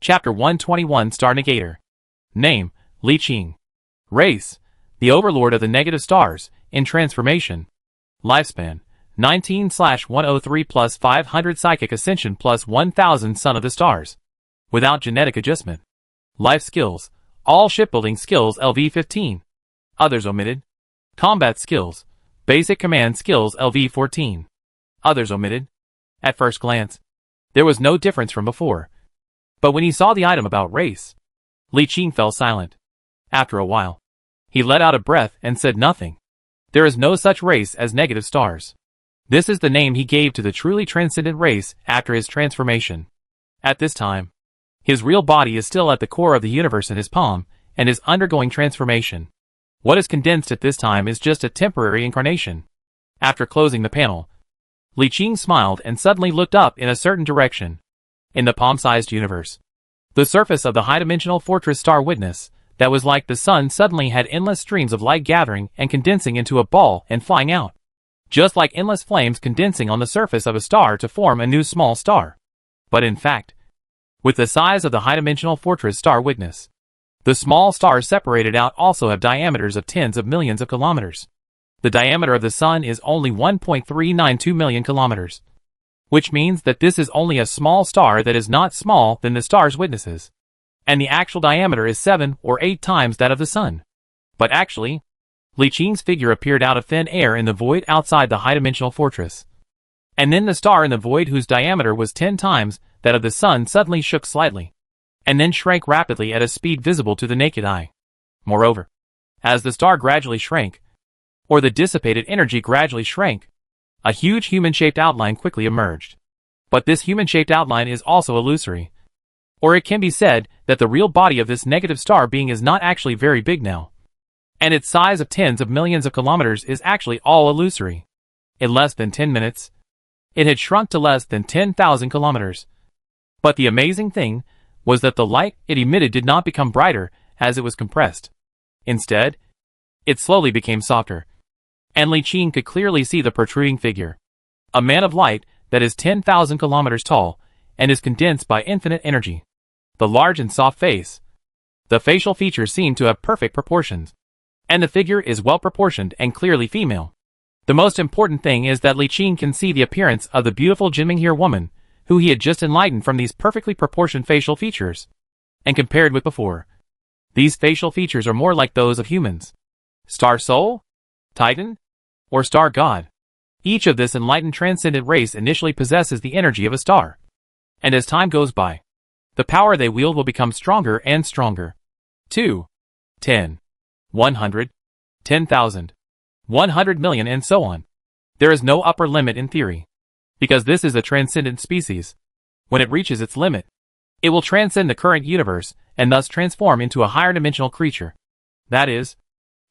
Chapter 121 Star Negator. Name, Li Qing. Race, the overlord of the negative stars, in transformation. Lifespan, 19/103 plus 500 psychic ascension plus 1000 son of the stars. Without genetic adjustment. Life skills, all shipbuilding skills LV15. Others omitted. Combat skills, basic command skills LV14. Others omitted. At first glance, there was no difference from before. But when he saw the item about race, Li Qing fell silent. After a while, he let out a breath and said nothing. There is no such race as negative stars. This is the name he gave to the truly transcendent race after his transformation. At this time, his real body is still at the core of the universe in his palm and is undergoing transformation. What is condensed at this time is just a temporary incarnation. After closing the panel, Li Qing smiled and suddenly looked up in a certain direction. In the palm-sized universe, the surface of the high-dimensional fortress Star Witness, that was like the sun, suddenly had endless streams of light gathering and condensing into a ball and flying out. Just like endless flames condensing on the surface of a star to form a new small star. But in fact, with the size of the high-dimensional fortress Star Witness, the small stars separated out also have diameters of tens of millions of kilometers. The diameter of the sun is only 1.392 million kilometers. Which means that this is only a small star that is not small than the star's witnesses. And the actual diameter is 7 or 8 times that of the sun. But actually, Li Qing's figure appeared out of thin air in the void outside the high-dimensional fortress. And then the star in the void, whose diameter was 10 times that of the sun, suddenly shook slightly, and then shrank rapidly at a speed visible to the naked eye. Moreover, as the star gradually shrank, or the dissipated energy gradually shrank, a huge human-shaped outline quickly emerged. But this human-shaped outline is also illusory. Or it can be said that the real body of this negative star being is not actually very big now. And its size of tens of millions of kilometers is actually all illusory. In less than 10 minutes, it had shrunk to less than 10,000 kilometers. But the amazing thing was that the light it emitted did not become brighter as it was compressed. Instead, it slowly became softer. And Li Qing could clearly see the protruding figure. A man of light that is 10,000 kilometers tall and is condensed by infinite energy. The large and soft face. The facial features seem to have perfect proportions. And the figure is well proportioned and clearly female. The most important thing is that Li Qing can see the appearance of the beautiful Jinminghe woman, who he had just enlightened from these perfectly proportioned facial features. And compared with before, these facial features are more like those of humans. Star Soul? Titan? Or Star God? Each of this enlightened transcendent race initially possesses the energy of a star. And as time goes by, the power they wield will become stronger and stronger. 2, 10, 100, 10,000, 100 million, and so on. There is no upper limit in theory. Because this is a transcendent species. When it reaches its limit, it will transcend the current universe and thus transform into a higher dimensional creature. That is,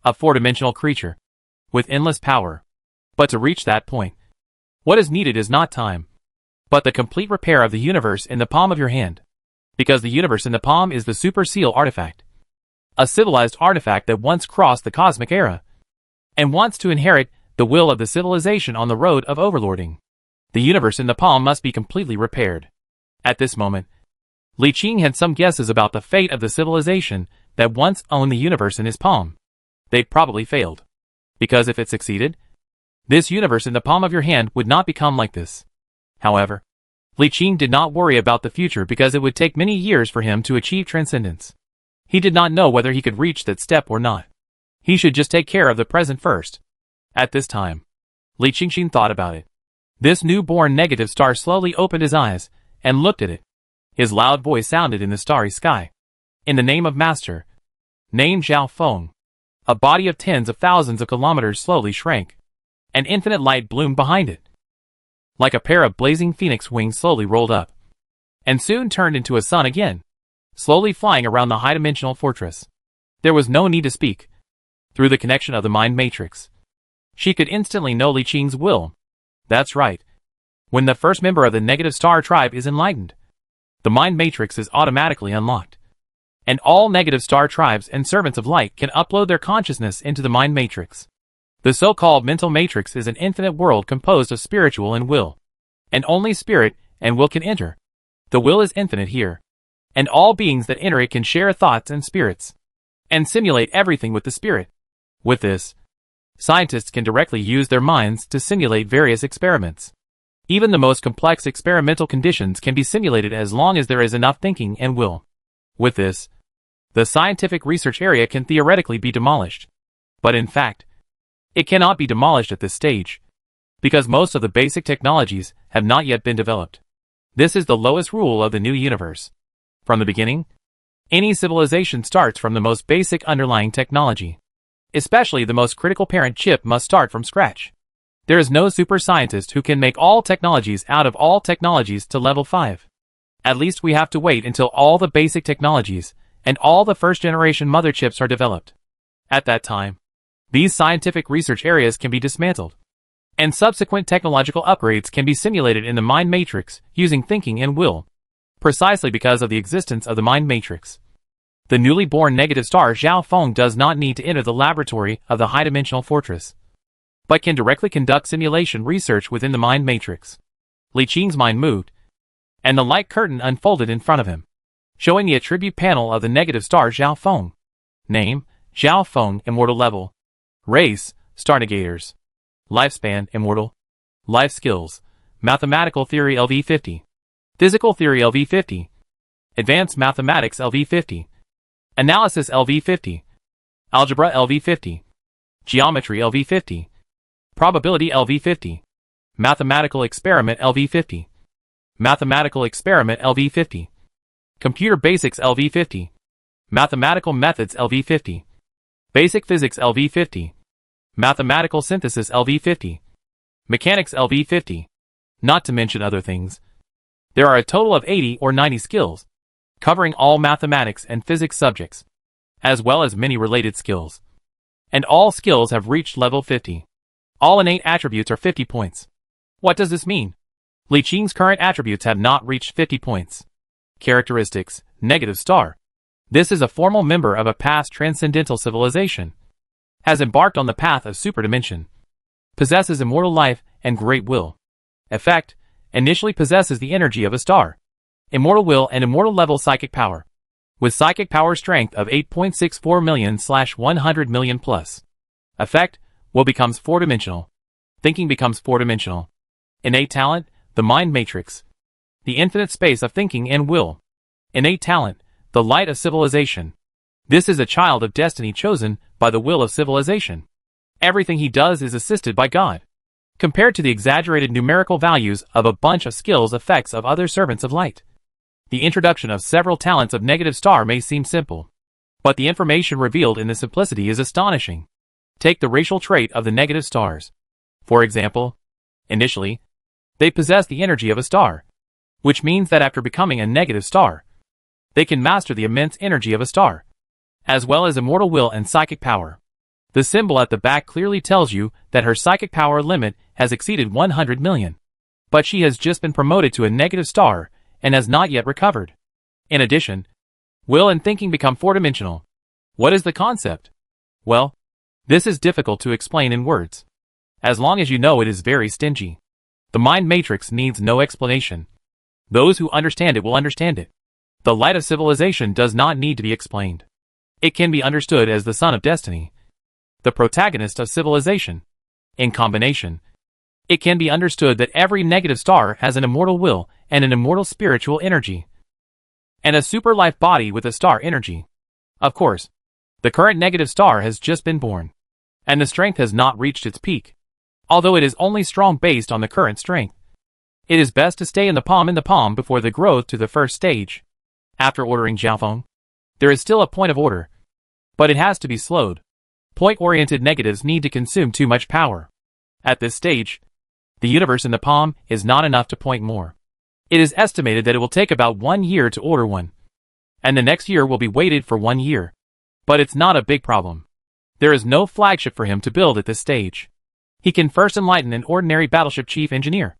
a 4-dimensional creature. With endless power. But to reach that point, what is needed is not time, but the complete repair of the universe in the palm of your hand. Because the universe in the palm is the super seal artifact. A civilized artifact that once crossed the cosmic era, and wants to inherit the will of the civilization on the road of overlording. The universe in the palm must be completely repaired. At this moment, Li Qing had some guesses about the fate of the civilization that once owned the universe in his palm. They'd probably failed. Because if it succeeded, this universe in the palm of your hand would not become like this. However, Li Qing did not worry about the future because it would take many years for him to achieve transcendence. He did not know whether he could reach that step or not. He should just take care of the present first. At this time, Li Qing thought about it. This newborn negative star slowly opened his eyes and looked at it. His loud voice sounded in the starry sky. In the name of Master, name Zhao Feng. A body of tens of thousands of kilometers slowly shrank. An infinite light bloomed behind it. Like a pair of blazing phoenix wings slowly rolled up. And soon turned into a sun again. Slowly flying around the high-dimensional fortress. There was no need to speak. Through the connection of the mind matrix, she could instantly know Li Qing's will. That's right. When the first member of the negative star tribe is enlightened, the mind matrix is automatically unlocked. And all negative star tribes and servants of light can upload their consciousness into the mind matrix. The so-called mental matrix is an infinite world composed of spiritual and will. And only spirit and will can enter. The will is infinite here. and all beings that enter it can share thoughts and spirits, and simulate everything with the spirit. With this, scientists can directly use their minds to simulate various experiments. Even the most complex experimental conditions can be simulated as long as there is enough thinking and will. With this, the scientific research area can theoretically be demolished. But in fact, it cannot be demolished at this stage, because most of the basic technologies have not yet been developed. This is the lowest rule of the new universe. From the beginning, any civilization starts from the most basic underlying technology. Especially the most critical parent chip must start from scratch. There is no super scientist who can make all technologies out of all technologies to level 5. At least we have to wait until all the basic technologies and all the first generation mother chips are developed. At that time, these scientific research areas can be dismantled, and subsequent technological upgrades can be simulated in the mind matrix using thinking and will, precisely because of the existence of the mind matrix. The newly born negative star Zhao Feng does not need to enter the laboratory of the high-dimensional fortress, but can directly conduct simulation research within the mind matrix. Li Qing's mind moved, and the light curtain unfolded in front of him, showing the attribute panel of the negative star Zhao Feng. Name, Zhao Feng, immortal level. Race, star negators. Lifespan, immortal. Life skills, mathematical theory LV50. Physical theory LV50. Advanced mathematics LV50. Analysis LV50. Algebra LV50. Geometry LV50. Probability LV50. Mathematical experiment LV50. Mathematical experiment LV50. Computer basics LV50. Mathematical methods LV50. Basic physics LV50. Mathematical synthesis LV50. Mechanics LV50. Not to mention other things. There are a total of 80 or 90 skills, covering all mathematics and physics subjects, as well as many related skills. And all skills have reached level 50. All innate attributes are 50 points. What does this mean? Li Qing's current attributes have not reached 50 points. Characteristics, negative star. This is a formal member of a past transcendental civilization. Has embarked on the path of superdimension. Possesses immortal life and great will. Effect, initially possesses the energy of a star. Immortal will and immortal level psychic power. With psychic power strength of 8.64 million/100 million plus. Effect, will becomes 4-dimensional. Thinking becomes 4-dimensional. Innate talent, the mind matrix. The infinite space of thinking and will. Innate talent, the light of civilization. This is a child of destiny chosen by the will of civilization. Everything he does is assisted by God. Compared to the exaggerated numerical values of a bunch of skills effects of other servants of light. The introduction of several talents of negative star may seem simple, but the information revealed in the simplicity is astonishing. Take the racial trait of the negative stars. For example, initially, they possess the energy of a star, which means that after becoming a negative star, they can master the immense energy of a star, as well as immortal will and psychic power. The symbol at the back clearly tells you that her psychic power limit has exceeded 100 million. But she has just been promoted to a negative star and has not yet recovered. In addition, will and thinking become 4-dimensional. What is the concept? Well, this is difficult to explain in words. As long as you know it is very stingy. The mind matrix needs no explanation. Those who understand it will understand it. The light of civilization does not need to be explained. It can be understood as the son of destiny, the protagonist of civilization. In combination, it can be understood that every negative star has an immortal will and an immortal spiritual energy, and a super life body with a star energy. Of course, the current negative star has just been born, and the strength has not reached its peak. Although it is only strong based on the current strength, it is best to stay in the palm before the growth to the first stage. After ordering Zhao Feng, there is still a point of order, but it has to be slowed. Point-oriented negatives need to consume too much power. At this stage, the universe in the palm is not enough to point more. It is estimated that it will take about 1 year to order one, and the next year will be waited for 1 year. But it's not a big problem. There is no flagship for him to build at this stage. He can first enlighten an ordinary battleship chief engineer,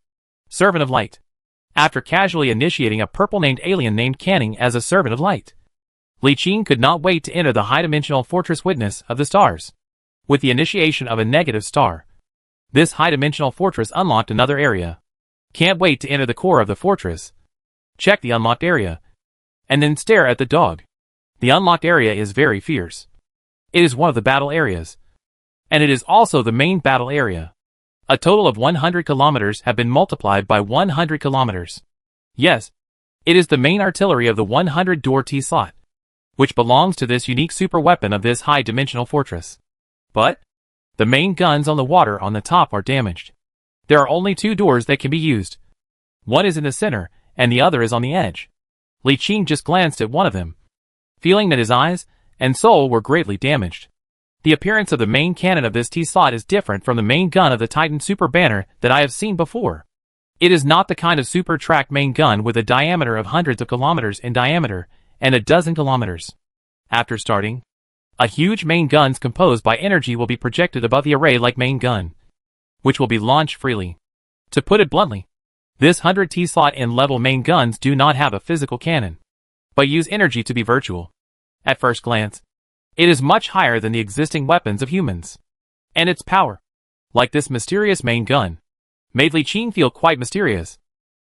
servant of light, after casually initiating a purple-named alien named Canning as a servant of light. Li Qing could not wait to enter the high-dimensional fortress witness of the stars. With the initiation of a negative star, this high-dimensional fortress unlocked another area. Can't wait to enter the core of the fortress. Check the unlocked area. and then stare at the dog. The unlocked area is very fierce. It is one of the battle areas. And it is also the main battle area. A total of 100 kilometers have been multiplied by 100 kilometers. Yes, it is the main artillery of the 100-door T-slot, which belongs to this unique super weapon of this high-dimensional fortress. But the main guns on the water on the top are damaged. There are only 2 doors that can be used. One is in the center, and the other is on the edge. Li Qing just glanced at one of them, feeling that his eyes and soul were greatly damaged. The appearance of the main cannon of this T-slot is different from the main gun of the Titan Super Banner that I have seen before. It is not the kind of super track main gun with a diameter of hundreds of kilometers in diameter and a dozen kilometers. After starting, a huge main guns composed by energy will be projected above the array like main gun, which will be launched freely. To put it bluntly, this 100 T-slot in level main guns do not have a physical cannon, but use energy to be virtual. At first glance, it is much higher than the existing weapons of humans. And its power, like this mysterious main gun, made Li Qing feel quite mysterious.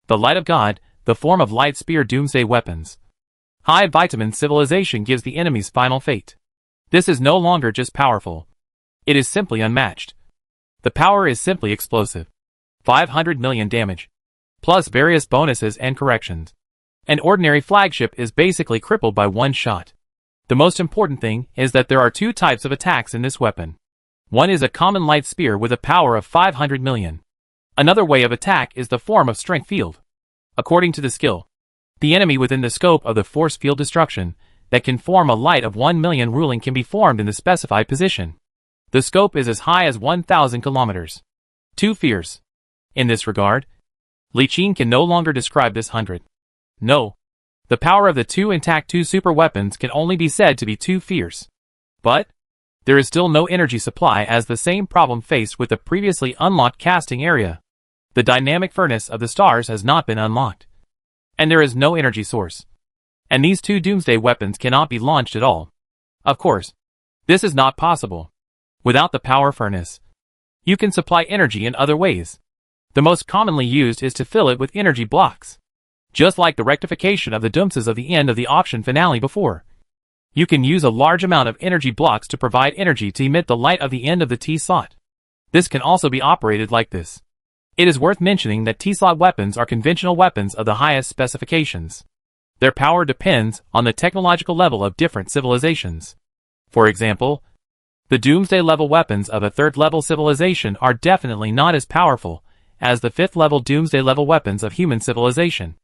The Light of God, the form of light spear doomsday weapons. High vitamin civilization gives the enemy's final fate. This is no longer just powerful. It is simply unmatched. The power is simply explosive. 500 million damage, plus various bonuses and corrections. An ordinary flagship is basically crippled by one shot. The most important thing is that there are 2 types of attacks in this weapon. One is a common light spear with a power of 500 million. Another way of attack is the form of strength field. According to the skill, the enemy within the scope of the force field destruction that can form a light of 1 million ruling can be formed in the specified position. The scope is as high as 1,000 kilometers. Too fierce. In this regard, Li Qing can no longer describe this 100. No. The power of the 2 intact 2 super weapons can only be said to be too fierce. But there is still no energy supply as the same problem faced with the previously unlocked casting area. The dynamic furnace of the stars has not been unlocked. And there is no energy source. And these 2 doomsday weapons cannot be launched at all. Of course, this is not possible. Without the power furnace, you can supply energy in other ways. The most commonly used is to fill it with energy blocks. Just like the rectification of the doomses of the end of the option finale before. You can use a large amount of energy blocks to provide energy to emit the light of the end of the T-slot. This can also be operated like this. It is worth mentioning that T-slot weapons are conventional weapons of the highest specifications. Their power depends on the technological level of different civilizations. For example, the doomsday level weapons of a 3rd level civilization are definitely not as powerful as the 5th level doomsday level weapons of human civilization.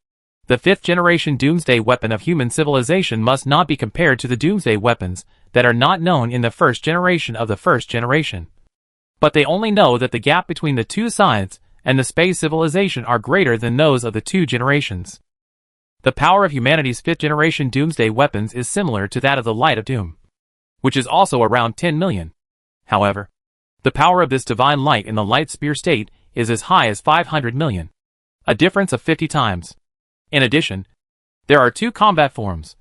The 5th generation doomsday weapon of human civilization must not be compared to the doomsday weapons that are not known in the 1st generation of the 1st generation. But they only know that the gap between the 2 sides and the space civilization are greater than those of the 2 generations. The power of humanity's 5th generation doomsday weapons is similar to that of the Light of Doom, which is also around 10 million. However, the power of this divine light in the light spear state is as high as 500 million, a difference of 50 times. In addition, there are 2 combat forms,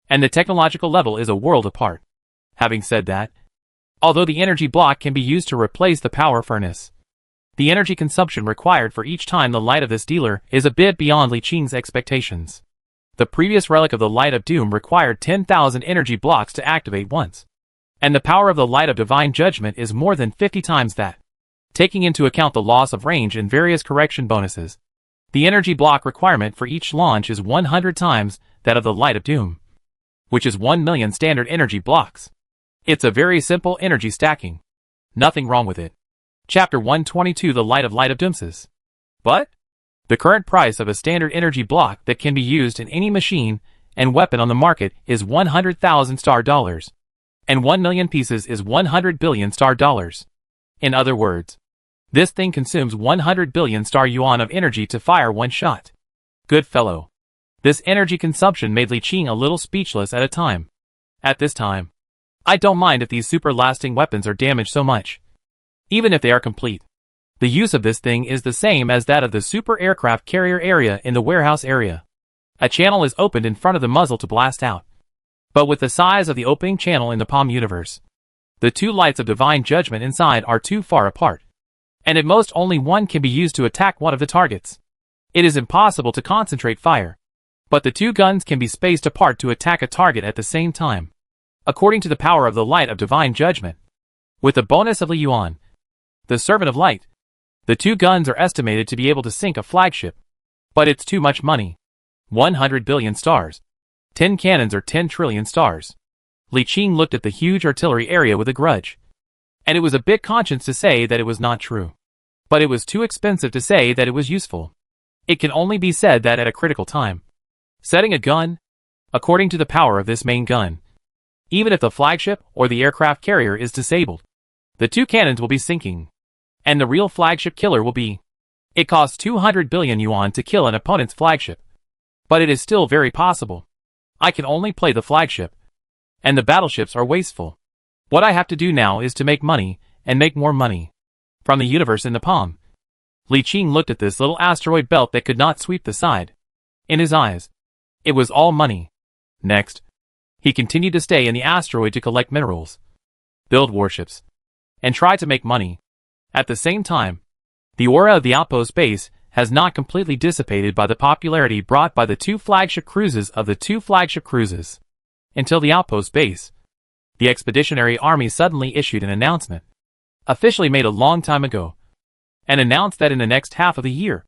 and the technological level is a world apart. Having said that, although the energy block can be used to replace the power furnace, the energy consumption required for each time the light of this dealer is a bit beyond Li Qing's expectations. The previous relic of the Light of Doom required 10,000 energy blocks to activate once, and the power of the Light of Divine Judgment is more than 50 times that. Taking into account the loss of range and various correction bonuses, the energy block requirement for each launch is 100 times that of the Light of Doom, which is 1 million standard energy blocks. It's a very simple energy stacking. Nothing wrong with it. Chapter 122 The Light of Doomses. But the current price of a standard energy block that can be used in any machine and weapon on the market is 100,000 star dollars, and 1 million pieces is 100 billion star dollars. In other words, this thing consumes 100 billion star yuan of energy to fire one shot. Good fellow. This energy consumption made Li Qing a little speechless at a time. At this time, I don't mind if these super lasting weapons are damaged so much. Even if they are complete. The use of this thing is the same as that of the super aircraft carrier area in the warehouse area. A channel is opened in front of the muzzle to blast out. But with the size of the opening channel in the Palm universe, the 2 lights of divine judgment inside are too far apart. And at most only one can be used to attack one of the targets. It is impossible to concentrate fire. but the two guns can be spaced apart to attack a target at the same time, according to the power of the light of divine judgment. With the bonus of Li Yuan, the servant of light, the two guns are estimated to be able to sink a flagship. But it's too much money. 100 billion stars. 10 cannons or 10 trillion stars. Li Qing looked at the huge artillery area with a grudge. And it was a bit conscious to say that it was not true. But it was too expensive to say that it was useful. It can only be said that at a critical time, setting a gun, according to the power of this main gun, even if the flagship or the aircraft carrier is disabled, the two cannons will be sinking. And the real flagship killer will be. It costs 200 billion yuan to kill an opponent's flagship. But it is still very possible. I can only play the flagship. And the battleships are wasteful. What I have to do now is to make money, and make more money. From the universe in the palm. Li Qing looked at this little asteroid belt that could not sweep the side. In his eyes, it was all money. Next, he continued to stay in the asteroid to collect minerals, build warships, and try to make money. At the same time, the aura of the outpost base has not completely dissipated by the popularity brought by the two flagship cruises until the outpost base. The Expeditionary Army suddenly issued an announcement, officially made a long time ago, and announced that in the next half of the year,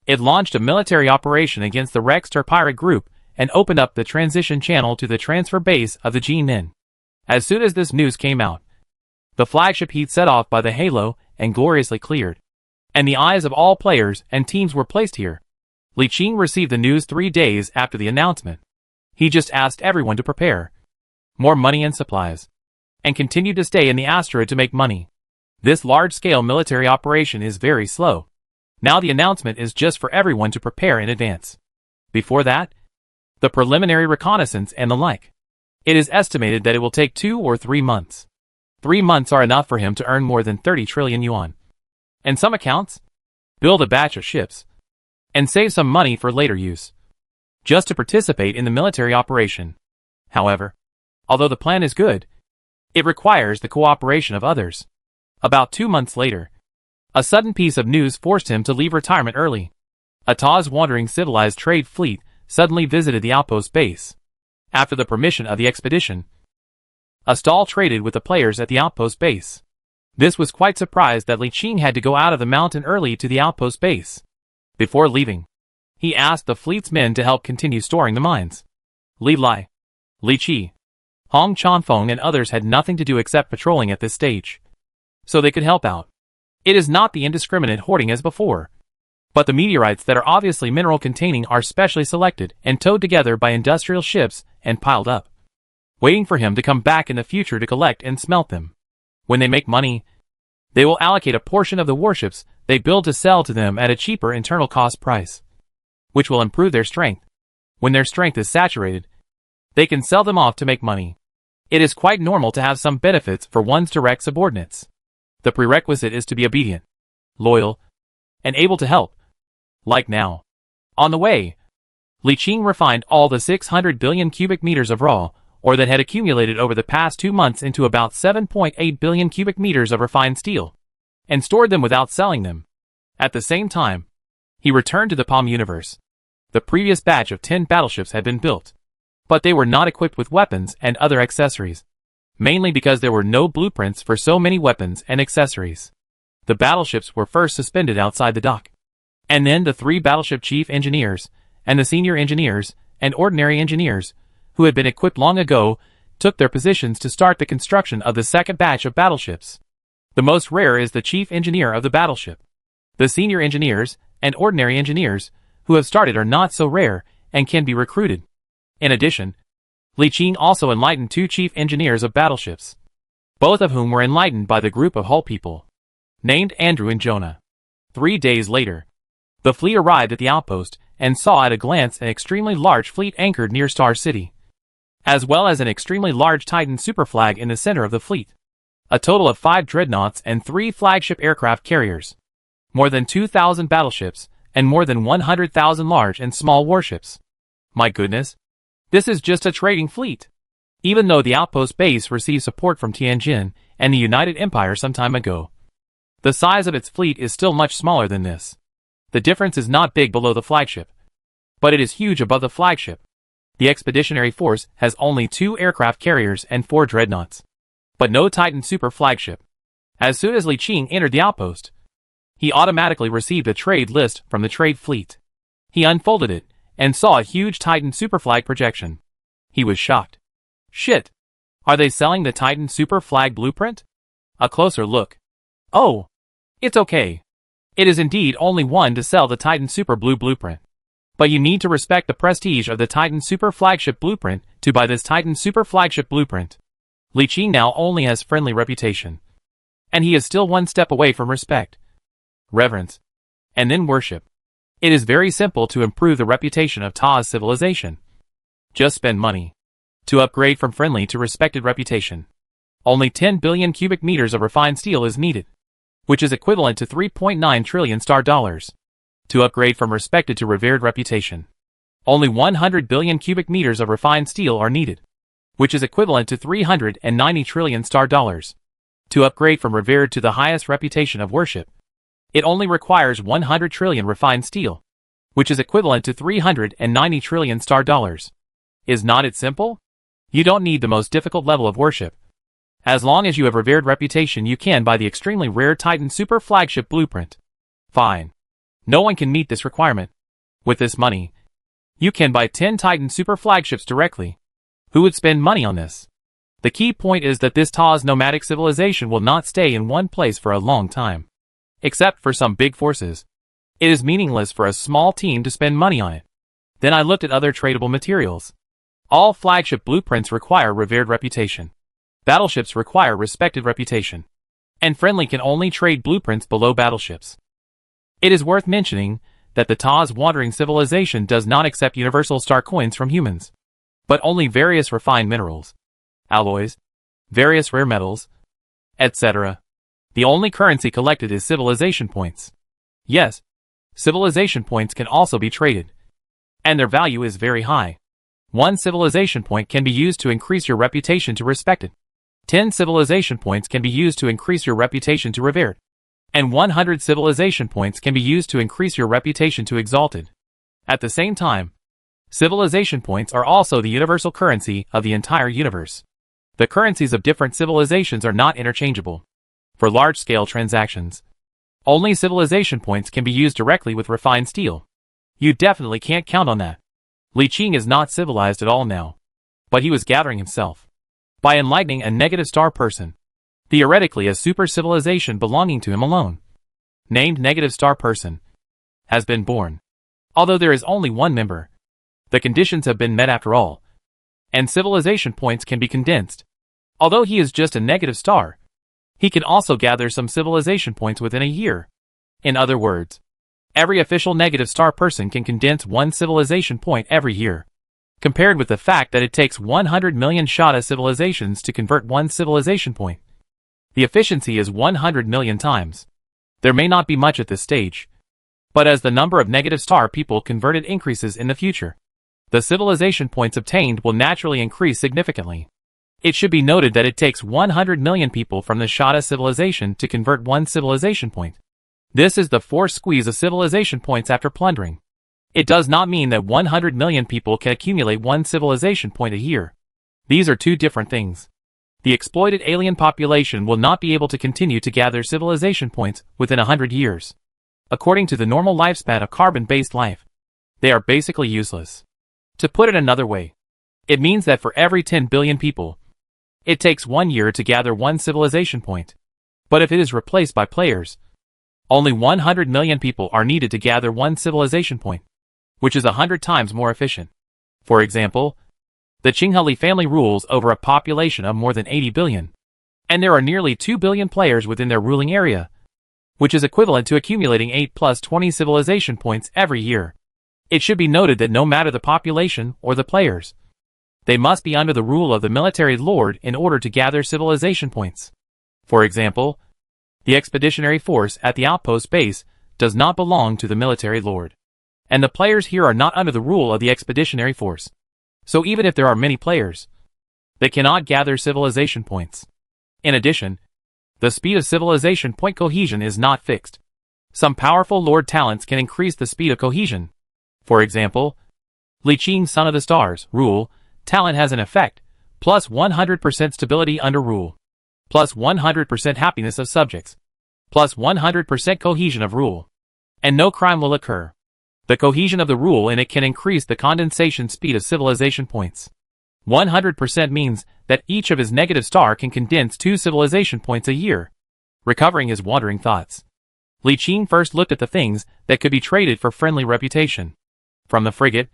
it launched a military operation against the Rexter pirate group and opened up the transition channel to the transfer base of the Jinin. As soon as this news came out, the flagship heat set off by the halo and gloriously cleared, and the eyes of all players and teams were placed here. Li Qing received the news 3 days after the announcement. He just asked everyone to prepare more money and supplies, and continued to stay in the asteroid to make money. This large-scale military operation is very slow. Now the announcement is just for everyone to prepare in advance. Before that, the preliminary reconnaissance and the like. It is estimated that it will take 2 or 3 months. 3 months are enough for him to earn more than 30 trillion yuan. And some accounts, build a batch of ships, and save some money for later use, just to participate in the military operation. However, although the plan is good, it requires the cooperation of others. About 2 months later, a sudden piece of news forced him to leave retirement early. Ata's wandering civilized trade fleet suddenly visited the outpost base. After the permission of the expedition, a stall traded with the players at the outpost base. This was quite surprised that Li Qing had to go out of the mountain early to the outpost base. Before leaving, he asked the fleet's men to help continue storing the mines. Li Lai, Li Qi, Hong Chanfeng and others had nothing to do except patrolling at this stage, so they could help out. It is not the indiscriminate hoarding as before, but the meteorites that are obviously mineral-containing are specially selected and towed together by industrial ships and piled up, waiting for him to come back in the future to collect and smelt them. When they make money, they will allocate a portion of the warships they build to sell to them at a cheaper internal cost price, which will improve their strength. When their strength is saturated, they can sell them off to make money. It is quite normal to have some benefits for one's direct subordinates. The prerequisite is to be obedient, loyal, and able to help. Like now. On the way, Li Qing refined all the 600 billion cubic meters of raw ore that had accumulated over the past 2 months into about 7.8 billion cubic meters of refined steel, and stored them without selling them. At the same time, he returned to the Palm universe. The previous batch of 10 battleships had been built, but they were not equipped with weapons and other accessories, mainly because there were no blueprints for so many weapons and accessories. The battleships were first suspended outside the dock, and then the 3 battleship chief engineers, and the senior engineers, and ordinary engineers, who had been equipped long ago, took their positions to start the construction of the second batch of battleships. The most rare is the chief engineer of the battleship. The senior engineers, and ordinary engineers, who have started are not so rare, and can be recruited. In addition, Li Qing also enlightened 2 chief engineers of battleships, both of whom were enlightened by the group of Hull people, named Andrew and Jonah. 3 days later, the fleet arrived at the outpost, and saw at a glance an extremely large fleet anchored near Star City, as well as an extremely large Titan superflag in the center of the fleet. A total of 5 dreadnoughts and 3 flagship aircraft carriers, more than 2,000 battleships, and more than 100,000 large and small warships. My goodness, this is just a trading fleet. Even though the outpost base received support from Tianjin and the United Empire some time ago, the size of its fleet is still much smaller than this. The difference is not big below the flagship. but it is huge above the flagship. The expeditionary force has only 2 aircraft carriers and 4 dreadnoughts, but no Titan super flagship. As soon as Li Qing entered the outpost, he automatically received a trade list from the trade fleet. He unfolded it and saw a huge Titan super flag projection. He was shocked. Shit! Are they selling the Titan super flag blueprint? A closer look. Oh! It's okay. It is indeed only one to sell the Titan super blue blueprint. But you need to respect the prestige of the Titan super flagship blueprint to buy this Titan super flagship blueprint. Li Qing now only has friendly reputation. And he is still one step away from respect, reverence, and then worship. It is very simple to improve the reputation of Ta's civilization. Just spend money to upgrade from friendly to respected reputation. Only 10 billion cubic meters of refined steel is needed, which is equivalent to 3.9 trillion star dollars. To upgrade from respected to revered reputation, only 100 billion cubic meters of refined steel are needed, which is equivalent to 390 trillion star dollars. To upgrade from revered to the highest reputation of worship, it only requires 100 trillion refined steel, which is equivalent to 390 trillion star dollars. Is not it simple? You don't need the most difficult level of worship. As long as you have revered reputation, you can buy the extremely rare Titan super flagship blueprint. Fine. No one can meet this requirement. With this money, you can buy 10 Titan super flagships directly. Who would spend money on this? The key point is that this Ta's nomadic civilization will not stay in one place for a long time. Except for some big forces. It is meaningless for a small team to spend money on it. Then I looked at other tradable materials. All flagship blueprints require revered reputation. Battleships require respected reputation. And friendly can only trade blueprints below battleships. It is worth mentioning that the Ta's wandering civilization does not accept universal star coins from humans, but only various refined minerals, alloys, various rare metals, etc. The only currency collected is civilization points. Yes, civilization points can also be traded, and their value is very high. 1 civilization point can be used to increase your reputation to respected. 10 civilization points can be used to increase your reputation to revered. And 100 civilization points can be used to increase your reputation to exalted. At the same time, civilization points are also the universal currency of the entire universe. The currencies of different civilizations are not interchangeable. For large-scale transactions, only civilization points can be used directly with refined steel. You definitely can't count on that. Li Qing is not civilized at all now, but he was gathering himself by enlightening a negative star person. Theoretically a super civilization belonging to him alone, named Negative Star Person, has been born. Although there is only one member, the conditions have been met after all, and civilization points can be condensed. Although he is just a negative star, he can also gather some civilization points within a year. In other words, every official negative star person can condense 1 civilization point every year, compared with the fact that it takes 100 million Shada civilizations to convert 1 civilization point. The efficiency is 100 million times. There may not be much at this stage, but as the number of negative star people converted increases in the future, the civilization points obtained will naturally increase significantly. It should be noted that it takes 100 million people from the Shada civilization to convert 1 civilization point. This is the forced squeeze of civilization points after plundering. It does not mean that 100 million people can accumulate 1 civilization point a year. These are two different things. The exploited alien population will not be able to continue to gather civilization points within 100 years. According to the normal lifespan of carbon-based life, they are basically useless. To put it another way, it means that for every 10 billion people, it takes 1 year to gather 1 civilization point. But if it is replaced by players, only 100 million people are needed to gather 1 civilization point, which is 100 times more efficient. For example, the Qinghali family rules over a population of more than 80 billion, and there are nearly 2 billion players within their ruling area, which is equivalent to accumulating 8 plus 20 civilization points every year. It should be noted that no matter the population or the players, they must be under the rule of the military lord in order to gather civilization points. For example, the expeditionary force at the outpost base does not belong to the military lord, and the players here are not under the rule of the expeditionary force. So even if there are many players, they cannot gather civilization points. In addition, the speed of civilization point cohesion is not fixed. Some powerful lord talents can increase the speed of cohesion. For example, Li Qing, Son of the Stars, rule, talent has an effect, plus 100% stability under rule, plus 100% happiness of subjects, plus 100% cohesion of rule. And no crime will occur. The cohesion of the rule in it can increase the condensation speed of civilization points. 100% means that each of his negative star can condense 2 civilization points a year. Recovering his wandering thoughts, Li Qing first looked at the things that could be traded for friendly reputation. From the frigate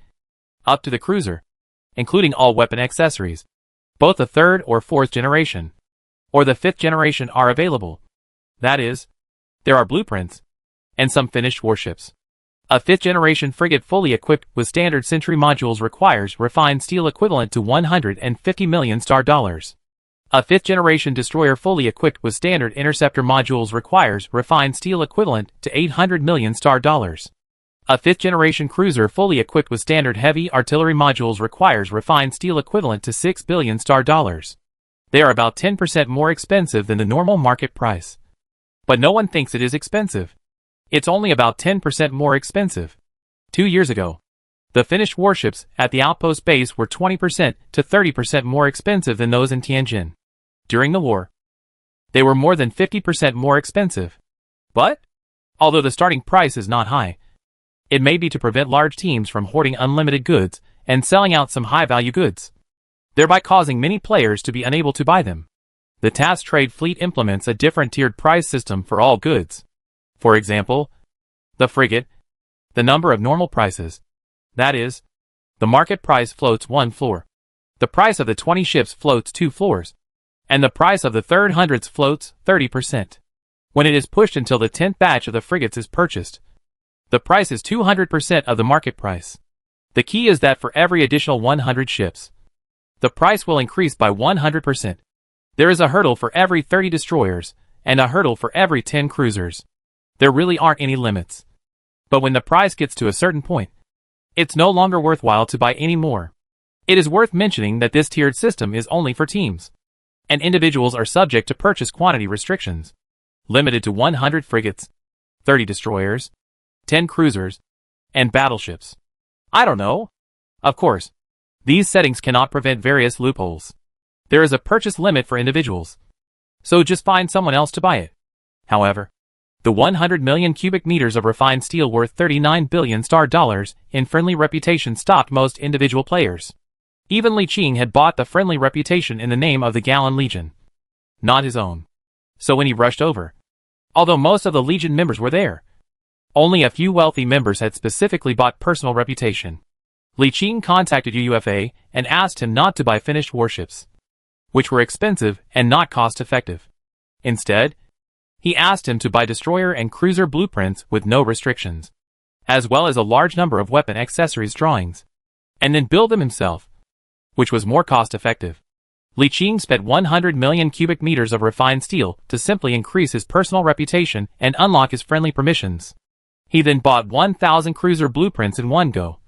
up to the cruiser, including all weapon accessories. Both the 3rd or 4th generation, or the 5th generation are available. That is, there are blueprints, and some finished warships. A 5th generation frigate fully equipped with standard sentry modules requires refined steel equivalent to 150 million star dollars. A 5th generation destroyer fully equipped with standard interceptor modules requires refined steel equivalent to 800 million star dollars. A 5th generation cruiser fully equipped with standard heavy artillery modules requires refined steel equivalent to 6 billion star dollars. They are about 10% more expensive than the normal market price. But no one thinks it is expensive. It's only about 10% more expensive. 2 years ago, the finished warships at the outpost base were 20% to 30% more expensive than those in Tianjin. During the war, they were more than 50% more expensive. But, although the starting price is not high, it may be to prevent large teams from hoarding unlimited goods and selling out some high-value goods, thereby causing many players to be unable to buy them. The task trade fleet implements a different tiered price system for all goods. For example, the frigate, the number of normal prices. That is, the market price floats 1 floor. The price of the 20 ships floats 2 floors. And the price of the 3rd hundreds floats 30%. When it is pushed until the 10th batch of the frigates is purchased, the price is 200% of the market price. The key is that for every additional 100 ships, the price will increase by 100%. There is a hurdle for every 30 destroyers, and a hurdle for every 10 cruisers. There really aren't any limits. But when the price gets to a certain point, it's no longer worthwhile to buy any more. It is worth mentioning that this tiered system is only for teams, and individuals are subject to purchase quantity restrictions, limited to 100 frigates, 30 destroyers, 10 cruisers, and battleships. I don't know. Of course, these settings cannot prevent various loopholes. There is a purchase limit for individuals, so just find someone else to buy it. However, the 100 million cubic meters of refined steel worth 39 billion star dollars in friendly reputation stopped most individual players. Even Li Qing had bought the friendly reputation in the name of the Gallon Legion, not his own. So when he rushed over, although most of the Legion members were there, only a few wealthy members had specifically bought personal reputation. Li Qing contacted UUFA and asked him not to buy finished warships, which were expensive and not cost-effective. Instead, he asked him to buy destroyer and cruiser blueprints with no restrictions, as well as a large number of weapon accessories drawings, and then build them himself, which was more cost-effective. Li Qing spent 100 million cubic meters of refined steel to simply increase his personal reputation and unlock his friendly permissions. He then bought 1,000 cruiser blueprints in one go,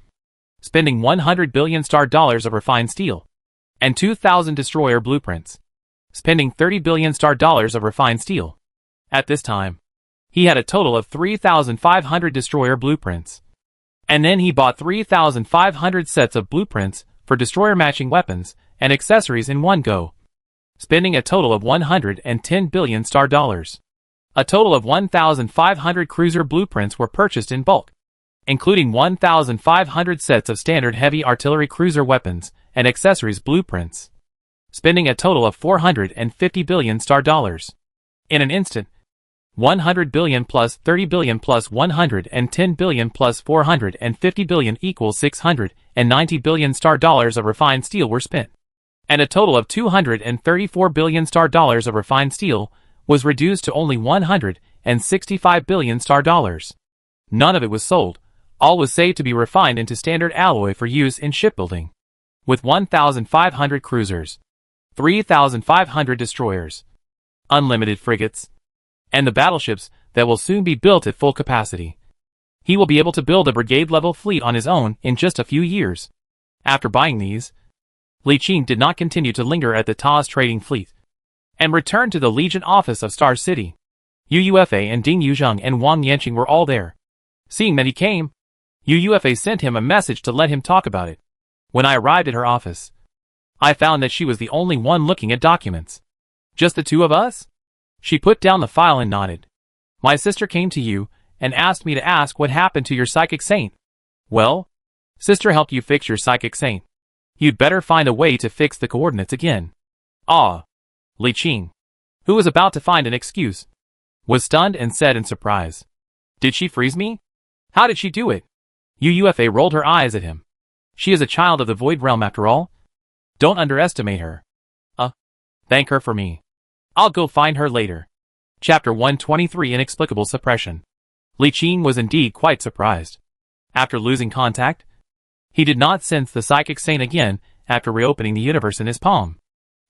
spending 100 billion star dollars of refined steel, and 2,000 destroyer blueprints, spending 30 billion star dollars of refined steel. At this time, he had a total of 3,500 destroyer blueprints. And then he bought 3,500 sets of blueprints for destroyer matching weapons and accessories in one go, spending a total of 110 billion star dollars. A total of 1,500 cruiser blueprints were purchased in bulk, including 1,500 sets of standard heavy artillery cruiser weapons and accessories blueprints, spending a total of 450 billion star dollars. In an instant, 100 billion plus 30 billion plus 110 billion plus 450 billion equals 690 billion star dollars of refined steel were spent, and a total of 234 billion star dollars of refined steel was reduced to only 165 billion star dollars. None of it was sold. All was saved to be refined into standard alloy for use in shipbuilding. With 1,500 cruisers, 3,500 destroyers, unlimited frigates, and the battleships that will soon be built at full capacity, he will be able to build a brigade-level fleet on his own in just a few years. After buying these, Li Qing did not continue to linger at the TAS trading fleet, and returned to the Legion office of Star City. UUFA and Ding Yuzheng and Wang Yanqing were all there. Seeing that he came, UUFA sent him a message to let him talk about it. When I arrived at her office, I found that she was the only one looking at documents. Just the two of us? She put down the file and nodded. My sister came to you and asked me to ask what happened to your psychic saint. Well, sister helped you fix your psychic saint. You'd better find a way to fix the coordinates again. Ah. Li Qing, who was about to find an excuse, was stunned and said in surprise. Did she freeze me? How did she do it? UUFA rolled her eyes at him. She is a child of the Void Realm after all. Don't underestimate her. Thank her for me. I'll go find her later. Chapter 123 Inexplicable Suppression. Li Qing was indeed quite surprised. After losing contact, he did not sense the psychic saint again after reopening the universe in his palm.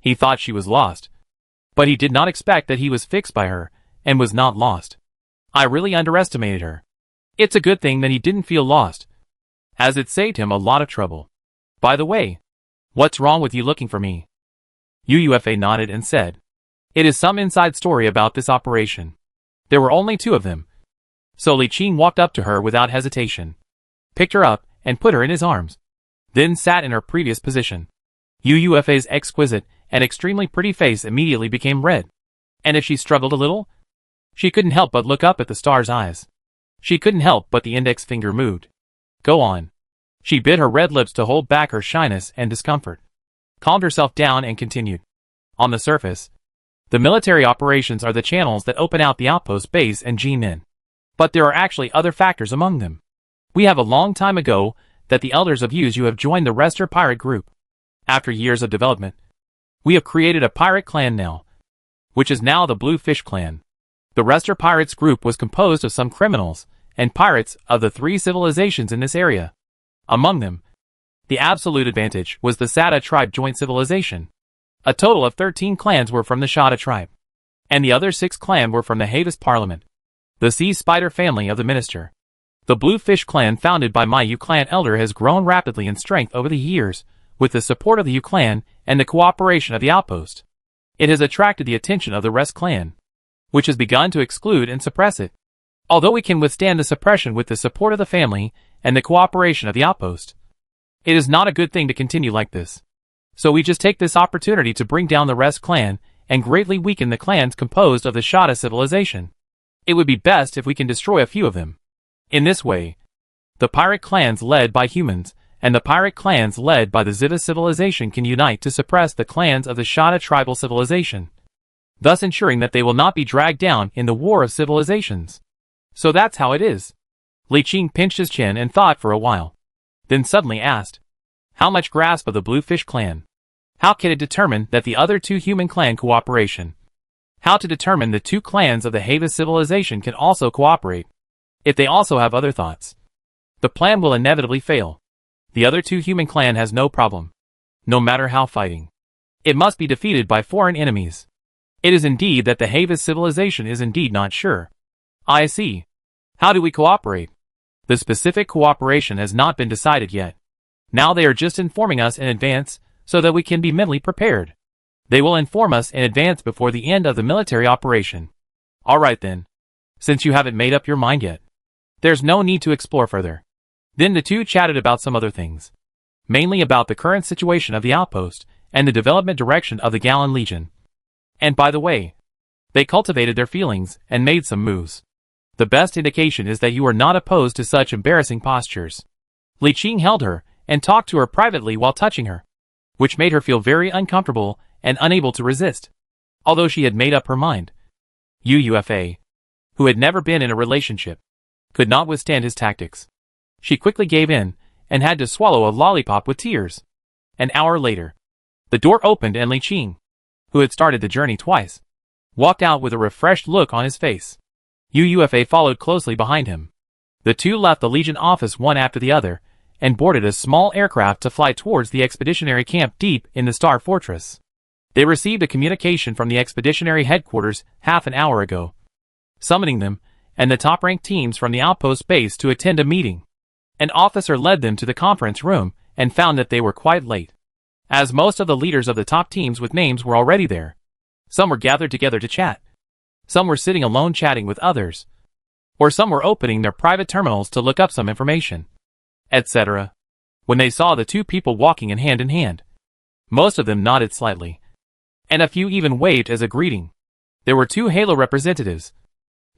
He thought she was lost, but he did not expect that he was fixed by her and was not lost. I really underestimated her. It's a good thing that he didn't feel lost, as it saved him a lot of trouble. By the way, what's wrong with you looking for me? UUFA nodded and said, it is some inside story about this operation. There were only two of them. So Li Qing walked up to her without hesitation, picked her up and put her in his arms, then sat in her previous position. UUFA's exquisite and extremely pretty face immediately became red, and if she struggled a little, she couldn't help but look up at the star's eyes. She couldn't help but the index finger moved. Go on. She bit her red lips to hold back her shyness and discomfort, calmed herself down and continued. On the surface, the military operations are the channels that open out the outpost base and G-Min. But there are actually other factors among them. We have a long time ago that the elders of you have joined the Rester pirate group. After years of development, we have created a pirate clan now, which is now the Blue Fish clan. The Rester pirates group was composed of some criminals and pirates of the three civilizations in this area. Among them, the absolute advantage was the Sada tribe joint civilization. A total of 13 clans were from the Shada tribe, and the other 6 clans were from the Havis Parliament, the Sea Spider family of the minister. The Blue Fish clan founded by my Yu clan elder has grown rapidly in strength over the years, with the support of the Yu clan and the cooperation of the outpost. It has attracted the attention of the Rest clan, which has begun to exclude and suppress it. Although we can withstand the suppression with the support of the family and the cooperation of the outpost, it is not a good thing to continue like this. So we just take this opportunity to bring down the Rest clan and greatly weaken the clans composed of the Shada civilization. It would be best if we can destroy a few of them. In this way, the pirate clans led by humans and the pirate clans led by the Ziva civilization can unite to suppress the clans of the Shada tribal civilization, thus ensuring that they will not be dragged down in the war of civilizations. So that's how it is. Li Qing pinched his chin and thought for a while, then suddenly asked, how much grasp of the Blue Fish clan? How can it determine that the other 2 human clan cooperation? How to determine the 2 clans of the Havis civilization can also cooperate? If they also have other thoughts, the plan will inevitably fail. The other 2 human clan has no problem, no matter how fighting. It must be defeated by foreign enemies. It is indeed that the Havis civilization is indeed not sure. I see. How do we cooperate? The specific cooperation has not been decided yet. Now they are just informing us in advance so that we can be mentally prepared. They will inform us in advance before the end of the military operation. Alright then. Since you haven't made up your mind yet, there's no need to explore further. Then the two chatted about some other things, mainly about the current situation of the outpost and the development direction of the Gallon Legion. And by the way, they cultivated their feelings and made some moves. The best indication is that you are not opposed to such embarrassing postures. Li Qing held her and talked to her privately while touching her, which made her feel very uncomfortable and unable to resist. Although she had made up her mind, UUFA, who had never been in a relationship, could not withstand his tactics. She quickly gave in and had to swallow a lollipop with tears. An hour later, the door opened and Li Qing, who had started the journey twice, walked out with a refreshed look on his face. UUFA followed closely behind him. The two left the Legion office one after the other and boarded a small aircraft to fly towards the expeditionary camp deep in the Star Fortress. They received a communication from the expeditionary headquarters half an hour ago, summoning them and the top-ranked teams from the outpost base to attend a meeting. An officer led them to the conference room and found that they were quite late, as most of the leaders of the top teams with names were already there. Some were gathered together to chat. Some were sitting alone chatting with others, or some were opening their private terminals to look up some information. etc. When they saw the two people walking in hand, most of them nodded slightly, and a few even waved as a greeting. There were two Halo representatives,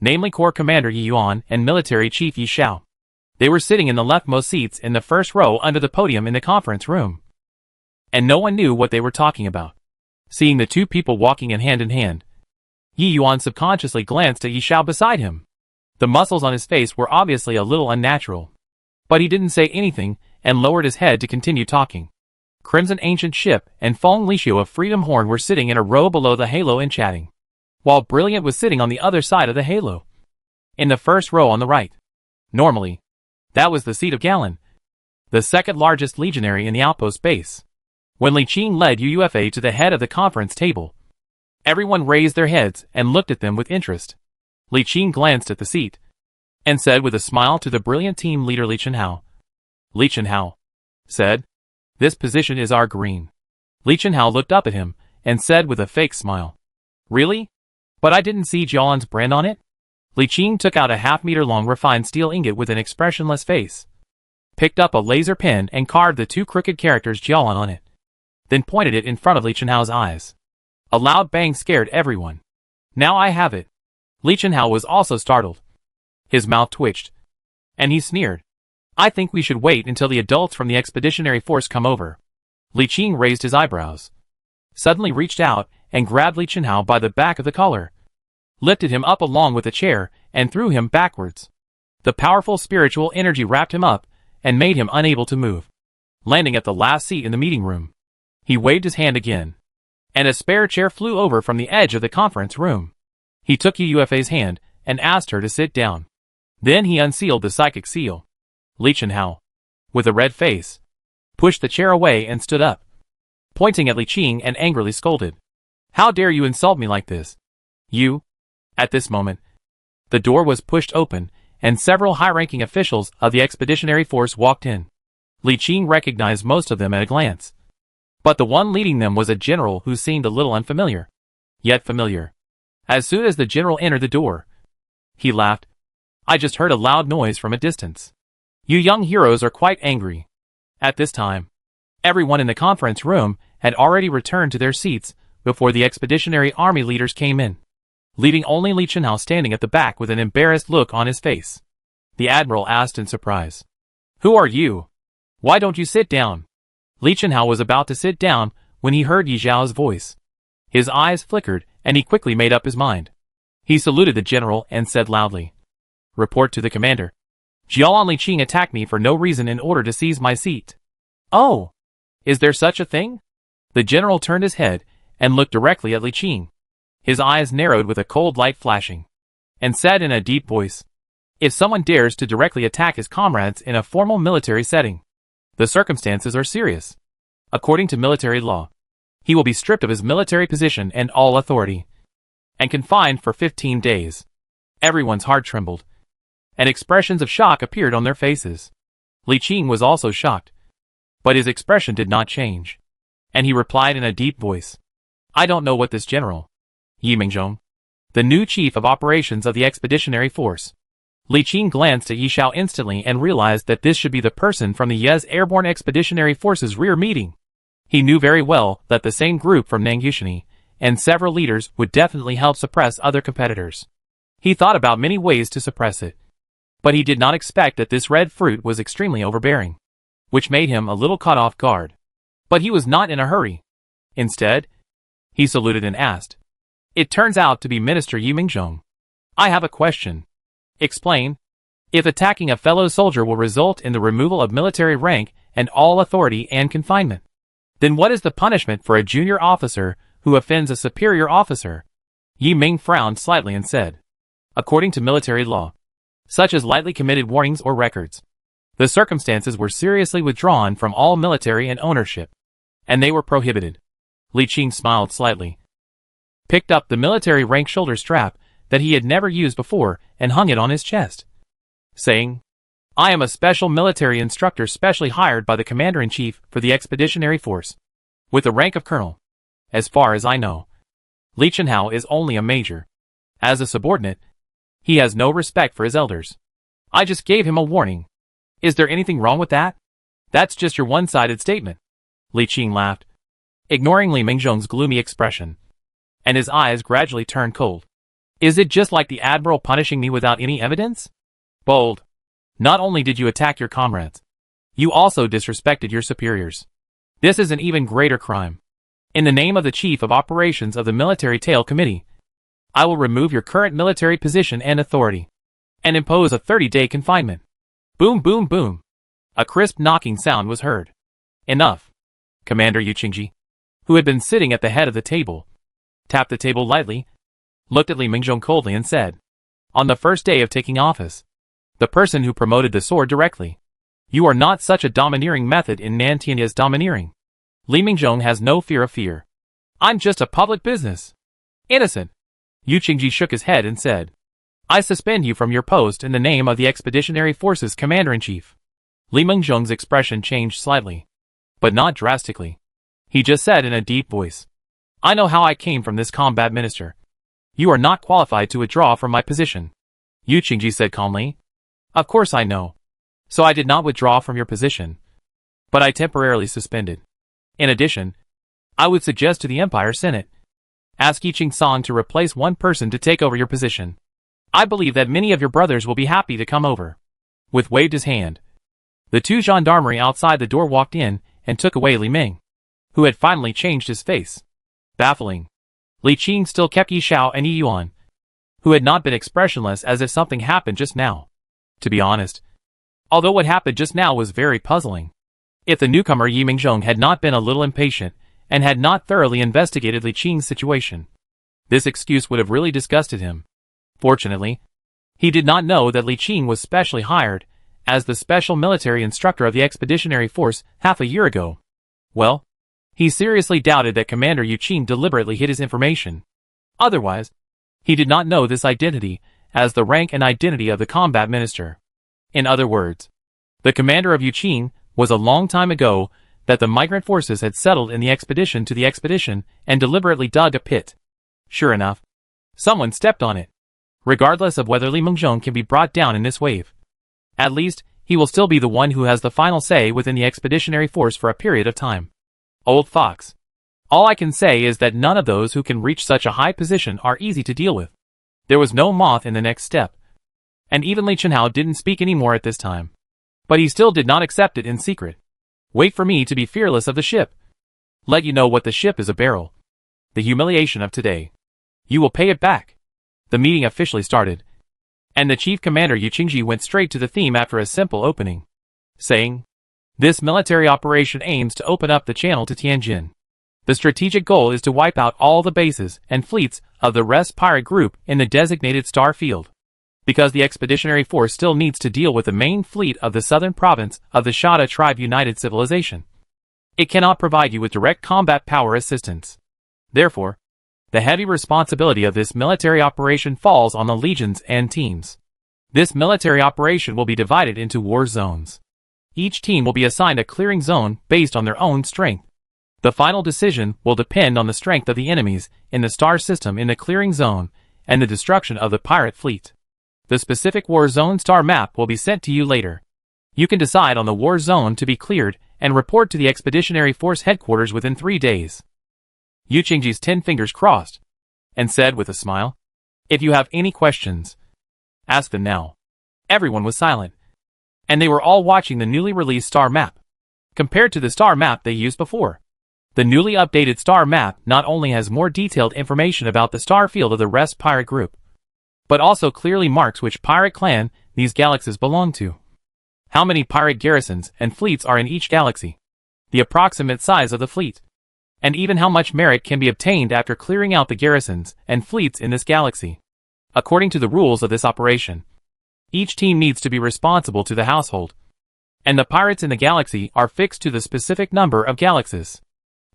namely Corps Commander Yi Yuan and Military Chief Yi Xiao. They were sitting in the leftmost seats in the first row under the podium in the conference room, and no one knew what they were talking about. Seeing the two people walking in hand, Yi Yuan subconsciously glanced at Yi Xiao beside him. The muscles on his face were obviously a little unnatural, but he didn't say anything and lowered his head to continue talking. Crimson Ancient Ship and Feng Lixio of Freedom Horn were sitting in a row below the Halo and chatting, while Brilliant was sitting on the other side of the Halo, in the first row on the right. Normally, that was the seat of Galen, the second largest legionary in the outpost base. When Li Qing led UUFA to the head of the conference table, everyone raised their heads and looked at them with interest. Li Qing glanced at the seat, and said with a smile to the Brilliant team leader Li Chenhao. Li Chenhao said, "This position is our green." Li Chenhao looked up at him, and said with a fake smile, "Really? But I didn't see Jialan's brand on it?" Li Qing took out a half-meter-long refined steel ingot with an expressionless face, picked up a laser pen and carved the two crooked characters Jialan on it, then pointed it in front of Li Chenhao's eyes. A loud bang scared everyone. "Now I have it." Li Chenhao was also startled. His mouth twitched, and he sneered, "I think we should wait until the adults from the expeditionary force come over." Li Qing raised his eyebrows, suddenly reached out and grabbed Li Chenhao by the back of the collar, lifted him up along with a chair, and threw him backwards. The powerful spiritual energy wrapped him up and made him unable to move, landing at the last seat in the meeting room. He waved his hand again, and a spare chair flew over from the edge of the conference room. He took UUFA's hand and asked her to sit down. Then he unsealed the psychic seal. Li Chenhao, with a red face, pushed the chair away and stood up, pointing at Li Qing and angrily scolded, "How dare you insult me like this? You?" At this moment, the door was pushed open, and several high-ranking officials of the expeditionary force walked in. Li Qing recognized most of them at a glance, but the one leading them was a general who seemed a little unfamiliar, yet familiar. As soon as the general entered the door, he laughed. "I just heard a loud noise from a distance. You young heroes are quite angry." At this time, everyone in the conference room had already returned to their seats before the expeditionary army leaders came in, leaving only Li Chenhao standing at the back with an embarrassed look on his face. The admiral asked in surprise, "Who are you? Why don't you sit down?" Li Chenhao was about to sit down when he heard Yi Zhao's voice. His eyes flickered, and he quickly made up his mind. He saluted the general and said loudly, "Report to the commander. Jialan Li Qing attacked me for no reason in order to seize my seat." "Oh, is there such a thing?" The general turned his head and looked directly at Li Qing. His eyes narrowed with a cold light flashing, and said in a deep voice, "If someone dares to directly attack his comrades in a formal military setting, the circumstances are serious. According to military law, he will be stripped of his military position and all authority, and confined for 15 days. Everyone's heart trembled, and expressions of shock appeared on their faces. Li Qing was also shocked, but his expression did not change, and he replied in a deep voice, "I don't know what this general, Yi Mingzhong, the new chief of operations of the expeditionary force." Li Qing glanced at Yi Xiao instantly and realized that this should be the person from the Yez Airborne Expeditionary Force's rear meeting. He knew very well that the same group from Nangyushini and several leaders would definitely help suppress other competitors. He thought about many ways to suppress it, but he did not expect that this red fruit was extremely overbearing, which made him a little caught off guard. But he was not in a hurry. Instead, he saluted and asked, "It turns out to be Minister Yi Mingzhong. I have a question." "Explain." "If attacking a fellow soldier will result in the removal of military rank and all authority and confinement, then what is the punishment for a junior officer who offends a superior officer?" Yi Ming frowned slightly and said, "According to military law, such as lightly committed warnings or records, the circumstances were seriously withdrawn from all military and ownership, and they were prohibited." Li Qing smiled slightly, picked up the military rank shoulder strap that he had never used before and hung it on his chest, saying, "I am a special military instructor specially hired by the Commander-in-Chief for the Expeditionary Force, with the rank of Colonel. As far as I know, Li Chenhao is only a major. As a subordinate, he has no respect for his elders. I just gave him a warning, Is there anything wrong with that? That's just your one-sided statement. Li Qing laughed, ignoring Li Mingzhong's gloomy expression, and his eyes gradually turned cold. Is it just like the Admiral punishing me without any evidence? Bold. Not only did you attack your comrades, you also disrespected your superiors. This is an even greater crime. In the name of the Chief of Operations of the Military Tail Committee, I will remove your current military position and authority, and impose a 30-day confinement. Boom, boom, boom. A crisp knocking sound was heard. Enough. Commander Yu Qingji, who had been sitting at the head of the table, tapped the table lightly, looked at Li Mingzhong coldly and said, on the first day of taking office, the person who promoted the sword directly, you are not such a domineering method in Nantianya's domineering. Li Mingzhong has no fear of fear. I'm just a public business. Innocent. Yu Qingji shook his head and said, I suspend you from your post in the name of the Expeditionary Forces Commander-in-Chief. Li Mingzhong's expression changed slightly, but not drastically. He just said in a deep voice, I know how I came from this combat minister. You are not qualified to withdraw from my position. Yu Qingji said calmly, Of course I know. So I did not withdraw from your position, but I temporarily suspended. In addition, I would suggest to the Empire Senate, ask Yi Qing-song to replace one person to take over your position. I believe that many of your brothers will be happy to come over. With waved his hand, the two gendarmerie outside the door walked in and took away Li Ming, who had finally changed his face. Baffling. Li Qing still kept Yi Xiao and Yi Yuan, who had not been expressionless as if something happened just now. To be honest, although what happened just now was very puzzling, if the newcomer Yi Mingzhong had not been a little impatient and had not thoroughly investigated Li Qing's situation, this excuse would have really disgusted him. Fortunately, he did not know that Li Qing was specially hired as the special military instructor of the Expeditionary Force half a year ago. Well, he seriously doubted that Commander Yu Qing deliberately hid his information. Otherwise, he did not know this identity as the rank and identity of the combat minister. In other words, the commander of Yu Qing was a long time ago that the migrant forces had settled in the expedition to the expedition and deliberately dug a pit. Sure enough, someone stepped on it. Regardless of whether Li Mingzhong can be brought down in this wave, at least, he will still be the one who has the final say within the expeditionary force for a period of time. Old fox. All I can say is that none of those who can reach such a high position are easy to deal with. There was no moth in the next step. And even Li Chenhao didn't speak anymore at this time. But he still did not accept it in secret. Wait for me to be fearless of the ship. Let you know what the ship is a barrel. The humiliation of today. You will pay it back. The meeting officially started, and the Chief Commander Yu Qingji went straight to the theme after a simple opening, saying, This military operation aims to open up the channel to Tianjin. The strategic goal is to wipe out all the bases and fleets of the Rest Pirate Group in the designated star field. Because the Expeditionary Force still needs to deal with the main fleet of the southern province of the Shada Tribe United Civilization, it cannot provide you with direct combat power assistance. Therefore, the heavy responsibility of this military operation falls on the legions and teams. This military operation will be divided into war zones. Each team will be assigned a clearing zone based on their own strength. The final decision will depend on the strength of the enemies in the star system in the clearing zone and the destruction of the pirate fleet. The specific war zone star map will be sent to you later. You can decide on the war zone to be cleared and report to the Expeditionary Force headquarters within 3 days. Yu Qingji's 10 fingers crossed, and said with a smile, If you have any questions, ask them now. Everyone was silent, and they were all watching the newly released star map. Compared to the star map they used before, the newly updated star map not only has more detailed information about the star field of the Rest Pirate Group, but also clearly marks which pirate clan these galaxies belong to. How many pirate garrisons and fleets are in each galaxy, the approximate size of the fleet, and even how much merit can be obtained after clearing out the garrisons and fleets in this galaxy. According to the rules of this operation, each team needs to be responsible to the household, and the pirates in the galaxy are fixed to the specific number of galaxies.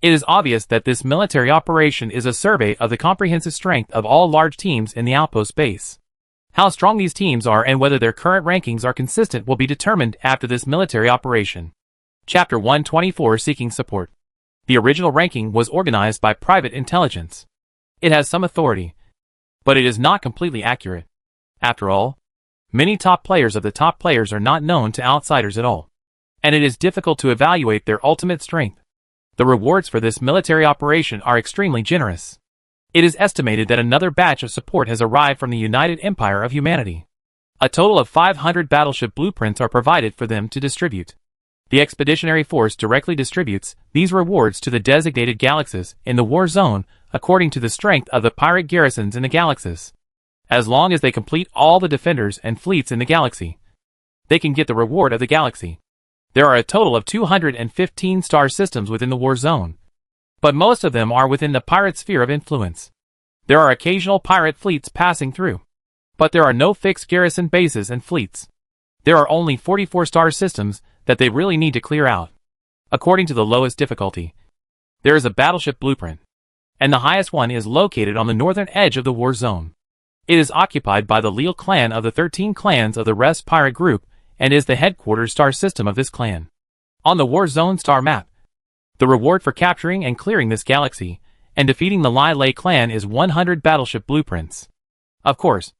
It is obvious that this military operation is a survey of the comprehensive strength of all large teams in the outpost base. How strong these teams are and whether their current rankings are consistent will be determined after this military operation. Chapter 124 Seeking Support. The original ranking was organized by private intelligence. It has some authority, but it is not completely accurate. After all, Many top players of the top players are not known to outsiders at all, and it is difficult to evaluate their ultimate strength. The rewards for this military operation are extremely generous. It is estimated that another batch of support has arrived from the United Empire of Humanity. A total of 500 battleship blueprints are provided for them to distribute. The Expeditionary Force directly distributes these rewards to the designated galaxies in the war zone according to the strength of the pirate garrisons in the galaxies. As long as they complete all the defenders and fleets in the galaxy, they can get the reward of the galaxy. There are a total of 215 star systems within the war zone, but most of them are within the pirate sphere of influence. There are occasional pirate fleets passing through, but there are no fixed garrison bases and fleets. There are only 44 star systems that they really need to clear out. According to the lowest difficulty, there is a battleship blueprint, and the highest one is located on the northern edge of the war zone. It is occupied by the Leal clan of the 13 clans of the Rest pirate group and is the headquarters star system of this clan. On the war zone star map, the reward for capturing and clearing this galaxy and defeating the Lei clan is 100 battleship blueprints. Of course,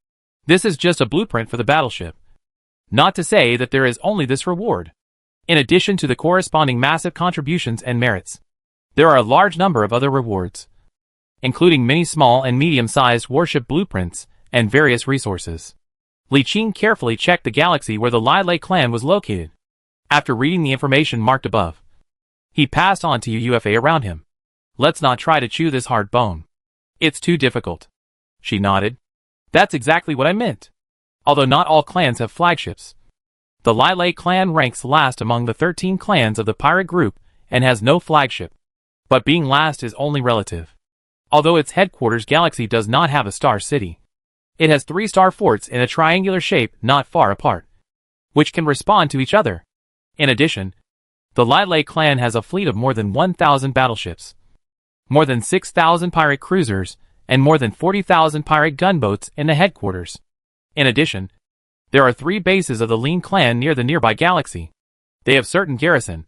this is just a blueprint for the battleship. Not to say that there is only this reward. In addition to the corresponding massive contributions and merits, there are a large number of other rewards, including many small and medium-sized warship blueprints and various resources. Li Qing carefully checked the galaxy where the Lei clan was located. After reading the information marked above, he passed on to UFA around him. Let's not try to chew this hard bone. It's too difficult. She nodded. That's exactly what I meant. Although not all clans have flagships, the Lei clan ranks last among the 13 clans of the pirate group and has no flagship. But being last is only relative. Although its headquarters galaxy does not have a star city, it has 3 star forts in a triangular shape not far apart, which can respond to each other. In addition, the Lei clan has a fleet of more than 1,000 battleships, more than 6,000 pirate cruisers, and more than 40,000 pirate gunboats in the headquarters. In addition, there are 3 bases of the Lean clan near the nearby galaxy. They have certain garrison,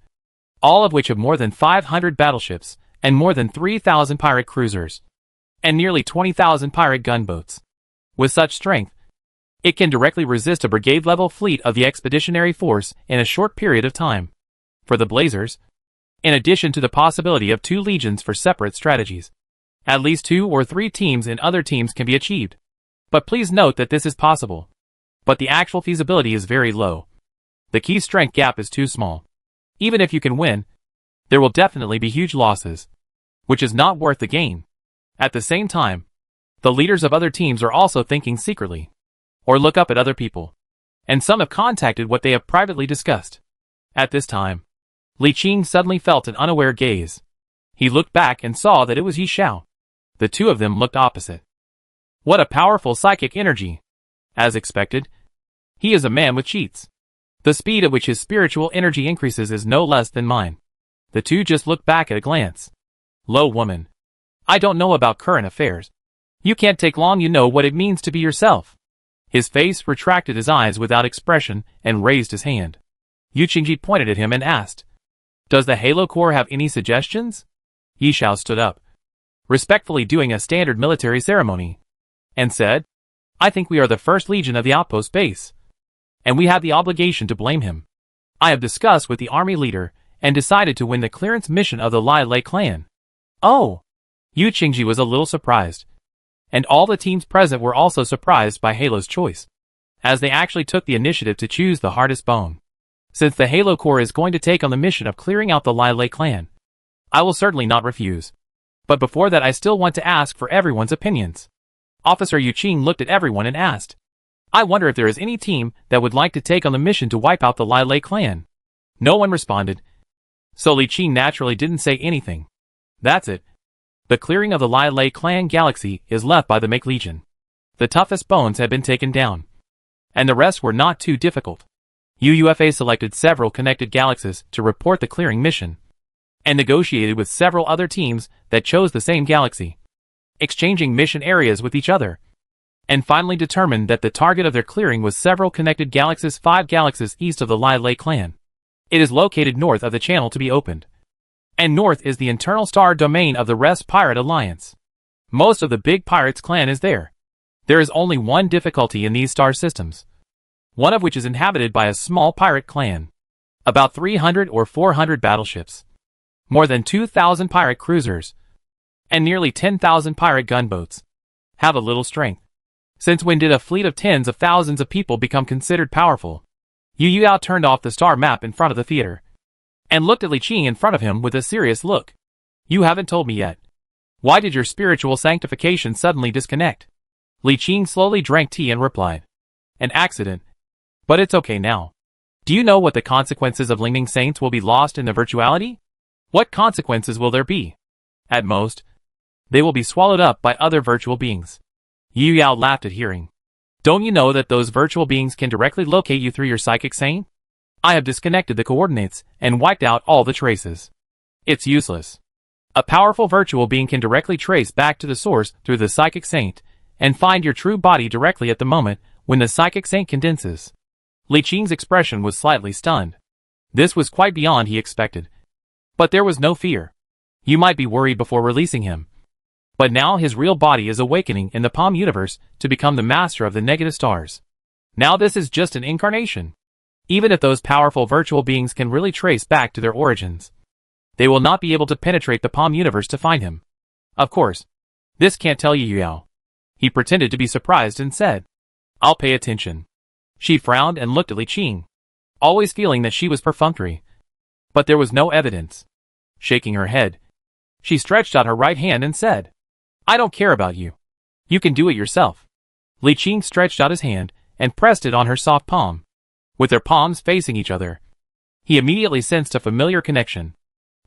all of which have more than 500 battleships and more than 3,000 pirate cruisers, and nearly 20,000 pirate gunboats. With such strength, it can directly resist a brigade-level fleet of the Expeditionary Force in a short period of time. For the Blazers, in addition to the possibility of 2 legions for separate strategies, at least 2 or 3 teams in other teams can be achieved. But please note that this is possible, but the actual feasibility is very low. The key strength gap is too small. Even if you can win, there will definitely be huge losses, which is not worth the gain. At the same time, the leaders of other teams are also thinking secretly, or look up at other people, and some have contacted what they have privately discussed. At this time, Li Qing suddenly felt an unaware gaze. He looked back and saw that it was Yi Xiao. The two of them looked opposite. What a powerful psychic energy! As expected, he is a man with cheats. The speed at which his spiritual energy increases is no less than mine. The two just looked back at a glance. Low woman. I don't know about current affairs. You can't take long, you know what it means to be yourself. His face retracted his eyes without expression and raised his hand. Yu Qingji pointed at him and asked, Does the Halo Corps have any suggestions? Yi Xiao stood up, respectfully doing a standard military ceremony, and said, I think we are the first legion of the outpost base, and we have the obligation to blame him. I have discussed with the army leader and decided to win the clearance mission of the Lei clan. Oh! Yu Qingji was a little surprised, and all the teams present were also surprised by Halo's choice, as they actually took the initiative to choose the hardest bone. Since the Halo Corps is going to take on the mission of clearing out the Lei clan, I will certainly not refuse. But before that, I still want to ask for everyone's opinions. Officer Yu Qing looked at everyone and asked, I wonder if there is any team that would like to take on the mission to wipe out the Lei clan. No one responded, so Li Qing naturally didn't say anything. That's it. The clearing of the Lei clan galaxy is left by the Make Legion. The toughest bones had been taken down, and the rest were not too difficult. UFA selected several connected galaxies to report the clearing mission, and negotiated with several other teams that chose the same galaxy, exchanging mission areas with each other, and finally determined that the target of their clearing was several connected galaxies, 5 galaxies east of the Lei clan. It is located north of the channel to be opened, and north is the internal star domain of the Rest Pirate Alliance. Most of the big pirates clan is there. There is only one difficulty in these star systems. one of which is inhabited by a small pirate clan. About 300 or 400 battleships, more than 2,000 pirate cruisers, and nearly 10,000 pirate gunboats have a little strength. Since when did a fleet of tens of thousands of people become considered powerful? Yu Yao turned off the star map in front of the theater and looked at Li Qing in front of him with a serious look. You haven't told me yet. Why did your spiritual sanctification suddenly disconnect? Li Qing slowly drank tea and replied. An accident. But it's okay now. Do you know what the consequences of Lingming Saints will be lost in the virtuality? What consequences will there be? At most, they will be swallowed up by other virtual beings. Yu Yao laughed at hearing. Don't you know that those virtual beings can directly locate you through your psychic saint? I have disconnected the coordinates and wiped out all the traces. It's useless. A powerful virtual being can directly trace back to the source through the psychic saint and find your true body directly at the moment when the psychic saint condenses. Li Qing's expression was slightly stunned. This was quite beyond he expected. But there was no fear. You might be worried before releasing him. But now his real body is awakening in the Palm universe to become the master of the negative stars. Now this is just an incarnation. Even if those powerful virtual beings can really trace back to their origins, they will not be able to penetrate the Palm universe to find him. Of course, this can't tell Yu Yao. He pretended to be surprised and said, I'll pay attention. She frowned and looked at Li Qing, always feeling that she was perfunctory. But there was no evidence. Shaking her head, she stretched out her right hand and said, I don't care about you. You can do it yourself. Li Qing stretched out his hand and pressed it on her soft palm. With their palms facing each other, he immediately sensed a familiar connection.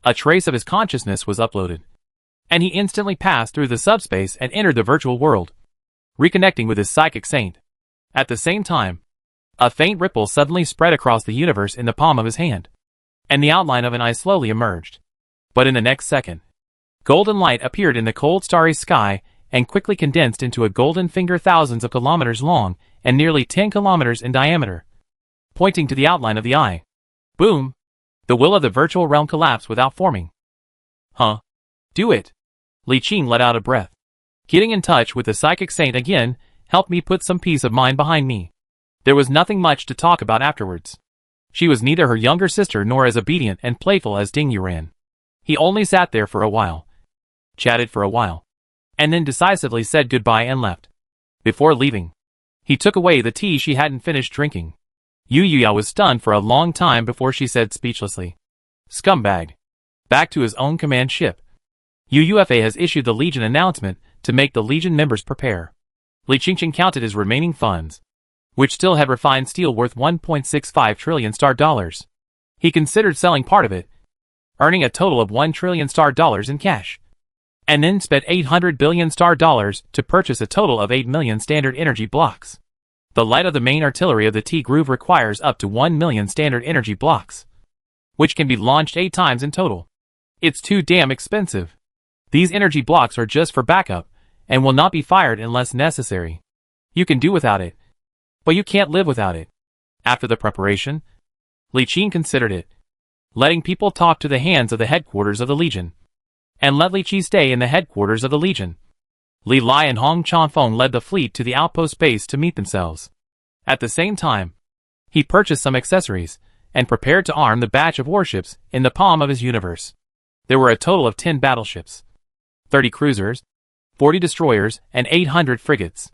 A trace of his consciousness was uploaded, and he instantly passed through the subspace and entered the virtual world, reconnecting with his psychic saint. At the same time, a faint ripple suddenly spread across the universe in the palm of his hand, and the outline of an eye slowly emerged. But in the next second, golden light appeared in the cold starry sky and quickly condensed into a golden finger thousands of kilometers long and nearly 10 kilometers in diameter, pointing to the outline of the eye. Boom! The will of the virtual realm collapsed without forming. Huh? Do it! Li Qing let out a breath. Getting in touch with the psychic saint again helped me put some peace of mind behind me. There was nothing much to talk about afterwards. She was neither her younger sister nor as obedient and playful as Ding Yuran. He only sat there for a while, chatted for a while, and then decisively said goodbye and left. Before leaving, he took away the tea she hadn't finished drinking. Yu Yao was stunned for a long time before she said speechlessly, Scumbag. Back to his own command ship. UUFA has issued the Legion announcement to make the Legion members prepare. Li Qingqing counted his remaining funds, which still had refined steel worth 1.65 trillion star dollars. He considered selling part of it, earning a total of 1 trillion star dollars in cash, and then spent 800 billion star dollars to purchase a total of 8 million standard energy blocks. The light of the main artillery of the T-Groove requires up to 1 million standard energy blocks, which can be launched 8 times in total. It's too damn expensive. These energy blocks are just for backup, and will not be fired unless necessary. You can do without it, but you can't live without it. After the preparation, Li Qing considered it, letting people talk to the hands of the headquarters of the Legion, and let Li Qi stay in the headquarters of the Legion. Li Lai and Hong Chanfeng led the fleet to the outpost base to meet themselves. At the same time, he purchased some accessories, and prepared to arm the batch of warships in the palm of his universe. There were a total of 10 battleships, 30 cruisers, 40 destroyers, and 800 frigates.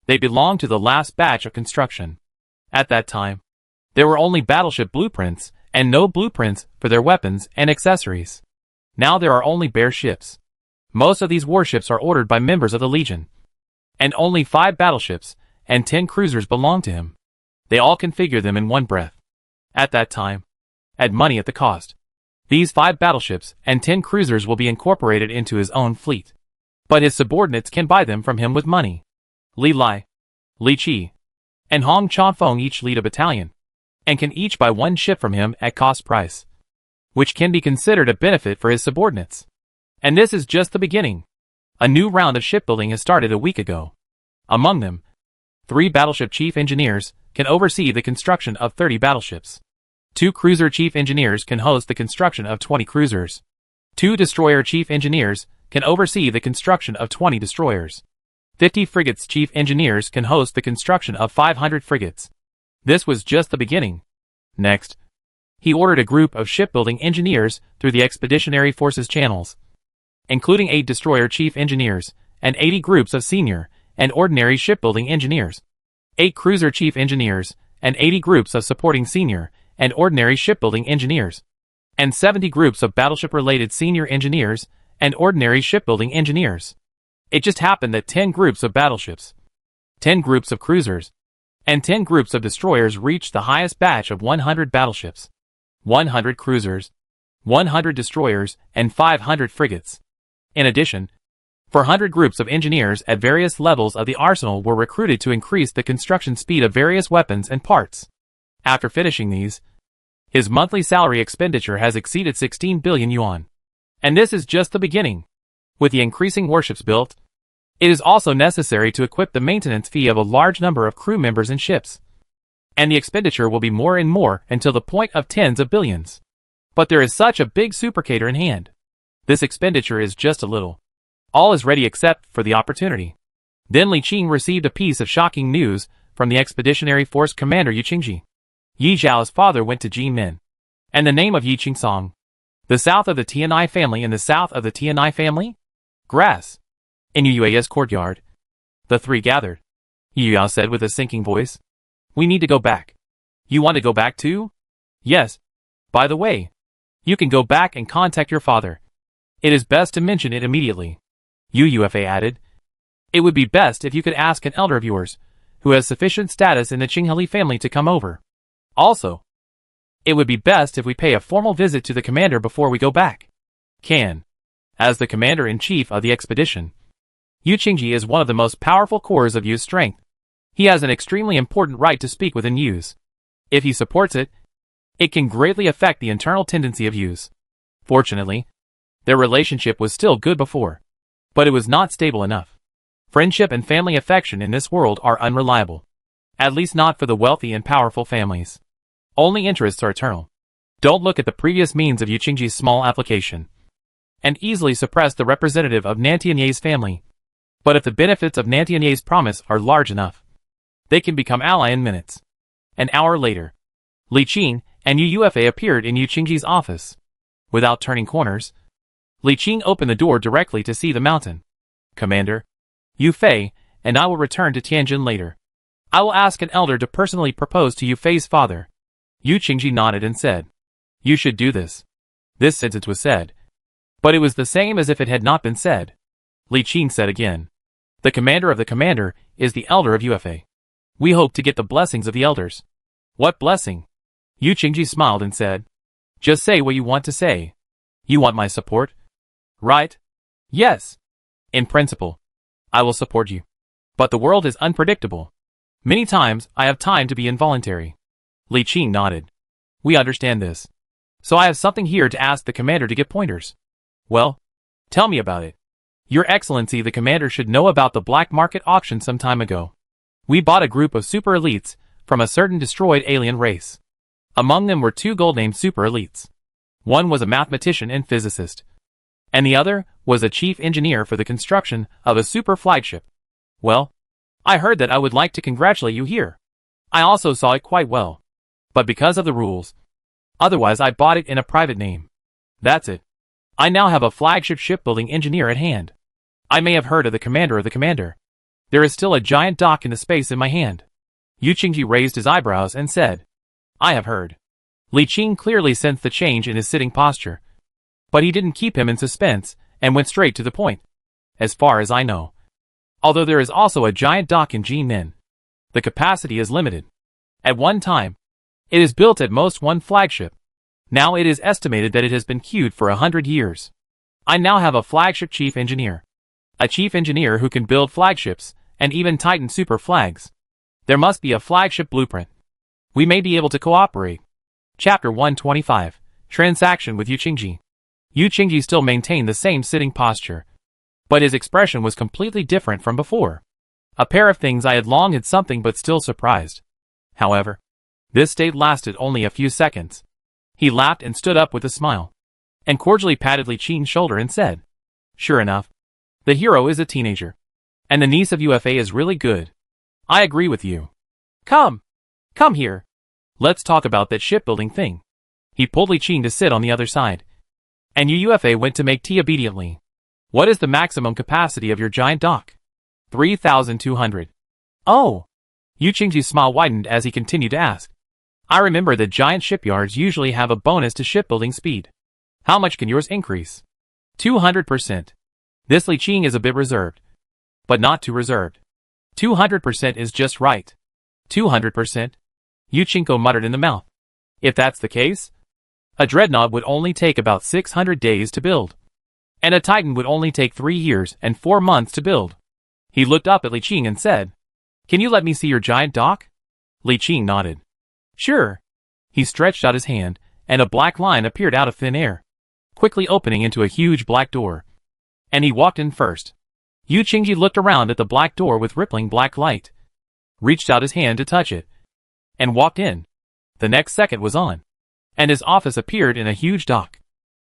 They belonged to the last batch of construction. At that time, there were only battleship blueprints, and no blueprints for their weapons and accessories. Now there are only bare ships. Most of these warships are ordered by members of the Legion, and only 5 battleships and 10 cruisers belong to him. They all configure them in one breath. At that time, add money at the cost. These 5 battleships and 10 cruisers will be incorporated into his own fleet, but his subordinates can buy them from him with money. Li Lai, Li Qi, and Hong Chanfeng each lead a battalion, and can each buy 1 ship from him at cost price, which can be considered a benefit for his subordinates. And this is just the beginning. A new round of shipbuilding has started a week ago. Among them, 3 battleship chief engineers can oversee the construction of 30 battleships. 2 cruiser chief engineers can host the construction of 20 cruisers. 2 destroyer chief engineers can oversee the construction of 20 destroyers. 50 frigates chief engineers can host the construction of 500 frigates. This was just the beginning. Next, he ordered a group of shipbuilding engineers through the Expeditionary Forces channels, including 8 destroyer chief engineers and 80 groups of senior and ordinary shipbuilding engineers, 8 cruiser chief engineers and 80 groups of supporting senior and ordinary shipbuilding engineers, and 70 groups of battleship-related senior engineers and ordinary shipbuilding engineers. It just happened that 10 groups of battleships, 10 groups of cruisers, and 10 groups of destroyers reached the highest batch of 100 battleships, 100 cruisers, 100 destroyers, and 500 frigates. In addition, 400 groups of engineers at various levels of the arsenal were recruited to increase the construction speed of various weapons and parts. After finishing these, his monthly salary expenditure has exceeded 16 billion yuan. And this is just the beginning. With the increasing warships built, it is also necessary to equip the maintenance fee of a large number of crew members and ships. And the expenditure will be more and more until the point of tens of billions. But there is such a big supercator in hand. This expenditure is just a little. All is ready except for the opportunity. Then Li Qing received a piece of shocking news from the Expeditionary Force Commander Yu Qingji. Yi Zhao's father went to Ji Min. And the name of Yi Qingsong. The south of the Tianai family and the south of the Tianai family? Grass. In Yu Yue's courtyard. The three gathered. Yu Yao said with a sinking voice. We need to go back. You want to go back too? Yes. By the way, you can go back and contact your father. It is best to mention it immediately. Yu Yuefei added. It would be best if you could ask an elder of yours, who has sufficient status in the Qingheli family to come over. Also, it would be best if we pay a formal visit to the commander before we go back. Can. As the commander-in-chief of the expedition, Yu Qingji is one of the most powerful cores of Yu's strength. He has an extremely important right to speak within Yu's. If he supports it, it can greatly affect the internal tendency of Yu's. Fortunately, their relationship was still good before, but it was not stable enough. Friendship and family affection in this world are unreliable. At least not for the wealthy and powerful families. Only interests are eternal. Don't look at the previous means of Yu Qingji's small application and easily suppress the representative of Nantianye's family. But if the benefits of Nantianye's promise are large enough, they can become ally in minutes. An hour later, Li Qing and Yu Yuefei appeared in Yu Qingji's office. Without turning corners, Li Qing opened the door directly to see the mountain. Commander, Yu Fei and I will return to Tianjin later. I will ask an elder to personally propose to Yu Fei's father. Yu Qingji nodded and said, You should do this. This sentence was said, but it was the same as if it had not been said. Li Qing said again, The commander of the commander is the elder of Yuefei. We hope to get the blessings of the elders. What blessing? Yu Qingji smiled and said, Just say what you want to say. You want my support? Right? Yes. In principle, I will support you. But the world is unpredictable. Many times I have time to be involuntary. Li Qing nodded. We understand this. So I have something here to ask the commander to get pointers. Well, tell me about it. Your Excellency, the commander should know about the black market auction some time ago. We bought a group of super elites from a certain destroyed alien race. Among them were 2 gold-named super elites. One was a mathematician and physicist, and the other was a chief engineer for the construction of a super flagship. Well, I heard that. I would like to congratulate you here. I also saw it quite well. But because of the rules, otherwise I bought it in a private name. That's it. I now have a flagship shipbuilding engineer at hand. I may have heard of the commander of the commander. There is still a giant dock in the space in my hand. Yu Qingji raised his eyebrows and said, I have heard. Li Qing clearly sensed the change in his sitting posture. But he didn't keep him in suspense and went straight to the point. As far as I know. Although there is also a giant dock in Jimin, the capacity is limited. At one time, it is built at most 1 flagship. Now it is estimated that it has been queued for 100 years. I now have a flagship chief engineer. A chief engineer who can build flagships and even Titan super flags. There must be a flagship blueprint. We may be able to cooperate. Chapter 125. Transaction with Yu Qingji. Yu Qingji still maintained the same sitting posture, but his expression was completely different from before. A pair of things I had long had something but still surprised. However, this state lasted only a few seconds. He laughed and stood up with a smile, and cordially patted Li Qing's shoulder and said, Sure enough, the hero is a teenager, and the niece of Yuefei is really good. I agree with you. Come! Come here. Let's talk about that shipbuilding thing. He pulled Li Qing to sit on the other side. And UUFA went to make tea obediently. What is the maximum capacity of your giant dock? 3,200. Oh. Yu Qingji's smile widened as he continued to ask. I remember that giant shipyards usually have a bonus to shipbuilding speed. How much can yours increase? 200%. This Li Qing is a bit reserved. But not too reserved. 200% is just right. 200%? Yu Qingko muttered in the mouth. If that's the case, a dreadnought would only take about 600 days to build. And a Titan would only take 3 years and 4 months to build. He looked up at Li Qing and said, Can you let me see your giant dock? Li Qing nodded. Sure. He stretched out his hand, and a black line appeared out of thin air, quickly opening into a huge black door. And he walked in first. Yu Qingji looked around at the black door with rippling black light, reached out his hand to touch it, and walked in. The next second was on, and his office appeared in a huge dock.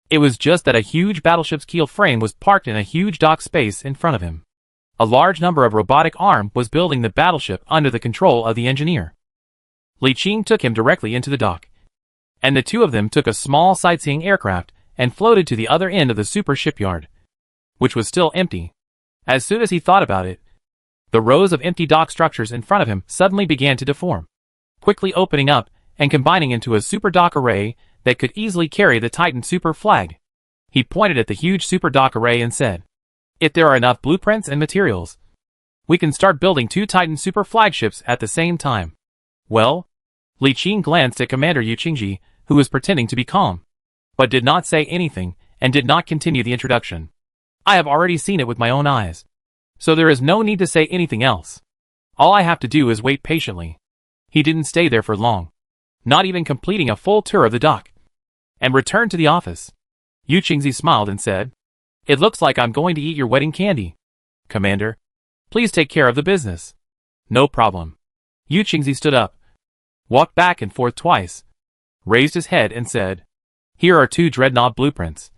It was just that a huge battleship's keel frame was parked in a huge dock space in front of him. A large number of robotic arm was building the battleship under the control of the engineer. Li Qing took him directly into the dock, and the two of them took a small sightseeing aircraft and floated to the other end of the super shipyard, which was still empty. As soon as he thought about it, the rows of empty dock structures in front of him suddenly began to deform, quickly opening up and combining into a super dock array that could easily carry the Titan super flag. He pointed at the huge super dock array and said, If there are enough blueprints and materials, we can start building 2 Titan super flagships at the same time. Well? Li Qing glanced at Commander Yu Qingji, who was pretending to be calm, but did not say anything and did not continue the introduction. I have already seen it with my own eyes, so there is no need to say anything else. All I have to do is wait patiently. He didn't stay there for long, not even completing a full tour of the dock, and returned to the office. Yu Qingji smiled and said, It looks like I'm going to eat your wedding candy. Commander, please take care of the business. No problem. Yu Qingji stood up, walked back and forth twice, raised his head and said, Here are 2 dreadnought blueprints,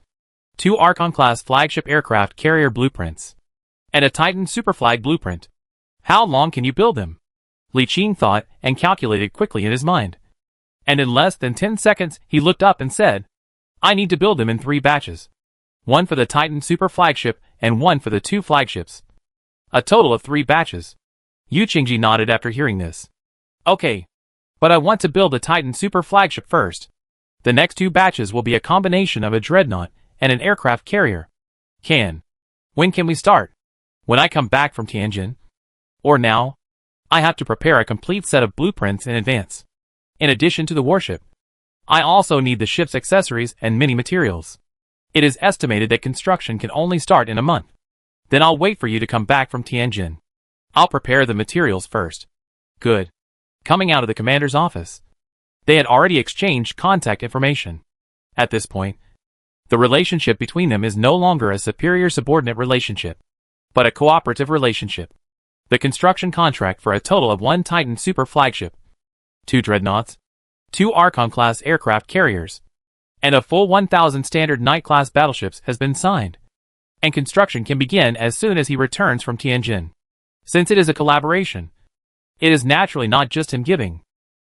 2 Archon-class flagship aircraft carrier blueprints, and a Titan superflag blueprint. How long can you build them? Li Qing thought and calculated quickly in his mind. And in less than 10 seconds he looked up and said, I need to build them in 3 batches. 1 for the Titan super flagship and 1 for the 2 flagships. A total of 3 batches. Yu Qingji nodded after hearing this. Okay. But I want to build a Titan super flagship first. The next 2 batches will be a combination of a dreadnought and an aircraft carrier. When can we start? When I come back from Tianjin? Or now? I have to prepare a complete set of blueprints in advance. In addition to the warship, I also need the ship's accessories and many materials. It is estimated that construction can only start in a month. Then I'll wait for you to come back from Tianjin. I'll prepare the materials first. Good. Coming out of the commander's office, they had already exchanged contact information. At this point, the relationship between them is no longer a superior-subordinate relationship, but a cooperative relationship. The construction contract for a total of 1 Titan super flagship, 2 dreadnoughts, 2 Archon-class aircraft carriers, and a full 1,000 standard Knight-class battleships has been signed, and construction can begin as soon as he returns from Tianjin. Since it is a collaboration, it is naturally not just him giving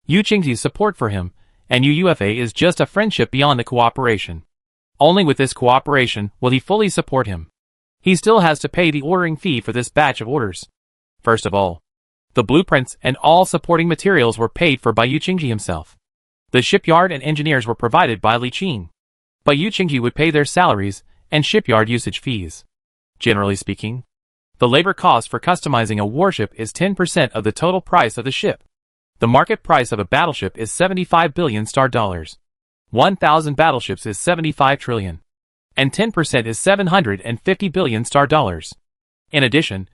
Yu Qingji's support for him, and UUFA is just a friendship beyond the cooperation. Only with this cooperation will he fully support him. He still has to pay the ordering fee for this batch of orders. First of all, the blueprints and all supporting materials were paid for by Yu Qingji himself. The shipyard and engineers were provided by Li Qing, but Yu Qingji would pay their salaries and shipyard usage fees. Generally speaking, the labor cost for customizing a warship is 10% of the total price of the ship. The market price of a battleship is 75 billion star dollars. 1,000 battleships is 75 trillion. And 10% is 750 billion star dollars. In addition,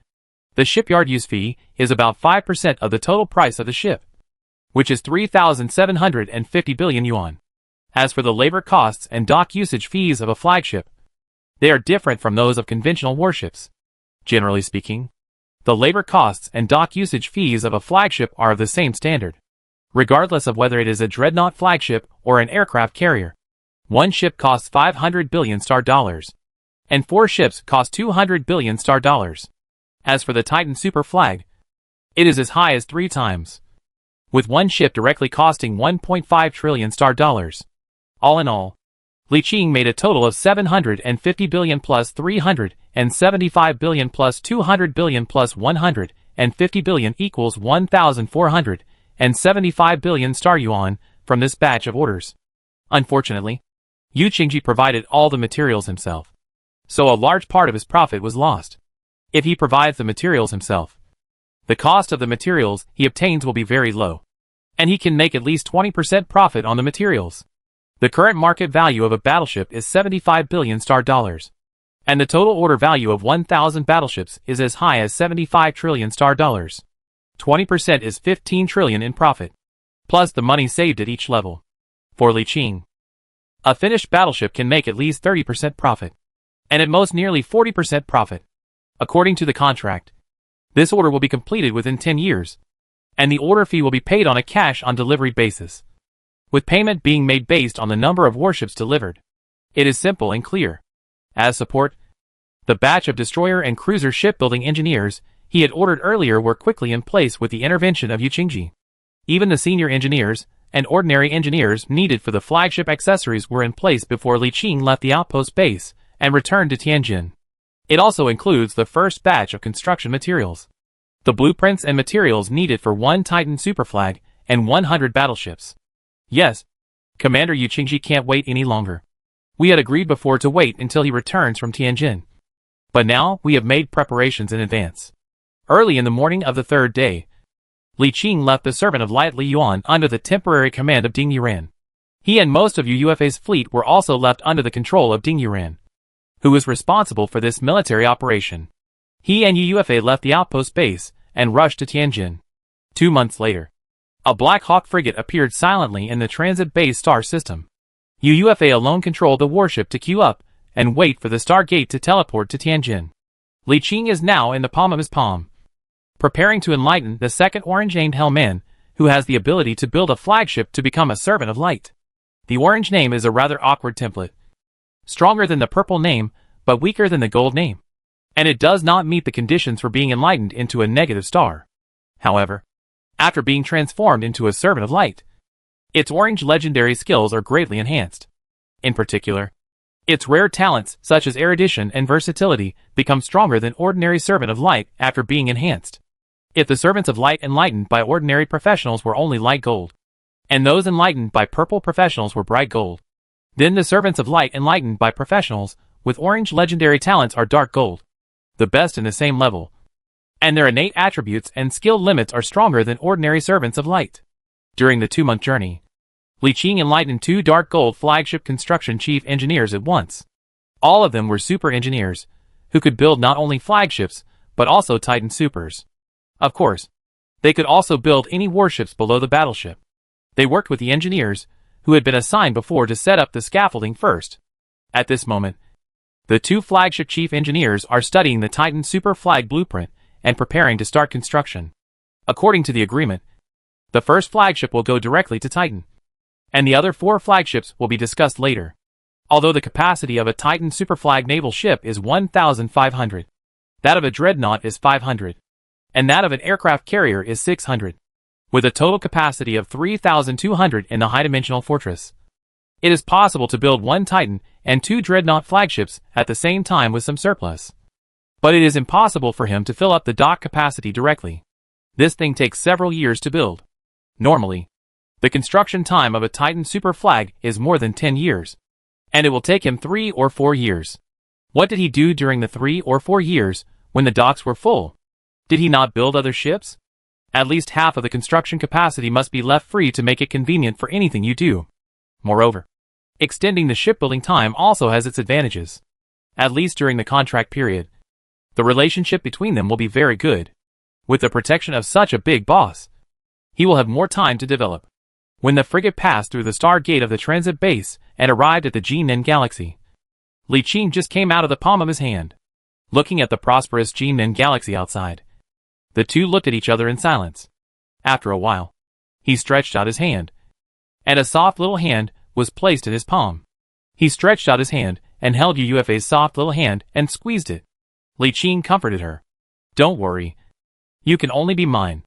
the shipyard use fee is about 5% of the total price of the ship, which is 3,750 billion yuan. As for the labor costs and dock usage fees of a flagship, they are different from those of conventional warships. Generally speaking, the labor costs and dock usage fees of a flagship are of the same standard, regardless of whether it is a dreadnought flagship or an aircraft carrier. 1 ship costs 500 billion star dollars, and 4 ships cost 200 billion star dollars. As for the Titan super flag, it is as high as 3 times. with one ship directly costing 1.5 trillion star dollars. All in all, Li Qing made a total of 750 billion plus 375 billion plus 200 billion plus 150 billion equals 1,475 billion star yuan from this batch of orders. Unfortunately, Yu Qingji provided all the materials himself, so a large part of his profit was lost. If he provides the materials himself, the cost of the materials he obtains will be very low, and he can make at least 20% profit on the materials. The current market value of a battleship is 75 billion star dollars, and the total order value of 1,000 battleships is as high as 75 trillion star dollars. 20% is 15 trillion in profit, plus the money saved at each level. For Li Qing, a finished battleship can make at least 30% profit, and at most nearly 40% profit. According to the contract, this order will be completed within 10 years, and the order fee will be paid on a cash-on-delivery basis, with payment being made based on the number of warships delivered. It is simple and clear. As support, the batch of destroyer and cruiser shipbuilding engineers he had ordered earlier were quickly in place with the intervention of Yu Qingji. Even the senior engineers and ordinary engineers needed for the flagship accessories were in place before Li Qing left the outpost base and returned to Tianjin. It also includes the first batch of construction materials, the blueprints and materials needed for 1 Titan superflag and 100 battleships. Yes, Commander Yu Qingji can't wait any longer. We had agreed before to wait until he returns from Tianjin, but now we have made preparations in advance. Early in the morning of the 3rd day, Li Qing left the servant of Light Li Yuan under the temporary command of Ding Yuran. He and most of UFA's fleet were also left under the control of Ding Yuran, who was responsible for this military operation. He and UFA left the outpost base and rushed to Tianjin. 2 months later, a Black Hawk frigate appeared silently in the transit base star system. UFA alone controlled the warship to queue up and wait for the Stargate to teleport to Tianjin. Li Qing is now in the palm of his palm, preparing to enlighten the second orange-named Hellman, who has the ability to build a flagship to become a servant of light. The orange name is a rather awkward template, stronger than the purple name, but weaker than the gold name, and it does not meet the conditions for being enlightened into a negative star. However, after being transformed into a servant of light, its orange legendary skills are greatly enhanced. In particular, its rare talents such as erudition and versatility become stronger than ordinary servant of light after being enhanced. If the servants of light enlightened by ordinary professionals were only light gold, and those enlightened by purple professionals were bright gold, then the servants of light enlightened by professionals with orange legendary talents are dark gold, the best in the same level, and their innate attributes and skill limits are stronger than ordinary servants of light. During the 2-month journey, Li Qing enlightened 2 dark gold flagship construction chief engineers at once. All of them were super engineers, who could build not only flagships, but also Titan supers. Of course, they could also build any warships below the battleship. They worked with the engineers, who had been assigned before to set up the scaffolding first. At this moment, the 2 flagship chief engineers are studying the Titan super flag blueprint and preparing to start construction. According to the agreement, the first flagship will go directly to Titan, and the other 4 flagships will be discussed later. Although the capacity of a Titan superflag naval ship is 1,500, that of a dreadnought is 500, and that of an aircraft carrier is 600, with a total capacity of 3,200 in the high-dimensional fortress. It is possible to build 1 Titan and 2 dreadnought flagships at the same time with some surplus, but it is impossible for him to fill up the dock capacity directly. This thing takes several years to build. Normally, the construction time of a Titan super flag is more than 10 years, and it will take him 3 or 4 years. What did he do during the 3 or 4 years when the docks were full? Did he not build other ships? At least half of the construction capacity must be left free to make it convenient for anything you do. Moreover, extending the shipbuilding time also has its advantages. At least during the contract period, the relationship between them will be very good. With the protection of such a big boss, he will have more time to develop. When the frigate passed through the Stargate of the transit base and arrived at the Jinan Galaxy, Li Qing just came out of the palm of his hand, looking at the prosperous Jinan Galaxy outside. The two looked at each other in silence. After a while, he stretched out his hand, and a soft little hand was placed in his palm. He stretched out his hand and held UFA's soft little hand and squeezed it. Li Qing comforted her. "Don't worry. You can only be mine."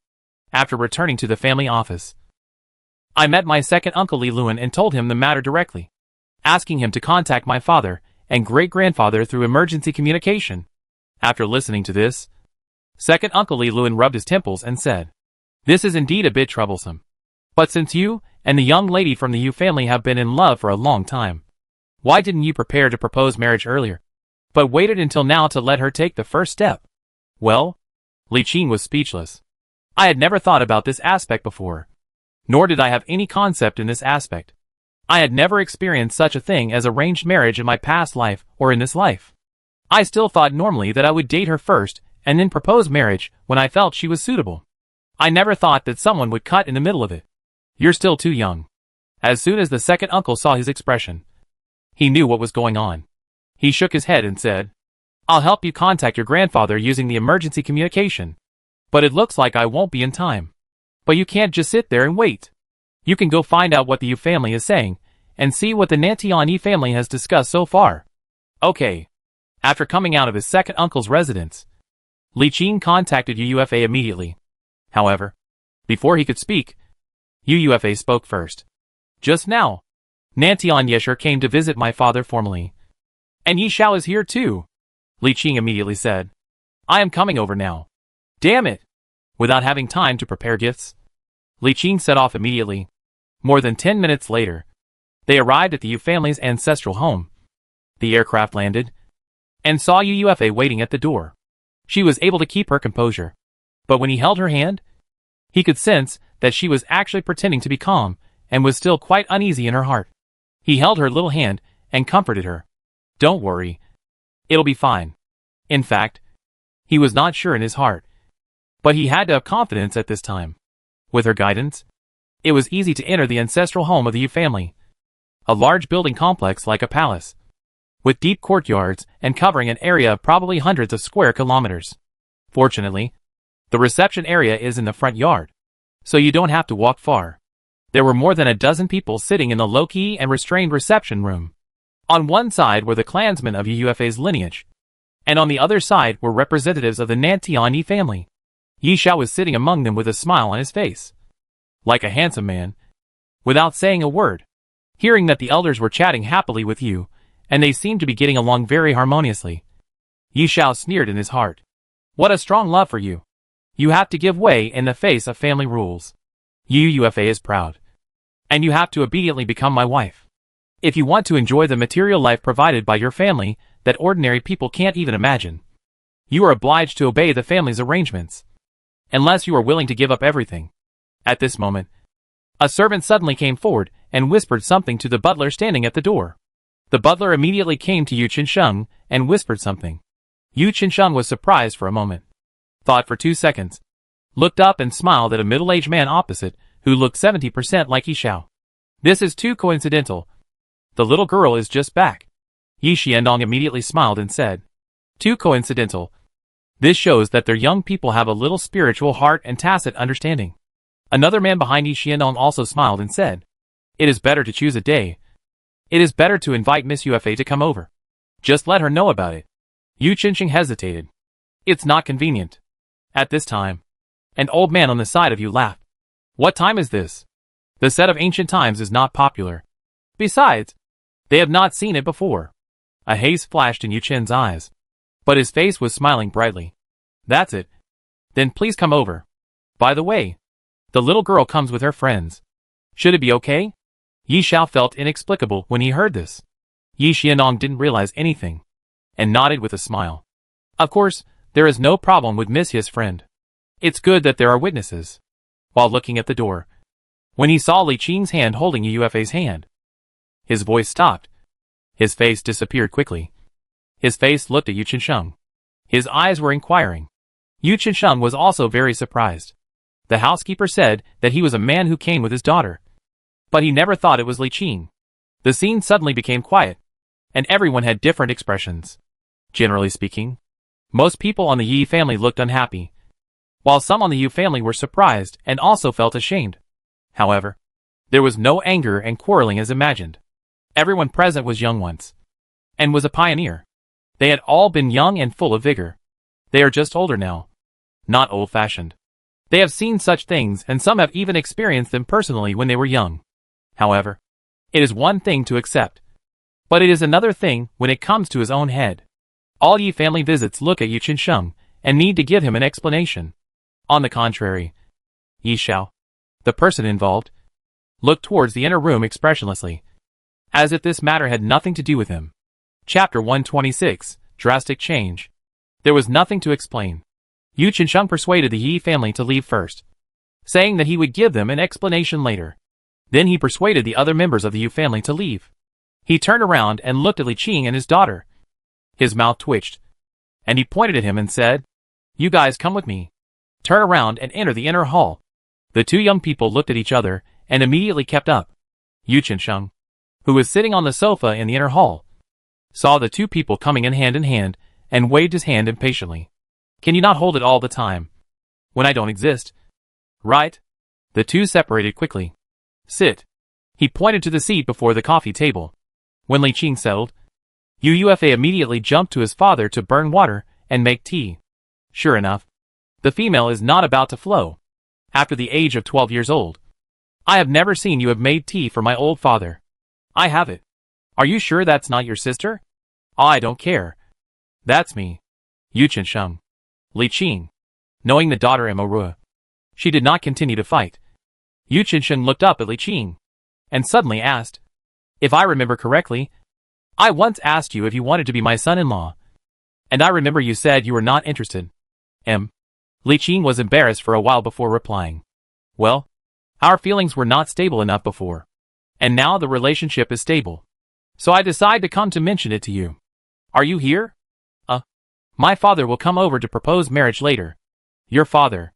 After returning to the family office, I met my second uncle Li Luan and told him the matter directly, asking him to contact my father and great-grandfather through emergency communication. After listening to this, second uncle Li Luan rubbed his temples and said, "This is indeed a bit troublesome. But since you and the young lady from the Yu family have been in love for a long time, why didn't you prepare to propose marriage earlier, but waited until now to let her take the first step?" Well, Li Qing was speechless. I had never thought about this aspect before, nor did I have any concept in this aspect. I had never experienced such a thing as arranged marriage in my past life or in this life. I still thought normally that I would date her first and then propose marriage when I felt she was suitable. I never thought that someone would cut in the middle of it. You're still too young. As soon as the second uncle saw his expression, he knew what was going on. He shook his head and said, "I'll help you contact your grandfather using the emergency communication. But it looks like I won't be in time. But you can't just sit there and wait. You can go find out what the Yu family is saying and see what the Nantian family has discussed so far." Okay. After coming out of his second uncle's residence, Li Qing contacted UFA immediately. However, before he could speak, UFA spoke first. "Just now, Nantian Yesher came to visit my father formally. And Yi Xiao is here too," Li Qing immediately said. "I am coming over now." Damn it! Without having time to prepare gifts, Li Qing set off immediately. More than 10 minutes later, they arrived at the Yu family's ancestral home. The aircraft landed and saw UFA waiting at the door. She was able to keep her composure, but when he held her hand, he could sense that she was actually pretending to be calm and was still quite uneasy in her heart. He held her little hand and comforted her. "Don't worry. It'll be fine." In fact, he was not sure in his heart, but he had to have confidence at this time. With her guidance, it was easy to enter the ancestral home of the Yu family. A large building complex like a palace, with deep courtyards and covering an area of probably hundreds of square kilometers. Fortunately, the reception area is in the front yard, so you don't have to walk far. There were more than a dozen people sitting in the low-key and restrained reception room. On one side were the clansmen of UFA's lineage, and on the other side were representatives of the Nantian family. Yi Xiao was sitting among them with a smile on his face, like a handsome man, without saying a word. Hearing that the elders were chatting happily with you, and they seemed to be getting along very harmoniously, Yi Xiao sneered in his heart. "What a strong love for you. You have to give way in the face of family rules. UFA is proud, and you have to obediently become my wife. If you want to enjoy the material life provided by your family that ordinary people can't even imagine, you are obliged to obey the family's arrangements, unless you are willing to give up everything." At this moment, a servant suddenly came forward and whispered something to the butler standing at the door. The butler immediately came to Yu Chensheng and whispered something. Yu Chensheng was surprised for a moment, thought for 2 seconds, looked up and smiled at a middle-aged man opposite who looked 70% like Yi Xiao. "This is too coincidental. The little girl is just back." Yi Xiandong immediately smiled and said, "Too coincidental. This shows that their young people have a little spiritual heart and tacit understanding." Another man behind Yi Xiandong also smiled and said, "It is better to choose a day. It is better to invite Miss UFA to come over. Just let her know about it." Yu Chensheng hesitated. "It's not convenient. At this time." An old man on the side of Yu laughed. "What time is this? The set of ancient times is not popular. Besides, they have not seen it before." A haze flashed in Yu Chen's eyes, but his face was smiling brightly. "That's it. Then please come over. By the way, the little girl comes with her friends. Should it be okay?" Yi Xiao felt inexplicable when he heard this. Yi Xianong didn't realize anything, and nodded with a smile. "Of course, there is no problem with Miss His friend. It's good that there are witnesses." While looking at the door, when he saw Li Qing's hand holding UFA's hand, his voice stopped. His face disappeared quickly. His face looked at Yu Chensheng. His eyes were inquiring. Yu Chensheng was also very surprised. The housekeeper said that he was a man who came with his daughter, but he never thought it was Li Qing. The scene suddenly became quiet, and everyone had different expressions. Generally speaking, most people on the Yi family looked unhappy, while some on the Yu family were surprised and also felt ashamed. However, there was no anger and quarreling as imagined. Everyone present was young once, and was a pioneer. They had all been young and full of vigor. They are just older now, not old-fashioned. They have seen such things and some have even experienced them personally when they were young. However, it is one thing to accept, but it is another thing when it comes to his own head. All Yi family visits look at Yu Qinsheng and need to give him an explanation. On the contrary, Yi Xiao, the person involved, looked towards the inner room expressionlessly, as if this matter had nothing to do with him. Chapter 126, Drastic Change. There was nothing to explain. Yu Qinsheng persuaded the Yi family to leave first, saying that he would give them an explanation later. Then he persuaded the other members of the Yu family to leave. He turned around and looked at Li Qing and his daughter. His mouth twitched, and he pointed at him and said, "You guys come with me. Turn around and enter the inner hall." The two young people looked at each other and immediately kept up. Yu Qinsheng, who was sitting on the sofa in the inner hall, saw the two people coming in hand and waved his hand impatiently. "Can you not hold it all the time? When I don't exist? Right?" The two separated quickly. "Sit." He pointed to the seat before the coffee table. When Li Qing settled, Ufa immediately jumped to his father to burn water and make tea. Sure enough, the female is not about to flow. After the age of 12 years old, I have never seen you have made tea for my old father. I have it. Are you sure that's not your sister? I don't care. That's me. Yu Qinsheng. Li Qing. Knowing the daughter Imorua, she did not continue to fight. Yu Qinsheng looked up at Li Qing, and suddenly asked, "If I remember correctly, I once asked you if you wanted to be my son-in-law. And I remember you said you were not interested." Li Qing was embarrassed for a while before replying. "Well, our feelings were not stable enough before. And now the relationship is stable. So I decide to come to mention it to you. Are you here? My father will come over to propose marriage later." "Your father?"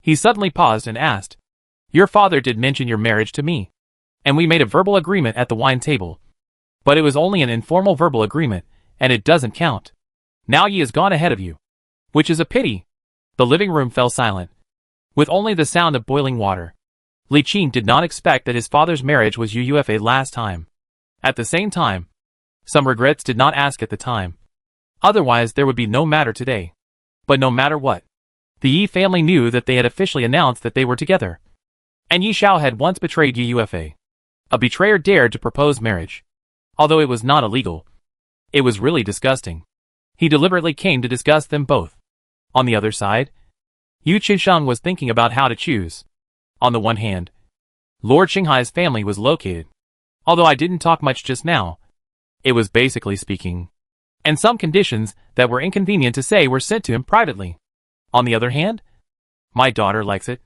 He suddenly paused and asked. "Your father did mention your marriage to me. And we made a verbal agreement at the wine table. But it was only an informal verbal agreement, and it doesn't count. Now he has gone ahead of you. Which is a pity." The living room fell silent, with only the sound of boiling water. Li Qing did not expect that his father's marriage was Ufa last time. At the same time, some regrets did not ask at the time. Otherwise there would be no matter today. But no matter what, the Yi family knew that they had officially announced that they were together. And Yi Xiao had once betrayed Ufa. A betrayer dared to propose marriage. Although it was not illegal, it was really disgusting. He deliberately came to disgust them both. On the other side, Yu Qinsheng was thinking about how to choose. On the one hand, Lord Qinghai's family was located. Although I didn't talk much just now, it was basically speaking. And some conditions that were inconvenient to say were sent to him privately. On the other hand, my daughter likes it,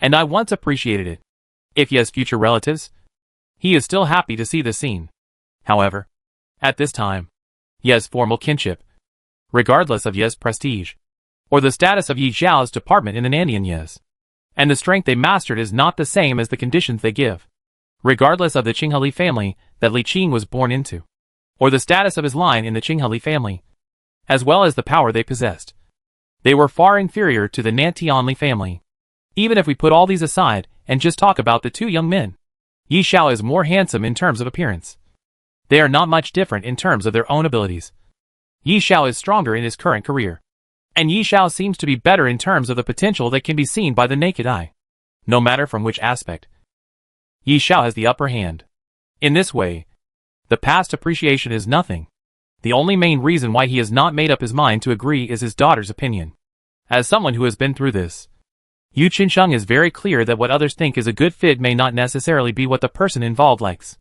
and I once appreciated it. If he has future relatives, he is still happy to see the scene. However, at this time, he has formal kinship, regardless of Ye's prestige, or the status of Yi Zhao's department in the Nandian Yes. And the strength they mastered is not the same as the conditions they give, regardless of the Qingheli family that Li Qing was born into, or the status of his line in the Qingheli family, as well as the power they possessed. They were far inferior to the Nantianli family. Even if we put all these aside and just talk about the two young men, Yi Xiao is more handsome in terms of appearance. They are not much different in terms of their own abilities. Yi Xiao is stronger in his current career, and Yi Xiao seems to be better in terms of the potential that can be seen by the naked eye. No matter from which aspect, Yi Xiao has the upper hand. In this way, the past appreciation is nothing. The only main reason why he has not made up his mind to agree is his daughter's opinion. As someone who has been through this, Yu Qinsheng is very clear that what others think is a good fit may not necessarily be what the person involved likes.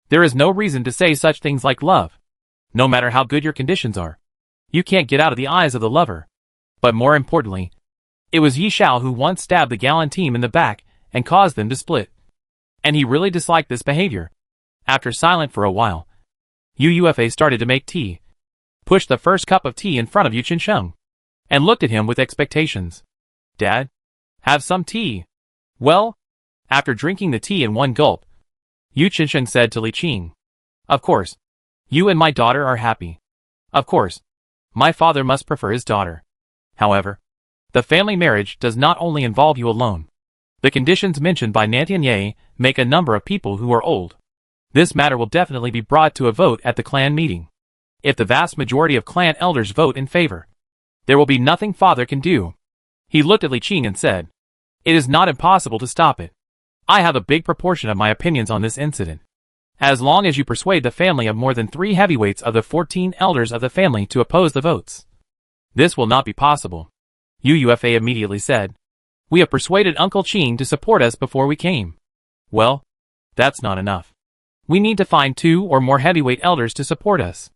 There is no reason to say such things like love. No matter how good your conditions are, you can't get out of the eyes of the lover. But more importantly, it was Yi Xiao who once stabbed the gallant team in the back and caused them to split. And he really disliked this behavior. After silent for a while, Ufa started to make tea, pushed the first cup of tea in front of Yu Qinsheng, and looked at him with expectations. "Dad, have some tea." "Well," after drinking the tea in one gulp, Yu Qinsheng said to Li Qing, "Of course, you and my daughter are happy. Of course, my father must prefer his daughter. However, the family marriage does not only involve you alone. The conditions mentioned by Nantian Ye make a number of people who are old. This matter will definitely be brought to a vote at the clan meeting. If the vast majority of clan elders vote in favor, there will be nothing father can do." He looked at Li Qing and said, It is not impossible to stop it. I have a big proportion of my opinions on this incident. As long as you persuade the family of more than 3 heavyweights of the 14 elders of the family to oppose the votes. This will not be possible, UUFA immediately said. We have persuaded Uncle Qing to support us before we came. Well, that's not enough. We need to find 2 or more heavyweight elders to support us.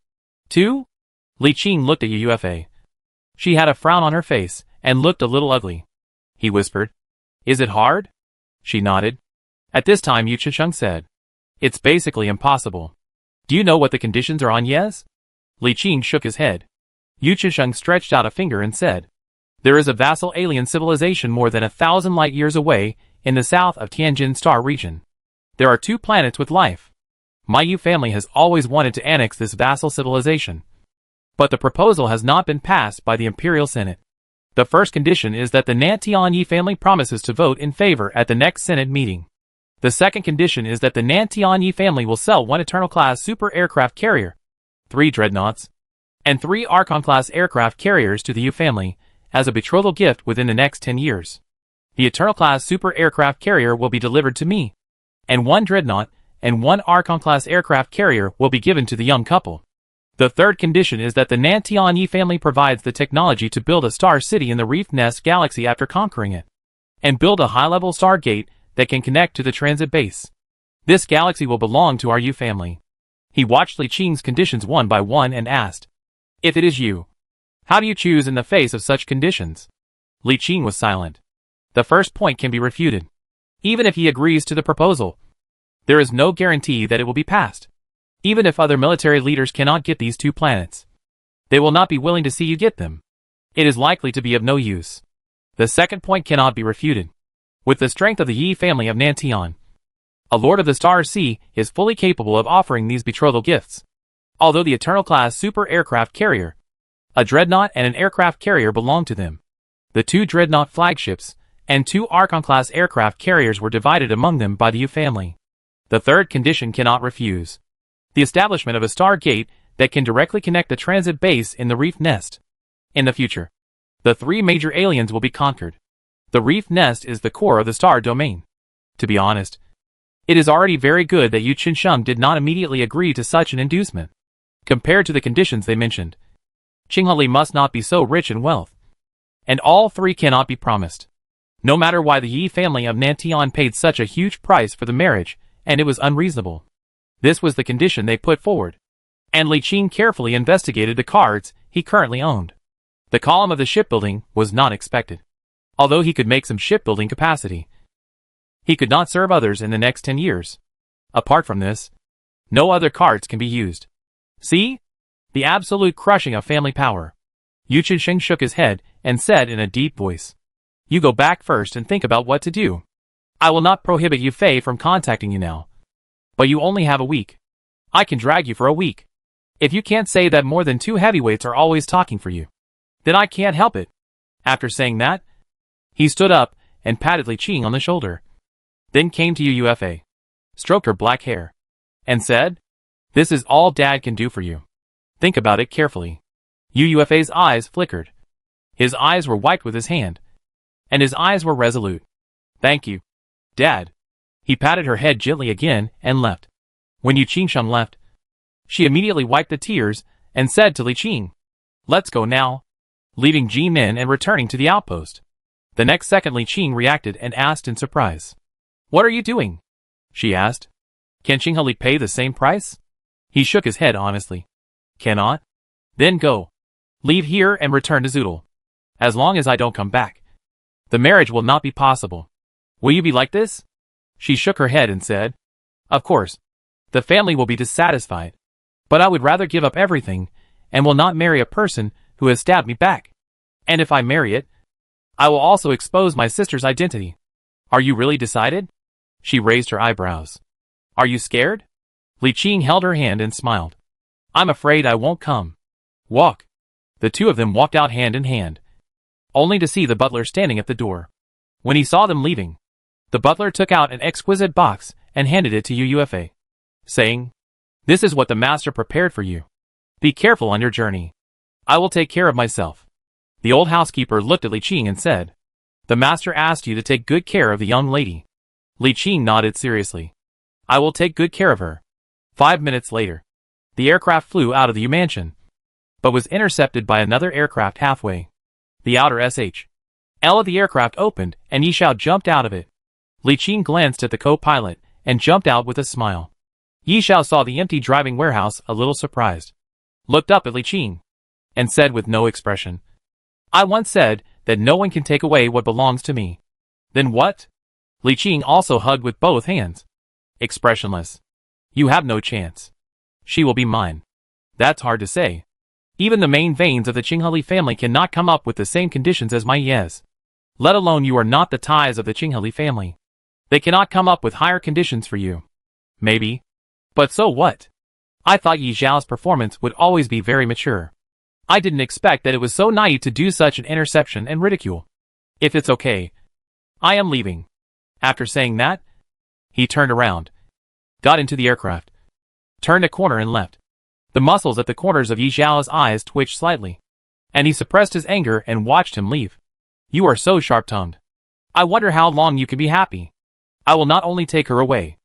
2? Li Qing looked at UUFA. She had a frown on her face and looked a little ugly. He whispered, "Is it hard?" She nodded. At this time Yu Chisheng said, "It's basically impossible. Do you know what the conditions are on Yes?" Li Qing shook his head. Yu Chisheng stretched out a finger and said, "There is a vassal alien civilization more than 1,000 light years away in the south of Tianjin Star region. There are 2 planets with life. My Yu family has always wanted to annex this vassal civilization. But the proposal has not been passed by the Imperial Senate. The first condition is that the Nantian Yi family promises to vote in favor at the next Senate meeting. The second condition is that the Nantian Yi family will sell 1 Eternal-class super aircraft carrier, 3 dreadnoughts, and 3 Archon-class aircraft carriers to the Yu family as a betrothal gift within the next 10 years. The Eternal-class super aircraft carrier will be delivered to me, and 1 dreadnought and 1 Archon-class aircraft carrier will be given to the young couple. The third condition is that the Nantian Yi family provides the technology to build a star city in the Reef Nest galaxy after conquering it, and build a high-level star gate that can connect to the transit base. This galaxy will belong to our Yu family." He watched Li Qing's conditions one by one and asked, "If it is you, how do you choose in the face of such conditions?" Li Qing was silent. The first point can be refuted. Even if he agrees to the proposal, there is no guarantee that it will be passed. Even if other military leaders cannot get these 2 planets, they will not be willing to see you get them. It is likely to be of no use. The second point cannot be refuted. With the strength of the Yi family of Nantian, a Lord of the Star Sea is fully capable of offering these betrothal gifts. Although the Eternal-class super aircraft carrier, a dreadnought and an aircraft carrier belong to them, the 2 dreadnought flagships and 2 Archon-class aircraft carriers were divided among them by the Yu family. The third condition cannot refuse. The establishment of a star gate that can directly connect the transit base in the Reef Nest. In the future, the 3 major aliens will be conquered. The Reef Nest is the core of the star domain. To be honest, it is already very good that Yu Qinsheng did not immediately agree to such an inducement. Compared to the conditions they mentioned, Qinghali must not be so rich in wealth. And all 3 cannot be promised. No matter why the Yi family of Nantian paid such a huge price for the marriage, and it was unreasonable. This was the condition they put forward. And Li Qing carefully investigated the cards he currently owned. The column of the shipbuilding was not expected. Although he could make some shipbuilding capacity, he could not serve others in the next 10 years. Apart from this, no other cards can be used. See? The absolute crushing of family power. Yu Qinsheng shook his head and said in a deep voice, "You go back first and think about what to do. I will not prohibit Yu Fei from contacting you now. But you only have a week. I can drag you for a week. If you can't say that more than 2 heavyweights are always talking for you, then I can't help it." After saying that, he stood up and patted Li Qing on the shoulder. Then came to UUFA, stroked her black hair, and said, "This is all Dad can do for you. Think about it carefully." UUFA's eyes flickered. His eyes were wiped with his hand, and his eyes were resolute. "Thank you, Dad." He patted her head gently again and left. When Yu Qinsheng left, she immediately wiped the tears and said to Li Qing, "Let's go now," leaving Ji Min and returning to the outpost. The next second Li Qing reacted and asked in surprise, "What are you doing?" She asked, "Can Qinghali pay the same price?" He shook his head honestly. "Cannot?" "Then go. Leave here and return to Zoodle. As long as I don't come back, the marriage will not be possible. Will you be like this?" She shook her head and said, "Of course, the family will be dissatisfied, but I would rather give up everything and will not marry a person who has stabbed me back. And if I marry it, I will also expose my sister's identity. Are you really decided?" She raised her eyebrows. "Are you scared?" Li Qing held her hand and smiled. "I'm afraid I won't come." "Walk." The 2 of them walked out hand in hand, only to see the butler standing at the door. When he saw them leaving, the butler took out an exquisite box and handed it to UUFA, saying, "This is what the master prepared for you. Be careful on your journey. I will take care of myself." The old housekeeper looked at Li Qing and said, The master asked you to take good care of the young lady. Li Qing nodded seriously. I will take good care of her. 5 minutes later, the aircraft flew out of the U mansion, but was intercepted by another aircraft halfway. The outer SHL of the aircraft opened, and Yi Xiao jumped out of it. Li Qing glanced at the co-pilot, and jumped out with a smile. Yi Xiao saw the empty driving warehouse a little surprised, looked up at Li Qing, and said with no expression, I once said that no one can take away what belongs to me. Then what? Li Qing also hugged with both hands. Expressionless. You have no chance. She will be mine. That's hard to say. Even the main veins of the Qingheli family cannot come up with the same conditions as my Yes. Let alone you are not the ties of the Qingheli family. They cannot come up with higher conditions for you. Maybe. But so what? I thought Yi Xiao's performance would always be very mature. I didn't expect that it was so naive to do such an interception and ridicule. If it's okay, I am leaving. After saying that, he turned around, got into the aircraft, turned a corner and left. The muscles at the corners of Yi Xiao's eyes twitched slightly, and he suppressed his anger and watched him leave. You are so sharp-tongued. I wonder how long you can be happy. I will not only take her away,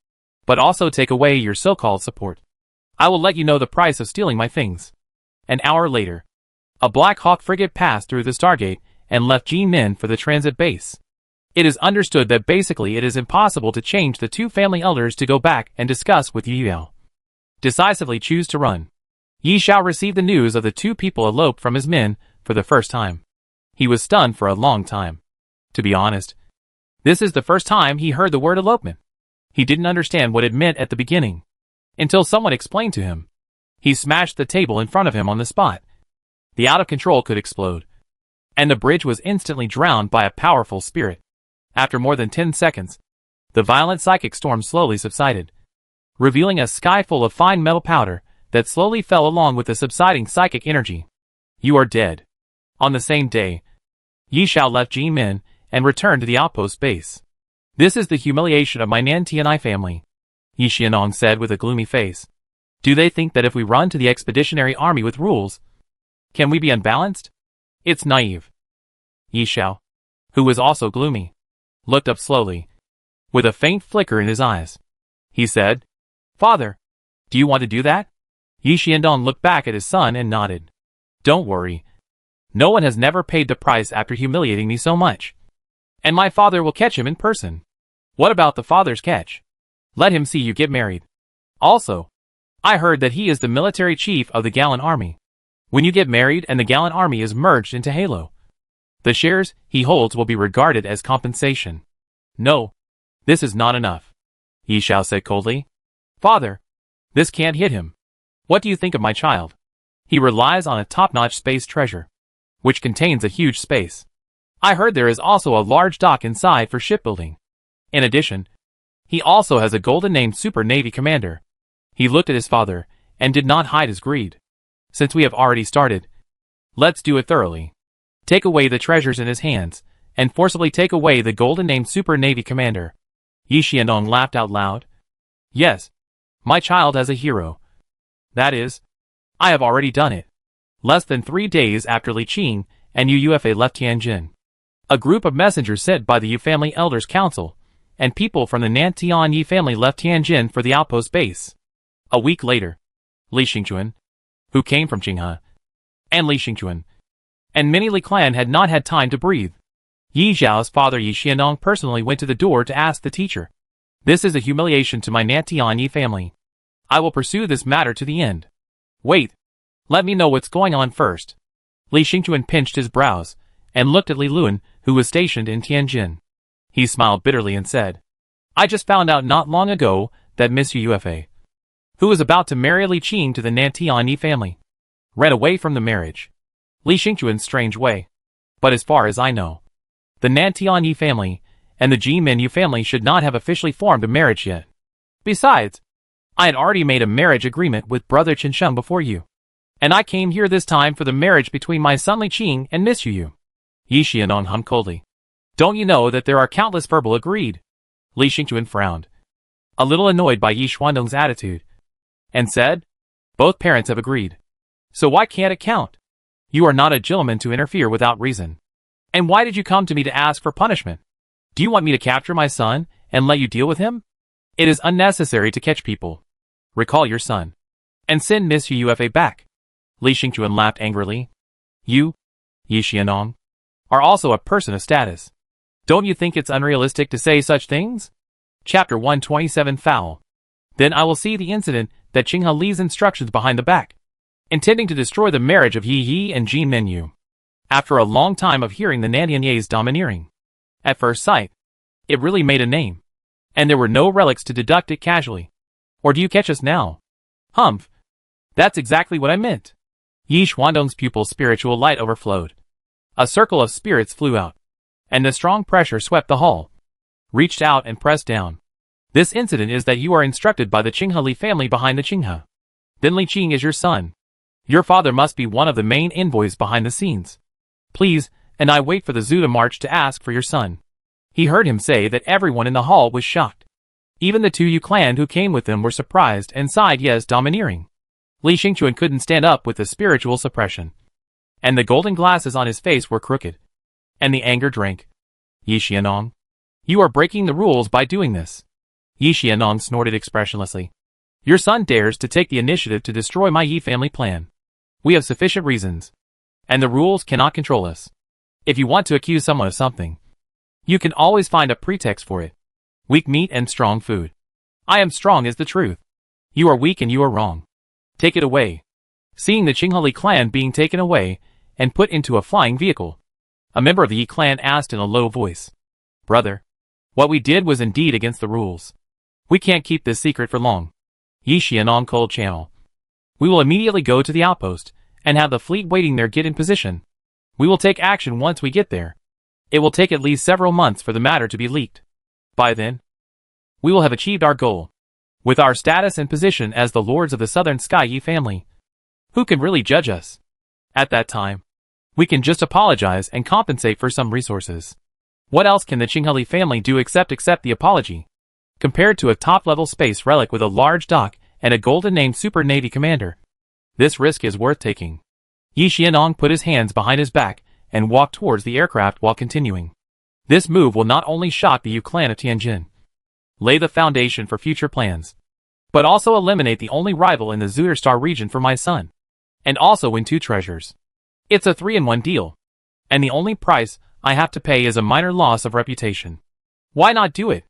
but also take away your so-called support. I will let you know the price of stealing my things. An hour later, a Black Hawk frigate passed through the Stargate and left Jinmen for the transit base. It is understood that basically it is impossible to change the two family elders to go back and discuss with Yi Xiao. Decisively choose to run. Yi Xiao received the news of the two people eloped from his men for the first time. He was stunned for a long time. To be honest, this is the first time he heard the word elopement. He didn't understand what it meant at the beginning, until someone explained to him. He smashed the table in front of him on the spot. The out-of-control could explode, and the bridge was instantly drowned by a powerful spirit. After more than 10 seconds, the violent psychic storm slowly subsided, revealing a sky full of fine metal powder that slowly fell along with the subsiding psychic energy. You are dead. On the same day, Yi Xiao left Jinmen and returned to the outpost base. This is the humiliation of my Nan Tianai family, Yi Xianong said with a gloomy face. Do they think that if we run to the expeditionary army with rules, can we be unbalanced? It's naive. Yi Xiao, who was also gloomy, looked up slowly, with a faint flicker in his eyes. He said, Father, do you want to do that? Yi Xiandong looked back at his son and nodded. Don't worry. No one has never paid the price after humiliating me so much. And my father will catch him in person. What about the father's catch? Let him see you get married. Also, I heard that he is the military chief of the Gallant Army. When you get married and the Gallant Army is merged into Halo, the shares he holds will be regarded as compensation. No, this is not enough, Yi Xiao said coldly. Father, this can't hit him. What do you think of my child? He relies on a top-notch space treasure, which contains a huge space. I heard there is also a large dock inside for shipbuilding. In addition, he also has a golden-named Super Navy commander. He looked at his father and did not hide his greed. Since we have already started, let's do it thoroughly. Take away the treasures in his hands, and forcibly take away the golden-named Super Navy commander. Yi Xianong laughed out loud. Yes, my child has a hero. That is, I have already done it. Less than 3 days after Li Qing and Yu Yufa left Tianjin, a group of messengers sent by the Yu Family Elders Council and people from the Nan Tianyi family left Tianjin for the outpost base. A week later, Li Xingquan, who came from Qinghe, and Li Xingquan, and many Li clan had not had time to breathe. Yi Xiao's father Yi Xianong personally went to the door to ask the teacher. This is a humiliation to my Nan Tianyi family. I will pursue this matter to the end. Wait. Let me know what's going on first. Li Xingquan pinched his brows, and looked at Li Luan, who was stationed in Tianjin. He smiled bitterly and said, I just found out not long ago that Miss Yu Yufa, who was about to marry Li Qing to the Nan Tianyi family, ran away from the marriage. Li Xingquan's strange way. But as far as I know, the Nan Tianyi family and the Ji Minyu family should not have officially formed a marriage yet. Besides, I had already made a marriage agreement with Brother Chinsheng before you, and I came here this time for the marriage between my son Li Qing and Miss Yu. Yi Xianong hummed coldly. Don't you know that there are countless verbal agreed? Li Xingquan frowned, a little annoyed by Yi Xuandong's attitude, and said, Both parents have agreed. So why can't it count? You are not a gentleman to interfere without reason. And why did you come to me to ask for punishment? Do you want me to capture my son and let you deal with him? It is unnecessary to catch people. Recall your son. And send Miss Ufa back. Li Xingchuan laughed angrily. You, Yi Xianong, are also a person of status. Don't you think it's unrealistic to say such things? Chapter 127 Foul. Then I will see the incident that Qinghe Li's instructions behind the back, intending to destroy the marriage of Yi Yi and Jin Minyu. After a long time of hearing the Nandianye's domineering, at first sight, it really made a name. And there were no relics to deduct it casually. Or do you catch us now? Humph. That's exactly what I meant. Yi Xuandong's pupil's spiritual light overflowed. A circle of spirits flew out, and the strong pressure swept the hall, reached out and pressed down. This incident is that you are instructed by the Qinghe Li family behind the Qinghe. Then Li Qing is your son. Your father must be one of the main envoys behind the scenes. Please, and I wait for the Zhu to march to ask for your son. He heard him say that everyone in the hall was shocked. Even the 2 clan who came with them were surprised and sighed yes domineering. Li Xingchuan couldn't stand up with the spiritual suppression. And the golden glasses on his face were crooked. And the anger drank. Yi Xianong, you are breaking the rules by doing this. Yi Xianong snorted expressionlessly. Your son dares to take the initiative to destroy my Yi family plan. We have sufficient reasons. And the rules cannot control us. If you want to accuse someone of something, you can always find a pretext for it. Weak meat and strong food. I am strong is the truth. You are weak and you are wrong. Take it away. Seeing the Qinghe Li clan being taken away and put into a flying vehicle, a member of the Yi clan asked in a low voice. Brother, what we did was indeed against the rules. We can't keep this secret for long. Yi Xianong cold channel. We will immediately go to the outpost and have the fleet waiting there get in position. We will take action once we get there. It will take at least several months for the matter to be leaked. By then, we will have achieved our goal. With our status and position as the lords of the Southern Sky Yi family, who can really judge us? At that time, we can just apologize and compensate for some resources. What else can the Qinghe Li family do except accept the apology? Compared to a top-level space relic with a large dock and a golden-named Super Navy commander, this risk is worth taking. Yi Xianong put his hands behind his back and walked towards the aircraft while continuing. This move will not only shock the Yu clan of Tianjin, lay the foundation for future plans, but also eliminate the only rival in the Zuiderstar region for my son, and also win 2 treasures. It's a 3-in-1 deal, and the only price I have to pay is a minor loss of reputation. Why not do it?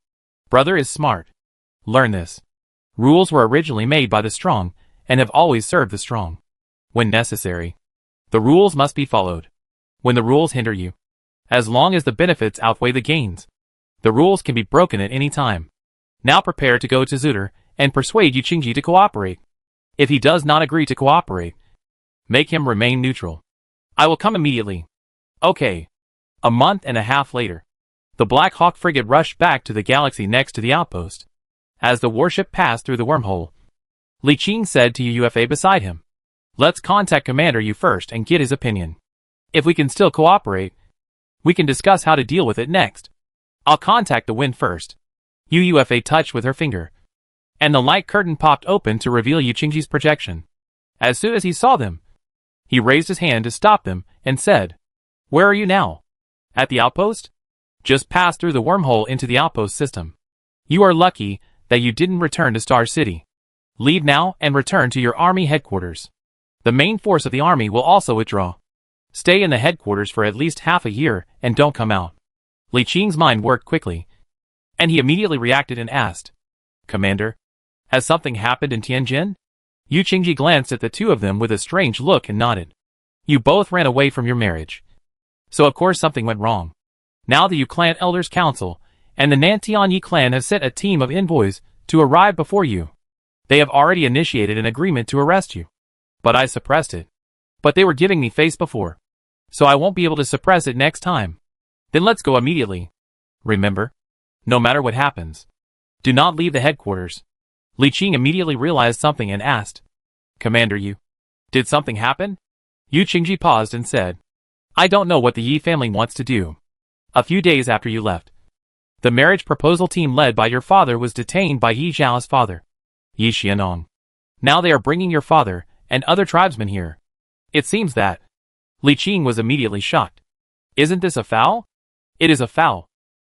Brother is smart. Learn this. Rules were originally made by the strong, and have always served the strong. When necessary, the rules must be followed. When the rules hinder you, as long as the benefits outweigh the gains, the rules can be broken at any time. Now prepare to go to Zuder and persuade Yu Qingji to cooperate. If he does not agree to cooperate, make him remain neutral. I will come immediately. Okay. A month and a half later, the Black Hawk frigate rushed back to the galaxy next to the outpost. As the warship passed through the wormhole, Li Qing said to Ufa beside him, Let's contact Commander Yu first and get his opinion. If we can still cooperate, we can discuss how to deal with it next. I'll contact the wind first. Ufa touched with her finger, and the light curtain popped open to reveal Yu Qingji's projection. As soon as he saw them, he raised his hand to stop them and said, Where are you now? At the outpost? Just pass through the wormhole into the outpost system. You are lucky that you didn't return to Star City. Leave now and return to your army headquarters. The main force of the army will also withdraw. Stay in the headquarters for at least half a year and don't come out. Li Qing's mind worked quickly, and he immediately reacted and asked, Commander, has something happened in Tianjin? Yu Qingji glanced at the 2 of them with a strange look and nodded. You both ran away from your marriage. So of course something went wrong. Now the Yu clan Elders Council and the Nantian Yi clan have sent a team of envoys to arrive before you. They have already initiated an agreement to arrest you. But I suppressed it. But they were giving me face before, so I won't be able to suppress it next time. Then let's go immediately. Remember, no matter what happens, do not leave the headquarters. Li Qing immediately realized something and asked, Commander Yu, did something happen? Yu Qingji paused and said, I don't know what the Yi family wants to do. A few days after you left, the marriage proposal team led by your father was detained by Yi Zhao's father, Yi Xianong. Now they are bringing your father and other tribesmen here. It seems that Li Qing was immediately shocked. Isn't this a foul? It is a foul.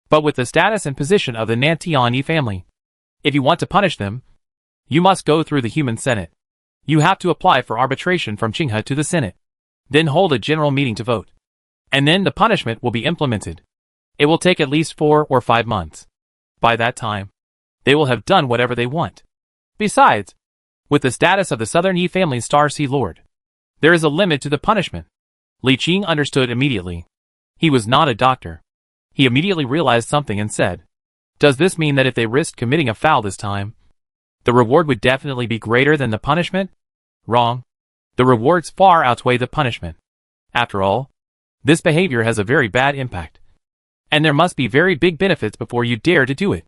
But with the status and position of the Nantiani family, if you want to punish them, you must go through the human Senate. You have to apply for arbitration from Qinghe to the Senate. Then hold a general meeting to vote. And then the punishment will be implemented. It will take at least 4 or 5 months. By that time, they will have done whatever they want. Besides, with the status of the Southern Yi family's Star Sea Lord, there is a limit to the punishment. Li Qing understood immediately. He was not a doctor. He immediately realized something and said, "Does this mean that if they risked committing a foul this time, the reward would definitely be greater than the punishment?" Wrong. The rewards far outweigh the punishment. After all, this behavior has a very bad impact. And there must be very big benefits before you dare to do it.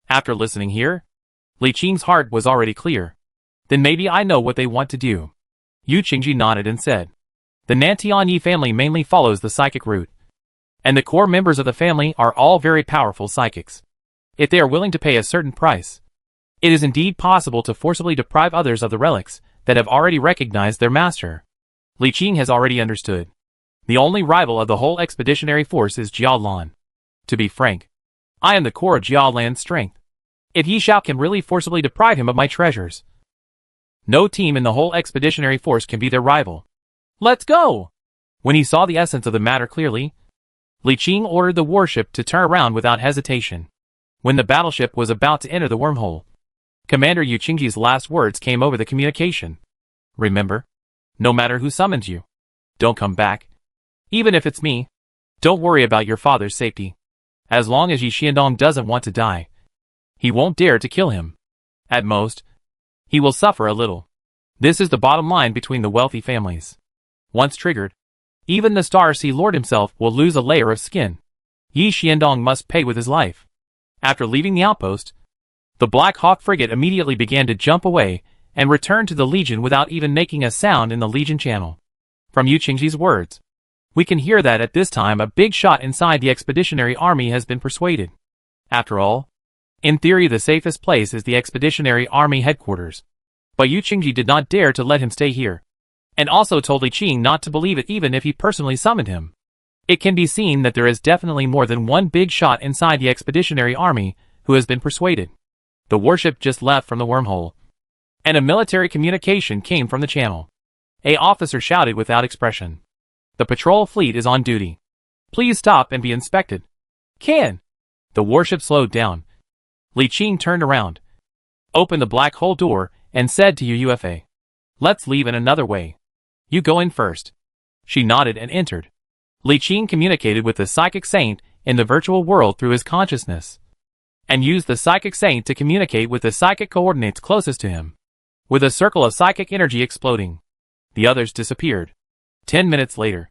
After listening here, Li Qing's heart was already clear. Then maybe I know what they want to do. Yu Qingji nodded and said, "The Nantianyi family mainly follows the psychic route. And the core members of the family are all very powerful psychics. If they are willing to pay a certain price, it is indeed possible to forcibly deprive others of the relics that have already recognized their master." Li Qing has already understood. The only rival of the whole expeditionary force is Jiao Lan. To be frank, I am the core of Jiao Lan's strength. If Yi Xiao can really forcibly deprive him of my treasures, no team in the whole expeditionary force can be their rival. Let's go! When he saw the essence of the matter clearly, Li Qing ordered the warship to turn around without hesitation. When the battleship was about to enter the wormhole, Commander Yu Qingji's last words came over the communication. "Remember, no matter who summons you, don't come back. Even if it's me, don't worry about your father's safety. As long as Yi Xiandong doesn't want to die, he won't dare to kill him. At most, he will suffer a little. This is the bottom line between the wealthy families. Once triggered, even the Star Sea Lord himself will lose a layer of skin. Yi Xiandong must pay with his life." After leaving the outpost, the Black Hawk frigate immediately began to jump away and returned to the Legion without even making a sound in the Legion channel. From Yu Qingji's words, we can hear that at this time a big shot inside the expeditionary army has been persuaded. After all, in theory the safest place is the expeditionary army headquarters. But Yu Qingji did not dare to let him stay here, and also told Li Qing not to believe it even if he personally summoned him. It can be seen that there is definitely more than one big shot inside the expeditionary army who has been persuaded. The warship just left from the wormhole, and a military communication came from the channel. A officer shouted without expression, "The patrol fleet is on duty. Please stop and be inspected." "Can." The warship slowed down. Li Qing turned around, opened the black hole door, and said to UFA, "Let's leave in another way. You go in first." She nodded and entered. Li Qing communicated with the psychic saint in the virtual world through his consciousness, and used the psychic saint to communicate with the psychic coordinates closest to him. With a circle of psychic energy exploding, the others disappeared. 10 minutes later,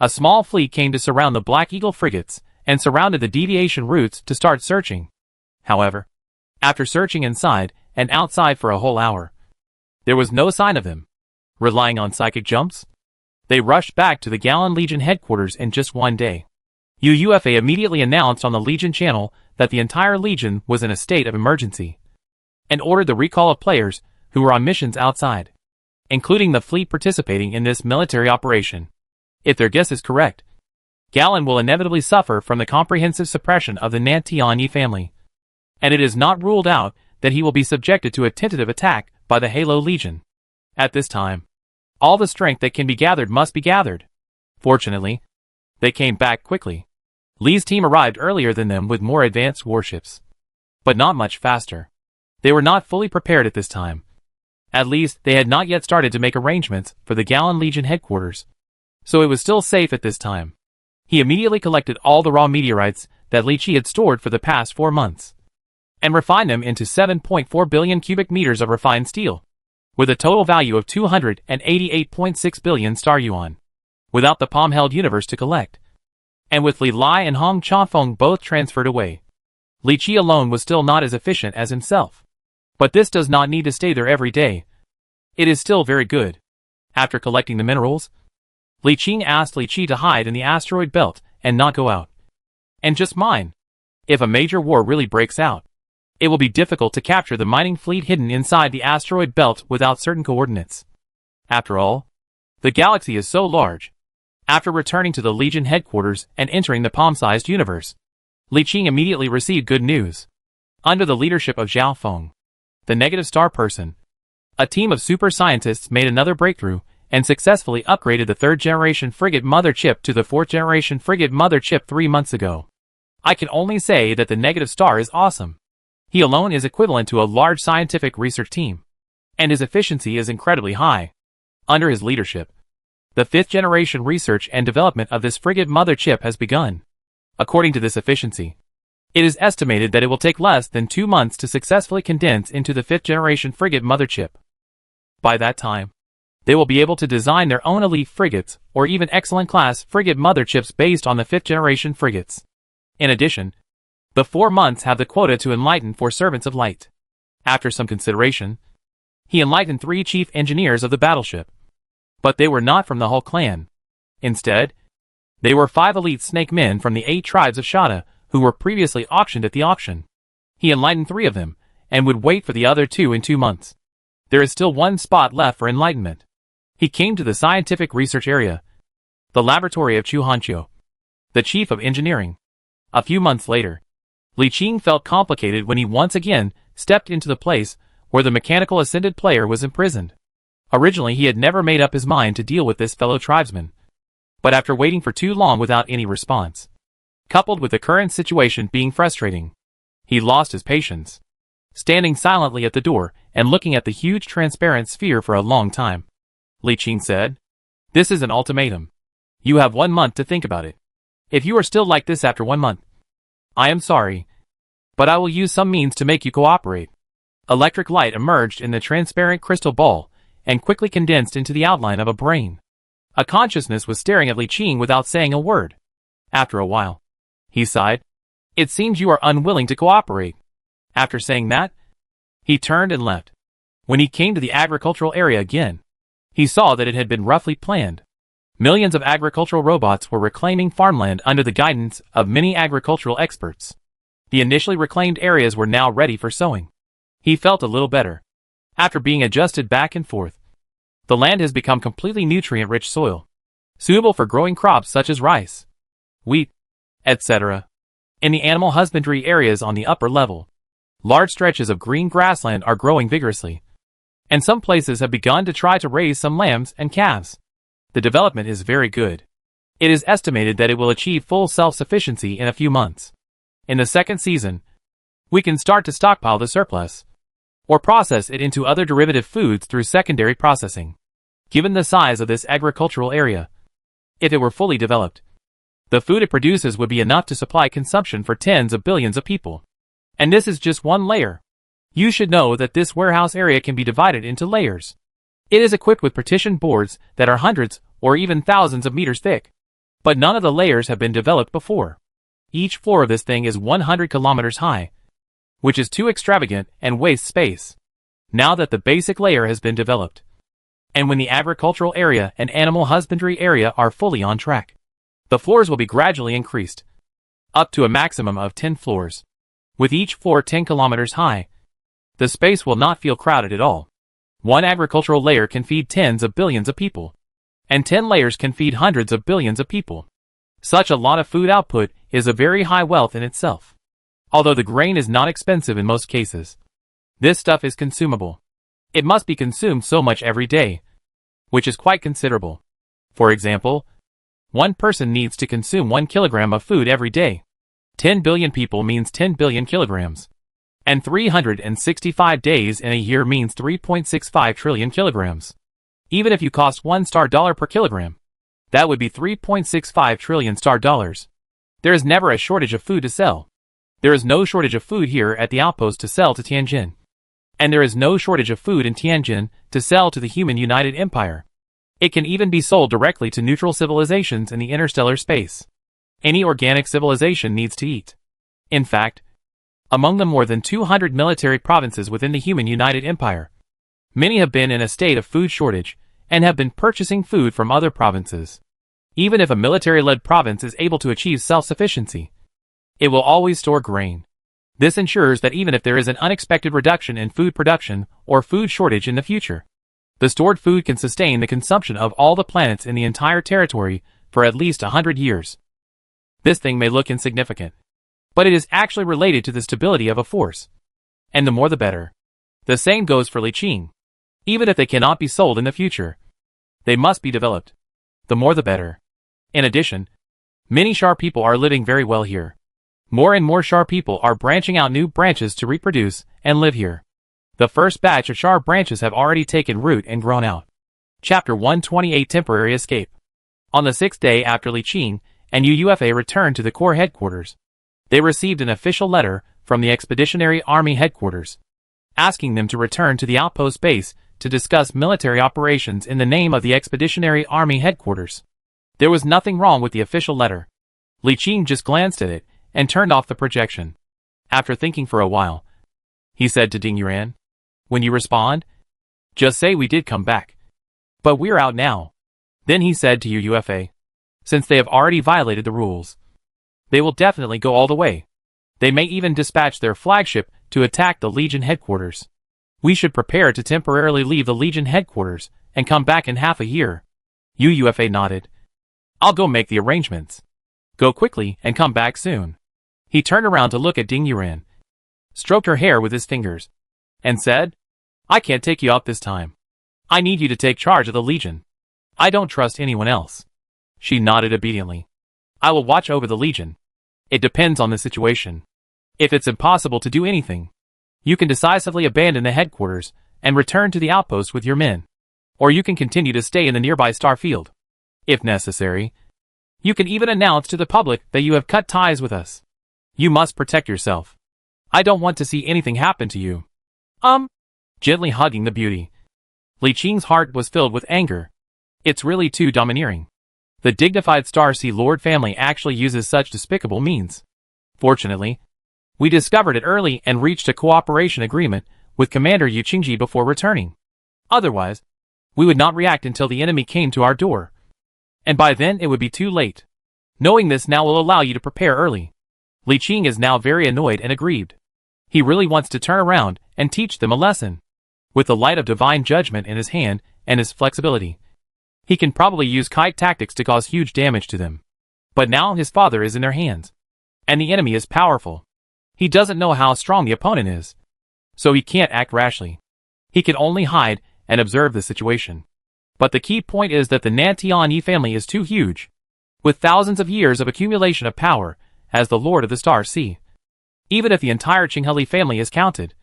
a small fleet came to surround the Black Eagle frigates and surrounded the deviation routes to start searching. However, after searching inside and outside for a whole hour, there was no sign of them. Relying on psychic jumps, they rushed back to the Gallon Legion headquarters in just one day. UFA immediately announced on the Legion channel that the entire Legion was in a state of emergency, and ordered the recall of players who were on missions outside, including the fleet participating in this military operation. If their guess is correct, Gallon will inevitably suffer from the comprehensive suppression of the Nantianyi family, and it is not ruled out that he will be subjected to a tentative attack by the Halo Legion. At this time, all the strength that can be gathered must be gathered. Fortunately, they came back quickly. Li's team arrived earlier than them with more advanced warships, but not much faster. They were not fully prepared at this time. At least, they had not yet started to make arrangements for the Gallon Legion headquarters, so it was still safe at this time. He immediately collected all the raw meteorites that Li Qi had stored for the past 4 months, and refined them into 7.4 billion cubic meters of refined steel, with a total value of 288.6 billion star yuan, without the palm-held universe to collect. And with Li Lai and Hong Changfeng both transferred away, Li Qi alone was still not as efficient as himself. But this does not need to stay there every day. It is still very good. After collecting the minerals, Li Qing asked Li Qi to hide in the asteroid belt and not go out. And just mine. If a major war really breaks out, it will be difficult to capture the mining fleet hidden inside the asteroid belt without certain coordinates. After all, the galaxy is so large. After returning to the Legion headquarters and entering the palm-sized universe, Li Qing immediately received good news. Under the leadership of Zhao Feng, the negative star person, a team of super scientists made another breakthrough and successfully upgraded the 3rd-generation frigate mother chip to the 4th-generation frigate mother chip 3 months ago. I can only say that the negative star is awesome. He alone is equivalent to a large scientific research team, and his efficiency is incredibly high. Under his leadership, the 5th-generation research and development of this frigate mother chip has begun. According to this efficiency, it is estimated that it will take less than 2 months to successfully condense into the 5th-generation frigate mother chip. By that time, they will be able to design their own elite frigates or even excellent-class frigate mother chips based on the 5th-generation frigates. In addition, the 4 months have the quota to enlighten 4 servants of light. After some consideration, he enlightened 3 chief engineers of the battleship. But they were not from the whole clan. Instead, they were 5 elite snake men from the 8 tribes of Shada who were previously auctioned at the auction. He enlightened 3 of them, and would wait for the other 2 in 2 months. There is still 1 spot left for enlightenment. He came to the scientific research area, the laboratory of Chu Hanqiu, the chief of engineering. A few months later, Li Qing felt complicated when he once again stepped into the place where the mechanical ascended player was imprisoned. Originally he had never made up his mind to deal with this fellow tribesman. But after waiting for too long without any response, coupled with the current situation being frustrating, he lost his patience. Standing silently at the door and looking at the huge transparent sphere for a long time, Li Qing said, "This is an ultimatum. You have 1 month to think about it. If you are still like this after 1 month, I am sorry, but I will use some means to make you cooperate." Electric light emerged in the transparent crystal ball and quickly condensed into the outline of a brain. A consciousness was staring at Li Qing without saying a word. After a while, he sighed. "It seems you are unwilling to cooperate." After saying that, he turned and left. When he came to the agricultural area again, he saw that it had been roughly planned. Millions of agricultural robots were reclaiming farmland under the guidance of many agricultural experts. The initially reclaimed areas were now ready for sowing. He felt a little better. After being adjusted back and forth, the land has become completely nutrient-rich soil, suitable for growing crops such as rice, wheat, etc. In the animal husbandry areas on the upper level, large stretches of green grassland are growing vigorously, and some places have begun to try to raise some lambs and calves. The development is very good. It is estimated that it will achieve full self-sufficiency in a few months. In the second season, we can start to stockpile the surplus, or process it into other derivative foods through secondary processing. Given the size of this agricultural area, if it were fully developed, the food it produces would be enough to supply consumption for tens of billions of people. And this is just one layer. You should know that this warehouse area can be divided into layers. It is equipped with partition boards that are hundreds or even thousands of meters thick. But none of the layers have been developed before. Each floor of this thing is 100 kilometers high, which is too extravagant and wastes space. Now that the basic layer has been developed, and when the agricultural area and animal husbandry area are fully on track, the floors will be gradually increased, up to a maximum of 10 floors. With each floor 10 kilometers high, the space will not feel crowded at all. One agricultural layer can feed tens of billions of people, and 10 layers can feed hundreds of billions of people. Such a lot of food output is a very high wealth in itself. Although the grain is not expensive in most cases, this stuff is consumable. It must be consumed so much every day, which is quite considerable. For example, one person needs to consume 1 kilogram of food every day. 10 billion people means 10 billion kilograms. And 365 days in a year means 3.65 trillion kilograms. Even if you cost $1 per kilogram, that would be 3.65 trillion dollars. There is never a shortage of food to sell. There is no shortage of food here at the outpost to sell to Tianjin. And there is no shortage of food in Tianjin to sell to the human United Empire. It can even be sold directly to neutral civilizations in the interstellar space. Any organic civilization needs to eat. In fact, among the more than 200 military provinces within the human United Empire, many have been in a state of food shortage and have been purchasing food from other provinces. Even if a military-led province is able to achieve self-sufficiency, it will always store grain. This ensures that even if there is an unexpected reduction in food production or food shortage in the future, the stored food can sustain the consumption of all the planets in the entire territory for at least 100 years. This thing may look insignificant, but it is actually related to the stability of a force. And the more the better. The same goes for Liqing. Even if they cannot be sold in the future, they must be developed. The more the better. In addition, many Shar people are living very well here. More and more Shar people are branching out new branches to reproduce and live here. The first batch of Shar branches have already taken root and grown out. Chapter 128 Temporary Escape. On the 6th day after Liqing and UUFA returned to the Corps headquarters, they received an official letter from the Expeditionary Army headquarters, asking them to return to the outpost base to discuss military operations in the name of the Expeditionary Army headquarters. There was nothing wrong with the official letter. Liqing just glanced at it and turned off the projection. After thinking for a while, he said to Ding Yuan, "When you respond, just say we did come back. But we're out now." Then he said to UUFA, "Since they have already violated the rules, they will definitely go all the way. They may even dispatch their flagship to attack the Legion headquarters. We should prepare to temporarily leave the Legion headquarters and come back in half a year." UUFA nodded. "I'll go make the arrangements. Go quickly and come back soon." He turned around to look at Ding Yuan, stroked her hair with his fingers, and said, "I can't take you out this time. I need you to take charge of the Legion. I don't trust anyone else." She nodded obediently. "I will watch over the Legion. It depends on the situation. If it's impossible to do anything, you can decisively abandon the headquarters and return to the outpost with your men. Or you can continue to stay in the nearby star field. If necessary, you can even announce to the public that you have cut ties with us. You must protect yourself. I don't want to see anything happen to you." Gently hugging the beauty, Liqing's heart was filled with anger. It's really too domineering. The dignified Star Sea Lord family actually uses such despicable means. Fortunately, we discovered it early and reached a cooperation agreement with Commander Yu Qingji before returning. Otherwise, we would not react until the enemy came to our door. And by then it would be too late. Knowing this now will allow you to prepare early. Liqing is now very annoyed and aggrieved. He really wants to turn around and teach them a lesson. With the light of divine judgment in his hand and his flexibility, he can probably use kite tactics to cause huge damage to them. But now his father is in their hands. And the enemy is powerful. He doesn't know how strong the opponent is. So he can't act rashly. He can only hide and observe the situation. But the key point is that the Nantian Yi family is too huge, with thousands of years of accumulation of power as the Lord of the Star Sea. Even if the entire Qingheli family is counted,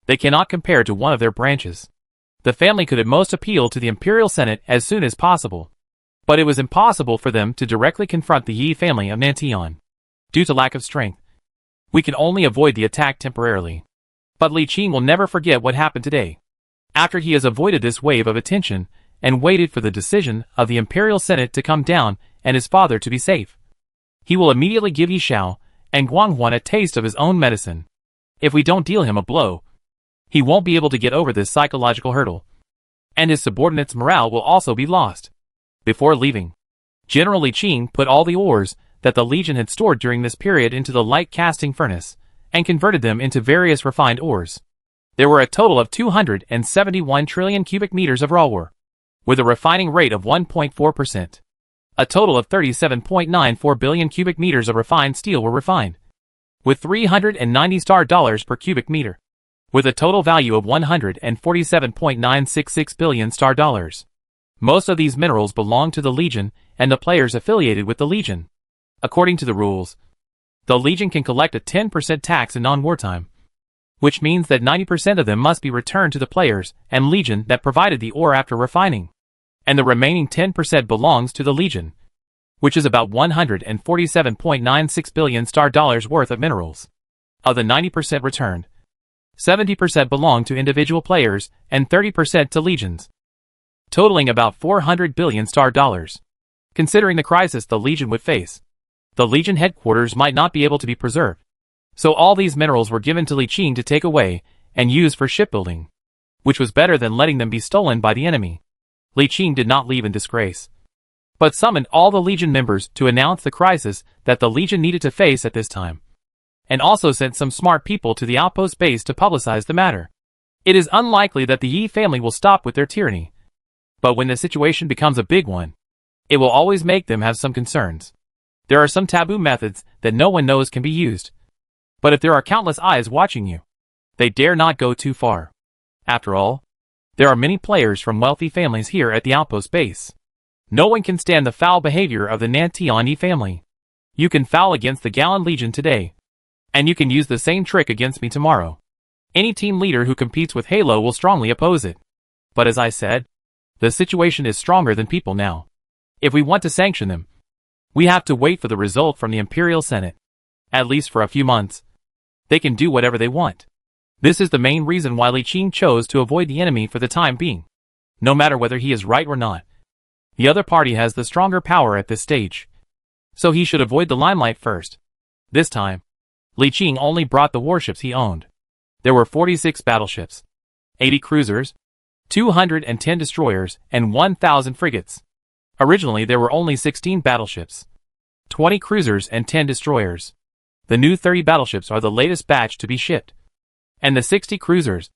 they cannot compare to one of their branches. The family could at most appeal to the Imperial Senate as soon as possible. But it was impossible for them to directly confront the Yi family of Nantian. Due to lack of strength, we can only avoid the attack temporarily. But Liqing will never forget what happened today. After he has avoided this wave of attention and waited for the decision of the Imperial Senate to come down and his father to be safe, he will immediately give Yishao and Guanghuan a taste of his own medicine. If we don't deal him a blow, he won't be able to get over this psychological hurdle. And his subordinates' morale will also be lost. Before leaving, General Liqing put all the ores that the Legion had stored during this period into the light casting furnace, and converted them into various refined ores. There were a total of 271 trillion cubic meters of raw ore, with a refining rate of 1.4%. A total of 37.94 billion cubic meters of refined steel were refined, with 390 star dollars per cubic meter, with a total value of 147.966 billion star dollars. Most of these minerals belong to the Legion and the players affiliated with the Legion. According to the rules, the Legion can collect a 10% tax in non-wartime, which means that 90% of them must be returned to the players and Legion that provided the ore after refining, and the remaining 10% belongs to the Legion, which is about 147.96 billion star dollars worth of minerals. Of the 90% returned, 70% belong to individual players and 30% to Legions, totaling about 400 billion star dollars. Considering the crisis the Legion would face, the Legion headquarters might not be able to be preserved. So all these minerals were given to Liqing to take away and use for shipbuilding, which was better than letting them be stolen by the enemy. Liqing did not leave in disgrace, but summoned all the Legion members to announce the crisis that the Legion needed to face at this time, and also sent some smart people to the outpost base to publicize the matter. It is unlikely that the Yi family will stop with their tyranny, but when the situation becomes a big one, It will always make them have some concerns. There are some taboo methods that no one knows can be used. But if there are countless eyes watching you, they dare not go too far. After all, there are many players from wealthy families here at the outpost base. No one can stand the foul behavior of the Nantiani family. You can foul against the Gallant Legion today, and you can use the same trick against me tomorrow. Any team leader who competes with Halo will strongly oppose it. But as I said, the situation is stronger than people now. If we want to sanction them, we have to wait for the result from the Imperial Senate. At least for a few months. They can do whatever they want. This is the main reason why Li Qing chose to avoid the enemy for the time being. No matter whether he is right or not. The other party has the stronger power at this stage. So he should avoid the limelight first. This time, Li Qing only brought the warships he owned. There were 46 battleships, 80 cruisers, 210 destroyers, and 1,000 frigates. Originally there were only 16 battleships, 20 cruisers and 10 destroyers. The new 30 battleships are the latest batch to be shipped. And the 60 cruisers,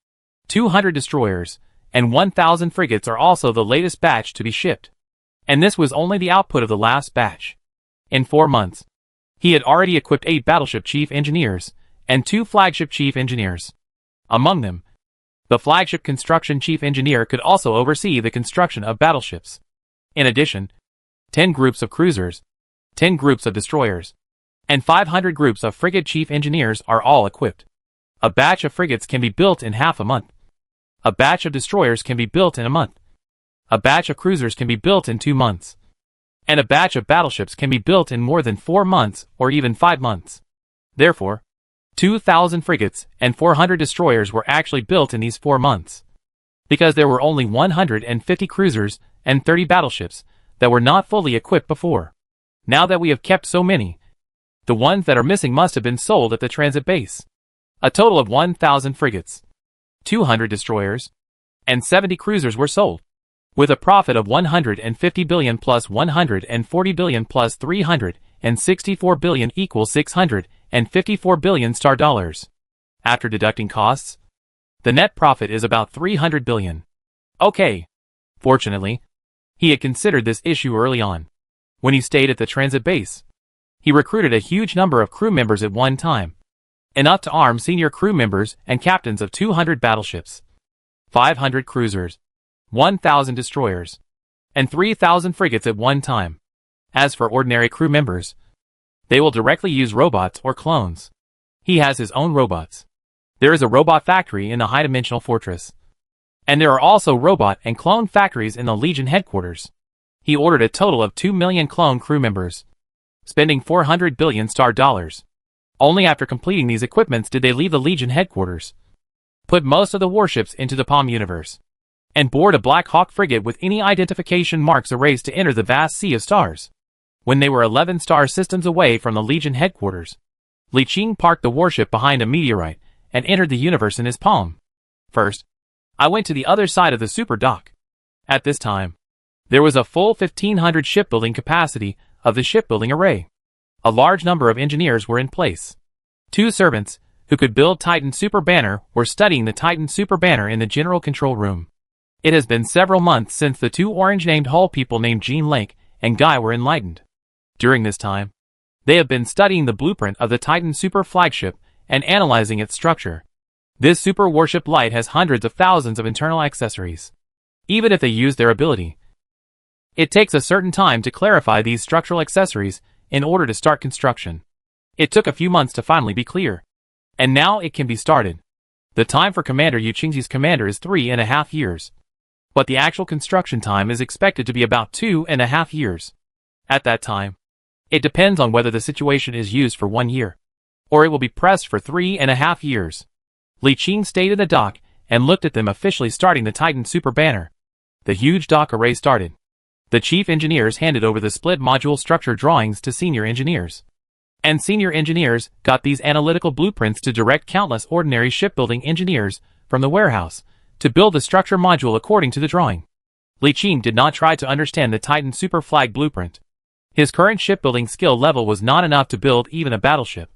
200 destroyers, and 1,000 frigates are also the latest batch to be shipped. And this was only the output of the last batch. In 4 months, he had already equipped 8 battleship chief engineers and 2 flagship chief engineers. Among them, the flagship construction chief engineer could also oversee the construction of battleships. In addition, 10 groups of cruisers, 10 groups of destroyers, and 500 groups of frigate chief engineers are all equipped. A batch of frigates can be built in half a month. A batch of destroyers can be built in a month. A batch of cruisers can be built in 2 months. And a batch of battleships can be built in more than 4 months or even 5 months. Therefore, 2,000 frigates and 400 destroyers were actually built in these 4 months. Because there were only 150 cruisers and 30 battleships that were not fully equipped before. Now that we have kept so many, the ones that are missing must have been sold at the transit base. A total of 1,000 frigates, 200 destroyers, and 70 cruisers were sold, with a profit of 150 billion plus 140 billion plus 364 billion equals 654 billion star dollars. After deducting costs, the net profit is about 300 billion. Okay. Fortunately, he had considered this issue early on. When he stayed at the transit base, he recruited a huge number of crew members at one time, enough to arm senior crew members and captains of 200 battleships, 500 cruisers, 1,000 destroyers, and 3,000 frigates at one time. As for ordinary crew members, they will directly use robots or clones. He has his own robots. There is a robot factory in the high-dimensional fortress. And there are also robot and clone factories in the Legion headquarters. He ordered a total of 2 million clone crew members, spending 400 billion star dollars. Only after completing these equipments did they leave the Legion headquarters, put most of the warships into the Palm universe, and board a Black Hawk frigate with any identification marks erased to enter the vast sea of stars. When they were 11 star systems away from the Legion headquarters, Li Qing parked the warship behind a meteorite and entered the universe in his palm. First, I went to the other side of the super dock. At this time, there was a full 1,500 shipbuilding capacity of the shipbuilding array. A large number of engineers were in place. 2 servants, who could build Titan Super Banner, were studying the Titan Super Banner in the general control room. It has been several months since the 2 orange-named hull people named Jean Lake and Guy were enlightened. During this time, they have been studying the blueprint of the Titan Super flagship and analyzing its structure. This super warship light has hundreds of thousands of internal accessories. Even if they use their ability, it takes a certain time to clarify these structural accessories in order to start construction. It took a few months to finally be clear. And now it can be started. The time for Commander Yu Qingzi's commander is 3.5 years. But the actual construction time is expected to be about 2.5 years. At that time, it depends on whether the situation is used for 1 year, or it will be pressed for 3.5 years. Li Qing stayed in the dock and looked at them officially starting the Titan Super Banner. The huge dock array started. The chief engineers handed over the split module structure drawings to senior engineers. And senior engineers got these analytical blueprints to direct countless ordinary shipbuilding engineers from the warehouse to build the structure module according to the drawing. Li Qing did not try to understand the Titan Super Flag blueprint. His current shipbuilding skill level was not enough to build even a battleship.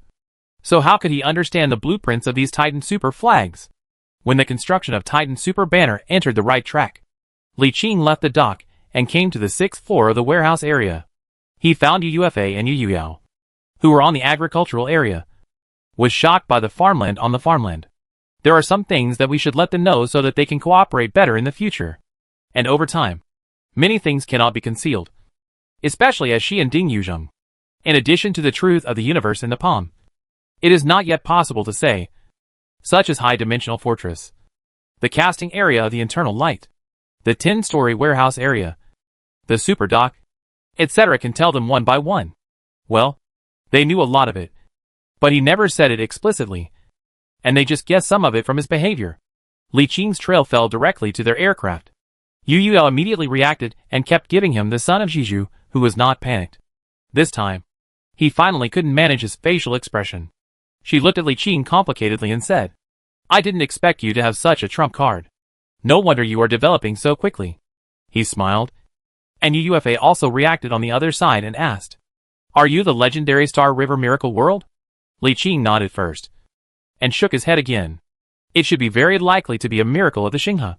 So how could he understand the blueprints of these Titan Super Flags? When the construction of Titan Super Banner entered the right track, Li Qing left the dock and came to the 6th floor of the warehouse area. He found UUFA and Yu Yao, who were on the agricultural area. Was shocked by the farmland on the farmland. There are some things that we should let them know so that they can cooperate better in the future. And over time, many things cannot be concealed. Especially as she and Ding Yuzheng. In addition to the truth of the universe in the palm, it is not yet possible to say, such as high-dimensional fortress, the casting area of the internal light, the 10-story warehouse area, the super dock, etc. can tell them one by one. Well, they knew a lot of it, but he never said it explicitly, and they just guessed some of it from his behavior. Li Qing's trail fell directly to their aircraft. Yu Yao immediately reacted and kept giving him the son of Jiju, who was not panicked. This time, he finally couldn't manage his facial expression. She looked at Li Qing complicatedly and said, I didn't expect you to have such a trump card. No wonder you are developing so quickly. He smiled, and UUFA also reacted on the other side and asked, Are you the legendary Star River Miracle World? Li Qing nodded first, and shook his head again. It should be very likely to be a miracle of the Xinghe.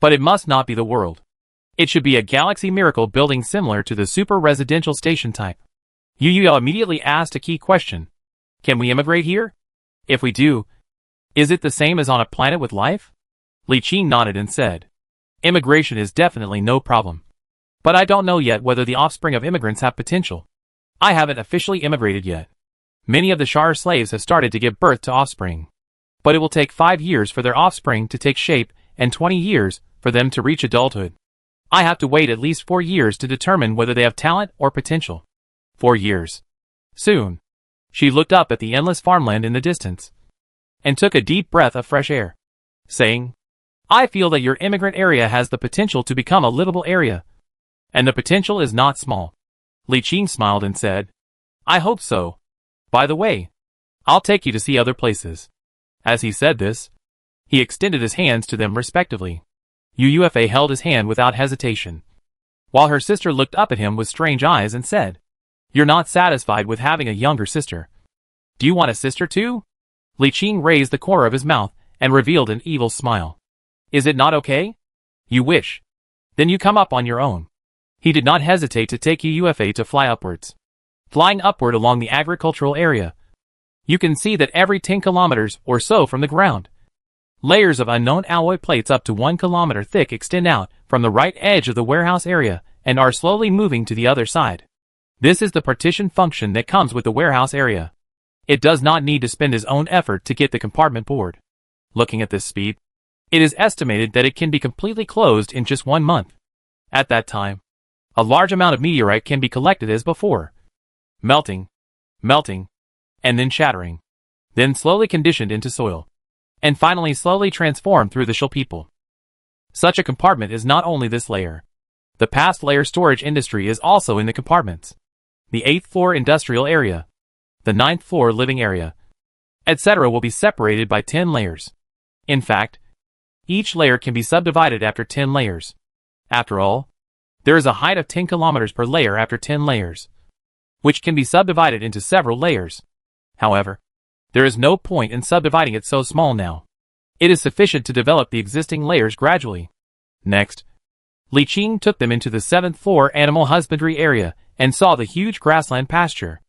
But it must not be the world. It should be a galaxy miracle building similar to the super residential station type. Yu Yao immediately asked a key question. Can we immigrate here? If we do, is it the same as on a planet with life? Li Qing nodded and said, Immigration is definitely no problem. But I don't know yet whether the offspring of immigrants have potential. I haven't officially immigrated yet. Many of the Shar slaves have started to give birth to offspring. But it will take 5 years for their offspring to take shape and 20 years for them to reach adulthood. I have to wait at least 4 years to determine whether they have talent or potential. 4 years. Soon. She looked up at the endless farmland in the distance and took a deep breath of fresh air, saying, I feel that your immigrant area has the potential to become a livable area. And the potential is not small. Li Qing smiled and said, I hope so. By the way, I'll take you to see other places. As he said this, he extended his hands to them respectively. UUFA held his hand without hesitation, while her sister looked up at him with strange eyes and said, You're not satisfied with having a younger sister. Do you want a sister too? Li Qing raised the corner of his mouth and revealed an evil smile. Is it not okay? You wish. Then you come up on your own. He did not hesitate to take UUFA to fly upwards. Flying upward along the agricultural area, you can see that every 10 kilometers or so from the ground, layers of unknown alloy plates up to 1 kilometer thick extend out from the right edge of the warehouse area and are slowly moving to the other side. This is the partition function that comes with the warehouse area. It does not need to spend his own effort to get the compartment board. Looking at this speed, it is estimated that it can be completely closed in just 1 month. At that time, a large amount of meteorite can be collected as before, melting, and then shattering, then slowly conditioned into soil, and finally slowly transformed through the shell people. Such a compartment is not only this layer. The past layer storage industry is also in the compartments. The 8th floor industrial area, the 9th floor living area, etc. will be separated by 10 layers. In fact, each layer can be subdivided after 10 layers. After all, there is a height of 10 kilometers per layer after 10 layers, which can be subdivided into several layers. However, there is no point in subdividing it so small now. It is sufficient to develop the existing layers gradually. Next, Li Qing took them into the 7th floor animal husbandry area and saw the huge grassland pasture.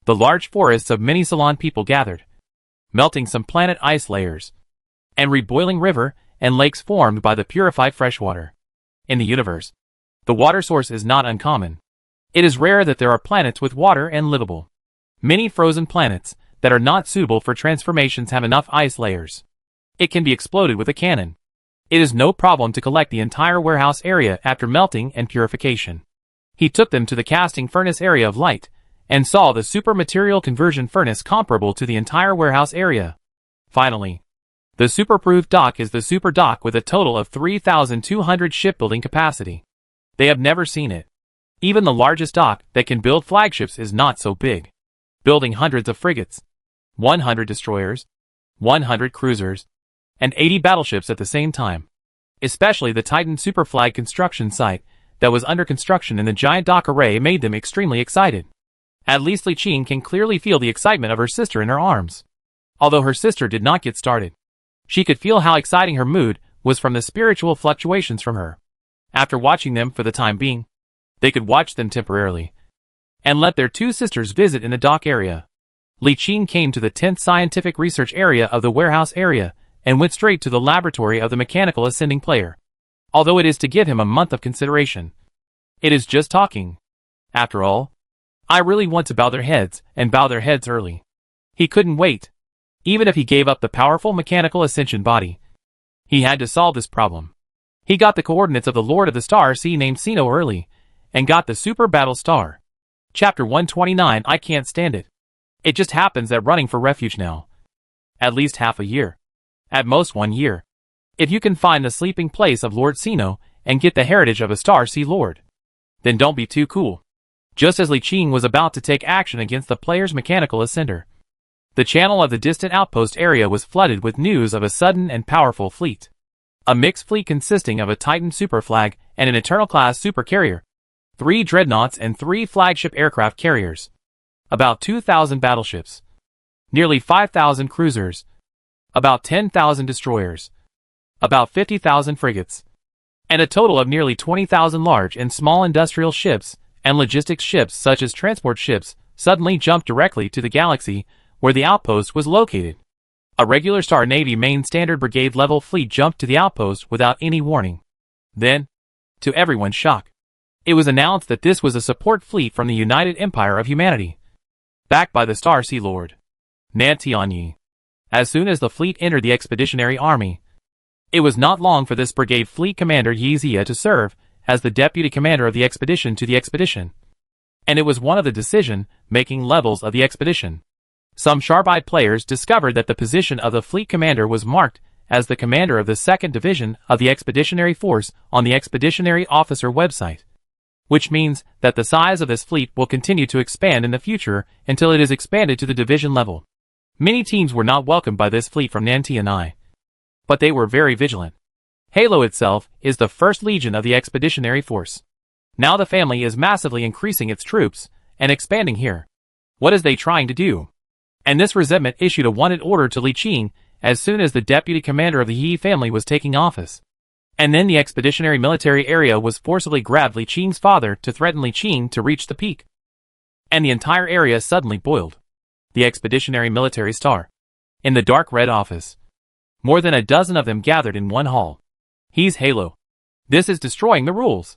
The large forests of many Salon people gathered, melting some planet ice layers, and reboiling river and lakes formed by the purified freshwater. In the universe, the water source is not uncommon. It is rare that there are planets with water and livable. Many frozen planets that are not suitable for transformations have enough ice layers. It can be exploded with a cannon. It is no problem to collect the entire warehouse area after melting and purification. He took them to the casting furnace area of light, and saw the super material conversion furnace comparable to the entire warehouse area. Finally, the super-proof dock is the super dock with a total of 3,200 shipbuilding capacity. They have never seen it. Even the largest dock that can build flagships is not so big, building hundreds of frigates, 100 destroyers, 100 cruisers, and 80 battleships at the same time. Especially the Titan Superflag construction site that was under construction in the giant dock array made them extremely excited. At least Li Qing can clearly feel the excitement of her sister in her arms. Although her sister did not get started, she could feel how exciting her mood was from the spiritual fluctuations from her. After watching them for the time being, they could watch them temporarily and let their two sisters visit in the dock area. Li Qing came to the 10th scientific research area of the warehouse area and went straight to the laboratory of the mechanical ascending player. Although it is to give him a month of consideration. It is just talking. After all, I really want to bow their heads and bow their heads early. He couldn't wait. Even if he gave up the powerful mechanical ascension body, he had to solve this problem. He got the coordinates of the Lord of the Star Sea named Sino early, and got the Super Battle Star. Chapter 129. I can't stand it. It just happens that running for refuge now. At least half a year. At most 1 year. If you can find the sleeping place of Lord Sino and get the heritage of a Star Sea Lord, then don't be too cool. Just as Li Qing was about to take action against the player's mechanical ascender, the channel of the distant outpost area was flooded with news of a sudden and powerful fleet. A mixed fleet consisting of a Titan super flag and an Eternal-class super carrier, 3 dreadnoughts and 3 flagship aircraft carriers, about 2,000 battleships, nearly 5,000 cruisers, about 10,000 destroyers, about 50,000 frigates, and a total of nearly 20,000 large and small industrial ships and logistics ships such as transport ships suddenly jumped directly to the galaxy where the outpost was located. A regular Star Navy main standard brigade level fleet jumped to the outpost without any warning. Then, to everyone's shock, it was announced that this was a support fleet from the United Empire of Humanity, backed by the Star Sea Lord, Nan Tianyi. As soon as the fleet entered the expeditionary army, it was not long for this brigade fleet commander Yi Zia to serve as the deputy commander of the expedition to the expedition. And it was one of the decision-making levels of the expedition. Some sharp-eyed players discovered that the position of the fleet commander was marked as the commander of the 2nd Division of the Expeditionary Force on the Expeditionary Officer website, which means that the size of this fleet will continue to expand in the future until it is expanded to the division level. Many teams were not welcomed by this fleet from Nanti and I, but they were very vigilant. Halo itself is the 1st Legion of the Expeditionary Force. Now the family is massively increasing its troops and expanding here. What is they trying to do? And this resentment issued a wanted order to Li Qing as soon as the deputy commander of the Yi family was taking office. And then the expeditionary military area was forcibly grabbed Li Qing's father to threaten Li Qing to reach the peak. And the entire area suddenly boiled. The expeditionary military star. In the dark red office. More than a dozen of them gathered in one hall. He's Halo. This is destroying the rules.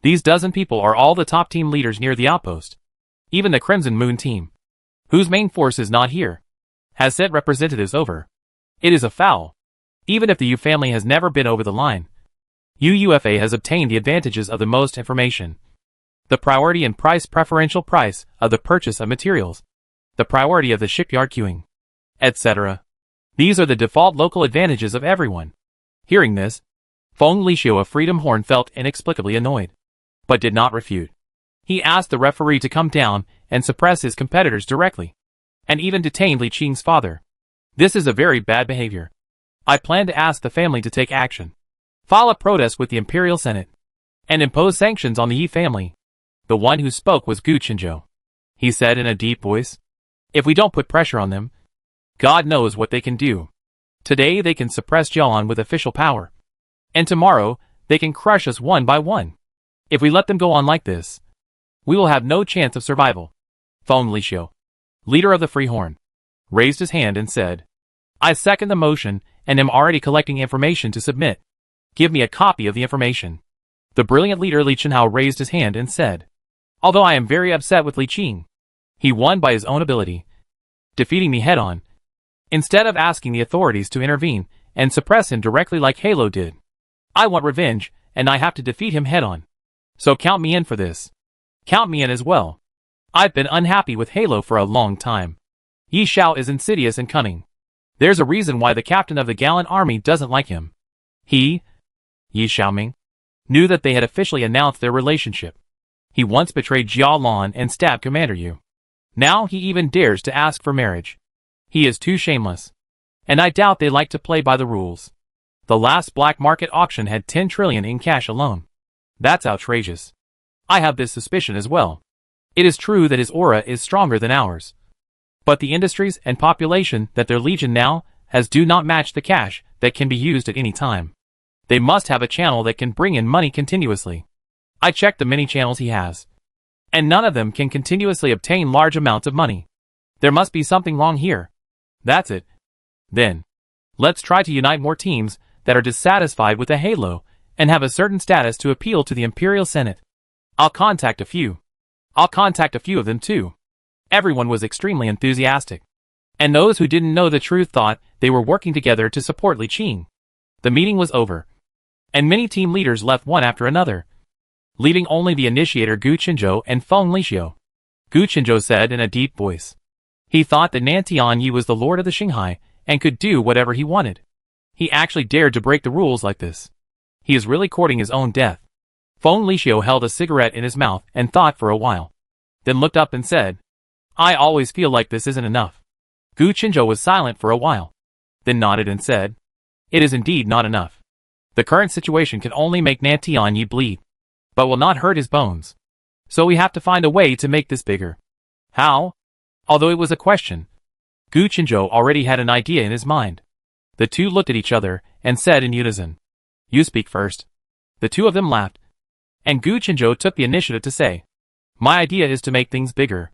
These dozen people are all the top team leaders near the outpost. Even the Crimson Moon team, whose main force is not here, has sent representatives over. It is a foul. Even if the U family has never been over the line, UUFA has obtained the advantages of the most information. The priority and preferential price of the purchase of materials, the priority of the shipyard queuing, etc. These are the default local advantages of everyone. Hearing this, Feng Lixio of Freedom Horn felt inexplicably annoyed, but did not refute. He asked the referee to come down and suppress his competitors directly, and even detained Li Qing's father. This is a very bad behavior. I plan to ask the family to take action, file a protest with the Imperial Senate, and impose sanctions on the Yi family. The one who spoke was Gu Qinzhou. He said in a deep voice, "If we don't put pressure on them, God knows what they can do. Today they can suppress Jialan with official power, and tomorrow they can crush us one by one. If we let them go on like this, we will have no chance of survival." Feng Lixio, leader of the Free Horn, raised his hand and said, "I second the motion and am already collecting information to submit. Give me a copy of the information." The brilliant leader Li Chenhao raised his hand and said, "Although I am very upset with Li Qing, he won by his own ability, defeating me head-on, instead of asking the authorities to intervene and suppress him directly like Halo did. I want revenge, and I have to defeat him head-on. So count me in for this. Count me in as well. I've been unhappy with Halo for a long time. Yi Xiao is insidious and cunning. There's a reason why the captain of the gallant army doesn't like him. He, Yi Xiaoming, knew that they had officially announced their relationship. He once betrayed Jia Lan and stabbed Commander Yu. Now he even dares to ask for marriage. He is too shameless. And I doubt they like to play by the rules. The last black market auction had 10 trillion in cash alone. That's outrageous. I have this suspicion as well. It is true that his aura is stronger than ours. But the industries and population that their legion now has do not match the cash that can be used at any time. They must have a channel that can bring in money continuously. I checked the many channels he has, and none of them can continuously obtain large amounts of money. There must be something wrong here. That's it. Then, let's try to unite more teams that are dissatisfied with the Halo and have a certain status to appeal to the Imperial Senate. I'll contact a few of them too. Everyone was extremely enthusiastic, and those who didn't know the truth thought they were working together to support Li Qing. The meeting was over, and many team leaders left one after another, leaving only the initiator Gu Qinzhou and Feng Lixio. Gu Qinzhou said in a deep voice. He thought that Nan Tianyi was the lord of the Xinghai and could do whatever he wanted. He actually dared to break the rules like this. He is really courting his own death. Feng Lixio held a cigarette in his mouth and thought for a while, then looked up and said, I always feel like this isn't enough. Gu Qinzhou was silent for a while, then nodded and said, It is indeed not enough. The current situation can only make Nan Tianyi bleed, but will not hurt his bones. So we have to find a way to make this bigger. How? Although it was a question, Gu Qinzhou already had an idea in his mind. The two looked at each other and said in unison, You speak first. The two of them laughed, and Gu Qinzhou took the initiative to say, My idea is to make things bigger.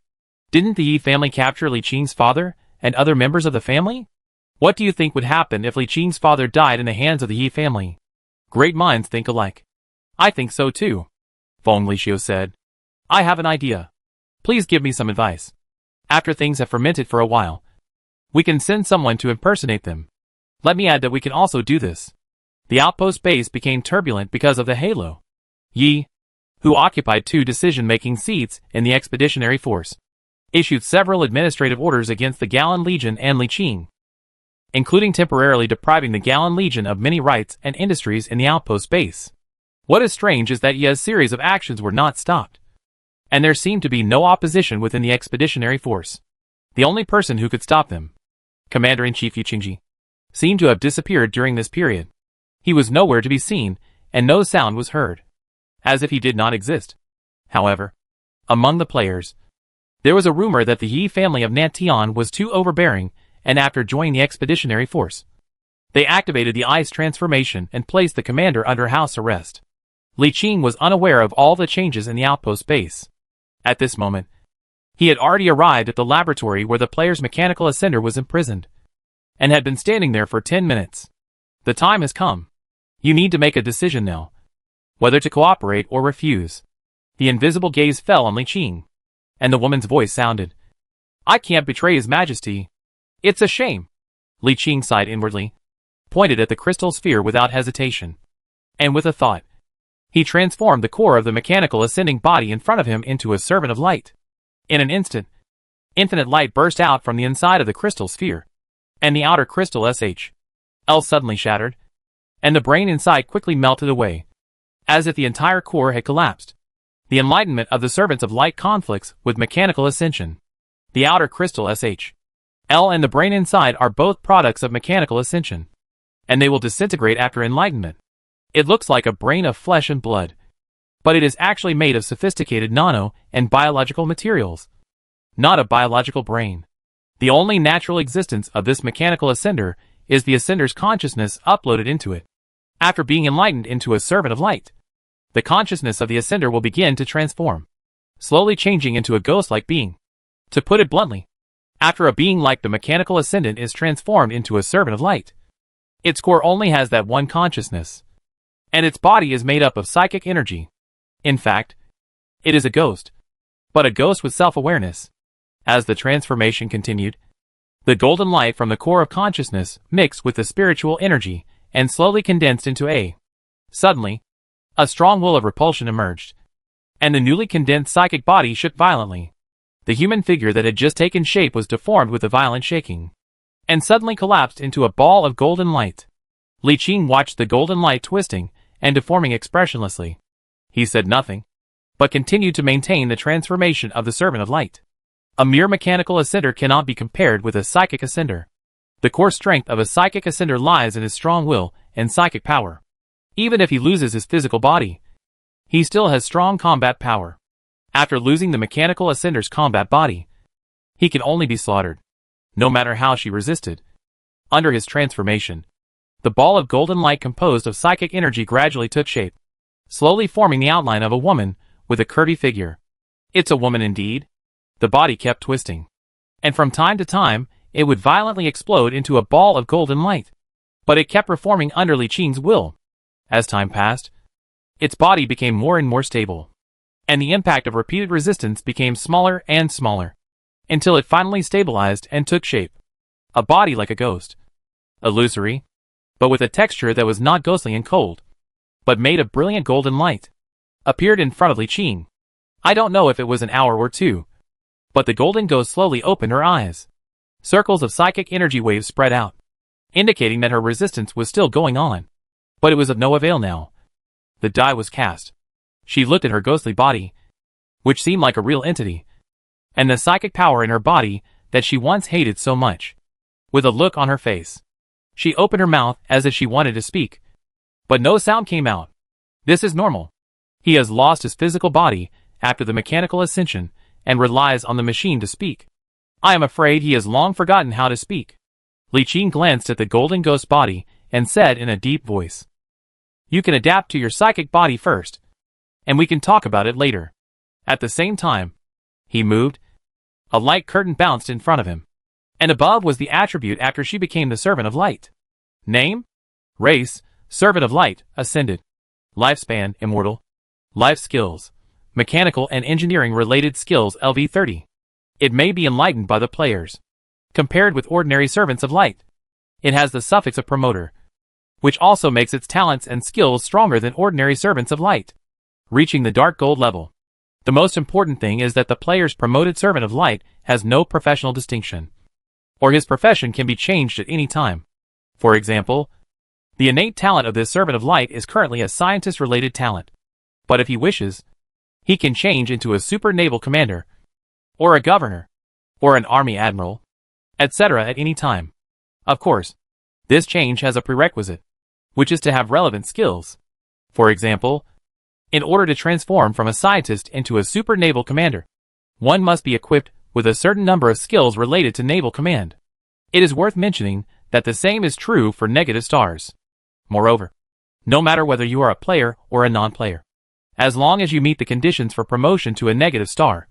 Didn't the Yi family capture Li Qing's father and other members of the family? What do you think would happen if Li Qing's father died in the hands of the Yi family? Great minds think alike. I think so too, Feng Lixio said. I have an idea. Please give me some advice. After things have fermented for a while, we can send someone to impersonate them. Let me add that we can also do this. The outpost base became turbulent because of the Halo. Yi, who occupied 2 decision-making seats in the expeditionary force, issued several administrative orders against the Gallan Legion and Li Qing, including temporarily depriving the Gallan Legion of many rights and industries in the outpost base. What is strange is that Yi's series of actions were not stopped, and there seemed to be no opposition within the expeditionary force. The only person who could stop them, Commander-in-Chief Yu Qingji, seemed to have disappeared during this period. He was nowhere to be seen, and no sound was heard, as if he did not exist. However, among the players, there was a rumor that the Yi family of Nantian was too overbearing, and after joining the expeditionary force, they activated the ice transformation and placed the commander under house arrest. Li Qing was unaware of all the changes in the outpost base. At this moment, he had already arrived at the laboratory where the player's mechanical ascender was imprisoned, and had been standing there for 10 minutes. The time has come. You need to make a decision now, whether to cooperate or refuse. The invisible gaze fell on Li Qing, and the woman's voice sounded, I can't betray His Majesty. It's a shame. Li Qing sighed inwardly, pointed at the crystal sphere without hesitation, and with a thought, he transformed the core of the mechanical ascending body in front of him into a servant of light. In an instant, infinite light burst out from the inside of the crystal sphere, and the outer crystal SHL suddenly shattered, and the brain inside quickly melted away, as if the entire core had collapsed. The enlightenment of the servants of light conflicts with mechanical ascension. The outer crystal SHL and the brain inside are both products of mechanical ascension, and they will disintegrate after enlightenment. It looks like a brain of flesh and blood, but it is actually made of sophisticated nano and biological materials. Not a biological brain. The only natural existence of this mechanical ascender is the ascender's consciousness uploaded into it. After being enlightened into a servant of light, the consciousness of the ascender will begin to transform, slowly changing into a ghost-like being. To put it bluntly, after a being like the mechanical ascendant is transformed into a servant of light, its core only has that one consciousness, and its body is made up of psychic energy. In fact, it is a ghost, but a ghost with self-awareness. As the transformation continued, the golden light from the core of consciousness mixed with the spiritual energy and slowly condensed into a. Suddenly, a strong will of repulsion emerged, and the newly condensed psychic body shook violently. The human figure that had just taken shape was deformed with a violent shaking, and suddenly collapsed into a ball of golden light. Li Qing watched the golden light twisting and deforming expressionlessly. He said nothing, but continued to maintain the transformation of the servant of light. A mere mechanical ascender cannot be compared with a psychic ascender. The core strength of a psychic ascender lies in his strong will and psychic power. Even if he loses his physical body, he still has strong combat power. After losing the mechanical ascender's combat body, he can only be slaughtered, no matter how she resisted. Under his transformation, The ball of golden light composed of psychic energy gradually took shape, slowly forming the outline of a woman with a curvy figure. It's a woman indeed. The body kept twisting, and from time to time, it would violently explode into a ball of golden light. But it kept reforming under Li Qing's will. As time passed, its body became more and more stable, and the impact of repeated resistance became smaller and smaller, until it finally stabilized and took shape. A body like a ghost. Illusory, but with a texture that was not ghostly and cold, but made of brilliant golden light, appeared in front of Li Qing. I don't know if it was an hour or two, but the golden ghost slowly opened her eyes. Circles of psychic energy waves spread out, indicating that her resistance was still going on. But it was of no avail now. The die was cast. She looked at her ghostly body, which seemed like a real entity, and the psychic power in her body that she once hated so much. With a look on her face, she opened her mouth as if she wanted to speak, but no sound came out. This is normal. He has lost his physical body after the mechanical ascension and relies on the machine to speak. I am afraid he has long forgotten how to speak. Li Qing glanced at the golden ghost body and said in a deep voice, "You can adapt to your psychic body first, and we can talk about it later." At the same time, he moved. A light curtain bounced in front of him, and above was the attribute after she became the Servant of Light. Name? Race, Servant of Light, Ascended. Lifespan, Immortal. Life skills, Mechanical and Engineering related skills LV30. It may be enlightened by the players. Compared with ordinary Servants of Light, it has the suffix of Promoter, which also makes its talents and skills stronger than ordinary Servants of Light. Reaching the Dark Gold level. The most important thing is that the player's promoted Servant of Light has no professional distinction, or his profession can be changed at any time. For example, the innate talent of this Servant of Light is currently a scientist-related talent, but if he wishes, he can change into a super naval commander, or a governor, or an army admiral, etc. at any time. Of course, this change has a prerequisite, which is to have relevant skills. For example, in order to transform from a scientist into a super naval commander, one must be equipped with a certain number of skills related to naval command. It is worth mentioning that the same is true for negative stars. Moreover, no matter whether you are a player or a non-player, as long as you meet the conditions for promotion to a negative star,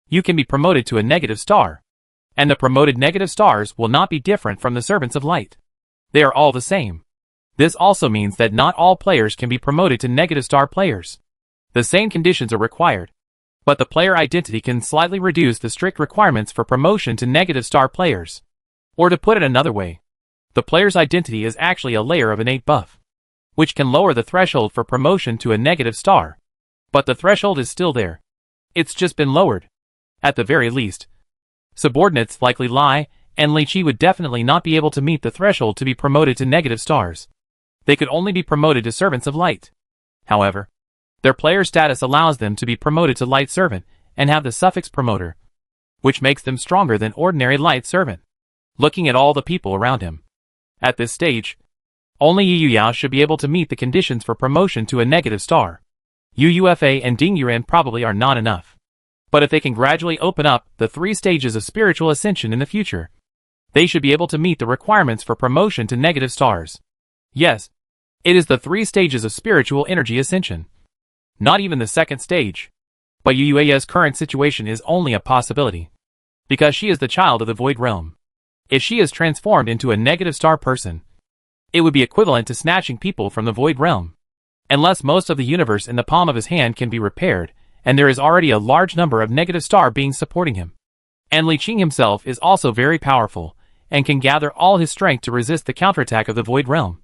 you can be promoted to a negative star, and the promoted negative stars will not be different from the Servants of Light. They are all the same. This also means that not all players can be promoted to negative star players. The same conditions are required, but the player identity can slightly reduce the strict requirements for promotion to negative star players. Or to put it another way, the player's identity is actually a layer of innate buff, which can lower the threshold for promotion to a negative star. But the threshold is still there. It's just been lowered. At the very least, subordinates like Li Lai and Li Qi would definitely not be able to meet the threshold to be promoted to negative stars. They could only be promoted to Servants of Light. However, their player status allows them to be promoted to Light Servant and have the suffix Promoter, which makes them stronger than ordinary Light Servant. Looking at all the people around him, at this stage, only Yu Yao should be able to meet the conditions for promotion to a negative star. Yu Ufa and Ding Yuan probably are not enough. But if they can gradually open up the 3 stages of spiritual ascension in the future, they should be able to meet the requirements for promotion to negative stars. Yes, it is the 3 stages of spiritual energy ascension. Not even the 2nd stage. But Yu Yua's current situation is only a possibility, because she is the child of the Void Realm. If she is transformed into a negative star person, it would be equivalent to snatching people from the Void Realm. Unless most of the universe in the palm of his hand can be repaired, and there is already a large number of negative star beings supporting him. And Li Qing himself is also very powerful, and can gather all his strength to resist the counterattack of the Void Realm.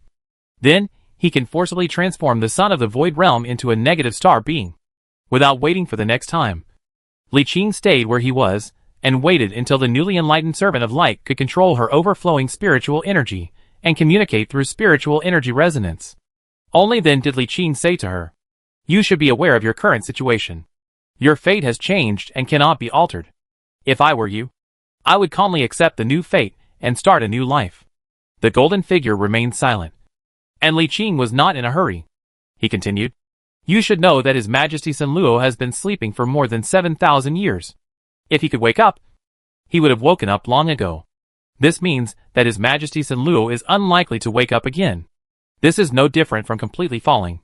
Then, he can forcibly transform the son of the Void Realm into a negative star being, without waiting for the next time. Li Qing stayed where he was, and waited until the newly enlightened Servant of Light could control her overflowing spiritual energy, and communicate through spiritual energy resonance. Only then did Li Qing say to her, "You should be aware of your current situation. Your fate has changed and cannot be altered. If I were you, I would calmly accept the new fate and start a new life." The golden figure remained silent, and Li Qing was not in a hurry. He continued, "You should know that His Majesty Sun Luo has been sleeping for more than 7,000 years. If he could wake up, he would have woken up long ago. This means that His Majesty Sanluo is unlikely to wake up again. This is no different from completely falling.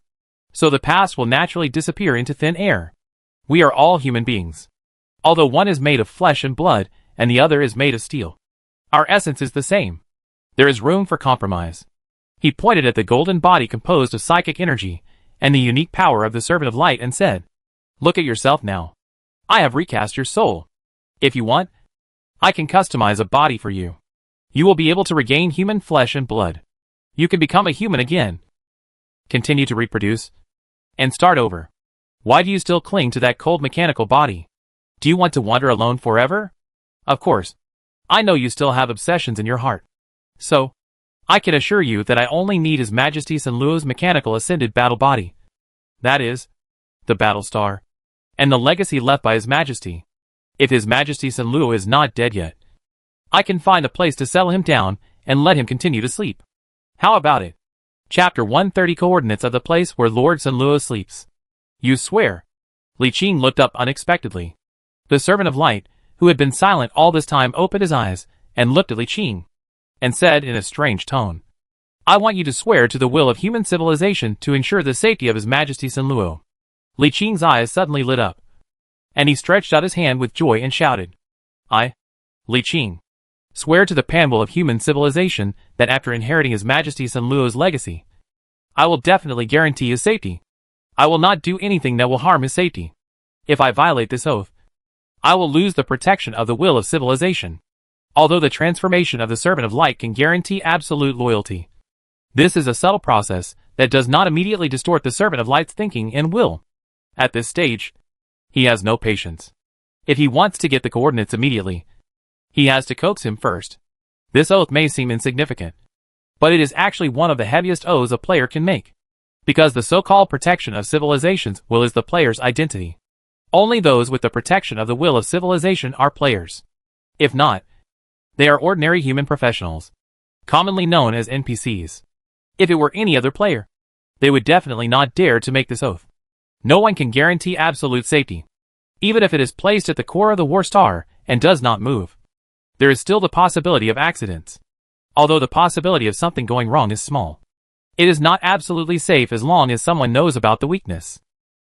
So the past will naturally disappear into thin air. We are all human beings. Although one is made of flesh and blood, and the other is made of steel. Our essence is the same. There is room for compromise. He pointed at the golden body composed of psychic energy, and the unique power of the Servant of Light and said, "Look at yourself now. I have recast your soul. If you want, I can customize a body for you. You will be able to regain human flesh and blood. You can become a human again. Continue to reproduce. And start over. Why do you still cling to that cold mechanical body? Do you want to wander alone forever? Of course. I know you still have obsessions in your heart. So, I can assure you that I only need His Majesty Sanluo's mechanical ascended battle body. That is, the battle star. And the legacy left by His Majesty. If His Majesty Sanluo is not dead yet, I can find a place to settle him down and let him continue to sleep. How about it? Chapter 130 Coordinates of the place where Lord Sanluo sleeps. You swear? Li Qing looked up unexpectedly. The Servant of Light, who had been silent all this time, opened his eyes and looked at Li Qing, and said in a strange tone, "I want you to swear to the will of human civilization to ensure the safety of His Majesty Sanluo." Li Qing's eyes suddenly lit up, and he stretched out his hand with joy and shouted, "I, Li Qing, swear to the Panwell of human civilization that after inheriting His Majesty Sanluo's legacy, I will definitely guarantee his safety. I will not do anything that will harm his safety. If I violate this oath, I will lose the protection of the will of civilization. Although the transformation of the Servant of Light can guarantee absolute loyalty, this is a subtle process that does not immediately distort the Servant of Light's thinking and will. At this stage, he has no patience. If he wants to get the coordinates immediately, he has to coax him first. This oath may seem insignificant, but it is actually one of the heaviest oaths a player can make, because the so-called protection of civilization's will is the player's identity. Only those with the protection of the will of civilization are players. If not, they are ordinary human professionals, commonly known as NPCs. If it were any other player, they would definitely not dare to make this oath. No one can guarantee absolute safety. Even if it is placed at the core of the war star and does not move, there is still the possibility of accidents. Although the possibility of something going wrong is small, it is not absolutely safe as long as someone knows about the weakness.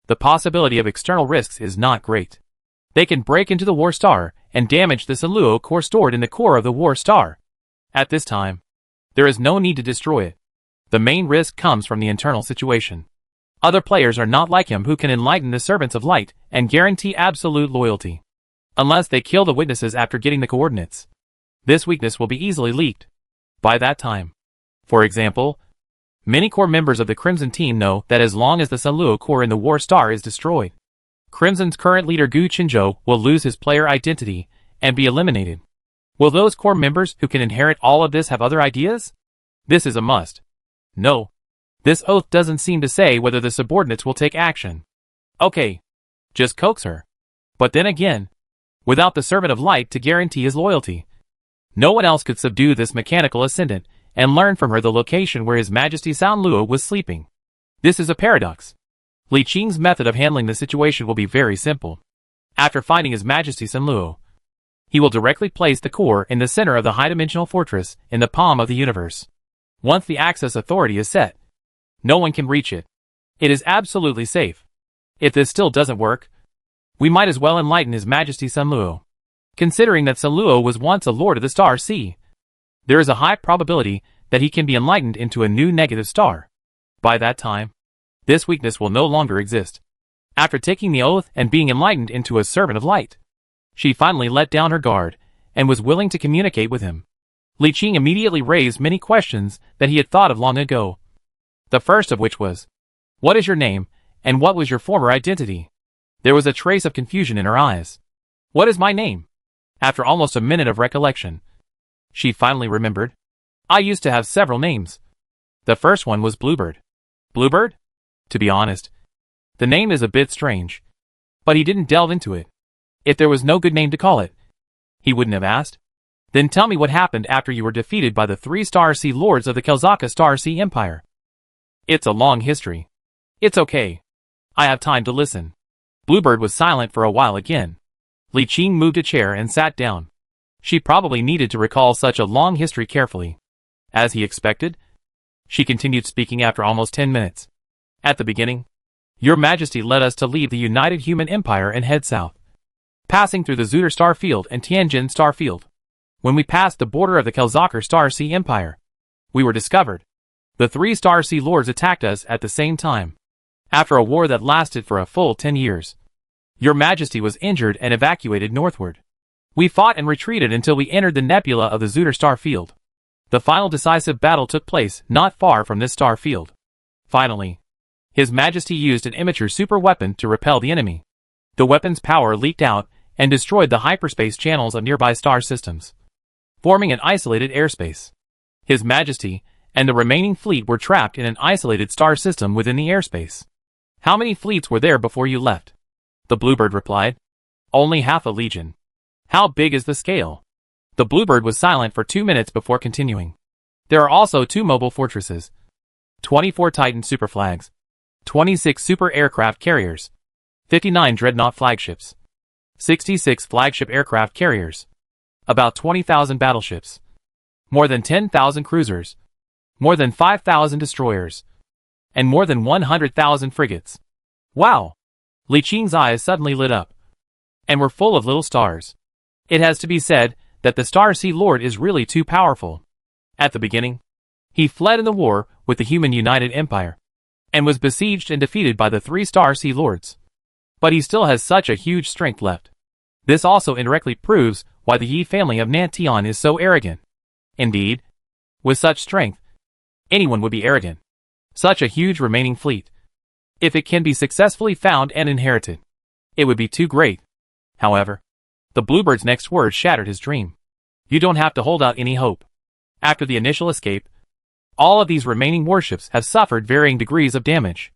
The possibility of external risks is not great. They can break into the war star and damage the Sanluo core stored in the core of the war star. At this time, there is no need to destroy it. The main risk comes from the internal situation. Other players are not like him who can enlighten the servants of light and guarantee absolute loyalty. Unless they kill the witnesses after getting the coordinates, this weakness will be easily leaked. By that time, for example, many core members of the Crimson team know that as long as the Sanluo core in the war star is destroyed, Crimson's current leader Gu Qinzhou will lose his player identity and be eliminated. Will those core members who can inherit all of this have other ideas? This is a must. No. This oath doesn't seem to say whether the subordinates will take action. Okay. Just coax her. But then again, without the Servant of Light to guarantee his loyalty, no one else could subdue this mechanical ascendant and learn from her the location where His Majesty Sanluo was sleeping. This is a paradox. Li Qing's method of handling the situation will be very simple. After finding His Majesty Sanluo, he will directly place the core in the center of the high-dimensional fortress in the palm of the universe. Once the access authority is set, no one can reach it. It is absolutely safe. If this still doesn't work, we might as well enlighten His Majesty Sanluo. Considering that Sanluo was once a Lord of the Star Sea, there is a high probability that he can be enlightened into a new negative star. By that time, this weakness will no longer exist. After taking the oath and being enlightened into a servant of light, she finally let down her guard and was willing to communicate with him. Li Qing immediately raised many questions that he had thought of long ago. The first of which was, "What is your name, and what was your former identity?" There was a trace of confusion in her eyes. "What is my name?" After almost a minute of recollection, she finally remembered. "I used to have several names. The first one was Bluebird." Bluebird? To be honest, the name is a bit strange. But he didn't delve into it. If there was no good name to call it, he wouldn't have asked. "Then tell me what happened after you were defeated by the 3 Star Sea Lords of the Kelzaka Star Sea Empire." "It's a long history." "It's okay. I have time to listen." Bluebird was silent for a while again. Li Qing moved a chair and sat down. She probably needed to recall such a long history carefully. As he expected, she continued speaking after almost 10 minutes. At the beginning, Your Majesty led us to leave the United Human Empire and head south, passing through the Zuder Star Field and Tianjin Star Field. When we passed the border of the Kelzaker Star Sea Empire, we were discovered. The 3 Star Sea Lords attacked us at the same time. After a war that lasted for a full 10 years, Your Majesty was injured and evacuated northward. We fought and retreated until we entered the nebula of the Zuder Star Field. The final decisive battle took place not far from this star field. Finally, His Majesty used an immature super weapon to repel the enemy. The weapon's power leaked out and destroyed the hyperspace channels of nearby star systems, forming an isolated airspace. His Majesty and the remaining fleet were trapped in an isolated star system within the airspace. How many fleets were there before you left? The Bluebird replied. Only half a legion. How big is the scale? The Bluebird was silent for 2 minutes before continuing. There are also 2 mobile fortresses, 24 Titan superflags, 26 super aircraft carriers, 59 dreadnought flagships, 66 flagship aircraft carriers, about 20,000 battleships, more than 10,000 cruisers, more than 5,000 destroyers, and more than 100,000 frigates. Wow! Li Qing's eyes suddenly lit up, and were full of little stars. It has to be said that the Star Sea Lord is really too powerful. At the beginning, he fled in the war with the Human United Empire, and was besieged and defeated by the 3 Star Sea Lords. But he still has such a huge strength left. This also indirectly proves why the Yi family of Nantian is so arrogant. Indeed, with such strength, anyone would be arrogant. Such a huge remaining fleet, if it can be successfully found and inherited, it would be too great. However, the Bluebird's next words shattered his dream. You don't have to hold out any hope. After the initial escape, all of these remaining warships have suffered varying degrees of damage.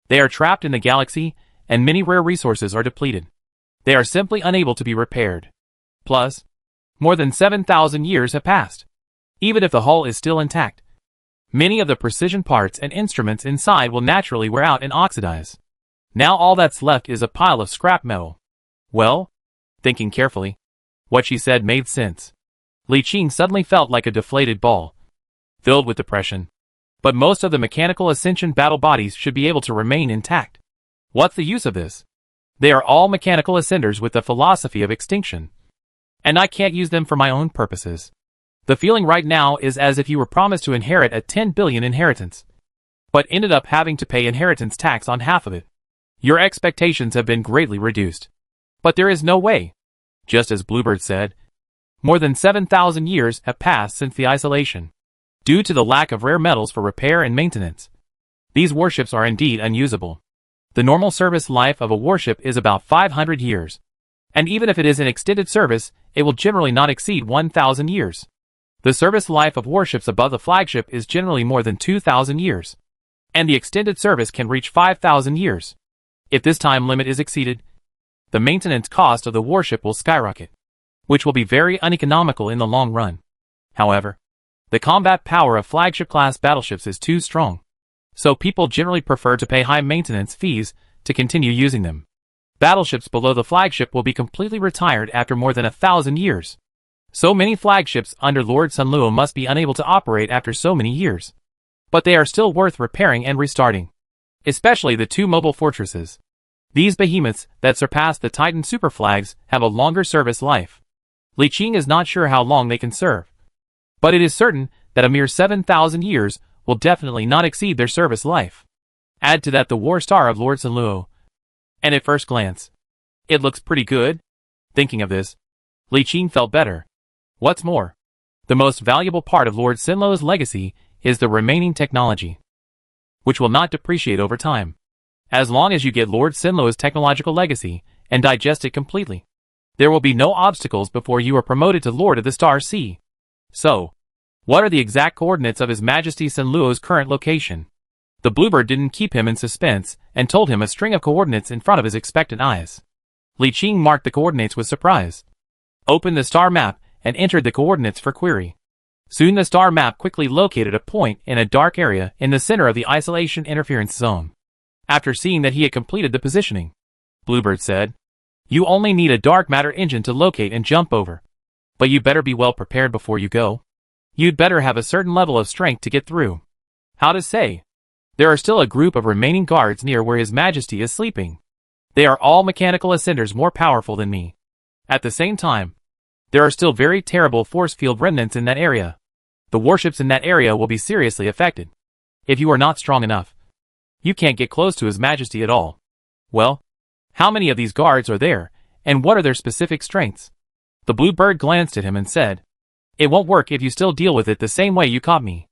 They are trapped in the galaxy, and many rare resources are depleted. They are simply unable to be repaired. Plus, more than 7,000 years have passed. Even if the hull is still intact, many of the precision parts and instruments inside will naturally wear out and oxidize. Now all that's left is a pile of scrap metal. Well, thinking carefully, what she said made sense. Li Qing suddenly felt like a deflated ball, filled with depression. But most of the mechanical ascension battle bodies should be able to remain intact. What's the use of this? They are all mechanical ascenders with the philosophy of extinction, and I can't use them for my own purposes. The feeling right now is as if you were promised to inherit a 10 billion inheritance, but ended up having to pay inheritance tax on half of it. Your expectations have been greatly reduced. But there is no way. Just as Bluebird said, more than 7,000 years have passed since the isolation. Due to the lack of rare metals for repair and maintenance, these warships are indeed unusable. The normal service life of a warship is about 500 years. And even if it is in extended service, it will generally not exceed 1,000 years. The service life of warships above the flagship is generally more than 2,000 years. And the extended service can reach 5,000 years. If this time limit is exceeded, the maintenance cost of the warship will skyrocket, which will be very uneconomical in the long run. However, the combat power of flagship-class battleships is too strong, so people generally prefer to pay high maintenance fees to continue using them. Battleships below the flagship will be completely retired after more than 1,000 years. So many flagships under Lord Sunluo must be unable to operate after so many years. But they are still worth repairing and restarting. Especially the 2 mobile fortresses. These behemoths that surpass the Titan superflags have a longer service life. Li Qing is not sure how long they can serve, but it is certain that a mere 7,000 years will definitely not exceed their service life. Add to that the war star of Lord Sunluo, and at first glance, it looks pretty good. Thinking of this, Li Qing felt better. What's more, the most valuable part of Lord Sinluo's legacy is the remaining technology, which will not depreciate over time. As long as you get Lord Sinluo's technological legacy and digest it completely, there will be no obstacles before you are promoted to Lord of the Star Sea. So, what are the exact coordinates of His Majesty Sinluo's current location? The Bluebird didn't keep him in suspense and told him a string of coordinates in front of his expectant eyes. Li Qing marked the coordinates with surprise, opened the star map, and entered the coordinates for query. Soon the star map quickly located a point in a dark area in the center of the isolation interference zone. After seeing that he had completed the positioning, Bluebird said, "You only need a dark matter engine to locate and jump over. But you'd better be well prepared before you go. You'd better have a certain level of strength to get through. How to say? There are still a group of remaining guards near where His Majesty is sleeping. They are all mechanical ascenders more powerful than me. At the same time, there are still very terrible force field remnants in that area. The warships in that area will be seriously affected. If you are not strong enough, you can't get close to His Majesty at all. Well, how many of these guards are there, and what are their specific strengths? The blue bird glanced at him and said, "It won't work if you still deal with it the same way you caught me."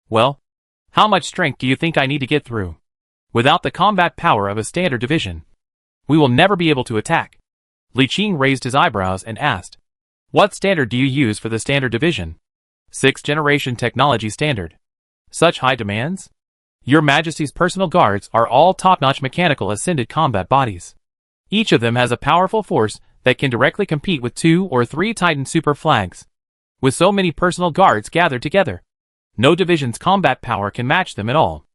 Well, how much strength do you think I need to get through? Without the combat power of a standard division, we will never be able to attack. Li Qing raised his eyebrows and asked, "What standard do you use for the standard division?" 6th generation technology standard. Such high demands? Your Majesty's personal guards are all top-notch mechanical ascended combat bodies. Each of them has a powerful force that can directly compete with 2 or 3 Titan super flags. With so many personal guards gathered together, no division's combat power can match them at all.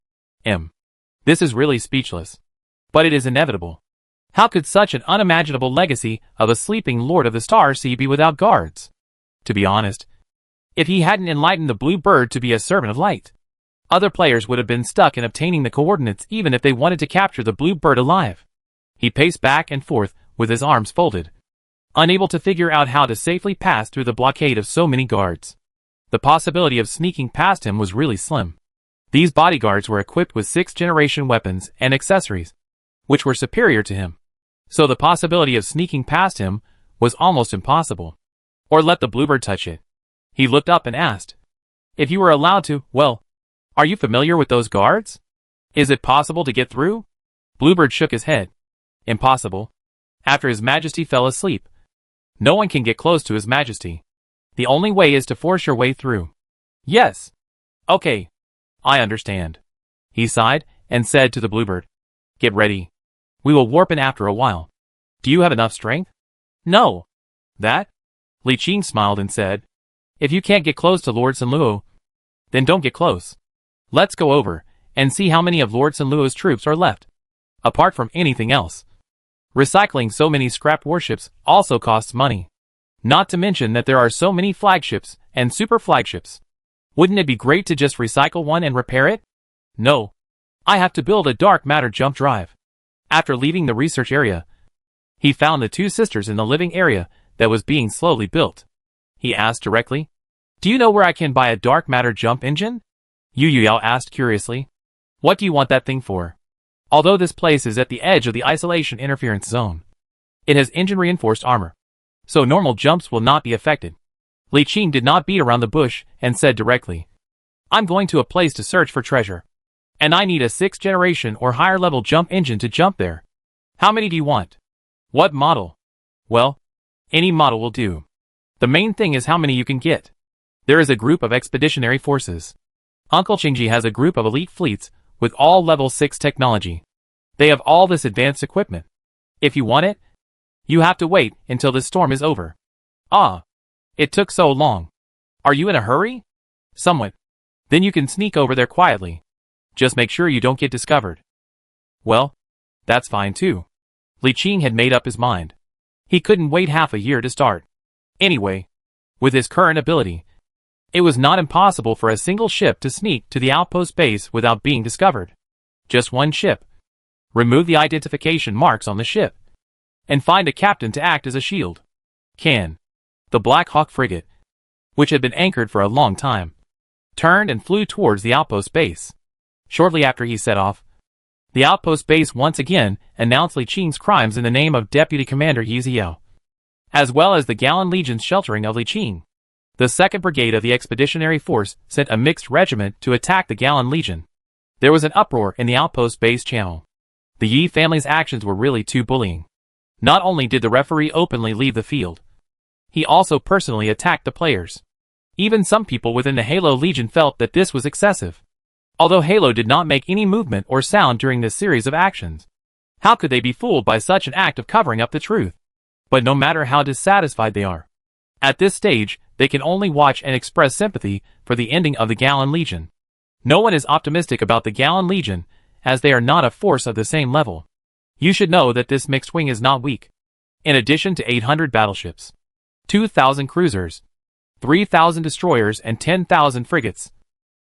This is really speechless. But it is inevitable. How could such an unimaginable legacy of a sleeping Lord of the Star Sea be without guards? To be honest, if he hadn't enlightened the blue bird to be a servant of light, other players would have been stuck in obtaining the coordinates even if they wanted to capture the blue bird alive. He paced back and forth with his arms folded, unable to figure out how to safely pass through the blockade of so many guards. The possibility of sneaking past him was really slim. These bodyguards were equipped with 6th generation weapons and accessories, which were superior to him. So the possibility of sneaking past him was almost impossible. Or let the bluebird touch it. He looked up and asked, "If you were allowed to, well, are you familiar with those guards? Is it possible to get through?" Bluebird shook his head. "Impossible. After His Majesty fell asleep, no one can get close to His Majesty. The only way is to force your way through." "Yes. Okay. I understand." He sighed and said to the bluebird, "Get ready. We will warp in after a while. Do you have enough strength?" "No." "That?" Li Qing smiled and said, "If you can't get close to Lord Sanluo, then don't get close. Let's go over and see how many of Lord Sanluo's troops are left. Apart from anything else, recycling so many scrap warships also costs money. Not to mention that there are so many flagships and super flagships. Wouldn't it be great to just recycle one and repair it? No. I have to build a dark matter jump drive." After leaving the research area, he found the 2 sisters in the living area that was being slowly built. He asked directly, "Do you know where I can buy a dark matter jump engine?" Yu Yao asked curiously, "What do you want that thing for?" Although this place is at the edge of the isolation interference zone, it has engine-reinforced armor, so normal jumps will not be affected. Li Qing did not beat around the bush and said directly, "I'm going to a place to search for treasure, and I need a 6th generation or higher level jump engine to jump there. How many do you want?" "What model?" "Well, any model will do. The main thing is how many you can get. There is a group of expeditionary forces. Uncle Qingji has a group of elite fleets with all level 6 technology. They have all this advanced equipment. If you want it, you have to wait until this storm is over." "Ah, it took so long. Are you in a hurry?" "Somewhat. Then you can sneak over there quietly. Just make sure you don't get discovered." "Well, that's fine too." Li Qing had made up his mind. He couldn't wait half a year to start. Anyway, with his current ability, it was not impossible for a single ship to sneak to the outpost base without being discovered. Just one ship. Remove the identification marks on the ship, and find a captain to act as a shield. The Black Hawk frigate, which had been anchored for a long time, turned and flew towards the outpost base. Shortly after he set off, the outpost base once again announced Li Qing's crimes in the name of Deputy Commander Yi Xiao, as well as the Gallan Legion's sheltering of Li Qing. The 2nd Brigade of the Expeditionary Force sent a mixed regiment to attack the Gallan Legion. There was an uproar in the outpost base channel. The Yi family's actions were really too bullying. Not only did the referee openly leave the field, he also personally attacked the players. Even some people within the Halo Legion felt that this was excessive. Although Halo did not make any movement or sound during this series of actions, how could they be fooled by such an act of covering up the truth? But no matter how dissatisfied they are, at this stage, they can only watch and express sympathy for the ending of the Gallan Legion. No one is optimistic about the Gallan Legion, as they are not a force of the same level. You should know that this mixed wing is not weak. In addition to 800 battleships, 2,000 cruisers, 3,000 destroyers, and 10,000 frigates.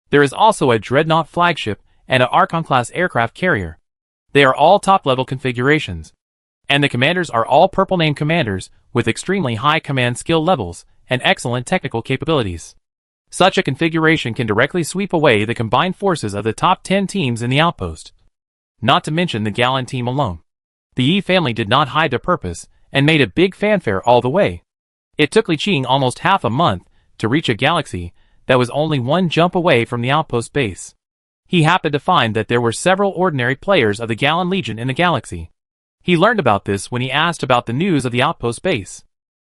There is also a dreadnought flagship and an Archon-class aircraft carrier. They are all top-level configurations, and the commanders are all purple-name commanders with extremely high command skill levels and excellent technical capabilities. Such a configuration can directly sweep away the combined forces of the top 10 teams in the outpost. Not to mention the Gallon team alone. The Yi family did not hide their purpose and made a big fanfare all the way. It took Li Qing almost half a month to reach a galaxy that was only one jump away from the outpost base. He happened to find that there were several ordinary players of the Gallon Legion in the galaxy. He learned about this when he asked about the news of the outpost base.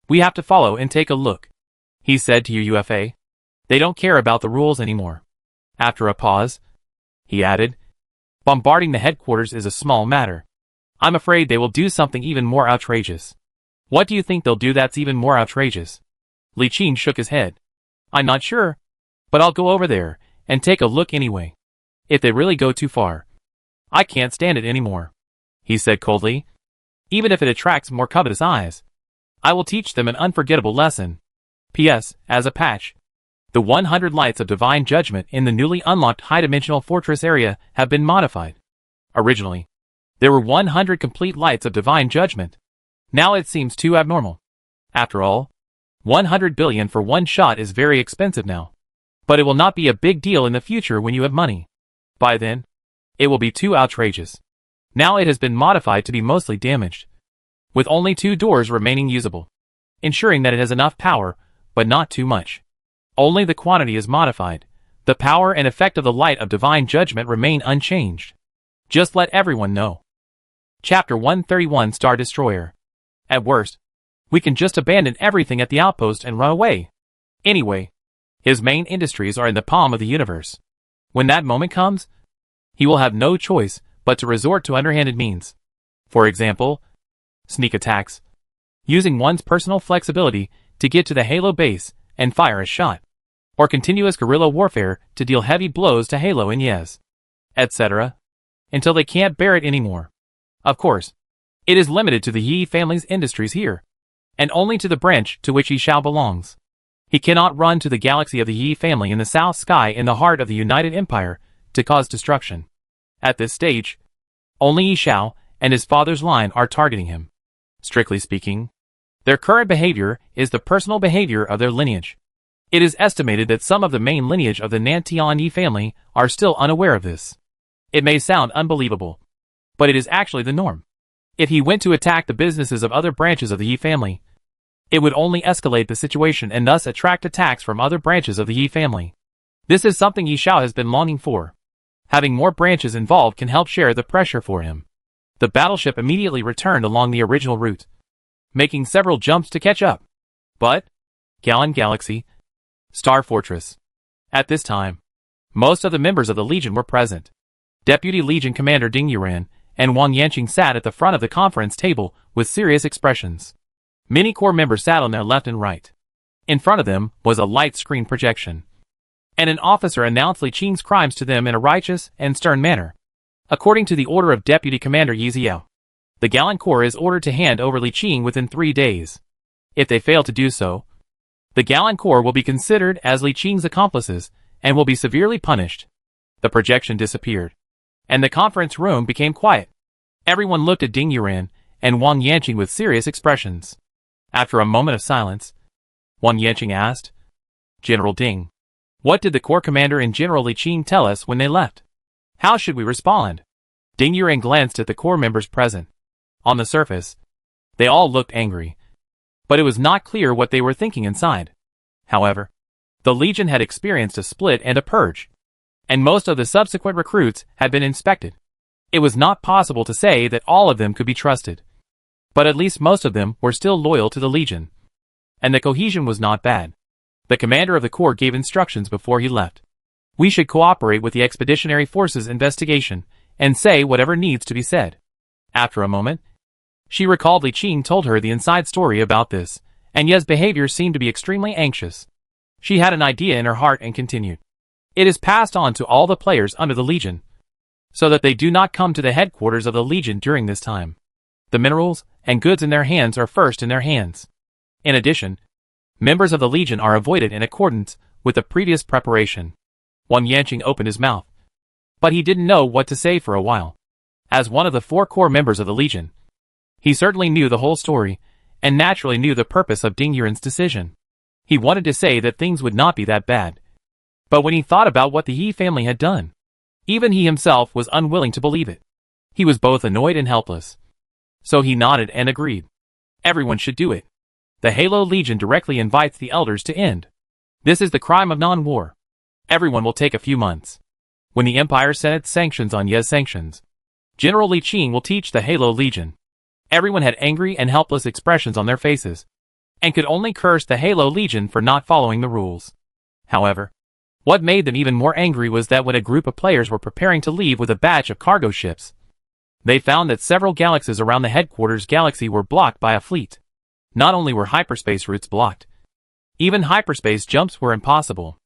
"We have to follow and take a look," he said to UFA. "They don't care about the rules anymore." After a pause, he added, "Bombarding the headquarters is a small matter. I'm afraid they will do something even more outrageous." "What do you think they'll do that's even more outrageous?" Li Qing shook his head. "I'm not sure, but I'll go over there and take a look anyway. If they really go too far, I can't stand it anymore," he said coldly. "Even if it attracts more covetous eyes, I will teach them an unforgettable lesson. P.S. As a patch, the 100 lights of divine judgment in the newly unlocked high-dimensional fortress area have been modified. Originally, there were 100 complete lights of divine judgment. Now it seems too abnormal. After all, 100 billion for one shot is very expensive now. But it will not be a big deal in the future when you have money. By then, it will be too outrageous. Now it has been modified to be mostly damaged, with only 2 doors remaining usable, ensuring that it has enough power, but not too much. Only the quantity is modified. The power and effect of the light of divine judgment remain unchanged. Just let everyone know." Chapter 131 Star Destroyer. "At worst, we can just abandon everything at the outpost and run away. Anyway, his main industries are in the palm of the universe. When that moment comes, he will have no choice but to resort to underhanded means. For example, sneak attacks, using one's personal flexibility to get to the Halo base and fire a shot, or continuous guerrilla warfare to deal heavy blows to Halo and Yez, etc., until they can't bear it anymore. Of course, it is limited to the Yi family's industries here, and only to the branch to which Yi Shao belongs. He cannot run to the galaxy of the Yi family in the South Sky in the heart of the United Empire to cause destruction. At this stage, only Yi Shao and his father's line are targeting him. Strictly speaking, their current behavior is the personal behavior of their lineage. It is estimated that some of the main lineage of the Nantian Yi family are still unaware of this. It may sound unbelievable, but it is actually the norm. If he went to attack the businesses of other branches of the Yi family, it would only escalate the situation and thus attract attacks from other branches of the Yi family. This is something Yi Shao has been longing for. Having more branches involved can help share the pressure for him. The battleship immediately returned along the original route, making several jumps to catch up. But, Gallon Galaxy, Star Fortress. At this time, most of the members of the Legion were present. Deputy Legion Commander Ding Yuran and Wang Yanqing sat at the front of the conference table with serious expressions. Many core members sat on their left and right. In front of them was a light screen projection, and an officer announced Li Qing's crimes to them in a righteous and stern manner. According to the order of Deputy Commander Yi Xiao, the Gallon Corps is ordered to hand over Li Qing within 3 days. If they fail to do so, the Gallon Corps will be considered as Li Qing's accomplices and will be severely punished. The projection disappeared, and the conference room became quiet. Everyone looked at Ding Yuran and Wang Yanqing with serious expressions. After a moment of silence, Wang Yanqing asked, "General Ding, what did the Corps Commander and General Li Qing tell us when they left? How should we respond?" Ding Yuran glanced at the Corps members present. On the surface, they all looked angry, but it was not clear what they were thinking inside. However, the Legion had experienced a split and a purge, and most of the subsequent recruits had been inspected. It was not possible to say that all of them could be trusted, but at least most of them were still loyal to the Legion, and the cohesion was not bad. The commander of the Corps gave instructions before he left. "We should cooperate with the Expeditionary Forces investigation and say whatever needs to be said." After a moment, she recalled Li Qing told her the inside story about this, and Ye's behavior seemed to be extremely anxious. She had an idea in her heart and continued. "It is passed on to all the players under the Legion, so that they do not come to the headquarters of the Legion during this time. The minerals and goods in their hands are first in their hands. In addition, Members of the Legion are avoided in accordance with the previous preparation. Wang Yanqing opened his mouth, but he didn't know what to say for a while. As one of the 4 core members of the Legion, he certainly knew the whole story, and naturally knew the purpose of Ding Yuren's decision. He wanted to say that things would not be that bad. But when he thought about what the Yi family had done, even he himself was unwilling to believe it. He was both annoyed and helpless. So he nodded and agreed. Everyone should do it. The Halo Legion directly invites the elders to end. This is the crime of non-war. Everyone will take a few months. When the Empire Senate sanctions on Ye's sanctions, General Li Qing will teach the Halo Legion. Everyone had angry and helpless expressions on their faces, and could only curse the Halo Legion for not following the rules. However, what made them even more angry was that when a group of players were preparing to leave with a batch of cargo ships, they found that several galaxies around the headquarters galaxy were blocked by a fleet. Not only were hyperspace routes blocked, even hyperspace jumps were impossible.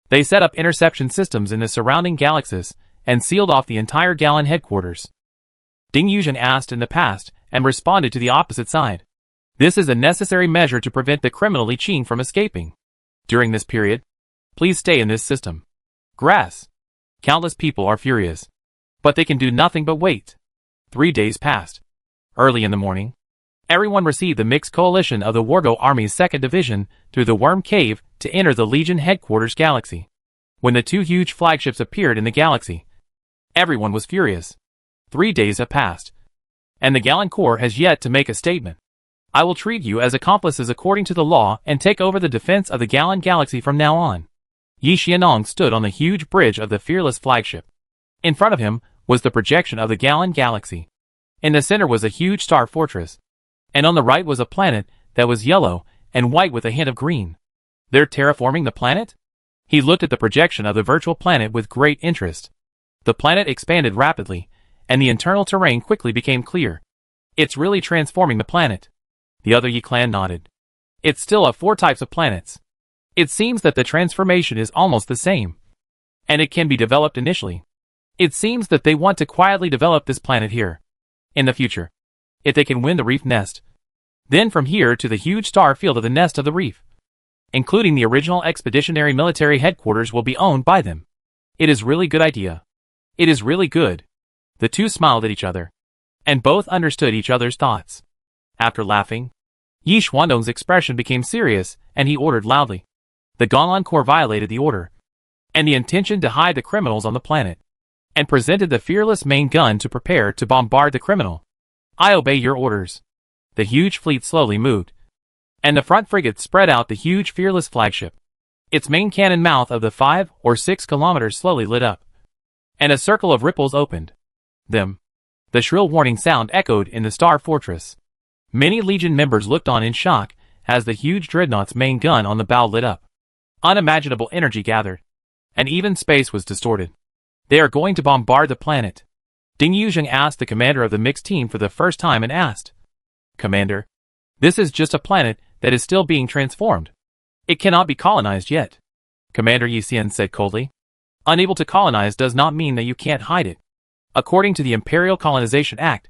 They set up interception systems in the surrounding galaxies and sealed off the entire Galan headquarters. Ding Yuzhen asked in the past and responded to the opposite side. This is a necessary measure to prevent the criminal Li Qing from escaping. During this period, please stay in this system. Grass. Countless people are furious, but they can do nothing but wait. 3 days passed. Early in the morning, everyone received the mixed coalition of the Wargo Army's 2nd Division through the Worm Cave to enter the Legion headquarters galaxy. When the 2 huge flagships appeared in the galaxy, everyone was furious. 3 days have passed, and the Galan Corps has yet to make a statement. I will treat you as accomplices according to the law and take over the defense of the Galan Galaxy from now on. Yi Xianong stood on the huge bridge of the Fearless flagship. In front of him was the projection of the Galan Galaxy. In the center was a huge star fortress, and on the right was a planet that was yellow and white with a hint of green. They're terraforming the planet? He looked at the projection of the virtual planet with great interest. The planet expanded rapidly, and the internal terrain quickly became clear. It's really transforming the planet. The other Yi clan nodded. It's still of 4 types of planets. It seems that the transformation is almost the same, and it can be developed initially. It seems that they want to quietly develop this planet here. In the future, if they can win the reef nest, then from here to the huge star field of the nest of the reef, including the original expeditionary military headquarters, will be owned by them. It is really good idea. It is really good. The 2 smiled at each other, and both understood each other's thoughts. After laughing, Yi Xuandong's expression became serious, and he ordered loudly. The Galan Corps violated the order, and the intention to hide the criminals on the planet, and presented the Fearless main gun to prepare to bombard the criminal. I obey your orders. The huge fleet slowly moved, and the front frigate spread out the huge Fearless flagship. Its main cannon mouth of the 5 or 6 kilometers slowly lit up, and a circle of ripples opened. Them. The shrill warning sound echoed in the Star Fortress. Many Legion members looked on in shock as the huge dreadnought's main gun on the bow lit up. Unimaginable energy gathered, and even space was distorted. They are going to bombard the planet. Ding Yuzhen asked the commander of the mixed team for the first time and asked, Commander, this is just a planet that is still being transformed. It cannot be colonized yet. Commander Yi Xian said coldly, unable to colonize does not mean that you can't hide it. According to the Imperial Colonization Act,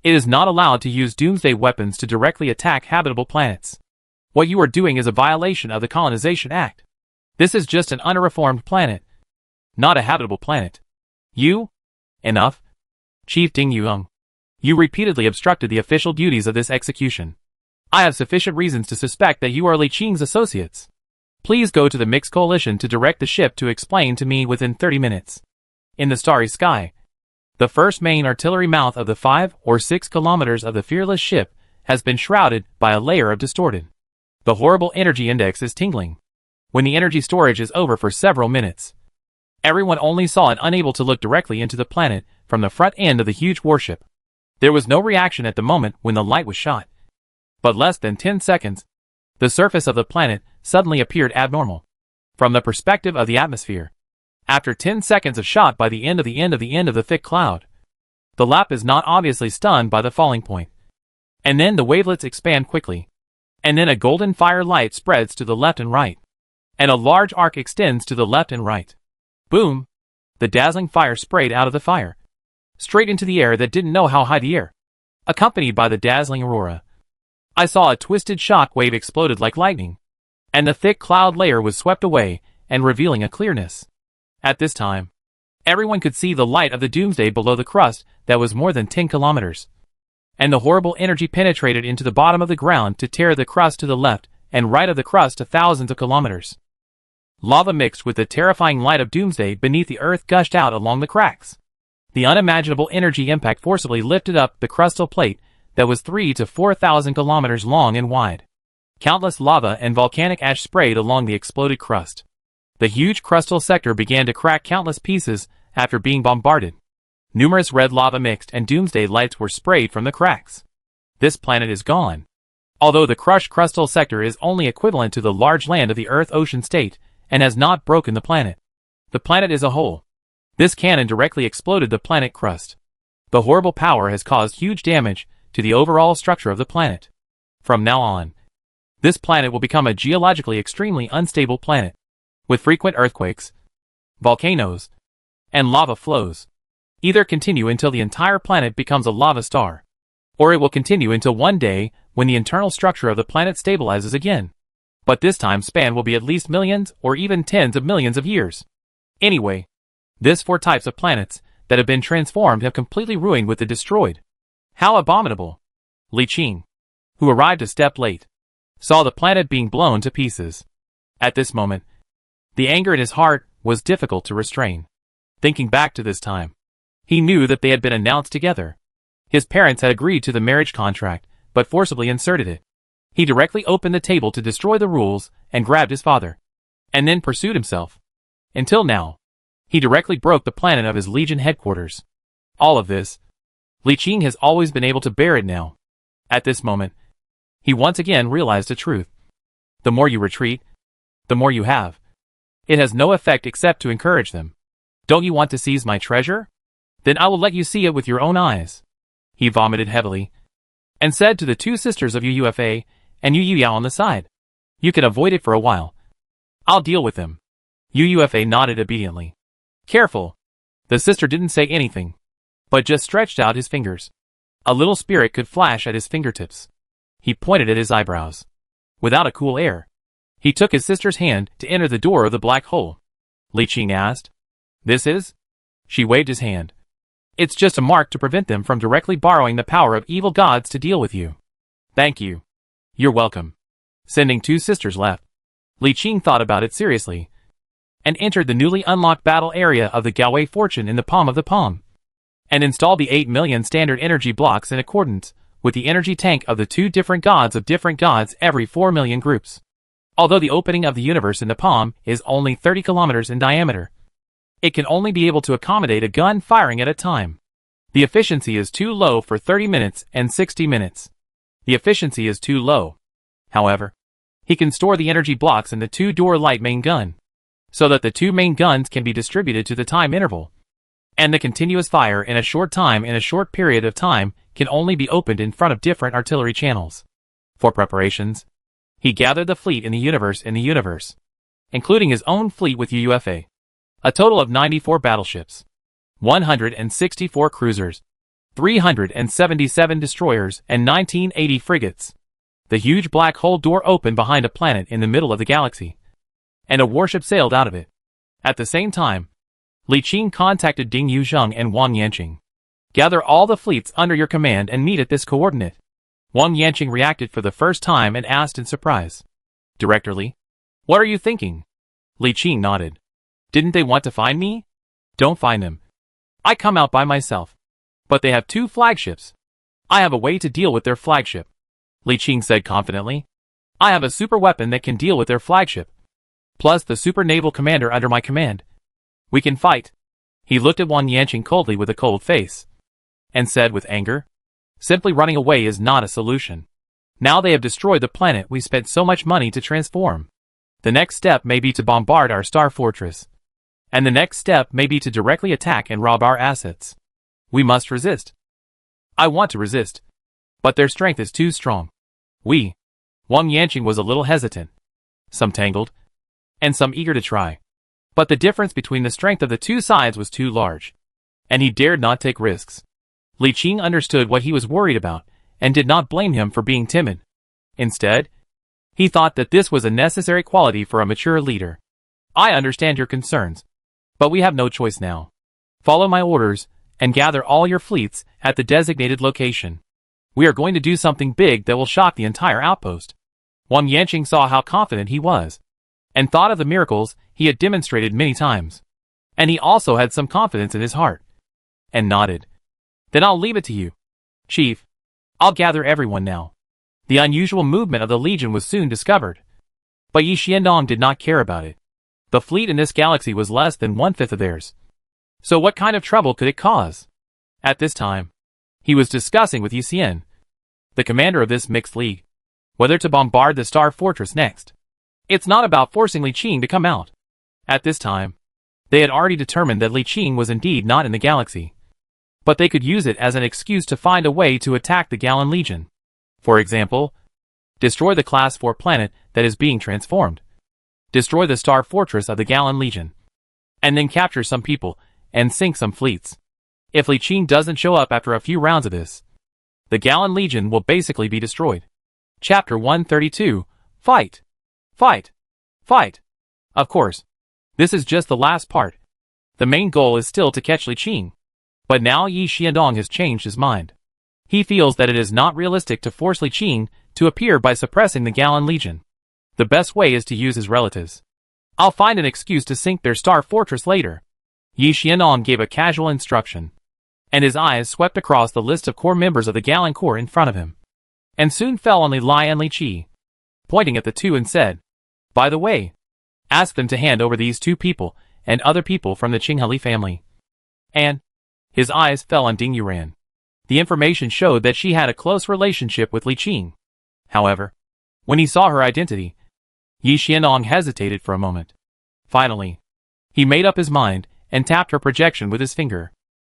it is not allowed to use doomsday weapons to directly attack habitable planets. What you are doing is a violation of the Colonization Act. This is just an unreformed planet, not a habitable planet. You? Enough. Chief Ding Yuang, you repeatedly obstructed the official duties of this execution. I have sufficient reasons to suspect that you are Li Qing's associates. Please go to the Mixed Coalition to direct the ship to explain to me within 30 minutes. In the starry sky, the first main artillery mouth of the 5 or 6 kilometers of the Fearless ship has been shrouded by a layer of distorted. The horrible energy index is tingling. When the energy storage is over for several minutes, everyone only saw it, unable to look directly into the planet from the front end of the huge warship. There was no reaction at the moment when the light was shot. But less than 10 seconds, the surface of the planet suddenly appeared abnormal. From the perspective of the atmosphere, after 10 seconds of shot by the end of the thick cloud, the lap is not obviously stunned by the falling point. And then the wavelets expand quickly. And then a golden fire light spreads to the left and right. And a large arc extends to the left and right. Boom! The dazzling fire sprayed out of the fire, straight into the air that didn't know how high the air, accompanied by the dazzling aurora. I saw a twisted shock wave exploded like lightning. and the thick cloud layer was swept away and revealing a clearness. At this time, everyone could see the light of the doomsday below the crust that was more than 10 kilometers. And the horrible energy penetrated into the bottom of the ground to tear the crust to the left and right of the crust to thousands of kilometers. Lava mixed with the terrifying light of doomsday beneath the earth gushed out along the cracks. The unimaginable energy impact forcibly lifted up the crustal plate that was 3,000 to 4,000 kilometers long and wide. Countless lava and volcanic ash sprayed along the exploded crust. The huge crustal sector began to crack countless pieces after being bombarded. Numerous red lava mixed and doomsday lights were sprayed from the cracks. This planet is gone. Although the crushed crustal sector is only equivalent to the large land of the Earth-ocean state and has not broken the planet. The planet is a whole. This cannon directly exploded the planet crust. The horrible power has caused huge damage to the overall structure of the planet. From now on, this planet will become a geologically extremely unstable planet, with frequent earthquakes, volcanoes, and lava flows. Either continue until the entire planet becomes a lava star, or it will continue until one day when the internal structure of the planet stabilizes again. But this time span will be at least millions or even tens of millions of years. Anyway, these 4 types of planets that have been transformed have completely ruined with the destroyed. How abominable! Li Qing, who arrived a step late, saw the planet being blown to pieces. At this moment, the anger in his heart was difficult to restrain. Thinking back to this time, he knew that they had been announced together. His parents had agreed to the marriage contract, but forcibly inserted it. He directly opened the table to destroy the rules and grabbed his father, and then pursued himself. Until now, he directly broke the planet of his Legion headquarters. All of this, Li Qing has always been able to bear it now. At this moment, he once again realized the truth. The more you retreat, the more you have. It has no effect except to encourage them. Don't you want to seize my treasure? Then I will let you see it with your own eyes. He vomited heavily, and said to the 2 sisters of UUFA and Yao on the side, "You can avoid it for a while. I'll deal with them." UUFA nodded obediently. "Careful." The sister didn't say anything, but just stretched out his fingers. A little spirit could flash at his fingertips. He pointed at his eyebrows. Without a cool air, he took his sister's hand to enter the door of the black hole. Li Qing asked, "This is?" She waved his hand. "It's just a mark to prevent them from directly borrowing the power of evil gods to deal with you." "Thank you." "You're welcome." Sending 2 sisters left, Li Qing thought about it seriously, and entered the newly unlocked battle area of the Galway Fortune in the palm of the palm, and installed the 8 million standard energy blocks in accordance with the energy tank of the 2 different gods every 4 million groups. Although the opening of the universe in the palm is only 30 kilometers in diameter, it can only be able to accommodate a gun firing at a time. The efficiency is too low for 30 minutes and 60 minutes. The efficiency is too low. However, he can store the energy blocks in the 2-door light main gun, so that the 2 main guns can be distributed to the time interval, and the continuous fire in a short period of time can only be opened in front of different artillery channels. For preparations, he gathered the fleet in the universe including his own fleet with UUFA. A total of 94 battleships, 164 cruisers, 377 destroyers, and 1980 frigates. The huge black hole door opened behind a planet in the middle of the galaxy, and a warship sailed out of it. At the same time, Li Qing contacted Ding Yuzheng and Wang Yanqing. "Gather all the fleets under your command and meet at this coordinate." Wang Yanqing reacted for the first time and asked in surprise, "Director Li, what are you thinking?" Li Qing nodded. "Didn't they want to find me?" "Don't find them. I come out by myself. But they have 2 flagships. I have a way to deal with their flagship." Li Qing said confidently. "I have a super weapon that can deal with their flagship, plus the super naval commander under my command. We can fight." He looked at Wang Yanqing coldly with a cold face, and said with anger, "Simply running away is not a solution. Now they have destroyed the planet we spent so much money to transform. The next step may be to bombard our star fortress. And the next step may be to directly attack and rob our assets. We must resist. I want to resist, but their strength is too strong. Wang Yanqing was a little hesitant, some tangled, and some eager to try. But the difference between the strength of the 2 sides was too large, and he dared not take risks. Li Qing understood what he was worried about, and did not blame him for being timid. Instead, He thought that this was a necessary quality for a mature leader. I understand your concerns, but we have no choice now. Follow my orders, and gather all your fleets at the designated location. We are going to do something big that will shock the entire outpost. Wang Yanqing saw how confident he was, and thought of the miracles he had demonstrated many times. And he also had some confidence in his heart, and nodded. Then I'll leave it to you, Chief. I'll gather everyone now. The unusual movement of the Legion was soon discovered, but Yi Xiandong did not care about it. The fleet in this galaxy was less than 1/5 of theirs. So what kind of trouble could it cause? At this time, he was discussing with Yi Xian, the commander of this mixed league, whether to bombard the Star Fortress next. It's not about forcing Li Qing to come out. At this time, they had already determined that Li Qing was indeed not in the galaxy, but they could use it as an excuse to find a way to attack the Galan Legion. For example, destroy the Class 4 planet that is being transformed, destroy the Star Fortress of the Galan Legion, and then capture some people and sink some fleets. If Li Qing doesn't show up after a few rounds of this, the Galan Legion will basically be destroyed. Chapter 132, Fight! Fight! Fight! Of course, this is just the last part. The main goal is still to catch Li Qing. But now Yi Xiandong has changed his mind. He feels that it is not realistic to force Li Qing to appear by suppressing the Galan Legion. The best way is to use his relatives. I'll find an excuse to sink their Star Fortress later. Yi Xiandong gave a casual instruction, and his eyes swept across the list of core members of the Galan Corps in front of him, and soon fell on Li Lai and Li Qi, pointing at the two and said, "By the way, ask them to hand over these two people and other people from the Qinghali family." And his eyes fell on Ding Yuran. The information showed that she had a close relationship with Li Qing. However, when he saw her identity, Yi Xiandong hesitated for a moment. Finally, he made up his mind and tapped her projection with his finger.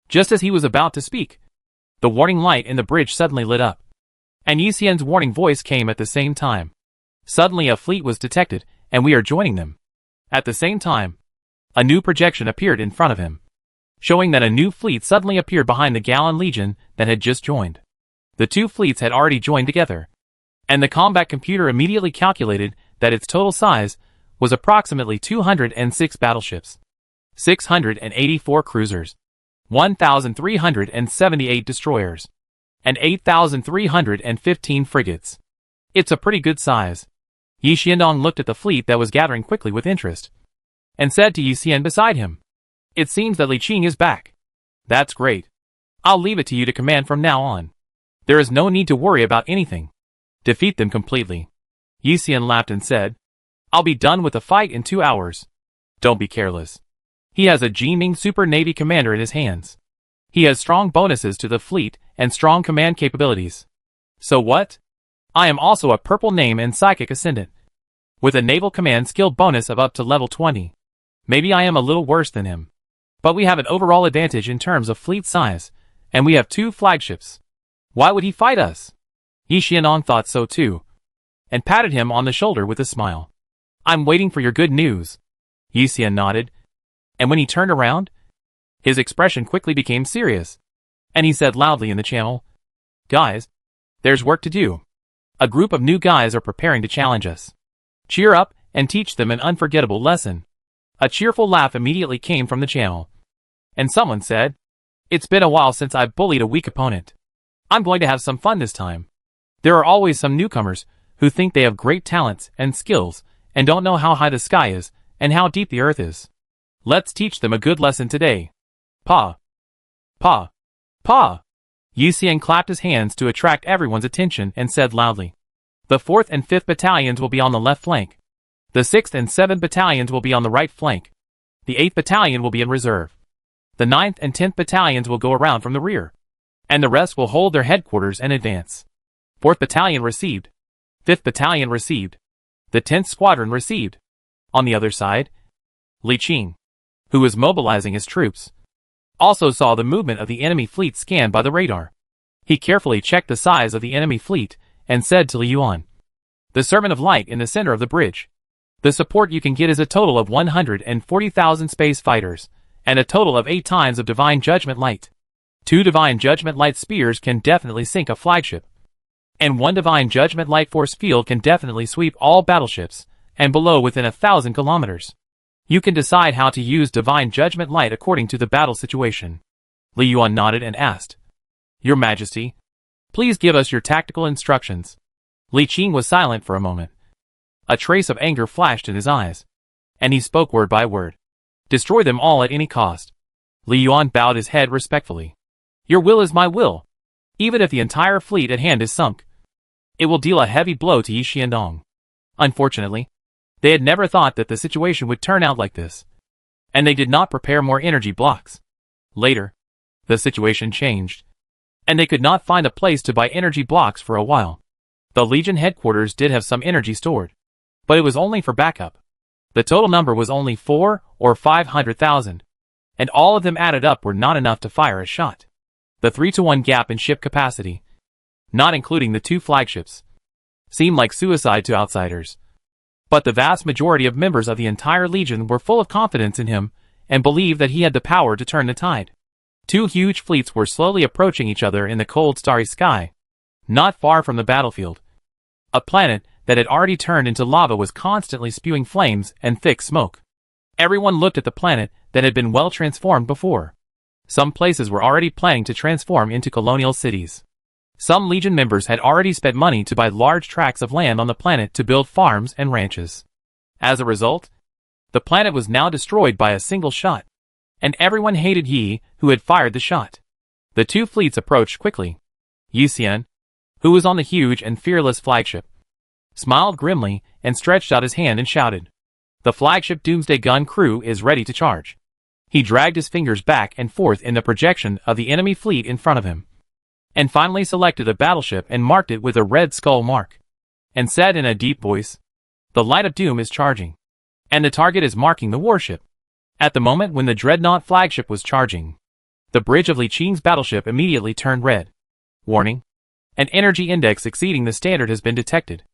Just as he was about to speak, the warning light in the bridge suddenly lit up, and Yi Xian's warning voice came at the same time. Suddenly a fleet was detected, and we are joining them. At the same time, a new projection appeared in front of him, showing that a new fleet suddenly appeared behind the Galan Legion that had just joined. The two fleets had already joined together, and the combat computer immediately calculated that its total size was approximately 206 battleships, 684 cruisers, 1,378 destroyers, and 8,315 frigates. It's a pretty good size. Yi Xiandong looked at the fleet that was gathering quickly with interest, and said to Yi Xian beside him, "It seems that Li Qing is back. That's great. I'll leave it to you to command from now on. There is no need to worry about anything. Defeat them completely." Yi Xian laughed and said, "I'll be done with the fight in 2 hours. Don't be careless. He has a Jiming Super Navy commander in his hands. He has strong bonuses to the fleet and strong command capabilities. So what? I am also a purple name and psychic ascendant, with a naval command skill bonus of up to level 20. Maybe I am a little worse than him, but we have an overall advantage in terms of fleet size, and we have 2 flagships. Why would he fight us?" Yi Xiandong thought so too, and patted him on the shoulder with a smile. "I'm waiting for your good news." Yi Xian nodded, and when he turned around, his expression quickly became serious, and he said loudly in the channel, "Guys, there's work to do. A group of new guys are preparing to challenge us. Cheer up and teach them an unforgettable lesson." A cheerful laugh immediately came from the channel, and someone said, "It's been a while since I've bullied a weak opponent. I'm going to have some fun this time." There are always some newcomers who think they have great talents and skills and don't know how high the sky is and how deep the earth is. Let's teach them a good lesson today. Pa! Pa! Pa! Yi Xian clapped his hands to attract everyone's attention and said loudly, "The 4th and 5th battalions will be on the left flank. The 6th and 7th battalions will be on the right flank. The 8th battalion will be in reserve. The 9th and 10th battalions will go around from the rear, and the rest will hold their headquarters and advance. 4th battalion received. 5th battalion received. The 10th squadron received." On the other side, Li Qing, who was mobilizing his troops, also saw the movement of the enemy fleet scanned by the radar. He carefully checked the size of the enemy fleet and said to Li Yuan, "The Servant of Light in the center of the bridge. The support you can get is a total of 140,000 space fighters, and a total of 8 times of Divine Judgment Light. 2 Divine Judgment Light spears can definitely sink a flagship." And one Divine Judgment light force field can definitely sweep all battleships, and below within 1,000 kilometers. You can decide how to use Divine Judgment light according to the battle situation. Li Yuan nodded and asked, Your Majesty, please give us your tactical instructions. Li Qing was silent for a moment. A trace of anger flashed in his eyes, and he spoke word by word. Destroy them all at any cost. Li Yuan bowed his head respectfully. Your will is my will. Even if the entire fleet at hand is sunk, it will deal a heavy blow to Yi Xiandong. Unfortunately, they had never thought that the situation would turn out like this, and they did not prepare more energy blocks. Later, the situation changed, and they could not find a place to buy energy blocks for a while. The Legion headquarters did have some energy stored, but it was only for backup. The total number was only 4 or 500,000, and all of them added up were not enough to fire a shot. The 3-to-1 gap in ship capacity, not including the 2 flagships, seemed like suicide to outsiders. But the vast majority of members of the entire Legion were full of confidence in him and believed that he had the power to turn the tide. 2 huge fleets were slowly approaching each other in the cold starry sky, not far from the battlefield. A planet that had already turned into lava was constantly spewing flames and thick smoke. Everyone looked at the planet that had been well transformed before. Some places were already planning to transform into colonial cities. Some Legion members had already spent money to buy large tracts of land on the planet to build farms and ranches. As a result, the planet was now destroyed by a single shot, and everyone hated Yi, who had fired the shot. The 2 fleets approached quickly. Yi Xian, who was on the huge and fearless flagship, smiled grimly and stretched out his hand and shouted, The flagship Doomsday gun crew is ready to charge. He dragged his fingers back and forth in the projection of the enemy fleet in front of him, and finally selected a battleship and marked it with a red skull mark, and said in a deep voice, The Light of Doom is charging, and the target is marking the warship. At the moment when the Dreadnought flagship was charging, the bridge of Li Qing's battleship immediately turned red. Warning. An energy index exceeding the standard has been detected.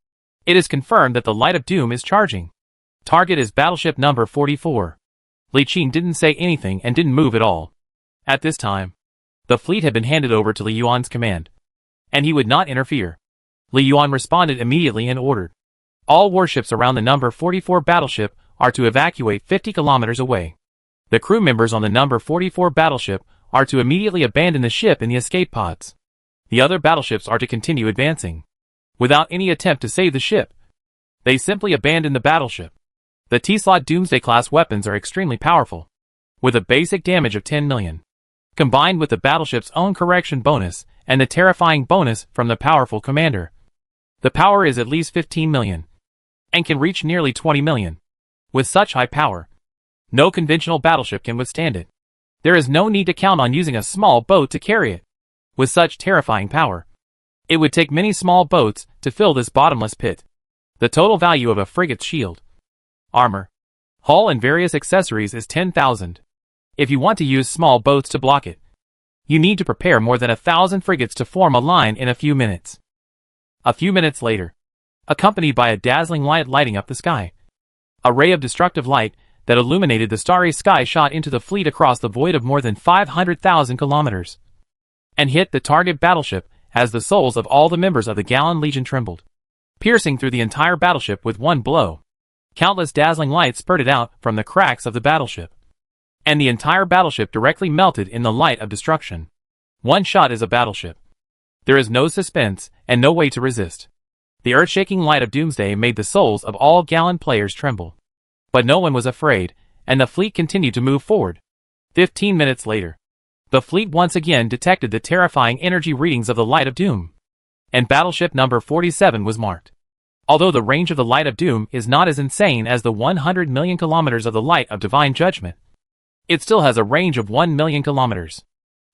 It is confirmed that the Light of Doom is charging. Target is battleship number 44. Li Qing didn't say anything and didn't move at all. At this time, the fleet had been handed over to Li Yuan's command, and he would not interfere. Li Yuan responded immediately and ordered, All warships around the number 44 battleship are to evacuate 50 kilometers away. The crew members on the number 44 battleship are to immediately abandon the ship in the escape pods. The other battleships are to continue advancing, without any attempt to save the ship. They simply abandon the battleship. The T-slot Doomsday-class weapons are extremely powerful, with a basic damage of 10 million. Combined with the battleship's own correction bonus and the terrifying bonus from the powerful commander, the power is at least 15 million, and can reach nearly 20 million. With such high power, no conventional battleship can withstand it. There is no need to count on using a small boat to carry it. With such terrifying power, it would take many small boats to fill this bottomless pit. The total value of a frigate's shield, armor, hull and various accessories is 10,000. If you want to use small boats to block it, you need to prepare more than 1,000 frigates to form a line in a few minutes. A few minutes later, accompanied by a dazzling light lighting up the sky, a ray of destructive light that illuminated the starry sky shot into the fleet across the void of more than 500,000 kilometers, and hit the target battleship as the souls of all the members of the Gallan Legion trembled, piercing through the entire battleship with one blow. Countless dazzling lights spurted out from the cracks of the battleship, and the entire battleship directly melted in the light of destruction. One shot is a battleship. There is no suspense and no way to resist. The earth-shaking light of Doomsday made the souls of all Gallan players tremble. But no one was afraid, and the fleet continued to move forward. 15 minutes later, the fleet once again detected the terrifying energy readings of the Light of Doom, and battleship number 47 was marked. Although the range of the Light of Doom is not as insane as the 100 million kilometers of the Light of Divine Judgment, it still has a range of 1 million kilometers.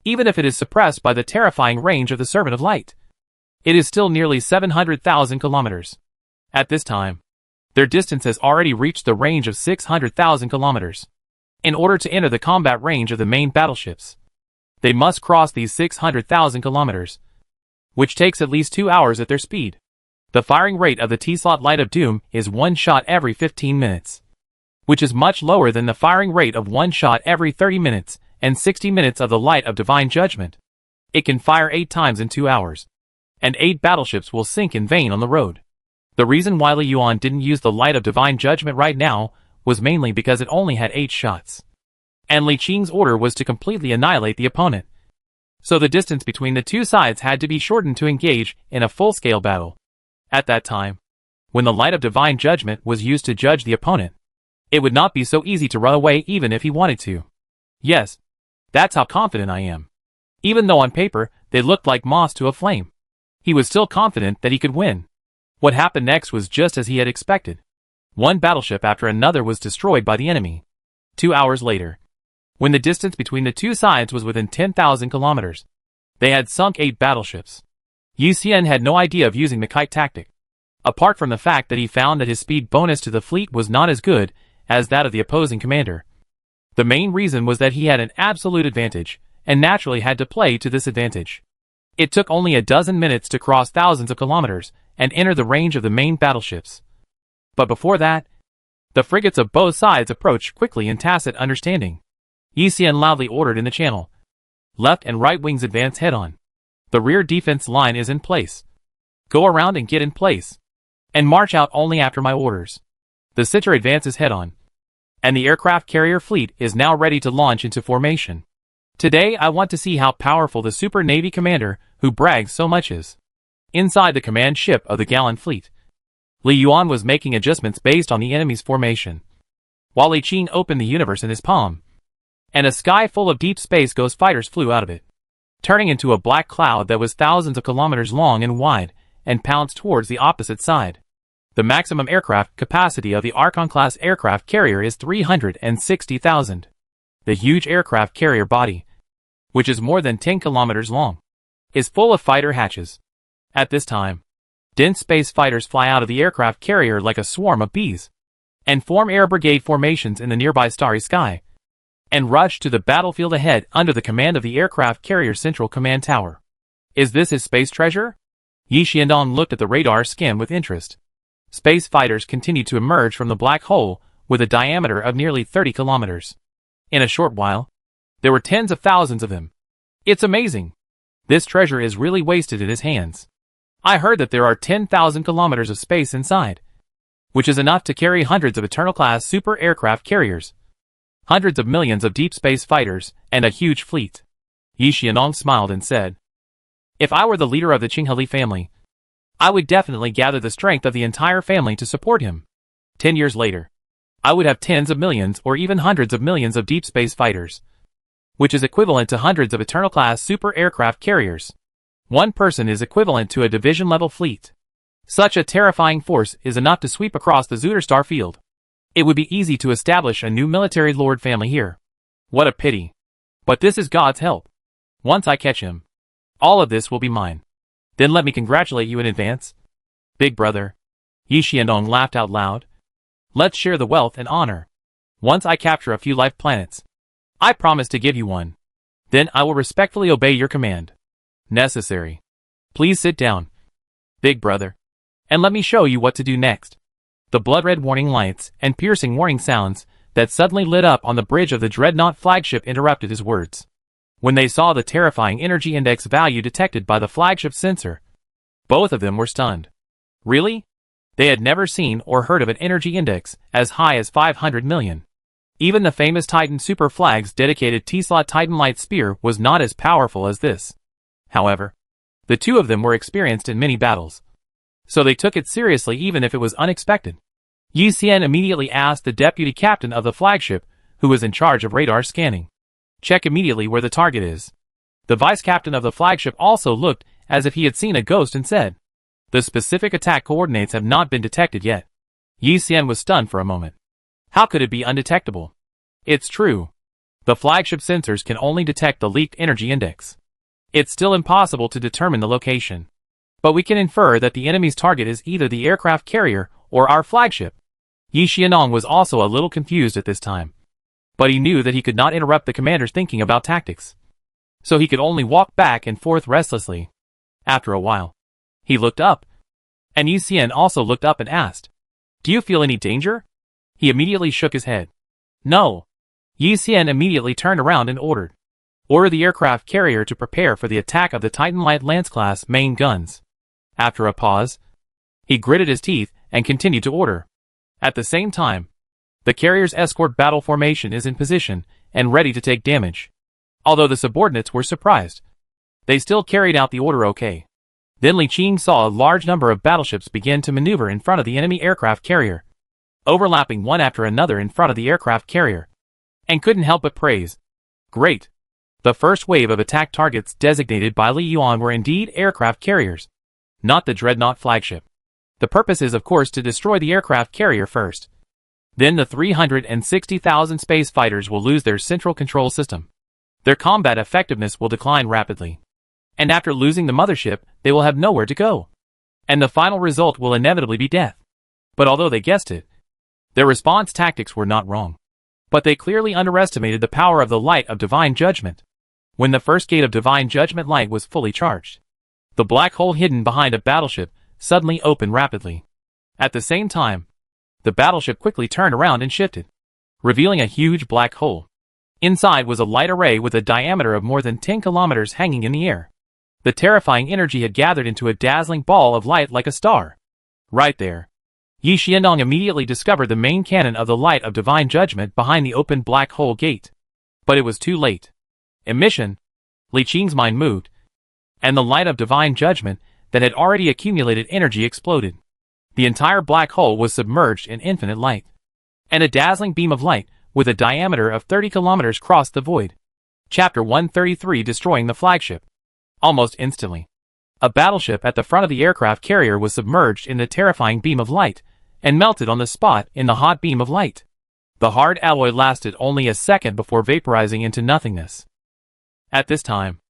Even if it is suppressed by the terrifying range of the Servant of Light, it is still nearly 700,000 kilometers. At this time, their distance has already reached the range of 600,000 kilometers. In order to enter the combat range of the main battleships, they must cross these 600,000 kilometers, which takes at least 2 hours at their speed. The firing rate of the T-slot Light of Doom is 1 shot every 15 minutes. Which is much lower than the firing rate of 1 shot every 30 minutes and 60 minutes of the Light of Divine Judgment. It can fire 8 times in 2 hours, and 8 battleships will sink in vain on the road. The reason why Li Yuan didn't use the light of divine judgment right now was mainly because it only had 8 shots. And Li Qing's order was to completely annihilate the opponent. So the distance between the two sides had to be shortened to engage in a full-scale battle. At that time, when the light of divine judgment was used to judge the opponent, it would not be so easy to run away even if he wanted to. Yes, that's how confident I am. Even though on paper, they looked like moths to a flame, he was still confident that he could win. What happened next was just as he had expected. One battleship after another was destroyed by the enemy. 2 hours later, when the distance between the two sides was within 10,000 kilometers, they had sunk 8 battleships. Yu Xian had no idea of using the kite tactic, apart from the fact that he found that his speed bonus to the fleet was not as good as that of the opposing commander. The main reason was that he had an absolute advantage, and naturally had to play to this advantage. It took only a dozen minutes to cross thousands of kilometers and enter the range of the main battleships. But before that, the frigates of both sides approached quickly in tacit understanding. Yi Xian loudly ordered in the channel. Left and right wings advance head-on. The rear defense line is in place. Go around and get in place. And march out only after my orders. The center advances head-on. And the aircraft carrier fleet is now ready to launch into formation. Today I want to see how powerful the Super Navy commander who brags so much is. Inside the command ship of the Gallant fleet, Li Yuan was making adjustments based on the enemy's formation, while Li Qing opened the universe in his palm, and a sky full of deep space ghost fighters flew out of it, turning into a black cloud that was thousands of kilometers long and wide, and pounced towards the opposite side. The maximum aircraft capacity of the Archon-class aircraft carrier is 360,000. The huge aircraft carrier body, which is more than 10 kilometers long, is full of fighter hatches. At this time, dense space fighters fly out of the aircraft carrier like a swarm of bees, and form air brigade formations in the nearby starry sky, and rush to the battlefield ahead under the command of the aircraft carrier central command tower. Is this his space treasure? Yi Xiandong looked at the radar scan with interest. Space fighters continued to emerge from the black hole with a diameter of nearly 30 kilometers. In a short while, there were tens of thousands of them. It's amazing. This treasure is really wasted in his hands. I heard that there are 10,000 kilometers of space inside, which is enough to carry hundreds of Eternal-class super aircraft carriers, hundreds of millions of deep space fighters, and a huge fleet. Yi Xianong smiled and said, if I were the leader of the Qingheli family, I would definitely gather the strength of the entire family to support him. 10 years later, I would have tens of millions or even hundreds of millions of deep space fighters, which is equivalent to hundreds of Eternal-class super aircraft carriers. One person is equivalent to a division-level fleet. Such a terrifying force is enough to sweep across the Zuderstar field. It would be easy to establish a new military lord family here. What a pity. But this is God's help. Once I catch him, all of this will be mine. Then let me congratulate you in advance. Big brother. Yi Xiandong laughed out loud. Let's share the wealth and honor. Once I capture a few life planets, I promise to give you one. Then I will respectfully obey your command. Necessary. Please sit down, big brother, and let me show you what to do next. The blood-red warning lights and piercing warning sounds that suddenly lit up on the bridge of the Dreadnought flagship interrupted his words. When they saw the terrifying energy index value detected by the flagship sensor, both of them were stunned. Really? They had never seen or heard of an energy index as high as 500 million. Even the famous Titan Super Flag's dedicated T-slot Titan Light Spear was not as powerful as this. However, the two of them were experienced in many battles, so they took it seriously even if it was unexpected. Yi Xian immediately asked the deputy captain of the flagship, who was in charge of radar scanning, check immediately where the target is. The vice captain of the flagship also looked as if he had seen a ghost and said, the specific attack coordinates have not been detected yet. Yi Xian was stunned for a moment. How could it be undetectable? It's true. The flagship sensors can only detect the leaked energy index. It's still impossible to determine the location. But we can infer that the enemy's target is either the aircraft carrier or our flagship. Yi Xianong was also a little confused at this time. But he knew that he could not interrupt the commander's thinking about tactics. So he could only walk back and forth restlessly. After a while, he looked up. And Yi Xian also looked up and asked, do you feel any danger? He immediately shook his head. No. Yi Xian immediately turned around and ordered the aircraft carrier to prepare for the attack of the Titan Light Lance-class main guns. After a pause, he gritted his teeth and continued to order. At the same time, the carrier's escort battle formation is in position and ready to take damage. Although the subordinates were surprised, they still carried out the order okay. Then Li Qing saw a large number of battleships begin to maneuver in front of the enemy aircraft carrier, overlapping one after another in front of the aircraft carrier, and couldn't help but praise. Great! The first wave of attack targets designated by Li Yuan were indeed aircraft carriers, not the dreadnought flagship. The purpose is of course to destroy the aircraft carrier first. Then the 360,000 space fighters will lose their central control system. Their combat effectiveness will decline rapidly. And after losing the mothership, they will have nowhere to go. And the final result will inevitably be death. But although they guessed it, their response tactics were not wrong. But they clearly underestimated the power of the light of divine judgment. When the first gate of divine judgment light was fully charged, the black hole hidden behind a battleship suddenly opened rapidly. At the same time, the battleship quickly turned around and shifted, revealing a huge black hole. Inside was a light array with a diameter of more than 10 kilometers hanging in the air. The terrifying energy had gathered into a dazzling ball of light like a star. Right there, Yi Xiandong immediately discovered the main cannon of the light of divine judgment behind the open black hole gate. But it was too late. Emission, Li Qing's mind moved, and the light of divine judgment that had already accumulated energy exploded. The entire black hole was submerged in infinite light. And a dazzling beam of light, with a diameter of 30 kilometers crossed the void. Chapter 133 Destroying the Flagship. Almost instantly, a battleship at the front of the aircraft carrier was submerged in the terrifying beam of light, and melted on the spot in the hot beam of light. The hard alloy lasted only a second before vaporizing into nothingness. At this time,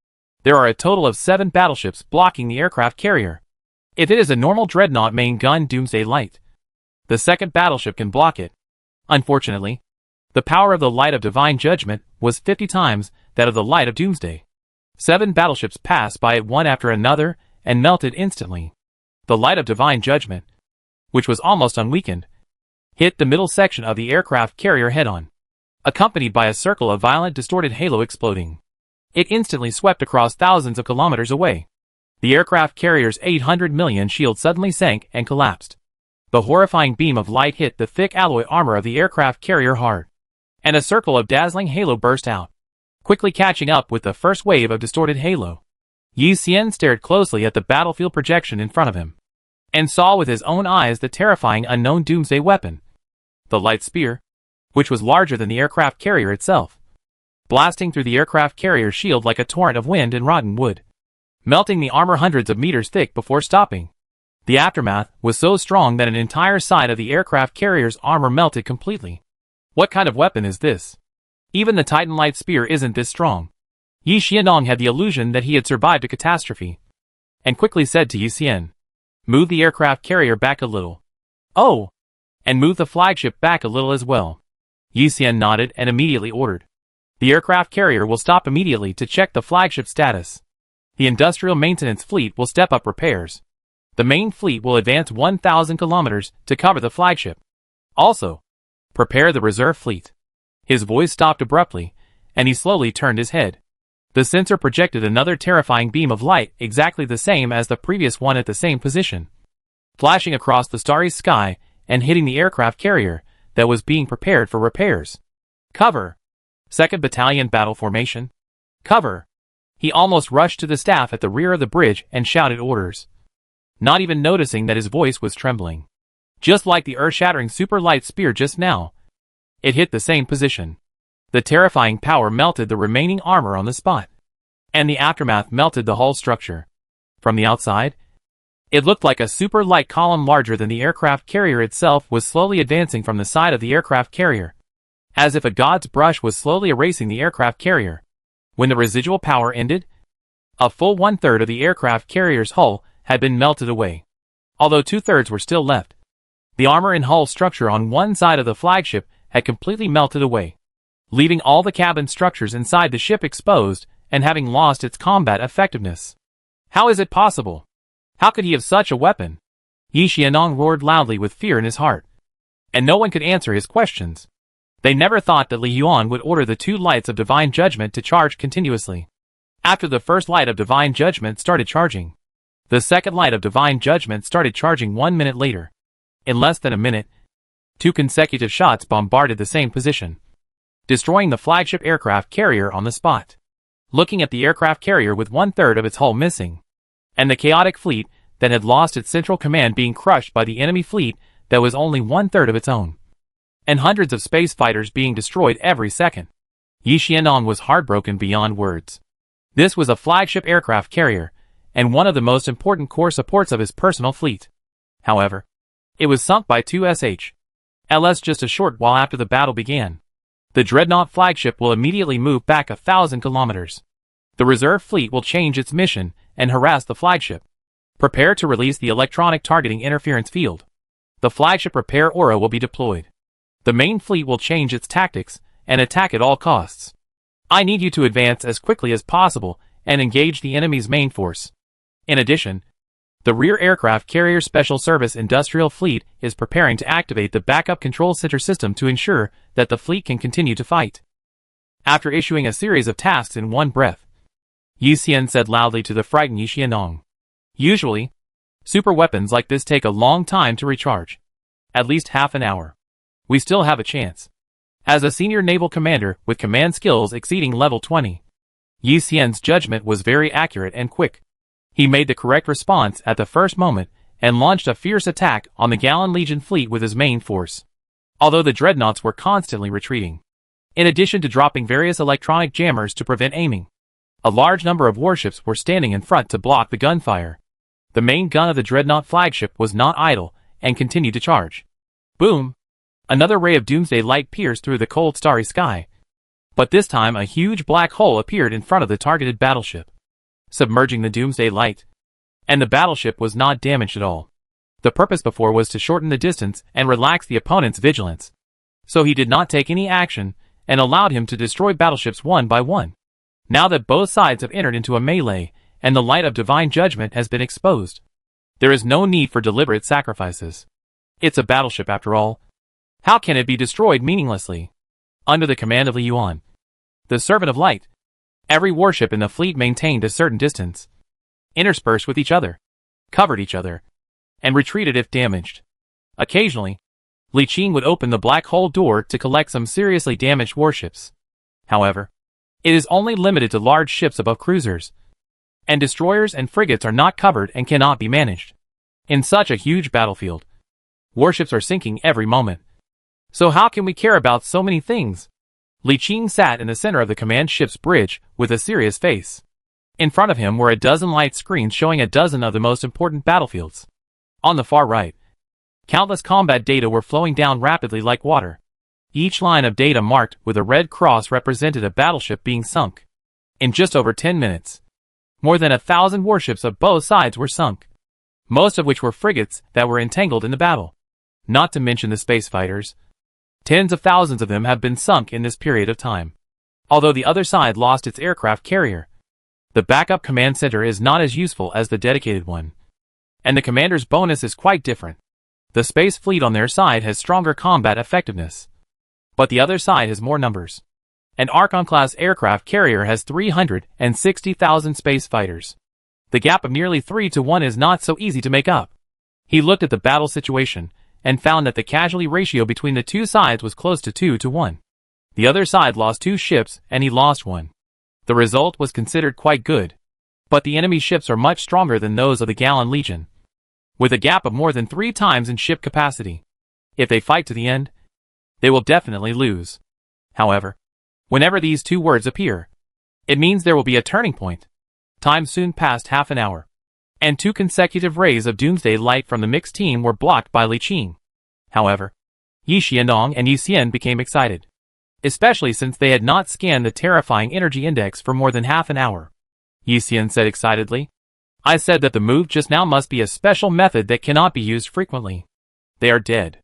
there are a total of 7 battleships blocking the aircraft carrier. If it is a normal dreadnought main gun Doomsday Light, the second battleship can block it. Unfortunately, the power of the light of divine judgment was 50 times that of the light of Doomsday. 7 battleships passed by it one after another and melted instantly. The light of divine judgment, which was almost unweakened, hit the middle section of the aircraft carrier head-on, accompanied by a circle of violent distorted halo exploding. It instantly swept across thousands of kilometers away. The aircraft carrier's 800 million shield suddenly sank and collapsed. The horrifying beam of light hit the thick alloy armor of the aircraft carrier hard, and a circle of dazzling halo burst out, quickly catching up with the first wave of distorted halo. Yi Xian stared closely at the battlefield projection in front of him, and saw with his own eyes the terrifying unknown doomsday weapon. The light spear, which was larger than the aircraft carrier itself, blasting through the aircraft carrier's shield like a torrent of wind and rotten wood, melting the armor hundreds of meters thick before stopping. The aftermath was so strong that an entire side of the aircraft carrier's armor melted completely. What kind of weapon is this? Even the Titan light spear isn't this strong. Yi Xiandong had the illusion that he had survived a catastrophe, and quickly said to Yi Xian, "Move the aircraft carrier back a little." "Oh! And move the flagship back a little as well." Yi Xian nodded and immediately ordered. The aircraft carrier will stop immediately to check the flagship status. The industrial maintenance fleet will step up repairs. The main fleet will advance 1,000 kilometers to cover the flagship. Also, prepare the reserve fleet. His voice stopped abruptly, and he slowly turned his head. The sensor projected another terrifying beam of light exactly the same as the previous one at the same position, flashing across the starry sky and hitting the aircraft carrier that was being prepared for repairs. "Cover! 2nd Battalion Battle Formation. Cover!" He almost rushed to the staff at the rear of the bridge and shouted orders, not even noticing that his voice was trembling. Just like the earth-shattering super light spear just now, it hit the same position. The terrifying power melted the remaining armor on the spot, and the aftermath melted the hull structure. From the outside, it looked like a super light column larger than the aircraft carrier itself was slowly advancing from the side of the aircraft carrier, as if a god's brush was slowly erasing the aircraft carrier. When the residual power ended, a full 1/3 of the aircraft carrier's hull had been melted away, although 2/3 were still left. The armor and hull structure on one side of the flagship had completely melted away, leaving all the cabin structures inside the ship exposed and having lost its combat effectiveness. How is it possible? How could he have such a weapon? Yi Xiandong roared loudly with fear in his heart, and no one could answer his questions. They never thought that Li Yuan would order the 2 lights of divine judgment to charge continuously. After the first light of divine judgment started charging, The second light of Divine Judgment started charging 1 minute later. In less than a minute, 2 consecutive shots bombarded the same position, destroying the flagship aircraft carrier on the spot. Looking at the aircraft carrier with 1/3 of its hull missing, and the chaotic fleet that had lost its central command being crushed by the enemy fleet that was only 1/3 of its own, and hundreds of space fighters being destroyed every second, Yi Xianong was heartbroken beyond words. This was a flagship aircraft carrier, and one of the most important core supports of his personal fleet. However, it was sunk by 2 SH.LS just a short while after the battle began. The Dreadnought flagship will immediately move back 1,000 kilometers. The reserve fleet will change its mission and harass the flagship. Prepare to release the electronic targeting interference field. The flagship repair aura will be deployed. The main fleet will change its tactics and attack at all costs. I need you to advance as quickly as possible and engage the enemy's main force. In addition, the rear aircraft carrier special service industrial fleet is preparing to activate the backup control center system to ensure that the fleet can continue to fight. After issuing a series of tasks in one breath, Yi Xian said loudly to the frightened Yi Xianong. Usually, super weapons like this take a long time to recharge. At least half an hour. We still have a chance. As a senior naval commander with command skills exceeding level 20, Yi Xian's judgment was very accurate and quick. He made the correct response at the first moment and launched a fierce attack on the Gallan Legion fleet with his main force. Although the dreadnoughts were constantly retreating, in addition to dropping various electronic jammers to prevent aiming, a large number of warships were standing in front to block the gunfire. The main gun of the dreadnought flagship was not idle and continued to charge. Boom! Another ray of doomsday light pierced through the cold starry sky. But this time a huge black hole appeared in front of the targeted battleship, submerging the doomsday light. And the battleship was not damaged at all. The purpose before was to shorten the distance and relax the opponent's vigilance. So he did not take any action and allowed him to destroy battleships one by one. Now that both sides have entered into a melee and the light of divine judgment has been exposed, there is no need for deliberate sacrifices. It's a battleship after all. How can it be destroyed meaninglessly? Under the command of Li Yuan, the servant of light, every warship in the fleet maintained a certain distance, interspersed with each other, covered each other, and retreated if damaged. Occasionally, Li Qing would open the black hole door to collect some seriously damaged warships. However, it is only limited to large ships above cruisers, and destroyers and frigates are not covered and cannot be managed. In such a huge battlefield, warships are sinking every moment. So how can we care about so many things? Li Qing sat in the center of the command ship's bridge with a serious face. In front of him were a dozen light screens showing a dozen of the most important battlefields. On the far right, countless combat data were flowing down rapidly like water. Each line of data marked with a red cross represented a battleship being sunk. In just over 10 minutes, more than 1,000 warships of both sides were sunk, most of which were frigates that were entangled in the battle. Not to mention the space fighters. Tens of thousands of them have been sunk in this period of time. Although the other side lost its aircraft carrier, the backup command center is not as useful as the dedicated one. And the commander's bonus is quite different. The space fleet on their side has stronger combat effectiveness, but the other side has more numbers. An Archon-class aircraft carrier has 360,000 space fighters. The gap of nearly 3 to 1 is not so easy to make up. He looked at the battle situation and found that the casualty ratio between the two sides was close to 2 to 1. The other side lost 2 ships and he lost 1. The result was considered quite good. But the enemy ships are much stronger than those of the Gallan Legion, with a gap of more than 3 times in ship capacity. If they fight to the end, they will definitely lose. However, whenever these two words appear, it means there will be a turning point. Time soon passed half an hour, and 2 consecutive rays of doomsday light from the mixed team were blocked by Li Qing. However, Yi Xianong and Yi Xian became excited, especially since they had not scanned the terrifying energy index for more than half an hour. Yi Xian said excitedly, "I said that the move just now must be a special method that cannot be used frequently. They are dead."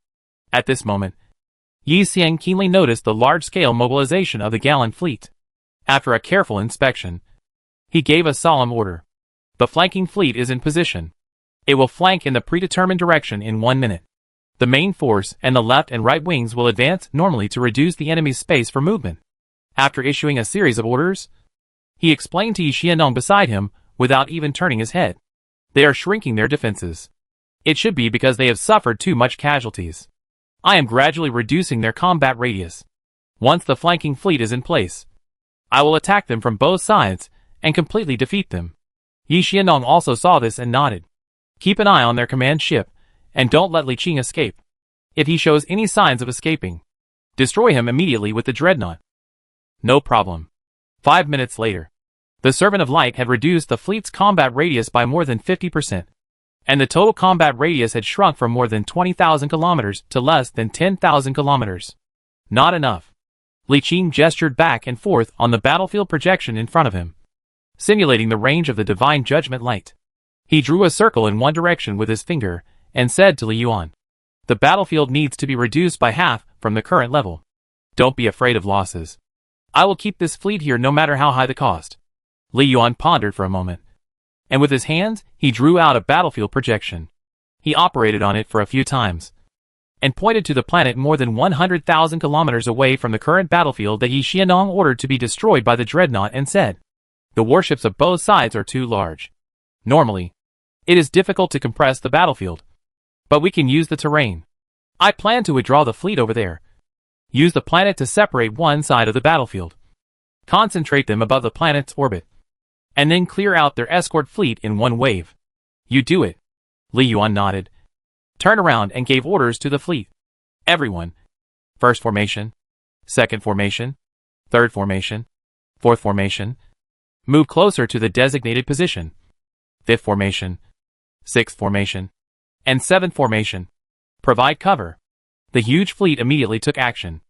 At this moment, Yi Xian keenly noticed the large-scale mobilization of the Gallan fleet. After a careful inspection, he gave a solemn order. The flanking fleet is in position. It will flank in the predetermined direction in 1 minute. The main force and the left and right wings will advance normally to reduce the enemy's space for movement. After issuing a series of orders, he explained to Yi Xianong beside him without even turning his head. They are shrinking their defenses. It should be because they have suffered too much casualties. I am gradually reducing their combat radius. Once the flanking fleet is in place, I will attack them from both sides and completely defeat them. Yi Xianong also saw this and nodded. Keep an eye on their command ship, and don't let Li Qing escape. If he shows any signs of escaping, destroy him immediately with the dreadnought. No problem. 5 minutes later, the Servant of Light had reduced the fleet's combat radius by more than 50%, and the total combat radius had shrunk from more than 20,000 kilometers to less than 10,000 kilometers. Not enough. Li Qing gestured back and forth on the battlefield projection in front of him, simulating the range of the divine judgment light. He drew a circle in one direction with his finger and said to Li Yuan, "The battlefield needs to be reduced by half from the current level. Don't be afraid of losses. I will keep this fleet here no matter how high the cost." Li Yuan pondered for a moment, and with his hands, he drew out a battlefield projection. He operated on it for a few times, and pointed to the planet more than 100,000 kilometers away from the current battlefield that Yi Xianong ordered to be destroyed by the dreadnought and said, "The warships of both sides are too large. Normally, it is difficult to compress the battlefield, but we can use the terrain. I plan to withdraw the fleet over there. Use the planet to separate one side of the battlefield. Concentrate them above the planet's orbit, and then clear out their escort fleet in one wave. You do it." Li Yuan nodded, turned around and gave orders to the fleet. "Everyone. First formation. Second formation. Third formation. Fourth formation. Move closer to the designated position. Fifth formation. Sixth formation. And seventh formation. Provide cover." The huge fleet immediately took action.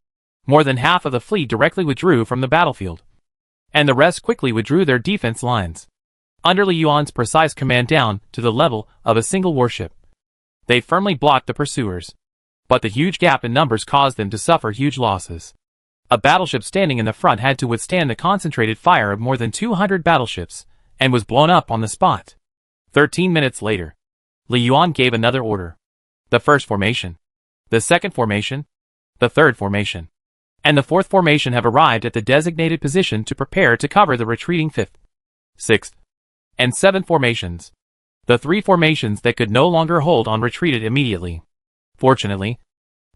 More than half of the fleet directly withdrew from the battlefield, and the rest quickly withdrew their defense lines, under Li Yuan's precise command down to the level of a single warship. They firmly blocked the pursuers, but the huge gap in numbers caused them to suffer huge losses. A battleship standing in the front had to withstand the concentrated fire of more than 200 battleships, and was blown up on the spot. 13 minutes later, Li Yuan gave another order. The first formation, the second formation, the third formation, and the fourth formation have arrived at the designated position to prepare to cover the retreating fifth, sixth, and seventh formations. The three formations that could no longer hold on retreated immediately. Fortunately,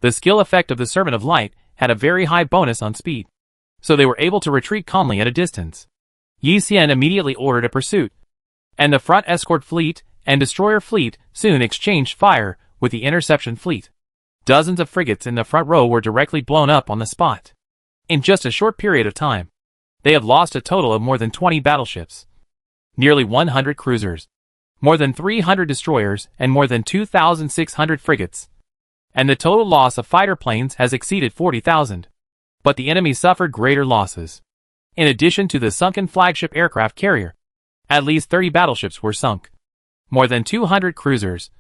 the skill effect of the Servant of Light had a very high bonus on speed, so they were able to retreat calmly at a distance. Yi Xian immediately ordered a pursuit, and the front escort fleet and destroyer fleet soon exchanged fire with the interception fleet. Dozens of frigates in the front row were directly blown up on the spot. In just a short period of time, they have lost a total of more than 20 battleships, nearly 100 cruisers, more than 300 destroyers, and more than 2,600 frigates. And the total loss of fighter planes has exceeded 40,000. But the enemy suffered greater losses. In addition to the sunken flagship aircraft carrier, at least 30 battleships were sunk, more than 200 cruisers,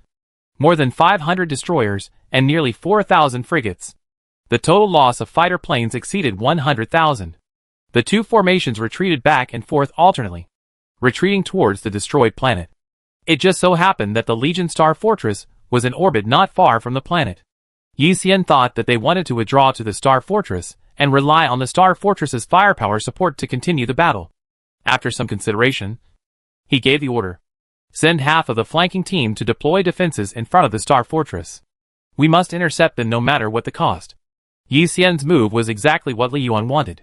more than 500 destroyers, and nearly 4,000 frigates. The total loss of fighter planes exceeded 100,000. The two formations retreated back and forth alternately, retreating towards the destroyed planet. It just so happened that the Legion Star Fortress was in orbit not far from the planet. Yi Xian thought that they wanted to withdraw to the Star Fortress and rely on the Star Fortress's firepower support to continue the battle. After some consideration, he gave the order. Send half of the flanking team to deploy defenses in front of the Star Fortress. We must intercept them no matter what the cost. Yi Xian's move was exactly what Li Yuan wanted.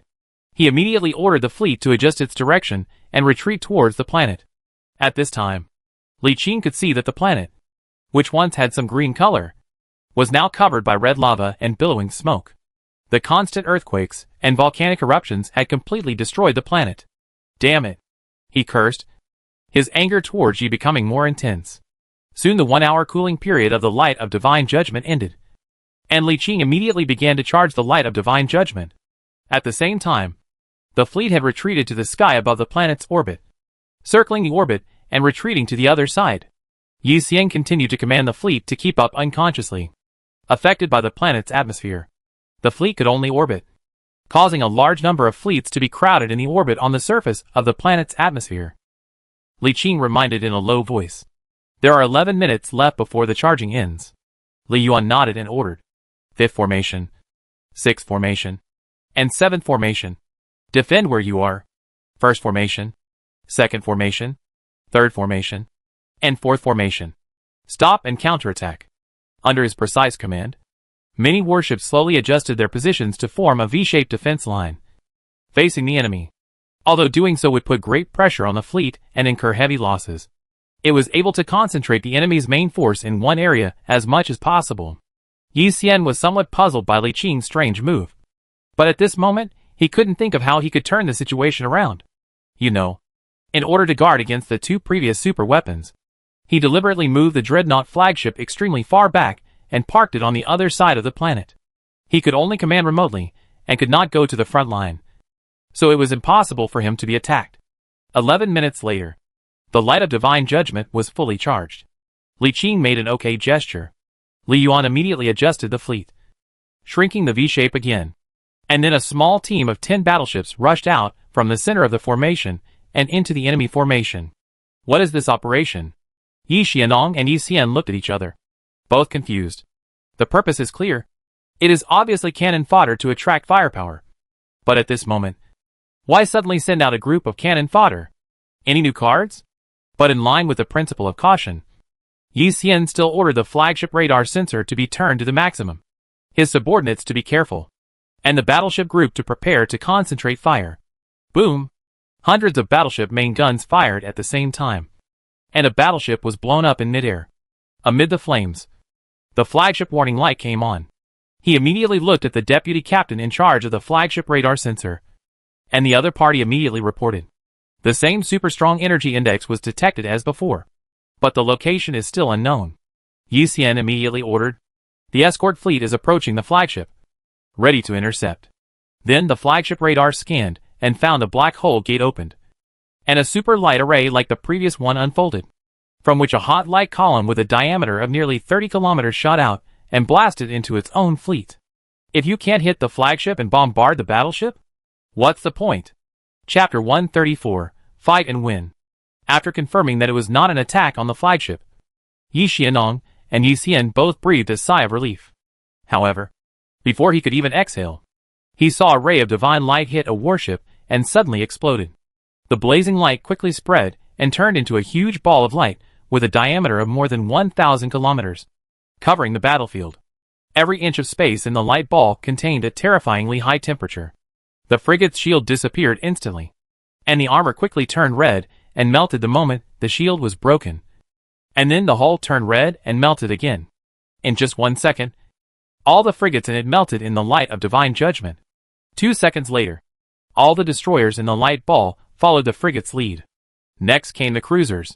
He immediately ordered the fleet to adjust its direction and retreat towards the planet. At this time, Li Qing could see that the planet, which once had some green color, was now covered by red lava and billowing smoke. The constant earthquakes and volcanic eruptions had completely destroyed the planet. "Damn it!" he cursed, his anger towards Yi becoming more intense. Soon the 1-hour cooling period of the Light of Divine Judgment ended, and Li Qing immediately began to charge the Light of Divine Judgment. At the same time, the fleet had retreated to the sky above the planet's orbit, circling the orbit and retreating to the other side. Yi Xian continued to command the fleet to keep up unconsciously. Affected by the planet's atmosphere, the fleet could only orbit, causing a large number of fleets to be crowded in the orbit on the surface of the planet's atmosphere. Li Qing reminded in a low voice, "There are 11 minutes left before the charging ends." Li Yuan nodded and ordered, "Fifth formation, sixth formation, and seventh formation. Defend where you are. First formation, second formation, third formation, And fourth formation. Stop and counterattack. Under his precise command, many warships slowly adjusted their positions to form a V-shaped defense line, facing the enemy. Although doing so would put great pressure on the fleet and incur heavy losses, it was able to concentrate the enemy's main force in one area as much as possible. Yi Xian was somewhat puzzled by Li Qing's strange move, but at this moment, he couldn't think of how he could turn the situation around. In order to guard against the two previous super weapons, he deliberately moved the dreadnought flagship extremely far back and parked it on the other side of the planet. He could only command remotely and could not go to the front line, so it was impossible for him to be attacked. 11 minutes later, the light of divine judgment was fully charged. Li Qing made an okay gesture. Li Yuan immediately adjusted the fleet, shrinking the V-shape again. And then a small team of 10 battleships rushed out from the center of the formation and into the enemy formation. What is this operation? Yi Xianong and Yi Xian looked at each other, both confused. The purpose is clear. It is obviously cannon fodder to attract firepower. But at this moment, why suddenly send out a group of cannon fodder? Any new cards? But in line with the principle of caution, Yi Xian still ordered the flagship radar sensor to be turned to the maximum, his subordinates to be careful, and the battleship group to prepare to concentrate fire. Boom! Hundreds of battleship main guns fired at the same time, and a battleship was blown up in midair. Amid the flames, the flagship warning light came on. He immediately looked at the deputy captain in charge of the flagship radar sensor, and the other party immediately reported. The same super strong energy index was detected as before, but the location is still unknown. Yi Xian immediately ordered, "The escort fleet is approaching the flagship, ready to intercept." Then the flagship radar scanned and found a black hole gate opened, and a super light array like the previous one unfolded, from which a hot light column with a diameter of nearly 30 kilometers shot out and blasted into its own fleet. If you can't hit the flagship and bombard the battleship, what's the point? Chapter 134, Fight and Win. After confirming that it was not an attack on the flagship, Yi Xianong and Yi Xian both breathed a sigh of relief. However, before he could even exhale, he saw a ray of divine light hit a warship and suddenly exploded. The blazing light quickly spread and turned into a huge ball of light with a diameter of more than 1,000 kilometers, covering the battlefield. Every inch of space in the light ball contained a terrifyingly high temperature. The frigate's shield disappeared instantly, and the armor quickly turned red and melted the moment the shield was broken. And then the hull turned red and melted again. In just 1 second, all the frigates in it melted in the light of divine judgment. 2 seconds later, all the destroyers in the light ball followed the frigate's lead. Next came the cruisers,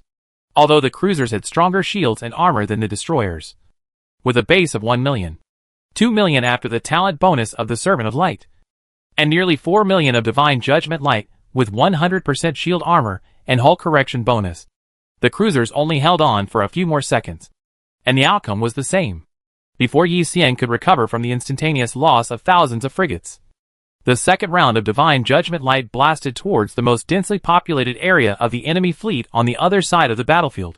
although the cruisers had stronger shields and armor than the destroyers, with a base of 1 million. 2 million after the talent bonus of the Servant of Light, and nearly 4 million of divine judgment light with 100% shield armor and hull correction bonus. The cruisers only held on for a few more seconds, and the outcome was the same, before Yi Xian could recover from the instantaneous loss of thousands of frigates. The second round of divine judgment light blasted towards the most densely populated area of the enemy fleet on the other side of the battlefield,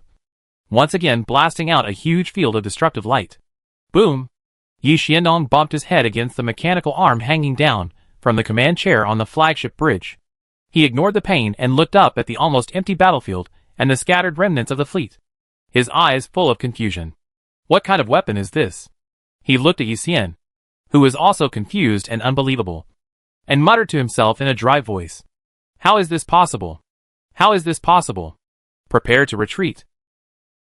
once again blasting out a huge field of destructive light. Boom! Yi Xianong bumped his head against the mechanical arm hanging down from the command chair on the flagship bridge. He ignored the pain and looked up at the almost empty battlefield and the scattered remnants of the fleet, his eyes full of confusion. What kind of weapon is this? He looked at Yi Xian, who was also confused and unbelievable, and muttered to himself in a dry voice, "How is this possible? How is this possible? Prepare to retreat."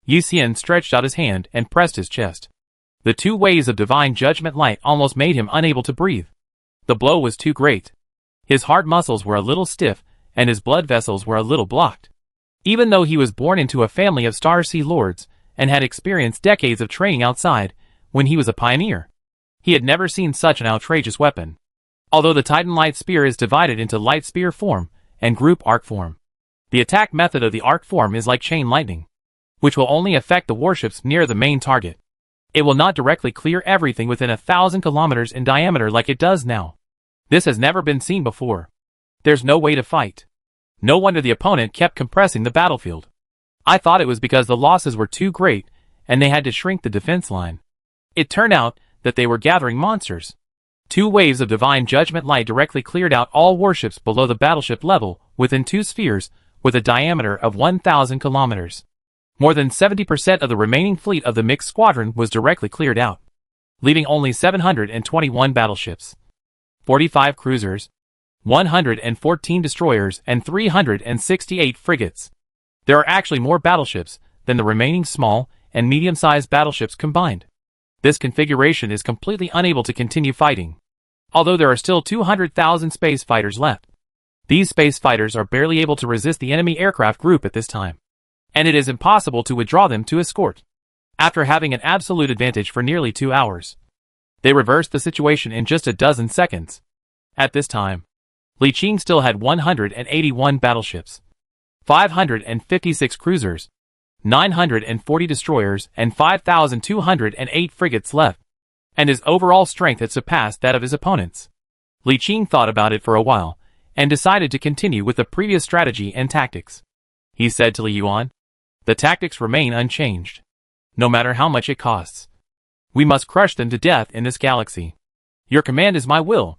Yi Xian stretched out his hand and pressed his chest. The 2 waves of divine judgment light almost made him unable to breathe. The blow was too great. His heart muscles were a little stiff, and his blood vessels were a little blocked. Even though he was born into a family of Star Sea Lords, and had experienced decades of training outside, when he was a pioneer, he had never seen such an outrageous weapon. Although the Titan Light Spear is divided into Light Spear form and Group Arc form, the attack method of the Arc form is like chain lightning, which will only affect the warships near the main target. It will not directly clear everything within 1,000 kilometers in diameter like it does now. This has never been seen before. There's no way to fight. No wonder the opponent kept compressing the battlefield. I thought it was because the losses were too great and they had to shrink the defense line. It turned out that they were gathering monsters. 2 waves of divine judgment light directly cleared out all warships below the battleship level within 2 spheres with a diameter of 1,000 kilometers. More than 70% of the remaining fleet of the mixed squadron was directly cleared out, leaving only 721 battleships, 45 cruisers, 114 destroyers, and 368 frigates. There are actually more battleships than the remaining small and medium-sized battleships combined. This configuration is completely unable to continue fighting, although there are still 200,000 space fighters left. These space fighters are barely able to resist the enemy aircraft group at this time, and it is impossible to withdraw them to escort. After having an absolute advantage for nearly 2 hours, they reversed the situation in just a dozen seconds. At this time, Li Qing still had 181 battleships, 556 cruisers, 940 destroyers, and 5,208 frigates left, and his overall strength had surpassed that of his opponents. Li Qing thought about it for a while, and decided to continue with the previous strategy and tactics. He said to Li Yuan, "The tactics remain unchanged, no matter how much it costs. We must crush them to death in this galaxy. Your command is my will."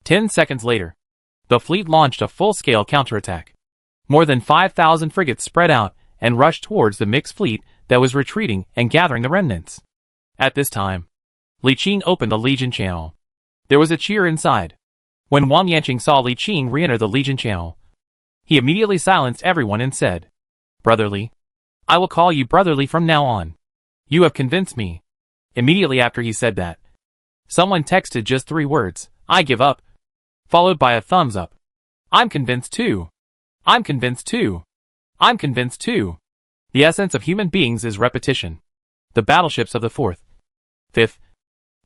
10 seconds later, the fleet launched a full-scale counterattack. More than 5,000 frigates spread out and rushed towards the mixed fleet that was retreating and gathering the remnants. At this time, Li Qing opened the Legion channel. There was a cheer inside. When Wang Yanqing saw Li Qing re-enter the Legion channel, he immediately silenced everyone and said, "Brotherly, I will call you Brotherly from now on. You have convinced me." Immediately after he said that, someone texted just 3 words, "I give up," followed by a thumbs up. "I'm convinced too. I'm convinced too. I'm convinced too." The essence of human beings is repetition. The battleships of the 4th, 5th,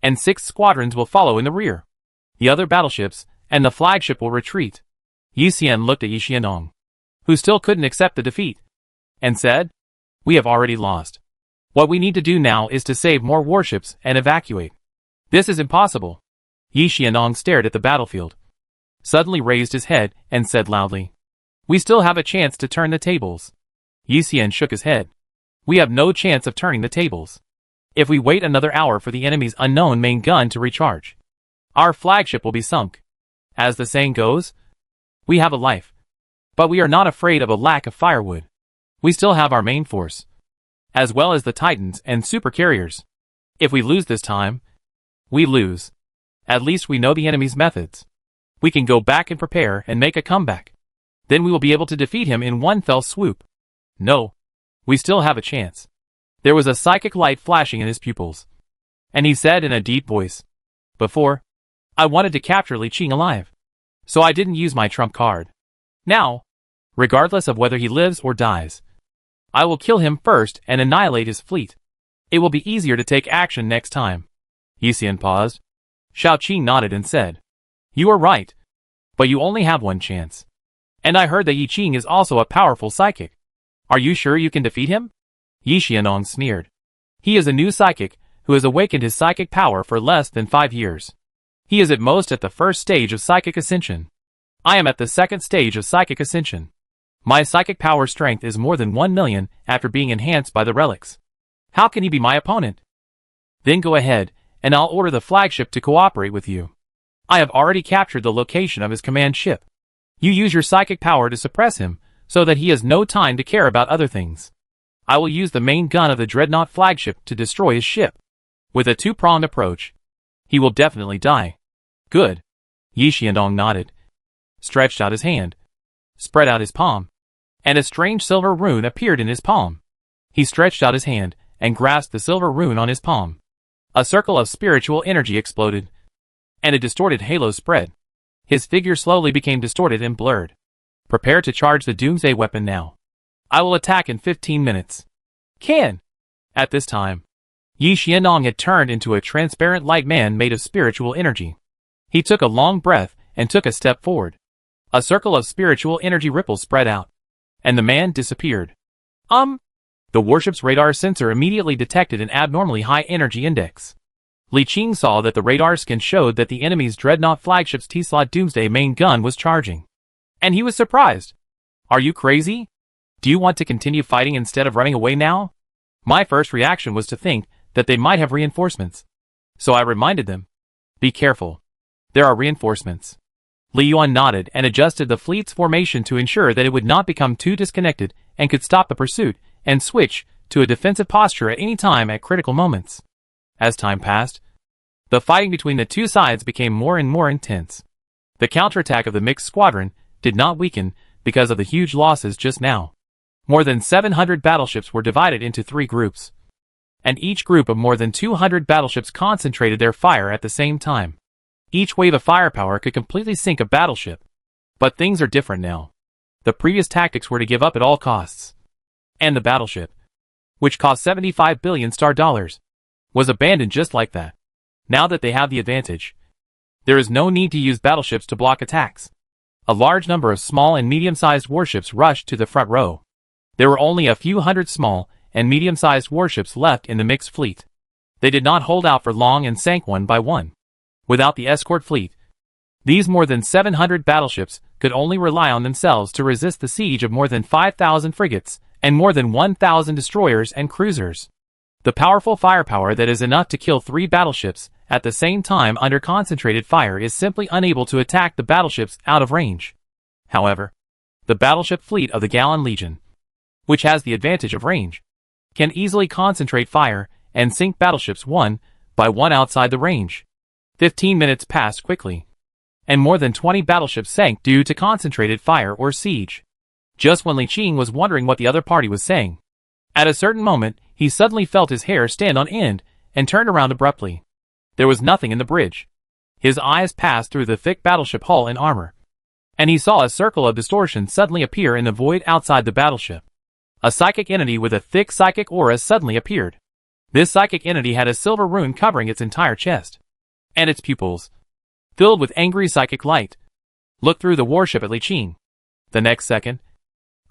and 6th squadrons will follow in the rear. The other battleships and the flagship will retreat. Yi Xian looked at Yi Xianong, who still couldn't accept the defeat, and said, "We have already lost. What we need to do now is to save more warships and evacuate." "This is impossible." Yi Xianong stared at the battlefield, suddenly raised his head, and said loudly, "We still have a chance to turn the tables." Yi Xian shook his head. "We have no chance of turning the tables. If we wait another hour for the enemy's unknown main gun to recharge, our flagship will be sunk. As the saying goes, we have a life, but we are not afraid of a lack of firewood. We still have our main force, as well as the Titans and super carriers. If we lose this time, we lose. At least we know the enemy's methods. We can go back and prepare and make a comeback. Then we will be able to defeat him in one fell swoop. No, we still have a chance." There was a psychic light flashing in his pupils, and he said in a deep voice, "Before, I wanted to capture Li Qing alive, so I didn't use my trump card. Now, regardless of whether he lives or dies, I will kill him first and annihilate his fleet. It will be easier to take action next time." Yi Xian paused. Shao Qi nodded and said, "You are right, but you only have one chance. And I heard that Yi Qing is also a powerful psychic. Are you sure you can defeat him?" Yi Xianong sneered. "He is a new psychic who has awakened his psychic power for less than 5 years. He is at most at the first stage of psychic ascension. I am at the second stage of psychic ascension. My psychic power strength is more than 1 million after being enhanced by the relics. How can he be my opponent?" "Then go ahead, and I'll order the flagship to cooperate with you. I have already captured the location of his command ship. You use your psychic power to suppress him, so that he has no time to care about other things. I will use the main gun of the Dreadnought flagship to destroy his ship. With a 2-pronged approach, he will definitely die." "Good." Yi Xianong nodded, stretched out his hand, spread out his palm, and a strange silver rune appeared in his palm. He stretched out his hand and grasped the silver rune on his palm. A circle of spiritual energy exploded, and a distorted halo spread. His figure slowly became distorted and blurred. "Prepare to charge the Doomsday weapon now. I will attack in 15 minutes. Can." At this time, Yi Xianong had turned into a transparent light man made of spiritual energy. He took a long breath and took a step forward. A circle of spiritual energy ripples spread out, and the man disappeared. The warship's radar sensor immediately detected an abnormally high energy index. Li Qing saw that the radar scan showed that the enemy's Dreadnought flagship's T-slot Doomsday main gun was charging. And he was surprised. "Are you crazy? Do you want to continue fighting instead of running away now?" My first reaction was to think that they might have reinforcements. So I reminded them, "Be careful. There are reinforcements." Li Yuan nodded and adjusted the fleet's formation to ensure that it would not become too disconnected and could stop the pursuit and switch to a defensive posture at any time at critical moments. As time passed, the fighting between the two sides became more and more intense. The counterattack of the mixed squadron did not weaken because of the huge losses just now. More than 700 battleships were divided into 3 groups, and each group of more than 200 battleships concentrated their fire at the same time. Each wave of firepower could completely sink a battleship. But things are different now. The previous tactics were to give up at all costs. And the battleship, which cost 75 billion star dollars, was abandoned just like that. Now that they have the advantage, there is no need to use battleships to block attacks. A large number of small and medium-sized warships rushed to the front row. There were only a few hundred small and medium-sized warships left in the mixed fleet. They did not hold out for long and sank one by one. Without the escort fleet, these more than 700 battleships could only rely on themselves to resist the siege of more than 5,000 frigates and more than 1,000 destroyers and cruisers. The powerful firepower that is enough to kill 3 battleships at the same time under concentrated fire is simply unable to attack the battleships out of range. However, the battleship fleet of the Gallan Legion, which has the advantage of range, can easily concentrate fire and sink battleships one by one outside the range. 15 minutes passed quickly, and more than 20 battleships sank due to concentrated fire or siege. Just when Li Qing was wondering what the other party was saying, at a certain moment, he suddenly felt his hair stand on end and turned around abruptly. There was nothing in the bridge. His eyes passed through the thick battleship hull and armor, and he saw a circle of distortion suddenly appear in the void outside the battleship. A psychic entity with a thick psychic aura suddenly appeared. This psychic entity had a silver rune covering its entire chest, and its pupils, filled with angry psychic light, looked through the warship at Li Qing. The next second,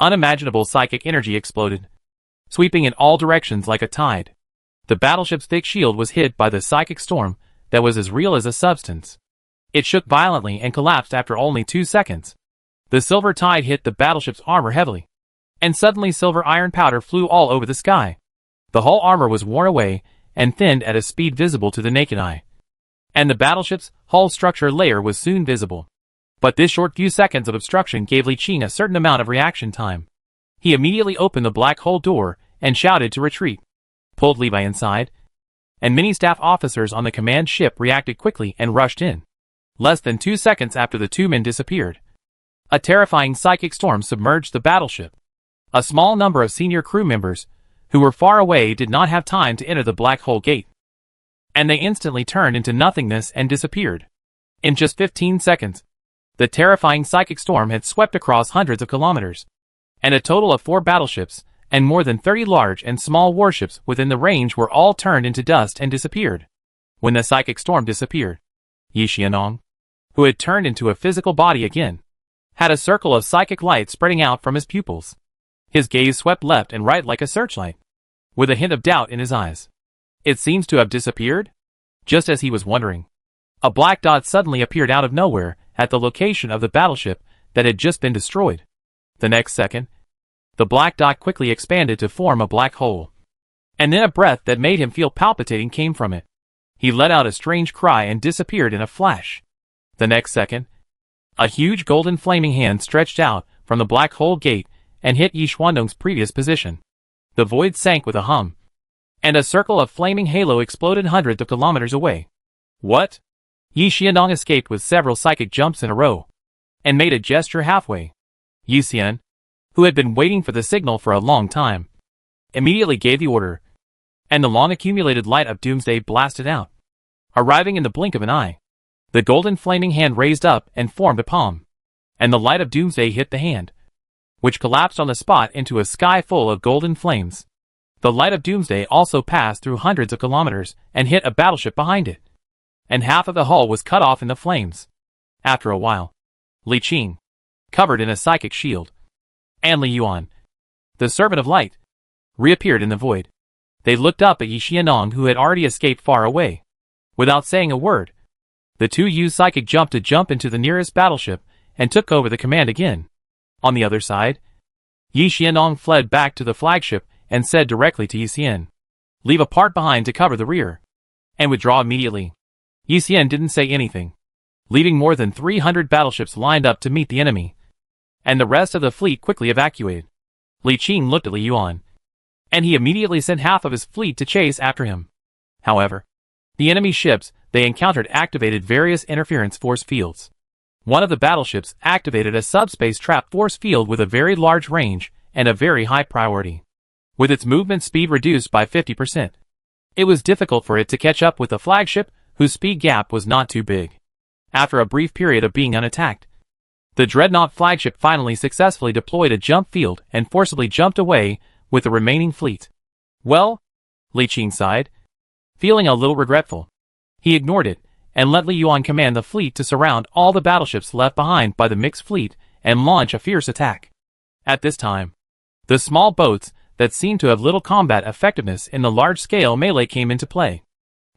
unimaginable psychic energy exploded, sweeping in all directions like a tide. The battleship's thick shield was hit by the psychic storm that was as real as a substance. It shook violently and collapsed after only 2 seconds. The silver tide hit the battleship's armor heavily, and suddenly silver iron powder flew all over the sky. The whole armor was worn away and thinned at a speed visible to the naked eye, and the battleship's hull structure layer was soon visible. But this short few seconds of obstruction gave Li Qing a certain amount of reaction time. He immediately opened the black hole door and shouted to retreat, pulled Levi inside, and many staff officers on the command ship reacted quickly and rushed in. Less than 2 seconds after the 2 men disappeared, a terrifying psychic storm submerged the battleship. A small number of senior crew members, who were far away, did not have time to enter the black hole gate, and they instantly turned into nothingness and disappeared. In just 15 seconds, the terrifying psychic storm had swept across hundreds of kilometers, and a total of 4 battleships and more than 30 large and small warships within the range were all turned into dust and disappeared. When the psychic storm disappeared, Yi Xianong, who had turned into a physical body again, had a circle of psychic light spreading out from his pupils. His gaze swept left and right like a searchlight, with a hint of doubt in his eyes. It seems to have disappeared? Just as he was wondering, a black dot suddenly appeared out of nowhere at the location of the battleship that had just been destroyed. The next second, the black dot quickly expanded to form a black hole, and then a breath that made him feel palpitating came from it. He let out a strange cry and disappeared in a flash. The next second, a huge golden flaming hand stretched out from the black hole gate and hit Yi Xuandong's previous position. The void sank with a hum, and a circle of flaming halo exploded hundreds of kilometers away. What? Yi Xianong escaped with several psychic jumps in a row, and made a gesture halfway. Yi Xian, who had been waiting for the signal for a long time, immediately gave the order, and the long-accumulated light of doomsday blasted out, arriving in the blink of an eye. The golden flaming hand raised up and formed a palm, and the light of doomsday hit the hand, which collapsed on the spot into a sky full of golden flames. The light of doomsday also passed through hundreds of kilometers and hit a battleship behind it, and half of the hull was cut off in the flames. After a while, Li Qing, covered in a psychic shield, and Li Yuan, the servant of light, reappeared in the void. They looked up at Yi Xianong, who had already escaped far away. Without saying a word, the 2 used psychic jump to jump into the nearest battleship and took over the command again. On the other side, Yi Xianong fled back to the flagship and said directly to Yi Xian, "Leave a part behind to cover the rear, and withdraw immediately." Yi Xian didn't say anything, leaving more than 300 battleships lined up to meet the enemy, and the rest of the fleet quickly evacuated. Li Qing looked at Li Yuan, and he immediately sent half of his fleet to chase after him. However, the enemy ships they encountered activated various interference force fields. One of the battleships activated a subspace trap force field with a very large range and a very high priority. With its movement speed reduced by 50%, it was difficult for it to catch up with the flagship, whose speed gap was not too big. After a brief period of being unattacked, the dreadnought flagship finally successfully deployed a jump field and forcibly jumped away with the remaining fleet. Well, Li Qing sighed, feeling a little regretful. He ignored it and let Li Yuan command the fleet to surround all the battleships left behind by the mixed fleet and launch a fierce attack. At this time, the small boats that seemed to have little combat effectiveness in the large-scale melee came into play.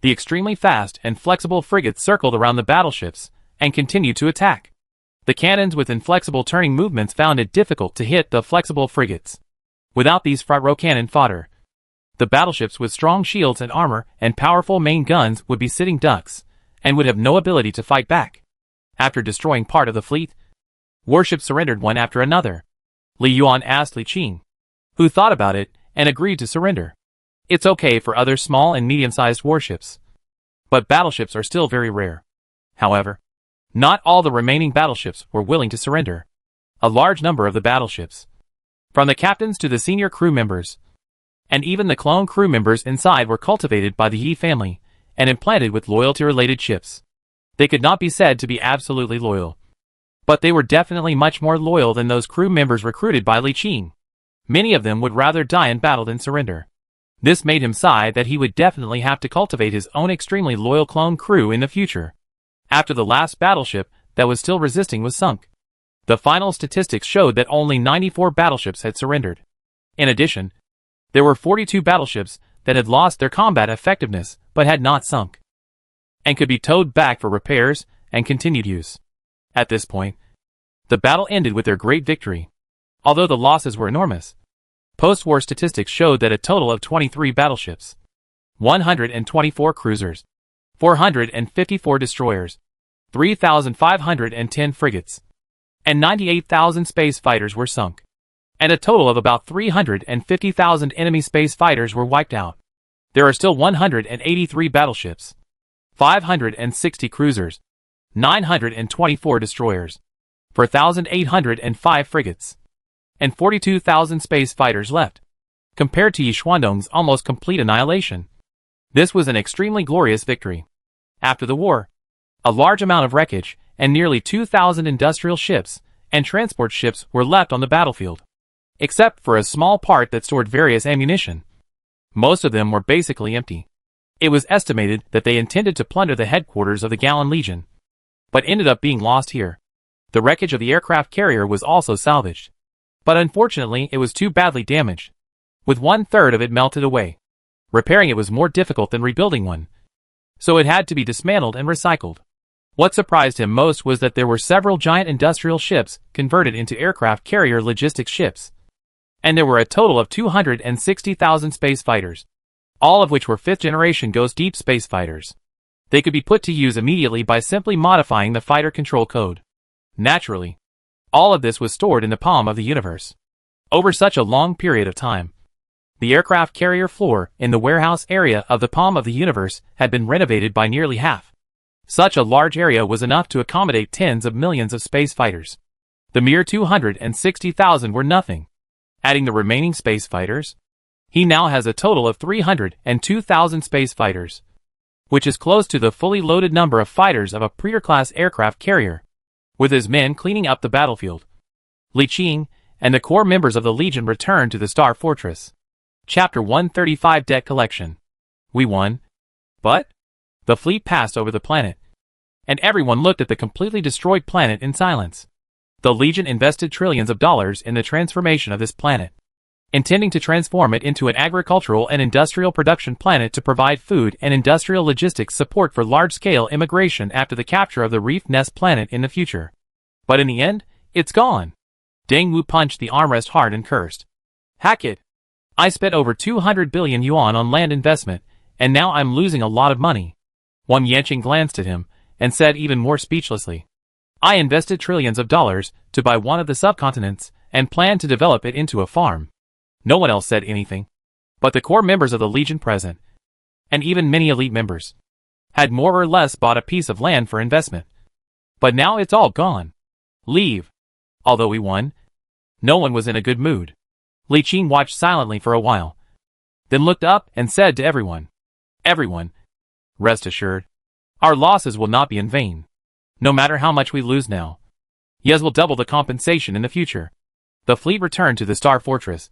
The extremely fast and flexible frigates circled around the battleships and continued to attack. The cannons with inflexible turning movements found it difficult to hit the flexible frigates. Without these front row cannon fodder, the battleships with strong shields and armor and powerful main guns would be sitting ducks and would have no ability to fight back. After destroying part of the fleet, warships surrendered one after another. Li Yuan asked Li Qing, who thought about it and agreed to surrender. It's okay for other small and medium-sized warships, but battleships are still very rare. However, not all the remaining battleships were willing to surrender. A large number of the battleships, from the captains to the senior crew members, and even the clone crew members inside, were cultivated by the Yi family and implanted with loyalty-related chips. They could not be said to be absolutely loyal, but they were definitely much more loyal than those crew members recruited by Li Qing. Many of them would rather die in battle than surrender. This made him sigh that he would definitely have to cultivate his own extremely loyal clone crew in the future. After the last battleship that was still resisting was sunk, the final statistics showed that only 94 battleships had surrendered. In addition, there were 42 battleships that had lost their combat effectiveness but had not sunk, and could be towed back for repairs and continued use. At this point, the battle ended with their great victory. Although the losses were enormous, post-war statistics showed that a total of 23 battleships, 124 cruisers, 454 destroyers, 3,510 frigates, and 98,000 space fighters were sunk, and a total of about 350,000 enemy space fighters were wiped out. There are still 183 battleships, 560 cruisers, 924 destroyers, 4,805 frigates, and 42,000 space fighters left, compared to Yi Xuandong's almost complete annihilation. This was an extremely glorious victory. After the war, a large amount of wreckage and nearly 2,000 industrial ships and transport ships were left on the battlefield, except for a small part that stored various ammunition. Most of them were basically empty. It was estimated that they intended to plunder the headquarters of the Gallan Legion, but ended up being lost here. The wreckage of the aircraft carrier was also salvaged, but unfortunately it was too badly damaged, with 1/3 of it melted away. Repairing it was more difficult than rebuilding one, so it had to be dismantled and recycled. What surprised him most was that there were several giant industrial ships converted into aircraft carrier logistics ships, and there were a total of 260,000 space fighters, all of which were 5th-generation Ghost Deep space fighters. They could be put to use immediately by simply modifying the fighter control code. Naturally, all of this was stored in the palm of the universe. Over such a long period of time, the aircraft carrier floor in the warehouse area of the palm of the universe had been renovated by nearly half. Such a large area was enough to accommodate tens of millions of space fighters. The mere 260,000 were nothing. Adding the remaining space fighters, he now has a total of 302,000 space fighters, which is close to the fully loaded number of fighters of a Praetor-class aircraft carrier. With his men cleaning up the battlefield, Li Qing and the core members of the Legion returned to the Star Fortress. Chapter 135 Debt Collection. We won. But the fleet passed over the planet, and everyone looked at the completely destroyed planet in silence. The Legion invested trillions of dollars in the transformation of this planet, intending to transform it into an agricultural and industrial production planet to provide food and industrial logistics support for large-scale immigration after the capture of the Reef Nest planet in the future. But in the end, it's gone. Deng Wu punched the armrest hard and cursed. Hack it! I spent over 200 billion yuan on land investment, and now I'm losing a lot of money. Wang Yanqing glanced at him and said even more speechlessly, I invested trillions of dollars to buy one of the subcontinents and planned to develop it into a farm. No one else said anything. But the core members of the Legion present, and even many elite members, had more or less bought a piece of land for investment. But now it's all gone. Leave. Although we won, no one was in a good mood. Li Qing watched silently for a while, then looked up and said to everyone, "Everyone, rest assured, our losses will not be in vain. No matter how much we lose now, Yez will double the compensation in the future." The fleet returned to the Star Fortress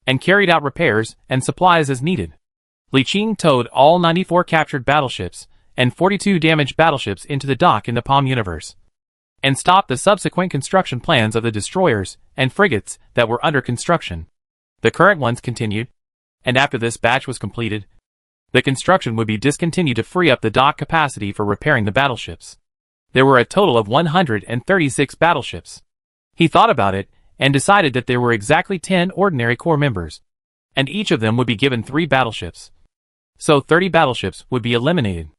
and carried out repairs and supplies as needed. Li Qing towed all 94 captured battleships and 42 damaged battleships into the dock in the Palm universe, and stopped the subsequent construction plans of the destroyers and frigates that were under construction. The current ones continued, and after this batch was completed, the construction would be discontinued to free up the dock capacity for repairing the battleships. There were a total of 136 battleships. He thought about it and decided that there were exactly 10 ordinary core members, and each of them would be given 3 battleships. So 30 battleships would be eliminated.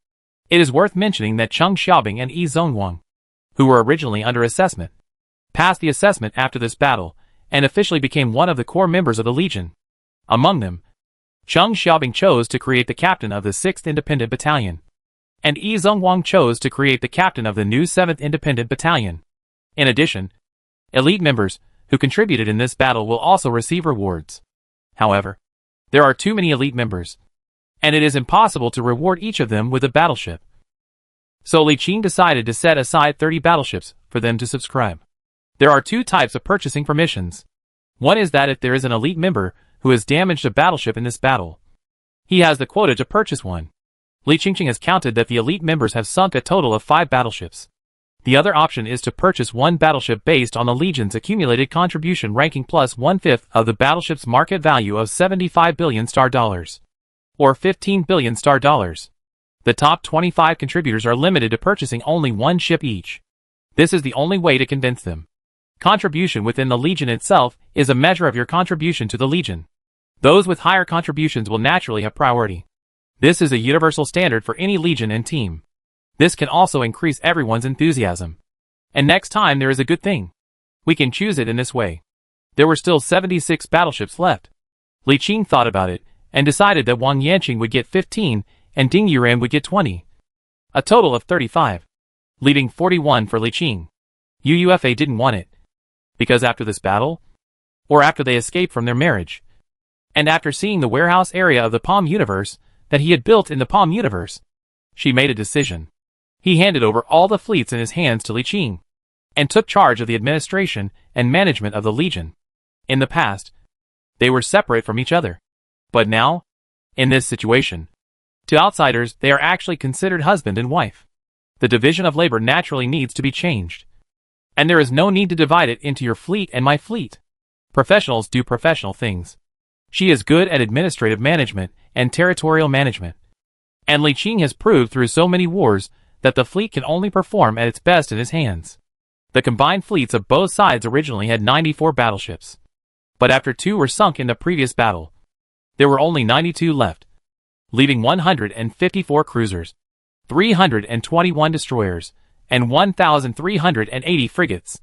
It is worth mentioning that Cheng Xiaobing and Yi Zhongwang, who were originally under assessment, passed the assessment after this battle and officially became one of the core members of the Legion. Among them, Cheng Xiaobing chose to create the captain of the 6th Independent Battalion, and Yi Zhongwang chose to create the captain of the new 7th Independent Battalion. In addition, elite members who contributed in this battle will also receive rewards. However, there are too many elite members, and it is impossible to reward each of them with a battleship. So Li Qing decided to set aside 30 battleships for them to subscribe. There are 2 types of purchasing permissions. One is that if there is an elite member who has damaged a battleship in this battle, he has the quota to purchase one. Li Qingqing has counted that the elite members have sunk a total of 5 battleships. The other option is to purchase one battleship based on the Legion's accumulated contribution ranking plus 1/5 of the battleship's market value of 75 billion star dollars, or 15 billion star dollars. The top 25 contributors are limited to purchasing only one ship each. This is the only way to convince them. Contribution within the Legion itself is a measure of your contribution to the Legion. Those with higher contributions will naturally have priority. This is a universal standard for any Legion and team. This can also increase everyone's enthusiasm. And next time there is a good thing, we can choose it in this way. There were still 76 battleships left. Li Qing thought about it and decided that Wang Yanqing would get 15 and Ding Yuran would get 20. A total of 35, leaving 41 for Li Qing. UUFA didn't want it, because after this battle, or after they escaped from their marriage, and after seeing the warehouse area of the Palm universe that he had built in the Palm universe, she made a decision. He handed over all the fleets in his hands to Li Qing, and took charge of the administration and management of the Legion. In the past, they were separate from each other. But now, in this situation, to outsiders they are actually considered husband and wife. The division of labor naturally needs to be changed. And there is no need to divide it into your fleet and my fleet. Professionals do professional things. She is good at administrative management and territorial management. And Li Qing has proved through so many wars that the fleet can only perform at its best in his hands. The combined fleets of both sides originally had 94 battleships. But after 2 were sunk in the previous battle, there were only 92 left, leaving 154 cruisers, 321 destroyers, and 1,380 frigates.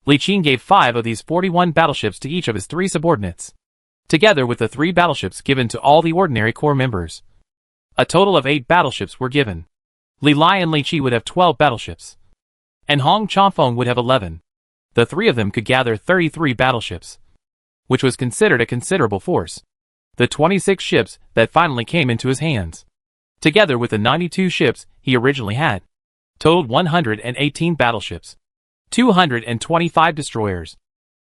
Li Qing gave 5 of these 41 battleships to each of his 3 subordinates, together with the 3 battleships given to all the ordinary corps members. A total of 8 battleships were given. Li Lai and Li Qi would have 12 battleships, and Hong Changfeng would have 11. The 3 of them could gather 33 battleships, which was considered a considerable force. The 26 ships that finally came into his hands, together with the 92 ships he originally had, totaled 118 battleships, 225 destroyers,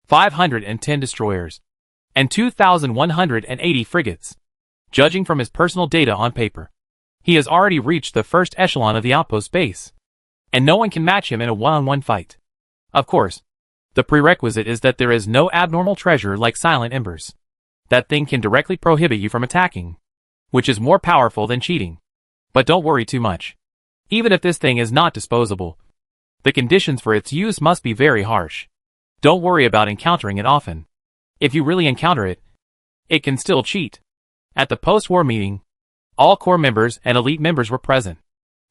510 destroyers, and 2,180 frigates. Judging from his personal data on paper, he has already reached the first echelon of the outpost base, and no one can match him in a one-on-one fight. Of course, the prerequisite is that there is no abnormal treasure like Silent Embers. That thing can directly prohibit you from attacking, which is more powerful than cheating. But don't worry too much. Even if this thing is not disposable, the conditions for its use must be very harsh. Don't worry about encountering it often. If you really encounter it, it can still cheat. At the post-war meeting, all core members and elite members were present.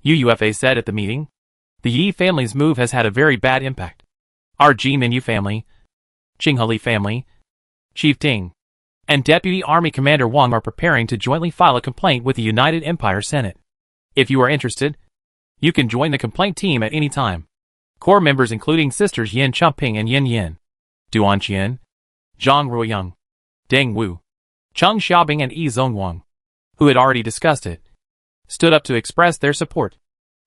UUFA said at the meeting, the Yi family's move has had a very bad impact. Our Ji Minyu family, Qingheli family, Chief Ding, and Deputy Army Commander Wang are preparing to jointly file a complaint with the United Empire Senate. If you are interested, you can join the complaint team at any time. Core members including sisters Yin Chumping and Yin Yin, Duan Qian, Zhang Ruoyang, Deng Wu, Cheng Xiaobing and Yi Zhongwang, who had already discussed it, stood up to express their support.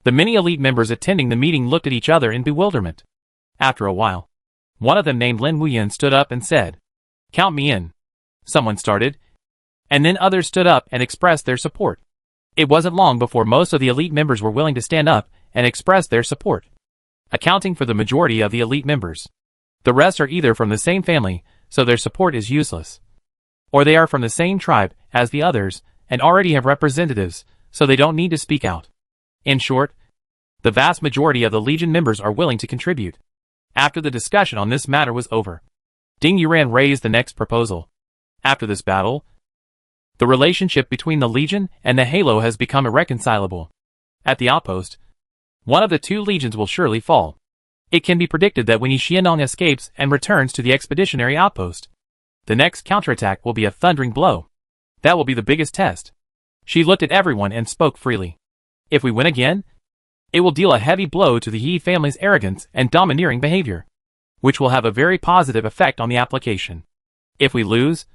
The many elite members attending the meeting looked at each other in bewilderment. After a while, one of them named Lin Wuyan stood up and said, "Count me in." Someone started, and then others stood up and expressed their support. It wasn't long before most of the elite members were willing to stand up and express their support, accounting for the majority of the elite members. The rest are either from the same family, so their support is useless, or they are from the same tribe as the others and already have representatives, so they don't need to speak out. In short, the vast majority of the Legion members are willing to contribute. After the discussion on this matter was over, Ding Yuran raised the next proposal. After this battle, the relationship between the Legion and the Halo has become irreconcilable. At the outpost, one of the two legions will surely fall. It can be predicted that when Yi Xianong escapes and returns to the expeditionary outpost, the next counterattack will be a thundering blow. That will be the biggest test. She looked at everyone and spoke freely. If we win again, it will deal a heavy blow to the Yi family's arrogance and domineering behavior, which will have a very positive effect on the application. If we lose,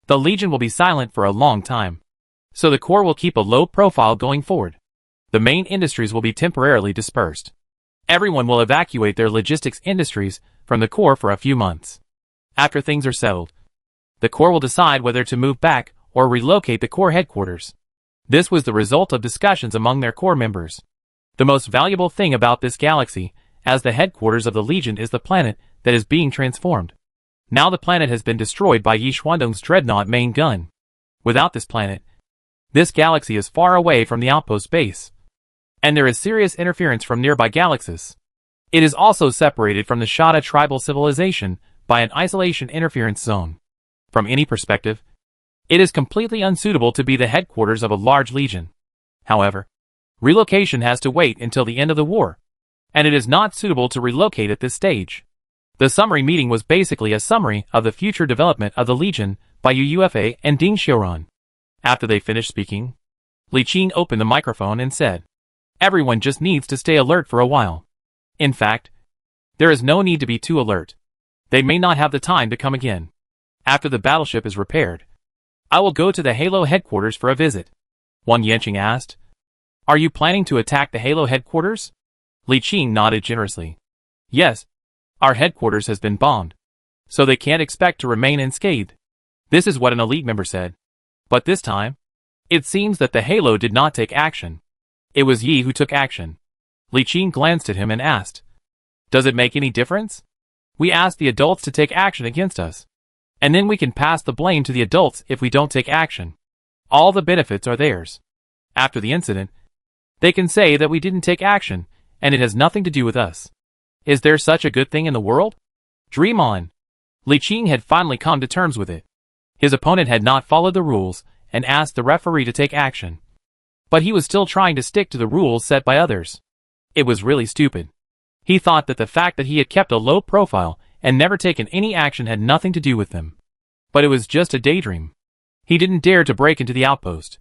the Legion will be silent for a long time, so the core will keep a low profile going forward. The main industries will be temporarily dispersed. Everyone will evacuate their logistics industries from the core for a few months. After things are settled, the core will decide whether to move back or relocate the core headquarters. This was the result of discussions among their core members. The most valuable thing about this galaxy, as the headquarters of the Legion, is the planet that is being transformed. Now the planet has been destroyed by Yi Xuandong's dreadnought main gun. Without this planet, this galaxy is far away from the outpost base, and there is serious interference from nearby galaxies. It is also separated from the Shada tribal civilization by an isolation interference zone. From any perspective, it is completely unsuitable to be the headquarters of a large legion. However, relocation has to wait until the end of the war, and it is not suitable to relocate at this stage. The summary meeting was basically a summary of the future development of the Legion by Yu Yufei and Ding Xiuran. After they finished speaking, Li Qing opened the microphone and said, "Everyone just needs to stay alert for a while. In fact, there is no need to be too alert. They may not have the time to come again. After the battleship is repaired, I will go to the Halo headquarters for a visit." Wang Yanqing asked, "Are you planning to attack the Halo headquarters?" Li Qing nodded generously. "Yes. Our headquarters has been bombed, so they can't expect to remain unscathed." This is what an elite member said. But this time, it seems that the Halo did not take action. It was Yi who took action. Li Qing glanced at him and asked, "Does it make any difference? We asked the adults to take action against us, and then we can pass the blame to the adults if we don't take action. All the benefits are theirs. After the incident, they can say that we didn't take action, and it has nothing to do with us. Is there such a good thing in the world? Dream on." Li Qing had finally come to terms with it. His opponent had not followed the rules and asked the referee to take action, but he was still trying to stick to the rules set by others. It was really stupid. He thought that the fact that he had kept a low profile and never taken any action had nothing to do with them. But it was just a daydream. He didn't dare to break into the outpost,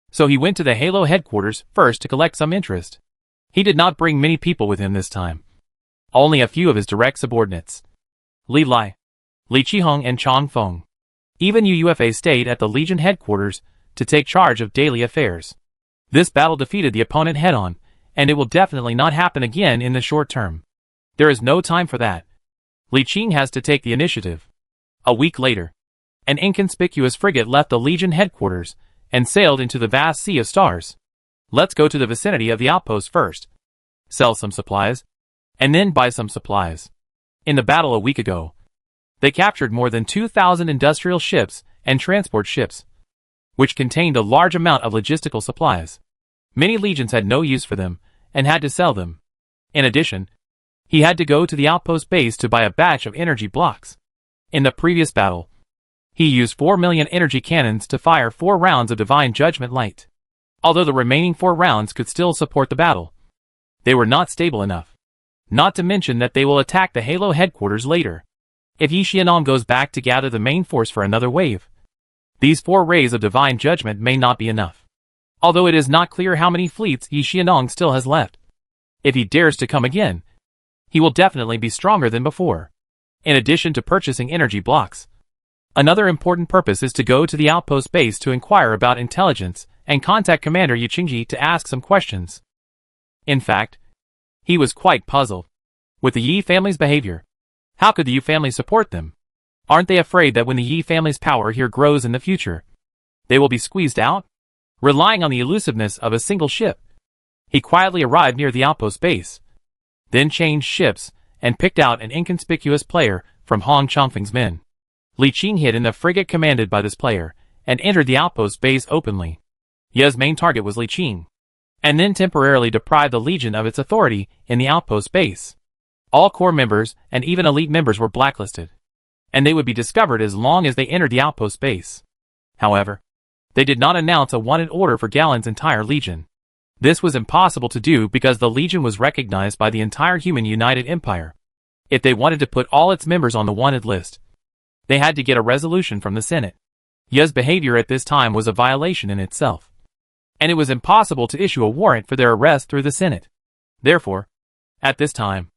so he went to the Halo headquarters first to collect some interest. He did not bring many people with him this time. Only a few of his direct subordinates, Li Lai, Li Qihong and Chang Feng. Even Yu Yufei stayed at the Legion headquarters to take charge of daily affairs. This battle defeated the opponent head-on, and it will definitely not happen again in the short term. There is no time for that. Li Qing has to take the initiative. A week later, an inconspicuous frigate left the Legion headquarters and sailed into the vast sea of stars. Let's go to the vicinity of the outpost first, sell some supplies, and then buy some supplies. In the battle a week ago, they captured more than 2,000 industrial ships and transport ships, which contained a large amount of logistical supplies. Many legions had no use for them and had to sell them. In addition, he had to go to the outpost base to buy a batch of energy blocks. In the previous battle, he used 4 million energy cannons to fire 4 rounds of Divine Judgment Light. Although the remaining 4 rounds could still support the battle, they were not stable enough. Not to mention that they will attack the Halo headquarters later. If Yi Xianong goes back to gather the main force for another wave, These 4 rays of divine judgment may not be enough. Although it is not clear how many fleets Yi Xianong still has left. If he dares to come again, he will definitely be stronger than before. In addition to purchasing energy blocks, another important purpose is to go to the outpost base to inquire about intelligence and contact Commander Yu Qingji to ask some questions. In fact, he was quite puzzled with the Yi family's behavior. How could the Yu family support them? Aren't they afraid that when the Yi family's power here grows in the future, they will be squeezed out? Relying on the elusiveness of a single ship, he quietly arrived near the outpost base, then changed ships and picked out an inconspicuous player from Hong Chongfeng's men. Li Qing hid in the frigate commanded by this player and entered the outpost base openly. Ye's main target was Li Qing, and then temporarily deprived the Legion of its authority in the outpost base. All core members and even elite members were blacklisted, and they would be discovered as long as they entered the outpost base. However, they did not announce a wanted order for Galen's entire Legion. This was impossible to do because the Legion was recognized by the entire Human United Empire. If they wanted to put all its members on the wanted list, they had to get a resolution from the Senate. Ye's behavior at this time was a violation in itself, and it was impossible to issue a warrant for their arrest through the Senate. Therefore, at this time,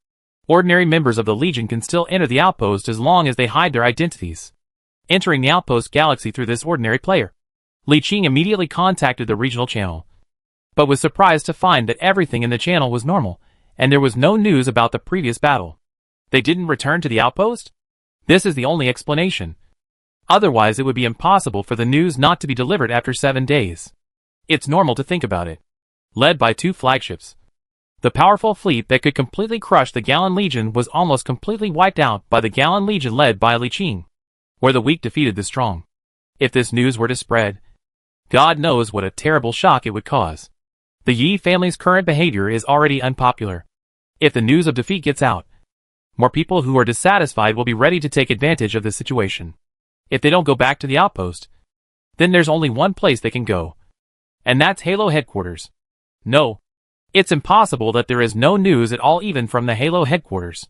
ordinary members of the Legion can still enter the outpost as long as they hide their identities. Entering the outpost galaxy through this ordinary player, Li Qing immediately contacted the regional channel, but was surprised to find that everything in the channel was normal, and there was no news about the previous battle. They didn't return to the outpost? This is the only explanation. Otherwise it would be impossible for the news not to be delivered after 7 days. It's normal to think about it. Led by 2 flagships, the powerful fleet that could completely crush the Galen Legion was almost completely wiped out by the Galen Legion led by Li Qing, where the weak defeated the strong. If this news were to spread, God knows what a terrible shock it would cause. The Yi family's current behavior is already unpopular. If the news of defeat gets out, more people who are dissatisfied will be ready to take advantage of this situation. If they don't go back to the outpost, then there's only one place they can go, and that's Halo headquarters. No, it's impossible that there is no news at all even from the Halo headquarters.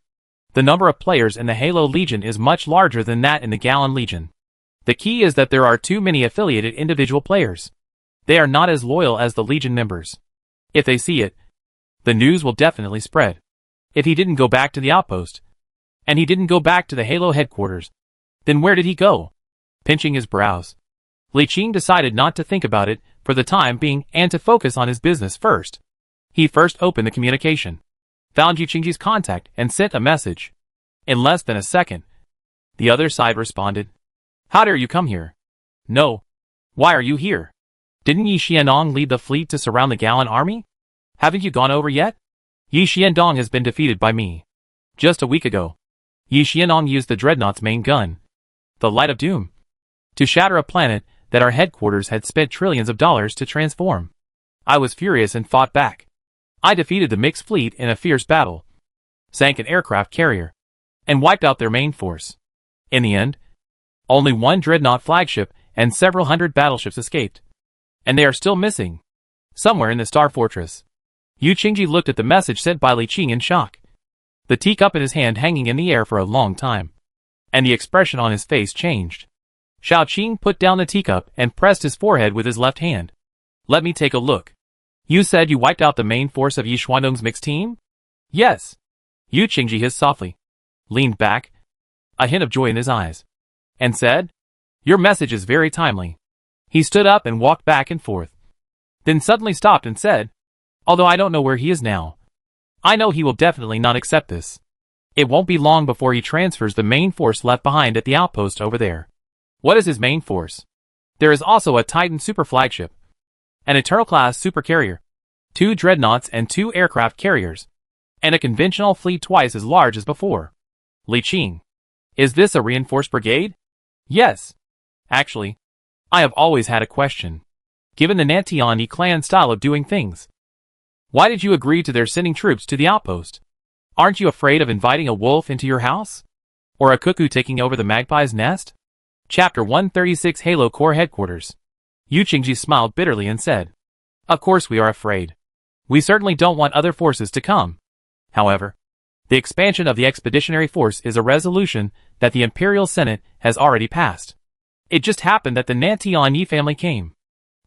The number of players in the Halo Legion is much larger than that in the Galen Legion. The key is that there are too many affiliated individual players. They are not as loyal as the Legion members. If they see it, the news will definitely spread. If he didn't go back to the outpost, and he didn't go back to the Halo headquarters, then where did he go? Pinching his brows, Li Qing decided not to think about it for the time being and to focus on his business first. He first opened the communication, found Yu Qingji's contact and sent a message. In less than a second, the other side responded. How dare you come here? No. Why are you here? Didn't Yi Xianong lead the fleet to surround the Galen army? Haven't you gone over yet? Yi Xianong has been defeated by me. Just a week ago, Yi Xianong used the Dreadnought's main gun, the Light of Doom, to shatter a planet that our headquarters had spent trillions of dollars to transform. I was furious and fought back. I defeated the mixed fleet in a fierce battle, sank an aircraft carrier, and wiped out their main force. In the end, only 1 Dreadnought flagship and several hundred battleships escaped. And they are still missing, somewhere in the Star Fortress. Yu Qingji looked at the message sent by Li Qing in shock, the teacup in his hand hanging in the air for a long time, and the expression on his face changed. Xiao Qing put down the teacup and pressed his forehead with his left hand. Let me take a look. You said you wiped out the main force of Yi Xianong's mixed team? Yes. Yu Qingji hissed softly, leaned back, a hint of joy in his eyes, and said, Your message is very timely. He stood up and walked back and forth, then suddenly stopped and said, Although I don't know where he is now, I know he will definitely not accept this. It won't be long before he transfers the main force left behind at the outpost over there. What is his main force? There is also a Titan super flagship, an Eternal-class super carrier, 2 dreadnoughts and 2 aircraft carriers, and a conventional fleet twice as large as before. Li Qing. Is this a reinforced brigade? Yes. Actually, I have always had a question. Given the Nantiandi clan style of doing things, why did you agree to their sending troops to the outpost? Aren't you afraid of inviting a wolf into your house? Or a cuckoo taking over the magpie's nest? Chapter 136 Halo Core Headquarters. Yu Qingji smiled bitterly and said, Of course we are afraid. We certainly don't want other forces to come. However, the expansion of the expeditionary force is a resolution that the Imperial Senate has already passed. It just happened that the Nantian Yi family came.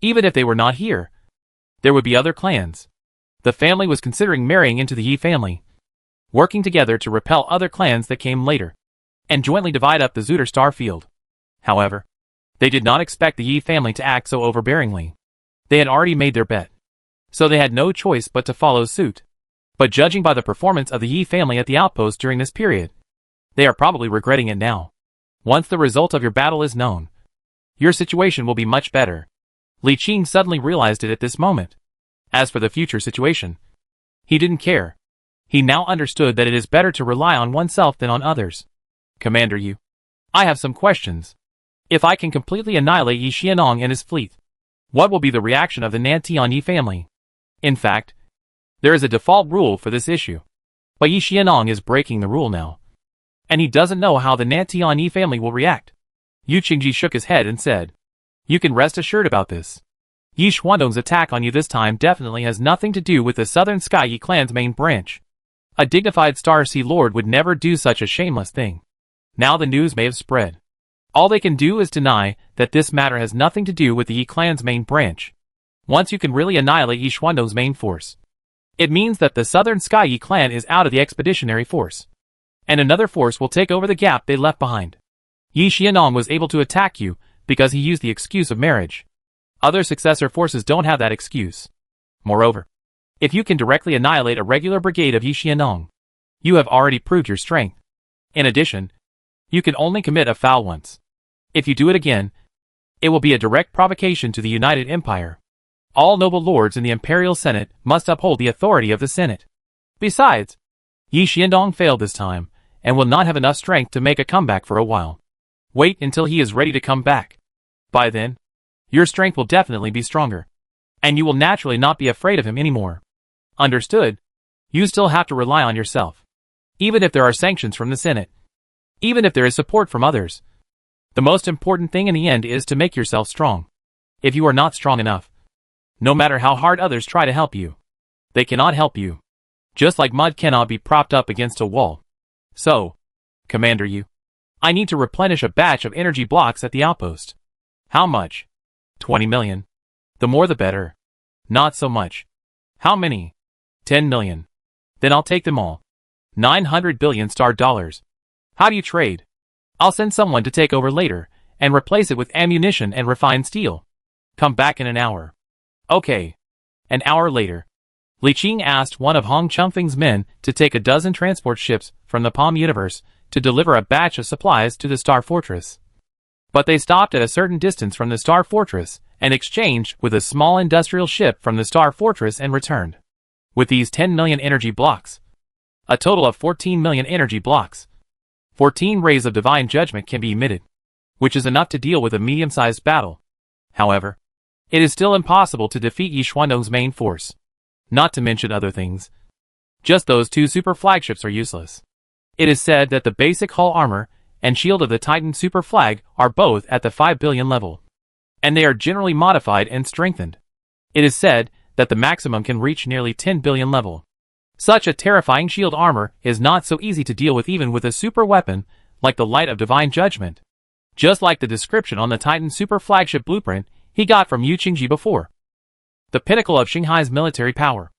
Even if they were not here, there would be other clans. The family was considering marrying into the Yi family, working together to repel other clans that came later, and jointly divide up the Zutter star field. However, they did not expect the Yi family to act so overbearingly. They had already made their bet, so they had no choice but to follow suit. But judging by the performance of the Yi family at the outpost during this period, they are probably regretting it now. Once the result of your battle is known, your situation will be much better. Li Qing suddenly realized it at this moment. As for the future situation, he didn't care. He now understood that it is better to rely on oneself than on others. Commander Yu, I have some questions. If I can completely annihilate Yi Xianong and his fleet, what will be the reaction of the Nantian Yi family? In fact, there is a default rule for this issue, but Yi Xianong is breaking the rule now, and he doesn't know how the Nantian Yi family will react. Yu Qingji shook his head and said, "You can rest assured about this. Yi Xuandong's attack on you this time definitely has nothing to do with the Southern Sky Yi clan's main branch. A dignified Star Sea Lord would never do such a shameless thing. Now the news may have spread. All they can do is deny that this matter has nothing to do with the Yi clan's main branch. Once you can really annihilate Yi Xuandong's main force, it means that the Southern Sky Yi clan is out of the expeditionary force, and another force will take over the gap they left behind. Yi Xianong was able to attack you because he used the excuse of marriage. Other successor forces don't have that excuse. Moreover, if you can directly annihilate a regular brigade of Yi Xianong, you have already proved your strength. In addition, you can only commit a foul once. If you do it again, it will be a direct provocation to the United Empire. All noble lords in the Imperial Senate must uphold the authority of the Senate. Besides, Yi Xianong failed this time, and will not have enough strength to make a comeback for a while. Wait until he is ready to come back. By then, your strength will definitely be stronger, and you will naturally not be afraid of him anymore. Understood? You still have to rely on yourself. Even if there are sanctions from the Senate, even if there is support from others, the most important thing in the end is to make yourself strong. If you are not strong enough, no matter how hard others try to help you, they cannot help you. Just like mud cannot be propped up against a wall. So, Commander Yu, I need to replenish a batch of energy blocks at the outpost. How much? 20 million. The more the better. Not so much. How many? 10 million. Then I'll take them all. 900 billion star dollars. How do you trade? I'll send someone to take over later, and replace it with ammunition and refined steel. Come back in an hour. Okay. An hour later, Li Qing asked one of Hong Chengfeng's men to take a dozen transport ships from the Palm Universe to deliver a batch of supplies to the Star Fortress. But they stopped at a certain distance from the Star Fortress and exchanged with a small industrial ship from the Star Fortress and returned with these 10 million energy blocks. A total of 14 million energy blocks. 14 rays of divine judgment can be emitted, which is enough to deal with a medium-sized battle. However, it is still impossible to defeat Yi Xuandong's main force. Not to mention other things. Just those two super flagships are useless. It is said that the basic hull armor and shield of the Titan super flag are both at the 5 billion level, and they are generally modified and strengthened. It is said that the maximum can reach nearly 10 billion level. Such a terrifying shield armor is not so easy to deal with even with a super weapon like the Light of Divine Judgment. Just like the description on the Titan super flagship blueprint he got from Yu Qingji before. The pinnacle of Xinghai's military power,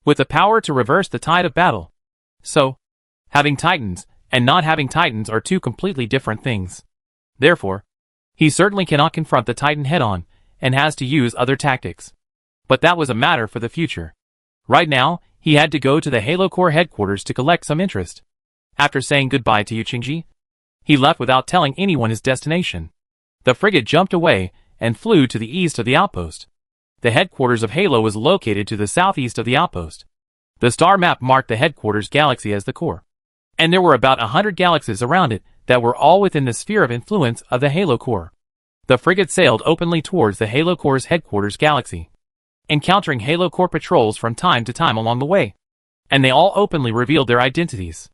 with the power to reverse the tide of battle. So, having Titans and not having Titans are two completely different things. Therefore, he certainly cannot confront the Titan head-on and has to use other tactics. But that was a matter for the future. Right now, he had to go to the Halo Corps headquarters to collect some interest. After saying goodbye to Yu Qingji, he left without telling anyone his destination. The frigate jumped away and flew to the east of the outpost. The headquarters of Halo was located to the southeast of the outpost. The star map marked the headquarters galaxy as the core, and there were about 100 galaxies around it that were all within the sphere of influence of the Halo Corps. The frigate sailed openly towards the Halo Corps' headquarters galaxy, encountering Halo Corps patrols from time to time along the way, and they all openly revealed their identities.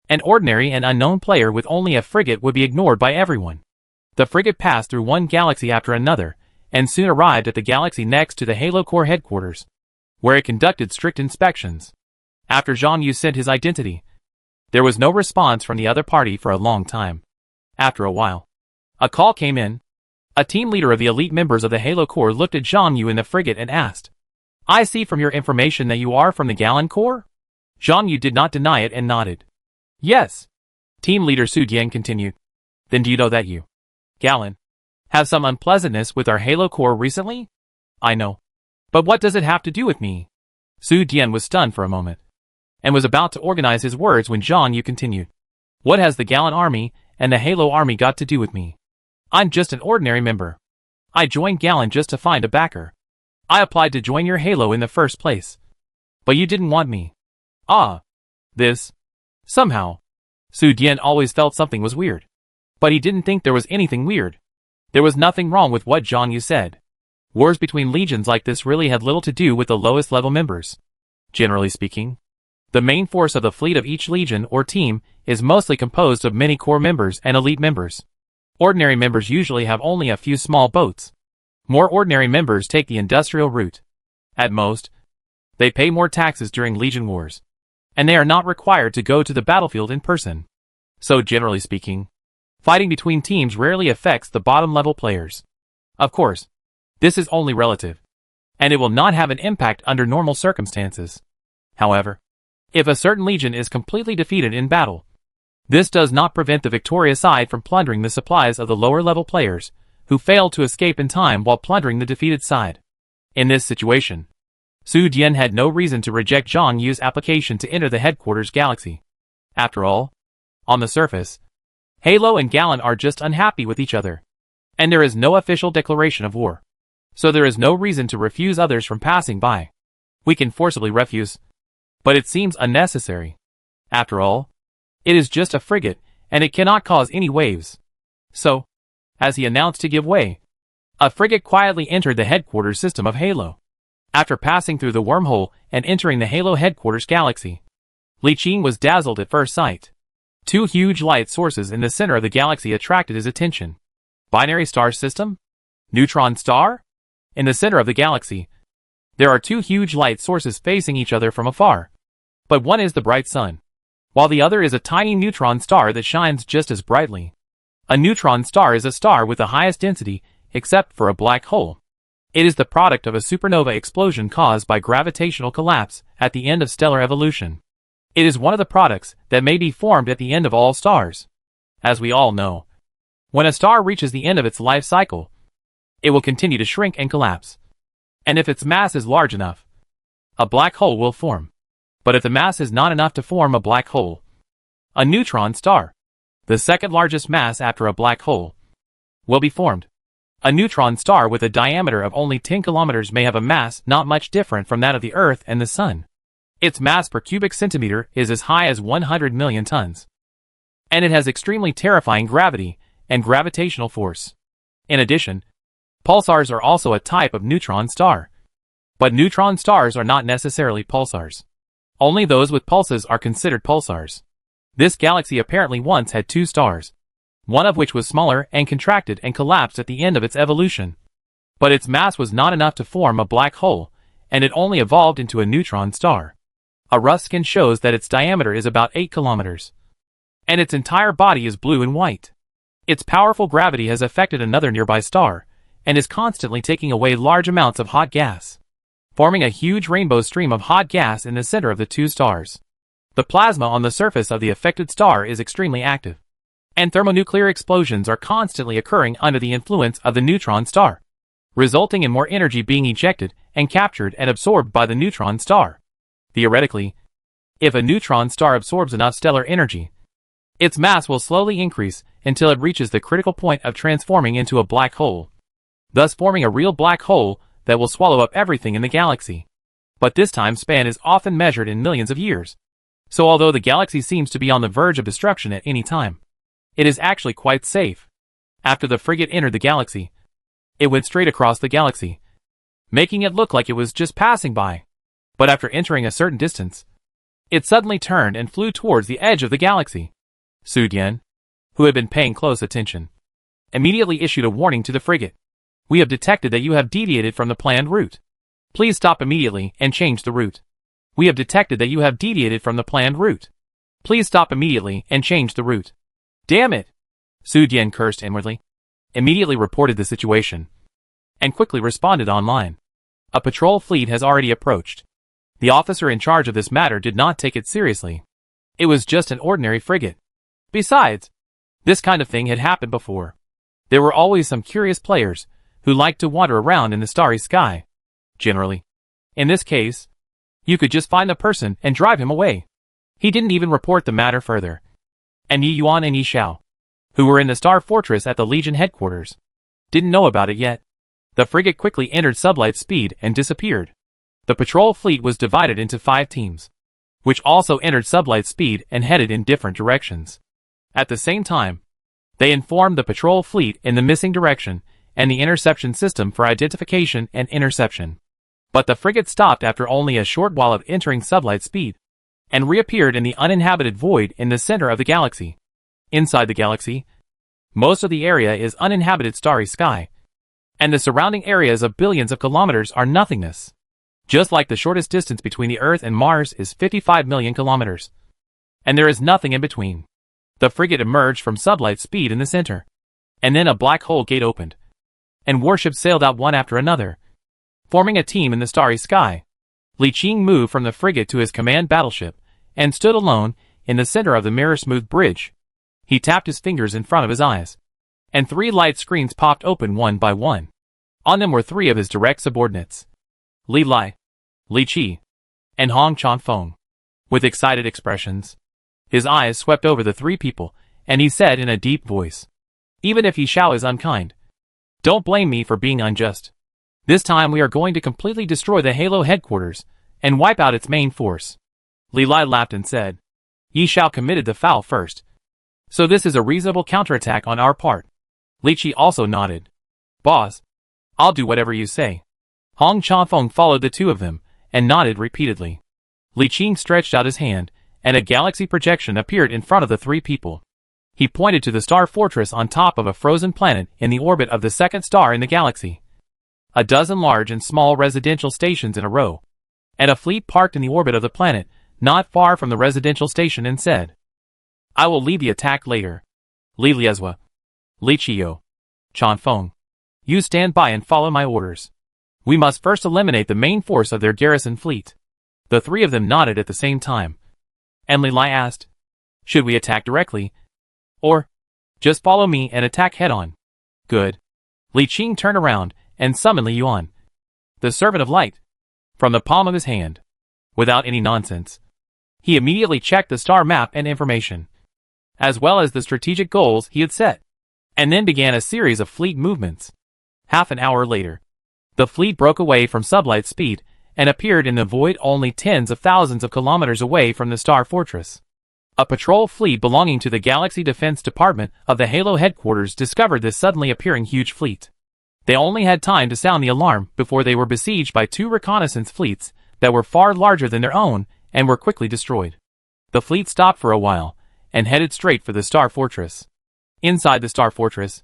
An ordinary and unknown player with only a frigate would be ignored by everyone. The frigate passed through one galaxy after another, and soon arrived at the galaxy next to the Halo Corps headquarters, where it conducted strict inspections. After Zhang Yu sent his identity, there was no response from the other party for a long time. After a while, a call came in. A team leader of the elite members of the Halo Corps looked at Zhang Yu in the frigate and asked, "I see from your information that you are from the Gallon Corps?" Zhang Yu did not deny it and nodded. "Yes." Team leader Su Dian continued. "Then do you know that you, Gallon, have some unpleasantness with our Halo Corps recently?" "I know. But what does it have to do with me?" Su Dian was stunned for a moment, and was about to organize his words when Zhang Yu continued. "What has the Gallon Army and the Halo Army got to do with me? I'm just an ordinary member. I joined Gallon just to find a backer. I applied to join your Halo in the first place. But you didn't want me." "Ah. This. Somehow." Su Dian always felt something was weird. But he didn't think there was anything weird. There was nothing wrong with what Zhang Yu said. Wars between legions like this really had little to do with the lowest level members. Generally speaking, the main force of the fleet of each legion or team is mostly composed of many core members and elite members. Ordinary members usually have only a few small boats. More ordinary members take the industrial route. At most, they pay more taxes during legion wars, and they are not required to go to the battlefield in person. So generally speaking, fighting between teams rarely affects the bottom level players. Of course, this is only relative, and it will not have an impact under normal circumstances. However, if a certain legion is completely defeated in battle, this does not prevent the victorious side from plundering the supplies of the lower level players, who failed to escape in time while plundering the defeated side. In this situation, Su Dian had no reason to reject Zhang Yu's application to enter the headquarters galaxy. After all, on the surface, Halo and Gallon are just unhappy with each other, and there is no official declaration of war. So there is no reason to refuse others from passing by. We can forcibly refuse, but it seems unnecessary. After all, it is just a frigate, and it cannot cause any waves. So, as he announced to give way, a frigate quietly entered the headquarters system of Halo. After passing through the wormhole and entering the Halo headquarters galaxy, Li Qing was dazzled at first sight. Two huge light sources in the center of the galaxy attracted his attention. Binary star system? Neutron star? In the center of the galaxy, there are two huge light sources facing each other from afar. But one is the bright sun, while the other is a tiny neutron star that shines just as brightly. A neutron star is a star with the highest density, except for a black hole. It is the product of a supernova explosion caused by gravitational collapse at the end of stellar evolution. It is one of the products that may be formed at the end of all stars. As we all know, when a star reaches the end of its life cycle, it will continue to shrink and collapse. And if its mass is large enough, a black hole will form. But if the mass is not enough to form a black hole, a neutron star, the second largest mass after a black hole, will be formed. A neutron star with a diameter of only 10 kilometers may have a mass not much different from that of the Earth and the Sun. Its mass per cubic centimeter is as high as 100 million tons. And it has extremely terrifying gravity and gravitational force. In addition, pulsars are also a type of neutron star. But neutron stars are not necessarily pulsars. Only those with pulses are considered pulsars. This galaxy apparently once had two stars, one of which was smaller and contracted and collapsed at the end of its evolution. But its mass was not enough to form a black hole, and it only evolved into a neutron star. A rough scan shows that its diameter is about 8 kilometers. And its entire body is blue and white. Its powerful gravity has affected another nearby star, and is constantly taking away large amounts of hot gas, forming a huge rainbow stream of hot gas in the center of the two stars. The plasma on the surface of the affected star is extremely active, and thermonuclear explosions are constantly occurring under the influence of the neutron star, resulting in more energy being ejected and captured and absorbed by the neutron star. Theoretically, if a neutron star absorbs enough stellar energy, its mass will slowly increase until it reaches the critical point of transforming into a black hole, thus forming a real black hole that will swallow up everything in the galaxy. But this time span is often measured in millions of years. So although the galaxy seems to be on the verge of destruction at any time, it is actually quite safe. After the frigate entered the galaxy, it went straight across the galaxy, making it look like it was just passing by. But after entering a certain distance, it suddenly turned and flew towards the edge of the galaxy. Su Dian, who had been paying close attention, immediately issued a warning to the frigate. "We have detected that you have deviated from the planned route. Please stop immediately and change the route. We have detected that you have deviated from the planned route. Please stop immediately and change the route." "Damn it!" Su Dian cursed inwardly. immediately reported the situation and quickly responded online. A patrol fleet has already approached. The officer in charge of this matter did not take it seriously. It was just an ordinary frigate. Besides, this kind of thing had happened before. There were always some curious players who liked to wander around in the starry sky. Generally, in this case, you could just find the person and drive him away. He didn't even report the matter further. And Yi Yuan and Yi Xiao, who were in the Star Fortress at the Legion headquarters, didn't know about it yet. The frigate quickly entered sublight speed and disappeared. The patrol fleet was divided into 5 teams, which also entered sublight speed and headed in different directions. At the same time, they informed the patrol fleet in the missing direction and the interception system for identification and interception. But the frigate stopped after only a short while of entering sublight speed, and reappeared in the uninhabited void in the center of the galaxy. Inside the galaxy, most of the area is uninhabited starry sky, and the surrounding areas of billions of kilometers are nothingness. Just like the shortest distance between the Earth and Mars is 55 million kilometers. And there is nothing in between. The frigate emerged from sublight speed in the center, and then a black hole gate opened, and warships sailed out one after another, forming a team in the starry sky. Li Qing moved from the frigate to his command battleship, and stood alone in the center of the mirror-smooth bridge. He tapped his fingers in front of his eyes, and 3 light screens popped open one by one. On them were 3 of his direct subordinates: Li Lai, Li Qi, and Hong Chanfeng. With excited expressions, his eyes swept over the 3 people, and he said in a deep voice, "Even if Yi Xiao is unkind, don't blame me for being unjust. This time we are going to completely destroy the Halo headquarters and wipe out its main force." Li Lai laughed and said, "Yi Xiao committed the foul first, so this is a reasonable counterattack on our part." Li Qi also nodded. "Boss, I'll do whatever you say." Hong Chanfeng followed the 2 of them, and nodded repeatedly. Li Qing stretched out his hand, and a galaxy projection appeared in front of the 3 people. He pointed to the Star Fortress on top of a frozen planet in the orbit of the second star in the galaxy. A dozen large and small residential stations in a row, and a fleet parked in the orbit of the planet, not far from the residential station, and said, "I will lead the attack later. Li Liezhua, Li Qiyo, Chanfeng, you stand by and follow my orders. We must first eliminate the main force of their garrison fleet." The 3 of them nodded at the same time, and Li Lai asked, "Should we attack directly, or just follow me and attack head-on?" "Good." Li Qing turned around and summoned Li Yuan, the servant of light, from the palm of his hand. Without any nonsense, he immediately checked the star map and information, as well as the strategic goals he had set, and then began a series of fleet movements. Half an hour later, the fleet broke away from sublight speed and appeared in the void only tens of thousands of kilometers away from the Star Fortress. A patrol fleet belonging to the Galaxy Defense Department of the Halo headquarters discovered this suddenly appearing huge fleet. They only had time to sound the alarm before they were besieged by 2 reconnaissance fleets that were far larger than their own and were quickly destroyed. The fleet stopped for a while and headed straight for the Star Fortress. Inside the Star Fortress,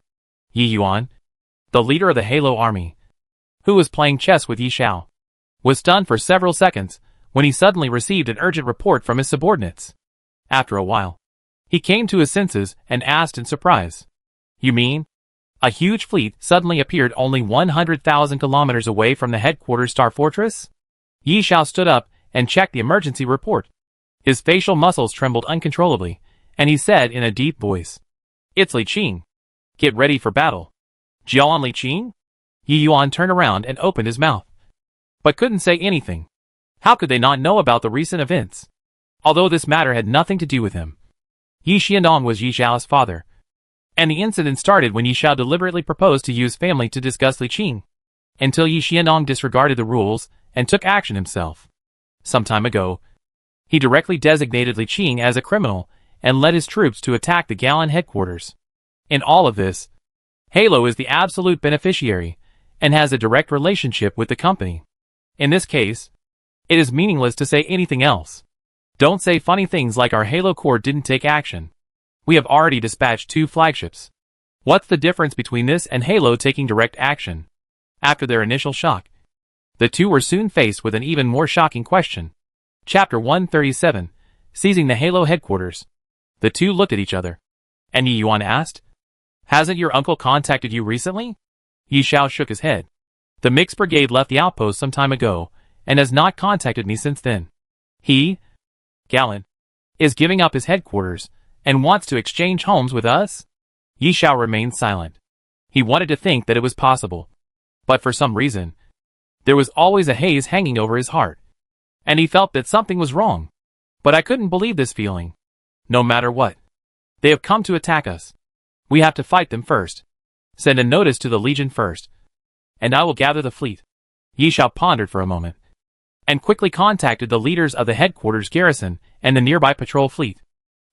Yi Yuan, the leader of the Halo army, who was playing chess with Yi Xiao, was stunned for several seconds when he suddenly received an urgent report from his subordinates. After a while, he came to his senses and asked in surprise, "You mean a huge fleet suddenly appeared only 100,000 kilometers away from the headquarters Star Fortress?" Yi Xiao stood up and checked the emergency report. His facial muscles trembled uncontrollably, and he said in a deep voice, "It's Li Qing. Get ready for battle." "Jiaoan Li Qing?" Yi Yuan turned around and opened his mouth, but couldn't say anything. How could they not know about the recent events? Although this matter had nothing to do with him. Yi Xiandong was Yi Xiao's father, and the incident started when Yi Xiao deliberately proposed to use family to discuss Li Qing, until Yi Xiandong disregarded the rules and took action himself. Some time ago, he directly designated Li Qing as a criminal and led his troops to attack the Galan headquarters. In all of this, Halo is the absolute beneficiary and has a direct relationship with the company. In this case, it is meaningless to say anything else. Don't say funny things like our Halo Corps didn't take action. We have already dispatched 2 flagships. What's the difference between this and Halo taking direct action? After their initial shock, the 2 were soon faced with an even more shocking question. Chapter 137, Seizing the Halo Headquarters. The 2 looked at each other, and Yi Yuan asked, Hasn't your uncle contacted you recently? Yi Xiao shook his head. The mixed brigade left the outpost some time ago, and has not contacted me since then. He, Galen, is giving up his headquarters, and wants to exchange homes with us? Yi Xiao remained silent. He wanted to think that it was possible. But for some reason, there was always a haze hanging over his heart. And he felt that something was wrong. But I couldn't believe this feeling. No matter what. They have come to attack us. We have to fight them first. Send a notice to the Legion first. And I will gather the fleet. Yi Xiao pondered for a moment. And quickly contacted the leaders of the headquarters garrison and the nearby patrol fleet,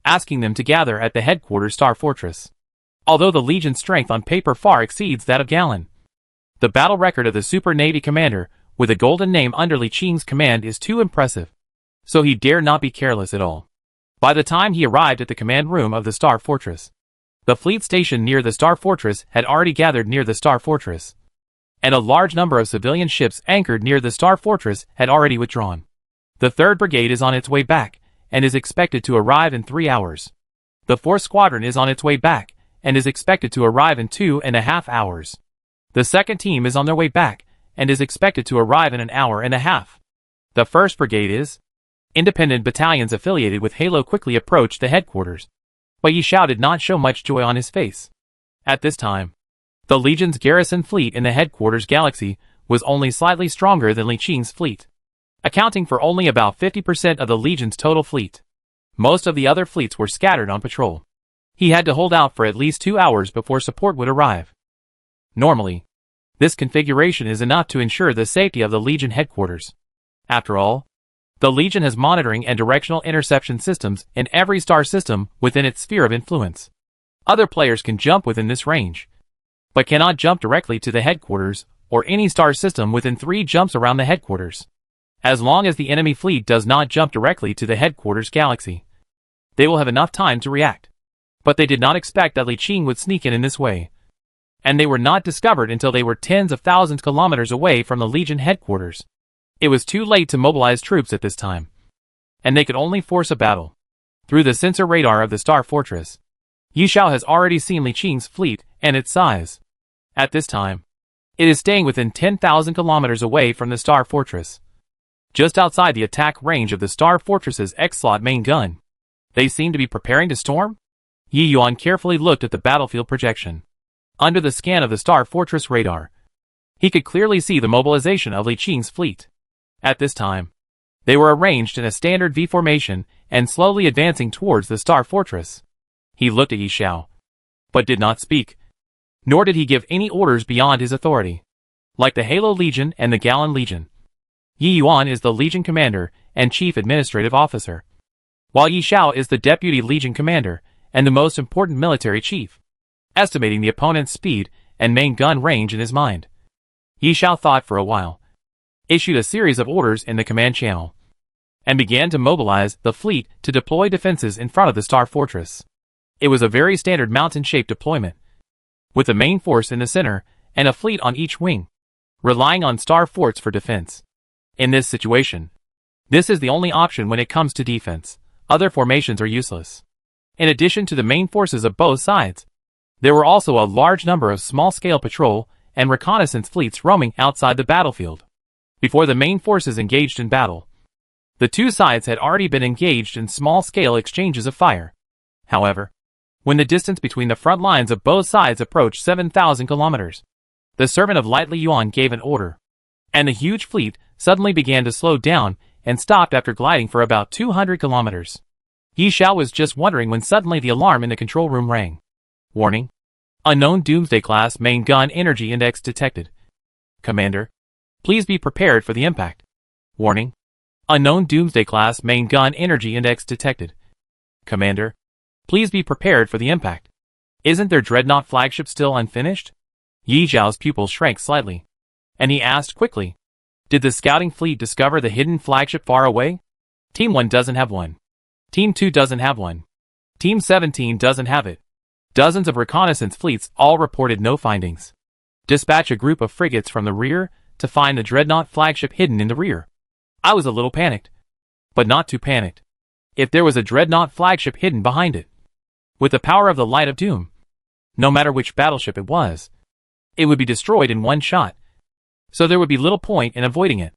asking them to gather at the headquarters Star Fortress. Although the Legion's strength on paper far exceeds that of Galen, the battle record of the Super Navy commander with a golden name under Li Qing's command is too impressive, so he dare not be careless at all. By the time he arrived at the command room of the Star Fortress, the fleet stationed near the Star Fortress had already gathered near the Star Fortress, and a large number of civilian ships anchored near the Star Fortress had already withdrawn. The 3rd Brigade is on its way back, and is expected to arrive in 3 hours. The 4th Squadron is on its way back, and is expected to arrive in 2.5 hours. The 2nd team is on their way back, and is expected to arrive in an hour and a half. The 1st Brigade is independent battalions affiliated with Halo quickly approached the headquarters, but Yi Xiao did not show much joy on his face. At this time, the Legion's garrison fleet in the headquarters galaxy was only slightly stronger than Li Qing's fleet, accounting for only about 50% of the Legion's total fleet. Most of the other fleets were scattered on patrol. He had to hold out for at least 2 hours before support would arrive. Normally, this configuration is enough to ensure the safety of the Legion headquarters. After all, the Legion has monitoring and directional interception systems in every star system within its sphere of influence. Other players can jump within this range, but cannot jump directly to the headquarters or any star system within 3 jumps around the headquarters. As long as the enemy fleet does not jump directly to the headquarters galaxy, they will have enough time to react. But they did not expect that Li Qing would sneak in this way, and they were not discovered until they were tens of thousands of kilometers away from the Legion headquarters. It was too late to mobilize troops at this time, and they could only force a battle. Through the sensor radar of the Star Fortress, Yi Xiao has already seen Li Qing's fleet and its size. At this time, it is staying within 10,000 kilometers away from the Star Fortress, just outside the attack range of the Star Fortress's X-slot main gun. They seem to be preparing to storm? Yi Yuan carefully looked at the battlefield projection. Under the scan of the Star Fortress radar, he could clearly see the mobilization of Li Qing's fleet. At this time, they were arranged in a standard V formation and slowly advancing towards the Star Fortress. He looked at Yi Xiao, but did not speak, nor did he give any orders beyond his authority. Like the Halo Legion and the Galen Legion, Yi Yuan is the Legion Commander and Chief Administrative Officer, while Yi Xiao is the Deputy Legion Commander and the most important military chief. Estimating the opponent's speed and main gun range in his mind, Yi Xiao thought for a while, issued a series of orders in the command channel, and began to mobilize the fleet to deploy defenses in front of the Star Fortress. It was a very standard mountain-shaped deployment, with the main force in the center and a fleet on each wing, relying on star forts for defense. In this situation, this is the only option when it comes to defense. Other formations are useless. In addition to the main forces of both sides, there were also a large number of small-scale patrol and reconnaissance fleets roaming outside the battlefield. Before the main forces engaged in battle, the two sides had already been engaged in small-scale exchanges of fire. However, when the distance between the front lines of both sides approached 7,000 kilometers, the servant of Light Li Yuan gave an order, and the huge fleet suddenly began to slow down and stopped after gliding for about 200 kilometers. Yi Xiao was just wondering when suddenly the alarm in the control room rang. Warning. Unknown Doomsday-class main gun energy index detected. Commander, please be prepared for the impact. Warning. Unknown Doomsday-class main gun energy index detected. Commander, please be prepared for the impact. Isn't their Dreadnought flagship still unfinished? Yi Xiao's pupils shrank slightly, and he asked quickly, did the scouting fleet discover the hidden flagship far away? Team 1 doesn't have one. Team 2 doesn't have one. Team 17 doesn't have it. Dozens of reconnaissance fleets all reported no findings. Dispatch a group of frigates from the rear to find the Dreadnought flagship hidden in the rear. I was a little panicked, but not too panicked. If there was a Dreadnought flagship hidden behind it, with the power of the Light of Doom, No matter which battleship it was, it would be destroyed in one shot. So there would be little point in avoiding it.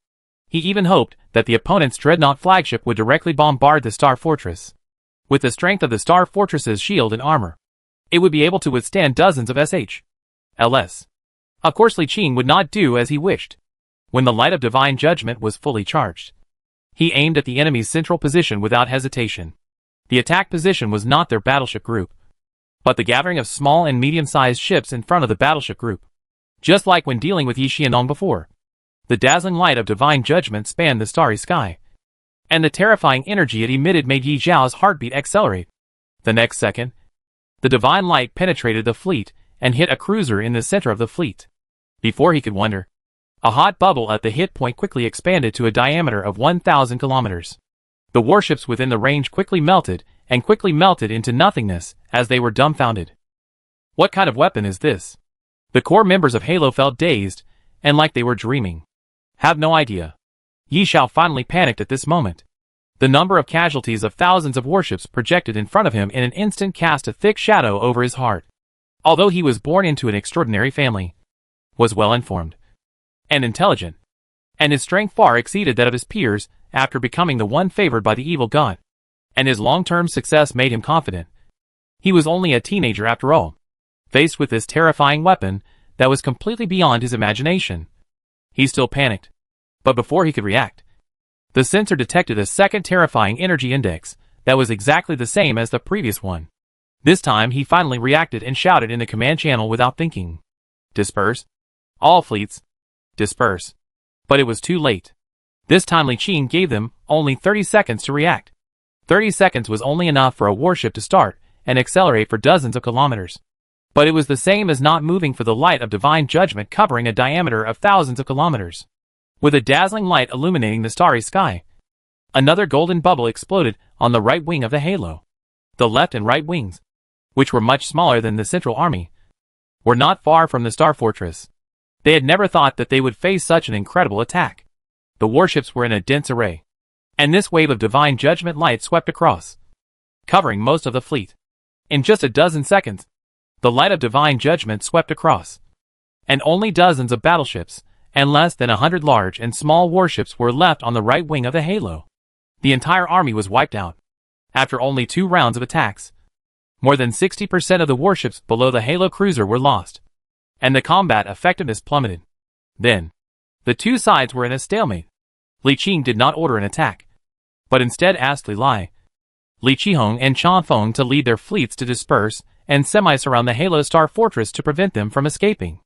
He even hoped that the opponent's dreadnought flagship would directly bombard the Star Fortress. With the strength of the Star Fortress's shield and armor, it would be able to withstand dozens of SH.LS. Of course, Li Qing would not do as he wished. When the light of divine judgment was fully charged, he aimed at the enemy's central position without hesitation. The attack position was not their battleship group, but the gathering of small and medium-sized ships in front of the battleship group. Just like when dealing with Yi Xiaonan before, the dazzling light of divine judgment spanned the starry sky, and the terrifying energy it emitted made Yi Zhao's heartbeat accelerate. The next second, the divine light penetrated the fleet and hit a cruiser in the center of the fleet. Before he could wonder, a hot bubble at the hit point quickly expanded to a diameter of 1,000 kilometers. The warships within the range quickly melted into nothingness as they were dumbfounded. What kind of weapon is this? The core members of Halo felt dazed and like they were dreaming. Have no idea. Yi Xiao finally panicked at this moment. The number of casualties of thousands of warships projected in front of him in an instant cast a thick shadow over his heart. Although he was born into an extraordinary family, was well informed and intelligent, and his strength far exceeded that of his peers after becoming the one favored by the evil god, and his long-term success made him confident. He was only a teenager after all, faced with this terrifying weapon that was completely beyond his imagination. He still panicked, but before he could react, the sensor detected a second terrifying energy index that was exactly the same as the previous one. This time he finally reacted and shouted in the command channel without thinking. Disperse. All fleets. Disperse. But it was too late. This time Li Qing gave them only 30 seconds to react. 30 seconds was only enough for a warship to start and accelerate for dozens of kilometers. But it was the same as not moving for the light of divine judgment covering a diameter of thousands of kilometers. With a dazzling light illuminating the starry sky, another golden bubble exploded on the right wing of the Halo. The left and right wings, which were much smaller than the central army, were not far from the Star Fortress. They had never thought that they would face such an incredible attack. The warships were in a dense array, and this wave of divine judgment light swept across, covering most of the fleet. In just a dozen seconds, the light of divine judgment swept across, and only dozens of battleships and less than 100 large and small warships were left on the right wing of the Halo. The entire army was wiped out. After only 2 rounds of attacks, more than 60% of the warships below the Halo cruiser were lost, and the combat effectiveness plummeted. Then, the two sides were in a stalemate. Li Qing did not order an attack, but instead asked Li Qihong and Chanfeng to lead their fleets to disperse and semi-surround the Halo Star Fortress to prevent them from escaping.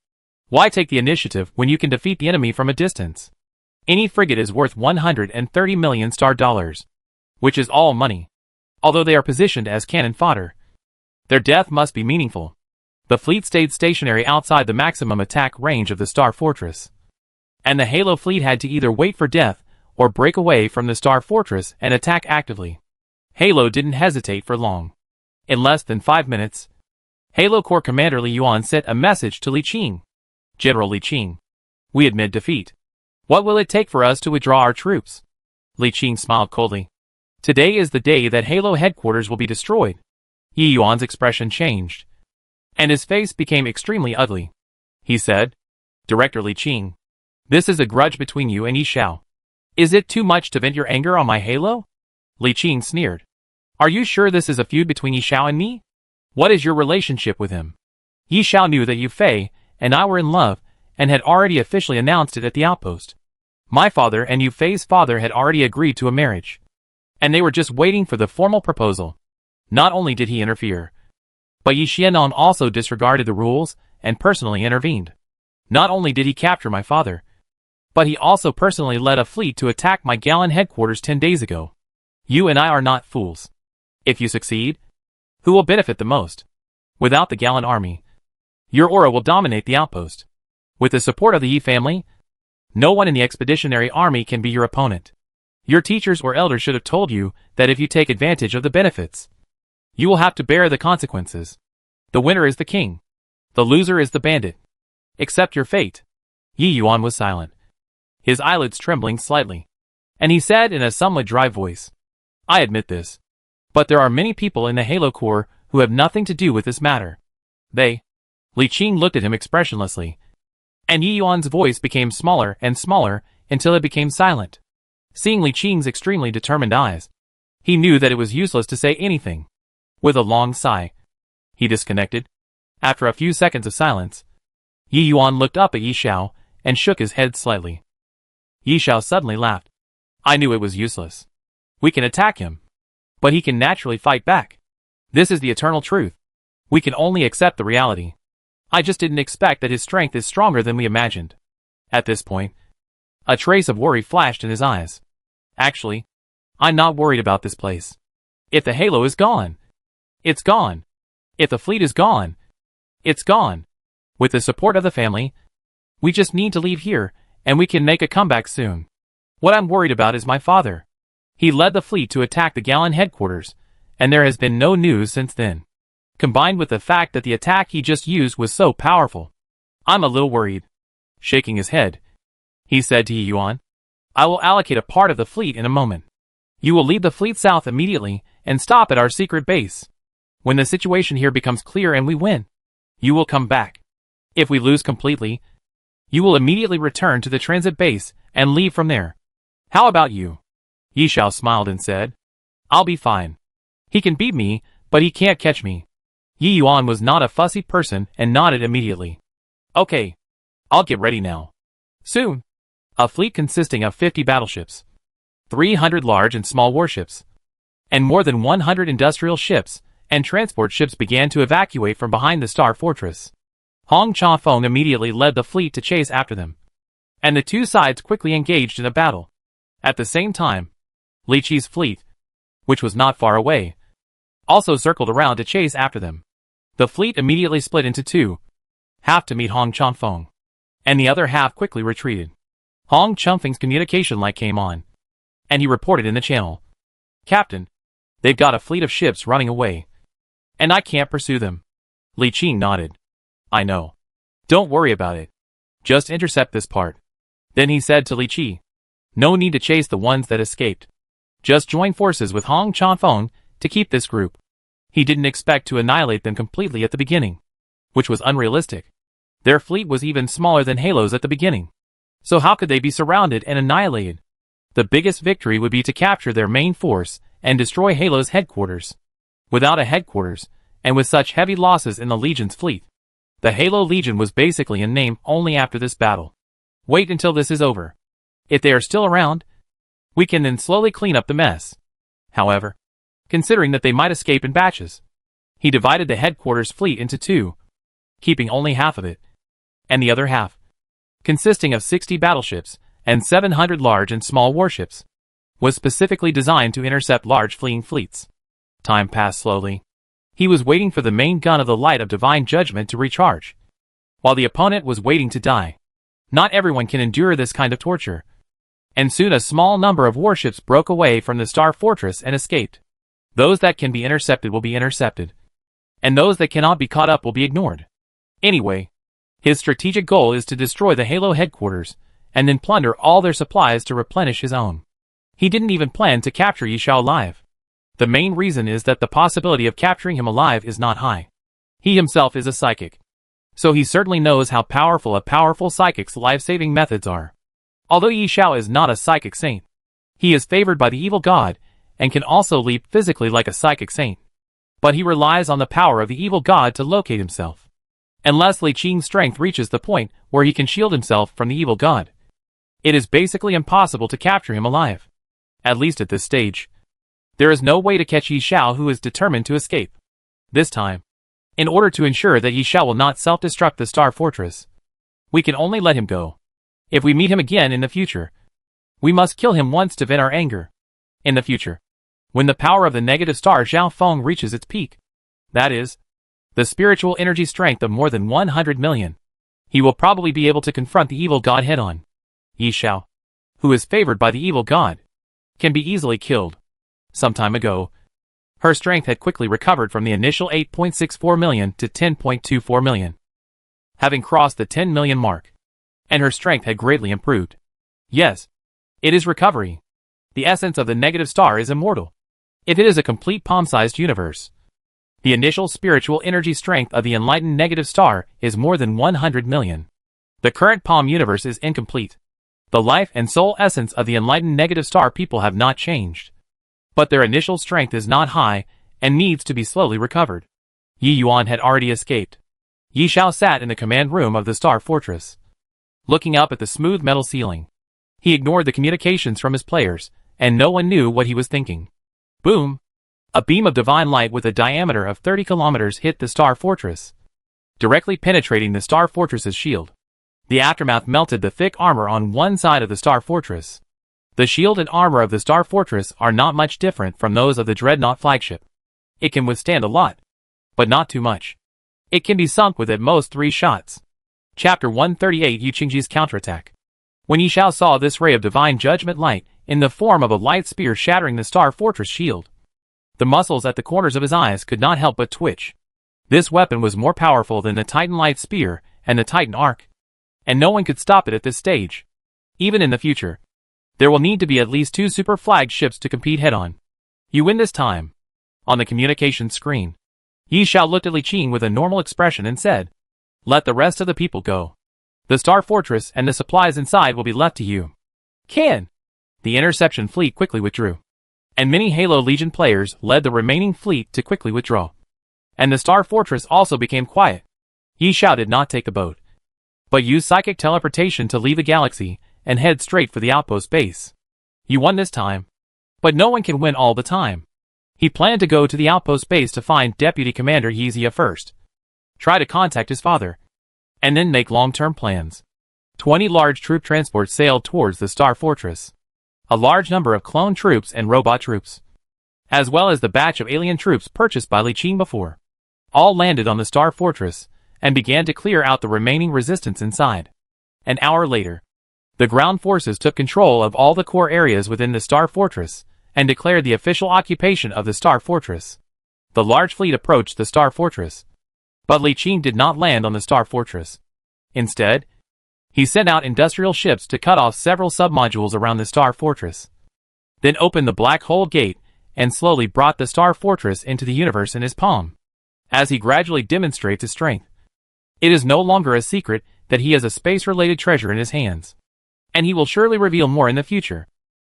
Why take the initiative when you can defeat the enemy from a distance? Any frigate is worth 130 million star dollars, which is all money. Although they are positioned as cannon fodder, their death must be meaningful. The fleet stayed stationary outside the maximum attack range of the Star Fortress, and the Halo fleet had to either wait for death or break away from the Star Fortress and attack actively. Halo didn't hesitate for long. In less than 5 minutes, Halo Corps Commander Li Yuan sent a message to Li Qing. General Li Qing, we admit defeat. What will it take for us to withdraw our troops? Li Qing smiled coldly. Today is the day that Halo headquarters will be destroyed. Yi Yuan's expression changed, and his face became extremely ugly. He said, Director Li Qing, this is a grudge between you and Yi Xiao. Is it too much to vent your anger on my Halo? Li Qing sneered. Are you sure this is a feud between Yi Xiao and me? What is your relationship with him? Yi Xiao knew that Yu Fei and I were in love and had already officially announced it at the outpost. My father and Yu Fei's father had already agreed to a marriage, and they were just waiting for the formal proposal. Not only did he interfere, but Yi Xiaonan also disregarded the rules and personally intervened. Not only did he capture my father, but he also personally led a fleet to attack my Galan headquarters 10 days ago. You and I are not fools. If you succeed, who will benefit the most? Without the Galan army, your aura will dominate the outpost. With the support of the Yi family, no one in the expeditionary army can be your opponent. Your teachers or elders should have told you that if you take advantage of the benefits, you will have to bear the consequences. The winner is the king. The loser is the bandit. Accept your fate. Yi Yuan was silent, his eyelids trembling slightly, and he said in a somewhat dry voice, I admit this, but there are many people in the Halo Corps who have nothing to do with this matter. They. Li Qing looked at him expressionlessly. And Yi Yuan's voice became smaller and smaller until it became silent. Seeing Li Qing's extremely determined eyes, he knew that it was useless to say anything. With a long sigh, he disconnected. After a few seconds of silence, Yi Yuan looked up at Yi Xiao and shook his head slightly. Yi Xiao suddenly laughed. I knew it was useless. We can attack him, but he can naturally fight back. This is the eternal truth. We can only accept the reality. I just didn't expect that his strength is stronger than we imagined. At this point, a trace of worry flashed in his eyes. Actually, I'm not worried about this place. If the halo is gone, it's gone. If the fleet is gone, it's gone. With the support of the family, we just need to leave here, and we can make a comeback soon. What I'm worried about is my father. He led the fleet to attack the Gallon headquarters, and there has been no news since then. Combined with the fact that the attack he just used was so powerful, I'm a little worried. Shaking his head, he said to Yi Yuan, I will allocate a part of the fleet in a moment. You will lead the fleet south immediately and stop at our secret base. When the situation here becomes clear and we win, you will come back. If we lose completely, you will immediately return to the transit base and leave from there. How about you? Yi Xiao smiled and said, I'll be fine. He can beat me, but he can't catch me. Yi Yuan was not a fussy person and nodded immediately. Okay. I'll get ready now. Soon. A fleet consisting of 50 battleships, 300 large and small warships, and more than 100 industrial ships and transport ships began to evacuate from behind the Star Fortress. Hong Chafeng immediately led the fleet to chase after them, and the two sides quickly engaged in a battle. At the same time, Li Qi's fleet, which was not far away, also circled around to chase after them. The fleet immediately split into two, half to meet Hong Chafeng, and the other half quickly retreated. Hong Chafeng's communication light came on, and he reported in the channel. Captain, they've got a fleet of ships running away, and I can't pursue them. Li Qing nodded. I know. Don't worry about it. Just intercept this part. Then he said to Li Qi, no need to chase the ones that escaped. Just join forces with Hong Chafeng to keep this group. He didn't expect to annihilate them completely at the beginning, which was unrealistic. Their fleet was even smaller than Halo's at the beginning. So how could they be surrounded and annihilated? The biggest victory would be to capture their main force and destroy Halo's headquarters. Without a headquarters, and with such heavy losses in the Legion's fleet, the Halo Legion was basically in name only after this battle. Wait until this is over. If they are still around, we can then slowly clean up the mess. However, considering that they might escape in batches, he divided the headquarters fleet into two, keeping only half of it, and the other half, consisting of 60 battleships and 700 large and small warships, was specifically designed to intercept large fleeing fleets. Time passed slowly. He was waiting for the main gun of the Light of Divine Judgment to recharge, while the opponent was waiting to die. Not everyone can endure this kind of torture, and soon a small number of warships broke away from the Star Fortress and escaped. Those that can be intercepted will be intercepted, and those that cannot be caught up will be ignored. Anyway, his strategic goal is to destroy the Halo headquarters, and then plunder all their supplies to replenish his own. He didn't even plan to capture Yi Xiao alive. The main reason is that the possibility of capturing him alive is not high. He himself is a psychic, so he certainly knows how powerful a powerful psychic's life-saving methods are. Although Yi Xiao is not a psychic saint, he is favored by the evil god and can also leap physically like a psychic saint. But he relies on the power of the evil god to locate himself. Unless Li Qing's strength reaches the point where he can shield himself from the evil god, it is basically impossible to capture him alive. At least at this stage. There is no way to catch Yi Xiao, who is determined to escape. This time, in order to ensure that Yi Xiao will not self-destruct the Star Fortress, we can only let him go. If we meet him again in the future, we must kill him once to vent our anger. In the future, when the power of the negative star Zhao Feng reaches its peak, that is, the spiritual energy strength of more than 100 million, he will probably be able to confront the evil god head-on. Yi Xiao, who is favored by the evil god, can be easily killed. Some time ago, her strength had quickly recovered from the initial 8.64 million to 10.24 million, having crossed the 10 million mark, and her strength had greatly improved. Yes, it is recovery. The essence of the negative star is immortal. If it is a complete palm-sized universe, The initial spiritual energy strength of the enlightened negative star is more than 100 million. The current Palm universe is incomplete. The life and soul essence of the enlightened negative star people have not changed. But their initial strength is not high and needs to be slowly recovered. Yi Yuan had already escaped. Yi Xiao sat in the command room of the Star Fortress, looking up at the smooth metal ceiling. He ignored the communications from his players, and no one knew what he was thinking. Boom! A beam of divine light with a diameter of 30 kilometers hit the Star Fortress, directly penetrating the Star Fortress's shield. The aftermath melted the thick armor on one side of the Star Fortress. The shield and armor of the Star Fortress are not much different from those of the Dreadnought flagship. It can withstand a lot, but not too much. It can be sunk with at most 3 shots. Chapter 138 Yu Qingji's Counterattack. When Yi Xiao saw this ray of divine judgment light in the form of a light spear shattering the Star Fortress shield, the muscles at the corners of his eyes could not help but twitch. This weapon was more powerful than the Titan Light Spear and the Titan Arc, and no one could stop it at this stage. Even in the future, there will need to be at least 2 super flagships to compete head-on. You win this time. On the communication screen, Yi Xiao looked at Li Qing with a normal expression and said, "Let the rest of the people go. The Star Fortress and the supplies inside will be left to you." Can! The interception fleet quickly withdrew, and many Halo Legion players led the remaining fleet to quickly withdraw. And the Star Fortress also became quiet. Yi Xiao did not take a boat, but used psychic teleportation to leave the galaxy and head straight for the outpost base. You won this time. But no one can win all the time. He planned to go to the outpost base to find Deputy Commander Yizia first, try to contact his father, and then make long-term plans. 20 large troop transports sailed towards the Star Fortress. A large number of clone troops and robot troops, as well as the batch of alien troops purchased by Li Qing before, all landed on the Star Fortress and began to clear out the remaining resistance inside. An hour later, the ground forces took control of all the core areas within the Star Fortress and declared the official occupation of the Star Fortress. The large fleet approached the Star Fortress, but Li Qing did not land on the Star Fortress. Instead, he sent out industrial ships to cut off several submodules around the Star Fortress, then opened the Black Hole Gate and slowly brought the Star Fortress into the universe in his palm. As he gradually demonstrates his strength, it is no longer a secret that he has a space-related treasure in his hands, and he will surely reveal more in the future.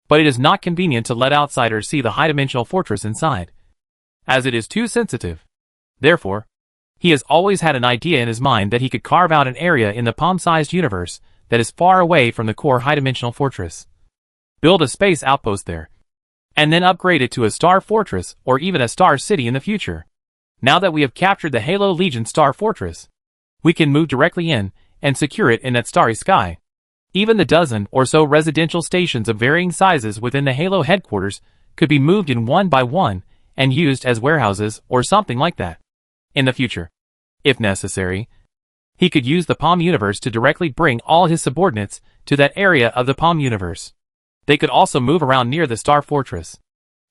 But it is not convenient to let outsiders see the high-dimensional fortress inside, as it is too sensitive. Therefore, he has always had an idea in his mind that he could carve out an area in the palm-sized universe that is far away from the core high-dimensional fortress, build a space outpost there, and then upgrade it to a star fortress or even a star city in the future. Now that we have captured the Halo Legion Star Fortress, we can move directly in and secure it in that starry sky. Even the dozen or so residential stations of varying sizes within the Halo headquarters could be moved in one by one and used as warehouses or something like that. In the future, if necessary, he could use the Palm universe to directly bring all his subordinates to that area of the Palm universe. They could also move around near the Star Fortress,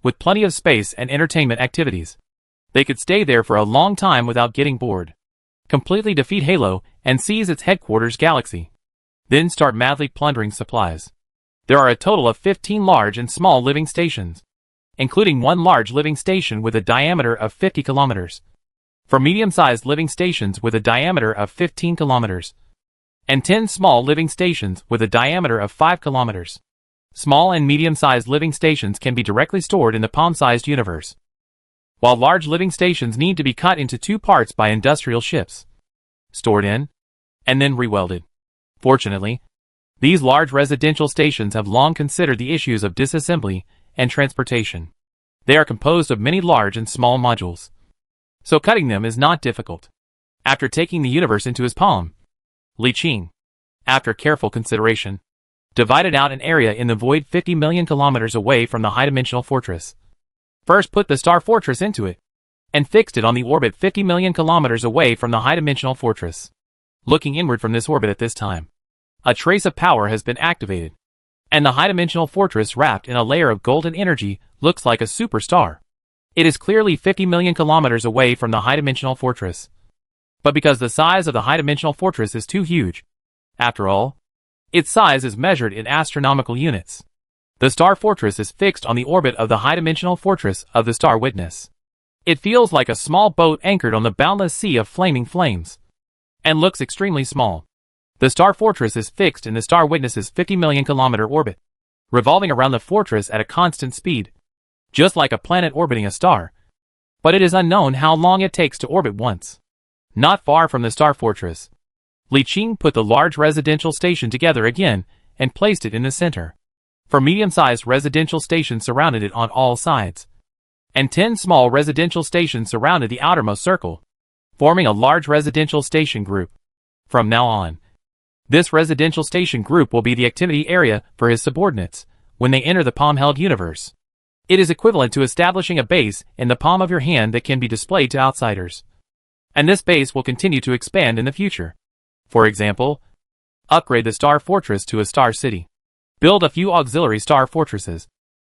with plenty of space and entertainment activities. They could stay there for a long time without getting bored, completely defeat Halo and seize its headquarters galaxy, then start madly plundering supplies. There are a total of 15 large and small living stations, including one large living station with a diameter of 50 kilometers, for medium-sized living stations with a diameter of 15 kilometers, and 10 small living stations with a diameter of 5 kilometers. Small and medium-sized living stations can be directly stored in the palm-sized universe, while large living stations need to be cut into 2 parts by industrial ships, stored in, and then rewelded. Fortunately, these large residential stations have long considered the issues of disassembly and transportation. They are composed of many large and small modules, so cutting them is not difficult. After taking the universe into his palm, Li Qing, after careful consideration, divided out an area in the void 50 million kilometers away from the high-dimensional fortress. First put the Star Fortress into it, and fixed it on the orbit 50 million kilometers away from the high-dimensional fortress. Looking inward from this orbit at this time, a trace of power has been activated, and the high-dimensional fortress wrapped in a layer of golden energy looks like a superstar. It is clearly 50 million kilometers away from the high-dimensional fortress, but because the size of the high-dimensional fortress is too huge, after all, its size is measured in astronomical units. The Star Fortress is fixed on the orbit of the high-dimensional fortress of the Star Witness. It feels like a small boat anchored on the boundless sea of flaming flames, and looks extremely small. The star fortress is fixed in the star Witness's 50 million kilometer orbit, revolving around the fortress at a constant speed, just like a planet orbiting a star. But it is unknown how long it takes to orbit once. Not far from the star fortress, Li Qing put the large residential station together again and placed it in the center. 4 medium-sized residential stations surrounded it on all sides, and 10 small residential stations surrounded the outermost circle, forming a large residential station group. From now on, this residential station group will be the activity area for his subordinates when they enter the palm-held universe. It is equivalent to establishing a base in the palm of your hand that can be displayed to outsiders. And this base will continue to expand in the future. For example, upgrade the star fortress to a star city. Build a few auxiliary star fortresses,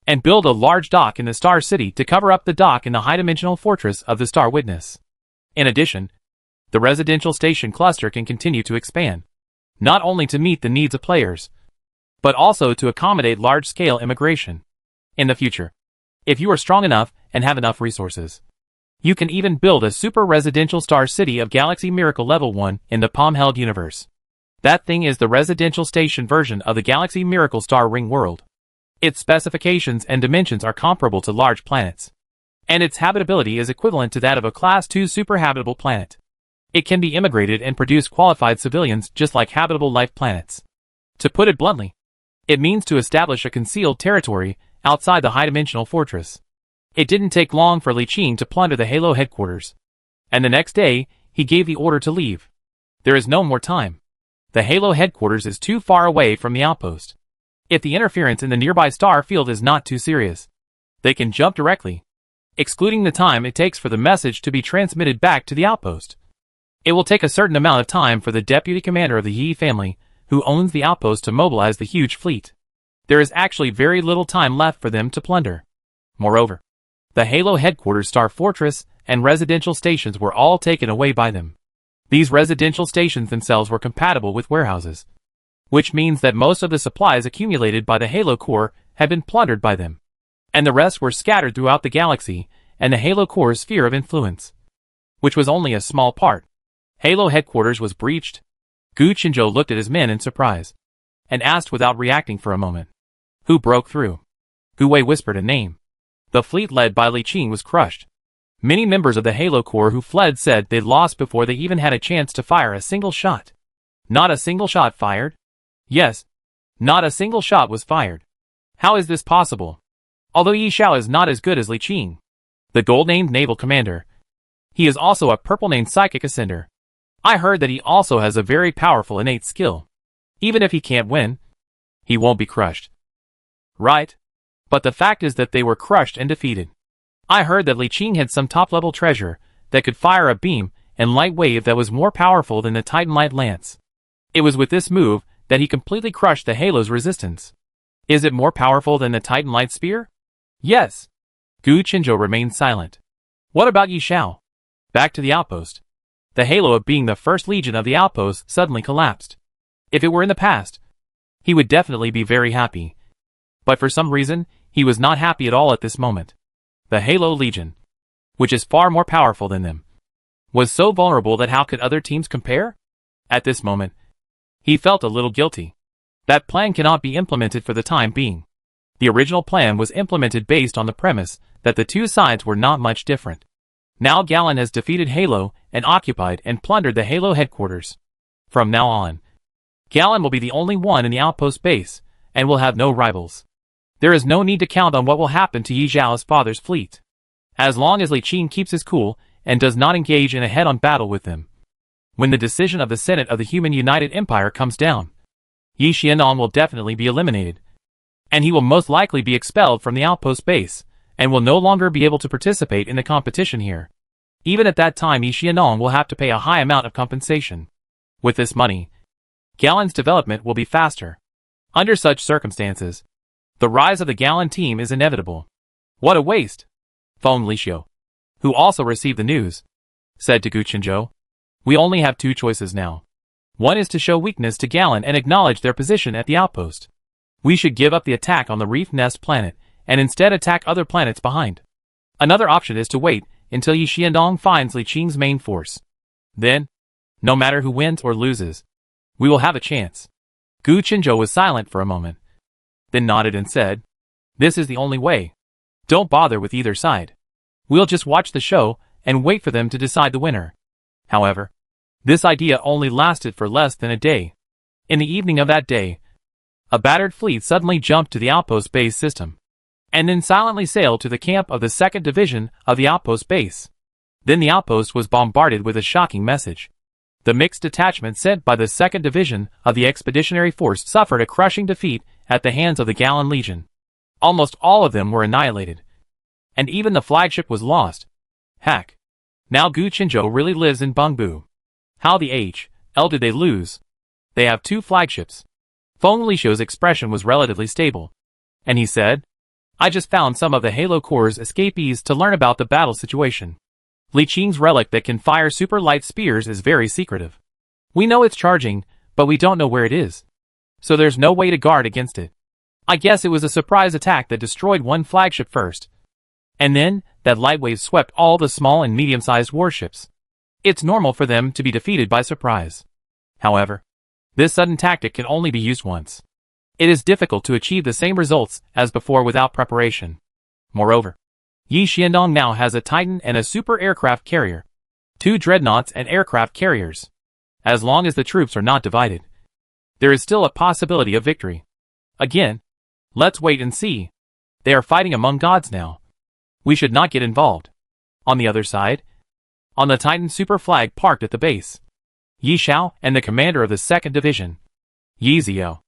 and build a large dock in the star city to cover up the dock in the high-dimensional fortress of the star Witness. In addition, the residential station cluster can continue to expand, not only to meet the needs of players, but also to accommodate large-scale immigration. In the future, if you are strong enough and have enough resources, you can even build a super residential star city of Galaxy Miracle Level 1 in the palm-held universe. That thing is the residential station version of the Galaxy Miracle Star Ring world. Its specifications and dimensions are comparable to large planets, and its habitability is equivalent to that of a Class 2 super-habitable planet. It can be immigrated and produce qualified civilians just like habitable life planets. To put it bluntly, it means to establish a concealed territory outside the high-dimensional fortress. It didn't take long for Li Qing to plunder the Halo headquarters, and the next day, he gave the order to leave. There is no more time. The Halo headquarters is too far away from the outpost. If the interference in the nearby star field is not too serious, they can jump directly, excluding the time it takes for the message to be transmitted back to the outpost. It will take a certain amount of time for the deputy commander of the Yi family, who owns the outpost, to mobilize the huge fleet. There is actually very little time left for them to plunder. Moreover, the Halo headquarters star fortress and residential stations were all taken away by them. These residential stations themselves were compatible with warehouses, which means that most of the supplies accumulated by the Halo Core had been plundered by them, and the rest were scattered throughout the galaxy and the Halo Core's sphere of influence, which was only a small part. Halo headquarters was breached. Gu Qinzhou looked at his men in surprise, and asked without reacting for a moment, "Who broke through?" Gu Wei whispered a name. The fleet led by Li Qing was crushed. Many members of the Halo Corps who fled said they'd lost before they even had a chance to fire a single shot. Not a single shot fired? Yes, not a single shot was fired. How is this possible? Although Yi Xiao is not as good as Li Qing, the gold-named naval commander, he is also a purple-named psychic ascender. I heard that he also has a very powerful innate skill. Even if he can't win, he won't be crushed. Right? But the fact is that they were crushed and defeated. I heard that Li Qing had some top-level treasure that could fire a beam and light wave that was more powerful than the Titan Light Lance. It was with this move that he completely crushed the Halo's resistance. Is it more powerful than the Titan Light Spear? Yes. Gu Qinzhou remained silent. What about Yi Xiao? Back to the outpost. The halo of being the first legion of the outpost suddenly collapsed. If it were in the past, he would definitely be very happy. But for some reason, he was not happy at all at this moment. The Halo Legion, which is far more powerful than them, was so vulnerable that how could other teams compare? At this moment, he felt a little guilty. That plan cannot be implemented for the time being. The original plan was implemented based on the premise that the two sides were not much different. Now Galen has defeated Halo and occupied and plundered the Halo headquarters. From now on, Galen will be the only one in the outpost base and will have no rivals. There is no need to count on what will happen to Yi Xiao's father's fleet, as long as Li Qing keeps his cool and does not engage in a head-on battle with them. When the decision of the Senate of the Human United Empire comes down, Yi Xiaonan will definitely be eliminated, and he will most likely be expelled from the outpost base, and will no longer be able to participate in the competition here. Even at that time, Yi Xiaonan will have to pay a high amount of compensation. With this money, Galen's development will be faster. Under such circumstances, the rise of the Galen team is inevitable. What a waste! Phone Li Xiu, who also received the news, said to Gu Qinzhou, "We only have two choices now. One is to show weakness to Galen and acknowledge their position at the outpost. We should give up the attack on the Reef Nest planet and instead attack other planets behind. Another option is to wait until Yi Xiandong finds Li Qing's main force. Then, no matter who wins or loses, we will have a chance. Gu Qinzhou was silent for a moment, then nodded and said, "This is the only way. Don't bother with either side. We'll just watch the show and wait for them to decide the winner." However, this idea only lasted for less than a day. In the evening of that day, a battered fleet suddenly jumped to the outpost base system, and then silently sailed to the camp of the 2nd Division of the outpost base. Then the outpost was bombarded with a shocking message. The mixed detachment sent by the 2nd Division of the Expeditionary Force suffered a crushing defeat at the hands of the Galan Legion. Almost all of them were annihilated, and even the flagship was lost. Heck. Now Gu Qinzhou really lives in Bengbu. How the hell did they lose? They have 2 flagships. Feng Lishou's expression was relatively stable, and he said, "I just found some of the Halo Corps' escapees to learn about the battle situation. Li Qing's relic that can fire super light spears is very secretive. We know it's charging, but we don't know where it is. So there's no way to guard against it. I guess it was a surprise attack that destroyed one flagship first. And then, that light wave swept all the small and medium-sized warships. It's normal for them to be defeated by surprise. However, this sudden tactic can only be used once. It is difficult to achieve the same results as before without preparation. Moreover, Yi Xiandong now has a Titan and a super aircraft carrier, 2 dreadnoughts and aircraft carriers. As long as the troops are not divided, there is still a possibility of victory. Again, let's wait and see. They are fighting among gods now. We should not get involved." On the other side, on the Titan super flag parked at the base, Yi Xiao and the commander of the 2nd Division, Yi Ziyo,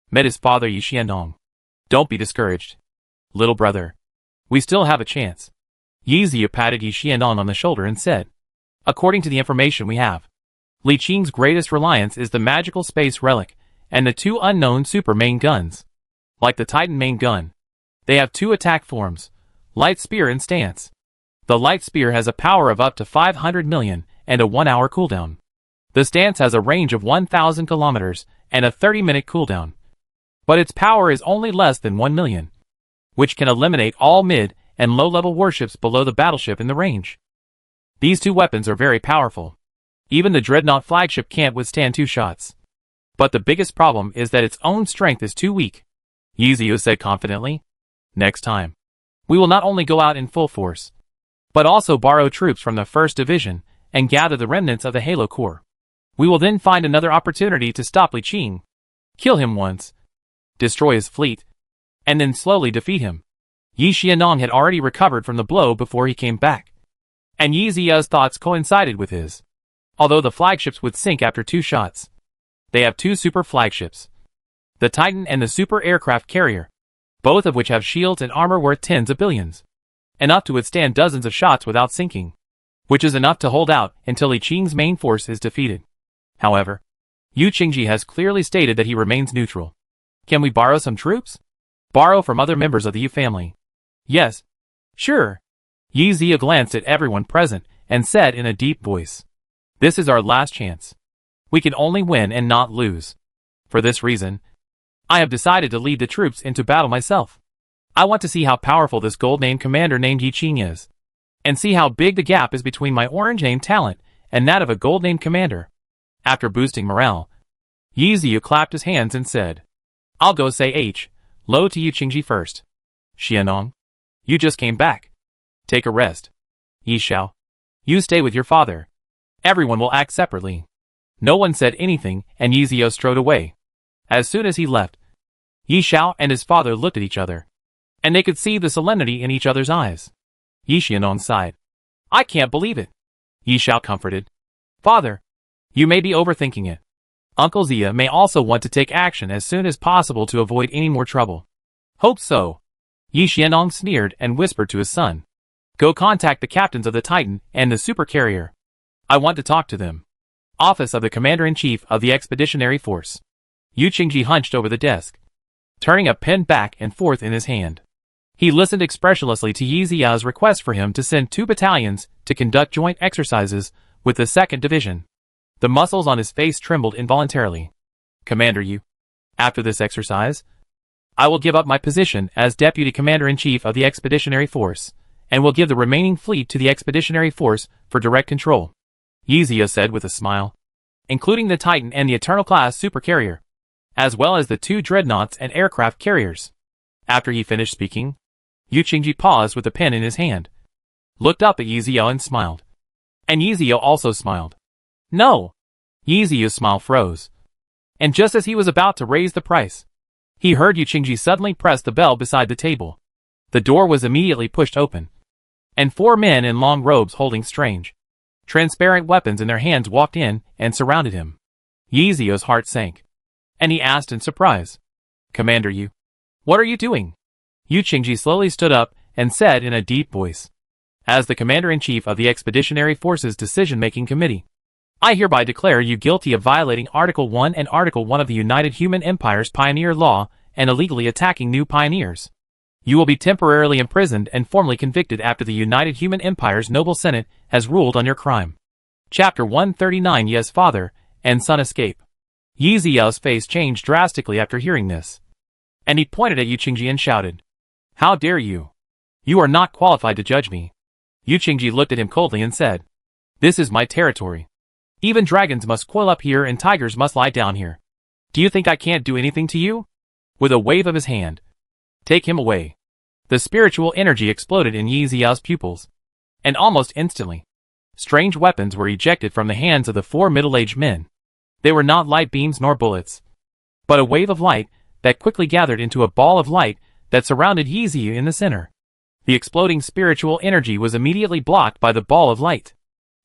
met his father Yi Xiandong. "Don't be discouraged, little brother. We still have a chance." Yi Ziyo patted Yi Xiandong on the shoulder and said, "According to the information we have, Li Qing's greatest reliance is the magical space relic and the 2 unknown super main guns. Like the Titan main gun, they have 2 attack forms, light spear and stance. The light spear has a power of up to 500 million and a 1-hour cooldown. The stance has a range of 1,000 kilometers and a 30-minute cooldown. But its power is only less than 1 million, which can eliminate all mid and low-level warships below the battleship in the range. These 2 weapons are very powerful. Even the Dreadnought flagship can't withstand 2 shots. But the biggest problem is that its own strength is too weak," Yi Ziyo said confidently. "Next time, we will not only go out in full force, but also borrow troops from the 1st Division and gather the remnants of the Halo Corps. We will then find another opportunity to stop Li Qing, kill him once, destroy his fleet, and then slowly defeat him." Yi Xiandong had already recovered from the blow before he came back, and Yi Ziyo's thoughts coincided with his. Although the flagships would sink after 2 shots, they have 2 super flagships, the Titan and the super aircraft carrier, both of which have shields and armor worth tens of billions, enough to withstand dozens of shots without sinking, which is enough to hold out until Li Qing's main force is defeated. However, Yu Qingji has clearly stated that he remains neutral. "Can we borrow some troops?" "Borrow from other members of the Yu family." "Yes. Sure." Yi Ziyo glanced at everyone present and said in a deep voice, "This is our last chance. We can only win and not lose. For this reason, I have decided to lead the troops into battle myself. I want to see how powerful this gold-named commander named Yi Qing is, and see how big the gap is between my orange-named talent and that of a gold-named commander." After boosting morale, Yi Ziyo clapped his hands and said, "I'll go say hello to Yu Qingji first. Xiandong, you just came back. Take a rest. Yi Xiao, you stay with your father. Everyone will act separately." No one said anything, and Yi Ziyo strode away. As soon as he left, Yi Xiao and his father looked at each other, and they could see the solemnity in each other's eyes. Yi Xiandong sighed. "I can't believe it." Yi Xiao comforted. "Father, you may be overthinking it. Uncle Zia may also want to take action as soon as possible to avoid any more trouble." "Hope so." Yi Xiandong sneered and whispered to his son. "Go contact the captains of the Titan and the super carrier. I want to talk to them." Office of the Commander-in-Chief of the Expeditionary Force. Yu Qingji hunched over the desk, turning a pen back and forth in his hand. He listened expressionlessly to Yi Ziya's request for him to send 2 battalions to conduct joint exercises with the 2nd Division. The muscles on his face trembled involuntarily. "Commander Yu, after this exercise, I will give up my position as Deputy Commander-in-Chief of the Expeditionary Force and will give the remaining fleet to the expeditionary force for direct control, Yizio said with a smile. Including the Titan and the Eternal-class supercarrier, as well as the 2 dreadnoughts and aircraft carriers. After he finished speaking, Yu Qingji paused with a pen in his hand, looked up at Yizio and smiled. And Yizio also smiled. No! Yizio's smile froze. And just as he was about to raise the price, he heard Yu Qingji suddenly press the bell beside the table. The door was immediately pushed open, and 4 men in long robes holding strange, transparent weapons in their hands walked in and surrounded him. Yizio's heart sank, and he asked in surprise, "Commander Yu, what are you doing?" Yu Qingji slowly stood up and said in a deep voice, "As the Commander-in-Chief of the Expeditionary Forces Decision-Making Committee, I hereby declare you guilty of violating Article 1 and Article 1 of the United Human Empire's Pioneer Law and illegally attacking new pioneers. You will be temporarily imprisoned and formally convicted after the United Human Empire's Noble Senate has ruled on your crime." Chapter 139. Ye's father and son escape. Yizio's face changed drastically after hearing this, and he pointed at Yu Qingji and shouted, "How dare you? You are not qualified to judge me." Yu Qingji looked at him coldly and said, "This is my territory. Even dragons must coil up here and tigers must lie down here. Do you think I can't do anything to you?" With a wave of his hand, "Take him away." The spiritual energy exploded in Yizio's pupils, and almost instantly, strange weapons were ejected from the hands of the 4 middle-aged men. They were not light beams nor bullets, but a wave of light that quickly gathered into a ball of light that surrounded Yizio in the center. The exploding spiritual energy was immediately blocked by the ball of light.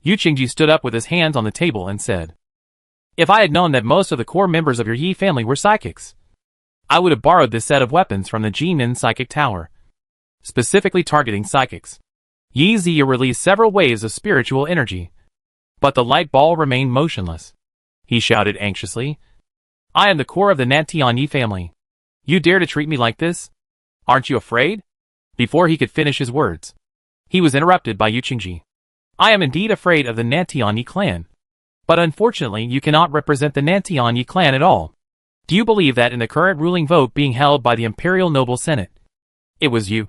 Yu Qingji stood up with his hands on the table and said, "If I had known that most of the core members of your Yi family were psychics, I would have borrowed this set of weapons from the Jimin Psychic Tower, specifically targeting psychics." Yizio released several waves of spiritual energy, but the light ball remained motionless. He shouted anxiously, "I am the core of the Nantian Yi family. You dare to treat me like this? Aren't you afraid?" Before he could finish his words, he was interrupted by Yu Qingji. "I am indeed afraid of the Nantian Yi clan, but unfortunately you cannot represent the Nantian Yi clan at all. Do you believe that in the current ruling vote being held by the Imperial Noble Senate, it was you,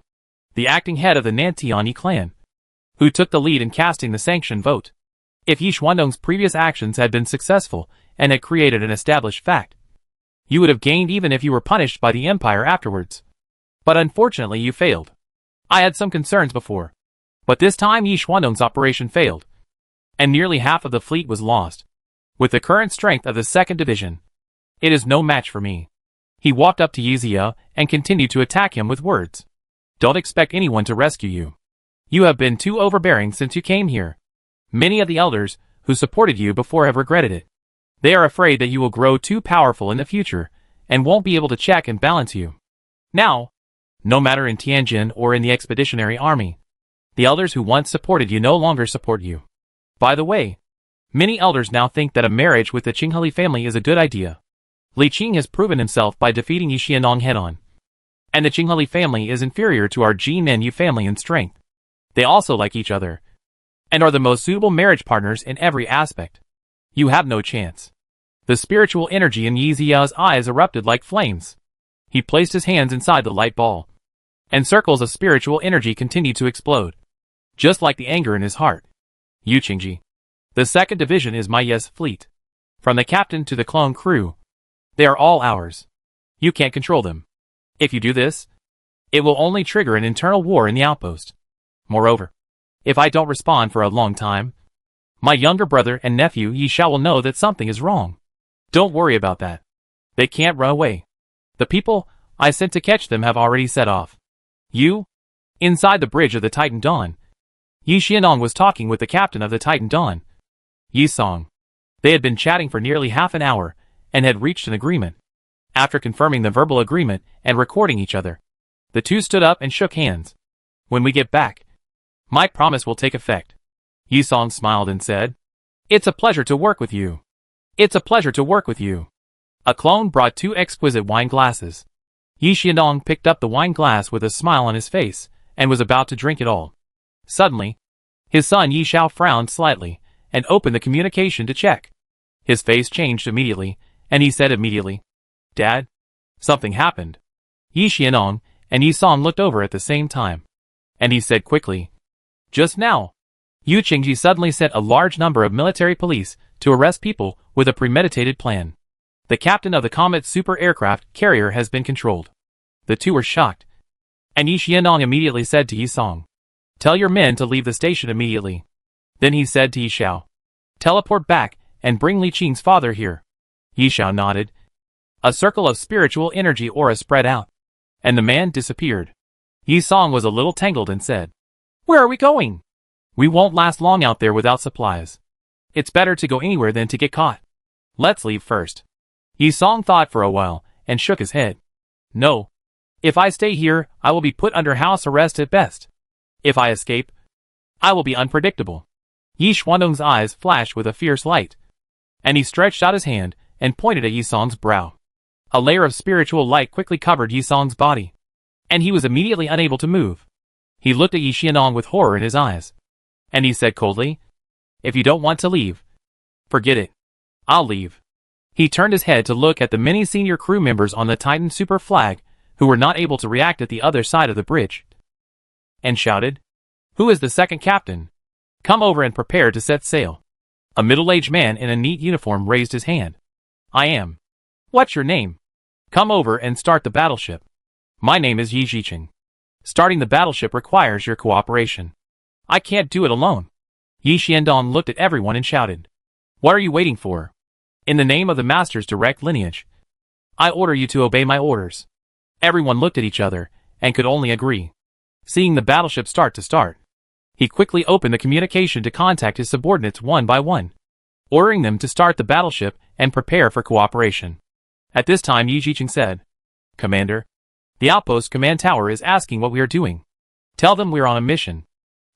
the acting head of the Nantian Yi clan, who took the lead in casting the sanctioned vote? If Yi Xuandong's previous actions had been successful and had created an established fact, you would have gained even if you were punished by the Empire afterwards. But unfortunately you failed. I had some concerns before, but this time Yi Xuandong's operation failed, and nearly half of the fleet was lost. With the current strength of the 2nd Division, it is no match for me." He walked up to Yizio and continued to attack him with words. "Don't expect anyone to rescue you. You have been too overbearing since you came here. Many of the elders who supported you before have regretted it. They are afraid that you will grow too powerful in the future and won't be able to check and balance you. Now, no matter in Tianjin or in the Expeditionary Army, the elders who once supported you no longer support you. By the way, many elders now think that a marriage with the Qingheli family is a good idea. Li Qing has proven himself by defeating Yi Xianong head-on, and the Qingheli family is inferior to our Jimin Yu family in strength. They also like each other, and are the most suitable marriage partners in every aspect. You have no chance." The spiritual energy in Yizio's eyes erupted like flames. He placed his hands inside the light ball, and circles of spiritual energy continued to explode, just like the anger in his heart. "Yu Qingji, the 2nd Division is my Yes fleet. From the captain to the clone crew, they are all ours. You can't control them. If you do this, it will only trigger an internal war in the outpost. Moreover, if I don't respond for a long time, my younger brother and nephew Yi Xiao will know that something is wrong. Don't worry about that. They can't run away. The people I sent to catch them have already set off." "You?" Inside the bridge of the Titan Dawn, Yi Xianong was talking with the captain of the Titan Dawn, Yi Song. They had been chatting for nearly half an hour and had reached an agreement. After confirming the verbal agreement and recording each other, the two stood up and shook hands. "When we get back, my promise will take effect." Yi Song smiled and said, "It's a pleasure to work with you. It's a pleasure to work with you." A clone brought 2 exquisite wine glasses. Yi Xianong picked up the wine glass with a smile on his face and was about to drink it all. Suddenly, his son Yi Xiao frowned slightly and opened the communication to check. His face changed immediately, and he said immediately, "Dad, something happened." Yi Xianong and Yi Song looked over at the same time, and he said quickly, Just now, Yu Qingji suddenly sent a large number of military police to arrest people with a premeditated plan. The captain of the Comet super aircraft carrier has been controlled. The two were shocked, and Yi Xiandong immediately said to Yi Song, "Tell your men to leave the station immediately." Then he said to Yi Xiao, "Teleport back and bring Li Qing's father here." Yi Xiao nodded. A circle of spiritual energy aura spread out, and the man disappeared. Yi Song was a little tangled and said, "Where are we going? We won't last long out there without supplies. It's better to go anywhere than to get caught. Let's leave first." Yi Song thought for a while and shook his head. "No. If I stay here, I will be put under house arrest at best. If I escape, I will be unpredictable." Yi Xuandong's eyes flashed with a fierce light, and he stretched out his hand and pointed at Yi Song's brow. A layer of spiritual light quickly covered Yi Song's body, and he was immediately unable to move. He looked at Yi Xiandong with horror in his eyes, and he said coldly, "If you don't want to leave, forget it. I'll leave." He turned his head to look at the many senior crew members on the Titan Super flag who were not able to react at the other side of the bridge, and shouted, "Who is the second captain? Come over and prepare to set sail." A middle-aged man in a neat uniform raised his hand. "I am." "What's your name?" "Come over and start the battleship." "My name is Yi Zhiqing. Starting the battleship requires your cooperation. I can't do it alone." Yi Xiandong looked at everyone and shouted, "What are you waiting for? In the name of the Master's direct lineage, I order you to obey my orders." Everyone looked at each other and could only agree. Seeing the battleship start, he quickly opened the communication to contact his subordinates one by one, ordering them to start the battleship and prepare for cooperation. At this time Yi Zhiqing said, "Commander, the outpost command tower is asking what we are doing. Tell them we are on a mission.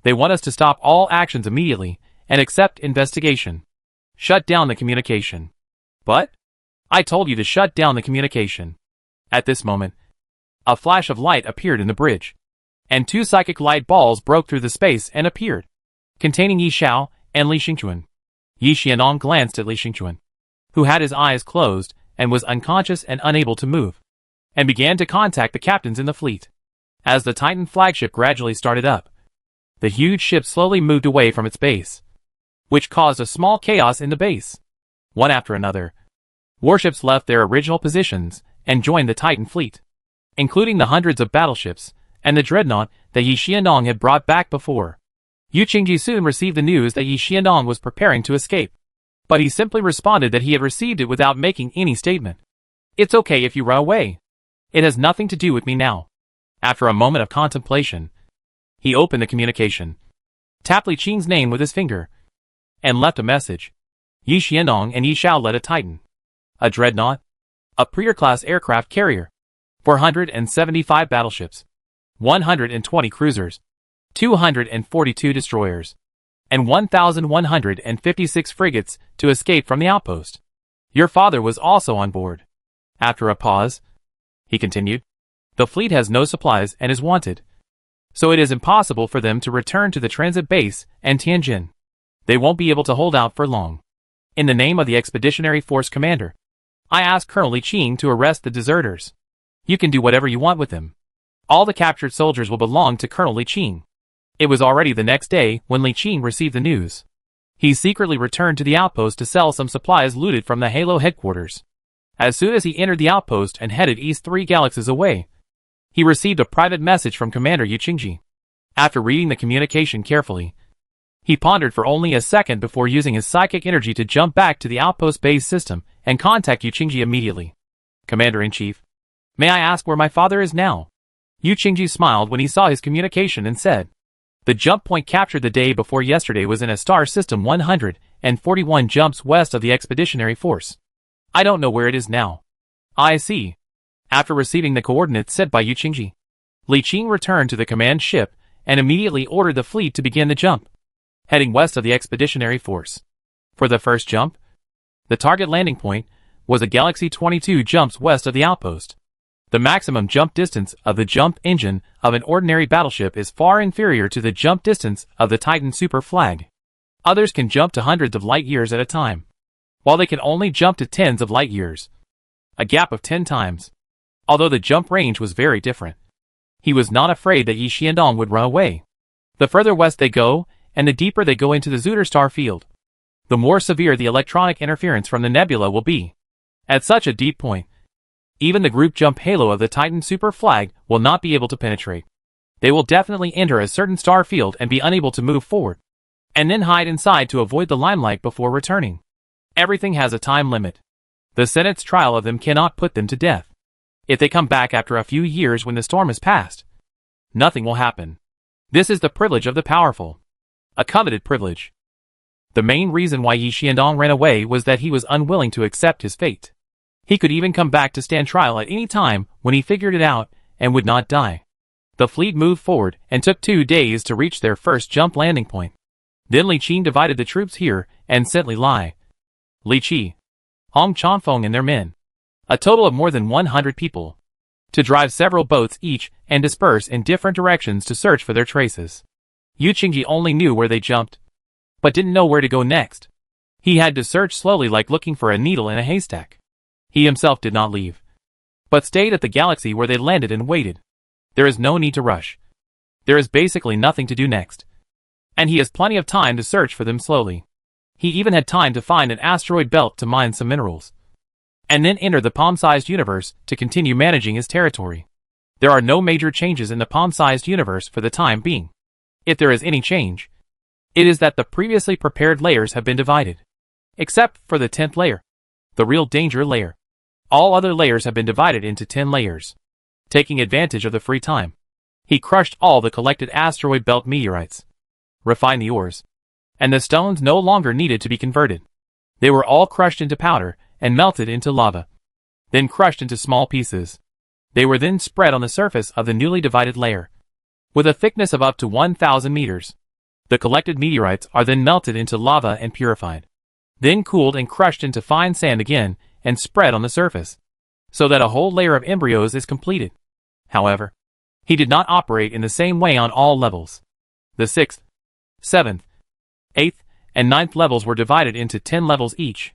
They want us to stop all actions immediately and accept investigation. Shut down the communication." "But I told you to shut down the communication." At this moment, a flash of light appeared in the bridge, and two psychic light balls broke through the space and appeared, containing Yi Xiao and Li Xingchuan. Yi Xiandong glanced at Li Xingchuan, who had his eyes closed and was unconscious and unable to move, and began to contact the captains in the fleet. As the Titan flagship gradually started up, the huge ship slowly moved away from its base, which caused a small chaos in the base. One after another, warships left their original positions and joined the Titan fleet, including the hundreds of battleships and the dreadnought that Yi Xiandong had brought back before. Yu Qingji soon received the news that Yi Xiandong was preparing to escape, but he simply responded that he had received it without making any statement. "It's okay if you run away. It has nothing to do with me now." After a moment of contemplation, he opened the communication, tapped Li Qing's name with his finger, and left a message. Yi Xiandong and Yi Xiao led a Titan, a dreadnought, a Preer-class aircraft carrier, 475 battleships, 120 cruisers, 242 destroyers, and 1,156 frigates to escape from the outpost. Your father was also on board. After a pause, he continued, "The fleet has no supplies and is wanted, so it is impossible for them to return to the transit base and Tianjin. They won't be able to hold out for long. In the name of the Expeditionary Force Commander, I ask Colonel Li Qing to arrest the deserters. You can do whatever you want with them. All the captured soldiers will belong to Colonel Li Qing." It was already the next day when Li Qing received the news. He secretly returned to the outpost to sell some supplies looted from the Halo headquarters. As soon as he entered the outpost and headed east 3 galaxies away, he received a private message from Commander Yu Qingji. After reading the communication carefully, he pondered for only a second before using his psychic energy to jump back to the outpost base system and contact Yu Qingji immediately. "Commander-in-Chief, may I ask where my father is now?" Yu Qingji smiled when he saw his communication and said, "The jump point captured the day before yesterday was in a star system 141 jumps west of the Expeditionary Force. I don't know where it is now." "I see." After receiving the coordinates set by Yu Qingji, Li Qing returned to the command ship and immediately ordered the fleet to begin the jump, heading west of the Expeditionary Force. For the first jump, the target landing point was a Galaxy 22 jumps west of the outpost. The maximum jump distance of the jump engine of an ordinary battleship is far inferior to the jump distance of the Titan Super flag. Others can jump to hundreds of light years at a time, while they can only jump to tens of light years, a gap of 10 times. Although the jump range was very different, he was not afraid that Yi Xiandong would run away. The further west they go, and the deeper they go into the Zutter star field, the more severe the electronic interference from the nebula will be. At such a deep point, even the group jump halo of the Titan super flag will not be able to penetrate. They will definitely enter a certain star field and be unable to move forward, and then hide inside to avoid the limelight before returning. Everything has a time limit. The Senate's trial of them cannot put them to death. If they come back after a few years when the storm has passed, nothing will happen. This is the privilege of the powerful. A coveted privilege. The main reason why Yi Xiandong ran away was that he was unwilling to accept his fate. He could even come back to stand trial at any time when he figured it out and would not die. The fleet moved forward and took 2 days to reach their first jump landing point. Then Li Qin divided the troops here and sent Li Lai, Li Qi, Hong Chanfeng and their men, a total of more than 100 people, to drive several boats each and disperse in different directions to search for their traces. Yu Qingji only knew where they jumped, but didn't know where to go next. He had to search slowly like looking for a needle in a haystack. He himself did not leave, but stayed at the galaxy where they landed and waited. There is no need to rush. There is basically nothing to do next, and he has plenty of time to search for them slowly. He even had time to find an asteroid belt to mine some minerals, and then enter the palm-sized universe to continue managing his territory. There are no major changes in the palm-sized universe for the time being. If there is any change, it is that the previously prepared layers have been divided. Except for the 10th layer, the real danger layer. All other layers have been divided into 10 layers. Taking advantage of the free time, he crushed all the collected asteroid belt meteorites, refined the ores, and the stones no longer needed to be converted. They were all crushed into powder and melted into lava, then crushed into small pieces. They were then spread on the surface of the newly divided layer, with a thickness of up to 1,000 meters. The collected meteorites are then melted into lava and purified, then cooled and crushed into fine sand again and spread on the surface, so that a whole layer of embryos is completed. However, he did not operate in the same way on all levels. The 6th, 7th, 8th, and 9th levels were divided into 10 levels each.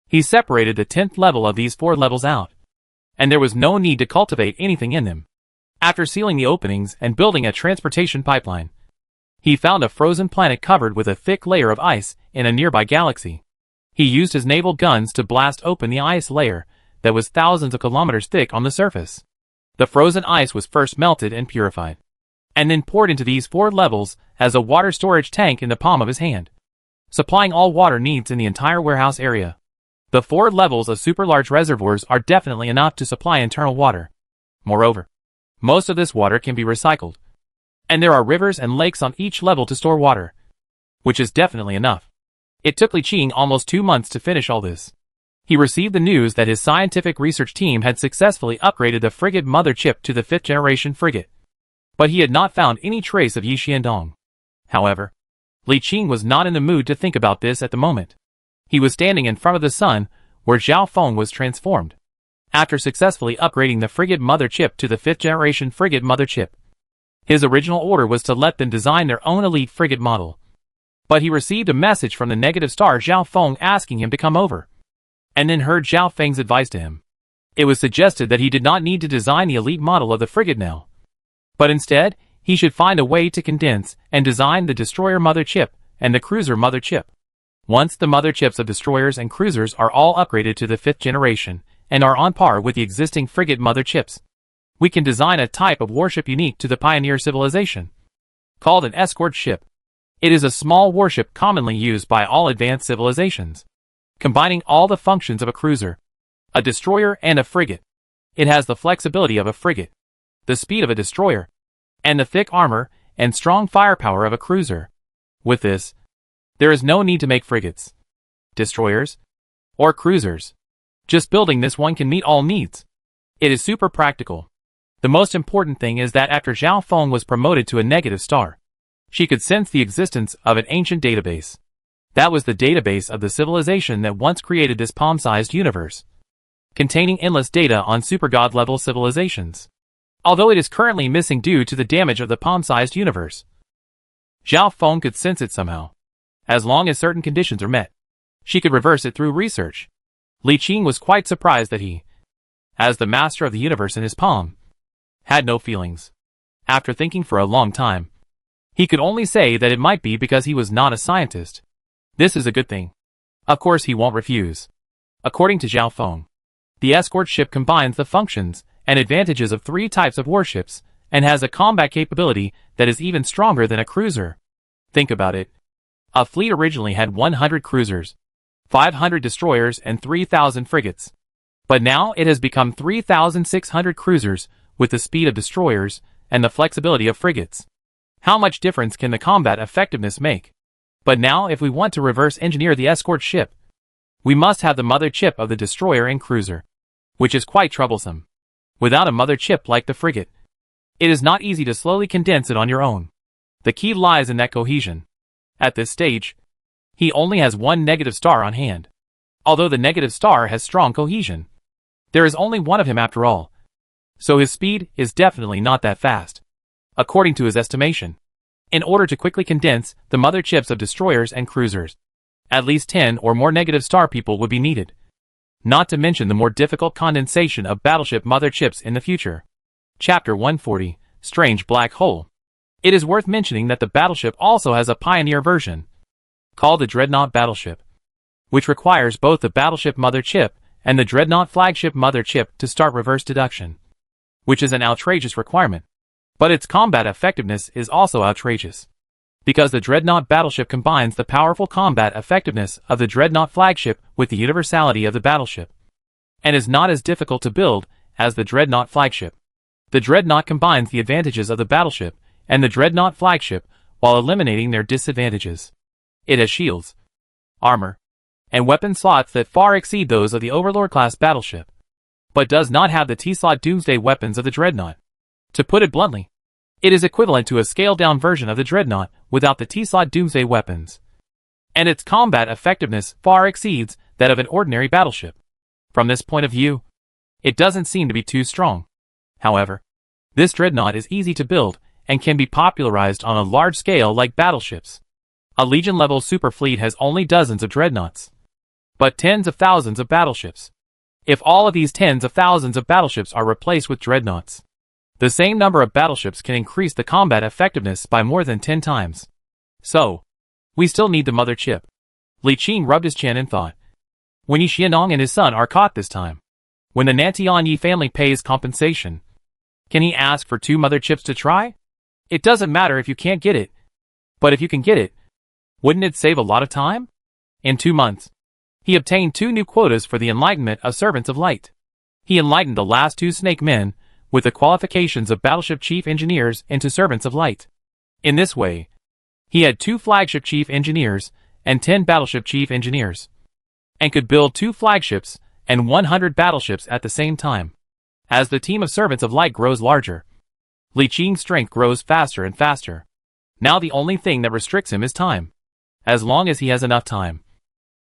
He separated the 10th level of these 4 levels out, and there was no need to cultivate anything in them. After sealing the openings and building a transportation pipeline, he found a frozen planet covered with a thick layer of ice in a nearby galaxy. He used his naval guns to blast open the ice layer that was thousands of kilometers thick on the surface. The frozen ice was first melted and purified, and then poured into these 4 levels as a water storage tank in the palm of his hand, supplying all water needs in the entire warehouse area. The 4 levels of super large reservoirs are definitely enough to supply internal water. Moreover, most of this water can be recycled, and there are rivers and lakes on each level to store water, which is definitely enough. It took Li Qing almost 2 months to finish all this. He received the news that his scientific research team had successfully upgraded the frigate mother chip to the 5th generation frigate, but he had not found any trace of Yi Xiandong. However, Li Qing was not in the mood to think about this at the moment. He was standing in front of the sun, where Zhao Feng was transformed, after successfully upgrading the frigate mother chip to the 5th generation frigate mother chip. His original order was to let them design their own elite frigate model, but he received a message from the negative star Zhao Feng asking him to come over, and then heard Zhao Feng's advice to him. It was suggested that he did not need to design the elite model of the frigate now, but instead, he should find a way to condense and design the destroyer mother chip and the cruiser mother chip. Once the mother chips of destroyers and cruisers are all upgraded to the 5th generation and are on par with the existing frigate mother chips, we can design a type of warship unique to the pioneer civilization, called an escort ship. It is a small warship commonly used by all advanced civilizations, combining all the functions of a cruiser, a destroyer and a frigate. It has the flexibility of a frigate, the speed of a destroyer, and the thick armor and strong firepower of a cruiser. With this, there is no need to make frigates, destroyers, or cruisers. Just building this one can meet all needs. It is super practical. The most important thing is that after Zhao Feng was promoted to a negative star, she could sense the existence of an ancient database. That was the database of the civilization that once created this palm-sized universe, containing endless data on super-god level civilizations. Although it is currently missing due to the damage of the palm-sized universe, Zhao Feng could sense it somehow. As long as certain conditions are met, she could reverse it through research. Li Qing was quite surprised that he, as the master of the universe in his palm, had no feelings. After thinking for a long time, He could only say that it might be because he was not a scientist. This is a good thing. Of course he won't refuse. According to Zhao Feng, the escort ship combines the functions and advantages of 3 types of warships and has a combat capability that is even stronger than a cruiser. Think about it. A fleet originally had 100 cruisers, 500 destroyers and 3,000 frigates. But now it has become 3,600 cruisers with the speed of destroyers and the flexibility of frigates. How much difference can the combat effectiveness make? But now if we want to reverse engineer the escort ship, we must have the mother chip of the destroyer and cruiser, which is quite troublesome. Without a mother chip like the frigate, it is not easy to slowly condense it on your own. The key lies in that cohesion. At this stage, he only has 1 negative star on hand. Although the negative star has strong cohesion, there is only 1 of him after all. So his speed is definitely not that fast. According to his estimation, in order to quickly condense the mother chips of destroyers and cruisers, at least 10 or more negative star people would be needed. Not to mention the more difficult condensation of battleship mother chips in the future. Chapter 140, Strange Black Hole. It is worth mentioning that the battleship also has a pioneer version, called the Dreadnought Battleship, which requires both the battleship mother chip and the Dreadnought flagship mother chip to start reverse deduction, which is an outrageous requirement. But its combat effectiveness is also outrageous, because the Dreadnought Battleship combines the powerful combat effectiveness of the Dreadnought flagship with the universality of the battleship, and is not as difficult to build as the Dreadnought flagship. The Dreadnought combines the advantages of the battleship and the Dreadnought flagship while eliminating their disadvantages. It has shields, armor, and weapon slots that far exceed those of the Overlord-class battleship, but does not have the T-slot Doomsday weapons of the Dreadnought. To put it bluntly, it is equivalent to a scaled-down version of the Dreadnought without the T-slot Doomsday weapons, and its combat effectiveness far exceeds that of an ordinary battleship. From this point of view, it doesn't seem to be too strong. However, this Dreadnought is easy to build and can be popularized on a large scale like battleships. A Legion-level superfleet has only dozens of Dreadnoughts, but tens of thousands of battleships. If all of these tens of thousands of battleships are replaced with Dreadnoughts, the same number of battleships can increase the combat effectiveness by more than 10 times. So, we still need the mother chip. Li Qing rubbed his chin and thought. When Yi Xiandong and his son are caught this time, when the Nantian Yi family pays compensation, can he ask for 2 mother chips to try? It doesn't matter if you can't get it. But if you can get it, wouldn't it save a lot of time? In 2 months, he obtained 2 new quotas for the enlightenment of Servants of Light. He enlightened the last 2 snake men with the qualifications of battleship chief engineers into Servants of Light. In this way, he had 2 flagship chief engineers and 10 battleship chief engineers, and could build 2 flagships and 100 battleships at the same time. As the team of Servants of Light grows larger, Li Qing's strength grows faster and faster. Now the only thing that restricts him is time. As long as he has enough time,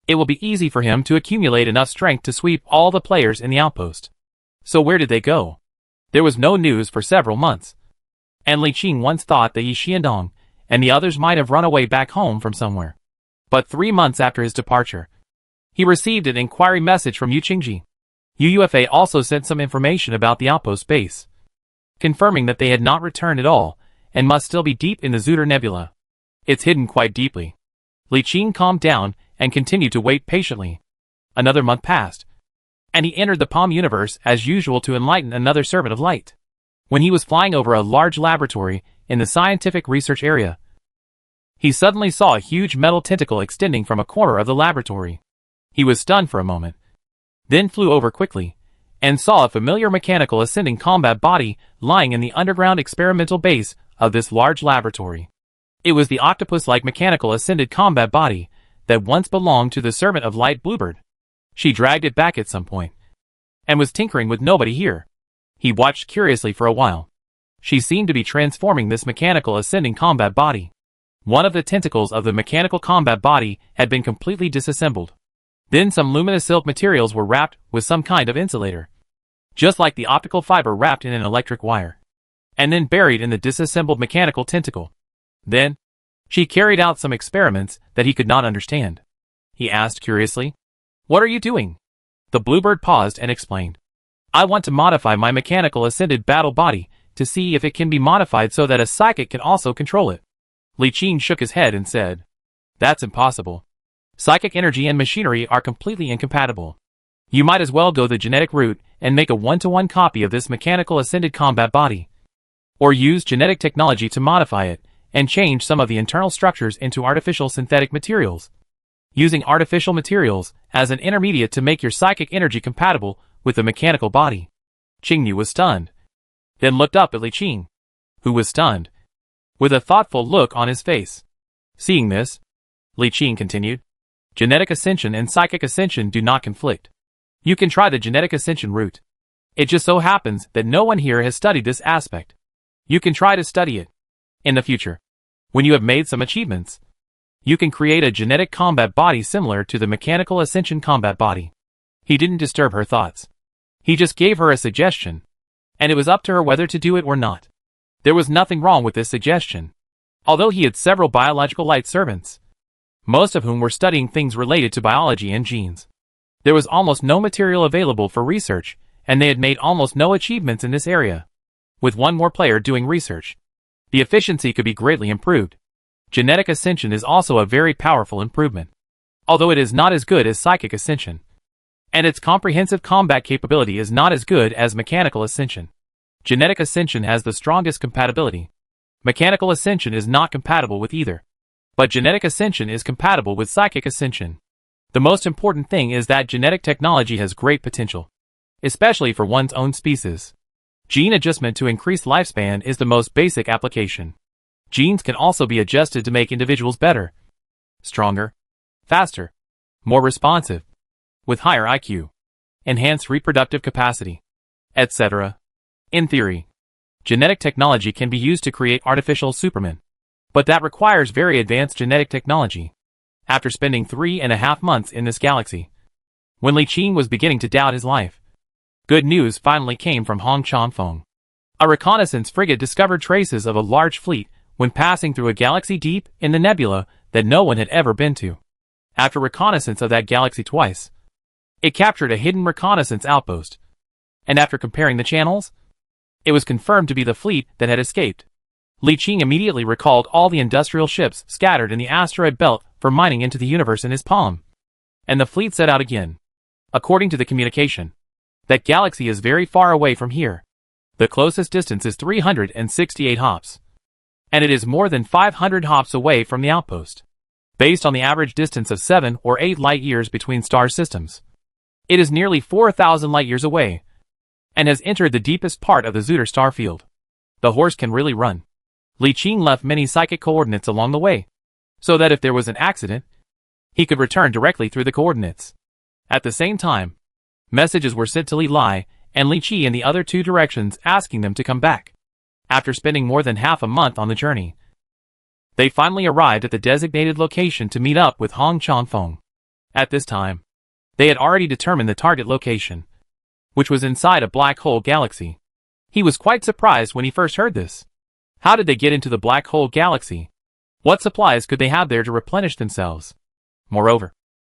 it will be easy for him to accumulate enough strength to sweep all the players in the outpost. So where did they go? There was no news for several months, and Li Qing once thought that Yi Xiandong and the others might have run away back home from somewhere. But 3 months after his departure, he received an inquiry message from Yu Qingji. UUFA also sent some information about the outpost base, confirming that they had not returned at all and must still be deep in the Zuder Nebula. It's hidden quite deeply. Li Qing calmed down and continued to wait patiently. Another month passed, and he entered the Palm universe as usual to enlighten another Servant of Light. When he was flying over a large laboratory in the scientific research area, he suddenly saw a huge metal tentacle extending from a corner of the laboratory. He was stunned for a moment, then flew over quickly, and saw a familiar mechanical ascending combat body lying in the underground experimental base of this large laboratory. It was the octopus-like mechanical ascended combat body that once belonged to the Servant of Light Bluebird. She dragged it back at some point, and was tinkering with nobody here. He watched curiously for a while. She seemed to be transforming this mechanical ascending combat body. One of the tentacles of the mechanical combat body had been completely disassembled. Then some luminous silk materials were wrapped with some kind of insulator, just like the optical fiber wrapped in an electric wire, and then buried in the disassembled mechanical tentacle. Then, she carried out some experiments that he could not understand. He asked curiously, "What are you doing?" The Bluebird paused and explained, "I want to modify my mechanical ascended battle body to see if it can be modified so that a psychic can also control it." Li Qing shook his head and said, "That's impossible. Psychic energy and machinery are completely incompatible. You might as well go the genetic route and make a one-to-one copy of this mechanical ascended combat body. Or use genetic technology to modify it and change some of the internal structures into artificial synthetic materials. Using artificial materials as an intermediate to make your psychic energy compatible with the mechanical body." Qingyu was stunned, then looked up at Li Qing, who was stunned, with a thoughtful look on his face. Seeing this, Li Qing continued, "Genetic ascension and psychic ascension do not conflict. You can try the genetic ascension route. It just so happens that no one here has studied this aspect. You can try to study it. In the future, when you have made some achievements, you can create a genetic combat body similar to the mechanical ascension combat body." He didn't disturb her thoughts. He just gave her a suggestion, and it was up to her whether to do it or not. There was nothing wrong with this suggestion. Although he had several biological light servants, most of whom were studying things related to biology and genes, there was almost no material available for research, and they had made almost no achievements in this area. With one more player doing research, the efficiency could be greatly improved. Genetic ascension is also a very powerful improvement, although it is not as good as psychic ascension, and its comprehensive combat capability is not as good as mechanical ascension. Genetic ascension has the strongest compatibility. Mechanical ascension is not compatible with either, but genetic ascension is compatible with psychic ascension. The most important thing is that genetic technology has great potential, especially for one's own species. Gene adjustment to increase lifespan is the most basic application. Genes can also be adjusted to make individuals better, stronger, faster, more responsive, with higher IQ, enhanced reproductive capacity, etc. In theory, genetic technology can be used to create artificial supermen, but that requires very advanced genetic technology. After spending 3.5 months in this galaxy, when Li Qing was beginning to doubt his life, good news finally came from Hong Changfeng. A reconnaissance frigate discovered traces of a large fleet when passing through a galaxy deep in the nebula that no one had ever been to. After reconnaissance of that galaxy twice, it captured a hidden reconnaissance outpost, and after comparing the channels, it was confirmed to be the fleet that had escaped. Li Qing immediately recalled all the industrial ships scattered in the asteroid belt for mining into the universe in his palm, and the fleet set out again. According to the communication, that galaxy is very far away from here. The closest distance is 368 hops, and it is more than 500 hops away from the outpost. Based on the average distance of 7 or 8 light years between star systems, it is nearly 4,000 light years away, and has entered the deepest part of the Zutter star field. The horse can really run. Li Qing left many psychic coordinates along the way, so that if there was an accident, he could return directly through the coordinates. At the same time, messages were sent to Li Lai and Li Qi in the other two directions asking them to come back. After spending more than half a month on the journey, they finally arrived at the designated location to meet up with Hong Changfeng. At this time, they had already determined the target location, which was inside a black hole galaxy. He was quite surprised when he first heard this. How did they get into the black hole galaxy? What supplies could they have there to replenish themselves? Moreover,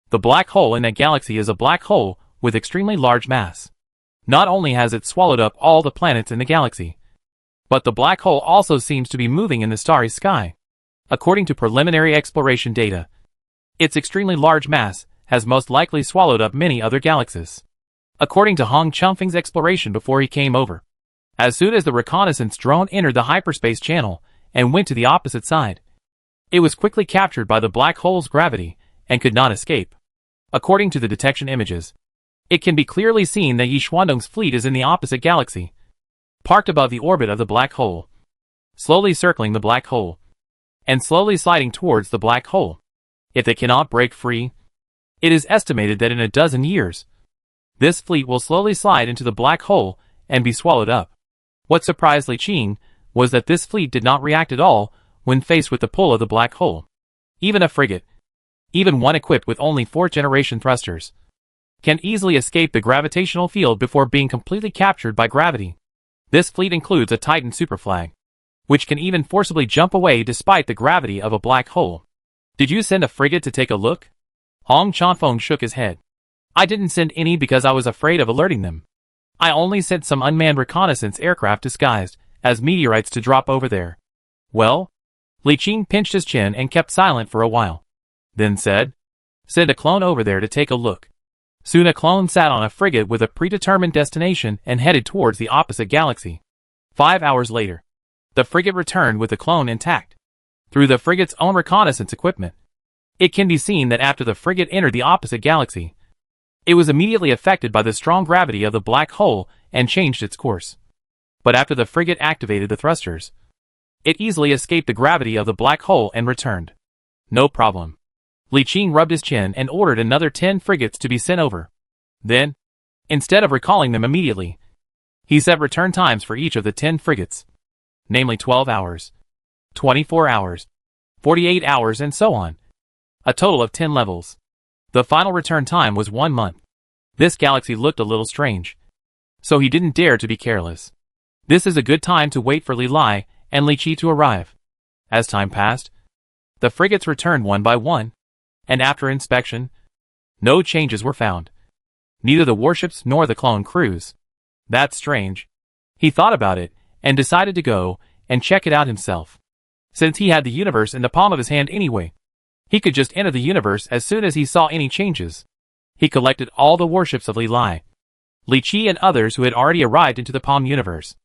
the black hole in that galaxy is a black hole with extremely large mass. Not only has it swallowed up all the planets in the galaxy, but the black hole also seems to be moving in the starry sky. According to preliminary exploration data, its extremely large mass has most likely swallowed up many other galaxies. According to Hong Changfeng's exploration before he came over, as soon as the reconnaissance drone entered the hyperspace channel and went to the opposite side, it was quickly captured by the black hole's gravity and could not escape. According to the detection images, it can be clearly seen that Yi Xuandong's fleet is in the opposite galaxy, parked above the orbit of the black hole, slowly circling the black hole, and slowly sliding towards the black hole. If they cannot break free, it is estimated that in a dozen years, this fleet will slowly slide into the black hole and be swallowed up. What surprised Li Qing was that this fleet did not react at all when faced with the pull of the black hole. Even a frigate, even one equipped with only 4th-generation thrusters, can easily escape the gravitational field before being completely captured by gravity. This fleet includes a Titan superflag, which can even forcibly jump away despite the gravity of a black hole. Did you send a frigate to take a look? Hong Changfeng shook his head. I didn't send any because I was afraid of alerting them. I only sent some unmanned reconnaissance aircraft disguised as meteorites to drop over there. Well? Li Qing pinched his chin and kept silent for a while. Then said, "Send a clone over there to take a look." Soon a clone sat on a frigate with a predetermined destination and headed towards the opposite galaxy. 5 hours later, the frigate returned with the clone intact. Through the frigate's own reconnaissance equipment, it can be seen that after the frigate entered the opposite galaxy, it was immediately affected by the strong gravity of the black hole and changed its course. But after the frigate activated the thrusters, it easily escaped the gravity of the black hole and returned. No problem. Li Qing rubbed his chin and ordered another 10 frigates to be sent over. Then, instead of recalling them immediately, he set return times for each of the 10 frigates, namely 12 hours, 24 hours, 48 hours, and so on. A total of 10 levels. The final return time was 1 month. This galaxy looked a little strange, so he didn't dare to be careless. This is a good time to wait for Li Lai and Li Qi to arrive. As time passed, the frigates returned one by one, and after inspection, no changes were found. Neither the warships nor the clone crews. That's strange. He thought about it, and decided to go and check it out himself. Since he had the universe in the palm of his hand anyway, he could just enter the universe as soon as he saw any changes. He collected all the warships of Li Lai, Li Qi, and others who had already arrived into the palm universe,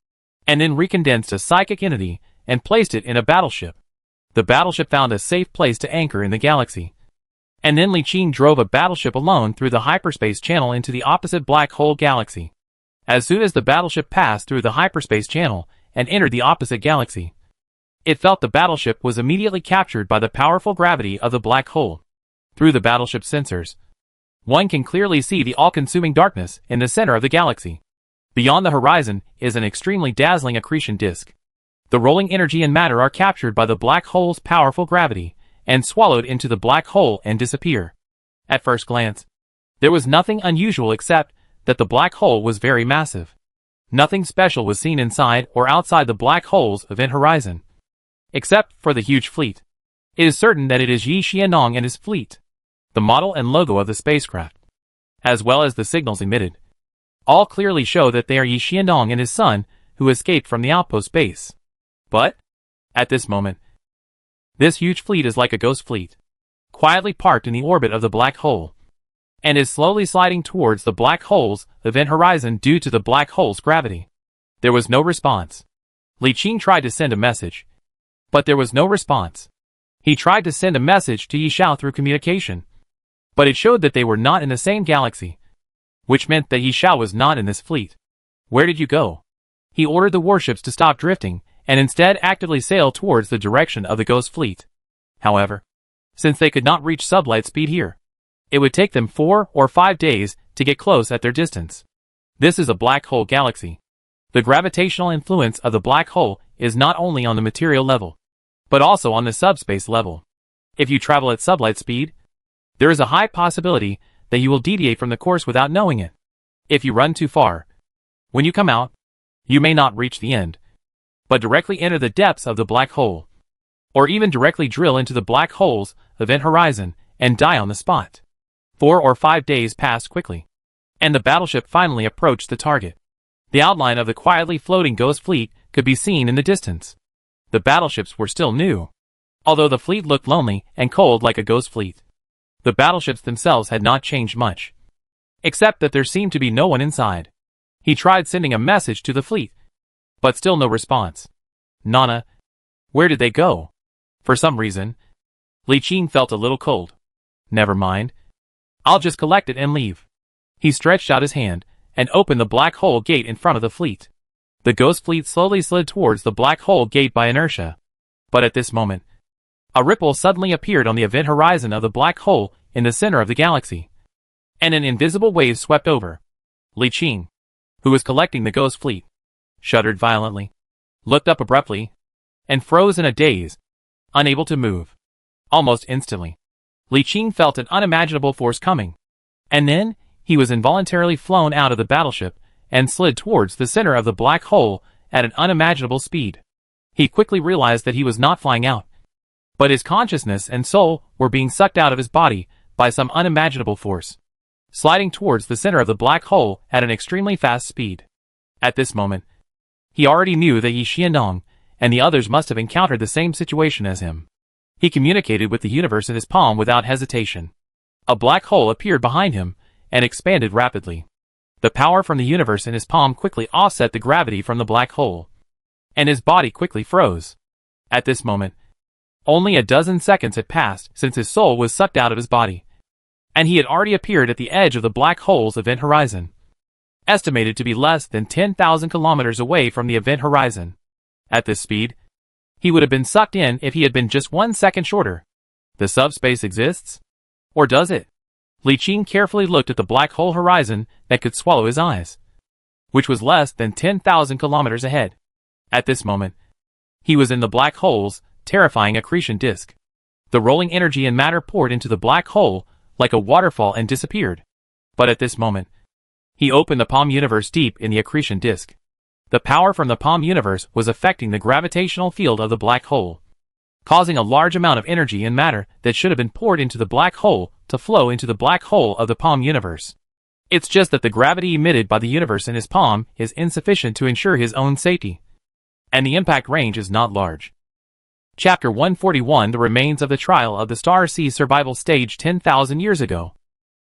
and then recondensed a psychic entity and placed it in a battleship. The battleship found a safe place to anchor in the galaxy. And then Li Qing drove a battleship alone through the hyperspace channel into the opposite black hole galaxy. As soon as the battleship passed through the hyperspace channel and entered the opposite galaxy, it felt the battleship was immediately captured by the powerful gravity of the black hole. Through the battleship's sensors, one can clearly see the all-consuming darkness in the center of the galaxy. Beyond the horizon is an extremely dazzling accretion disk. The rolling energy and matter are captured by the black hole's powerful gravity and swallowed into the black hole and disappear. At first glance, there was nothing unusual except that the black hole was very massive. Nothing special was seen inside or outside the black hole's event horizon, except for the huge fleet. It is certain that it is Yi Xianong and his fleet. The model and logo of the spacecraft, as well as the signals emitted, all clearly show that they are Yi Xianong and his son who escaped from the outpost base. But, at this moment, this huge fleet is like a ghost fleet, quietly parked in the orbit of the black hole, and is slowly sliding towards the black hole's event horizon due to the black hole's gravity. There was no response. Li Qing tried to send a message, but there was no response. He tried to send a message to Yi Xiao through communication, but it showed that they were not in the same galaxy, which meant that Yi Xiao was not in this fleet. Where did you go? He ordered the warships to stop drifting and instead actively sail towards the direction of the ghost fleet. However, since they could not reach sublight speed here, it would take them 4 or 5 days to get close at their distance. This is a black hole galaxy. The gravitational influence of the black hole is not only on the material level, but also on the subspace level. If you travel at sublight speed, there is a high possibility that you will deviate from the course without knowing it. If you run too far, when you come out, you may not reach the end, but directly enter the depths of the black hole, or even directly drill into the black hole's event horizon and die on the spot. 4 or 5 days passed quickly, and the battleship finally approached the target. The outline of the quietly floating ghost fleet could be seen in the distance. The battleships were still new, although the fleet looked lonely and cold like a ghost fleet. The battleships themselves had not changed much, except that there seemed to be no one inside. He tried sending a message to the fleet, but still no response. Nana, where did they go? For some reason, Li Qing felt a little cold. Never mind. I'll just collect it and leave. He stretched out his hand and opened the black hole gate in front of the fleet. The ghost fleet slowly slid towards the black hole gate by inertia. But at this moment, a ripple suddenly appeared on the event horizon of the black hole in the center of the galaxy, and an invisible wave swept over. Li Qing, who was collecting the ghost fleet, shuddered violently, looked up abruptly, and froze in a daze, unable to move. Almost instantly, Li Qing felt an unimaginable force coming, and then he was involuntarily flown out of the battleship and slid towards the center of the black hole at an unimaginable speed. He quickly realized that he was not flying out, but his consciousness and soul were being sucked out of his body by some unimaginable force, sliding towards the center of the black hole at an extremely fast speed. At this moment, he already knew that Yi Xianong and the others must have encountered the same situation as him. He communicated with the universe in his palm without hesitation. A black hole appeared behind him and expanded rapidly. The power from the universe in his palm quickly offset the gravity from the black hole, and his body quickly froze. At this moment, only a dozen seconds had passed since his soul was sucked out of his body, and he had already appeared at the edge of the black hole's event horizon, estimated to be less than 10,000 kilometers away from the event horizon. At this speed, he would have been sucked in if he had been just 1 second shorter. The subspace exists? Or does it? Li Qing carefully looked at the black hole horizon that could swallow his eyes, which was less than 10,000 kilometers ahead. At this moment, he was in the black hole's terrifying accretion disk. The rolling energy and matter poured into the black hole like a waterfall and disappeared. But at this moment, he opened the palm universe deep in the accretion disk. The power from the palm universe was affecting the gravitational field of the black hole, causing a large amount of energy and matter that should have been poured into the black hole to flow into the black hole of the palm universe. It's just that the gravity emitted by the universe in his palm is insufficient to ensure his own safety, and the impact range is not large. Chapter 141: The Remains of the Trial of the Star Sea Survival Stage 10,000 years ago.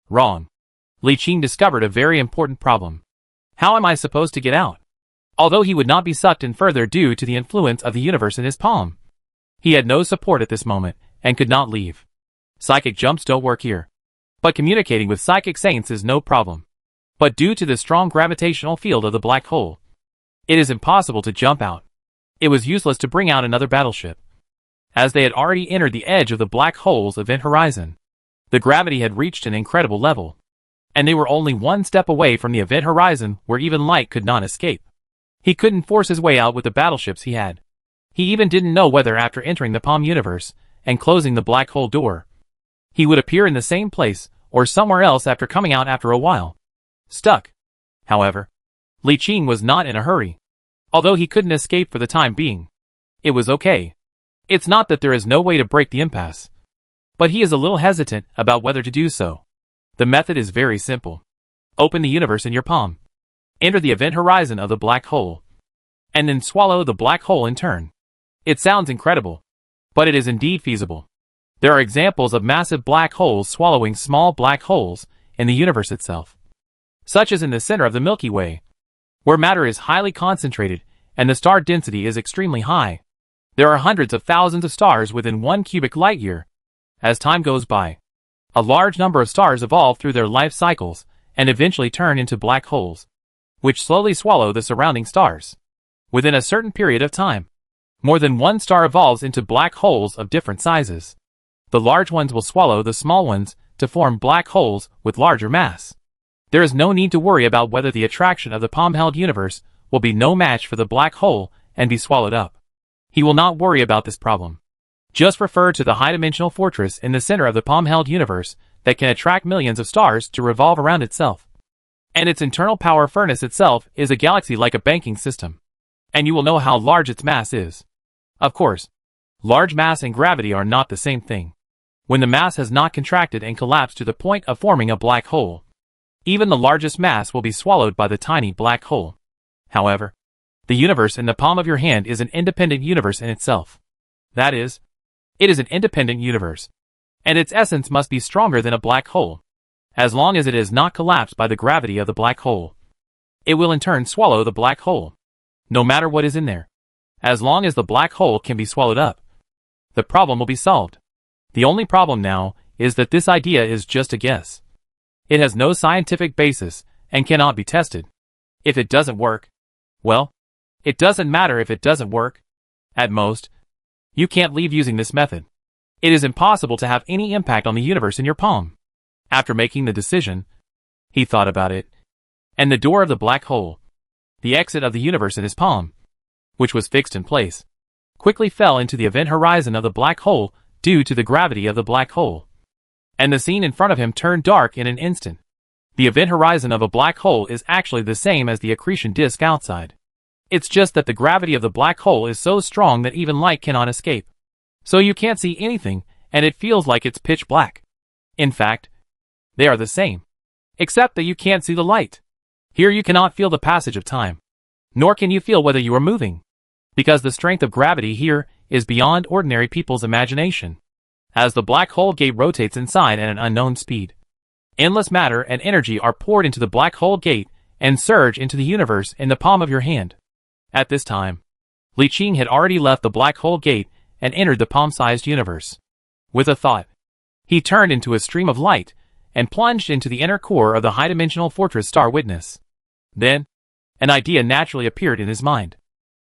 Wrong. Li Qing discovered a very important problem. How am I supposed to get out? Although he would not be sucked in further due to the influence of the universe in his palm, he had no support at this moment, and could not leave. Psychic jumps don't work here. But communicating with psychic saints is no problem. But due to the strong gravitational field of the black hole, it is impossible to jump out. It was useless to bring out another battleship, as they had already entered the edge of the black hole's event horizon. The gravity had reached an incredible level, and they were only 1 step away from the event horizon where even light could not escape. He couldn't force his way out with the battleships he had. He even didn't know whether after entering the palm universe and closing the black hole door, he would appear in the same place or somewhere else after coming out after a while. Stuck. However, Li Qing was not in a hurry. Although he couldn't escape for the time being, it was okay. It's not that there is no way to break the impasse, but he is a little hesitant about whether to do so. The method is very simple. Open the universe in your palm. Enter the event horizon of the black hole, and then swallow the black hole in turn. It sounds incredible, but it is indeed feasible. There are examples of massive black holes swallowing small black holes in the universe itself, such as in the center of the Milky Way, where matter is highly concentrated and the star density is extremely high. There are hundreds of thousands of stars within 1 cubic light year. As time goes by, a large number of stars evolve through their life cycles and eventually turn into black holes, which slowly swallow the surrounding stars. Within a certain period of time, more than 1 star evolves into black holes of different sizes. The large ones will swallow the small ones to form black holes with larger mass. There is no need to worry about whether the attraction of the palm-held universe will be no match for the black hole and be swallowed up. He will not worry about this problem. Just refer to the high-dimensional fortress in the center of the palm-held universe that can attract millions of stars to revolve around itself. And its internal power furnace itself is a galaxy like a banking system. And you will know how large its mass is. Of course, large mass and gravity are not the same thing. When the mass has not contracted and collapsed to the point of forming a black hole, even the largest mass will be swallowed by the tiny black hole. However, the universe in the palm of your hand is an independent universe in itself. That is, it is an independent universe, and its essence must be stronger than a black hole. As long as it is not collapsed by the gravity of the black hole, it will in turn swallow the black hole, no matter what is in there. As long as the black hole can be swallowed up, the problem will be solved. The only problem now is that this idea is just a guess. It has no scientific basis and cannot be tested. If it doesn't work, well, it doesn't matter if it doesn't work. At most, you can't leave using this method. It is impossible to have any impact on the universe in your palm. After making the decision, he thought about it, and the door of the black hole, the exit of the universe in his palm, which was fixed in place, quickly fell into the event horizon of the black hole due to the gravity of the black hole. And the scene in front of him turned dark in an instant. The event horizon of a black hole is actually the same as the accretion disk outside. It's just that the gravity of the black hole is so strong that even light cannot escape. So you can't see anything, and it feels like it's pitch black. In fact, they are the same, except that you can't see the light. Here you cannot feel the passage of time, nor can you feel whether you are moving. because the strength of gravity here is beyond ordinary people's imagination. As the black hole gate rotates inside at an unknown speed, endless matter and energy are poured into the black hole gate and surge into the universe in the palm of your hand. At this time, Li Qing had already left the black hole gate and entered the palm-sized universe. With a thought, he turned into a stream of light and plunged into the inner core of the high-dimensional fortress Star Witness. Then, an idea naturally appeared in his mind.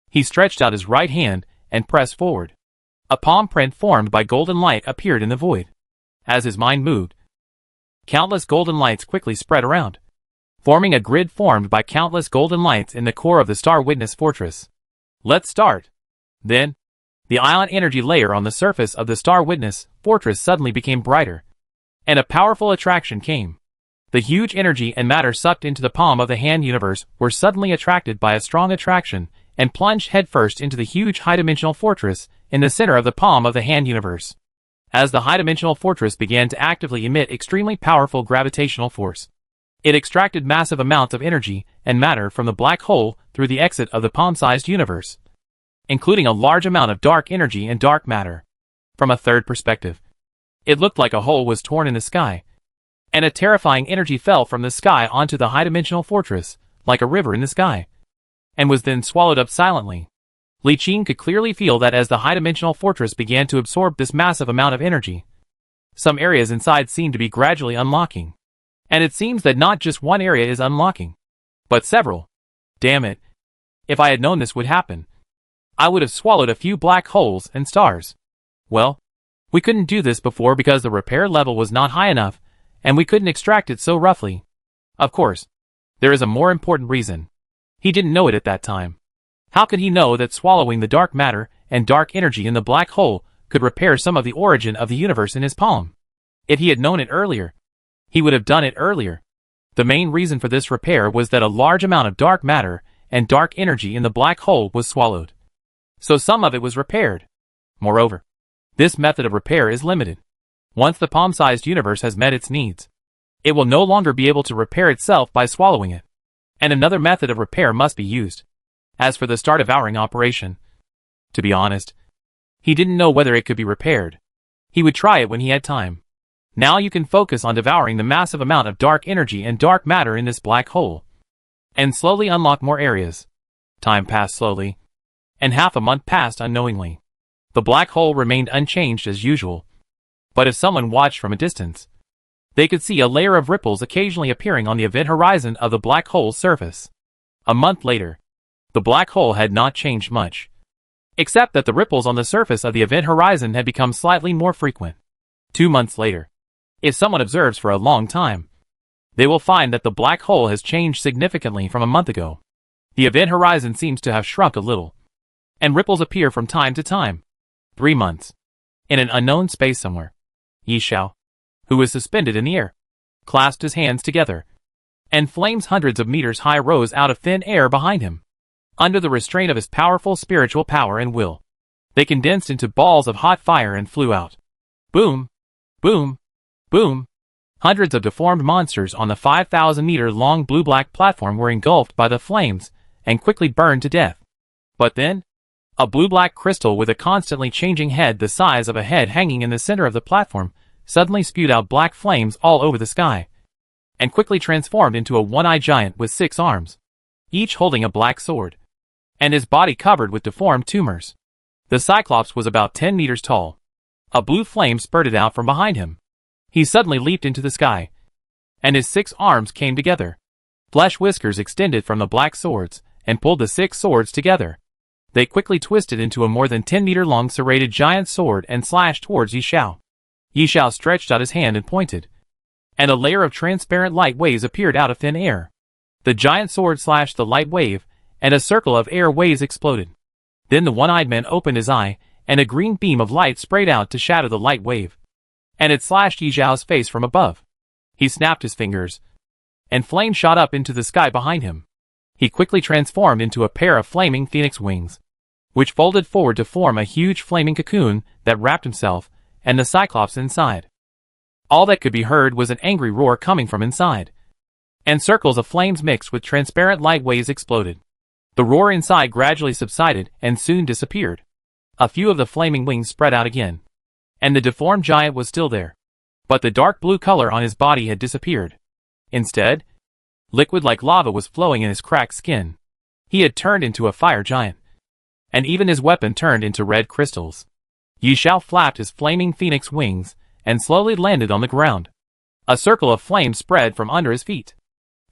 He stretched out his right hand and pressed forward. A palm print formed by golden light appeared in the void. As his mind moved, countless golden lights quickly spread around, forming a grid formed by countless golden lights in the core of the Star Witness fortress. Let's start. Then, the ion energy layer on the surface of the Star Witness fortress suddenly became brighter, and a powerful attraction came. The huge energy and matter sucked into the palm of the hand universe were suddenly attracted by a strong attraction and plunged headfirst into the huge high-dimensional fortress in the center of the palm of the hand universe. As the high-dimensional fortress began to actively emit extremely powerful gravitational force, it extracted massive amounts of energy and matter from the black hole through the exit of the palm-sized universe, including a large amount of dark energy and dark matter. From a third perspective, it looked like a hole was torn in the sky, and a terrifying energy fell from the sky onto the high-dimensional fortress, like a river in the sky, and was then swallowed up silently. Li Qing could clearly feel that as the high-dimensional fortress began to absorb this massive amount of energy, some areas inside seemed to be gradually unlocking. And it seems that not just one area is unlocking, but several. Damn it. If I had known this would happen, I would have swallowed a few black holes and stars. Well, we couldn't do this before because the repair level was not high enough, and we couldn't extract it so roughly. Of course, there is a more important reason. He didn't know it at that time. How could he know that swallowing the dark matter and dark energy in the black hole could repair some of the origin of the universe in his palm? If he had known it earlier, he would have done it earlier. The main reason for this repair was that a large amount of dark matter and dark energy in the black hole was swallowed, so some of it was repaired. Moreover, this method of repair is limited. Once the palm-sized universe has met its needs, it will no longer be able to repair itself by swallowing it, and another method of repair must be used. As for the star devouring operation, to be honest, he didn't know whether it could be repaired. He would try it when he had time. Now you can focus on devouring the massive amount of dark energy and dark matter in this black hole, and slowly unlock more areas. Time passed slowly, and half a month passed unknowingly. The black hole remained unchanged as usual, but if someone watched from a distance, they could see a layer of ripples occasionally appearing on the event horizon of the black hole's surface. A month later, the black hole had not changed much, except that the ripples on the surface of the event horizon had become slightly more frequent. 2 months later, if someone observes for a long time, they will find that the black hole has changed significantly from a month ago. The event horizon seems to have shrunk a little, and ripples appear from time to time. 3 months. In an unknown space somewhere, Yi Xiao, who was suspended in the air, clasped his hands together, and flames hundreds of meters high rose out of thin air behind him. Under the restraint of his powerful spiritual power and will, they condensed into balls of hot fire and flew out. Boom! Boom! Boom! Hundreds of deformed monsters on the 5,000-meter-long blue-black platform were engulfed by the flames and quickly burned to death. But then, a blue-black crystal with a constantly changing head the size of a head hanging in the center of the platform suddenly spewed out black flames all over the sky, and quickly transformed into a one-eyed giant with 6 arms, each holding a black sword, and his body covered with deformed tumors. The Cyclops was about 10 meters tall. A blue flame spurted out from behind him. He suddenly leaped into the sky, and his 6 arms came together. Flesh whiskers extended from the black swords and pulled the 6 swords together. They quickly twisted into a more than 10-meter-long serrated giant sword and slashed towards Yi Xiao. Yi Xiao stretched out his hand and pointed, and a layer of transparent light waves appeared out of thin air. The giant sword slashed the light wave, and a circle of air waves exploded. Then the one-eyed man opened his eye, and a green beam of light sprayed out to shatter the light wave, and it slashed Yi Xiao's face from above. He snapped his fingers, and flame shot up into the sky behind him. He quickly transformed into a pair of flaming phoenix wings, which folded forward to form a huge flaming cocoon that wrapped himself and the Cyclops inside. All that could be heard was an angry roar coming from inside, and circles of flames mixed with transparent light waves exploded. The roar inside gradually subsided and soon disappeared. A few of the flaming wings spread out again. And the deformed giant was still there. But the dark blue color on his body had disappeared. Instead, liquid like lava was flowing in his cracked skin. He had turned into a fire giant. And even his weapon turned into red crystals. Yi Xiao flapped his flaming phoenix wings and slowly landed on the ground. A circle of flame spread from under his feet.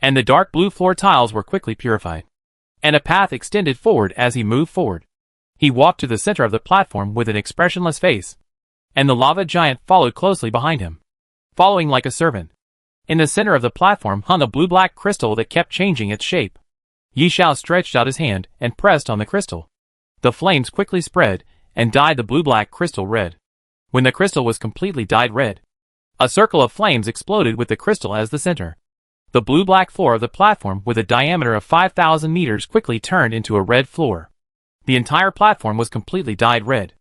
And the dark blue floor tiles were quickly purified. And a path extended forward as he moved forward. He walked to the center of the platform with an expressionless face. And the lava giant followed closely behind him, following like a servant. In the center of the platform hung a blue-black crystal that kept changing its shape. Yi Xiao stretched out his hand and pressed on the crystal. The flames quickly spread and dyed the blue-black crystal red. When the crystal was completely dyed red, a circle of flames exploded with the crystal as the center. The blue-black floor of the platform with a diameter of 5,000 meters quickly turned into a red floor. The entire platform was completely dyed red.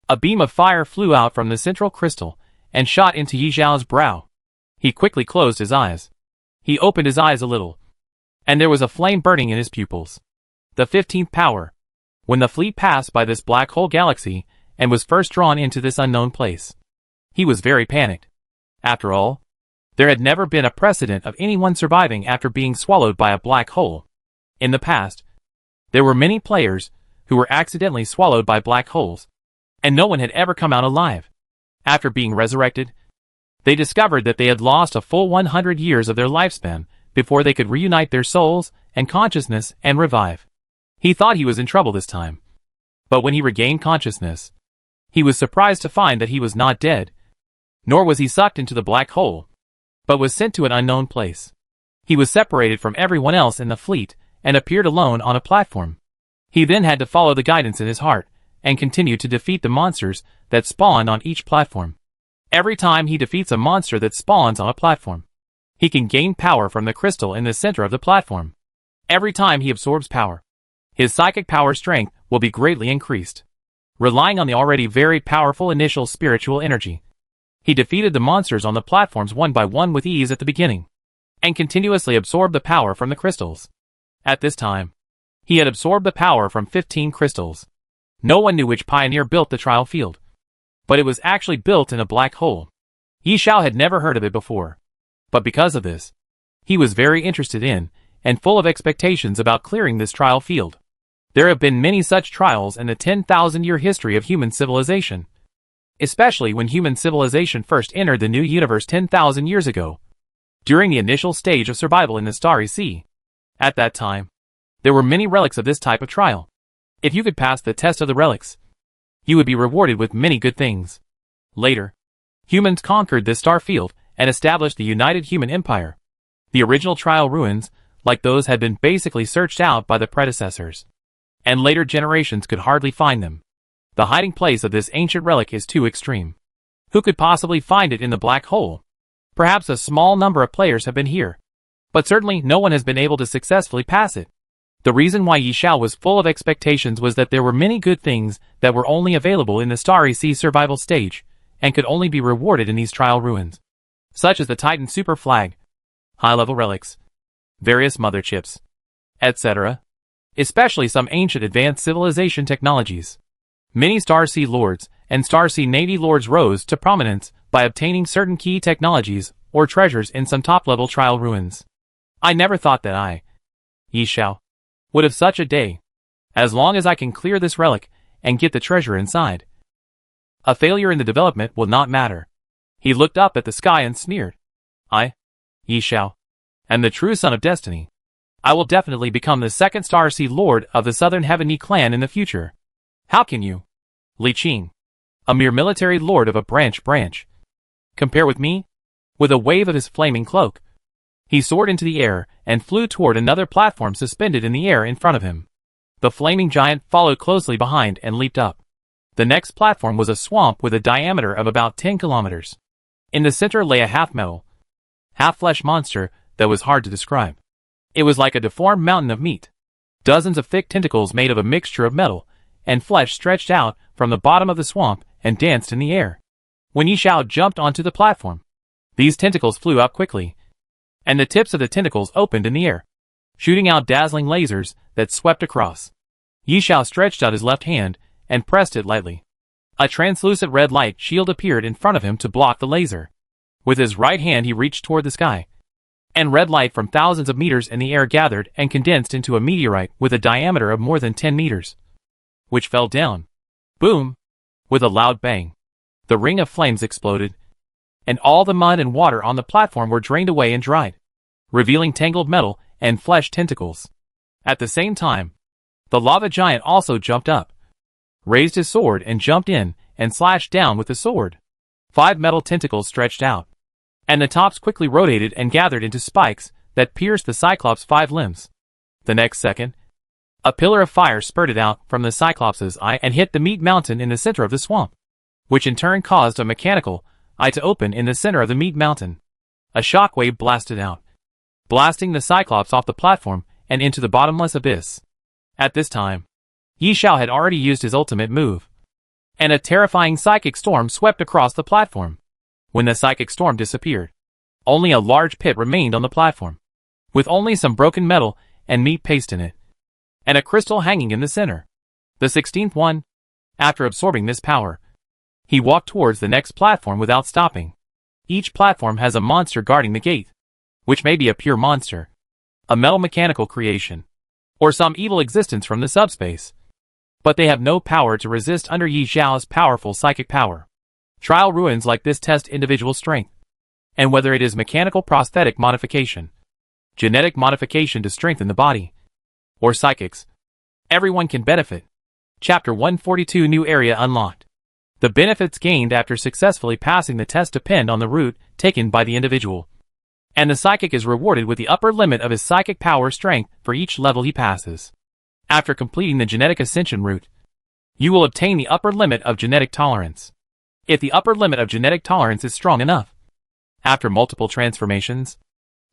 A beam of fire flew out from the central crystal and shot into Yi Xiao's brow. He quickly closed his eyes. He opened his eyes a little, and there was a flame burning in his pupils. The 15th power. When the fleet passed by this black hole galaxy and was first drawn into this unknown place, he was very panicked. After all, there had never been a precedent of anyone surviving after being swallowed by a black hole. In the past, there were many players who were accidentally swallowed by black holes, and no one had ever come out alive. After being resurrected, they discovered that they had lost a full 100 years of their lifespan before they could reunite their souls and consciousness and revive. He thought he was in trouble this time. But when he regained consciousness, he was surprised to find that he was not dead, nor was he sucked into the black hole, but was sent to an unknown place. He was separated from everyone else in the fleet and appeared alone on a platform. He then had to follow the guidance in his heart and continue to defeat the monsters that spawned on each platform. Every time he defeats a monster that spawns on a platform, he can gain power from the crystal in the center of the platform. Every time he absorbs power, his psychic power strength will be greatly increased. Relying on the already very powerful initial spiritual energy, he defeated the monsters on the platforms one by one with ease at the beginning, and continuously absorbed the power from the crystals. At this time, he had absorbed the power from 15 crystals. No one knew which pioneer built the trial field, but it was actually built in a black hole. Yi Xiao had never heard of it before, but because of this, he was very interested in and full of expectations about clearing this trial field. There have been many such trials in the 10,000-year history of human civilization, especially when human civilization first entered the new universe 10,000 years ago, during the initial stage of survival in the Starry Sea. At that time, there were many relics of this type of trial. If you could pass the test of the relics, you would be rewarded with many good things. Later, humans conquered this star field and established the United Human Empire. The original trial ruins, like those, had been basically searched out by the predecessors, and later generations could hardly find them. The hiding place of this ancient relic is too extreme. Who could possibly find it in the black hole? Perhaps a small number of players have been here, but certainly no one has been able to successfully pass it. The reason why Yi Xiao was full of expectations was that there were many good things that were only available in the Starry Sea survival stage, and could only be rewarded in these trial ruins, such as the Titan Super Flag, high-level relics, various mother chips, etc., especially some ancient advanced civilization technologies. Many Starsea Lords and Starsea Navy Lords rose to prominence by obtaining certain key technologies or treasures in some top-level trial ruins. I never thought that I, Yi Xiao, would have such a day. As long as I can clear this relic and get the treasure inside, a failure in the development will not matter. He looked up at the sky and sneered. I, Yi Xiao, am the true son of destiny. I will definitely become the second Starsea Lord of the Southern Heavenly Clan in the future. How can you, Li Qing, a mere military lord of a branch, compare with me? With a wave of his flaming cloak, he soared into the air and flew toward another platform suspended in the air in front of him. The flaming giant followed closely behind and leaped up. The next platform was a swamp with a diameter of about 10 kilometers. In the center lay a half-metal, half-flesh monster that was hard to describe. It was like a deformed mountain of meat. Dozens of thick tentacles made of a mixture of metal and flesh stretched out from the bottom of the swamp and danced in the air. When Yi Xiao jumped onto the platform, these tentacles flew up quickly, and the tips of the tentacles opened in the air. shooting out dazzling lasers that swept across. Yi Xiao stretched out his left hand and pressed it lightly. A translucent red light shield appeared in front of him to block the laser. With his right hand he reached toward the sky, and red light from thousands of meters in the air gathered and condensed into a meteorite with a diameter of more than 10 meters, which fell down. Boom! With a loud bang, the ring of flames exploded, and all the mud and water on the platform were drained away and dried, revealing tangled metal and flesh tentacles. At the same time, the lava giant also jumped up, raised his sword and jumped in and slashed down with the sword. 5 metal tentacles stretched out, and the tops quickly rotated and gathered into spikes that pierced the Cyclops' 5 limbs. The next second, a pillar of fire spurted out from the Cyclops' eye and hit the meat mountain in the center of the swamp, which in turn caused a mechanical eye to open in the center of the meat mountain. A shockwave blasted out, blasting the Cyclops off the platform and into the bottomless abyss. At this time, Yi Xiao had already used his ultimate move, and a terrifying psychic storm swept across the platform. When the psychic storm disappeared, only a large pit remained on the platform, with only some broken metal and meat paste in it, and a crystal hanging in the center. The 16th one. After absorbing this power, he walked towards the next platform without stopping. Each platform has a monster guarding the gate, which may be a pure monster, a metal mechanical creation, or some evil existence from the subspace. But they have no power to resist under Yi Xiao's powerful psychic power. Trial ruins like this test individual strength, and whether it is mechanical prosthetic modification, genetic modification to strengthen the body, or psychics, everyone can benefit. Chapter 142 New Area Unlocked. The benefits gained after successfully passing the test depend on the route taken by the individual, and the psychic is rewarded with the upper limit of his psychic power strength for each level he passes. After completing the genetic ascension route, you will obtain the upper limit of genetic tolerance. If the upper limit of genetic tolerance is strong enough, after multiple transformations,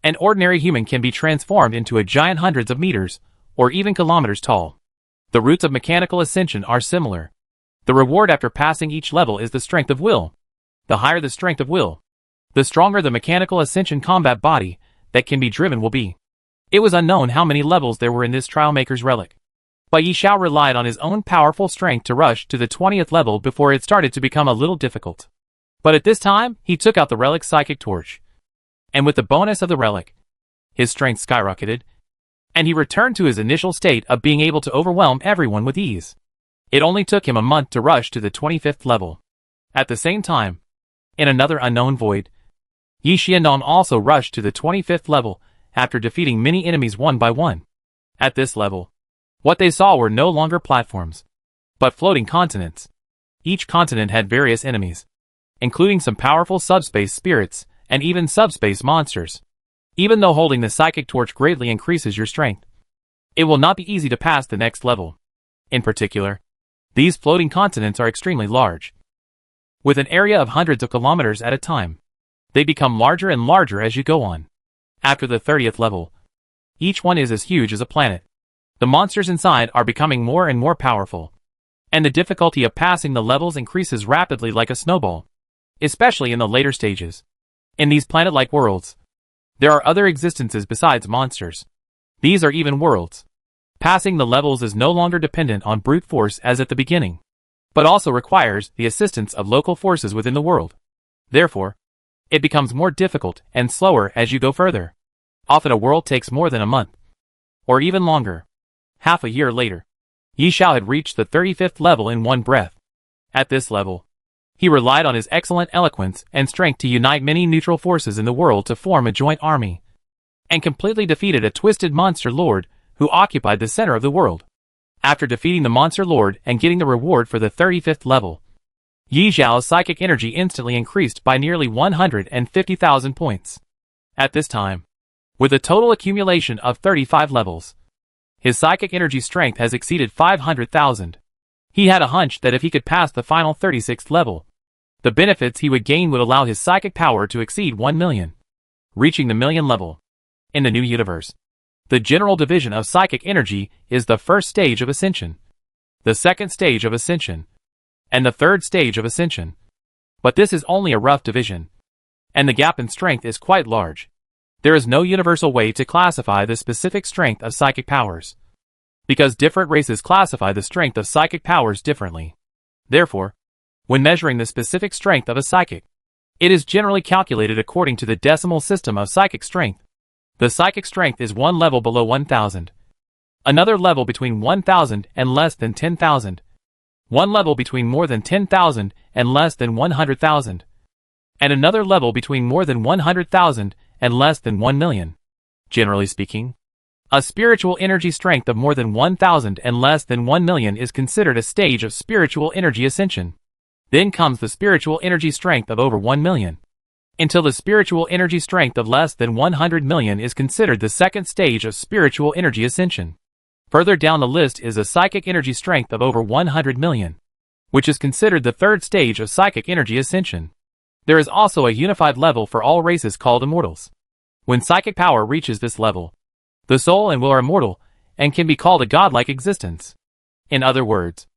an ordinary human can be transformed into a giant hundreds of meters, or even kilometers tall. The routes of mechanical ascension are similar. The reward after passing each level is the strength of will. The higher the strength of will, the stronger the mechanical ascension combat body that can be driven will be. It was unknown how many levels there were in this Trial Maker's relic, but Yi Xiao relied on his own powerful strength to rush to the 20th level before it started to become a little difficult. But at this time, he took out the relic's psychic torch, and with the bonus of the relic, his strength skyrocketed, and he returned to his initial state of being able to overwhelm everyone with ease. It only took him a month to rush to the 25th level. At the same time, in another unknown void, Yi Xiaonan also rushed to the 25th level after defeating many enemies one by one. At this level, what they saw were no longer platforms, but floating continents. Each continent had various enemies, including some powerful subspace spirits and even subspace monsters. Even though holding the psychic torch greatly increases your strength, it will not be easy to pass the next level. In particular, these floating continents are extremely large, with an area of hundreds of kilometers at a time. They become larger and larger as you go on. After the 30th level, each one is as huge as a planet. The monsters inside are becoming more and more powerful, and the difficulty of passing the levels increases rapidly like a snowball, especially in the later stages. In these planet-like worlds, there are other existences besides monsters. These are even worlds. Passing the levels is no longer dependent on brute force as at the beginning, but also requires the assistance of local forces within the world. Therefore, it becomes more difficult and slower as you go further. Often a world takes more than a month, or even longer. Half a year later, Yi Xiao had reached the 35th level in one breath. At this level, he relied on his excellent eloquence and strength to unite many neutral forces in the world to form a joint army, and completely defeated a twisted monster lord who occupied the center of the world. After defeating the monster lord and getting the reward for the 35th level, Yi Xiao's psychic energy instantly increased by nearly 150,000 points. At this time, with a total accumulation of 35 levels, his psychic energy strength has exceeded 500,000. He had a hunch that if he could pass the final 36th level, the benefits he would gain would allow his psychic power to exceed 1 million, reaching the million level. In the new universe, the general division of psychic energy is the first stage of ascension, the second stage of ascension, and the third stage of ascension. But this is only a rough division, and the gap in strength is quite large. There is no universal way to classify the specific strength of psychic powers, because different races classify the strength of psychic powers differently. Therefore, when measuring the specific strength of a psychic, it is generally calculated according to the decimal system of psychic strength. The psychic strength is one level below 1,000, another level between 1,000 and less than 10,000, one level between more than 10,000 and less than 100,000, and another level between more than 100,000 and less than 1 million. Generally speaking, a spiritual energy strength of more than 1,000 and less than 1 million is considered a stage of spiritual energy ascension. Then comes the spiritual energy strength of over 1 million, until the spiritual energy strength of less than 100 million is considered the second stage of spiritual energy ascension. Further down the list is a psychic energy strength of over 100 million, which is considered the third stage of psychic energy ascension. There is also a unified level for all races called immortals. When psychic power reaches this level, the soul and will are immortal and can be called a godlike existence. In other words,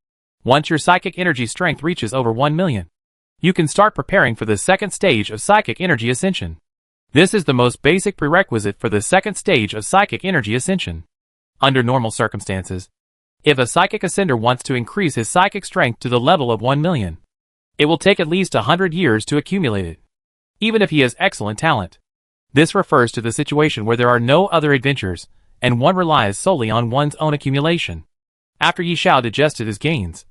once your psychic energy strength reaches over 1 million, you can start preparing for the second stage of psychic energy ascension. This is the most basic prerequisite for the second stage of psychic energy ascension. Under normal circumstances, if a psychic ascender wants to increase his psychic strength to the level of 1 million, it will take at least 100 years to accumulate it, even if he has excellent talent. This refers to the situation where there are no other adventures, and one relies solely on one's own accumulation. After Yi Xiao digested his gains,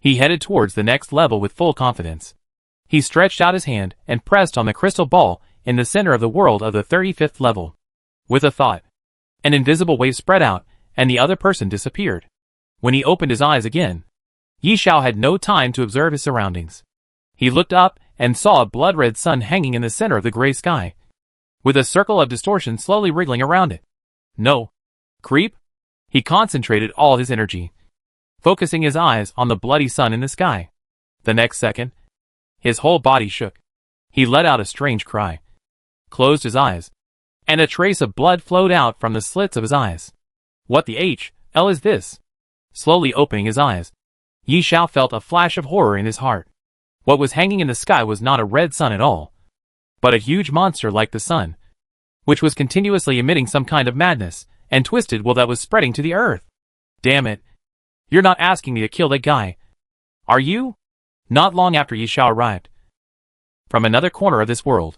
he headed towards the next level with full confidence. He stretched out his hand and pressed on the crystal ball in the center of the world of the 35th level. With a thought, an invisible wave spread out, and the other person disappeared. When he opened his eyes again, Yi Xiao had no time to observe his surroundings. He looked up and saw a blood-red sun hanging in the center of the gray sky, with a circle of distortion slowly wriggling around it. No. Creep? He concentrated all his energy, focusing his eyes on the bloody sun in the sky. The next second, his whole body shook. He let out a strange cry, closed his eyes, and a trace of blood flowed out from the slits of his eyes. What the hell is this? Slowly opening his eyes, Yi Xiao felt a flash of horror in his heart. What was hanging in the sky was not a red sun at all, but a huge monster like the sun, which was continuously emitting some kind of madness and twisted will that was spreading to the earth. Damn it. You're not asking me to kill that guy, are you? Not long after Yi Xiao arrived from another corner of this world,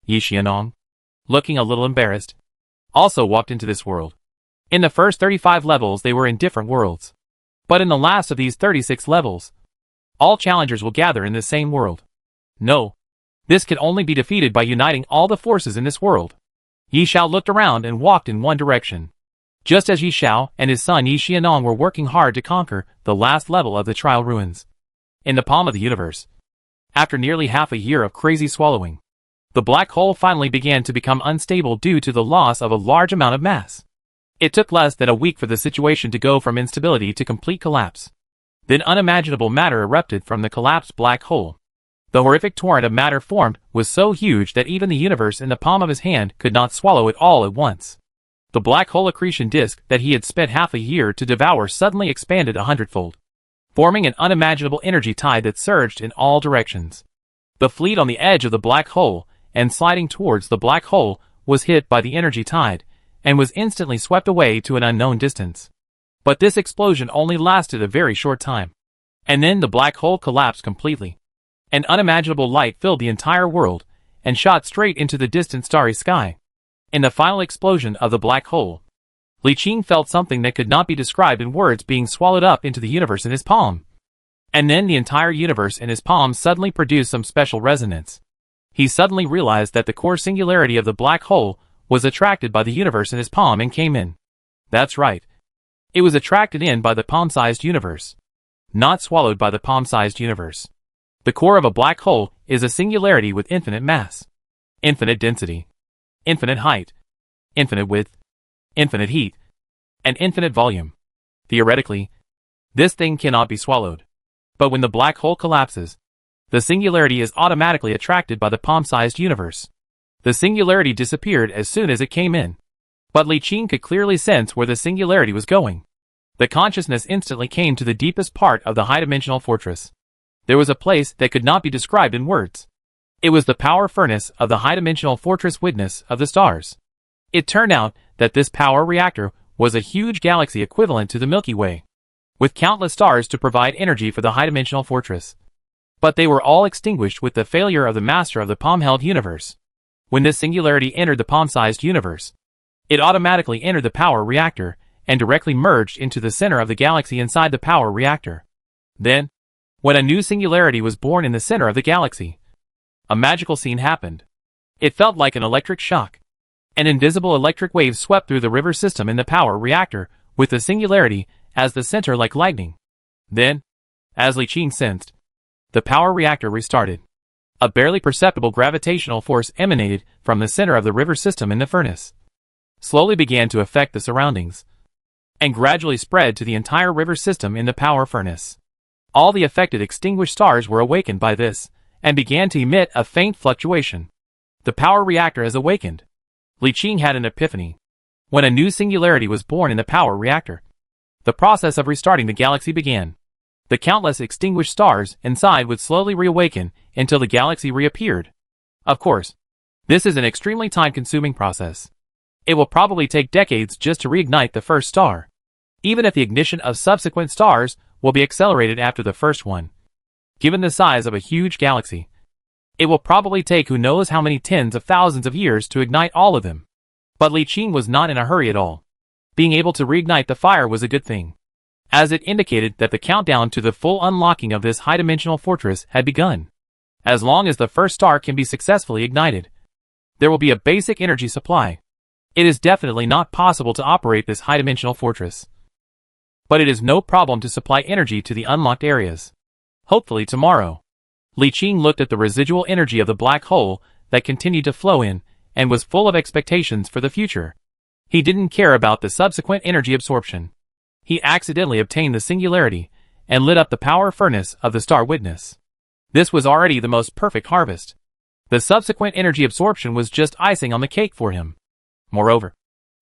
Yi Xianong, looking a little embarrassed, also walked into this world. In the first 35 levels they were in different worlds, but in the last of these 36 levels, all challengers will gather in the same world. No, this could only be defeated by uniting all the forces in this world. Yi Xiao looked around and walked in one direction, just as Yi Xiao and his son Yi Xianong were working hard to conquer the last level of the trial ruins. In the palm of the universe, after nearly half a year of crazy swallowing, the black hole finally began to become unstable due to the loss of a large amount of mass. It took less than a week for the situation to go from instability to complete collapse. Then unimaginable matter erupted from the collapsed black hole. The horrific torrent of matter formed was so huge that even the universe in the palm of his hand could not swallow it all at once. The black hole accretion disk that he had spent half a year to devour suddenly expanded 100-fold, forming an unimaginable energy tide that surged in all directions. The fleet on the edge of the black hole and sliding towards the black hole was hit by the energy tide and was instantly swept away to an unknown distance. But this explosion only lasted a very short time, and then the black hole collapsed completely. An unimaginable light filled the entire world and shot straight into the distant starry sky. In the final explosion of the black hole, Li Qing felt something that could not be described in words being swallowed up into the universe in his palm. And then the entire universe in his palm suddenly produced some special resonance. He suddenly realized that the core singularity of the black hole was attracted by the universe in his palm and came in. That's right. It was attracted in by the palm-sized universe, not swallowed by the palm-sized universe. The core of a black hole is a singularity with infinite mass, infinite density, infinite height, infinite width, infinite heat, and infinite volume. Theoretically, this thing cannot be swallowed. But when the black hole collapses, the singularity is automatically attracted by the palm-sized universe. The singularity disappeared as soon as it came in. But Li Qing could clearly sense where the singularity was going. The consciousness instantly came to the deepest part of the high-dimensional fortress. There was a place that could not be described in words. It was the power furnace of the high-dimensional fortress witness of the stars. It turned out that this power reactor was a huge galaxy equivalent to the Milky Way, with countless stars to provide energy for the high-dimensional fortress. But they were all extinguished with the failure of the master of the palm-held universe. When this singularity entered the palm-sized universe, it automatically entered the power reactor and directly merged into the center of the galaxy inside the power reactor. Then, when a new singularity was born in the center of the galaxy, a magical scene happened. It felt like an electric shock. An invisible electric wave swept through the river system in the power reactor, with the singularity as the center like lightning. Then, as Li Qing sensed, the power reactor restarted. A barely perceptible gravitational force emanated from the center of the river system in the furnace, slowly began to affect the surroundings, and gradually spread to the entire river system in the power furnace. All the affected extinguished stars were awakened by this, and began to emit a faint fluctuation. The power reactor has awakened. Li Qing had an epiphany. When a new singularity was born in the power reactor, the process of restarting the galaxy began. The countless extinguished stars inside would slowly reawaken until the galaxy reappeared. Of course, this is an extremely time-consuming process. It will probably take decades just to reignite the first star, even if the ignition of subsequent stars will be accelerated after the first one. Given the size of a huge galaxy, it will probably take who knows how many tens of thousands of years to ignite all of them. But Li Qing was not in a hurry at all. Being able to reignite the fire was a good thing, as it indicated that the countdown to the full unlocking of this high-dimensional fortress had begun. As long as the first star can be successfully ignited, there will be a basic energy supply. It is definitely not possible to operate this high-dimensional fortress, but it is no problem to supply energy to the unlocked areas. Hopefully tomorrow. Li Qing looked at the residual energy of the black hole that continued to flow in, and was full of expectations for the future. He didn't care about the subsequent energy absorption. He accidentally obtained the singularity, and lit up the power furnace of the star witness. This was already the most perfect harvest. The subsequent energy absorption was just icing on the cake for him. Moreover,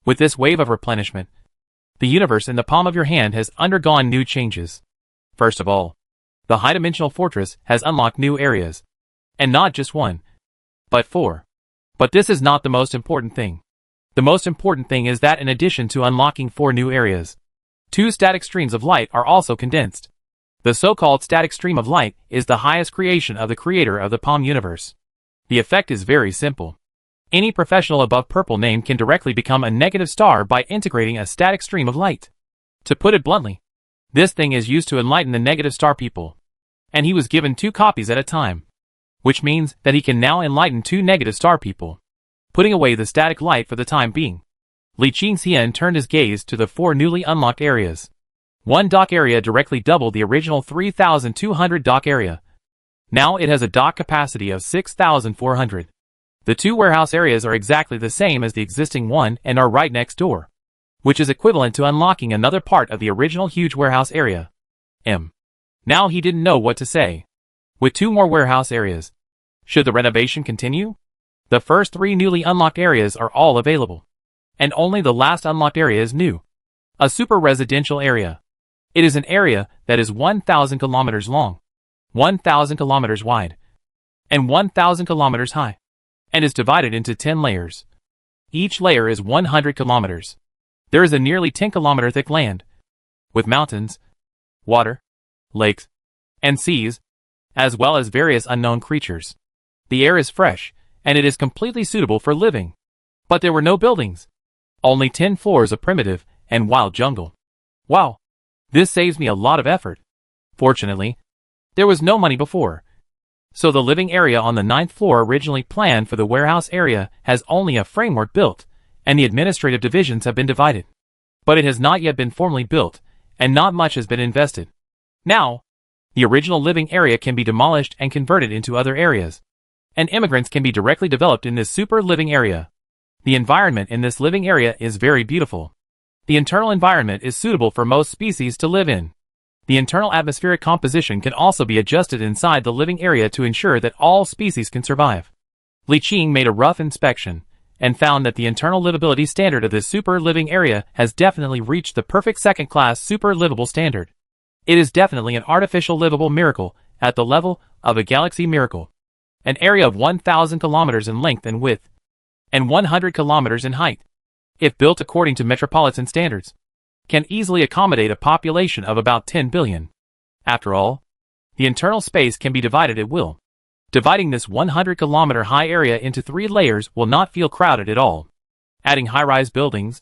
with this wave of replenishment, the universe in the palm of your hand has undergone new changes. First of all, the high-dimensional fortress has unlocked new areas. And not just one, but 4. But this is not the most important thing. The most important thing is that in addition to unlocking 4 new areas, 2 static streams of light are also condensed. The so-called static stream of light is the highest creation of the creator of the Palm universe. The effect is very simple. Any professional above purple name can directly become a negative star by integrating a static stream of light. To put it bluntly, this thing is used to enlighten the negative star people. And he was given 2 copies at a time, which means that he can now enlighten 2 negative star people, putting away the static light for the time being. Li Qingxian turned his gaze to the 4 newly unlocked areas. One dock area directly doubled the original 3,200 dock area. Now it has a dock capacity of 6,400. The 2 warehouse areas are exactly the same as the existing one and are right next door, which is equivalent to unlocking another part of the original huge warehouse area. Now he didn't know what to say. With 2 more warehouse areas, should the renovation continue? The first 3 newly unlocked areas are all available, and only the last unlocked area is new. A super residential area. It is an area that is 1,000 kilometers long, 1,000 kilometers wide, and 1,000 kilometers high, and is divided into 10 layers. Each layer is 100 kilometers. There is a nearly 10-kilometer thick land, with mountains, water, lakes, and seas, as well as various unknown creatures. The air is fresh, and it is completely suitable for living. But there were no buildings. Only 10 floors of primitive and wild jungle. Wow! This saves me a lot of effort. Fortunately, there was no money before. So the living area on the 9th floor originally planned for the warehouse area has only a framework built, and the administrative divisions have been divided. But it has not yet been formally built, and not much has been invested. Now, the original living area can be demolished and converted into other areas, and immigrants can be directly developed in this super living area. The environment in this living area is very beautiful. The internal environment is suitable for most species to live in. The internal atmospheric composition can also be adjusted inside the living area to ensure that all species can survive. Li Qing made a rough inspection, and found that the internal livability standard of this super living area has definitely reached the perfect second-class super livable standard. It is definitely an artificial livable miracle at the level of a galaxy miracle. an area of 1,000 kilometers in length and width, and 100 kilometers in height, if built according to metropolitan standards, can easily accommodate a population of about 10 billion. After all, the internal space can be divided at will. Dividing this 100-kilometer high area into 3 layers will not feel crowded at all. Adding high-rise buildings,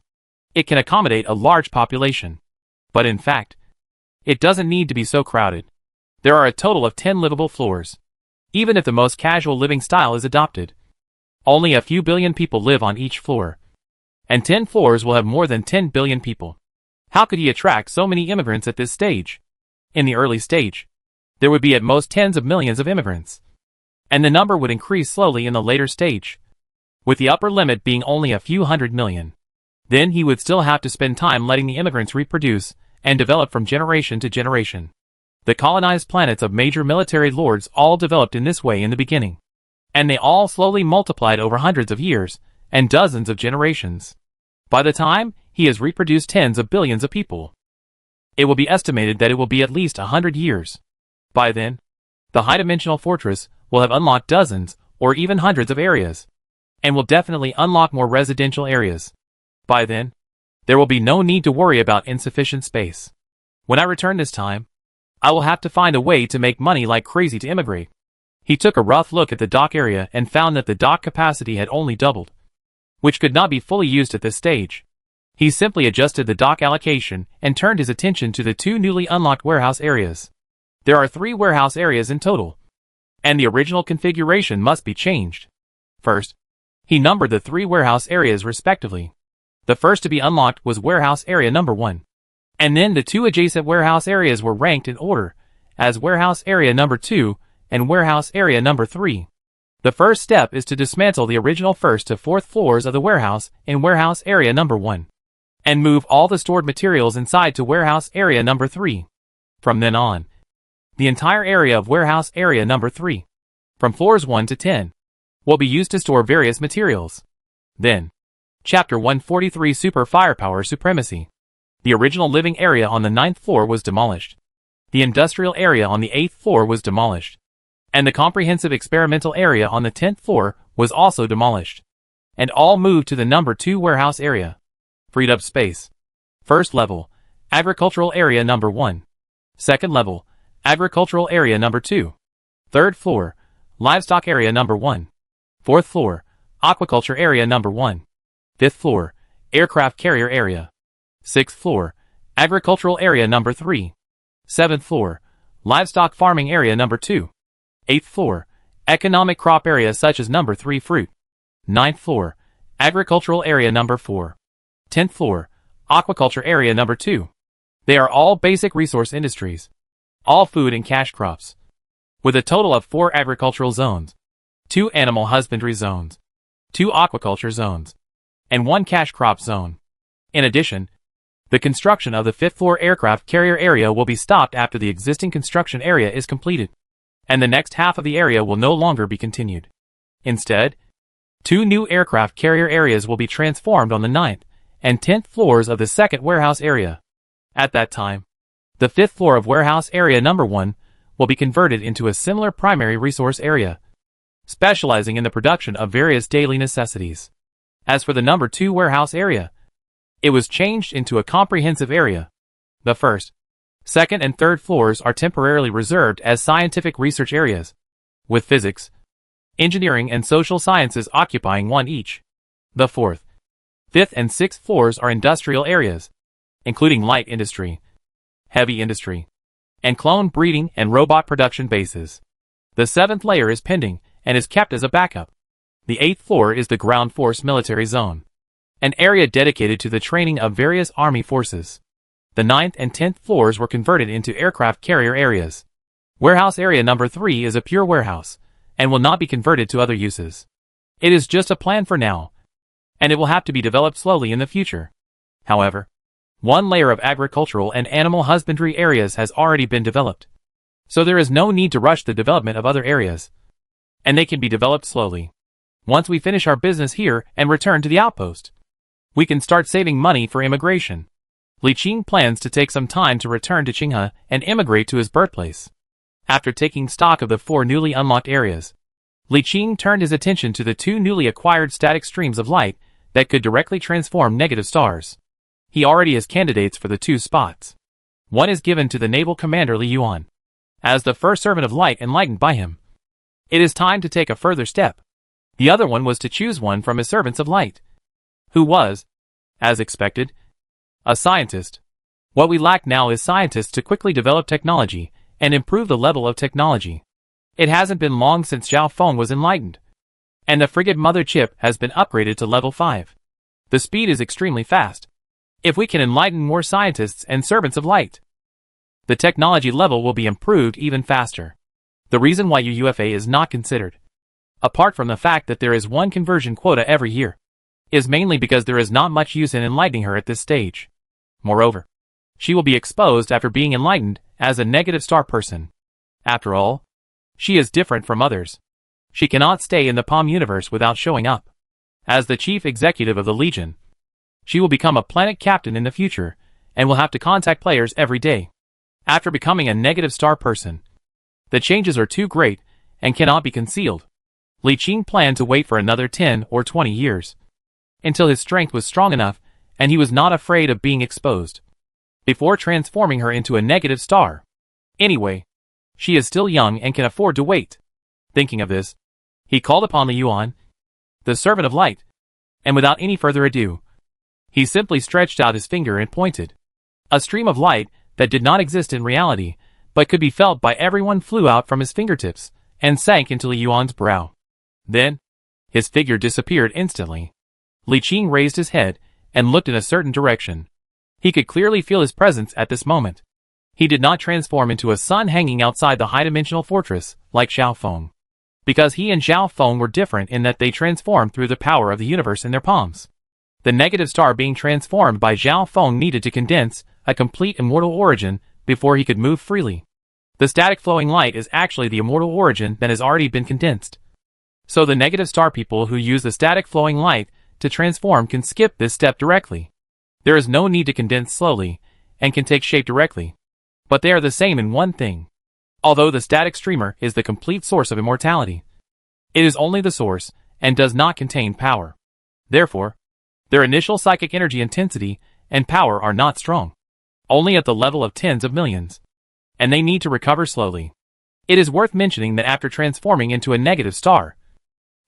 it can accommodate a large population. But in fact, it doesn't need to be so crowded. There are a total of 10 livable floors. Even if the most casual living style is adopted, only a few billion people live on each floor. And 10 floors will have more than 10 billion people. How could he attract so many immigrants at this stage? In the early stage, there would be at most tens of millions of immigrants, and the number would increase slowly in the later stage, with the upper limit being only a few hundred million. Then he would still have to spend time letting the immigrants reproduce and develop from generation to generation. The colonized planets of major military lords all developed in this way in the beginning, and they all slowly multiplied over hundreds of years and dozens of generations. By the time he has reproduced tens of billions of people, it will be estimated that it will be at least 100 years. By then, the high-dimensional fortress will have unlocked dozens or even hundreds of areas, and will definitely unlock more residential areas. By then, there will be no need to worry about insufficient space. When I return this time, I will have to find a way to make money like crazy to immigrate. He took a rough look at the dock area and found that the dock capacity had only doubled, which could not be fully used at this stage. He simply adjusted the dock allocation and turned his attention to the 2 newly unlocked warehouse areas. There are 3 warehouse areas in total, and the original configuration must be changed. First, he numbered the 3 warehouse areas respectively. The first to be unlocked was warehouse area number 1, and then the 2 adjacent warehouse areas were ranked in order as warehouse area number 2 and warehouse area number 3. The first step is to dismantle the original 1st to 4th floors of the warehouse in warehouse area number 1, and move all the stored materials inside to warehouse area number 3. From then on, the entire area of warehouse area number 3, from floors 1 to 10, will be used to store various materials. Then, Chapter 143 Super Firepower Supremacy. The original living area on the 9th floor was demolished. The industrial area on the 8th floor was demolished, and the comprehensive experimental area on the 10th floor was also demolished, and all moved to the number 2 warehouse area. Freed up space. First level, agricultural area number 1. Second level, agricultural area number 2. Third floor, livestock area number 1. Fourth floor, aquaculture area number 1. Fifth floor, aircraft carrier area. Sixth floor, agricultural area number 3. Seventh floor, livestock farming area number 2. Eighth floor, economic crop area such as number 3 fruit. Ninth floor, agricultural area number 4. 10th floor, aquaculture area number 2. They are all basic resource industries, all food and cash crops, with a total of 4 agricultural zones, 2 animal husbandry zones, 2 aquaculture zones, and 1 cash crop zone. In addition, the construction of the 5th floor aircraft carrier area will be stopped after the existing construction area is completed, and the next half of the area will no longer be continued. Instead, 2 new aircraft carrier areas will be transformed on the 9th and 10th floors of the 2nd warehouse area. At that time, the 5th floor of warehouse area number 1 will be converted into a similar primary resource area, specializing in the production of various daily necessities. As for the number 2 warehouse area, it was changed into a comprehensive area. The 1st, 2nd, and 3rd floors are temporarily reserved as scientific research areas, with physics, engineering, and social sciences occupying 1 each. The 4th, 5th, and 6th floors are industrial areas, including light industry, heavy industry, and clone breeding and robot production bases. The 7th layer is pending and is kept as a backup. The 8th floor is the ground force military zone, an area dedicated to the training of various army forces. The 9th and 10th floors were converted into aircraft carrier areas. Warehouse area number 3 is a pure warehouse, and will not be converted to other uses. It is just a plan for now, and it will have to be developed slowly in the future. However, 1 layer of agricultural and animal husbandry areas has already been developed, so there is no need to rush the development of other areas, and they can be developed slowly. Once we finish our business here and return to the outpost, we can start saving money for immigration. Li Qing plans to take some time to return to Qinghe and immigrate to his birthplace. After taking stock of the 4 newly unlocked areas, Li Qing turned his attention to the two newly acquired static streams of light that could directly transform negative stars. He already has candidates for the two spots. One is given to the naval commander Li Yuan, as the first servant of light enlightened by him. It is time to take a further step. The other one was to choose one from his servants of light, who was, as expected, a scientist. What we lack now is scientists to quickly develop technology and improve the level of technology. It hasn't been long since Zhao Feng was enlightened, and the frigate mother chip has been upgraded to level 5. The speed is extremely fast. If we can enlighten more scientists and servants of light, the technology level will be improved even faster. The reason why UFA is not considered, apart from the fact that there is one conversion quota every year, is mainly because there is not much use in enlightening her at this stage. Moreover, she will be exposed after being enlightened as a negative star person. After all, she is different from others. She cannot stay in the Palm universe without showing up. As the chief executive of the Legion, she will become a planet captain in the future and will have to contact players every day. After becoming a negative star person, the changes are too great and cannot be concealed. Li Qing planned to wait for another 10 or 20 years, until his strength was strong enough and he was not afraid of being exposed, before transforming her into a negative star. Anyway, she is still young and can afford to wait. Thinking of this, he called upon Li Yuan, the servant of light, and without any further ado, he simply stretched out his finger and pointed. A stream of light that did not exist in reality, but could be felt by everyone, flew out from his fingertips and sank into Li Yuan's brow. Then, his figure disappeared instantly. Li Qing raised his head and looked in a certain direction. He could clearly feel his presence at this moment. He did not transform into a sun hanging outside the high-dimensional fortress like Zhao Feng, because he and Zhao Feng were different in that they transformed through the power of the universe in their palms. The negative star being transformed by Zhao Feng needed to condense a complete immortal origin before he could move freely. The static flowing light is actually the immortal origin that has already been condensed. So the negative star people who use the static flowing light to transform can skip this step directly. There is no need to condense slowly and can take shape directly. But they are the same in one thing. Although the static streamer is the complete source of immortality, it is only the source and does not contain power. Therefore, their initial psychic energy intensity and power are not strong, only at the level of tens of millions, and they need to recover slowly. It is worth mentioning that after transforming into a negative star,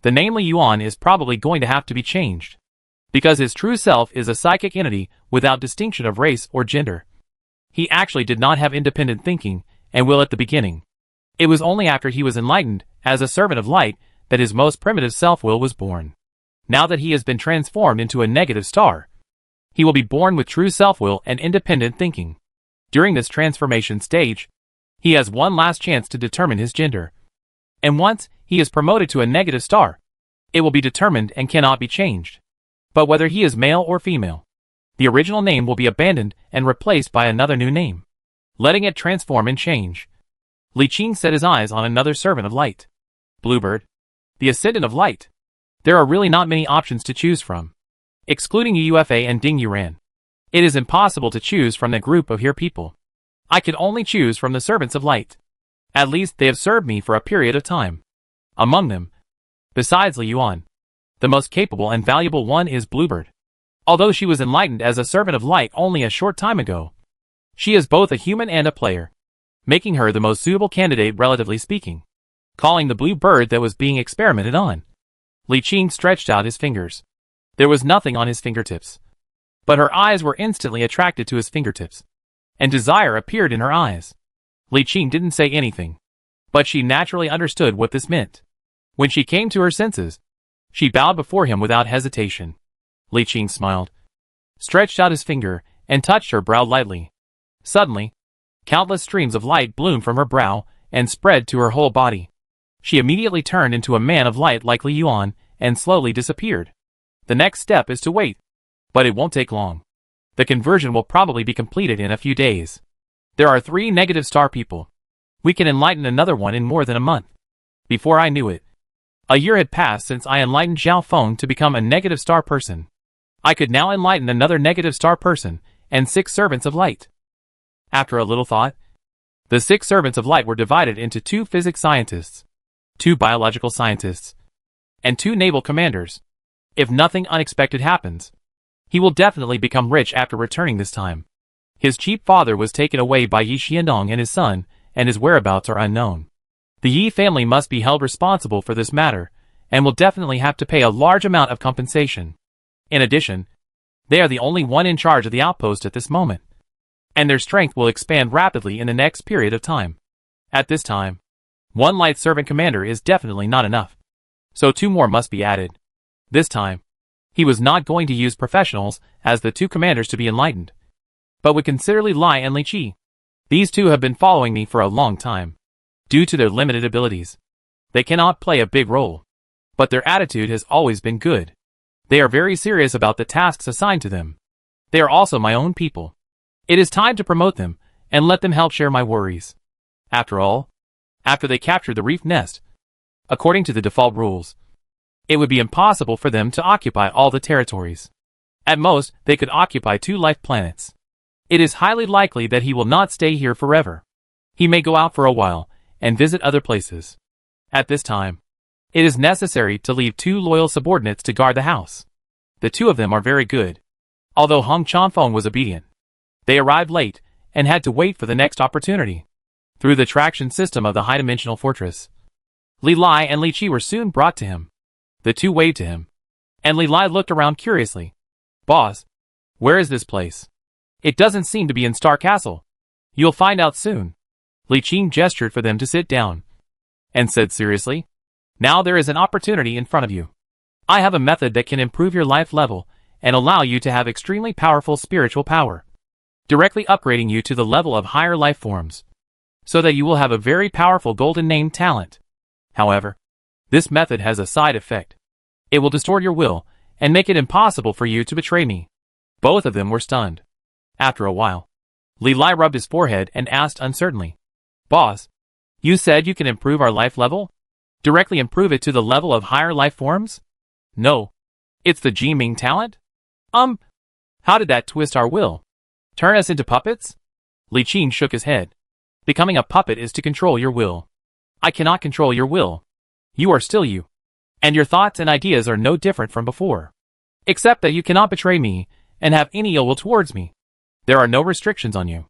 the name Li Yuan is probably going to have to be changed, because his true self is a psychic entity without distinction of race or gender. He actually did not have independent thinking, and will at the beginning. It was only after he was enlightened as a servant of light that his most primitive self-will was born. Now that he has been transformed into a negative star, he will be born with true self-will and independent thinking. During this transformation stage, he has one last chance to determine his gender. And once he is promoted to a negative star, it will be determined and cannot be changed. But whether he is male or female, the original name will be abandoned and replaced by another new name, letting it transform and change. Li Qing set his eyes on another servant of light, Bluebird, the Ascendant of Light. There are really not many options to choose from. Excluding UFA and Ding Yuran, it is impossible to choose from the group of here people. I can only choose from the servants of light. At least they have served me for a period of time. Among them, besides Li Yuan, the most capable and valuable one is Bluebird. Although she was enlightened as a servant of light only a short time ago, she is both a human and a player, making her the most suitable candidate relatively speaking. Calling the blue bird that was being experimented on, Li Qing stretched out his fingers. There was nothing on his fingertips, but her eyes were instantly attracted to his fingertips, and desire appeared in her eyes. Li Qing didn't say anything, but she naturally understood what this meant. When she came to her senses, she bowed before him without hesitation. Li Qing smiled, stretched out his finger, and touched her brow lightly. Suddenly, countless streams of light bloomed from her brow and spread to her whole body. She immediately turned into a man of light like Li Yuan and slowly disappeared. The next step is to wait, but it won't take long. The conversion will probably be completed in a few days. There are 3 negative star people. We can enlighten another one in more than a month. Before I knew it, a year had passed since I enlightened Zhao Feng to become a negative star person. I could now enlighten another negative star person and 6 servants of light. After a little thought, the 6 servants of light were divided into 2 physics scientists, 2 biological scientists, and 2 naval commanders. If nothing unexpected happens, he will definitely become rich after returning this time. His cheap father was taken away by Yi Xiandong and his son, and his whereabouts are unknown. The Yi family must be held responsible for this matter, and will definitely have to pay a large amount of compensation. In addition, they are the only one in charge of the outpost at this moment, and their strength will expand rapidly in the next period of time. At this time, 1 light servant commander is definitely not enough, so 2 more must be added. This time, he was not going to use professionals as the 2 commanders to be enlightened, but would consider Li Lai and Li Qi. These 2 have been following me for a long time. Due to their limited abilities, they cannot play a big role, but their attitude has always been good. They are very serious about the tasks assigned to them. They are also my own people. It is time to promote them and let them help share my worries. After all, after they captured the reef nest, according to the default rules, it would be impossible for them to occupy all the territories. At most, they could occupy 2 life planets. It is highly likely that he will not stay here forever. He may go out for a while and visit other places. At this time, it is necessary to leave 2 loyal subordinates to guard the house. The 2 of them are very good. Although Hong Chanfeng was obedient, they arrived late and had to wait for the next opportunity. Through the traction system of the high-dimensional fortress, Li Lai and Li Qi were soon brought to him. The 2 waved to him, and Li Lai looked around curiously. "Boss, where is this place? It doesn't seem to be in Star Castle." "You'll find out soon." Li Qi gestured for them to sit down, and said seriously, "Now there is an opportunity in front of you. I have a method that can improve your life level and allow you to have extremely powerful spiritual power, directly upgrading you to the level of higher life forms, so that you will have a very powerful golden name talent. However, this method has a side effect. It will distort your will and make it impossible for you to betray me." Both of them were stunned. After a while, Li Lai rubbed his forehead and asked uncertainly, "Boss, you said you can improve our life level? Directly improve it to the level of higher life forms?" "No. It's the Jiming talent?" How did that twist our will? Turn us into puppets?" Li Qin shook his head. "Becoming a puppet is to control your will. I cannot control your will. You are still you. And your thoughts and ideas are no different from before. Except that you cannot betray me and have any ill will towards me. There are no restrictions on you."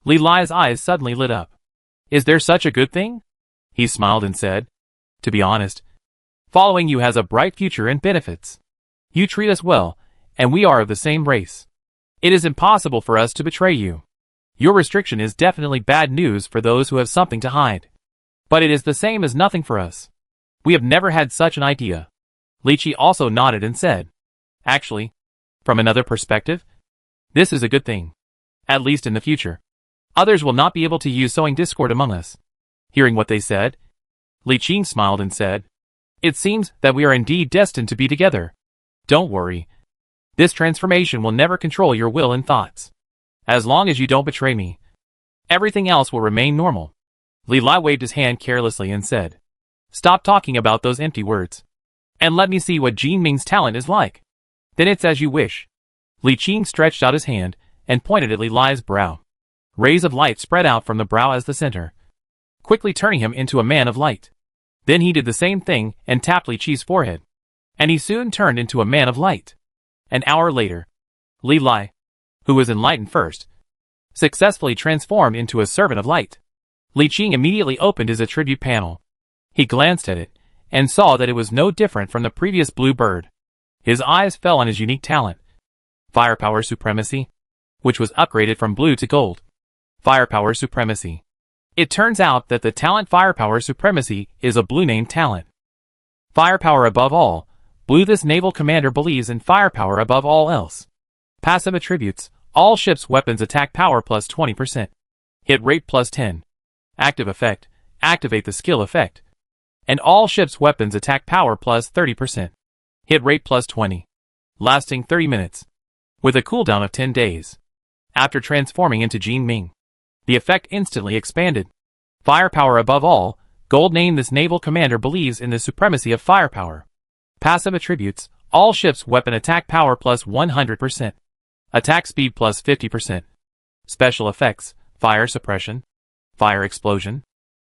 Li Lai's eyes suddenly lit up. "Is there such a good thing?" He smiled and said, "To be honest, following you has a bright future and benefits. You treat us well, and we are of the same race. It is impossible for us to betray you. Your restriction is definitely bad news for those who have something to hide. But it is the same as nothing for us. We have never had such an idea." Li Qi also nodded and said, "Actually, from another perspective, this is a good thing. At least in the future, others will not be able to use sowing discord among us." Hearing what they said, Li Qin smiled and said, "It seems that we are indeed destined to be together. Don't worry. This transformation will never control your will and thoughts. As long as you don't betray me, everything else will remain normal." Li Lai waved his hand carelessly and said, "Stop talking about those empty words, and let me see what Jin Ming's talent is like. Then it's as you wish." Li Qin stretched out his hand and pointed at Li Lai's brow. Rays of light spread out from the brow as the center, quickly turning him into a man of light. Then he did the same thing and tapped Li Qi's forehead, and he soon turned into a man of light. An hour later, Li Lai, who was enlightened first, successfully transformed into a servant of light. Li Qin immediately opened his attribute panel. He glanced at it and saw that it was no different from the previous blue bird. His eyes fell on his unique talent, Firepower Supremacy, which was upgraded from blue to gold. Firepower Supremacy. It turns out that the talent Firepower Supremacy is a blue named talent. Firepower above all. Blue. This naval commander believes in firepower above all else. Passive attributes: all ships' weapons attack power plus 20%. Hit rate plus 10. Active effect: activate the skill effect. And all ships' weapons attack power plus 30%. Hit rate plus 20. Lasting 30 minutes. With a cooldown of 10 days. After transforming into Jin Ming, the effect instantly expanded. Firepower above all. Gold name. This naval commander believes in the supremacy of firepower. Passive attributes: all ships' weapon attack power plus 100%. Attack speed plus 50%. Special effects: fire suppression, fire explosion,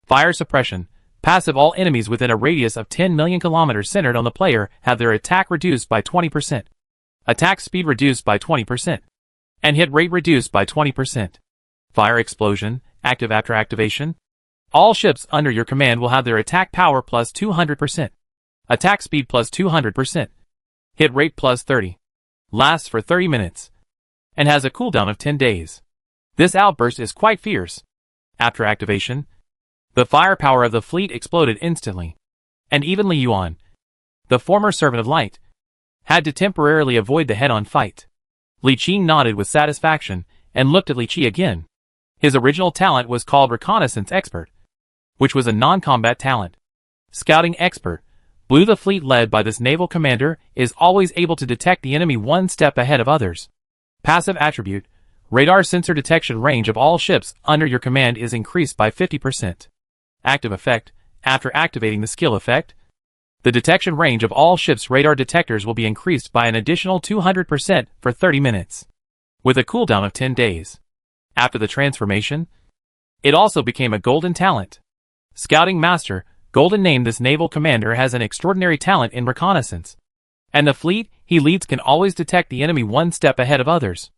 fire suppression, Passive: all enemies within a radius of 10 million kilometers centered on the player have their attack reduced by 20%, attack speed reduced by 20%, and hit rate reduced by 20%. Fire explosion, active after activation. All ships under your command will have their attack power plus 200%, attack speed plus 200%, hit rate plus 30. Lasts for 30 minutes, and has a cooldown of 10 days. This outburst is quite fierce. After activation, the firepower of the fleet exploded instantly, and even Li Yuan, the former servant of light, had to temporarily avoid the head-on fight. Li Qi nodded with satisfaction and looked at Li Qi again. His original talent was called Reconnaissance Expert, which was a non-combat talent. Scouting Expert. Blue: the fleet led by this naval commander is always able to detect the enemy one step ahead of others. Passive attribute. Radar sensor detection range of all ships under your command is increased by 50%. Active effect. After activating the skill effect, the detection range of all ships' radar detectors will be increased by an additional 200% for 30 minutes, with a cooldown of 10 days. After the transformation, it also became a golden talent. Scouting Master. Golden named this naval commander has an extraordinary talent in reconnaissance, and the fleet he leads can always detect the enemy one step ahead of others.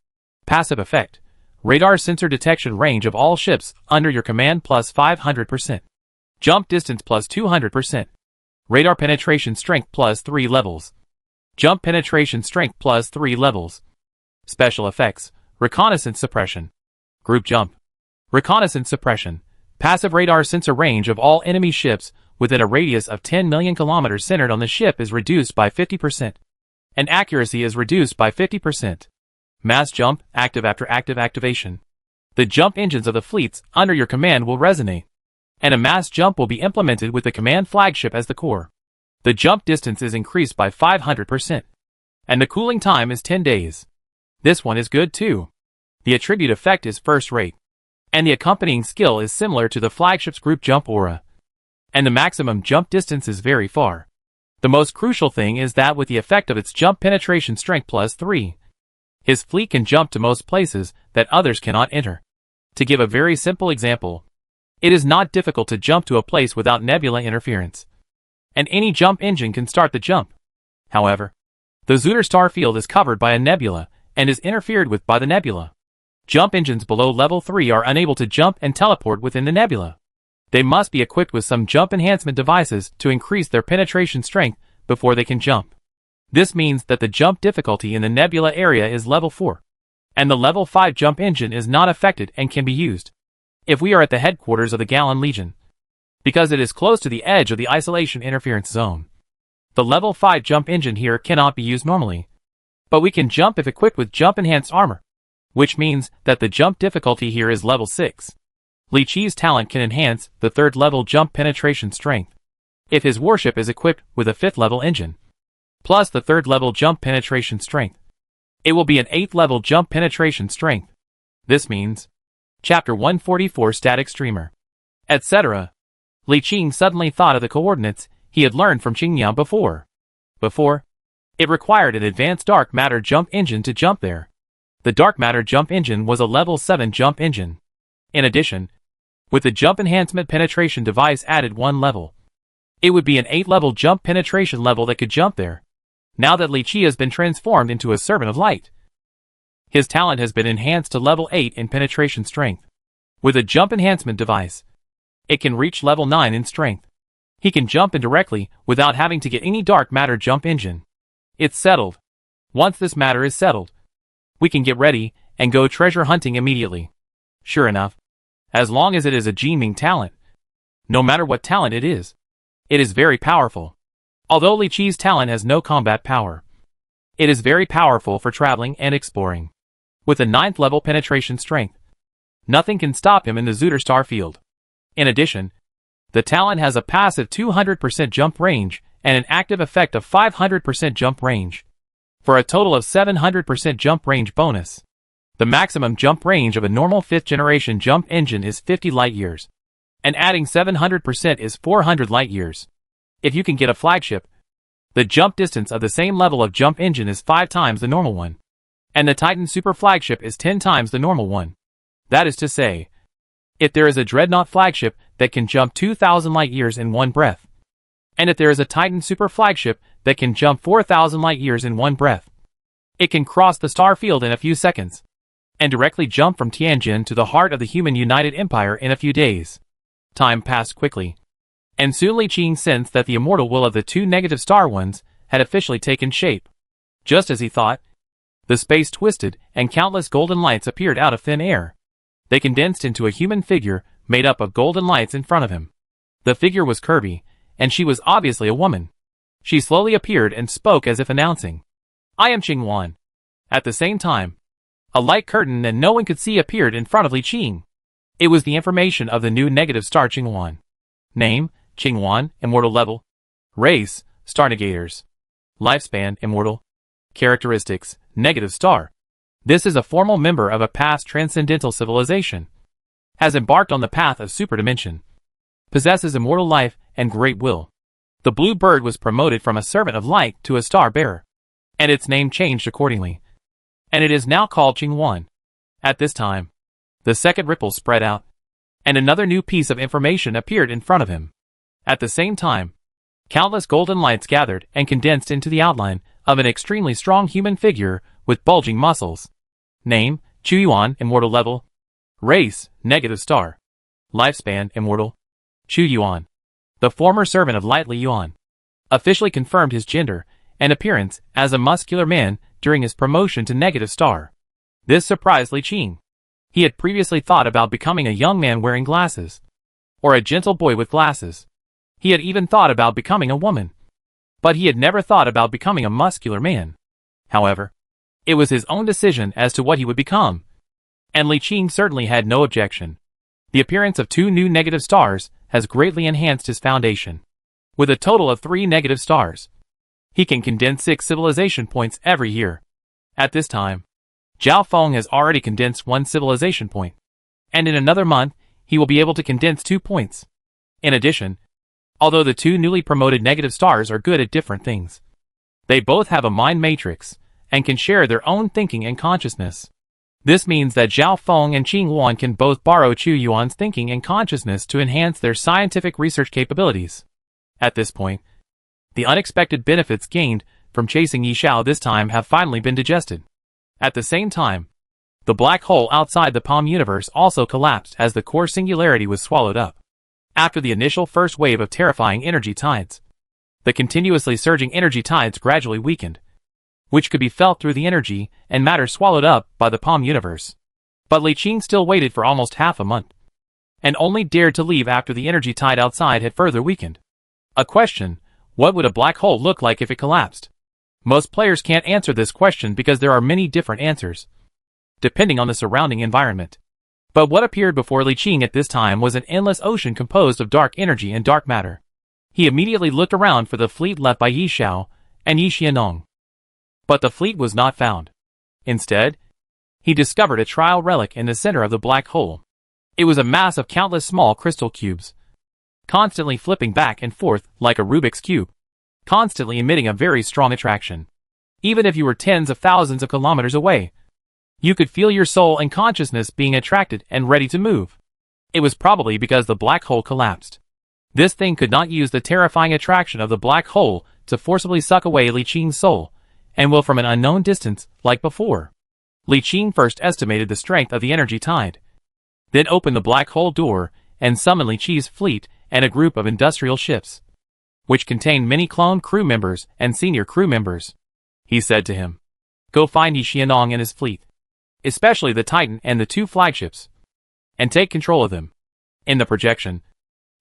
Passive effect. Radar sensor detection range of all ships under your command plus 500%. Jump distance plus 200%. Radar penetration strength plus 3 levels. Jump penetration strength plus 3 levels. Special effects. Reconnaissance suppression. Group jump. Reconnaissance suppression. Passive: radar sensor range of all enemy ships within a radius of 10 million kilometers centered on the ship is reduced by 50%, and accuracy is reduced by 50%. Mass jump. Active after active activation. The jump engines of the fleets under your command will resonate, and a mass jump will be implemented with the command flagship as the core. The jump distance is increased by 500%, and the cooling time is 10 days. This one is good too. The attribute effect is first rate, and the accompanying skill is similar to the flagship's group jump aura, and the maximum jump distance is very far. The most crucial thing is that with the effect of its jump penetration strength plus 3, his fleet can jump to most places that others cannot enter. To give a very simple example, it is not difficult to jump to a place without nebula interference, and any jump engine can start the jump. However, the Zutter star field is covered by a nebula and is interfered with by the nebula. Jump engines below level 3 are unable to jump and teleport within the nebula. They must be equipped with some jump enhancement devices to increase their penetration strength before they can jump. This means that the jump difficulty in the nebula area is level 4, and the level 5 jump engine is not affected and can be used if we are at the headquarters of the Gallon Legion, because it is close to the edge of the isolation interference zone. The level 5 jump engine here cannot be used normally, but we can jump if equipped with jump enhanced armor, which means that the jump difficulty here is level 6. Li Qi's talent can enhance the 3rd level jump penetration strength if his warship is equipped with a 5th level engine, plus the 3rd level jump penetration strength. It will be an 8th level jump penetration strength. This means Chapter 144 Static Streamer, etc. Li Qing suddenly thought of the coordinates he had learned from Qingyao before. It required an advanced dark matter jump engine to jump there. The dark matter jump engine was a level 7 jump engine. In addition, with the jump enhancement penetration device added 1 level, it would be an 8-level jump penetration level that could jump there. Now that Li Qi has been transformed into a servant of light, his talent has been enhanced to level 8 in penetration strength. With a jump enhancement device, it can reach level 9 in strength. He can jump indirectly without having to get any dark matter jump engine. It's settled. Once this matter is settled, we can get ready and go treasure hunting immediately. Sure enough, as long as it is a Jinming talent, no matter what talent it is very powerful. Although Li Qi's talent has no combat power, it is very powerful for traveling and exploring. With a 9th level penetration strength, nothing can stop him in the Zutter star field. In addition, the talent has a passive 200% jump range and an active effect of 500% jump range, for a total of 700% jump range bonus. The maximum jump range of a normal 5th generation jump engine is 50 light years, and adding 700% is 400 light years. If you can get a flagship, the jump distance of the same level of jump engine is 5 times the normal one, and the Titan Super Flagship is 10 times the normal one. That is to say, if there is a Dreadnought flagship that can jump 2,000 light-years in one breath. And that there is a Titan super flagship that can jump 4,000 light-years in one breath. It can cross the star field in a few seconds, and directly jump from Tianjin to the heart of the human United Empire in a few days. Time passed quickly, and soon Li Qing sensed that the immortal will of the two negative star ones had officially taken shape. Just as he thought, the space twisted and countless golden lights appeared out of thin air. They condensed into a human figure made up of golden lights in front of him. The figure was curvy, and she was obviously a woman. She slowly appeared and spoke as if announcing, "I am Qingwan." At the same time, a light curtain that no one could see appeared in front of Li Qing. It was the information of the new negative star Qingwan. Name, Qingwan, immortal level. Race, star negators. Lifespan, immortal. Characteristics, negative star. This is a formal member of a past transcendental civilization. Has embarked on the path of superdimension. Possesses immortal life and great will. The blue bird was promoted from a servant of light to a star bearer, and its name changed accordingly, and it is now called Qingwan. At this time, the second ripple spread out, and another new piece of information appeared in front of him. At the same time, countless golden lights gathered and condensed into the outline of an extremely strong human figure with bulging muscles. Name, Chu Yuan, immortal level. Race, negative star. Lifespan, immortal. Chu Yuan, the former servant of Light Li Yuan, officially confirmed his gender and appearance as a muscular man during his promotion to negative star. This surprised Li Qing. He had previously thought about becoming a young man wearing glasses, or a gentle boy with glasses. He had even thought about becoming a woman, but he had never thought about becoming a muscular man. However, it was his own decision as to what he would become, and Li Qing certainly had no objection. The appearance of two new negative stars has greatly enhanced his foundation. With a total of 3 negative stars, he can condense 6 civilization points every year. At this time, Zhao Feng has already condensed 1 civilization point, and in another month, he will be able to condense 2 points. In addition, although the 2 newly promoted negative stars are good at different things, they both have a mind matrix and can share their own thinking and consciousness. This means that Zhao Feng and Qingwan can both borrow Chu Yuan's thinking and consciousness to enhance their scientific research capabilities. At this point, the unexpected benefits gained from chasing Yi Xiao this time have finally been digested. At the same time, the black hole outside the Palm universe also collapsed as the core singularity was swallowed up. After the initial first wave of terrifying energy tides, the continuously surging energy tides gradually weakened, which could be felt through the energy and matter swallowed up by the Palm universe. But Li Qing still waited for almost half a month, and only dared to leave after the energy tide outside had further weakened. A question: what would a black hole look like if it collapsed? Most players can't answer this question because there are many different answers, depending on the surrounding environment. But what appeared before Li Qing at this time was an endless ocean composed of dark energy and dark matter. He immediately looked around for the fleet left by Yi Xiao and Yi Xianong. But the fleet was not found. Instead, he discovered a trial relic in the center of the black hole. It was a mass of countless small crystal cubes, constantly flipping back and forth like a Rubik's Cube, constantly emitting a very strong attraction. Even if you were tens of thousands of kilometers away, you could feel your soul and consciousness being attracted and ready to move. It was probably because the black hole collapsed. This thing could not use the terrifying attraction of the black hole to forcibly suck away Li Qing's soul and will from an unknown distance, like before. Li Qing first estimated the strength of the energy tide, then opened the black hole door and summoned Li Qi's fleet and a group of industrial ships, which contained many clone crew members and senior crew members. He said to him, "Go find Yi Xianong and his fleet, especially the Titan and the 2 flagships, and take control of them." In the projection,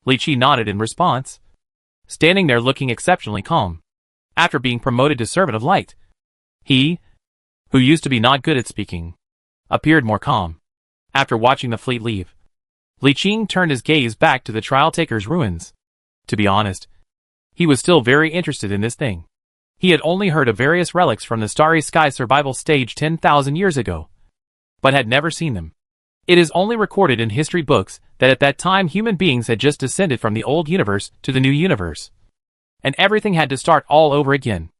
Li Qi nodded in response, standing there looking exceptionally calm. After being promoted to Servant of Light, he, who used to be not good at speaking, appeared more calm. After watching the fleet leave, Li Qing turned his gaze back to the Trial Taker's ruins. To be honest, he was still very interested in this thing. He had only heard of various relics from the Starry Sky survival stage 10,000 years ago, but had never seen them. It is only recorded in history books that at that time human beings had just descended from the old universe to the new universe, and everything had to start all over again.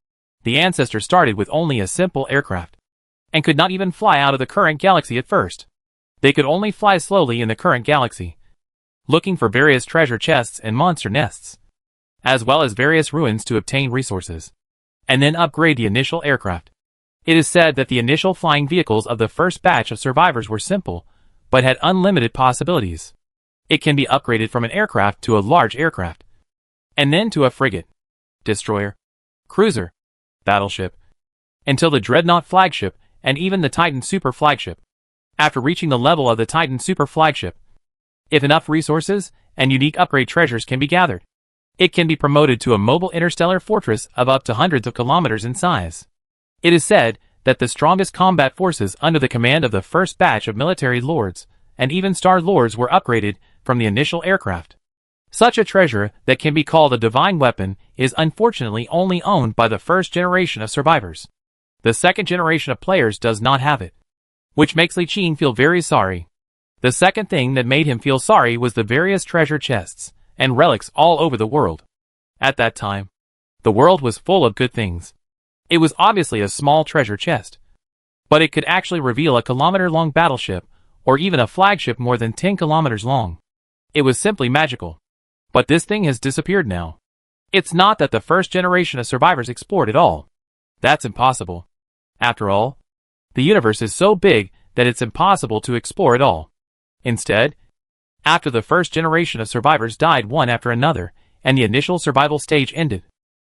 The ancestors started with only a simple aircraft, and could not even fly out of the current galaxy at first. They could only fly slowly in the current galaxy. looking for various treasure chests and monster nests, as well as various ruins to obtain resources, and then upgrade the initial aircraft. It is said that the initial flying vehicles of the first batch of survivors were simple, but had unlimited possibilities. It can be upgraded from an aircraft to a large aircraft, and then to a frigate, destroyer, cruiser, battleship, until the Dreadnought flagship and even the Titan super flagship. After reaching the level of the Titan super flagship, if enough resources and unique upgrade treasures can be gathered, it can be promoted to a mobile interstellar fortress of up to hundreds of kilometers in size. It is said that the strongest combat forces under the command of the first batch of military lords and even star lords were upgraded from the initial aircraft. Such a treasure that can be called a divine weapon is unfortunately only owned by the first generation of survivors. The second generation of players does not have it, which makes Li Qing feel very sorry. The second thing that made him feel sorry was the various treasure chests and relics all over the world. At that time, the world was full of good things. It was obviously a small treasure chest, but it could actually reveal a kilometer-long battleship or even a flagship more than 10 kilometers long. It was simply magical. But this thing has disappeared now. It's not that the first generation of survivors explored it all. That's impossible. After all, the universe is so big that it's impossible to explore it all. Instead, after the first generation of survivors died one after another, and the initial survival stage ended,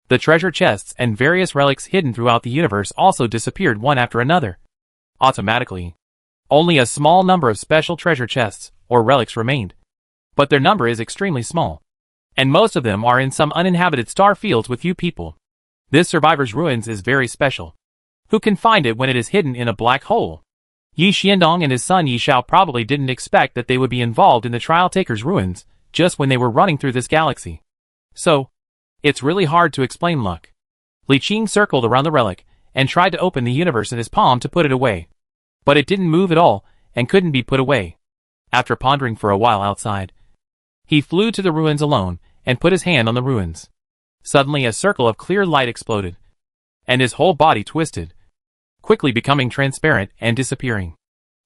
the treasure chests and various relics hidden throughout the universe also disappeared one after another. Automatically, only a small number of special treasure chests or relics remained, but their number is extremely small, and most of them are in some uninhabited star fields with few people. This survivor's ruins is very special. Who can find it when it is hidden in a black hole? Yi Xiandong and his son Yi Xiao probably didn't expect that they would be involved in the Trial Taker's ruins just when they were running through this galaxy. So, it's really hard to explain luck. Li Qing circled around the relic and tried to open the universe in his palm to put it away. But it didn't move at all and couldn't be put away. After pondering for a while outside, he flew to the ruins alone and put his hand on the ruins. Suddenly a circle of clear light exploded, and his whole body twisted, quickly becoming transparent and disappearing.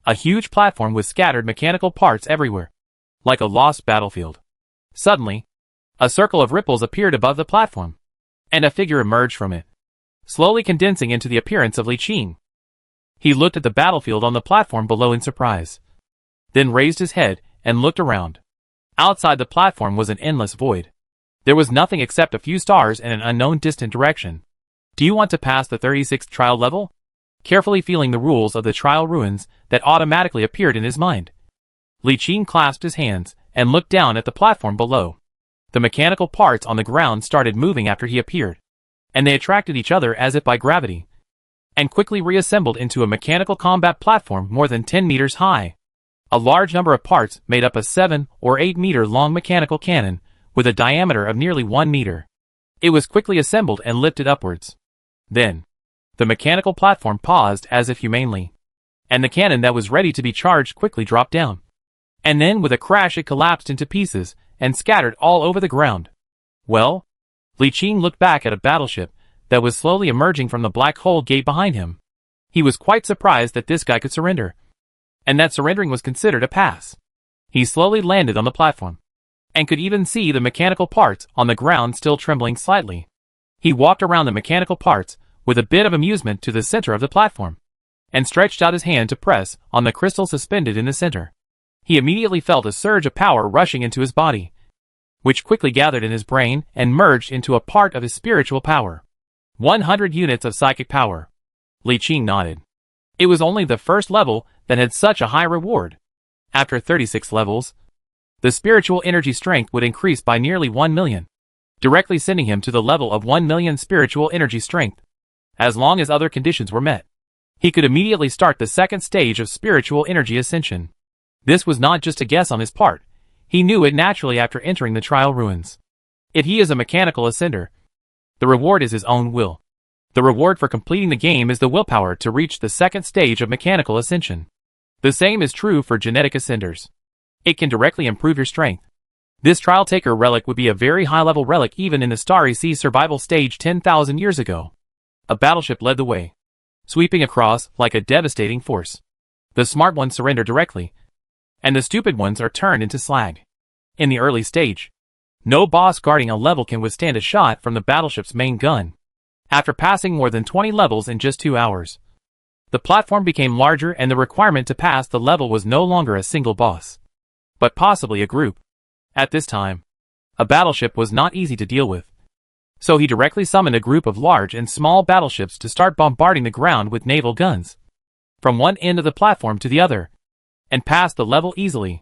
A huge platform with scattered mechanical parts everywhere, like a lost battlefield. Suddenly, a circle of ripples appeared above the platform, and a figure emerged from it, slowly condensing into the appearance of Li Qing. He looked at the battlefield on the platform below in surprise, then raised his head and looked around. Outside the platform was an endless void. There was nothing except a few stars and an unknown distant direction. Do you want to pass the 36th trial level? Carefully feeling the rules of the trial ruins that automatically appeared in his mind, Li Qing clasped his hands and looked down at the platform below. The mechanical parts on the ground started moving after he appeared, and they attracted each other as if by gravity, and quickly reassembled into a mechanical combat platform more than 10 meters high. A large number of parts made up a 7 or 8 meter long mechanical cannon with a diameter of nearly 1 meter. It was quickly assembled and lifted upwards. Then, the mechanical platform paused as if humanely, and the cannon that was ready to be charged quickly dropped down. And then with a crash it collapsed into pieces and scattered all over the ground. Well, Li Qing looked back at a battleship that was slowly emerging from the black hole gate behind him. He was quite surprised that this guy could surrender, and that surrendering was considered a pass. He slowly landed on the platform, and could even see the mechanical parts on the ground still trembling slightly. He walked around the mechanical parts with a bit of amusement to the center of the platform, and stretched out his hand to press on the crystal suspended in the center. He immediately felt a surge of power rushing into his body, which quickly gathered in his brain and merged into a part of his spiritual power. 100 units of psychic power. Li Qing nodded. It was only the first level that had such a high reward. After 36 levels, the spiritual energy strength would increase by nearly 1 million, directly sending him to the level of 1 million spiritual energy strength. As long as other conditions were met, he could immediately start the second stage of spiritual energy ascension. This was not just a guess on his part. He knew it naturally after entering the trial ruins. If he is a mechanical ascender, the reward is his own will. The reward for completing the game is the willpower to reach the second stage of mechanical ascension. The same is true for genetic ascenders. It can directly improve your strength. This Trial Taker relic would be a very high-level relic even in the Starry Sea survival stage 10,000 years ago. A battleship led the way, sweeping across like a devastating force. The smart ones surrender directly, and the stupid ones are turned into slag. In the early stage, no boss guarding a level can withstand a shot from the battleship's main gun. After passing more than 20 levels in just 2 hours, the platform became larger and the requirement to pass the level was no longer a single boss, but possibly a group. At this time, a battleship was not easy to deal with. So he directly summoned a group of large and small battleships to start bombarding the ground with naval guns, from one end of the platform to the other, and pass the level easily.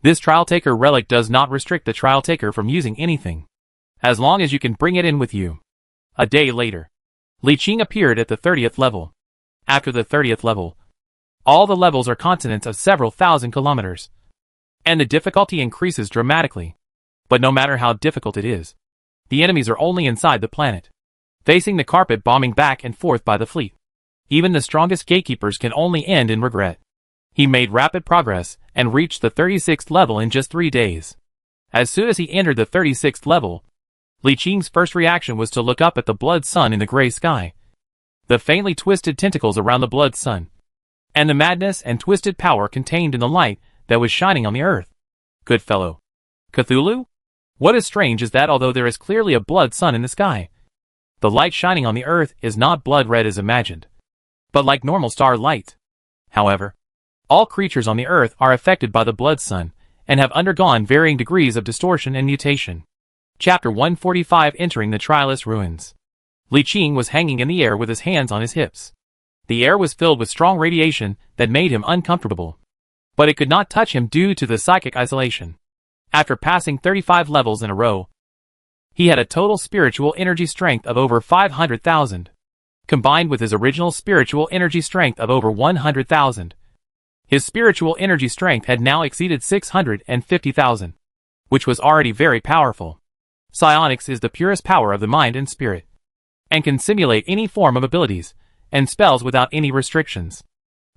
This Trial Taker relic does not restrict the Trial Taker from using anything, as long as you can bring it in with you. A day later, Li Qing appeared at the 30th level. After the 30th level, all the levels are continents of several thousand kilometers, and the difficulty increases dramatically. But no matter how difficult it is, the enemies are only inside the planet, facing the carpet bombing back and forth by the fleet. Even the strongest gatekeepers can only end in regret. He made rapid progress and reached the 36th level in just 3 days. As soon as he entered the 36th level, Li Qing's first reaction was to look up at the blood sun in the gray sky, the faintly twisted tentacles around the blood sun, and the madness and twisted power contained in the light that was shining on the earth. Good fellow, Cthulhu? What is strange is that although there is clearly a blood sun in the sky, the light shining on the earth is not blood red as imagined, but like normal star light. However, all creatures on the earth are affected by the blood sun and have undergone varying degrees of distortion and mutation. Chapter 145. Entering the Trialist Ruins. Li Qing was hanging in the air with his hands on his hips. The air was filled with strong radiation that made him uncomfortable, but it could not touch him due to the psychic isolation. After passing 35 levels in a row, he had a total spiritual energy strength of over 500,000, combined with his original spiritual energy strength of over 100,000. His spiritual energy strength had now exceeded 650,000, which was already very powerful. Psionics is the purest power of the mind and spirit, and can simulate any form of abilities and spells without any restrictions.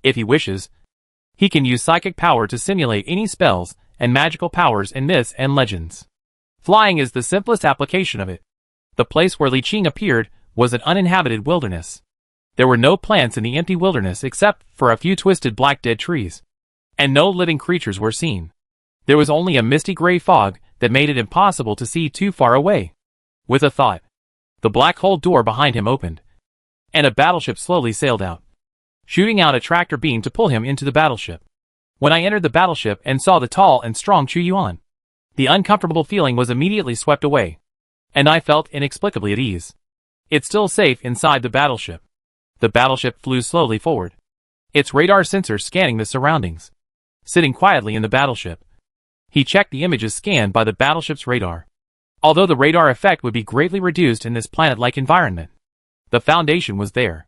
If he wishes, he can use psychic power to simulate any spells and magical powers in myths and legends. Flying is the simplest application of it. The place where Li Qing appeared was an uninhabited wilderness. There were no plants in the empty wilderness except for a few twisted black dead trees, and no living creatures were seen. There was only a misty gray fog that made it impossible to see too far away. With a thought, the black hole door behind him opened, and a battleship slowly sailed out, shooting out a tractor beam to pull him into the battleship. When I entered the battleship and saw the tall and strong Chu Yuan, the uncomfortable feeling was immediately swept away, and I felt inexplicably at ease. It's still safe inside the battleship. The battleship flew slowly forward, its radar sensors scanning the surroundings. Sitting quietly in the battleship, he checked the images scanned by the battleship's radar. Although the radar effect would be greatly reduced in this planet-like environment, the foundation was there.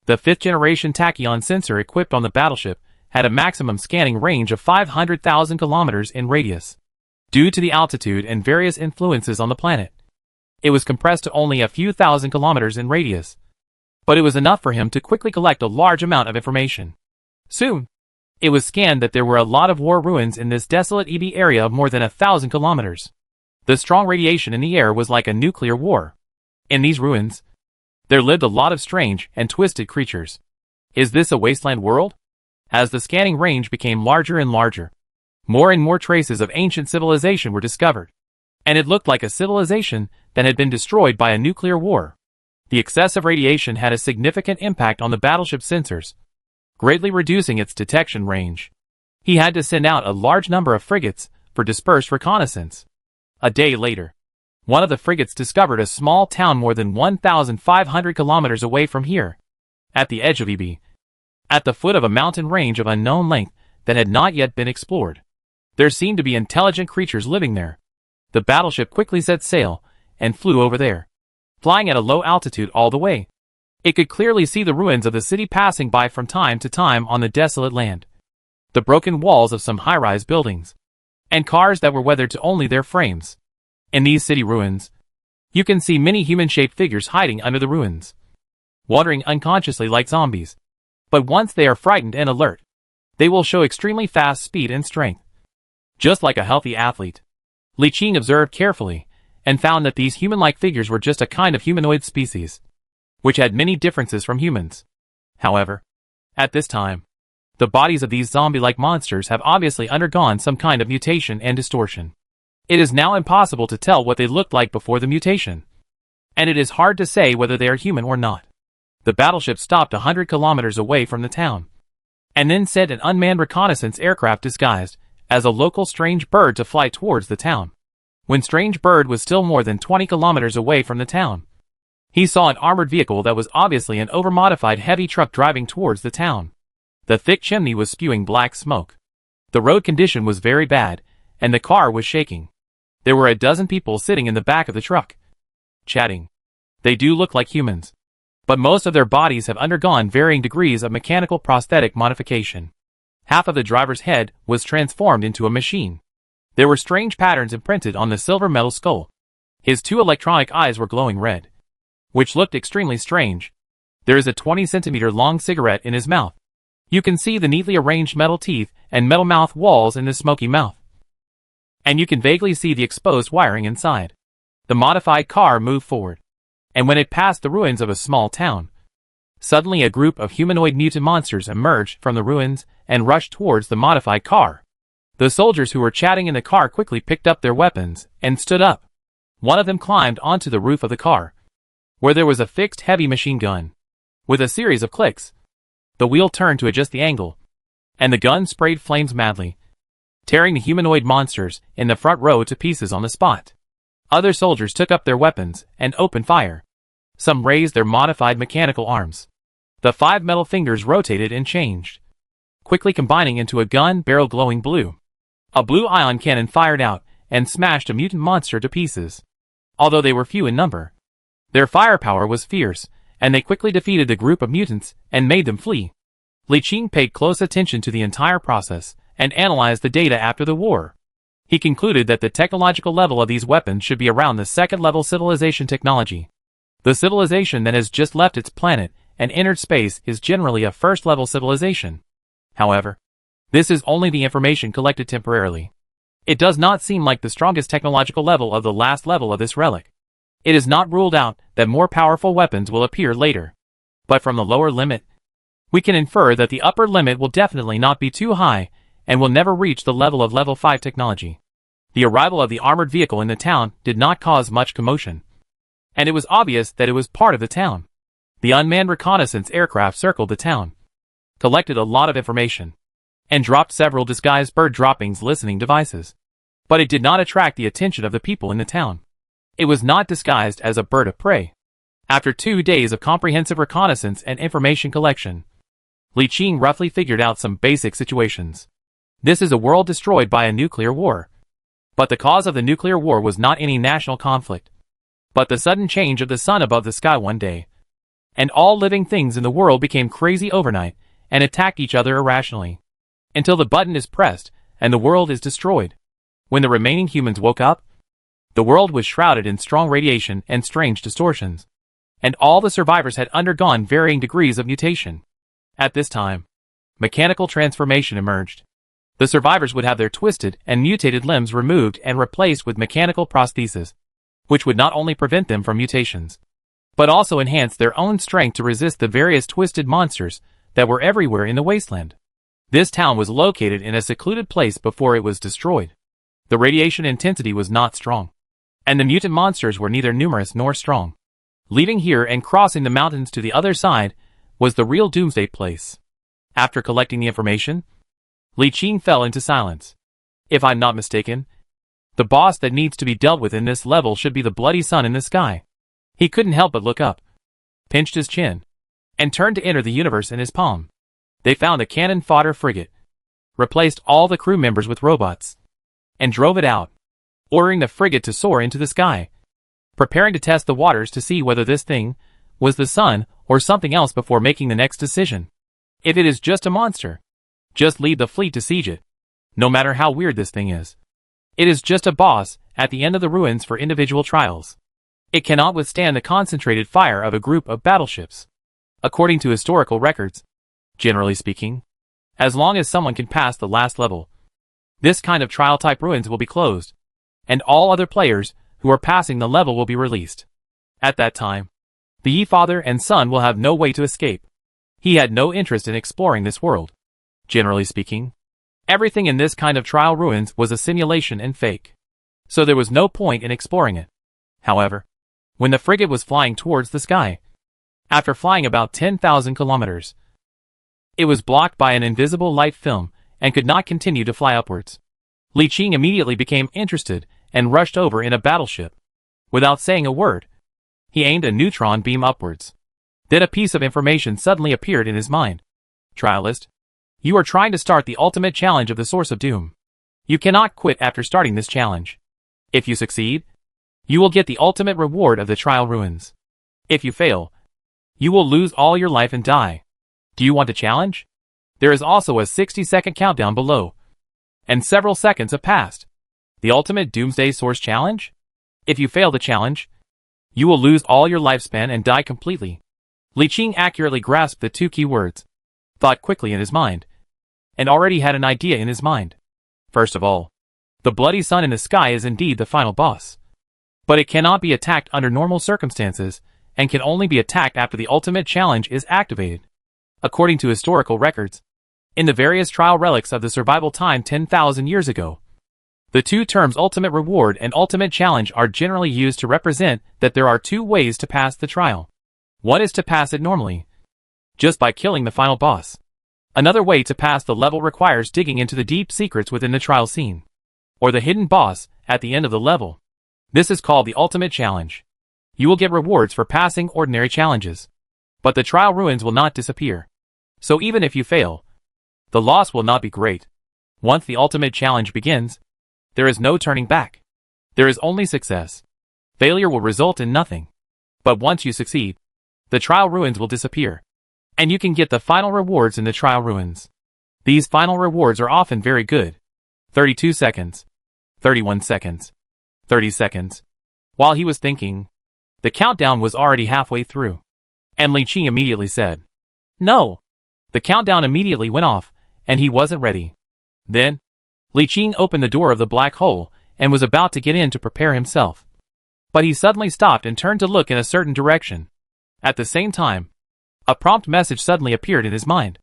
The 5th-generation tachyon sensor equipped on the battleship had a maximum scanning range of 500,000 kilometers in radius. Due to the altitude and various influences on the planet, it was compressed to only a few thousand kilometers in radius, but it was enough for him to quickly collect a large amount of information. Soon, it was scanned that there were a lot of war ruins in this desolate EB area of more than 1,000 kilometers. The strong radiation in the air was like a nuclear war. In these ruins, there lived a lot of strange and twisted creatures. Is this a wasteland world? As the scanning range became larger and larger, more and more traces of ancient civilization were discovered, and it looked like a civilization that had been destroyed by a nuclear war. The excessive radiation had a significant impact on the battleship's sensors, greatly reducing its detection range. He had to send out a large number of frigates for dispersed reconnaissance. A day later, one of the frigates discovered a small town more than 1,500 kilometers away from here, at the edge of EB, at the foot of a mountain range of unknown length that had not yet been explored. There seemed to be intelligent creatures living there. The battleship quickly set sail and flew over there, flying at a low altitude all the way. It could clearly see the ruins of the city passing by from time to time on the desolate land, the broken walls of some high-rise buildings, and cars that were weathered to only their frames. In these city ruins, you can see many human-shaped figures hiding under the ruins, wandering unconsciously like zombies. But once they are frightened and alert, they will show extremely fast speed and strength, just like a healthy athlete. Li Qing observed carefully and found that these human-like figures were just a kind of humanoid species, which had many differences from humans. However, at this time, the bodies of these zombie-like monsters have obviously undergone some kind of mutation and distortion. It is now impossible to tell what they looked like before the mutation. And it is hard to say whether they are human or not. The battleship stopped 100 kilometers away from the town, and then sent an unmanned reconnaissance aircraft disguised as a local strange bird to fly towards the town. When Strange Bird was still more than 20 kilometers away from the town, he saw an armored vehicle that was obviously an overmodified heavy truck driving towards the town. The thick chimney was spewing black smoke. The road condition was very bad, and the car was shaking. There were a dozen people sitting in the back of the truck, chatting. They do look like humans, but most of their bodies have undergone varying degrees of mechanical prosthetic modification. Half of the driver's head was transformed into a machine. There were strange patterns imprinted on the silver metal skull. His two electronic eyes were glowing red, which looked extremely strange. There is a 20-centimeter long cigarette in his mouth. You can see the neatly arranged metal teeth and metal mouth walls in the smoky mouth, and you can vaguely see the exposed wiring inside. The modified car moved forward, and when it passed the ruins of a small town, suddenly a group of humanoid mutant monsters emerged from the ruins and rushed towards the modified car. The soldiers who were chatting in the car quickly picked up their weapons and stood up. One of them climbed onto the roof of the car, where there was a fixed heavy machine gun. With a series of clicks, the wheel turned to adjust the angle, and the gun sprayed flames madly, tearing the humanoid monsters in the front row to pieces on the spot. Other soldiers took up their weapons and opened fire. Some raised their modified mechanical arms. The 5 metal fingers rotated and changed, quickly combining into a gun barrel glowing blue. A blue ion cannon fired out and smashed a mutant monster to pieces. Although they were few in number, their firepower was fierce, and they quickly defeated the group of mutants and made them flee. Li Qing paid close attention to the entire process and analyzed the data after the war. He concluded that the technological level of these weapons should be around the second-level civilization technology. The civilization that has just left its planet and entered space is generally a first-level civilization. However, this is only the information collected temporarily. It does not seem like the strongest technological level of the last level of this relic. It is not ruled out that more powerful weapons will appear later. But from the lower limit, we can infer that the upper limit will definitely not be too high and will never reach the level of level 5 technology. The arrival of the armored vehicle in the town did not cause much commotion, and it was obvious that it was part of the town. The unmanned reconnaissance aircraft circled the town, collected a lot of information, and dropped several disguised bird droppings listening devices. But it did not attract the attention of the people in the town. It was not disguised as a bird of prey. After 2 days of comprehensive reconnaissance and information collection, Li Qing roughly figured out some basic situations. This is a world destroyed by a nuclear war. But the cause of the nuclear war was not any national conflict, but the sudden change of the sun above the sky one day. And all living things in the world became crazy overnight and attacked each other irrationally, until the button is pressed and the world is destroyed. When the remaining humans woke up, the world was shrouded in strong radiation and strange distortions, and all the survivors had undergone varying degrees of mutation. At this time, mechanical transformation emerged. The survivors would have their twisted and mutated limbs removed and replaced with mechanical prostheses, which would not only prevent them from mutations, but also enhance their own strength to resist the various twisted monsters that were everywhere in the wasteland. This town was located in a secluded place before it was destroyed. The radiation intensity was not strong, and the mutant monsters were neither numerous nor strong. Leaving here and crossing the mountains to the other side was the real doomsday place. After collecting the information, Li Qing fell into silence. If I'm not mistaken, the boss that needs to be dealt with in this level should be the bloody sun in the sky. He couldn't help but look up, pinched his chin, and turned to enter the universe in his palm. They found a cannon fodder frigate, replaced all the crew members with robots, and drove it out, ordering the frigate to soar into the sky, preparing to test the waters to see whether this thing was the sun or something else before making the next decision. If it is just a monster, just leave the fleet to siege it, no matter how weird this thing is. It is just a boss at the end of the ruins for individual trials. It cannot withstand the concentrated fire of a group of battleships. According to historical records, generally speaking, as long as someone can pass the last level, this kind of trial-type ruins will be closed, and all other players who are passing the level will be released. At that time, the father and son will have no way to escape. He had no interest in exploring this world. Generally speaking, everything in this kind of trial ruins was a simulation and fake. so there was no point in exploring it. However, when the frigate was flying towards the sky, after flying about 10,000 kilometers, it was blocked by an invisible light film and could not continue to fly upwards. Li Qing immediately became interested and rushed over in a battleship. Without saying a word, he aimed a neutron beam upwards. Then a piece of information suddenly appeared in his mind. Trialist, you are trying to start the ultimate challenge of the Source of Doom. You cannot quit after starting this challenge. If you succeed, you will get the ultimate reward of the trial ruins. If you fail, you will lose all your life and die. Do you want a challenge? There is also a 60-second countdown below. And several seconds have passed. The ultimate Doomsday Source Challenge? If you fail the challenge, you will lose all your lifespan and die completely. Li Qing accurately grasped the two key words, thought quickly in his mind, and already had an idea in his mind. First of all, the bloody sun in the sky is indeed the final boss. But it cannot be attacked under normal circumstances, and can only be attacked after the ultimate challenge is activated. According to historical records, in the various trial relics of the survival time 10,000 years ago, the two terms ultimate reward and ultimate challenge are generally used to represent that there are two ways to pass the trial. One is to pass it normally, just by killing the final boss. Another way to pass the level requires digging into the deep secrets within the trial scene, or the hidden boss at the end of the level. This is called the ultimate challenge. You will get rewards for passing ordinary challenges, but the trial ruins will not disappear. So even if you fail, the loss will not be great. Once the ultimate challenge begins, there is no turning back. There is only success. Failure will result in nothing. But once you succeed, the trial ruins will disappear, and you can get the final rewards in the trial ruins. These final rewards are often very good. 32 seconds. 31 seconds. 30 seconds. While he was thinking, the countdown was already halfway through. And Li Qing immediately said, "No." The countdown immediately went off, and he wasn't ready. Then, Li Qing opened the door of the black hole, and was about to get in to prepare himself. But he suddenly stopped and turned to look in a certain direction. At the same time, a prompt message suddenly appeared in his mind.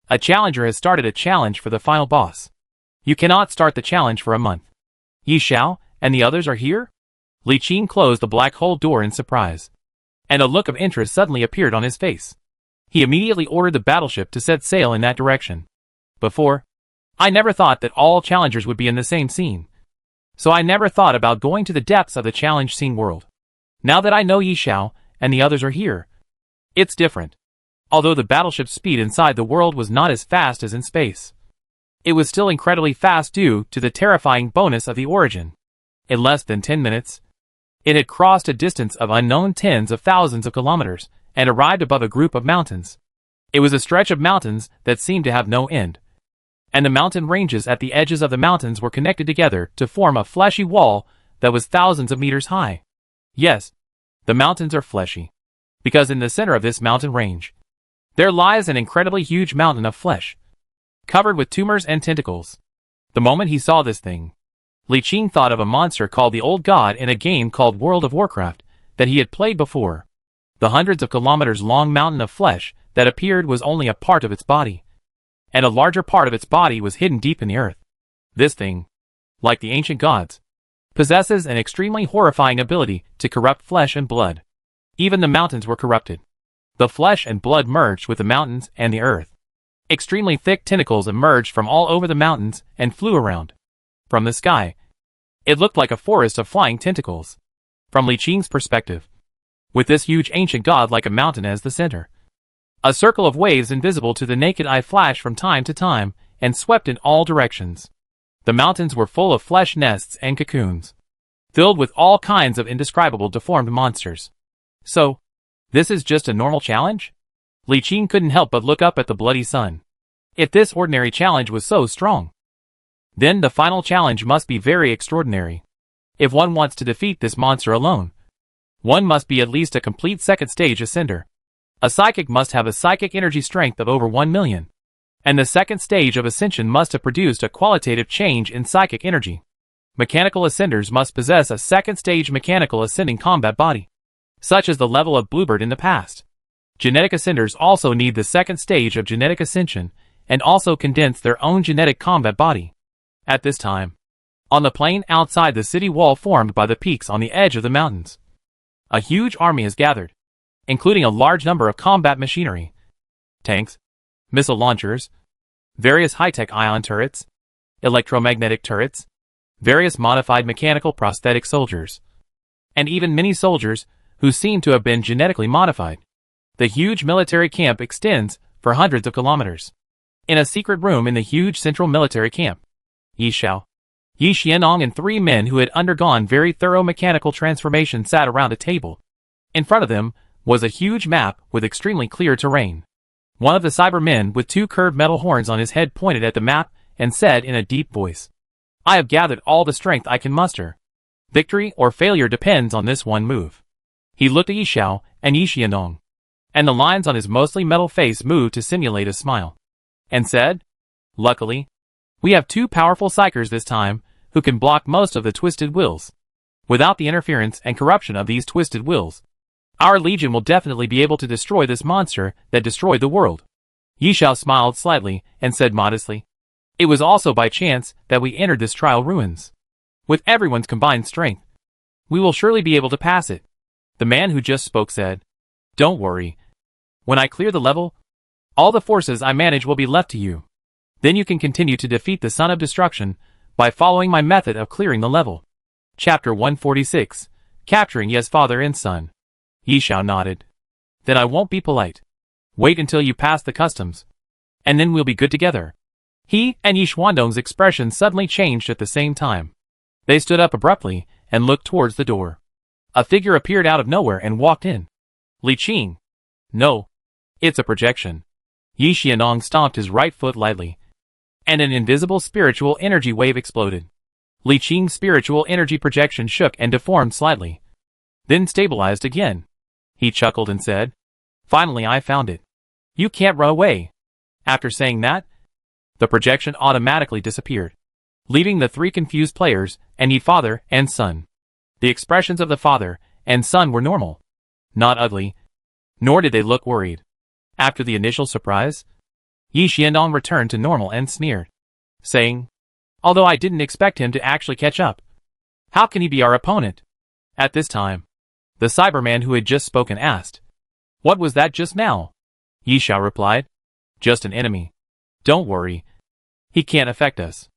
A challenger has started a challenge for the final boss. You cannot start the challenge for a month. Yi Xiao and the others are here? Li Qing closed the black hole door in surprise, and a look of interest suddenly appeared on his face. He immediately ordered the battleship to set sail in that direction. Before, I never thought that all challengers would be in the same scene. So I never thought about going to the depths of the challenge scene world. Now that I know Yi Xiao and the others are here, it's different. Although the battleship's speed inside the world was not as fast as in space, it was still incredibly fast due to the terrifying bonus of the origin. In less than 10 minutes, it had crossed a distance of unknown tens of thousands of kilometers and arrived above a group of mountains. It was a stretch of mountains that seemed to have no end, and the mountain ranges at the edges of the mountains were connected together to form a fleshy wall that was thousands of meters high. Yes, the mountains are fleshy, because in the center of this mountain range, there lies an incredibly huge mountain of flesh, covered with tumors and tentacles. The moment he saw this thing, Li Qing thought of a monster called the Old God in a game called World of Warcraft that he had played before. The hundreds of kilometers long mountain of flesh that appeared was only a part of its body, and a larger part of its body was hidden deep in the earth. This thing, like the ancient gods, possesses an extremely horrifying ability to corrupt flesh and blood. Even the mountains were corrupted. The flesh and blood merged with the mountains and the earth. Extremely thick tentacles emerged from all over the mountains and flew around. From the sky, it looked like a forest of flying tentacles. From Li Qing's perspective, with this huge ancient god like a mountain as the center, a circle of waves invisible to the naked eye flashed from time to time and swept in all directions. The mountains were full of flesh nests and cocoons, filled with all kinds of indescribable deformed monsters. So, this is just a normal challenge? Li Qing couldn't help but look up at the bloody sun. If this ordinary challenge was so strong, then the final challenge must be very extraordinary. If one wants to defeat this monster alone, one must be at least a complete second stage ascender. A psychic must have a psychic energy strength of over 1 million. And the second stage of ascension must have produced a qualitative change in psychic energy. Mechanical ascenders must possess a second stage mechanical ascending combat body, such as the level of Bluebird in the past. Genetic ascenders also need the second stage of genetic ascension, and also condense their own genetic combat body. At this time, On the plain outside the city wall formed by the peaks on the edge of the mountains, a huge army has gathered, including a large number of combat machinery, tanks, missile launchers, various high-tech ion turrets, electromagnetic turrets, various modified mechanical prosthetic soldiers, and even mini soldiers who seem to have been genetically modified. The huge military camp extends for hundreds of kilometers. In a secret room in the huge central military camp, Yi Xiao, Yi Xianong and 3 men who had undergone very thorough mechanical transformation sat around a table. In front of them was a huge map with extremely clear terrain. One of the Cybermen with 2 curved metal horns on his head pointed at the map and said in a deep voice, "I have gathered all the strength I can muster. Victory or failure depends on this one move." He looked at Yi Xiao and Yi Xianong, and the lines on his mostly metal face moved to simulate a smile, and said, "Luckily, we have 2 powerful psychers this time who can block most of the twisted wills. Without the interference and corruption of these twisted wills, our legion will definitely be able to destroy this monster that destroyed the world." Yi Xiao smiled slightly and said modestly, "It was also by chance that we entered this trial ruins. With everyone's combined strength, we will surely be able to pass it." The man who just spoke said, "Don't worry. When I clear the level, all the forces I manage will be left to you. Then you can continue to defeat the Son of Destruction by following my method of clearing the level." Chapter 146, Capturing Ye's Father and Son. Yi Xiao nodded. "Then I won't be polite. Wait until you pass the customs, and then we'll be good together." He and Yi Xuandong's expression suddenly changed at the same time. They stood up abruptly and looked towards the door. A figure appeared out of nowhere and walked in. "Li Qing." "No. It's a projection." Yi Xianong stomped his right foot lightly, and an invisible spiritual energy wave exploded. Li Qing's spiritual energy projection shook and deformed slightly, then stabilized again. He chuckled and said, "Finally I found it. You can't run away." After saying that, the projection automatically disappeared, leaving the 3 confused players and Yi father and son. The expressions of the father and son were normal, not ugly, nor did they look worried. After the initial surprise, Yi Xianong returned to normal and sneered, saying, "Although I didn't expect him to actually catch up, how can he be our opponent?" At this time, the Cyberman who had just spoken asked, "What was that just now?" Yi Xiao replied, "Just an enemy. Don't worry. He can't affect us."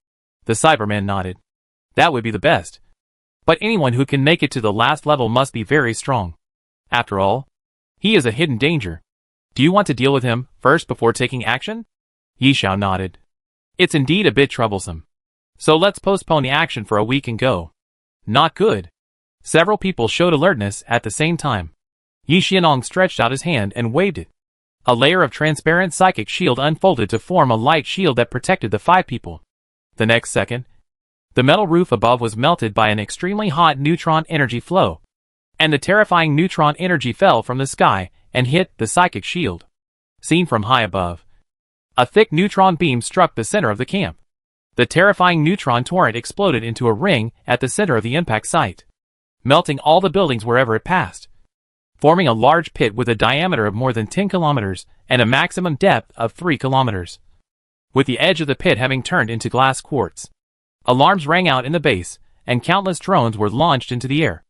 The Cyberman nodded. "That would be the best. But anyone who can make it to the last level must be very strong. After all, he is a hidden danger. Do you want to deal with him first before taking action?" Yi Xiao nodded. "It's indeed a bit troublesome. So let's postpone the action for a week and go." "Not good." Several people showed alertness at the same time. Yi Xianong stretched out his hand and waved it. A layer of transparent psychic shield unfolded to form a light shield that protected the 5 people. The next second, the metal roof above was melted by an extremely hot neutron energy flow, and the terrifying neutron energy fell from the sky and hit the psychic shield. Seen from high above, a thick neutron beam struck the center of the camp. The terrifying neutron torrent exploded into a ring at the center of the impact site, melting all the buildings wherever it passed, forming a large pit with a diameter of more than 10 kilometers and a maximum depth of 3 kilometers. With the edge of the pit having turned into glass quartz, alarms rang out in the base, and countless drones were launched into the air.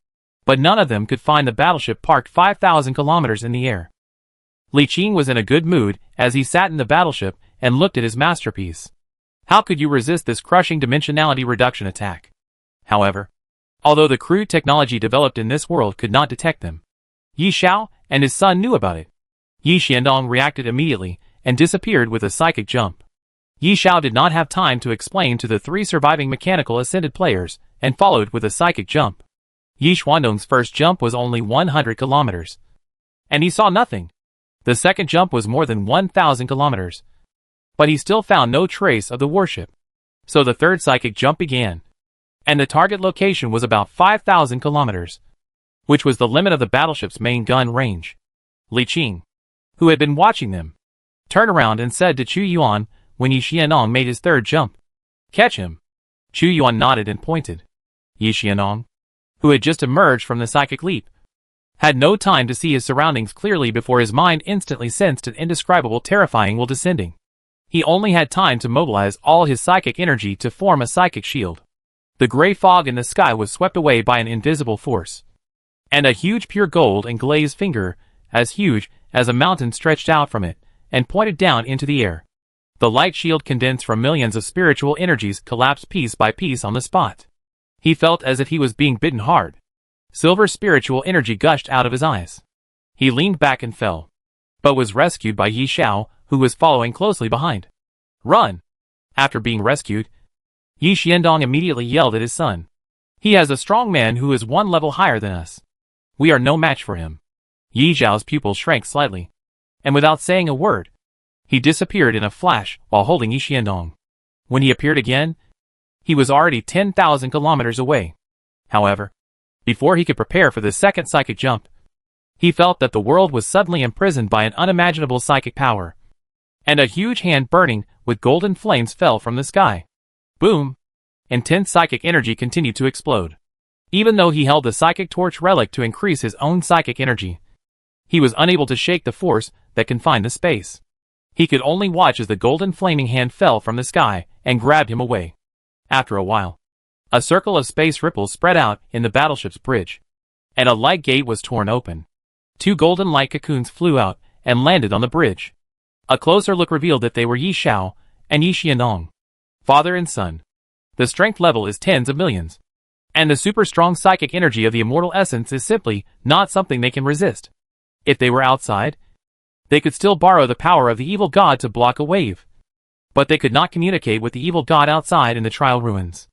But none of them could find the battleship parked 5,000 kilometers in the air. Li Qing was in a good mood as he sat in the battleship and looked at his masterpiece. How could you resist this crushing dimensionality reduction attack? However, although the crude technology developed in this world could not detect them, Yi Xiao and his son knew about it. Yi Xiandong reacted immediately and disappeared with a psychic jump. Yi Xiao did not have time to explain to the 3 surviving mechanical ascended players and followed with a psychic jump. Yi Xuandong's first jump was only 100 kilometers, and he saw nothing. The second jump was more than 1,000 kilometers, but he still found no trace of the warship. So the third psychic jump began, and the target location was about 5,000 kilometers, which was the limit of the battleship's main gun range. Li Qing, who had been watching them, turned around and said to Chu Yuan when Yi Xianong made his third jump, "Catch him." Chu Yuan nodded and pointed. Yi Xianong, who had just emerged from the psychic leap, had no time to see his surroundings clearly before his mind instantly sensed an indescribable terrifying will descending. He only had time to mobilize all his psychic energy to form a psychic shield. The gray fog in the sky was swept away by an invisible force. And a huge pure gold and glazed finger, as huge as a mountain, stretched out from it, and pointed down into the air. The light shield condensed from millions of spiritual energies collapsed piece by piece on the spot. He felt as if he was being bitten hard. Silver spiritual energy gushed out of his eyes. He leaned back and fell, but was rescued by Yi Xiao, who was following closely behind. Run! After being rescued, Yi Xiandong immediately yelled at his son. He has a strong man who is one level higher than us. We are no match for him. Yi Xiao's pupils shrank slightly, and without saying a word, he disappeared in a flash while holding Yi Xiandong. When he appeared again, he was already 10,000 kilometers away. However, before he could prepare for the second psychic jump, he felt that the world was suddenly imprisoned by an unimaginable psychic power, and a huge hand burning with golden flames fell from the sky. Boom! Intense psychic energy continued to explode. Even though he held the psychic torch relic to increase his own psychic energy, he was unable to shake the force that confined the space. He could only watch as the golden flaming hand fell from the sky and grabbed him away. After a while, a circle of space ripples spread out in the battleship's bridge, and a light gate was torn open. 2 golden light cocoons flew out and landed on the bridge. A closer look revealed that they were Yi Xiao and Yi Xiandong, father and son. The strength level is tens of millions, and the super strong psychic energy of the immortal essence is simply not something they can resist. If they were outside, they could still borrow the power of the evil god to block a wave, but they could not communicate with the evil god outside in the trial ruins.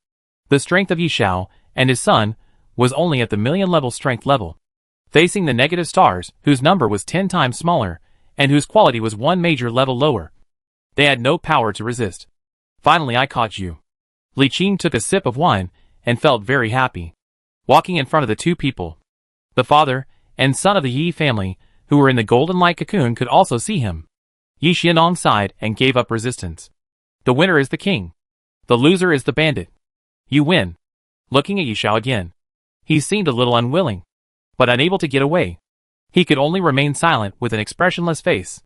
The strength of Yi Xiao and his son was only at the million-level strength level, facing the negative stars, whose number was 10 times smaller, and whose quality was 1 major level lower. They had no power to resist. Finally, I caught you. Li Qing took a sip of wine and felt very happy. Walking in front of the 2 people, the father and son of the Yi family, who were in the golden light cocoon, could also see him. Yi Xiandong sighed and gave up resistance. The winner is the king. The loser is the bandit. You win. Looking at Yi Xiao again, he seemed a little unwilling, but unable to get away. He could only remain silent with an expressionless face.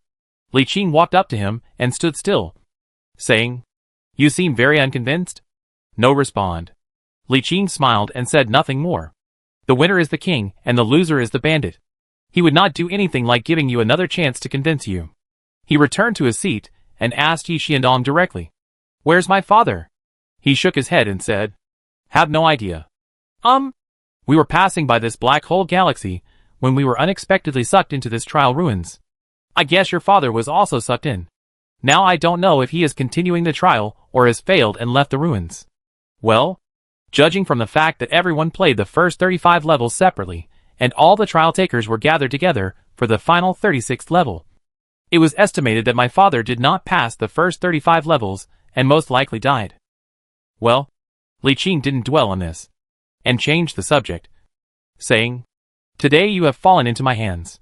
Li Qing walked up to him and stood still, saying, "You seem very unconvinced?" No respond. Li Qing smiled and said nothing more. The winner is the king and the loser is the bandit. He would not do anything like giving you another chance to convince you. He returned to his seat and asked Yi Xiandong directly, "Where's my father?" He shook his head and said, "Have no idea. We were passing by this black hole galaxy when we were unexpectedly sucked into this trial ruins. I guess your father was also sucked in. Now I don't know if he is continuing the trial or has failed and left the ruins." Well, judging from the fact that everyone played the first 35 levels separately, and all the trial takers were gathered together for the final 36th level, it was estimated that my father did not pass the first 35 levels and most likely died. Well, Li Qing didn't dwell on this, and changed the subject, saying, "Today you have fallen into my hands.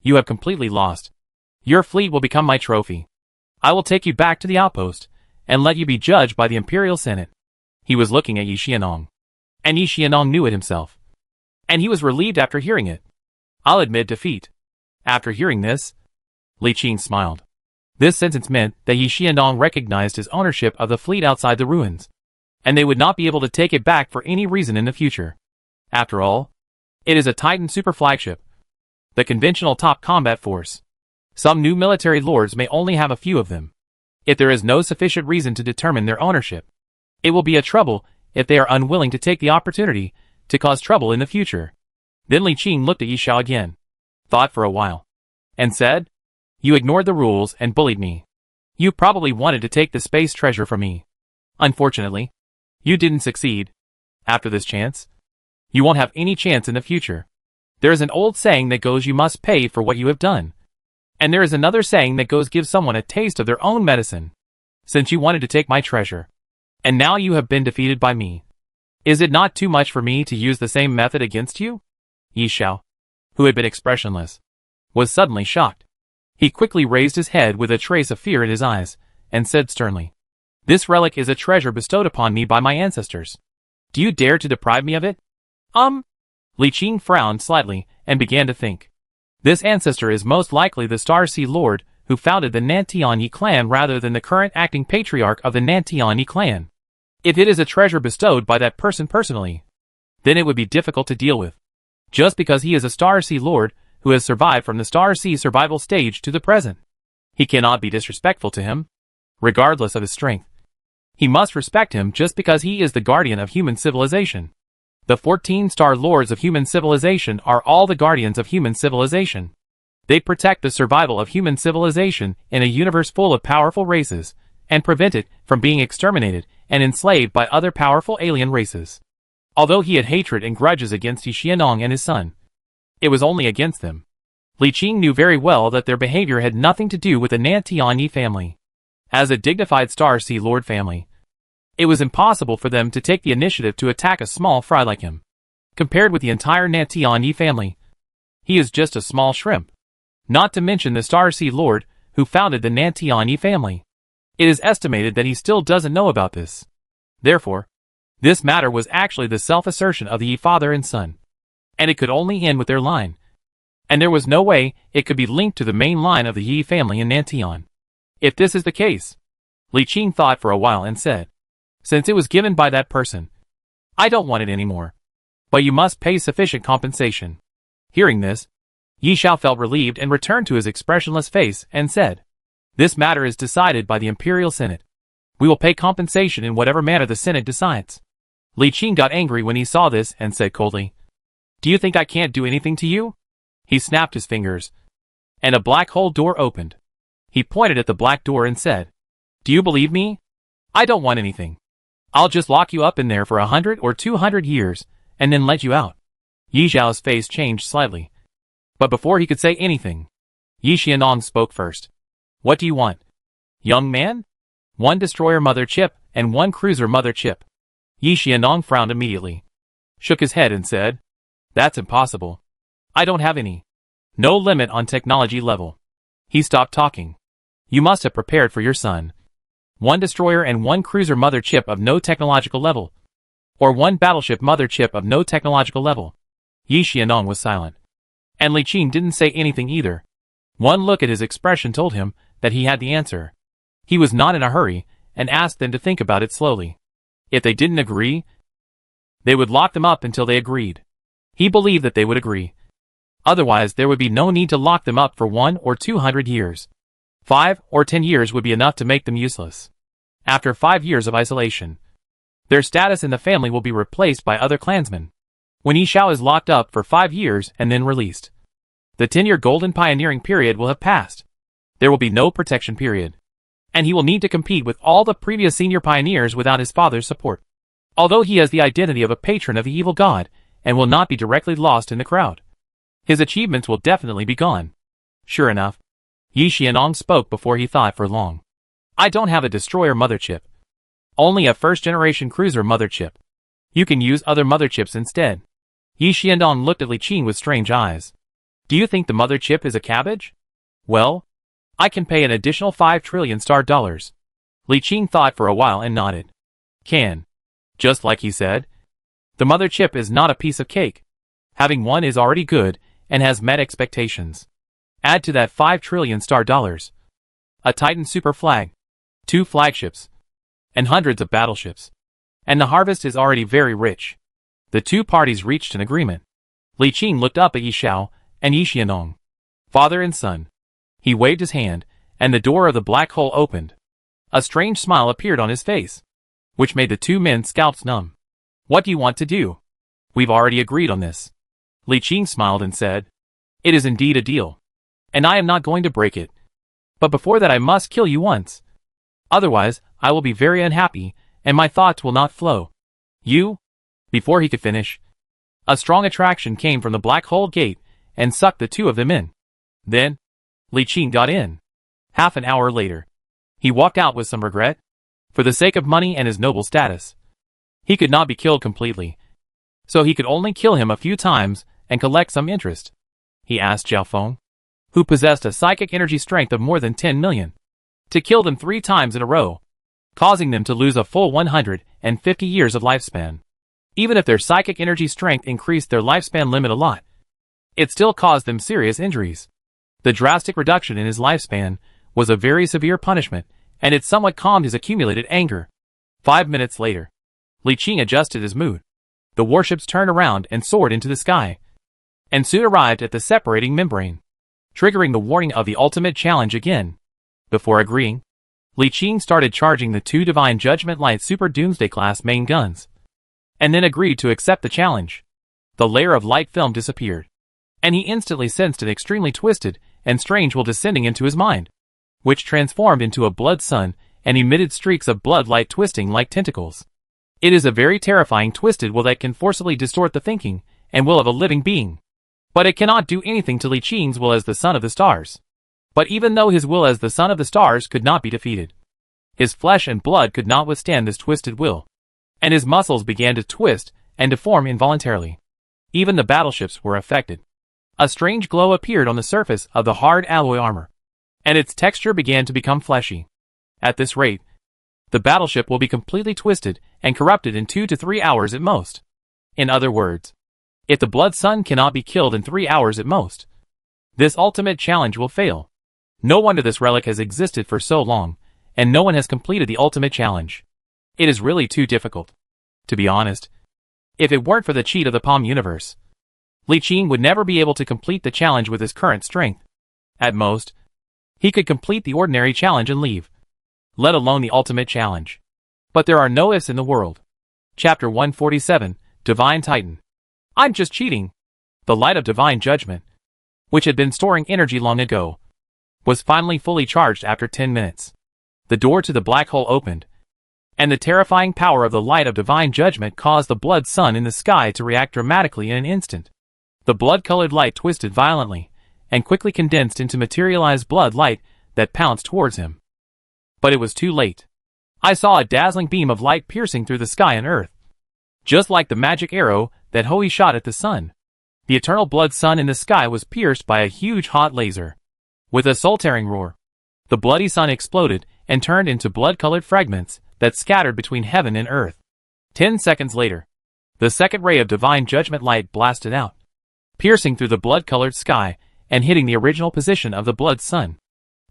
You have completely lost. Your fleet will become my trophy. I will take you back to the outpost, and let you be judged by the Imperial Senate." He was looking at Yi Xiandong, and Yi Xiandong knew it himself, and he was relieved after hearing it. "I'll admit defeat." After hearing this, Li Qing smiled. This sentence meant that Yi Xiandong recognized his ownership of the fleet outside the ruins, and they would not be able to take it back for any reason in the future. After all, it is a Titan super flagship, the conventional top combat force. Some new military lords may only have a few of them. If there is no sufficient reason to determine their ownership, it will be a trouble if they are unwilling to take the opportunity to cause trouble in the future. Then Li Qing looked at Yi Xiao again, thought for a while, and said, "You ignored the rules and bullied me. You probably wanted to take the space treasure from me. Unfortunately, you didn't succeed. After this chance, you won't have any chance in the future. There is an old saying that goes, you must pay for what you have done. And there is another saying that goes, give someone a taste of their own medicine. Since you wanted to take my treasure, and now you have been defeated by me, is it not too much for me to use the same method against you?" Yi Xiao, who had been expressionless, was suddenly shocked. He quickly raised his head with a trace of fear in his eyes, and said sternly, "This relic is a treasure bestowed upon me by my ancestors. Do you dare to deprive me of it?" Li Qing frowned slightly and began to think. This ancestor is most likely the Star Sea Lord who founded the Nantian Yi clan rather than the current acting patriarch of the Nantian Yi clan. If it is a treasure bestowed by that person personally, then it would be difficult to deal with. Just because he is a Star Sea Lord who has survived from the Star Sea survival stage to the present, he cannot be disrespectful to him, regardless of his strength. He must respect him just because he is the guardian of human civilization. The 14-star lords of human civilization are all the guardians of human civilization. They protect the survival of human civilization in a universe full of powerful races, and prevent it from being exterminated and enslaved by other powerful alien races. Although he had hatred and grudges against Yi Xianong and his son, it was only against them. Li Qing knew very well that their behavior had nothing to do with the Nan Yi family. As a dignified Star Sea Lord family, it was impossible for them to take the initiative to attack a small fry like him. Compared with the entire Nan Yi family, he is just a small shrimp. Not to mention the Star Sea Lord who founded the Nan Yi family. It is estimated that he still doesn't know about this. Therefore, this matter was actually the self-assertion of the Yi father and son. And it could only end with their line. And there was no way it could be linked to the main line of the Yi family in Nantian. If this is the case, Li Qing thought for a while and said, since it was given by that person, I don't want it anymore. But you must pay sufficient compensation. Hearing this, Yi Xiao felt relieved and returned to his expressionless face and said, this matter is decided by the Imperial Senate. We will pay compensation in whatever manner the Senate decides. Li Qing got angry when he saw this and said coldly, do you think I can't do anything to you? He snapped his fingers, and a black hole door opened. He pointed at the black door and said, do you believe me? I don't want anything. I'll just lock you up in there for 100 or 200 years, and then let you out. Yi Xiao's face changed slightly. But before he could say anything, Yi Xianong spoke first. What do you want? Young man? 1 destroyer mother chip and 1 cruiser mother chip. Yi Xianong frowned immediately, shook his head and said, that's impossible. I don't have any. No limit on technology level. He stopped talking. You must have prepared for your son. 1 destroyer and 1 cruiser mother chip of no technological level. Or 1 battleship mother chip of no technological level. Yi Xianong was silent. And Li Qing didn't say anything either. One look at his expression told him that he had the answer. He was not in a hurry, and asked them to think about it slowly. If they didn't agree, they would lock them up until they agreed. He believed that they would agree. Otherwise there would be no need to lock them up for 1 or 200 years. 5 or 10 years would be enough to make them useless. After 5 years of isolation, their status in the family will be replaced by other clansmen. When Yi Xiao is locked up for 5 years and then released, the 10-year golden pioneering period will have passed. There will be no protection period. And he will need to compete with all the previous senior pioneers without his father's support. Although he has the identity of a patron of the evil god, and will not be directly lost in the crowd, his achievements will definitely be gone. Sure enough, Yi Xianong spoke before he thought for long. I don't have a destroyer mother chip. Only a first-generation cruiser mother chip. You can use other mother chips instead. Yi Xianong looked at Li Qing with strange eyes. Do you think the mother chip is a cabbage? Well, I can pay an additional 5 trillion star dollars. Li Qing thought for a while and nodded. Can. Just like he said. The mother chip is not a piece of cake. Having one is already good, and has met expectations. Add to that 5 trillion star dollars. A Titan super flag. 2 flagships. And hundreds of battleships. And the harvest is already very rich. The two parties reached an agreement. Li Qing looked up at Yi Xiao and Yi Xianong, father and son. He waved his hand, and the door of the black hole opened. A strange smile appeared on his face, which made the two men's scalps numb. What do you want to do? We've already agreed on this. Li Qing smiled and said, it is indeed a deal. And I am not going to break it. But before that I must kill you once. Otherwise, I will be very unhappy, and my thoughts will not flow. You? Before he could finish, a strong attraction came from the black hole gate and sucked the two of them in. Then, Li Qing got in. Half an hour later, he walked out with some regret. For the sake of money and his noble status, he could not be killed completely. So he could only kill him a few times and collect some interest. He asked Zhao Feng, who possessed a psychic energy strength of more than 10 million, to kill them 3 times in a row, causing them to lose a full 150 years of lifespan. Even if their psychic energy strength increased their lifespan limit a lot, it still caused them serious injuries. The drastic reduction in his lifespan was a very severe punishment, and it somewhat calmed his accumulated anger. 5 minutes later, Li Qing adjusted his mood. The warships turned around and soared into the sky, and soon arrived at the separating membrane, triggering the warning of the ultimate challenge again. Before agreeing, Li Qing started charging the 2 Divine Judgment Light Super Doomsday class main guns, and then agreed to accept the challenge. The layer of light film disappeared, and he instantly sensed an extremely twisted and strange will descending into his mind, which transformed into a blood sun and emitted streaks of blood light twisting like tentacles. It is a very terrifying twisted will that can forcibly distort the thinking and will of a living being. But it cannot do anything to Li Qing's will as the son of the stars. But even though his will as the son of the stars could not be defeated, his flesh and blood could not withstand this twisted will, and his muscles began to twist and deform involuntarily. Even the battleships were affected. A strange glow appeared on the surface of the hard alloy armor, and its texture began to become fleshy. At this rate, the battleship will be completely twisted and corrupted in 2 to 3 hours at most. In other words, if the blood sun cannot be killed in 3 hours at most, this ultimate challenge will fail. No wonder this relic has existed for so long, and no one has completed the ultimate challenge. It is really too difficult. To be honest, if it weren't for the cheat of the Palm universe, Li Qing would never be able to complete the challenge with his current strength. At most, he could complete the ordinary challenge and leave, let alone the ultimate challenge. But there are no ifs in the world. Chapter 147, Divine Titan. I'm just cheating. The light of divine judgment, which had been storing energy long ago, was finally fully charged after 10 minutes. The door to the black hole opened, and the terrifying power of the light of divine judgment caused the blood sun in the sky to react dramatically in an instant. The blood-colored light twisted violently, and quickly condensed into materialized blood light that pounced towards him. But it was too late. I saw a dazzling beam of light piercing through the sky and earth, just like the magic arrow that Hui shot at the sun. The eternal blood sun in the sky was pierced by a huge hot laser. With a soul-tearing roar, the bloody sun exploded and turned into blood-colored fragments that scattered between heaven and earth. 10 seconds later, the second ray of divine judgment light blasted out, piercing through the blood-colored sky and hitting the original position of the blood sun.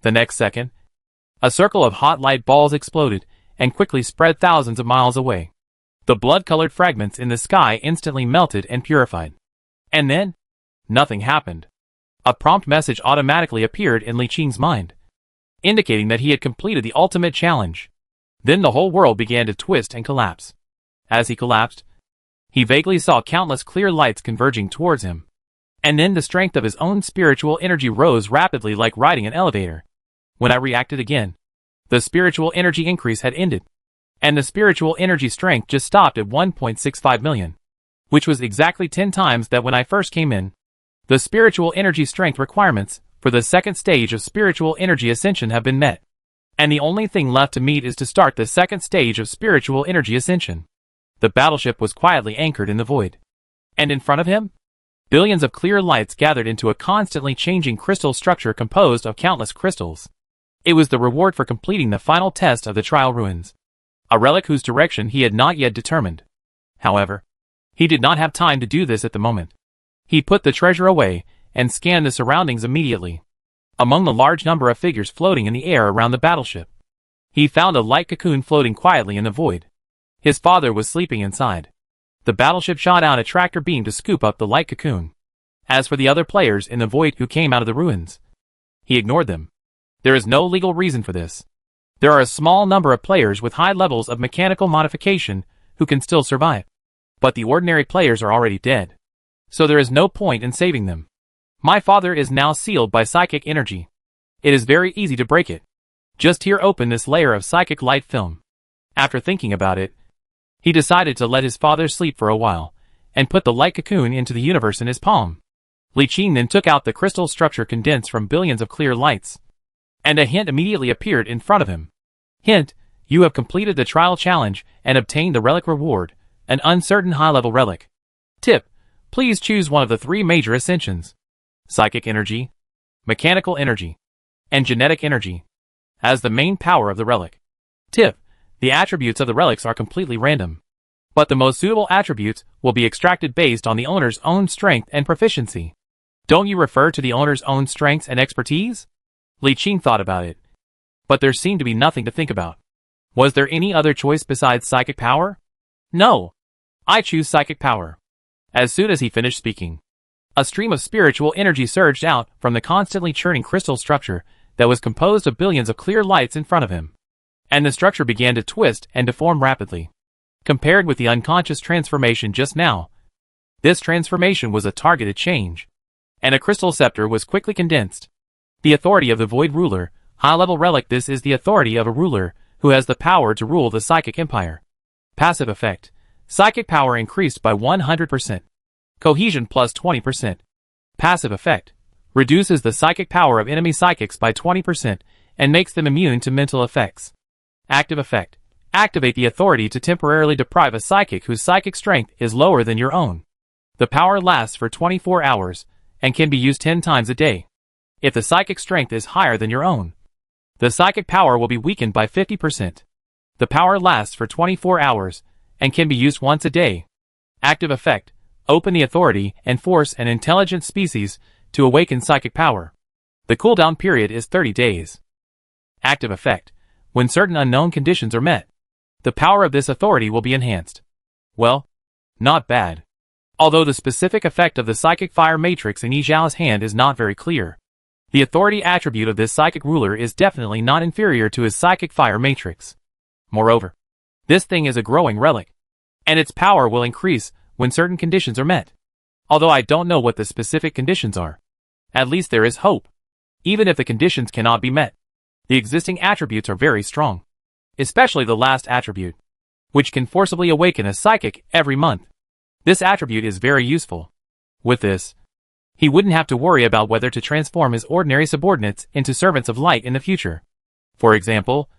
The next second, a circle of hot light balls exploded and quickly spread thousands of miles away. The blood-colored fragments in the sky instantly melted and purified. And then, nothing happened. A prompt message automatically appeared in Li Qing's mind, indicating that he had completed the ultimate challenge. Then the whole world began to twist and collapse. As he collapsed, he vaguely saw countless clear lights converging towards him. And then the strength of his own spiritual energy rose rapidly like riding an elevator. When I reacted again, the spiritual energy increase had ended, and the spiritual energy strength just stopped at 1.65 million, which was exactly 10 times that when I first came in. The spiritual energy strength requirements for the second stage of spiritual energy ascension have been met, and the only thing left to meet is to start the second stage of spiritual energy ascension. The battleship was quietly anchored in the void, and in front of him, billions of clear lights gathered into a constantly changing crystal structure composed of countless crystals. It was the reward for completing the final test of the trial ruins, a relic whose direction he had not yet determined. However, he did not have time to do this at the moment. He put the treasure away and scanned the surroundings immediately. Among the large number of figures floating in the air around the battleship, he found a light cocoon floating quietly in the void. His father was sleeping inside. The battleship shot out a tractor beam to scoop up the light cocoon. As for the other players in the void who came out of the ruins, he ignored them. There is no legal reason for this. There are a small number of players with high levels of mechanical modification who can still survive, but the ordinary players are already dead, so there is no point in saving them. My father is now sealed by psychic energy. It is very easy to break it. Just tear open this layer of psychic light film. After thinking about it, he decided to let his father sleep for a while, and put the light cocoon into the universe in his palm. Li Qing then took out the crystal structure condensed from billions of clear lights, and a hint immediately appeared in front of him. Hint: you have completed the trial challenge and obtained the relic reward, an uncertain high-level relic. Tip: please choose one of the 3 major ascensions: psychic energy, mechanical energy, and genetic energy as the main power of the relic. Tip: the attributes of the relics are completely random, but the most suitable attributes will be extracted based on the owner's own strength and proficiency. Don't you refer to the owner's own strengths and expertise? Li Qing thought about it, but there seemed to be nothing to think about. Was there any other choice besides psychic power? No. I choose psychic power. As soon as he finished speaking, a stream of spiritual energy surged out from the constantly churning crystal structure that was composed of billions of clear lights in front of him. And the structure began to twist and deform rapidly. Compared with the unconscious transformation just now, this transformation was a targeted change. And a crystal scepter was quickly condensed. The authority of the Void Ruler, high-level relic. This is the authority of a ruler who has the power to rule the psychic empire. Passive effect. Psychic power increased by 100%. Cohesion plus 20%. Passive effect. Reduces the psychic power of enemy psychics by 20% and makes them immune to mental effects. Active effect. Activate the authority to temporarily deprive a psychic whose psychic strength is lower than your own. The power lasts for 24 hours and can be used 10 times a day. If the psychic strength is higher than your own, the psychic power will be weakened by 50%. The power lasts for 24 hours and can be used once a day. Active effect. Open the authority and force an intelligent species to awaken psychic power. The cooldown period is 30 days. Active effect. When certain unknown conditions are met, the power of this authority will be enhanced. Well, not bad. Although the specific effect of the psychic fire matrix in Yi Zhao's hand is not very clear, the authority attribute of this psychic ruler is definitely not inferior to his psychic fire matrix. Moreover, this thing is a growing relic, and its power will increase when certain conditions are met. Although I don't know what the specific conditions are, at least there is hope. Even if the conditions cannot be met, the existing attributes are very strong. Especially the last attribute, which can forcibly awaken a psychic every month. This attribute is very useful. With this, he wouldn't have to worry about whether to transform his ordinary subordinates into servants of light in the future. For example,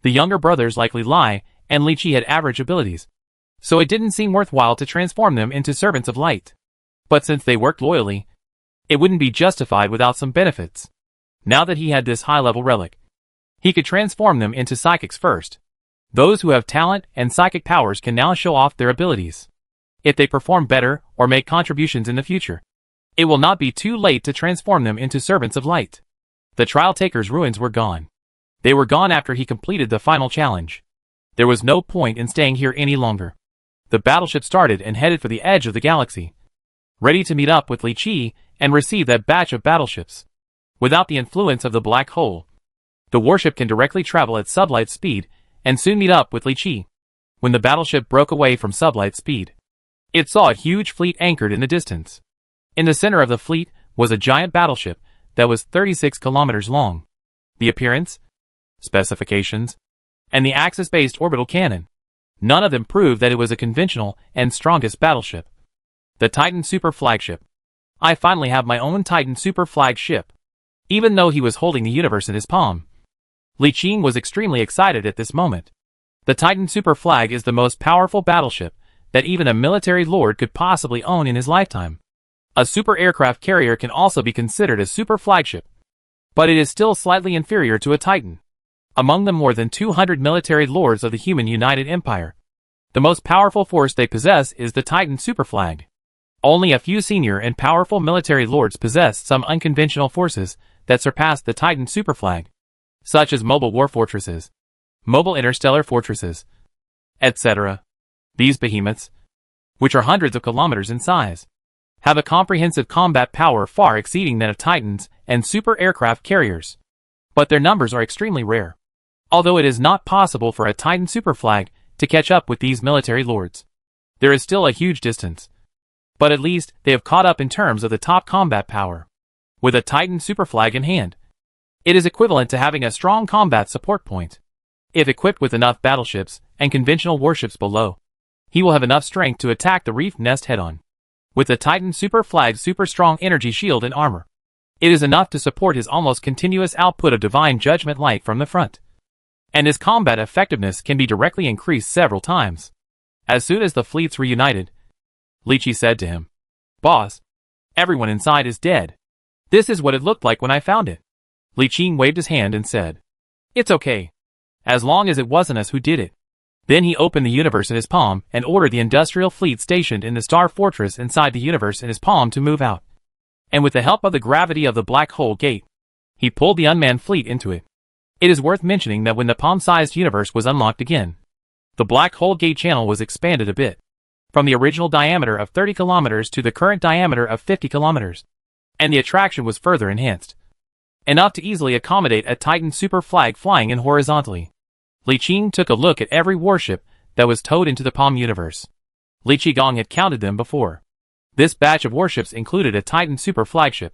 the younger brothers like Li Lai and Li Qi had average abilities, so it didn't seem worthwhile to transform them into servants of light. But since they worked loyally, it wouldn't be justified without some benefits. Now that he had this high-level relic, he could transform them into psychics first. Those who have talent and psychic powers can now show off their abilities. If they perform better or make contributions in the future, it will not be too late to transform them into servants of light. The Trial Taker's ruins were gone. They were gone after he completed the final challenge. There was no point in staying here any longer. The battleship started and headed for the edge of the galaxy, ready to meet up with Li Qi and receive that batch of battleships. Without the influence of the black hole, the warship can directly travel at sublight speed and soon meet up with Li Qi. When the battleship broke away from sublight speed, it saw a huge fleet anchored in the distance. In the center of the fleet was a giant battleship that was 36 kilometers long. The appearance, specifications, and the axis-based orbital cannon, none of them proved that it was a conventional and strongest battleship. The Titan Super Flagship. I finally have my own Titan Super Flagship. Even though he was holding the universe in his palm, Li Qi was extremely excited at this moment. The Titan Super Flag is the most powerful battleship that even a military lord could possibly own in his lifetime. A super aircraft carrier can also be considered a super flagship, but it is still slightly inferior to a Titan. Among the more than 200 military lords of the human United Empire, the most powerful force they possess is the Titan Super Flag. Only a few senior and powerful military lords possess some unconventional forces that surpass the Titan Super Flag, such as mobile war fortresses, mobile interstellar fortresses, etc. These behemoths, which are hundreds of kilometers in size, have a comprehensive combat power far exceeding that of Titans and super aircraft carriers. But their numbers are extremely rare. Although it is not possible for a Titan Super Flag to catch up with these military lords, there is still a huge distance. But at least they have caught up in terms of the top combat power. With a Titan Super Flag in hand, it is equivalent to having a strong combat support point. If equipped with enough battleships and conventional warships below, he will have enough strength to attack the reef nest head-on. With the Titan Super Flag's super strong energy shield and armor, it is enough to support his almost continuous output of divine judgment light from the front. And his combat effectiveness can be directly increased several times. As soon as the fleets reunited, Li Qi said to him, "Boss, everyone inside is dead. This is what it looked like when I found it." Li Qi waved his hand and said, "It's okay, as long as it wasn't us who did it." Then he opened the universe in his palm and ordered the industrial fleet stationed in the star fortress inside the universe in his palm to move out. And with the help of the gravity of the black hole gate, he pulled the unmanned fleet into it. It is worth mentioning that when the palm-sized universe was unlocked again, the black hole gate channel was expanded a bit, from the original diameter of 30 kilometers to the current diameter of 50 kilometers, and the attraction was further enhanced, enough to easily accommodate a Titan super flag flying in horizontally. Li Qing took a look at every warship that was towed into the Palm universe. Li Qigong had counted them before. This batch of warships included a Titan super flagship,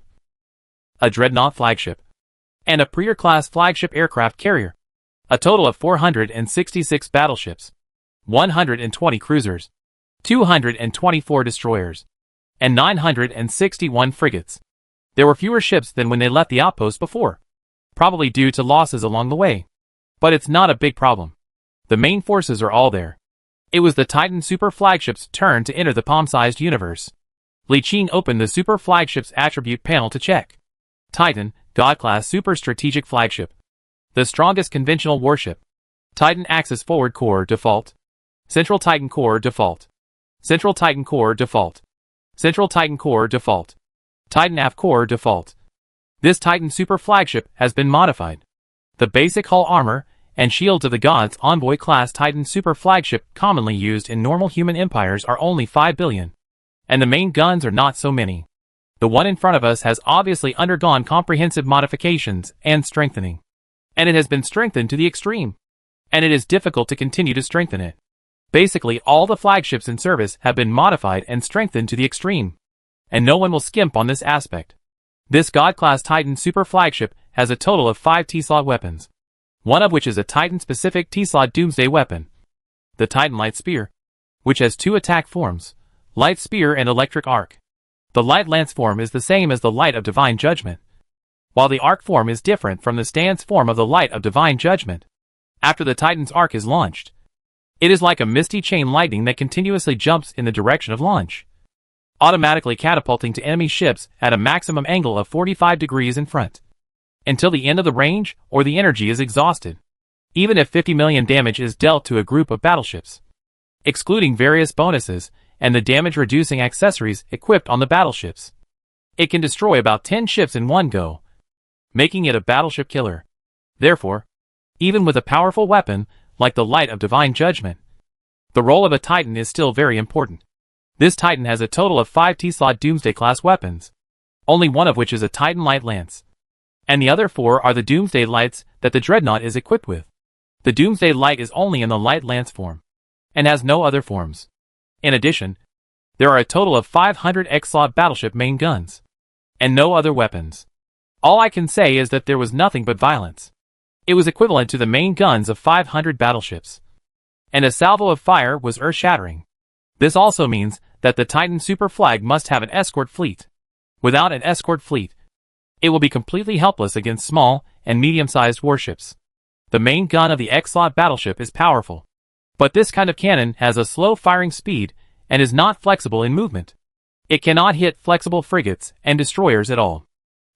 a Dreadnought flagship, and a Preer-class flagship aircraft carrier. A total of 466 battleships, 120 cruisers, 224 destroyers, and 961 frigates. There were fewer ships than when they left the outpost before, probably due to losses along the way. But it's not a big problem. The main forces are all there. It was the Titan super flagship's turn to enter the palm-sized universe. Li Qing opened the super flagship's attribute panel to check. Titan, God-class super strategic flagship. The strongest conventional warship. Titan Axis Forward Core Default. Central Titan Core Default. Central Titan Core Default. Central Titan Core Default. Titan Aft Core Default. This Titan super flagship has been modified. The basic hull armor and shields of the Gods Envoy class Titan super flagship commonly used in normal human empires are only 5 billion. And the main guns are not so many. The one in front of us has obviously undergone comprehensive modifications and strengthening. And it has been strengthened to the extreme. And it is difficult to continue to strengthen it. Basically, all the flagships in service have been modified and strengthened to the extreme. And no one will skimp on this aspect. This God-class Titan super flagship has a total of 5 T-slot weapons, one of which is a Titan-specific T-slot doomsday weapon. The Titan Light Spear, which has 2 attack forms, Light Spear and Electric Arc. The Light Lance form is the same as the Light of Divine Judgment, while the Arc form is different from the stance form of the Light of Divine Judgment. After the Titan's Arc is launched, it is like a misty chain lightning that continuously jumps in the direction of launch, automatically catapulting to enemy ships at a maximum angle of 45 degrees in front, until the end of the range or the energy is exhausted, even if 50 million damage is dealt to a group of battleships, excluding various bonuses and the damage-reducing accessories equipped on the battleships. It can destroy about 10 ships in one go, making it a battleship killer. Therefore, even with a powerful weapon like the Light of Divine Judgment, the role of a Titan is still very important. This Titan has a total of 5 T-slot Doomsday-class weapons, only one of which is a Titan Light Lance, and the other 4 are the Doomsday Lights that the Dreadnought is equipped with. The Doomsday Light is only in the Light Lance form, and has no other forms. In addition, there are a total of 500 X-slot battleship main guns, and no other weapons. All I can say is that there was nothing but violence. It was equivalent to the main guns of 500 battleships, and a salvo of fire was earth-shattering. This also means that the Titan super flag must have an escort fleet. Without an escort fleet, it will be completely helpless against small and medium-sized warships. The main gun of the X-slot battleship is powerful, but this kind of cannon has a slow firing speed and is not flexible in movement. It cannot hit flexible frigates and destroyers at all.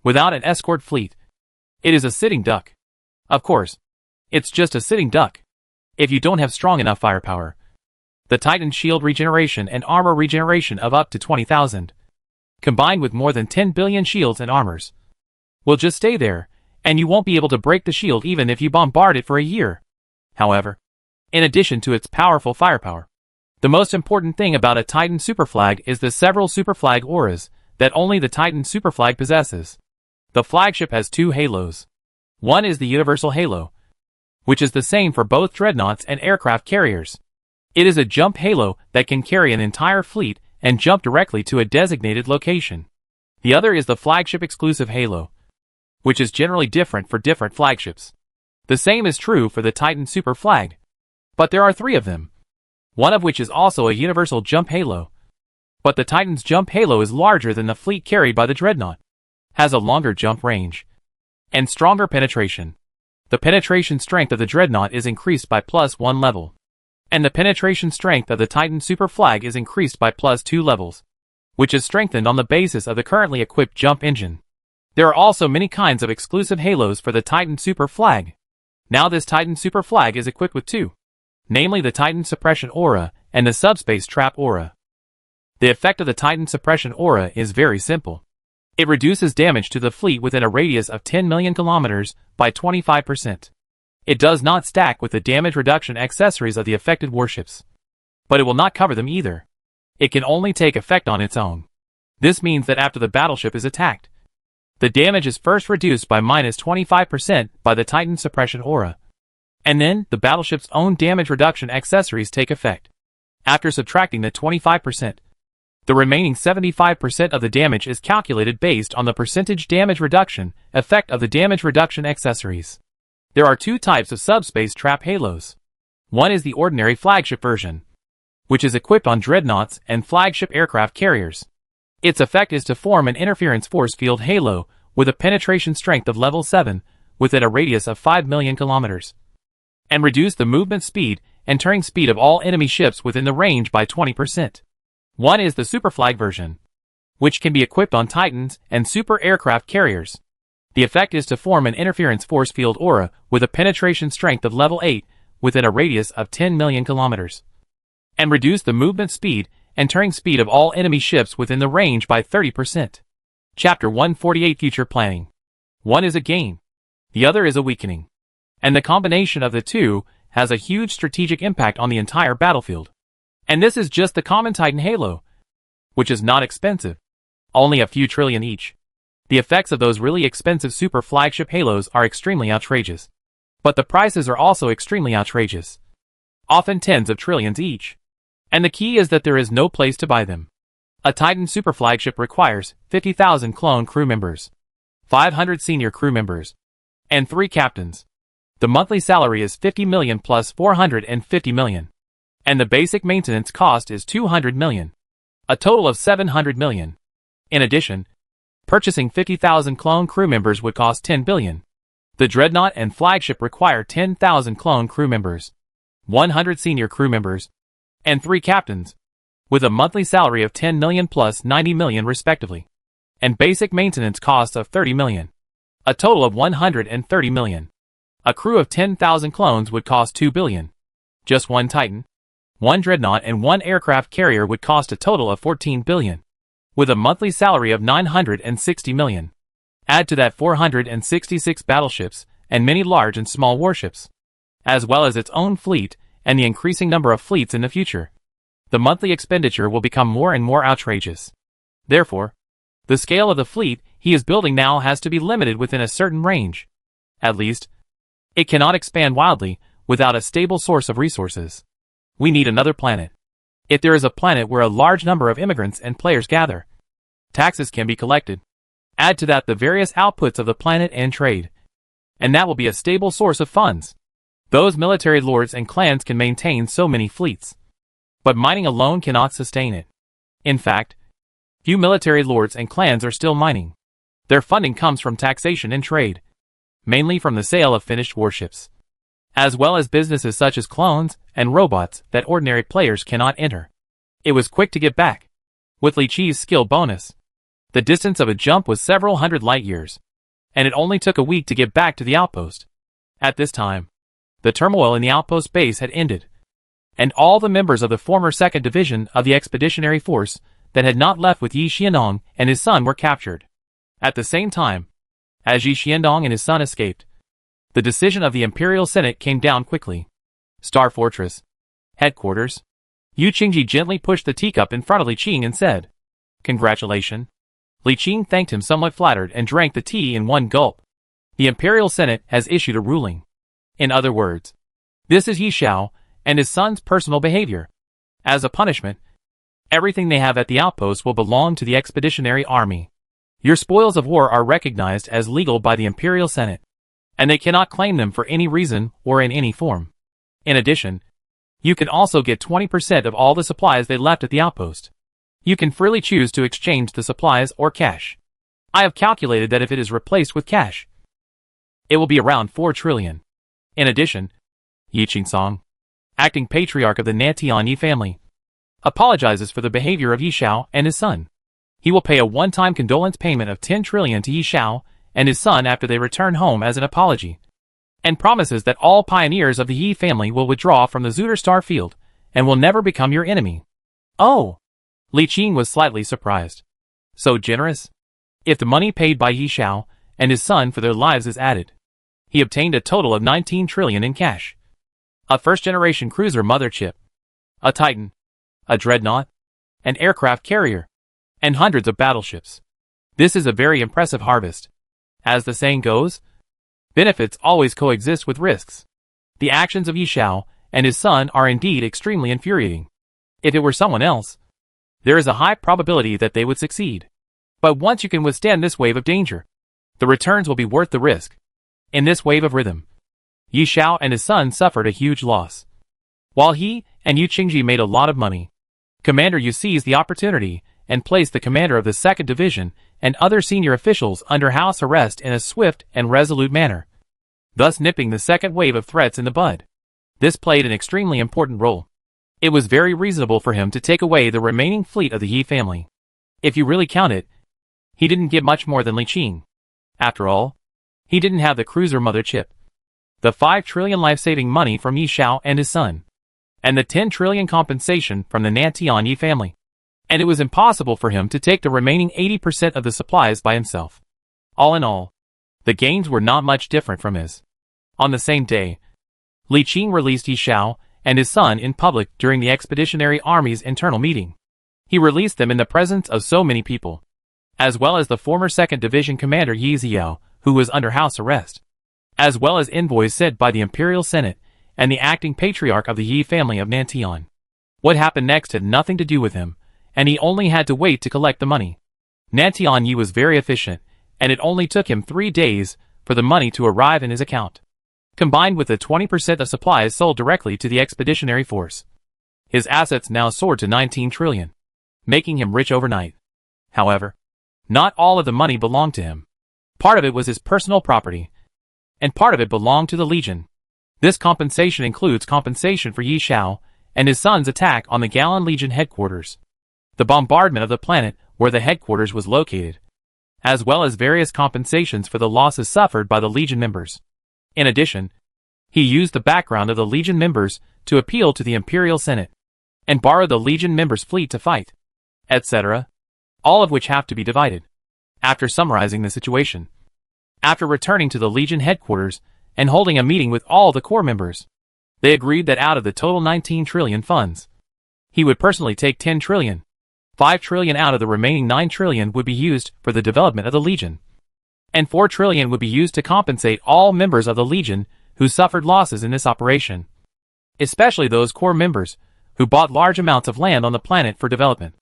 Without an escort fleet, it is a sitting duck. Of course, it's just a sitting duck if you don't have strong enough firepower. The Titan shield regeneration and armor regeneration of up to 20,000, combined with more than 10 billion shields and armors, will just stay there, and you won't be able to break the shield even if you bombard it for a year. However, in addition to its powerful firepower, the most important thing about a Titan superflag is the several superflag auras that only the Titan superflag possesses. The flagship has 2 halos. One is the universal halo, which is the same for both dreadnoughts and aircraft carriers. It is a jump halo that can carry an entire fleet and jump directly to a designated location. The other is the flagship exclusive halo, which is generally different for different flagships. The same is true for the Titan super flag, but there are 3 of them, one of which is also a universal jump halo. But the Titan's jump halo is larger than the fleet carried by the dreadnought, has a longer jump range, and stronger penetration. The penetration strength of the dreadnought is increased by +1 level, and the penetration strength of the Titan super flag is increased by +2 levels, which is strengthened on the basis of the currently equipped jump engine. There are also many kinds of exclusive halos for the Titan super flag. Now this Titan super flag is equipped with 2, namely the Titan suppression aura and the subspace trap aura. The effect of the Titan suppression aura is very simple. It reduces damage to the fleet within a radius of 10 million kilometers by 25%. It does not stack with the damage reduction accessories of the affected warships. But it will not cover them either. It can only take effect on its own. This means that after the battleship is attacked, the damage is first reduced by -25% by the Titan suppression aura. And then, the battleship's own damage reduction accessories take effect. After subtracting the 25%, the remaining 75% of the damage is calculated based on the percentage damage reduction effect of the damage reduction accessories. There are two types of subspace trap halos. One is the ordinary flagship version, which is equipped on dreadnoughts and flagship aircraft carriers. Its effect is to form an interference force field halo with a penetration strength of level 7 within a radius of 5 million kilometers, and reduce the movement speed and turning speed of all enemy ships within the range by 20%. One is the superflag version, which can be equipped on Titans and super aircraft carriers. The effect is to form an interference force field aura with a penetration strength of level 8 within a radius of 10 million kilometers, and reduce the movement speed and turning speed of all enemy ships within the range by 30%. Chapter 148 Future Planning. One is a gain, the other is a weakening. And the combination of the two has a huge strategic impact on the entire battlefield. And this is just the common Titan Halo, which is not expensive, only a few trillion each. The effects of those really expensive super flagship halos are extremely outrageous. But the prices are also extremely outrageous, often tens of trillions each. And the key is that there is no place to buy them. A Titan super flagship requires 50,000 clone crew members, 500 senior crew members, and 3 captains. The monthly salary is 50 million plus 450 million. And the basic maintenance cost is 200 million. A total of 700 million. In addition, purchasing 50,000 clone crew members would cost 10 billion. The dreadnought and flagship require 10,000 clone crew members, 100 senior crew members, and 3 captains, with a monthly salary of 10 million plus 90 million respectively, and basic maintenance costs of 30 million. A total of 130 million. A crew of 10,000 clones would cost 2 billion. Just one Titan, one dreadnought and one aircraft carrier would cost a total of 14 billion, with a monthly salary of 960 million. Add to that 466 battleships and many large and small warships, as well as its own fleet and the increasing number of fleets in the future. The monthly expenditure will become more and more outrageous. Therefore, the scale of the fleet he is building now has to be limited within a certain range. At least, it cannot expand wildly without a stable source of resources. We need another planet. If there is a planet where a large number of immigrants and players gather, taxes can be collected. Add to that the various outputs of the planet and trade, and that will be a stable source of funds. Those military lords and clans can maintain so many fleets, but mining alone cannot sustain it. In fact, few military lords and clans are still mining. Their funding comes from taxation and trade, mainly from the sale of finished warships, as well as businesses such as clones and robots that ordinary players cannot enter. It was quick to get back. With Li Qi's skill bonus, the distance of a jump was several hundred light years, and it only took a week to get back to the outpost. At this time, the turmoil in the outpost base had ended, and all the members of the former 2nd Division of the Expeditionary Force that had not left with Yi Xiandong and his son were captured. At the same time, as Yi Xiandong and his son escaped, the decision of the Imperial Senate came down quickly. Star Fortress Headquarters. Yu Qingji gently pushed the teacup in front of Li Qing and said, "Congratulations." Li Qing thanked him somewhat flattered and drank the tea in one gulp. The Imperial Senate has issued a ruling. In other words, this is Yi Xiao and his son's personal behavior. As a punishment, everything they have at the outpost will belong to the Expeditionary Army. Your spoils of war are recognized as legal by the Imperial Senate, and they cannot claim them for any reason or in any form. In addition, you can also get 20% of all the supplies they left at the outpost. You can freely choose to exchange the supplies or cash. I have calculated that if it is replaced with cash, it will be around 4 trillion. In addition, Yi Qingsong, acting patriarch of the Natian family, apologizes for the behavior of Yi Xiao and his son. He will pay a one-time condolence payment of 10 trillion to Yi Xiao and his son after they return home as an apology, and promises that all pioneers of the Yi family will withdraw from the Zuder Star Field and will never become your enemy. Oh! Li Qing was slightly surprised. So generous? If the money paid by Yi Xiao and his son for their lives is added, he obtained a total of 19 trillion in cash. A first-generation cruiser mothership, a Titan, a dreadnought, an aircraft carrier, and hundreds of battleships. This is a very impressive harvest. As the saying goes, benefits always coexist with risks. The actions of Yi Xiao and his son are indeed extremely infuriating. If it were someone else, there is a high probability that they would succeed. But once you can withstand this wave of danger, the returns will be worth the risk. In this wave of rhythm, Yi Xiao and his son suffered a huge loss. While he and Yu Qingji made a lot of money, Commander Yu seized the opportunity and placed the commander of the 2nd Division and other senior officials under house arrest in a swift and resolute manner, thus nipping the second wave of threats in the bud. This played an extremely important role. It was very reasonable for him to take away the remaining fleet of the He family. If you really count it, he didn't get much more than Li Qing. After all, he didn't have the cruiser mothership, the 5 trillion life-saving money from Yi Xiao and his son, and the 10 trillion compensation from the Nantian Yi family. And it was impossible for him to take the remaining 80% of the supplies by himself. All in all, the gains were not much different from his. On the same day, Li Qing released Yi Xiao and his son in public during the Expeditionary Army's internal meeting. He released them in the presence of so many people, as well as the former 2nd Division Commander Yi Xiao, who was under house arrest, as well as envoys sent by the Imperial Senate and the acting patriarch of the Yi family of Nantian. What happened next had nothing to do with him, and he only had to wait to collect the money. Nantian Yi was very efficient, and it only took him 3 days for the money to arrive in his account. Combined with the 20% of supplies sold directly to the expeditionary force, his assets now soared to 19 trillion, making him rich overnight. However, not all of the money belonged to him. Part of it was his personal property, and part of it belonged to the Legion. This compensation includes compensation for Yi Xiao and his son's attack on the Galan Legion headquarters, the bombardment of the planet where the headquarters was located, as well as various compensations for the losses suffered by the Legion members. In addition, he used the background of the Legion members to appeal to the Imperial Senate, and borrowed the Legion members' fleet to fight, etc., all of which have to be divided. After summarizing the situation, after returning to the Legion headquarters and holding a meeting with all the core members, they agreed that out of the total 19 trillion funds, he would personally take 10 trillion. 5 trillion out of the remaining 9 trillion would be used for the development of the Legion, and 4 trillion would be used to compensate all members of the Legion who suffered losses in this operation, especially those core members who bought large amounts of land on the planet for development.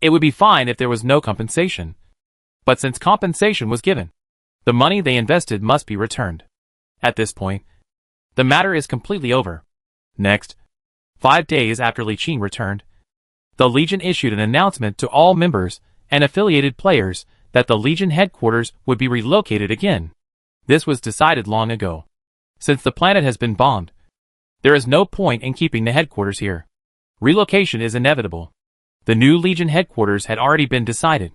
It would be fine if there was no compensation, but since compensation was given, the money they invested must be returned. At this point, the matter is completely over. Next, 5 days after Li Qing returned, the Legion issued an announcement to all members and affiliated players that the Legion headquarters would be relocated again. This was decided long ago. Since the planet has been bombed, there is no point in keeping the headquarters here. Relocation is inevitable. The new Legion headquarters had already been decided.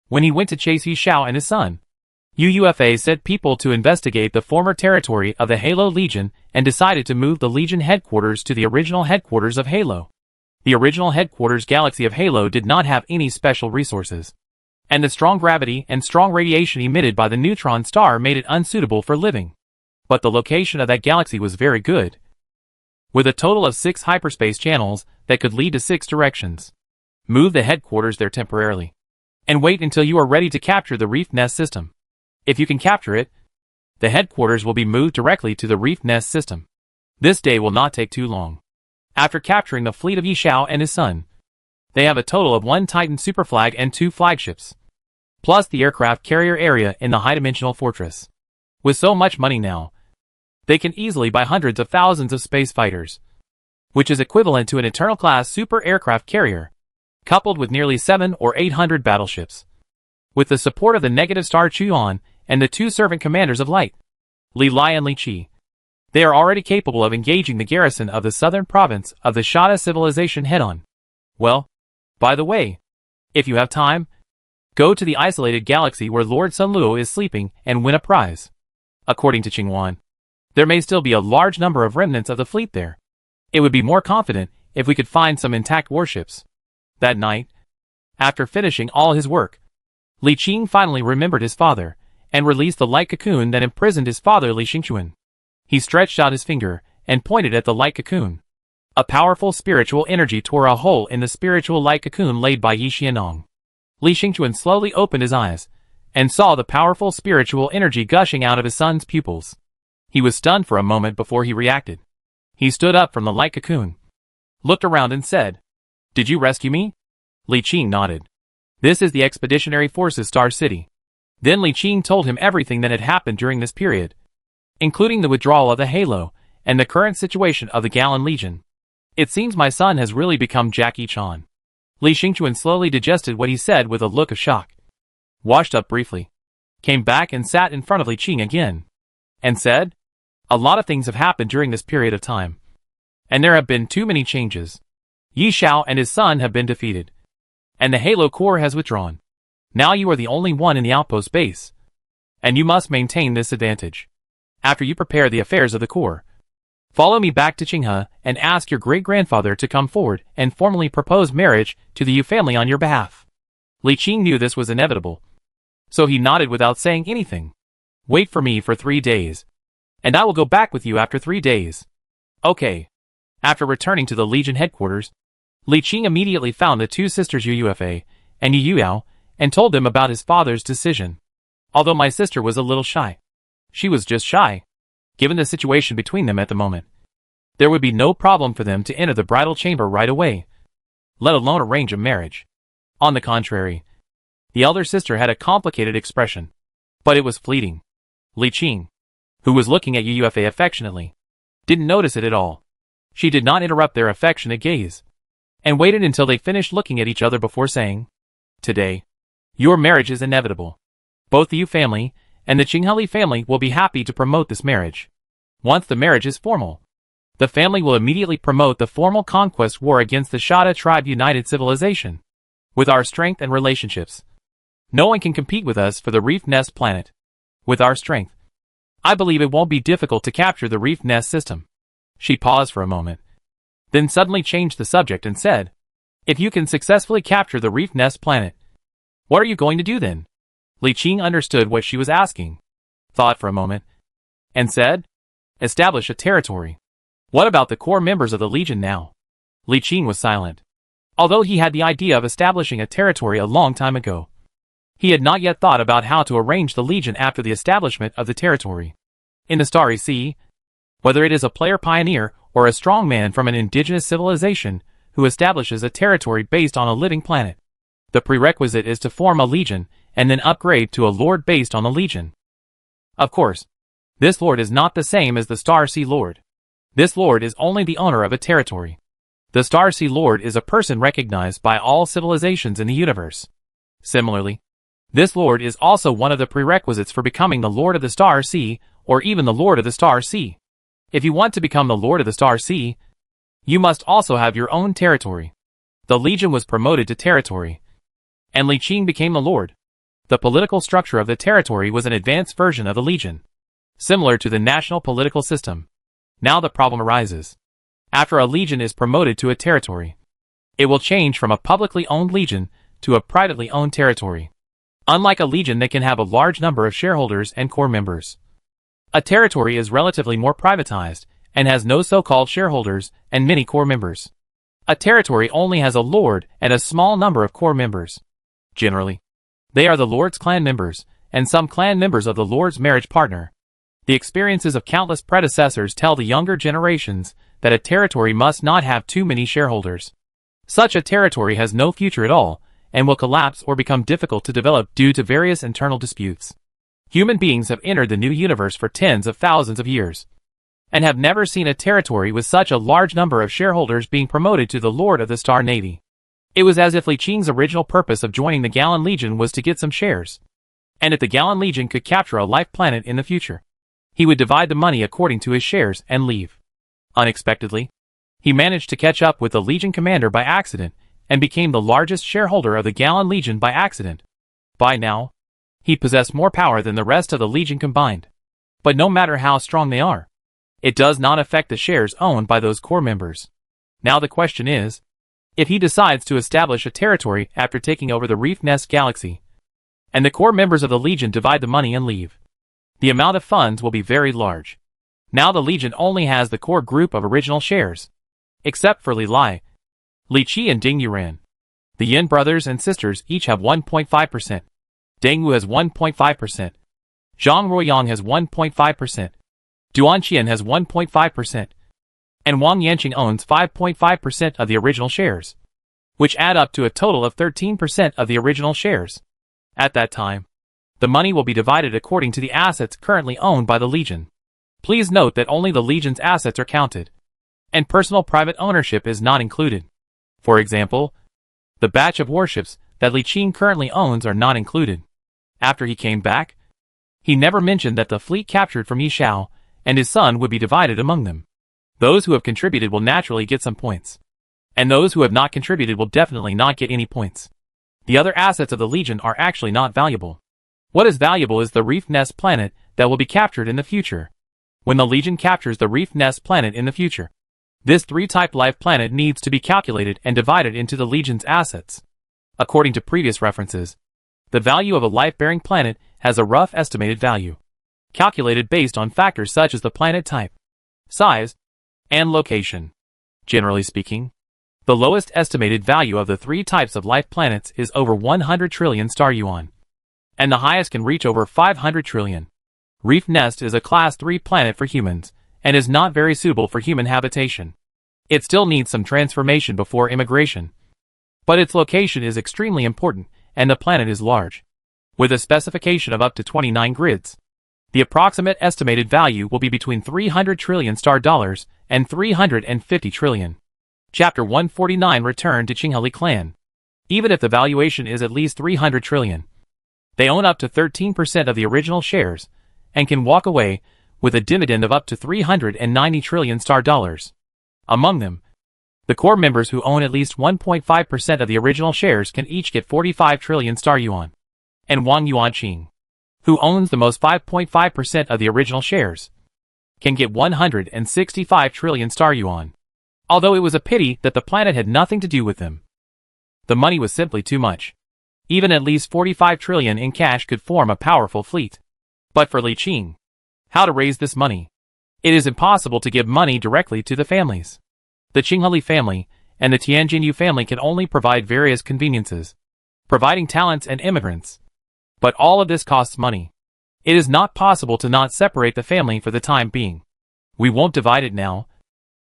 When he went to chase Yi Xiao and his son, UUFA sent people to investigate the former territory of the Halo Legion and decided to move the Legion headquarters to the original headquarters of Halo. The original headquarters galaxy of Halo did not have any special resources, and the strong gravity and strong radiation emitted by the neutron star made it unsuitable for living. But the location of that galaxy was very good, with a total of 6 hyperspace channels that could lead to 6 directions. Move the headquarters there temporarily, and wait until you are ready to capture the Reef Nest system. If you can capture it, the headquarters will be moved directly to the Reef Nest system. This day will not take too long. After capturing the fleet of Yi Xiao and his son, they have a total of 1 Titan superflag and 2 flagships, plus the aircraft carrier area in the high-dimensional fortress. With so much money now, they can easily buy hundreds of thousands of space fighters, which is equivalent to an Eternal-class super aircraft carrier, coupled with nearly 700 or 800 battleships. With the support of the Negative Star Chuan and the 2 servant commanders of Light, Li Lai and Li Qi, they are already capable of engaging the garrison of the southern province of the Shada civilization head-on. Well, by the way, if you have time, go to the isolated galaxy where Lord Sun Luo is sleeping and win a prize. According to Qingwan, there may still be a large number of remnants of the fleet there. It would be more confident if we could find some intact warships. That night, after finishing all his work, Li Qing finally remembered his father, and released the light cocoon that imprisoned his father Li Xingchuan. He stretched out his finger and pointed at the light cocoon. A powerful spiritual energy tore a hole in the spiritual light cocoon laid by Yi Xianong. Li Xingchuan slowly opened his eyes and saw the powerful spiritual energy gushing out of his son's pupils. He was stunned for a moment before he reacted. He stood up from the light cocoon, looked around and said, "Did you rescue me?" Li Qing nodded. "This is the Expeditionary Forces Star City." Then Li Qing told him everything that had happened during this period, including the withdrawal of the Halo and the current situation of the Gallan Legion. "It seems my son has really become Jackie Chan." Li Xingchuan slowly digested what he said with a look of shock, washed up briefly, came back and sat in front of Li Qing again, and said, "A lot of things have happened during this period of time, and there have been too many changes. Yi Xiao and his son have been defeated, and the Halo Corps has withdrawn. Now you are the only one in the outpost base, and you must maintain this advantage. After you prepare the affairs of the Corps, follow me back to Qinghe and ask your great-grandfather to come forward and formally propose marriage to the Yu family on your behalf." Li Qing knew this was inevitable, so he nodded without saying anything. "Wait for me for 3 days, and I will go back with you after 3 days." "Okay." After returning to the Legion headquarters, Li Qing immediately found the two sisters Yu Yufa and Yu Yao and told them about his father's decision. "Although my sister was a little shy, she was just shy. Given the situation between them at the moment, there would be no problem for them to enter the bridal chamber right away, let alone arrange a marriage." On the contrary, the elder sister had a complicated expression, but it was fleeting. Li Qing, who was looking at Yu Yufa affectionately, didn't notice it at all. She did not interrupt their affectionate gaze, and waited until they finished looking at each other before saying, "Today, your marriage is inevitable. Both the Yu family and the Qingheli family will be happy to promote this marriage. Once the marriage is formal, the family will immediately promote the formal conquest war against the Shada Tribe United Civilization. With our strength and relationships, no one can compete with us for the Reef Nest planet. With our strength, I believe it won't be difficult to capture the Reef Nest system." She paused for a moment, then suddenly changed the subject and said, "If you can successfully capture the Reef Nest planet, what are you going to do then?" Li Qing understood what she was asking, thought for a moment, and said, "Establish a territory." "What about the core members of the Legion now?" Li Qing was silent. Although he had the idea of establishing a territory a long time ago, he had not yet thought about how to arrange the Legion after the establishment of the territory. In the Starry Sea, whether it is a player pioneer or a strong man from an indigenous civilization who establishes a territory based on a living planet, the prerequisite is to form a Legion and then upgrade to a Lord based on the Legion. Of course, this Lord is not the same as the Star Sea Lord. This Lord is only the owner of a territory. The Star Sea Lord is a person recognized by all civilizations in the universe. Similarly, this Lord is also one of the prerequisites for becoming the Lord of the Star Sea, or even the Lord of the Star Sea. If you want to become the Lord of the Star Sea, you must also have your own territory. The Legion was promoted to territory, and Li Qing became the Lord. The political structure of the territory was an advanced version of the Legion, similar to the national political system. Now the problem arises. After a Legion is promoted to a territory, it will change from a publicly owned Legion to a privately owned territory. Unlike a Legion that can have a large number of shareholders and core members, a territory is relatively more privatized and has no so-called shareholders and many core members. A territory only has a lord and a small number of core members. Generally, they are the Lord's clan members and some clan members of the Lord's marriage partner. The experiences of countless predecessors tell the younger generations that a territory must not have too many shareholders. Such a territory has no future at all and will collapse or become difficult to develop due to various internal disputes. Human beings have entered the new universe for tens of thousands of years, and have never seen a territory with such a large number of shareholders being promoted to the Lord of the Star Navy. It was as if Li Qing's original purpose of joining the Gallan Legion was to get some shares, and if the Gallan Legion could capture a life planet in the future, he would divide the money according to his shares and leave. Unexpectedly, he managed to catch up with the Legion commander by accident and became the largest shareholder of the Gallan Legion by accident. By now, he possessed more power than the rest of the Legion combined. But no matter how strong they are, it does not affect the shares owned by those core members. Now the question is, if he decides to establish a territory after taking over the Reef Nest Galaxy, and the core members of the Legion divide the money and leave. The amount of funds will be very large. Now the Legion only has the core group of original shares. Except for Li Lai, Li Qi and Ding Yuran. The Yin brothers and sisters each have 1.5%. Deng Wu has 1.5%. Zhang Ruoyang has 1.5%. Duan Qian has 1.5%. And Wang Yanqing owns 5.5% of the original shares, which add up to a total of 13% of the original shares. At that time, the money will be divided according to the assets currently owned by the Legion. Please note that only the Legion's assets are counted, and personal private ownership is not included. For example, the batch of warships that Li Qing currently owns are not included. After he came back, he never mentioned that the fleet captured from Yishao and his son would be divided among them. Those who have contributed will naturally get some points, and those who have not contributed will definitely not get any points. The other assets of the Legion are actually not valuable. What is valuable is the Reef Nest planet that will be captured in the future. When the Legion captures the Reef Nest planet in the future, this 3-type life planet needs to be calculated and divided into the Legion's assets. According to previous references, the value of a life-bearing planet has a rough estimated value, calculated based on factors such as the planet type, size, and location. Generally speaking, the lowest estimated value of the 3 types of life planets is over 100 trillion star yuan, and the highest can reach over 500 trillion. Reef Nest is a Class 3 planet for humans, and is not very suitable for human habitation. It still needs some transformation before immigration. But its location is extremely important, and the planet is large, with a specification of up to 29 grids. The approximate estimated value will be between 300 trillion star dollars and 350 trillion. Chapter 149 Return to Qinghali Clan. Even if the valuation is at least 300 trillion, they own up to 13% of the original shares, and can walk away with a dividend of up to 390 trillion star dollars. Among them, the core members who own at least 1.5% of the original shares can each get 45 trillion star yuan. And Wang Yuanqing, who owns the most 5.5% of the original shares, can get 165 trillion star yuan. Although it was a pity that the planet had nothing to do with them. The money was simply too much. Even at least 45 trillion in cash could form a powerful fleet. But for Li Qing, how to raise this money? It is impossible to give money directly to the families. The Qinghali family and the Tianjinyu family can only provide various conveniences, providing talents and immigrants. But all of this costs money. It is not possible to not separate the family for the time being. We won't divide it now,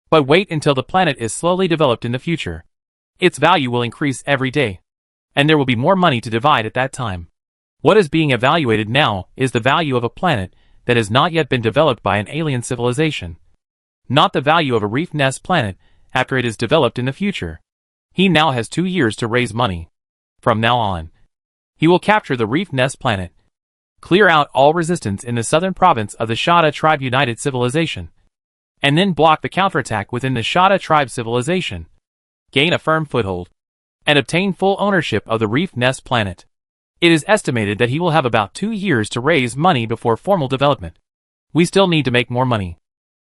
but wait until the planet is slowly developed in the future. Its value will increase every day, and there will be more money to divide at that time. What is being evaluated now is the value of a planet that has not yet been developed by an alien civilization, not the value of a Reef Nest planet after it is developed in the future. He now has 2 years to raise money. From now on, he will capture the Reef Nest planet, clear out all resistance in the southern province of the Shada Tribe United Civilization, and then block the counterattack within the Shada Tribe Civilization, gain a firm foothold, and obtain full ownership of the Reef Nest planet. It is estimated that he will have about 2 years to raise money before formal development. We still need to make more money.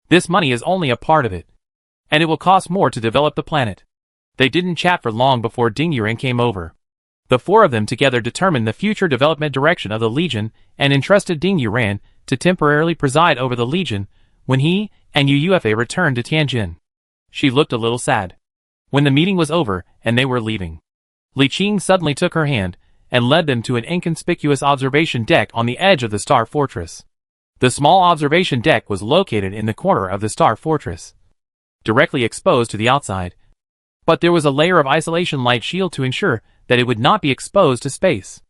This money is only a part of it, and it will cost more to develop the planet. They didn't chat for long before Ding Yuran came over. The 4 of them together determined the future development direction of the Legion and entrusted Ding Yuran to temporarily preside over the Legion when he and UFA returned to Tianjin. She looked a little sad. When the meeting was over and they were leaving, Li Qing suddenly took her hand and led them to an inconspicuous observation deck on the edge of the Star Fortress. The small observation deck was located in the corner of the Star Fortress, directly exposed to the outside, but there was a layer of isolation light shield to ensure that it would not be exposed to space.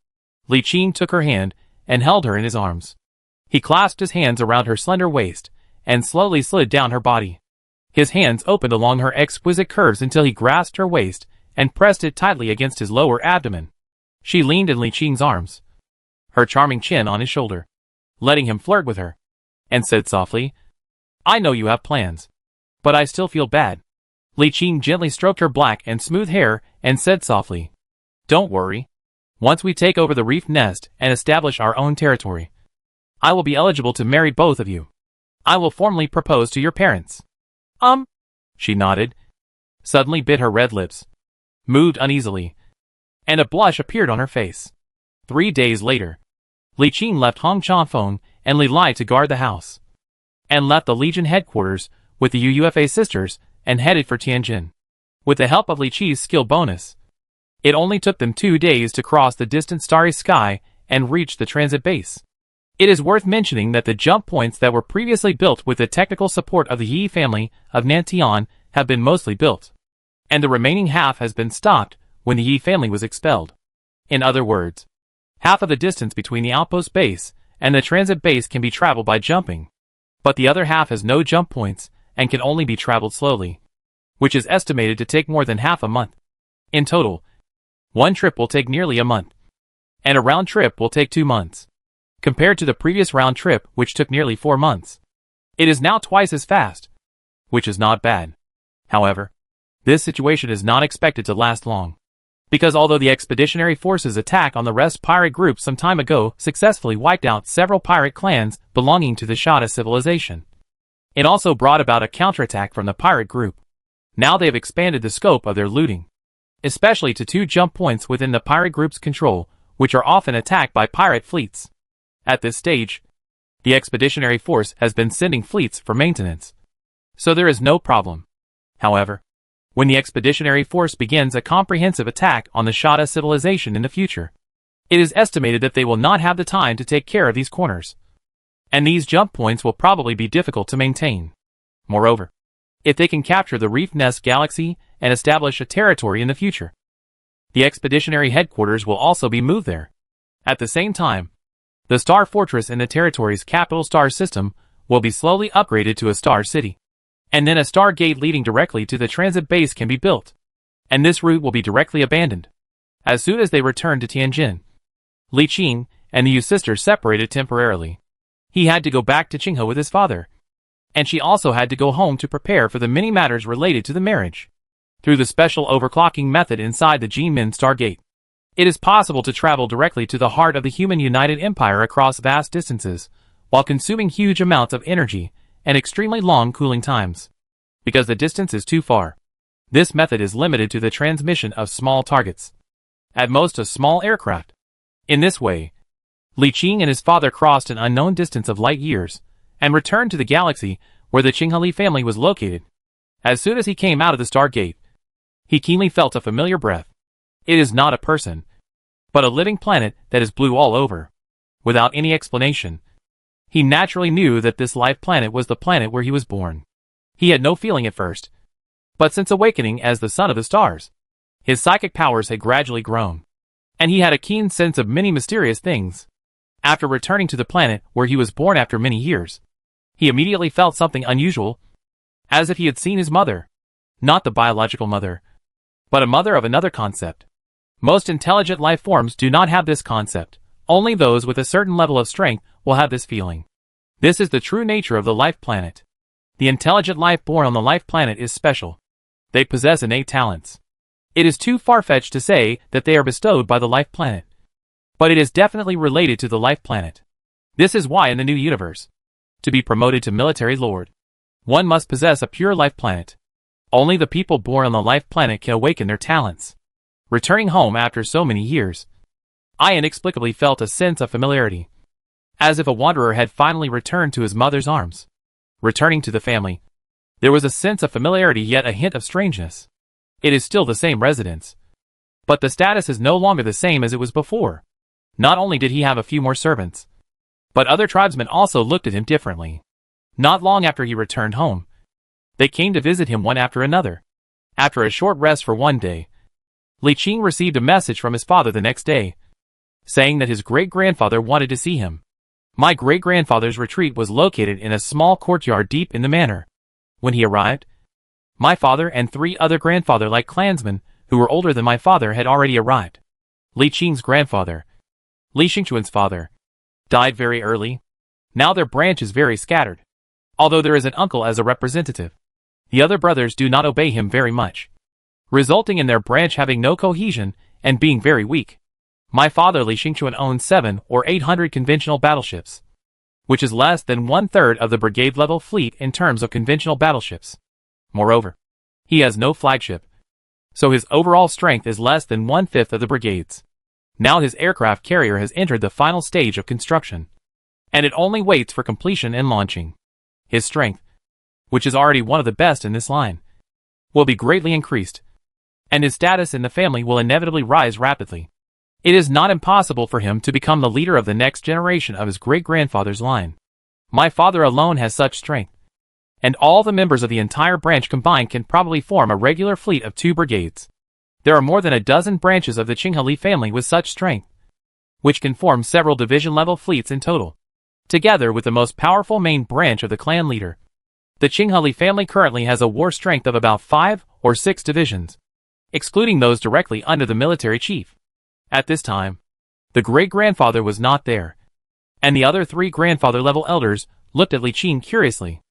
Li Qing took her hand and held her in his arms. He clasped his hands around her slender waist and slowly slid down her body. His hands opened along her exquisite curves until he grasped her waist and pressed it tightly against his lower abdomen. She leaned in Li Qing's arms, her charming chin on his shoulder, letting him flirt with her, and said softly, "I know you have plans, but I still feel bad." Li Qing gently stroked her black and smooth hair and said softly, "Don't worry. Once we take over the Reef Nest and establish our own territory, I will be eligible to marry both of you. I will formally propose to your parents." She nodded, suddenly bit her red lips, moved uneasily, and a blush appeared on her face. 3 days later, Li Qing left Hong Changfeng and Li Lai to guard the house, and left the Legion headquarters with the UUFA sisters and headed for Tianjin. With the help of Li Qi's skill bonus, it only took them 2 days to cross the distant starry sky and reach the transit base. It is worth mentioning that the jump points that were previously built with the technical support of the Yi family of Nantian have been mostly built, and the remaining half has been stopped when the Yi family was expelled. In other words, half of the distance between the outpost base and the transit base can be traveled by jumping, but the other half has no jump points and can only be traveled slowly, which is estimated to take more than half a month. In total, one trip will take nearly a month, and a round trip will take 2 months, compared to the previous round trip which took nearly 4 months. It is now twice as fast, which is not bad. However, this situation is not expected to last long, because although the expeditionary forces' attack on the rest pirate group some time ago successfully wiped out several pirate clans belonging to the Shada civilization, it also brought about a counterattack from the pirate group. Now they have expanded the scope of their looting, especially to 2 jump points within the pirate group's control, which are often attacked by pirate fleets. At this stage, the expeditionary force has been sending fleets for maintenance, so there is no problem. However, when the expeditionary force begins a comprehensive attack on the Shada civilization in the future, it is estimated that they will not have the time to take care of these corners, and these jump points will probably be difficult to maintain. Moreover, if they can capture the Reef Nest Galaxy and establish a territory in the future, the expeditionary headquarters will also be moved there. At the same time, the Star Fortress in the territory's capital star system will be slowly upgraded to a star city, and then a star gate leading directly to the transit base can be built, and this route will be directly abandoned. As soon as they return to Tianjin, Li Qing and the Yu sisters separated temporarily. He had to go back to Qinghe with his father, and she also had to go home to prepare for the many matters related to the marriage. Through the special overclocking method inside the Jinmin Stargate, it is possible to travel directly to the heart of the human United Empire across vast distances, while consuming huge amounts of energy and extremely long cooling times. Because the distance is too far, this method is limited to the transmission of small targets, at most a small aircraft. In this way, Li Qing and his father crossed an unknown distance of light years, and returned to the galaxy where the Qingheli family was located. As soon as he came out of the Stargate, he keenly felt a familiar breath. It is not a person, but a living planet that is blue all over. Without any explanation, he naturally knew that this life planet was the planet where he was born. He had no feeling at first, but since awakening as the son of the stars, his psychic powers had gradually grown, and he had a keen sense of many mysterious things. After returning to the planet where he was born after many years, he immediately felt something unusual, as if he had seen his mother. Not the biological mother, but a mother of another concept. Most intelligent life forms do not have this concept. Only those with a certain level of strength will have this feeling. This is the true nature of the life planet. The intelligent life born on the life planet is special. They possess innate talents. It is too far-fetched to say that they are bestowed by the life planet, but it is definitely related to the life planet. This is why in the new universe, to be promoted to military lord, one must possess a pure life planet. Only the people born on the life planet can awaken their talents. Returning home after so many years, I inexplicably felt a sense of familiarity, as if a wanderer had finally returned to his mother's arms. Returning to the family, there was a sense of familiarity yet a hint of strangeness. It is still the same residence, but the status is no longer the same as it was before. Not only did he have a few more servants, but other tribesmen also looked at him differently. Not long after he returned home, they came to visit him one after another. After a short rest for one day, Li Qing received a message from his father the next day, saying that his great-grandfather wanted to see him. My great-grandfather's retreat was located in a small courtyard deep in the manor. When he arrived, my father and 3 other grandfather-like clansmen, who were older than my father, had already arrived. Li Qing's grandfather, Li Xingchuan's father, died very early. Now their branch is very scattered. Although there is an uncle as a representative, the other brothers do not obey him very much, resulting in their branch having no cohesion and being very weak. My father Li Xingchuan owns 700 or 800 conventional battleships, which is less than 1/3 of the brigade-level fleet in terms of conventional battleships. Moreover, he has no flagship, so his overall strength is less than 1/5 of the brigade's. Now his aircraft carrier has entered the final stage of construction, and it only waits for completion and launching. His strength, which is already one of the best in this line, will be greatly increased, and his status in the family will inevitably rise rapidly. It is not impossible for him to become the leader of the next generation of his great-grandfather's line. My father alone has such strength, and all the members of the entire branch combined can probably form a regular fleet of 2 brigades. There are more than a dozen branches of the Qingheli family with such strength, which can form several division-level fleets in total, together with the most powerful main branch of the clan leader. The Qingheli family currently has a war strength of about 5 or 6 divisions, excluding those directly under the military chief. At this time, the great-grandfather was not there, and the other 3 grandfather-level elders looked at Li Qing curiously.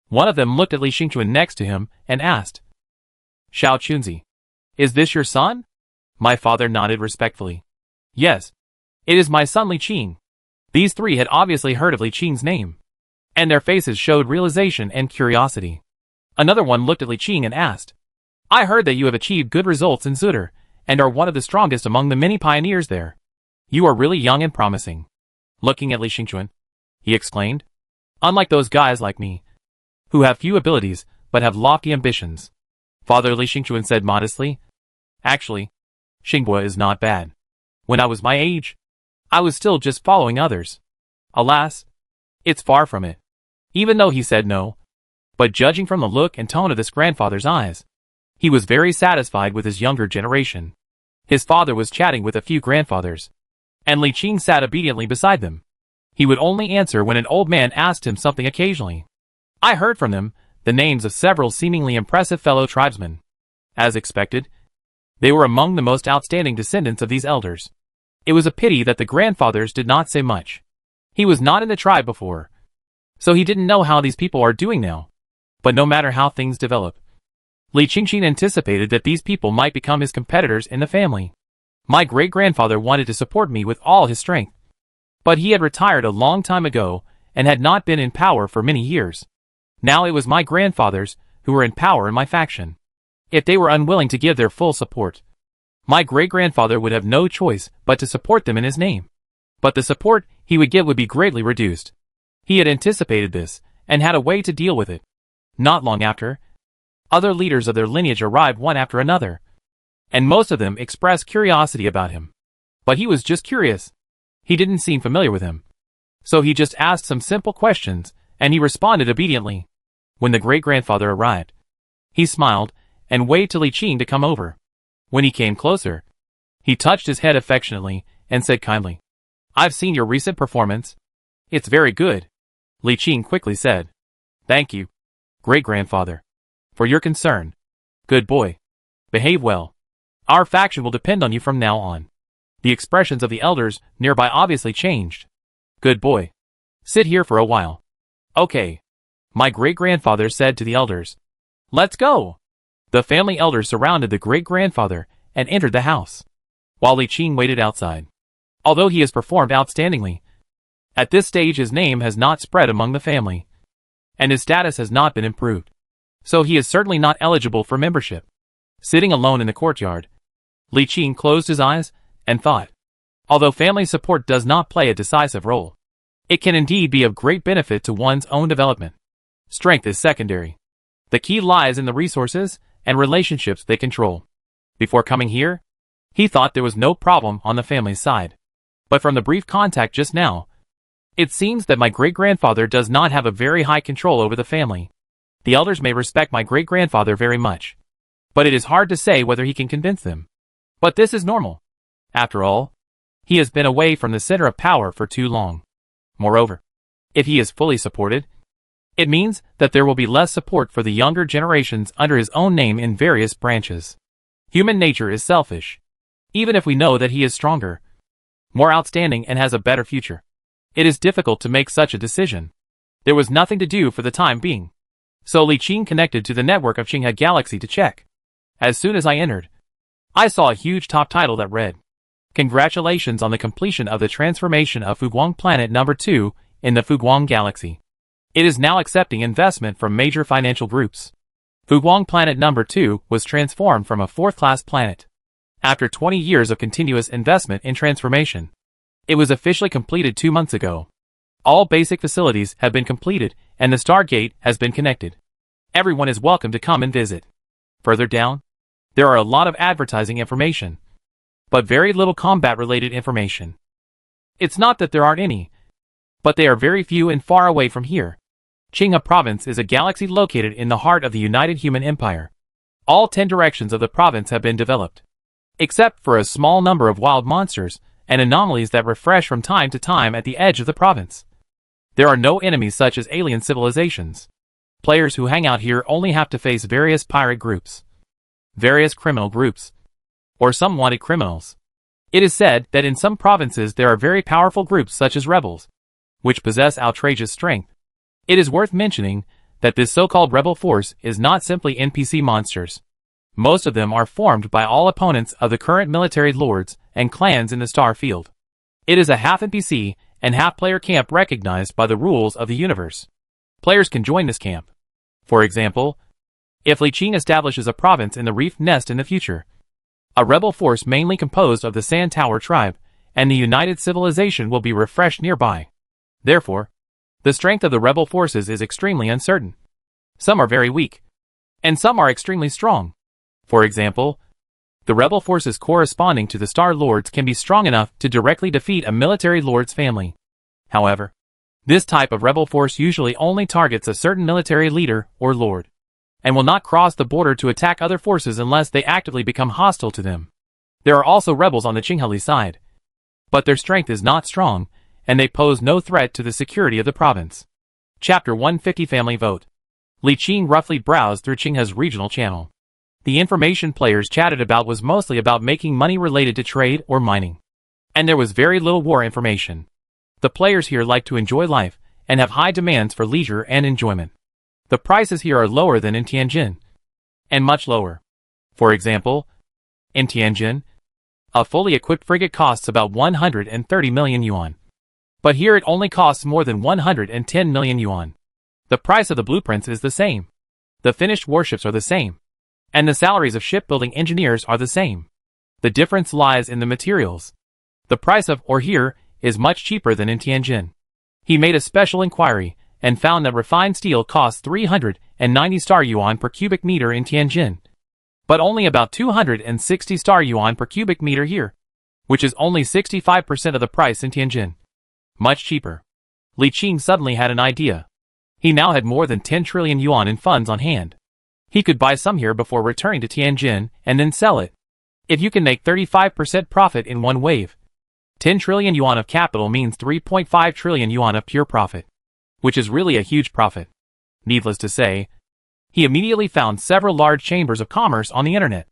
One of them looked at Li Xingchuan next to him and asked, "Xiao Chunzi, is this your son?" My father nodded respectfully. "Yes, it is my son Li Qing." These 3 had obviously heard of Li Qing's name, and their faces showed realization and curiosity. Another one looked at Li Qing and asked, "I heard that you have achieved good results in Zuder, and are one of the strongest among the many pioneers there. You are really young and promising." Looking at Li Xingchuan, he exclaimed, "Unlike those guys like me, who have few abilities but have lofty ambitions." Father Li Xingchuan said modestly, "Actually, Xinghua is not bad. When I was my age, I was still just following others. Alas, it's far from it." Even though he said no, but judging from the look and tone of this grandfather's eyes, he was very satisfied with his younger generation. His father was chatting with a few grandfathers, and Li Qing sat obediently beside them. He would only answer when an old man asked him something occasionally. I heard from them the names of several seemingly impressive fellow tribesmen. As expected, they were among the most outstanding descendants of these elders. It was a pity that the grandfathers did not say much. He was not in the tribe before, so he didn't know how these people are doing now. But no matter how things develop, Li Qingqin anticipated that these people might become his competitors in the family. My great-grandfather wanted to support me with all his strength, but he had retired a long time ago and had not been in power for many years. Now it was my grandfathers who were in power in my faction. If they were unwilling to give their full support, my great-grandfather would have no choice but to support them in his name. But the support he would give would be greatly reduced. He had anticipated this and had a way to deal with it. Not long after, other leaders of their lineage arrived one after another, and most of them expressed curiosity about him. But he was just curious. He didn't seem familiar with him, so he just asked some simple questions, and he responded obediently. When the great-grandfather arrived, he smiled and waved to Li Qing to come over. When he came closer, he touched his head affectionately and said kindly, "I've seen your recent performance. It's very good." Li Qing quickly said, "Thank you, great-grandfather, for your concern. Good boy. Behave well. Our faction will depend on you from now on." The expressions of the elders nearby obviously changed. "Good boy. Sit here for a while." "Okay," my great-grandfather said to the elders. "Let's go." The family elders surrounded the great-grandfather and entered the house, while Li Qing waited outside. Although he has performed outstandingly, at this stage his name has not spread among the family, and his status has not been improved, so he is certainly not eligible for membership. Sitting alone in the courtyard, Li Qing closed his eyes and thought. Although family support does not play a decisive role, it can indeed be of great benefit to one's own development. Strength is secondary. The key lies in the resources and relationships they control. Before coming here, he thought there was no problem on the family's side. But from the brief contact just now, it seems that my great-grandfather does not have a very high control over the family. The elders may respect my great-grandfather very much, but it is hard to say whether he can convince them. But this is normal. After all, he has been away from the center of power for too long. Moreover, if he is fully supported, it means that there will be less support for the younger generations under his own name in various branches. Human nature is selfish. Even if we know that he is stronger, more outstanding and has a better future, it is difficult to make such a decision. There was nothing to do for the time being, so Li Qing connected to the network of Qinghe Galaxy to check. As soon as I entered, I saw a huge top title that read, "Congratulations on the completion of the transformation of Fuguang Planet No. 2 in the Fuguang Galaxy. It is now accepting investment from major financial groups." Fuguang Planet No. 2 was transformed from a fourth-class planet After 20 years of continuous investment in transformation, it was officially completed 2 months ago. All basic facilities have been completed and the Stargate has been connected. Everyone is welcome to come and visit. Further down, there are a lot of advertising information, but very little combat-related information. It's not that there aren't any, but they are very few and far away from here. Qinghe Province is a galaxy located in the heart of the United Human Empire. All 10 directions of the province have been developed, except for a small number of wild monsters and anomalies that refresh from time to time at the edge of the province. There are no enemies such as alien civilizations. Players who hang out here only have to face various pirate groups, various criminal groups, or some wanted criminals. It is said that in some provinces there are very powerful groups such as rebels, which possess outrageous strength. It is worth mentioning that this so-called rebel force is not simply NPC monsters. Most of them are formed by all opponents of the current military lords and clans in the star field. It is a half NPC and half player camp recognized by the rules of the universe. Players can join this camp. For example, if Li Qing establishes a province in the Reef Nest in the future, a rebel force mainly composed of the Sand Tower tribe and the United Civilization will be refreshed nearby. Therefore, the strength of the rebel forces is extremely uncertain. Some are very weak, and some are extremely strong. For example, the rebel forces corresponding to the Star Lords can be strong enough to directly defeat a military lord's family. However, this type of rebel force usually only targets a certain military leader or lord, and will not cross the border to attack other forces unless they actively become hostile to them. There are also rebels on the Qingheli side, but their strength is not strong, and they pose no threat to the security of the province. Chapter 150 Family Vote. Li Qing roughly browsed through Qinghe's regional channel. The information players chatted about was mostly about making money related to trade or mining, and there was very little war information. The players here like to enjoy life and have high demands for leisure and enjoyment. The prices here are lower than in Tianjin, and much lower. For example, in Tianjin, a fully equipped frigate costs about 130 million yuan. But here it only costs more than 110 million yuan. The price of the blueprints is the same. The finished warships are the same. And the salaries of shipbuilding engineers are the same. The difference lies in the materials. The price of ore here is much cheaper than in Tianjin. He made a special inquiry and found that refined steel costs 390 star yuan per cubic meter in Tianjin, but only about 260 star yuan per cubic meter here, which is only 65% of the price in Tianjin. Much cheaper. Li Qing suddenly had an idea. He now had more than 10 trillion yuan in funds on hand. He could buy some here before returning to Tianjin and then sell it. If you can make 35% profit in one wave, 10 trillion yuan of capital means 3.5 trillion yuan of pure profit, which is really a huge profit. Needless to say, he immediately found several large chambers of commerce on the internet,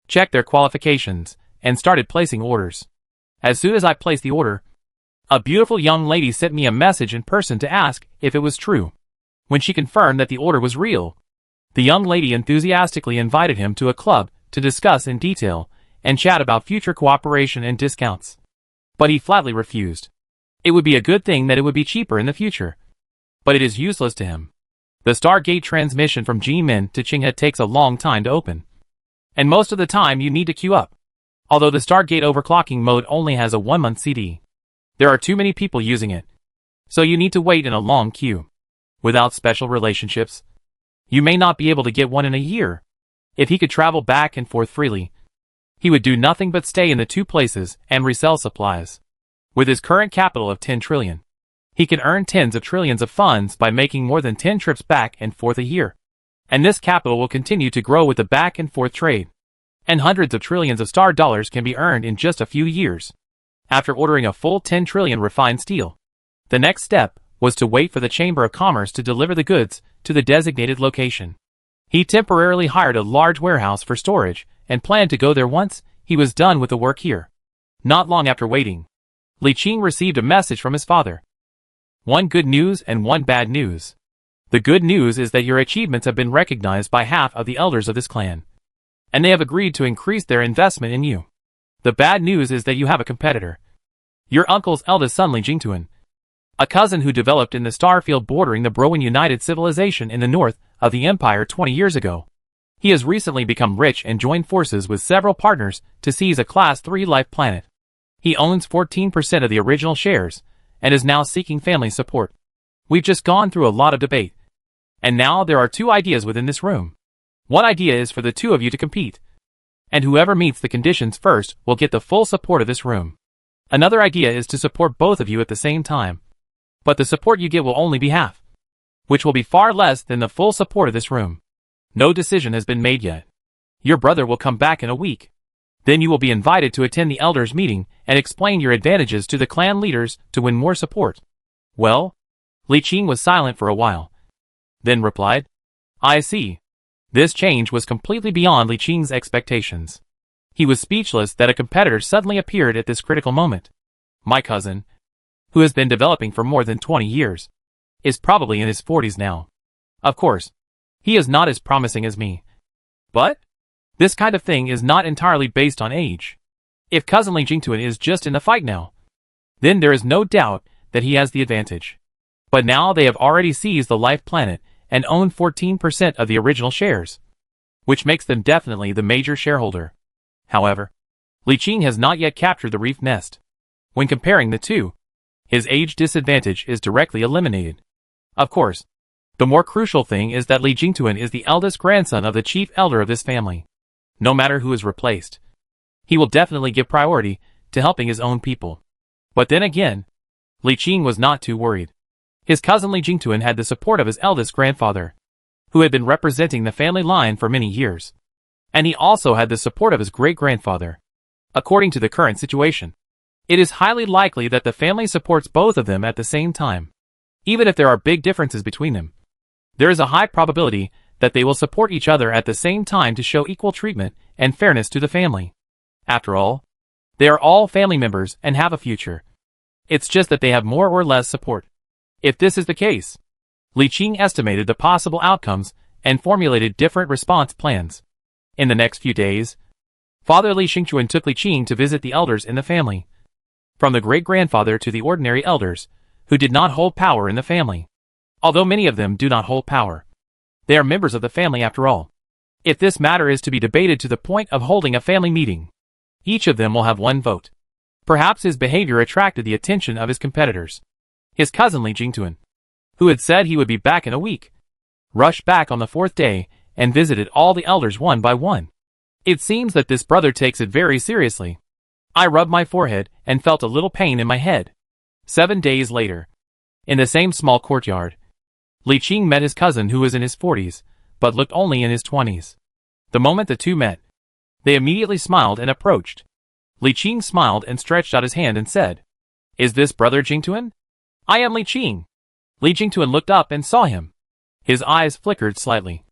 checked their qualifications, and started placing orders. As soon as I placed the order, a beautiful young lady sent me a message in person to ask if it was true. When she confirmed that the order was real, the young lady enthusiastically invited him to a club to discuss in detail and chat about future cooperation and discounts. But he flatly refused. It would be a good thing that it would be cheaper in the future, but it is useless to him. The Stargate transmission from Jimin to Qinghe takes a long time to open, and most of the time you need to queue up. Although the Stargate overclocking mode only has a 1-month CD, there are too many people using it, so you need to wait in a long queue. Without special relationships, you may not be able to get one in a year. If he could travel back and forth freely, he would do nothing but stay in the two places and resell supplies. With his current capital of 10 trillion, he can earn tens of trillions of funds by making more than 10 trips back and forth a year. And this capital will continue to grow with the back and forth trade. And hundreds of trillions of star dollars can be earned in just a few years. After ordering a full 10 trillion refined steel, the next step was to wait for the Chamber of Commerce to deliver the goods to the designated location. He temporarily hired a large warehouse for storage and planned to go there once he was done with the work here. Not long after waiting, Li Qing received a message from his father. One good news and one bad news. The good news is that your achievements have been recognized by half of the elders of this clan, and they have agreed to increase their investment in you. The bad news is that you have a competitor. Your uncle's eldest son Li Jingtuan, a cousin who developed in the star field bordering the Browen United Civilization in the north of the Empire 20 years ago. He has recently become rich and joined forces with several partners to seize a Class 3 life planet. He owns 14% of the original shares and is now seeking family support. We've just gone through a lot of debate. And now there are two ideas within this room. One idea is for the two of you to compete, and whoever meets the conditions first will get the full support of this room. Another idea is to support both of you at the same time, but the support you get will only be half, which will be far less than the full support of this room. No decision has been made yet. Your brother will come back in a week. Then you will be invited to attend the elders' meeting and explain your advantages to the clan leaders to win more support. Well? Li Qing was silent for a while, then replied, I see. This change was completely beyond Li Qing's expectations. He was speechless that a competitor suddenly appeared at this critical moment. My cousin, who has been developing for more than 20 years, is probably in his 40s now. Of course, he is not as promising as me. But this kind of thing is not entirely based on age. If cousin Li Jingtuan is just in the fight now, then there is no doubt that he has the advantage. But now they have already seized the life planet and own 14% of the original shares, which makes them definitely the major shareholder. However, Li Qing has not yet captured the reef nest. When comparing the two, his age disadvantage is directly eliminated. Of course, the more crucial thing is that Li Jingtuan is the eldest grandson of the chief elder of this family. No matter who is replaced, he will definitely give priority to helping his own people. But then again, Li Qing was not too worried. His cousin Li Jingtuan had the support of his eldest grandfather, who had been representing the family line for many years. And he also had the support of his great-grandfather. According to the current situation, it is highly likely that the family supports both of them at the same time. Even if there are big differences between them, there is a high probability that they will support each other at the same time to show equal treatment and fairness to the family. After all, they are all family members and have a future. It's just that they have more or less support. If this is the case, Li Qing estimated the possible outcomes and formulated different response plans. In the next few days, Father Li Xingchuan took Li Qing to visit the elders in the family, from the great-grandfather to the ordinary elders, who did not hold power in the family. Although many of them do not hold power, they are members of the family after all. If this matter is to be debated to the point of holding a family meeting, each of them will have one vote. Perhaps his behavior attracted the attention of his competitors. His cousin Li Jingtuan, who had said he would be back in a week, rushed back on the fourth day and visited all the elders one by one. It seems that this brother takes it very seriously. I rubbed my forehead and felt a little pain in my head. 7 days later, in the same small courtyard, Li Qing met his cousin who was in his 40s, but looked only in his 20s. The moment the two met, they immediately smiled and approached. Li Qing smiled and stretched out his hand and said, Is this brother Jingtuan? I am Li Qing. Li Jingtuan looked up and saw him. His eyes flickered slightly,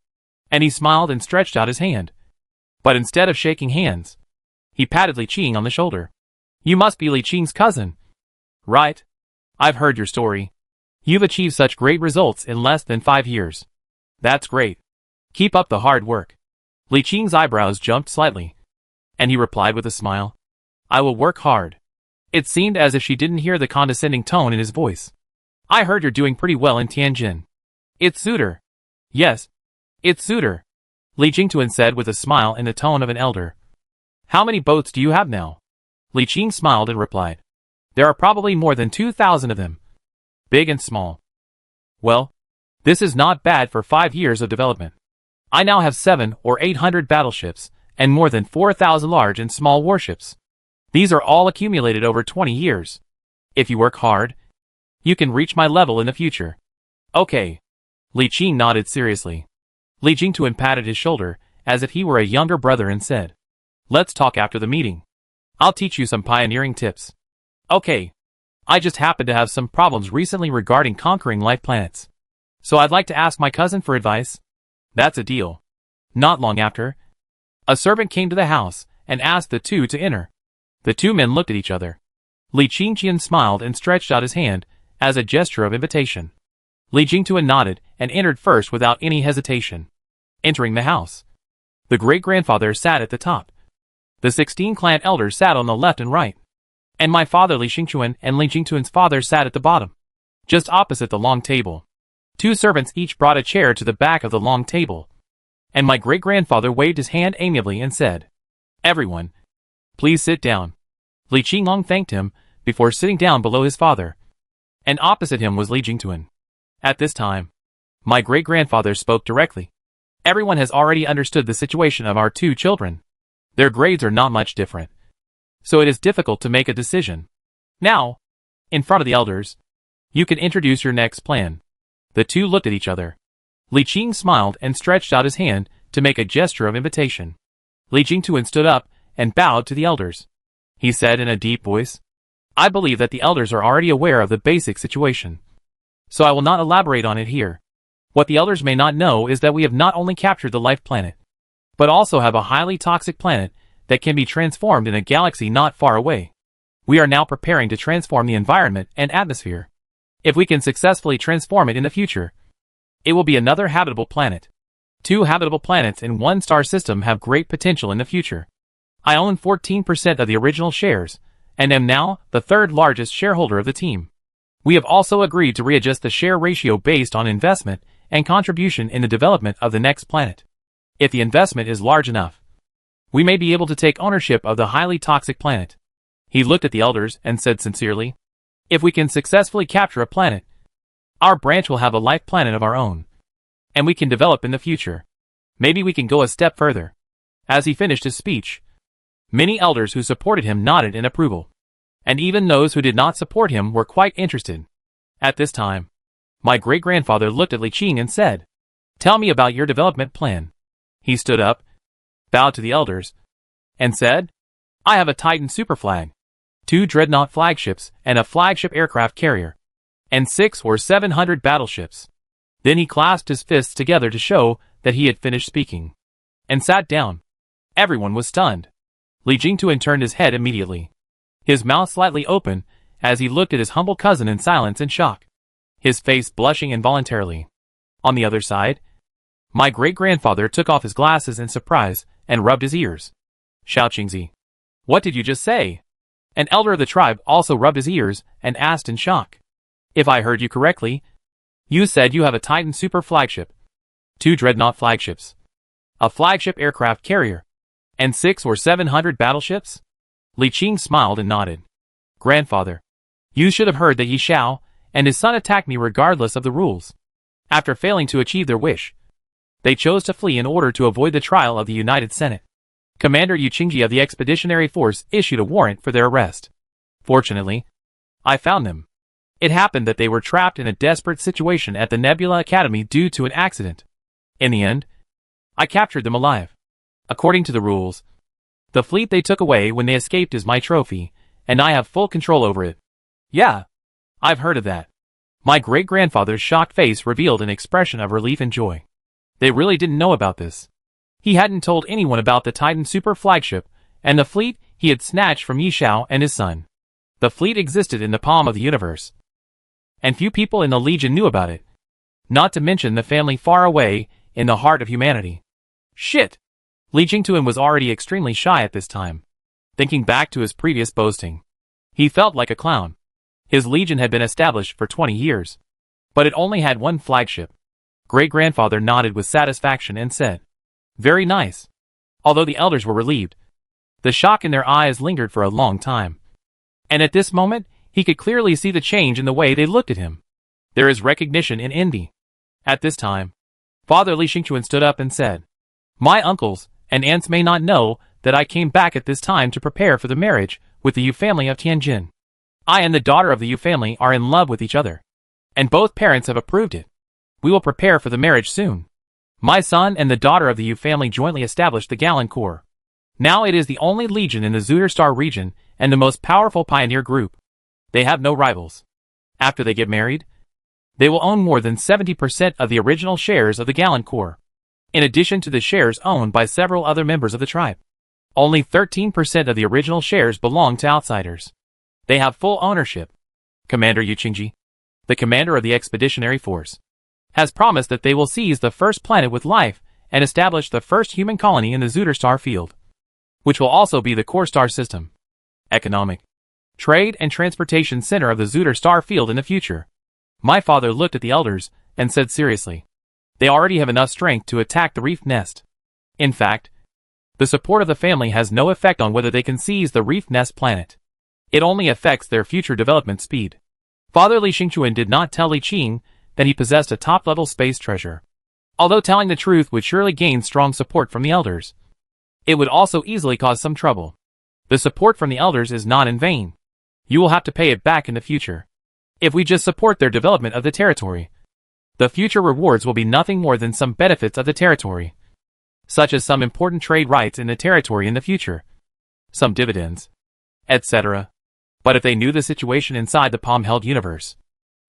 and he smiled and stretched out his hand. But instead of shaking hands, he patted Li Qing on the shoulder. You must be Li Qing's cousin. Right? I've heard your story. You've achieved such great results in less than 5 years. That's great. Keep up the hard work. Li Qing's eyebrows jumped slightly, and he replied with a smile. I will work hard. It seemed as if she didn't hear the condescending tone in his voice. I heard you're doing pretty well in Tianjin. It's suitor. Yes, it's suitor, Li Jingtuan said with a smile in the tone of an elder. How many boats do you have now? Li Qing smiled and replied. There are probably more than 2,000 of them, big and small. Well, this is not bad for 5 years of development. I now have 700 or 800 battleships and more than 4,000 large and small warships. These are all accumulated over 20 years. If you work hard, you can reach my level in the future. Okay. Li Qing nodded seriously. Li Jingtuan patted his shoulder as if he were a younger brother and said, Let's talk after the meeting. I'll teach you some pioneering tips. Okay. I just happened to have some problems recently regarding conquering life planets. So I'd like to ask my cousin for advice. That's a deal. Not long after, a servant came to the house and asked the two to enter. The two men looked at each other. Li Qingqian smiled and stretched out his hand as a gesture of invitation. Li Jingtuan nodded and entered first without any hesitation. Entering the house, the great-grandfather sat at the top. The 16 clan elders sat on the left and right. And my father Li Xingchuan and Li Jingtuan's father sat at the bottom, just opposite the long table. 2 servants each brought a chair to the back of the long table, and my great-grandfather waved his hand amiably and said, "Everyone, please sit down." Li Qinglong thanked him before sitting down below his father, and opposite him was Li Jingtuan. At this time, my great-grandfather spoke directly. "Everyone has already understood the situation of our two children. Their grades are not much different, so it is difficult to make a decision. Now, in front of the elders, you can introduce your next plan." The two looked at each other. Li Qing smiled and stretched out his hand to make a gesture of invitation. Li Jingtuan stood up and bowed to the elders. He said in a deep voice, "I believe that the elders are already aware of the basic situation, so I will not elaborate on it here. What the elders may not know is that we have not only captured the life planet, but also have a highly toxic planet that can be transformed in a galaxy not far away. We are now preparing to transform the environment and atmosphere. If we can successfully transform it in the future, it will be another habitable planet. 2 habitable planets in one star system have great potential in the future. I own 14% of the original shares, and am now the 3rd largest shareholder of the team. We have also agreed to readjust the share ratio based on investment and contribution in the development of the next planet. If the investment is large enough, we may be able to take ownership of the highly toxic planet." He looked at the elders and said sincerely, "If we can successfully capture a planet, our branch will have a life planet of our own, and we can develop in the future. Maybe we can go a step further." As he finished his speech, many elders who supported him nodded in approval, and even those who did not support him were quite interested. At this time, my great-grandfather looked at Li Qing and said, "Tell me about your development plan." He stood up, bowed to the elders, and said, "I have a Titan superflag, 2 dreadnought flagships and a flagship aircraft carrier, and 6 or 700 battleships." Then he clasped his fists together to show that he had finished speaking, and sat down. Everyone was stunned. Li Jingtuan turned his head immediately, his mouth slightly open as he looked at his humble cousin in silence and shock, his face blushing involuntarily. On the other side, my great-grandfather took off his glasses in surprise and rubbed his ears. "Xiao Qingzi, what did you just say?" An elder of the tribe also rubbed his ears and asked in shock. "If I heard you correctly, you said you have a Titan super flagship, 2 dreadnought flagships, a flagship aircraft carrier, and 6 or 700 battleships?" Li Qing smiled and nodded. "Grandfather, you should have heard that Yi Xiao and his son attacked me regardless of the rules. After failing to achieve their wish, they chose to flee in order to avoid the trial of the United Senate. Commander Yu Qingji of the Expeditionary Force issued a warrant for their arrest. Fortunately, I found them. It happened that they were trapped in a desperate situation at the Nebula Academy due to an accident. In the end, I captured them alive. According to the rules, the fleet they took away when they escaped is my trophy, and I have full control over it." "Yeah, I've heard of that." My great-grandfather's shocked face revealed an expression of relief and joy. They really didn't know about this. He hadn't told anyone about the Titan super flagship and the fleet he had snatched from Yi Xiao and his son. The fleet existed in the palm of the universe, and few people in the Legion knew about it, not to mention the family far away in the heart of humanity. Shit! Li Jingtuan was already extremely shy at this time. Thinking back to his previous boasting, he felt like a clown. His legion had been established for 20 years, but it only had 1 flagship. Great-grandfather nodded with satisfaction and said, "Very nice." Although the elders were relieved, the shock in their eyes lingered for a long time. And at this moment, he could clearly see the change in the way they looked at him. There is recognition in envy. At this time, Father Li Xingchuan stood up and said, "My uncles and aunts may not know that I came back at this time to prepare for the marriage with the Yu family of Tianjin. I and the daughter of the Yu family are in love with each other, and both parents have approved it. We will prepare for the marriage soon. My son and the daughter of the Yu family jointly established the Galen Corps. Now it is the only legion in the Zuderstar region and the most powerful pioneer group. They have no rivals. After they get married, they will own more than 70% of the original shares of the Galen Corps, in addition to the shares owned by several other members of the tribe. Only 13% of the original shares belong to outsiders. They have full ownership. Commander Yu Qingji, the commander of the Expeditionary Force, has promised that they will seize the first planet with life and establish the first human colony in the Zuderstar field, which will also be the core star system, economic, trade and transportation center of the Zuderstar field in the future." My father looked at the elders and said seriously, They already have enough strength to attack the reef nest. In fact, the support of the family has no effect on whether they can seize the reef nest planet. It only affects their future development speed. Father Li Xingchuan did not tell Li Qing that he possessed a top-level space treasure. Although telling the truth would surely gain strong support from the elders, it would also easily cause some trouble. The support from the elders is not in vain. You will have to pay it back in the future. If we just support their development of the territory, the future rewards will be nothing more than some benefits of the territory, such as some important trade rights in the territory in the future, some dividends, etc. But if they knew the situation inside the palm-held universe,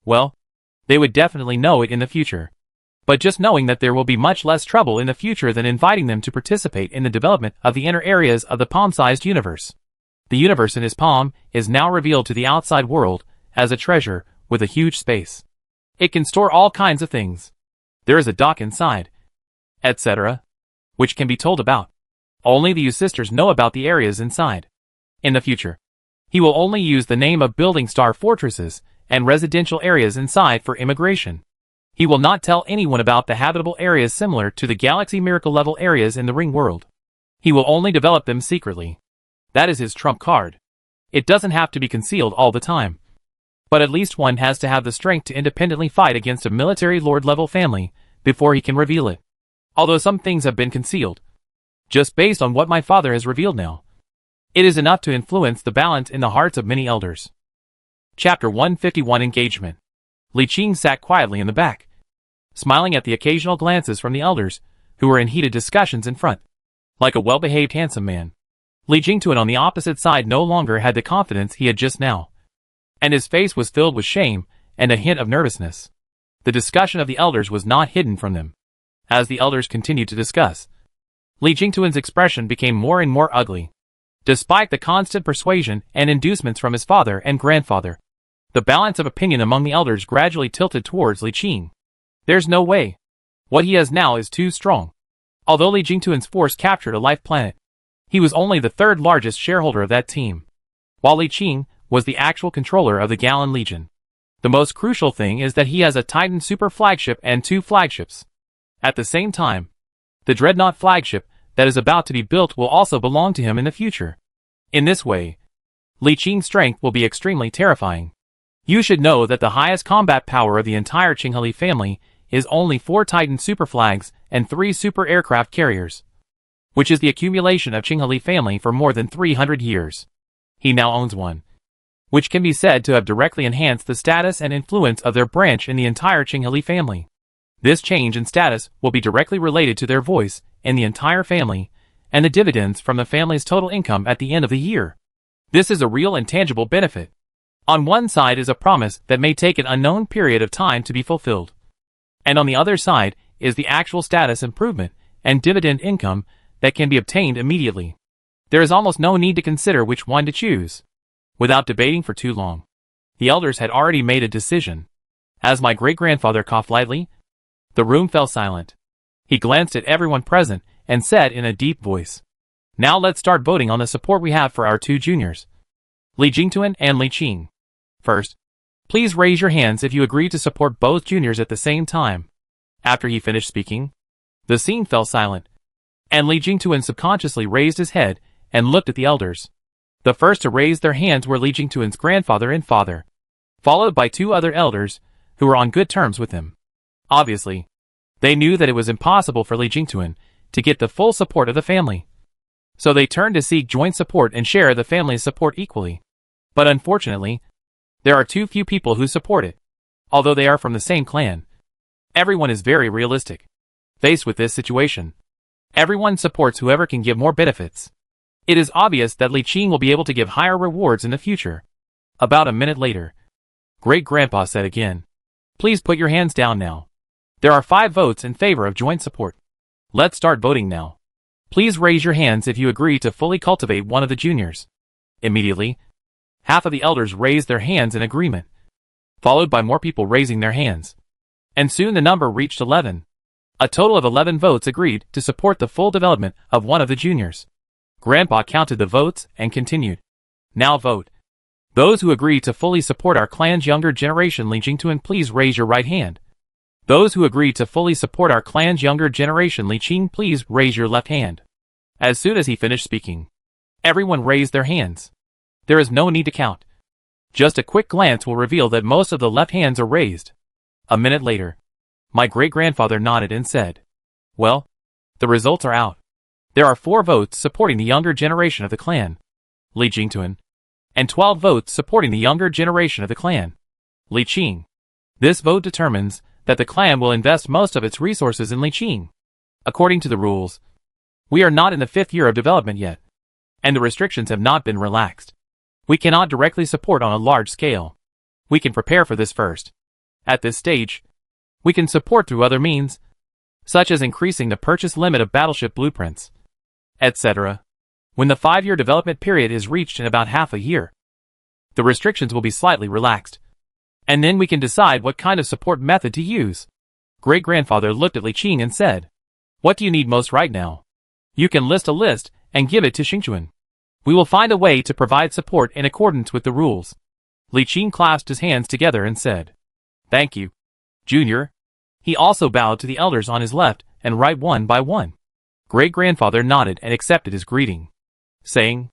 well, they would definitely know it in the future. But just knowing that there will be much less trouble in the future than inviting them to participate in the development of the inner areas of the palm-sized universe. The universe in his palm is now revealed to the outside world as a treasure with a huge space. It can store all kinds of things. There is a dock inside, etc., which can be told about. Only the Yu sisters know about the areas inside. In the future, he will only use the name of building star fortresses and residential areas inside for immigration. He will not tell anyone about the habitable areas similar to the Galaxy Miracle level areas in the Ring world. He will only develop them secretly. That is his trump card. It doesn't have to be concealed all the time. But at least one has to have the strength to independently fight against a military lord level family before he can reveal it. Although some things have been concealed, just based on what my father has revealed now, it is enough to influence the balance in the hearts of many elders. Chapter 151 Engagement. Li Qing sat quietly in the back, smiling at the occasional glances from the elders, who were in heated discussions in front. Like a well-behaved handsome man, Li Jingtuan on the opposite side no longer had the confidence he had just now, and his face was filled with shame and a hint of nervousness. The discussion of the elders was not hidden from them. As the elders continued to discuss, Li Jingtuan's expression became more and more ugly. Despite the constant persuasion and inducements from his father and grandfather, the balance of opinion among the elders gradually tilted towards Li Qing. There's no way. What he has now is too strong. Although Li Jingtuan's force captured a life planet, he was only the third largest shareholder of that team, while Li Qing was the actual controller of the Gallon Legion. The most crucial thing is that he has a Titan super flagship and 2 flagships. At the same time, the Dreadnought flagship that is about to be built will also belong to him in the future. In this way, Li Qing's strength will be extremely terrifying. You should know that the highest combat power of the entire Qingheli family is only 4 Titan super flags and 3 super aircraft carriers, which is the accumulation of Qingheli family for more than 300 years. He now owns one, which can be said to have directly enhanced the status and influence of their branch in the entire Qingheli family. This change in status will be directly related to their voice in the entire family and the dividends from the family's total income at the end of the year. This is a real and tangible benefit. On one side is a promise that may take an unknown period of time to be fulfilled, and on the other side is the actual status improvement and dividend income that can be obtained immediately. There is almost no need to consider which one to choose. Without debating for too long, the elders had already made a decision. As my great-grandfather coughed lightly, the room fell silent. He glanced at everyone present and said in a deep voice, "Now let's start voting on the support we have for our 2 juniors, Li Jingtuan and Li Qing. First, please raise your hands if you agree to support both juniors at the same time." After he finished speaking, the scene fell silent, and Li Jingtuan subconsciously raised his head and looked at the elders. The first to raise their hands were Li Jingtuan's grandfather and father, followed by 2 other elders who were on good terms with him. Obviously, they knew that it was impossible for Li Jingtuan to get the full support of the family, so they turned to seek joint support and share the family's support equally. But unfortunately, there are too few people who support it. Although they are from the same clan, everyone is very realistic. Faced with this situation, everyone supports whoever can give more benefits. It is obvious that Li Qing will be able to give higher rewards in the future. About a minute later, Great-Grandpa said again, "Please put your hands down now. There are 5 votes in favor of joint support. Let's start voting now. Please raise your hands if you agree to fully cultivate one of the juniors." Immediately, half of the elders raised their hands in agreement, followed by more people raising their hands. And soon the number reached 11. A total of 11 votes agreed to support the full development of one of the juniors. Grandpa counted the votes and continued, "Now vote. Those who agree to fully support our clan's younger generation Li Jingtuan, please raise your right hand." Those who agree to fully support our clan's younger generation Li Qing, please raise your left hand. As soon as he finished speaking, everyone raised their hands. There is no need to count. Just a quick glance will reveal that most of the left hands are raised. A minute later, my great-grandfather nodded and said, "Well, the results are out. There are 4 votes supporting the younger generation of the clan, Li Jingtuan, and 12 votes supporting the younger generation of the clan, Li Qing. This vote determines that the clan will invest most of its resources in Li Qing. According to the rules, we are not in the 5th year of development yet, and the restrictions have not been relaxed. We cannot directly support on a large scale. We can prepare for this first. At this stage, we can support through other means, such as increasing the purchase limit of battleship blueprints, etc. When the 5-year development period is reached in about half a year, the restrictions will be slightly relaxed, and then we can decide what kind of support method to use." Great-grandfather looked at Li Qing and said, "What do you need most right now? You can list a list and give it to Xingchuan. We will find a way to provide support in accordance with the rules." Li Qing clasped his hands together and said, "Thank you, Junior." He also bowed to the elders on his left and right one by one. Great-grandfather nodded and accepted his greeting, saying,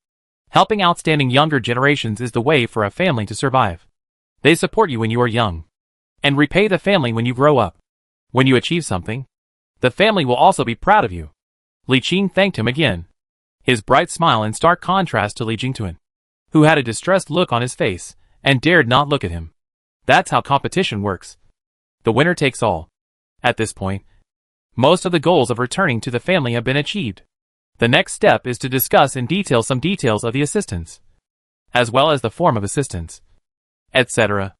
"Helping outstanding younger generations is the way for a family to survive. They support you when you are young, and repay the family when you grow up. When you achieve something, the family will also be proud of you." Li Qing thanked him again, his bright smile in stark contrast to Li Jingtuan, who had a distressed look on his face and dared not look at him. That's how competition works. The winner takes all. At this point, most of the goals of returning to the family have been achieved. The next step is to discuss in detail some details of the assistance, as well as the form of assistance, etc.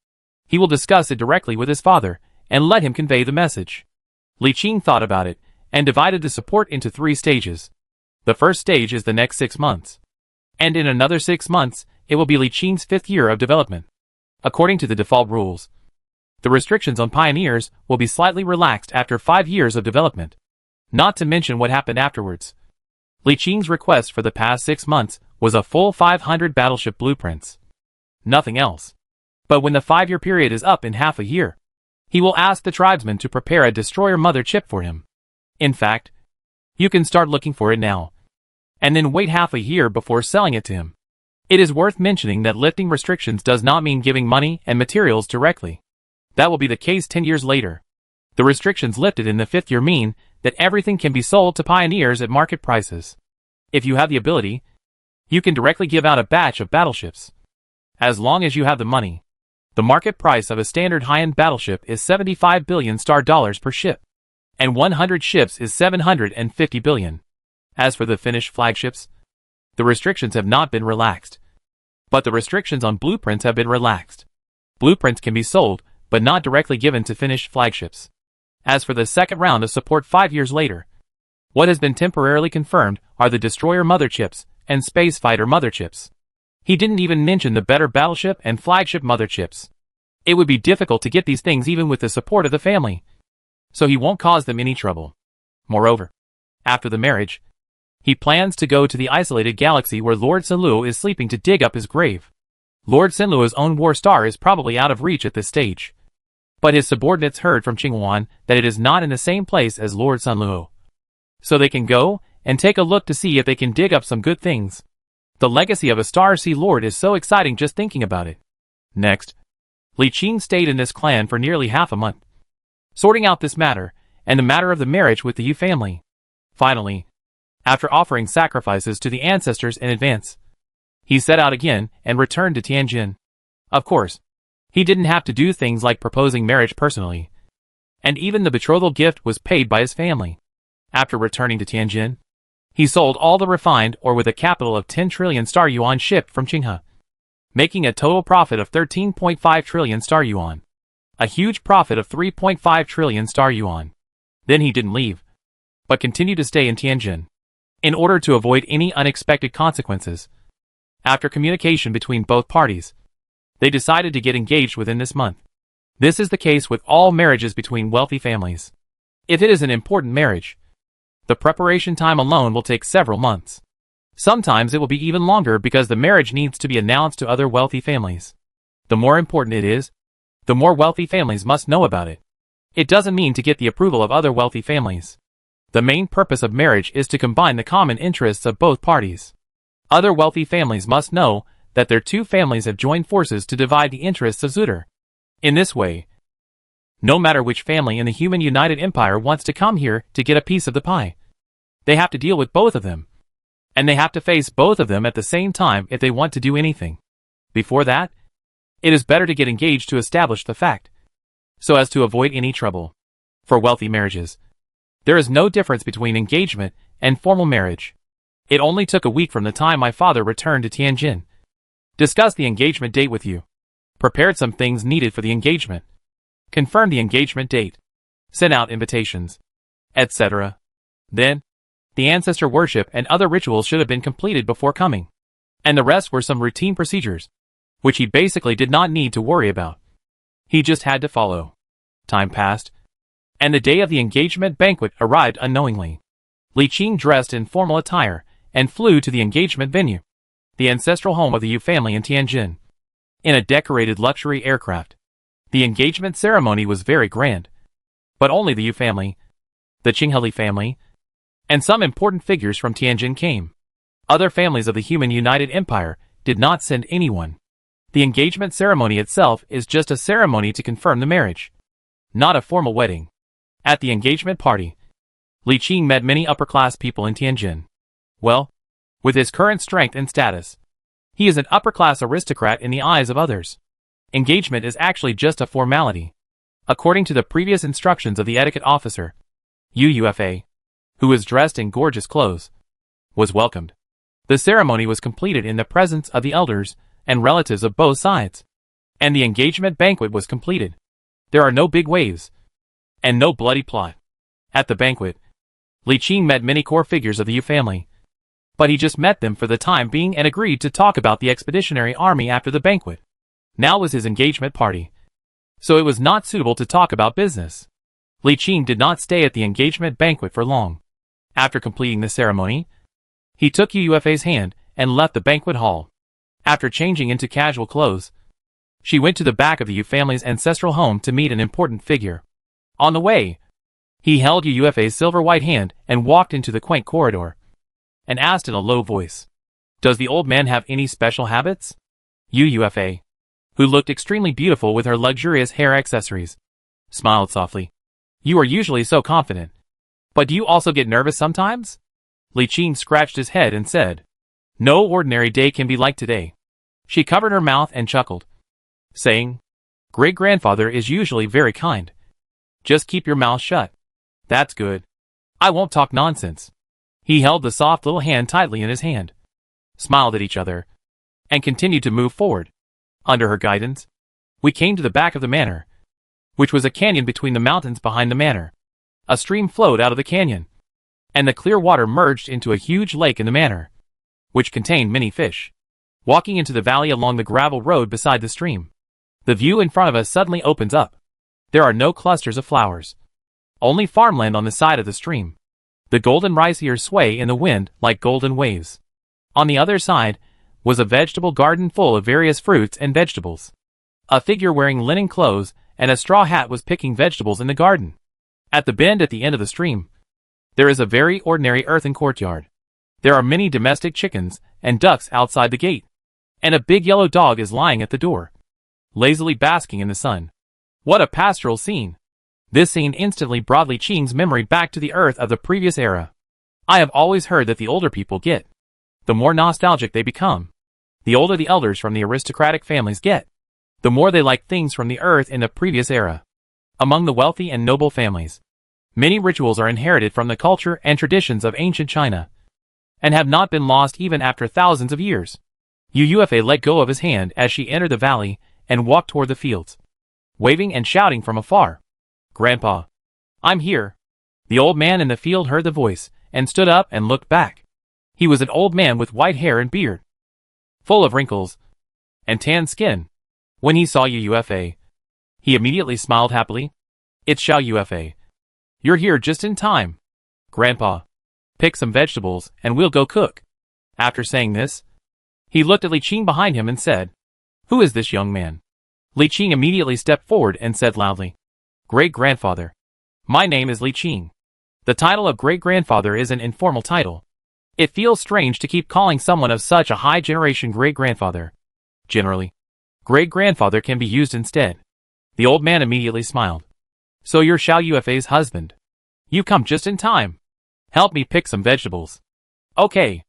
He will discuss it directly with his father and let him convey the message. Li Qing thought about it and divided the support into 3 stages. The first stage is the next 6 months, and in another 6 months, it will be Li Qing's 5th year of development. According to the default rules, the restrictions on pioneers will be slightly relaxed after 5 years of development. Not to mention what happened afterwards. Li Qing's request for the past 6 months was a full 500 battleship blueprints. Nothing else. But when the 5-year period is up in half a year, he will ask the tribesmen to prepare a destroyer mother chip for him. In fact, you can start looking for it now, and then wait half a year before selling it to him. It is worth mentioning that lifting restrictions does not mean giving money and materials directly. That will be the case 10 years later. The restrictions lifted in the 5th year mean that everything can be sold to pioneers at market prices. If you have the ability, you can directly give out a batch of battleships. As long as you have the money. The market price of a standard high-end battleship is 75 billion star dollars per ship, and 100 ships is 750 billion. As for the finished flagships, the restrictions have not been relaxed, but the restrictions on blueprints have been relaxed. Blueprints can be sold, but not directly given to finished flagships. As for the second round of support 5 years later, what has been temporarily confirmed are the destroyer mother chips and space fighter mother chips. He didn't even mention the better battleship and flagship mother chips. It would be difficult to get these things even with the support of the family, so he won't cause them any trouble. Moreover, after the marriage, he plans to go to the isolated galaxy where Lord Senluo is sleeping to dig up his grave. Lord Senluo's own war star is probably out of reach at this stage, but his subordinates heard from Qinghuan that it is not in the same place as Lord Senluo, so they can go and take a look to see if they can dig up some good things. The legacy of a Star Sea Lord is so exciting just thinking about it. Next, Li Qing stayed in this clan for nearly half a month, sorting out this matter and the matter of the marriage with the Yu family. Finally, after offering sacrifices to the ancestors in advance, he set out again and returned to Tianjin. Of course, he didn't have to do things like proposing marriage personally, and even the betrothal gift was paid by his family. After returning to Tianjin, he sold all the refined ore with a capital of 10 trillion star yuan shipped from Qinghe, making a total profit of 13.5 trillion star yuan. A huge profit of 3.5 trillion star yuan. Then he didn't leave, but continued to stay in Tianjin, in order to avoid any unexpected consequences. After communication between both parties, they decided to get engaged within this month. This is the case with all marriages between wealthy families. If it is an important marriage, the preparation time alone will take several months. Sometimes it will be even longer because the marriage needs to be announced to other wealthy families. The more important it is, the more wealthy families must know about it. It doesn't mean to get the approval of other wealthy families. The main purpose of marriage is to combine the common interests of both parties. Other wealthy families must know that their two families have joined forces to divide the interests of suitor. In this way, no matter which family in the human united empire wants to come here to get a piece of the pie, they have to deal with both of them. And they have to face both of them at the same time if they want to do anything. Before that, it is better to get engaged to establish the fact, so as to avoid any trouble. For wealthy marriages, there is no difference between engagement and formal marriage. It only took a week from the time my father returned to Tianjin. Discussed the engagement date with you. Prepared some things needed for the engagement. Confirmed the engagement date. Sent out invitations. Etc. Then, the ancestor worship and other rituals should have been completed before coming. And the rest were some routine procedures, which he basically did not need to worry about. He just had to follow. Time passed, and the day of the engagement banquet arrived unknowingly. Li Qing dressed in formal attire and flew to the engagement venue, the ancestral home of the Yu family in Tianjin, in a decorated luxury aircraft. The engagement ceremony was very grand, but only the Yu family, the Qingheli family, and some important figures from Tianjin came. Other families of the human united empire did not send anyone. The engagement ceremony itself is just a ceremony to confirm the marriage, not a formal wedding. At the engagement party, Li Qing met many upper-class people in Tianjin. Well, with his current strength and status, he is an upper-class aristocrat in the eyes of others. Engagement is actually just a formality. According to the previous instructions of the etiquette officer, UFA, who was dressed in gorgeous clothes, was welcomed. The ceremony was completed in the presence of the elders and relatives of both sides, and the engagement banquet was completed. There are no big waves, and no bloody plot. At the banquet, Li Qing met many core figures of the Yu family, but he just met them for the time being and agreed to talk about the expeditionary army after the banquet. Now was his engagement party, so it was not suitable to talk about business. Li Qing did not stay at the engagement banquet for long. After completing the ceremony, he took UFA's hand and left the banquet hall. After changing into casual clothes, she went to the back of the Yu family's ancestral home to meet an important figure. On the way, he held UFA's silver-white hand and walked into the quaint corridor, and asked in a low voice, "Does the old man have any special habits?" UFA, who looked extremely beautiful with her luxurious hair accessories, smiled softly. "You are usually so confident, but do you also get nervous sometimes?" Li Qing scratched his head and said, "No ordinary day can be like today." She covered her mouth and chuckled, saying, "Great-grandfather is usually very kind. Just keep your mouth shut." "That's good. I won't talk nonsense." He held the soft little hand tightly in his hand, smiled at each other, and continued to move forward. Under her guidance, we came to the back of the manor, which was a canyon between the mountains behind the manor. A stream flowed out of the canyon, and the clear water merged into a huge lake in the manor, which contained many fish. Walking into the valley along the gravel road beside the stream, the view in front of us suddenly opens up. There are no clusters of flowers, only farmland on the side of the stream. The golden rice ears sway in the wind like golden waves. On the other side was a vegetable garden full of various fruits and vegetables. A figure wearing linen clothes and a straw hat was picking vegetables in the garden. At the bend at the end of the stream, there is a very ordinary earthen courtyard. There are many domestic chickens and ducks outside the gate, and a big yellow dog is lying at the door, lazily basking in the sun. What a pastoral scene! This scene instantly brought Li Qing's memory back to the earth of the previous era. I have always heard that the older people get, the more nostalgic they become. The older the elders from the aristocratic families get, the more they like things from the earth in the previous era. Among the wealthy and noble families, many rituals are inherited from the culture and traditions of ancient China, and have not been lost even after thousands of years. UFA let go of his hand as she entered the valley and walked toward the fields, waving and shouting from afar, "Grandpa, I'm here." The old man in the field heard the voice and stood up and looked back. He was an old man with white hair and beard, full of wrinkles and tanned skin. When he saw UFA, he immediately smiled happily. "It's Xiao UFA. You're here just in time. Grandpa, pick some vegetables and we'll go cook." After saying this, he looked at Li Qing behind him and said, "Who is this young man?" Li Qing immediately stepped forward and said loudly, Great-grandfather. My name is Li Qing. The title of great-grandfather is an informal title. It feels strange to keep calling someone of such a high generation great-grandfather. Generally, great-grandfather can be used instead. The old man immediately smiled. So you're Xiao Yuefei's husband. You come just in time. Help me pick some vegetables. Okay.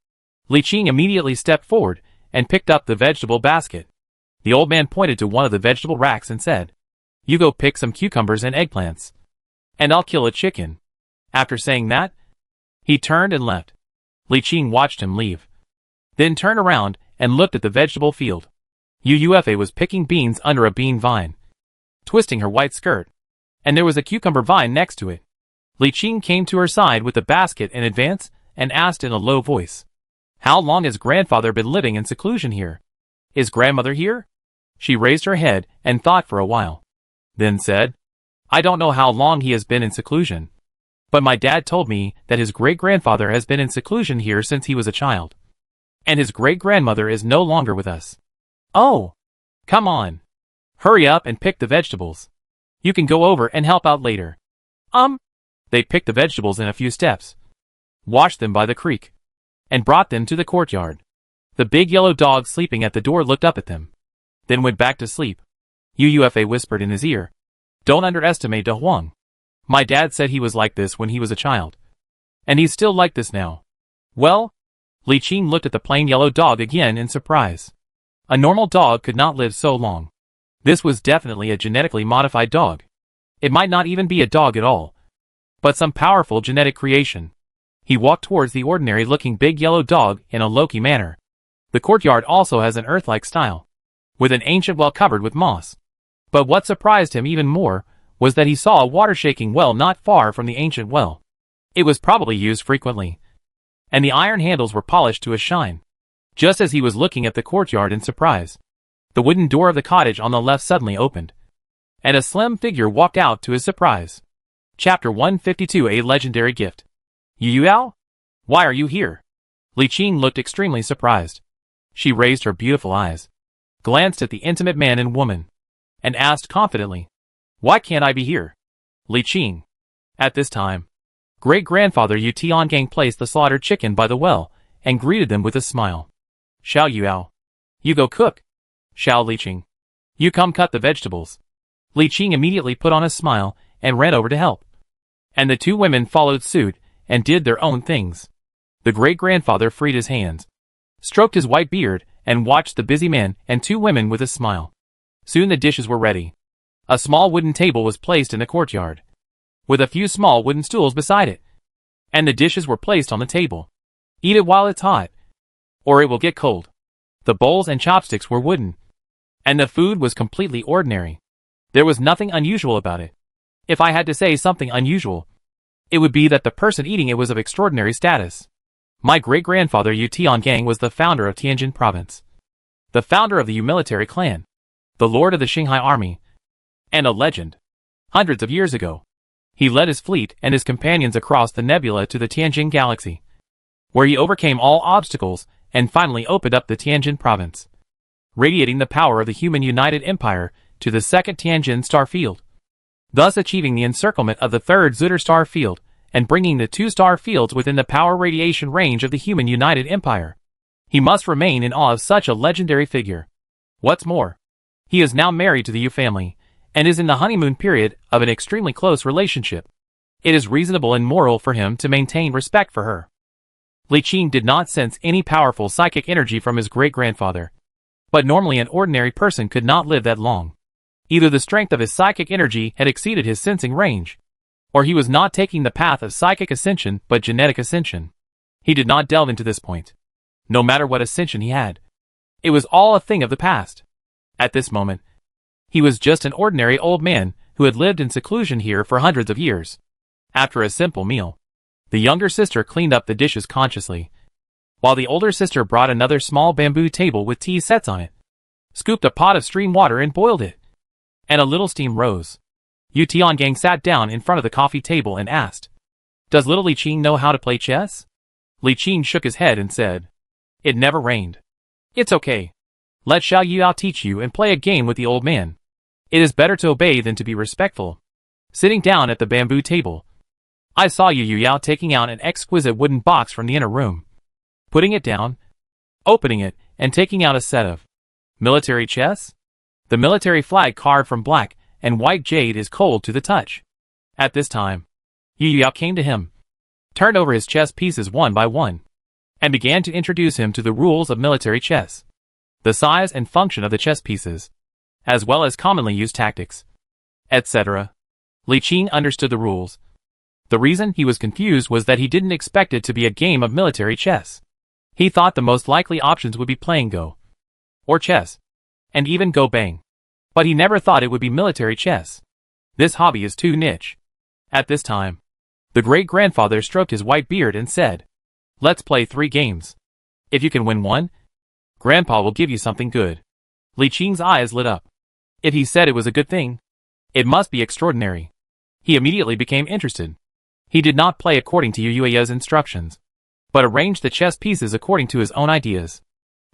Li Qing immediately stepped forward and picked up the vegetable basket. The old man pointed to one of the vegetable racks and said, "You go pick some cucumbers and eggplants. And I'll kill a chicken." After saying that, he turned and left. Li Qing watched him leave. Then turned around and looked at the vegetable field. Yu Yufei was picking beans under a bean vine, twisting her white skirt, and there was a cucumber vine next to it. Li Qing came to her side with the basket in advance and asked in a low voice, "How long has grandfather been living in seclusion here? Is grandmother here?" She raised her head and thought for a while, then said, "I don't know how long he has been in seclusion, but my dad told me that his great-grandfather has been in seclusion here since he was a child. And his great-grandmother is no longer with us." "Oh, come on. Hurry up and pick the vegetables. You can go over and help out later." They picked the vegetables in a few steps, washed them by the creek, and brought them to the courtyard. The big yellow dog sleeping at the door looked up at them, then went back to sleep. Yu Yufei whispered in his ear, "Don't underestimate De Huang. My dad said he was like this when he was a child. And he's still like this now." "Well?" Li Qing looked at the plain yellow dog again in surprise. A normal dog could not live so long. This was definitely a genetically modified dog. It might not even be a dog at all, but some powerful genetic creation. He walked towards the ordinary-looking big yellow dog in a low-key manner. The courtyard also has an earth-like style, with an ancient well covered with moss. But what surprised him even more was that he saw a water-shaking well not far from the ancient well. It was probably used frequently, and the iron handles were polished to a shine. Just as he was looking at the courtyard in surprise, the wooden door of the cottage on the left suddenly opened, and a slim figure walked out to his surprise. Chapter 152: A Legendary Gift. "Yu Yao? Why are you here?" Li Qing looked extremely surprised. She raised her beautiful eyes, glanced at the intimate man and woman, and asked confidently, "Why can't I be here?" Li Qing. At this time, great-grandfather Yu Tiangang placed the slaughtered chicken by the well and greeted them with a smile. "Xiao Yuyao, you go cook. Xiao Li Qing, you come cut the vegetables." Li Qing immediately put on a smile and ran over to help. And the two women followed suit and did their own things. The great-grandfather freed his hands, stroked his white beard, and watched the busy men and two women with a smile. Soon the dishes were ready. A small wooden table was placed in the courtyard, with a few small wooden stools beside it, and the dishes were placed on the table. "Eat it while it's hot, or it will get cold." The bowls and chopsticks were wooden, and the food was completely ordinary. There was nothing unusual about it. If I had to say something unusual, it would be that the person eating it was of extraordinary status. My great-grandfather Yu Tiangang was the founder of Tianjin province, the founder of the Yu military clan, the lord of the Xinghai army, and a legend. Hundreds of years ago, he led his fleet and his companions across the nebula to the Tianjin galaxy, where he overcame all obstacles and finally opened up the Tianjin province, radiating the power of the human united empire to the second Tianjin star field, thus achieving the encirclement of the third Zutter star field and bringing the two star fields within the power radiation range of the human united empire. He must remain in awe of such a legendary figure. What's more, he is now married to the Yu family and is in the honeymoon period of an extremely close relationship. It is reasonable and moral for him to maintain respect for her. Li Qing did not sense any powerful psychic energy from his great-grandfather, but normally an ordinary person could not live that long. Either the strength of his psychic energy had exceeded his sensing range, or he was not taking the path of psychic ascension but genetic ascension. He did not delve into this point. No matter what ascension he had, it was all a thing of the past. At this moment, he was just an ordinary old man who had lived in seclusion here for hundreds of years. After a simple meal, the younger sister cleaned up the dishes consciously, while the older sister brought another small bamboo table with tea sets on it, scooped a pot of stream water and boiled it, and a little steam rose. Yu Tiangang sat down in front of the coffee table and asked, "Does little Li Qing know how to play chess?" Li Qing shook his head and said, "It never rained. It's okay. Let Xiao Yuyao teach you and play a game with the old man. It is better to obey than to be respectful." sitting down at the bamboo table. I saw Yu Yao taking out an exquisite wooden box from the inner room, putting it down, opening it, and taking out a set of military chess. The military flag carved from black and white jade is cold to the touch. At this time, Yu Yao came to him, turned over his chess pieces one by one, and began to introduce him to the rules of military chess, the size and function of the chess pieces, as well as commonly used tactics, etc. Li Qing understood the rules. The reason he was confused was that he didn't expect it to be a game of military chess. He thought the most likely options would be playing Go, or chess, and even Go Bang. But he never thought it would be military chess. This hobby is too niche. At this time, the great-grandfather stroked his white beard and said, "Let's play 3 games. If you can win one, Grandpa will give you something good." Li Qing's eyes lit up. If he said it was a good thing, it must be extraordinary. He immediately became interested. He did not play according to Yu Yao's instructions, but arranged the chess pieces according to his own ideas.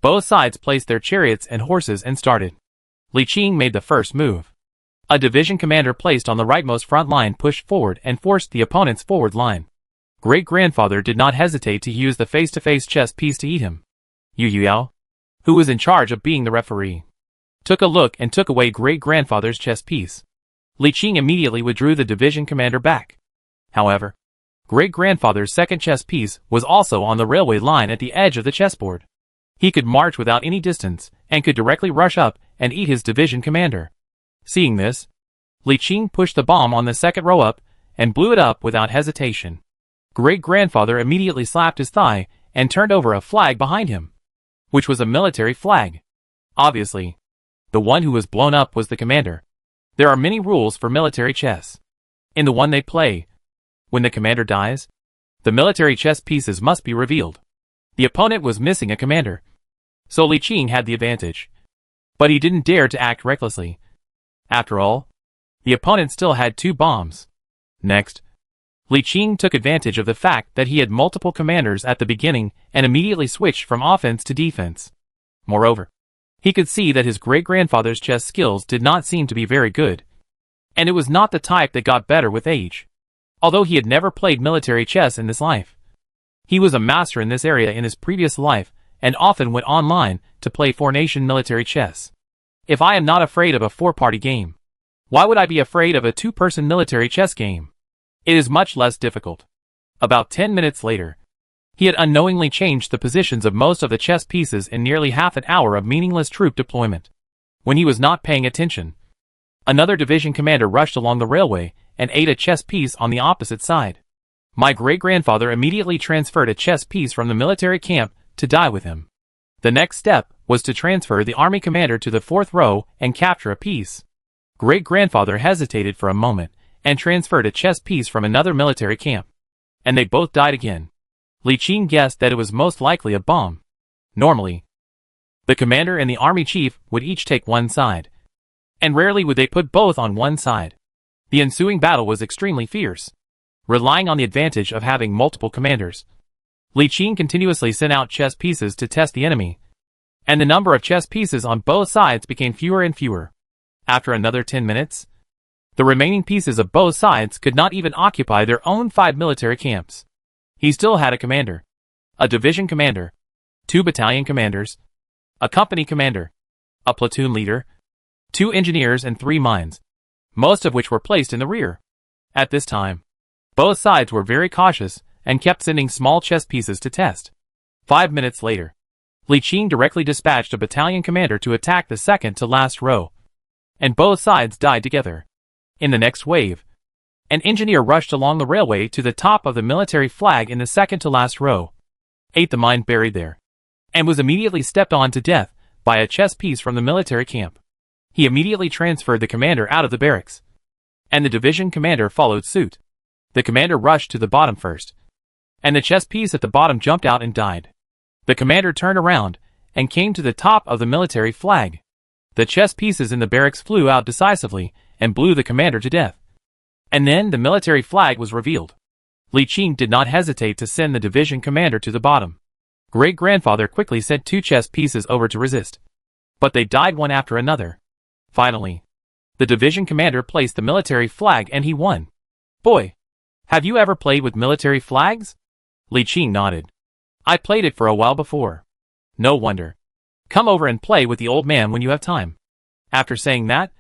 Both sides placed their chariots and horses and started. Li Qing made the first move. A division commander placed on the rightmost front line pushed forward and forced the opponent's forward line. Great-grandfather did not hesitate to use the face-to-face chess piece to eat him. Yu Yao, who was in charge of being the referee, took a look and took away great-grandfather's chess piece. Li Qing immediately withdrew the division commander back. However, great-grandfather's second chess piece was also on the railway line at the edge of the chessboard. He could march without any distance, and could directly rush up and eat his division commander. Seeing this, Li Qing pushed the bomb on the second row up, and blew it up without hesitation. Great-grandfather immediately slapped his thigh, and turned over a flag behind him, which was a military flag. Obviously, the one who was blown up was the commander. There are many rules for military chess. In the one they play, when the commander dies, the military chess pieces must be revealed. The opponent was missing a commander, so Li Qing had the advantage. But he didn't dare to act recklessly. After all, the opponent still had 2 bombs. Next, Li Qing took advantage of the fact that he had multiple commanders at the beginning and immediately switched from offense to defense. Moreover, he could see that his great-grandfather's chess skills did not seem to be very good, and it was not the type that got better with age. Although he had never played military chess in this life, he was a master in this area in his previous life and often went online to play 4-nation military chess. If I am not afraid of a 4-party game, why would I be afraid of a 2-person military chess game? It is much less difficult. About 10 minutes later, he had unknowingly changed the positions of most of the chess pieces in nearly half an hour of meaningless troop deployment. When he was not paying attention, another division commander rushed along the railway and ate a chess piece on the opposite side. My great-grandfather immediately transferred a chess piece from the military camp to die with him. The next step was to transfer the army commander to the 4th row and capture a piece. Great-grandfather hesitated for a moment and transferred a chess piece from another military camp, and they both died again. Li Qing guessed that it was most likely a bomb. Normally, the commander and the army chief would each take one side, and rarely would they put both on one side. The ensuing battle was extremely fierce. Relying on the advantage of having multiple commanders, Li Qing continuously sent out chess pieces to test the enemy, and the number of chess pieces on both sides became fewer and fewer. After another 10 minutes, the remaining pieces of both sides could not even occupy their own 5 military camps. He still had a commander, a division commander, 2 battalion commanders, a company commander, a platoon leader, 2 engineers and 3 mines, most of which were placed in the rear. At this time, both sides were very cautious and kept sending small chess pieces to test. 5 minutes later, Li Qing directly dispatched a battalion commander to attack the second to last row, and both sides died together. In the next wave, an engineer rushed along the railway to the top of the military flag in the second to last row, ate the mine buried there, and was immediately stepped on to death by a chess piece from the military camp. He immediately transferred the commander out of the barracks, and the division commander followed suit. The commander rushed to the bottom first, and the chess piece at the bottom jumped out and died. The commander turned around and came to the top of the military flag. The chess pieces in the barracks flew out decisively and blew the commander to death. And then the military flag was revealed. Li Qing did not hesitate to send the division commander to the bottom. Great-grandfather quickly sent 2 chess pieces over to resist, but they died one after another. Finally, The division commander placed the military flag and he won. Boy, have you ever played with military flags? Li Qing nodded. I played it for a while before. No wonder. Come over and play with the old man when you have time. After saying that,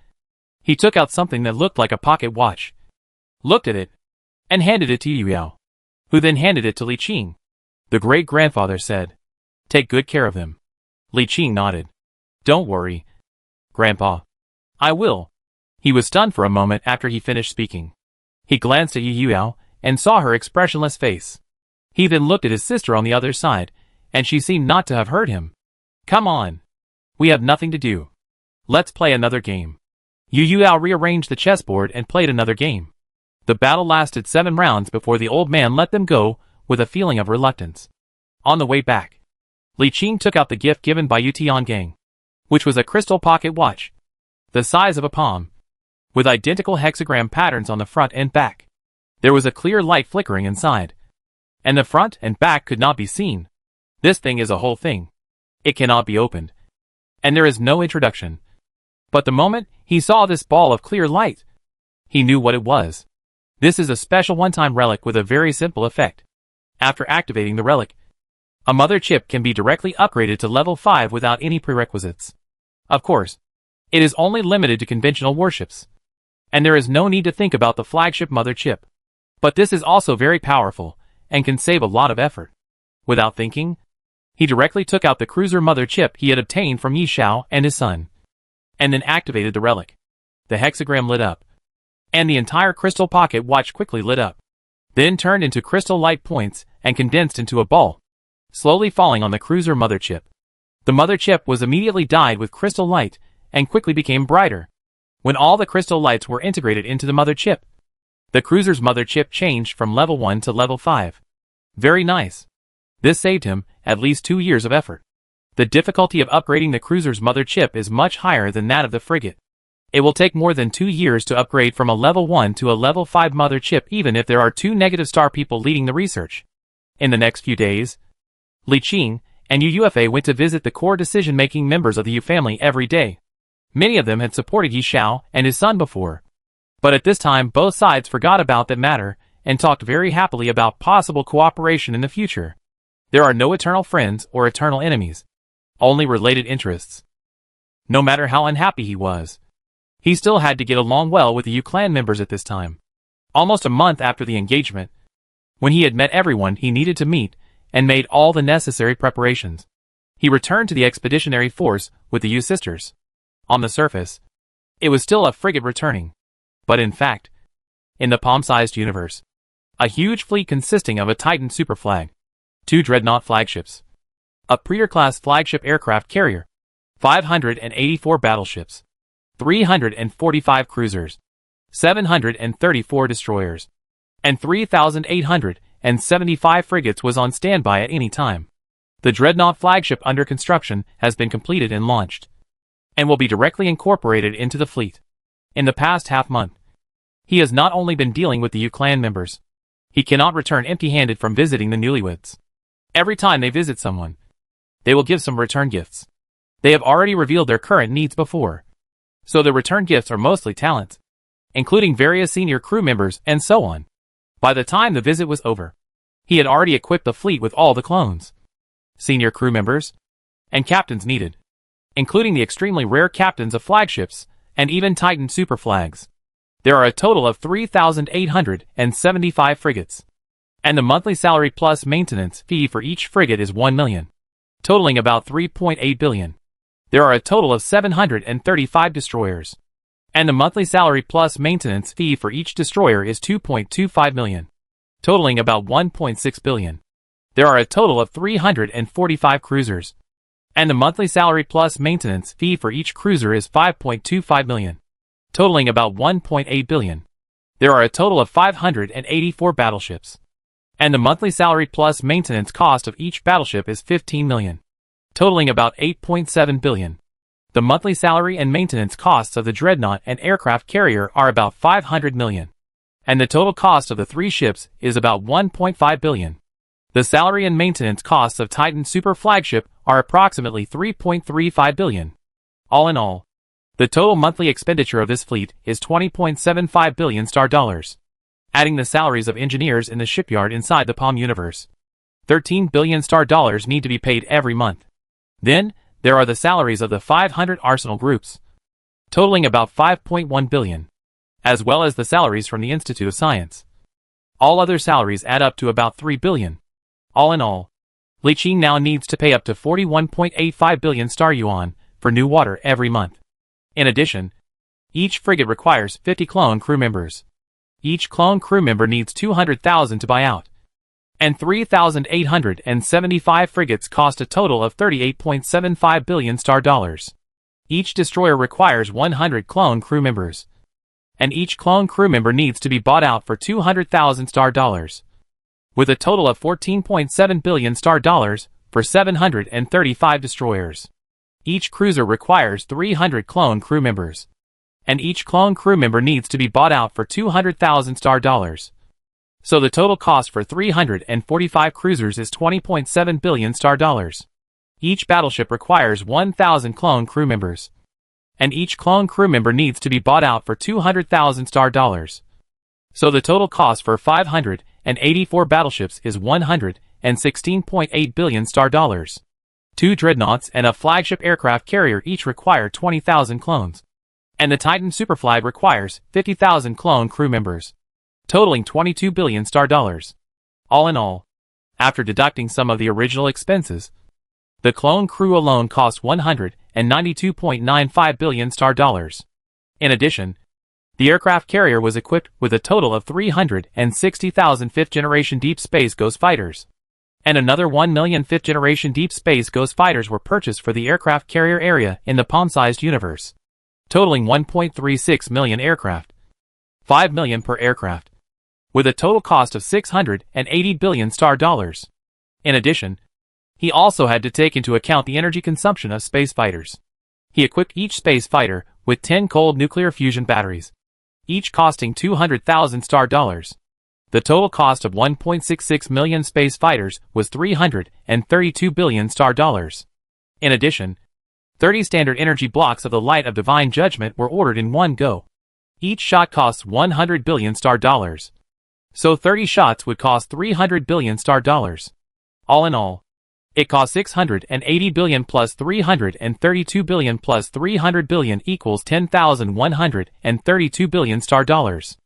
he took out something that looked like a pocket watch, looked at it, and handed it to Yu Yao, who then handed it to Li Qing. The great-grandfather said, "Take good care of him." Li Qing nodded. "Don't worry, Grandpa. I will." He was stunned for a moment after he finished speaking. He glanced at Yu Yao and saw her expressionless face. He then looked at his sister on the other side, and she seemed not to have heard him. "Come on. We have nothing to do. Let's play another game." Yu Yao rearranged the chessboard and played another game. The battle lasted 7 rounds before the old man let them go with a feeling of reluctance. On the way back, Li Qing took out the gift given by Yu Tiangang, which was a crystal pocket watch, the size of a palm, with identical hexagram patterns on the front and back. There was a clear light flickering inside, and the front and back could not be seen. This thing is a whole thing. It cannot be opened, and there is no introduction. But the moment he saw this ball of clear light, he knew what it was. This is a special one-time relic with a very simple effect. After activating the relic, a mother chip can be directly upgraded to level 5 without any prerequisites. Of course, it is only limited to conventional warships, and there is no need to think about the flagship mother chip. But this is also very powerful, and can save a lot of effort. Without thinking, he directly took out the cruiser mother chip he had obtained from Yi Shao and his son, and then activated the relic. The hexagram lit up, and the entire crystal pocket watch quickly lit up, then turned into crystal light points and condensed into a ball, slowly falling on the cruiser mother chip. The mother chip was immediately dyed with crystal light and quickly became brighter. When all the crystal lights were integrated into the mother chip, the cruiser's mother chip changed from level 1 to level 5. Very nice. This saved him at least 2 years of effort. The difficulty of upgrading the cruiser's mother chip is much higher than that of the frigate. It will take more than 2 years to upgrade from a level 1 to a level 5 mother chip even if there are 2 negative star people leading the research. In the next few days, Li Qing and Yu Yuefei went to visit the core decision-making members of the Yu family every day. Many of them had supported Yi Shao and his son before, but at this time both sides forgot about that matter and talked very happily about possible cooperation in the future. There are no eternal friends or eternal enemies, only related interests. No matter how unhappy he was, he still had to get along well with the Yu clan members at this time. Almost a month after the engagement, when he had met everyone he needed to meet and made all the necessary preparations, he returned to the expeditionary force with the Yu sisters. On the surface, it was still a frigate returning, but in fact, in the palm-sized universe, a huge fleet consisting of a Titan superflag, 2 dreadnought flagships, a Praetor-class flagship aircraft carrier, 584 battleships, 345 cruisers, 734 destroyers, and 3,875 frigates was on standby at any time. The dreadnought flagship under construction has been completed and launched, and will be directly incorporated into the fleet. In the past half-month, he has not only been dealing with the Yu clan members, he cannot return empty-handed from visiting the newlyweds. Every time they visit someone, they will give some return gifts. They have already revealed their current needs before, so the return gifts are mostly talents, including various senior crew members and so on. By the time the visit was over, he had already equipped the fleet with all the clones, senior crew members, and captains needed, including the extremely rare captains of flagships and even Titan superflags. There are a total of 3,875 frigates, and the monthly salary plus maintenance fee for each frigate is 1 million, totaling about 3.8 billion. There are a total of 735 destroyers, and the monthly salary plus maintenance fee for each destroyer is 2.25 million, totaling about 1.6 billion. There are a total of 345 cruisers, and the monthly salary plus maintenance fee for each cruiser is 5.25 million, totaling about 1.8 billion. There are a total of 584 battleships, and the monthly salary plus maintenance cost of each battleship is 15 million, totaling about 8.7 billion. The monthly salary and maintenance costs of the dreadnought and aircraft carrier are about 500 million, and the total cost of the 3 ships is about 1.5 billion. The salary and maintenance costs of Titan super flagship are approximately 3.35 billion. All in all, The total monthly expenditure of this fleet is $20.75 billion dollars. Adding the salaries of engineers in the shipyard inside the Palm universe, $13 billion dollars need to be paid every month. Then, there are the salaries of the 500 arsenal groups, totaling about $5.1 billion, as well as the salaries from the Institute of Science. All other salaries add up to about $3 billion. All in all, Li Qing now needs to pay up to 41.85 billion yuan for new water every month. In addition, each frigate requires 50 clone crew members. Each clone crew member needs 200,000 to buy out. And 3,875 frigates cost a total of 38.75 billion dollars. Each destroyer requires 100 clone crew members. And each clone crew member needs to be bought out for 200,000 dollars. With a total of 14.7 billion dollars for 735 destroyers. Each cruiser requires 300 clone crew members. And each clone crew member needs to be bought out for 200,000 dollars. So the total cost for 345 cruisers is 20.7 billion dollars. Each battleship requires 1,000 clone crew members. And each clone crew member needs to be bought out for 200,000 dollars. So the total cost for 584 battleships is 116.8 billion dollars. 2 dreadnoughts and a flagship aircraft carrier each require 20,000 clones. And the Titan Superflag requires 50,000 clone crew members, totaling 22 billion dollars. All in all, after deducting some of the original expenses, the clone crew alone cost 192.95 billion dollars. In addition, the aircraft carrier was equipped with a total of 360,000 fifth-generation Deep Space Ghost fighters, and another 1 million fifth-generation Deep Space Ghost fighters were purchased for the aircraft carrier area in the palm-sized universe, totaling 1.36 million aircraft, 5 million per aircraft, with a total cost of 680 billion dollars. In addition, he also had to take into account the energy consumption of space fighters. He equipped each space fighter with 10 cold nuclear fusion batteries, each costing 200,000 dollars. The total cost of 1.66 million space fighters was 332 billion dollars. In addition, 30 standard energy blocks of the Light of Divine Judgment were ordered in one go. Each shot costs 100 billion dollars. So 30 shots would cost 300 billion dollars. All in all, it cost 680 billion plus 332 billion plus 300 billion equals 10,132 billion dollars.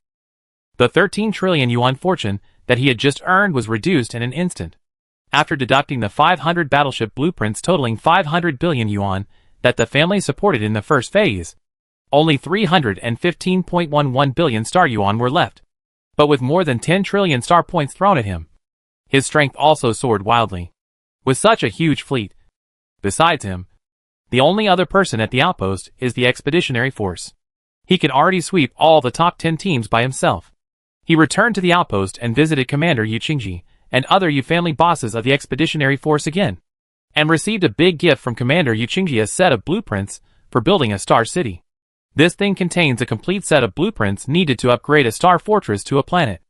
The 13 trillion yuan fortune that he had just earned was reduced in an instant. After deducting the 500 battleship blueprints totaling 500 billion yuan that the family supported in the first phase, only 315.11 billion yuan were left. But with more than 10 trillion star points thrown at him, his strength also soared wildly. With such a huge fleet, besides him, the only other person at the outpost is the expeditionary force. He can already sweep all the top 10 teams by himself. He returned to the outpost and visited Commander Yu Qingji and other Yu family bosses of the expeditionary force again, and received a big gift from Commander Yu Qingji, a set of blueprints for building a star city. This thing contains a complete set of blueprints needed to upgrade a star fortress to a planet,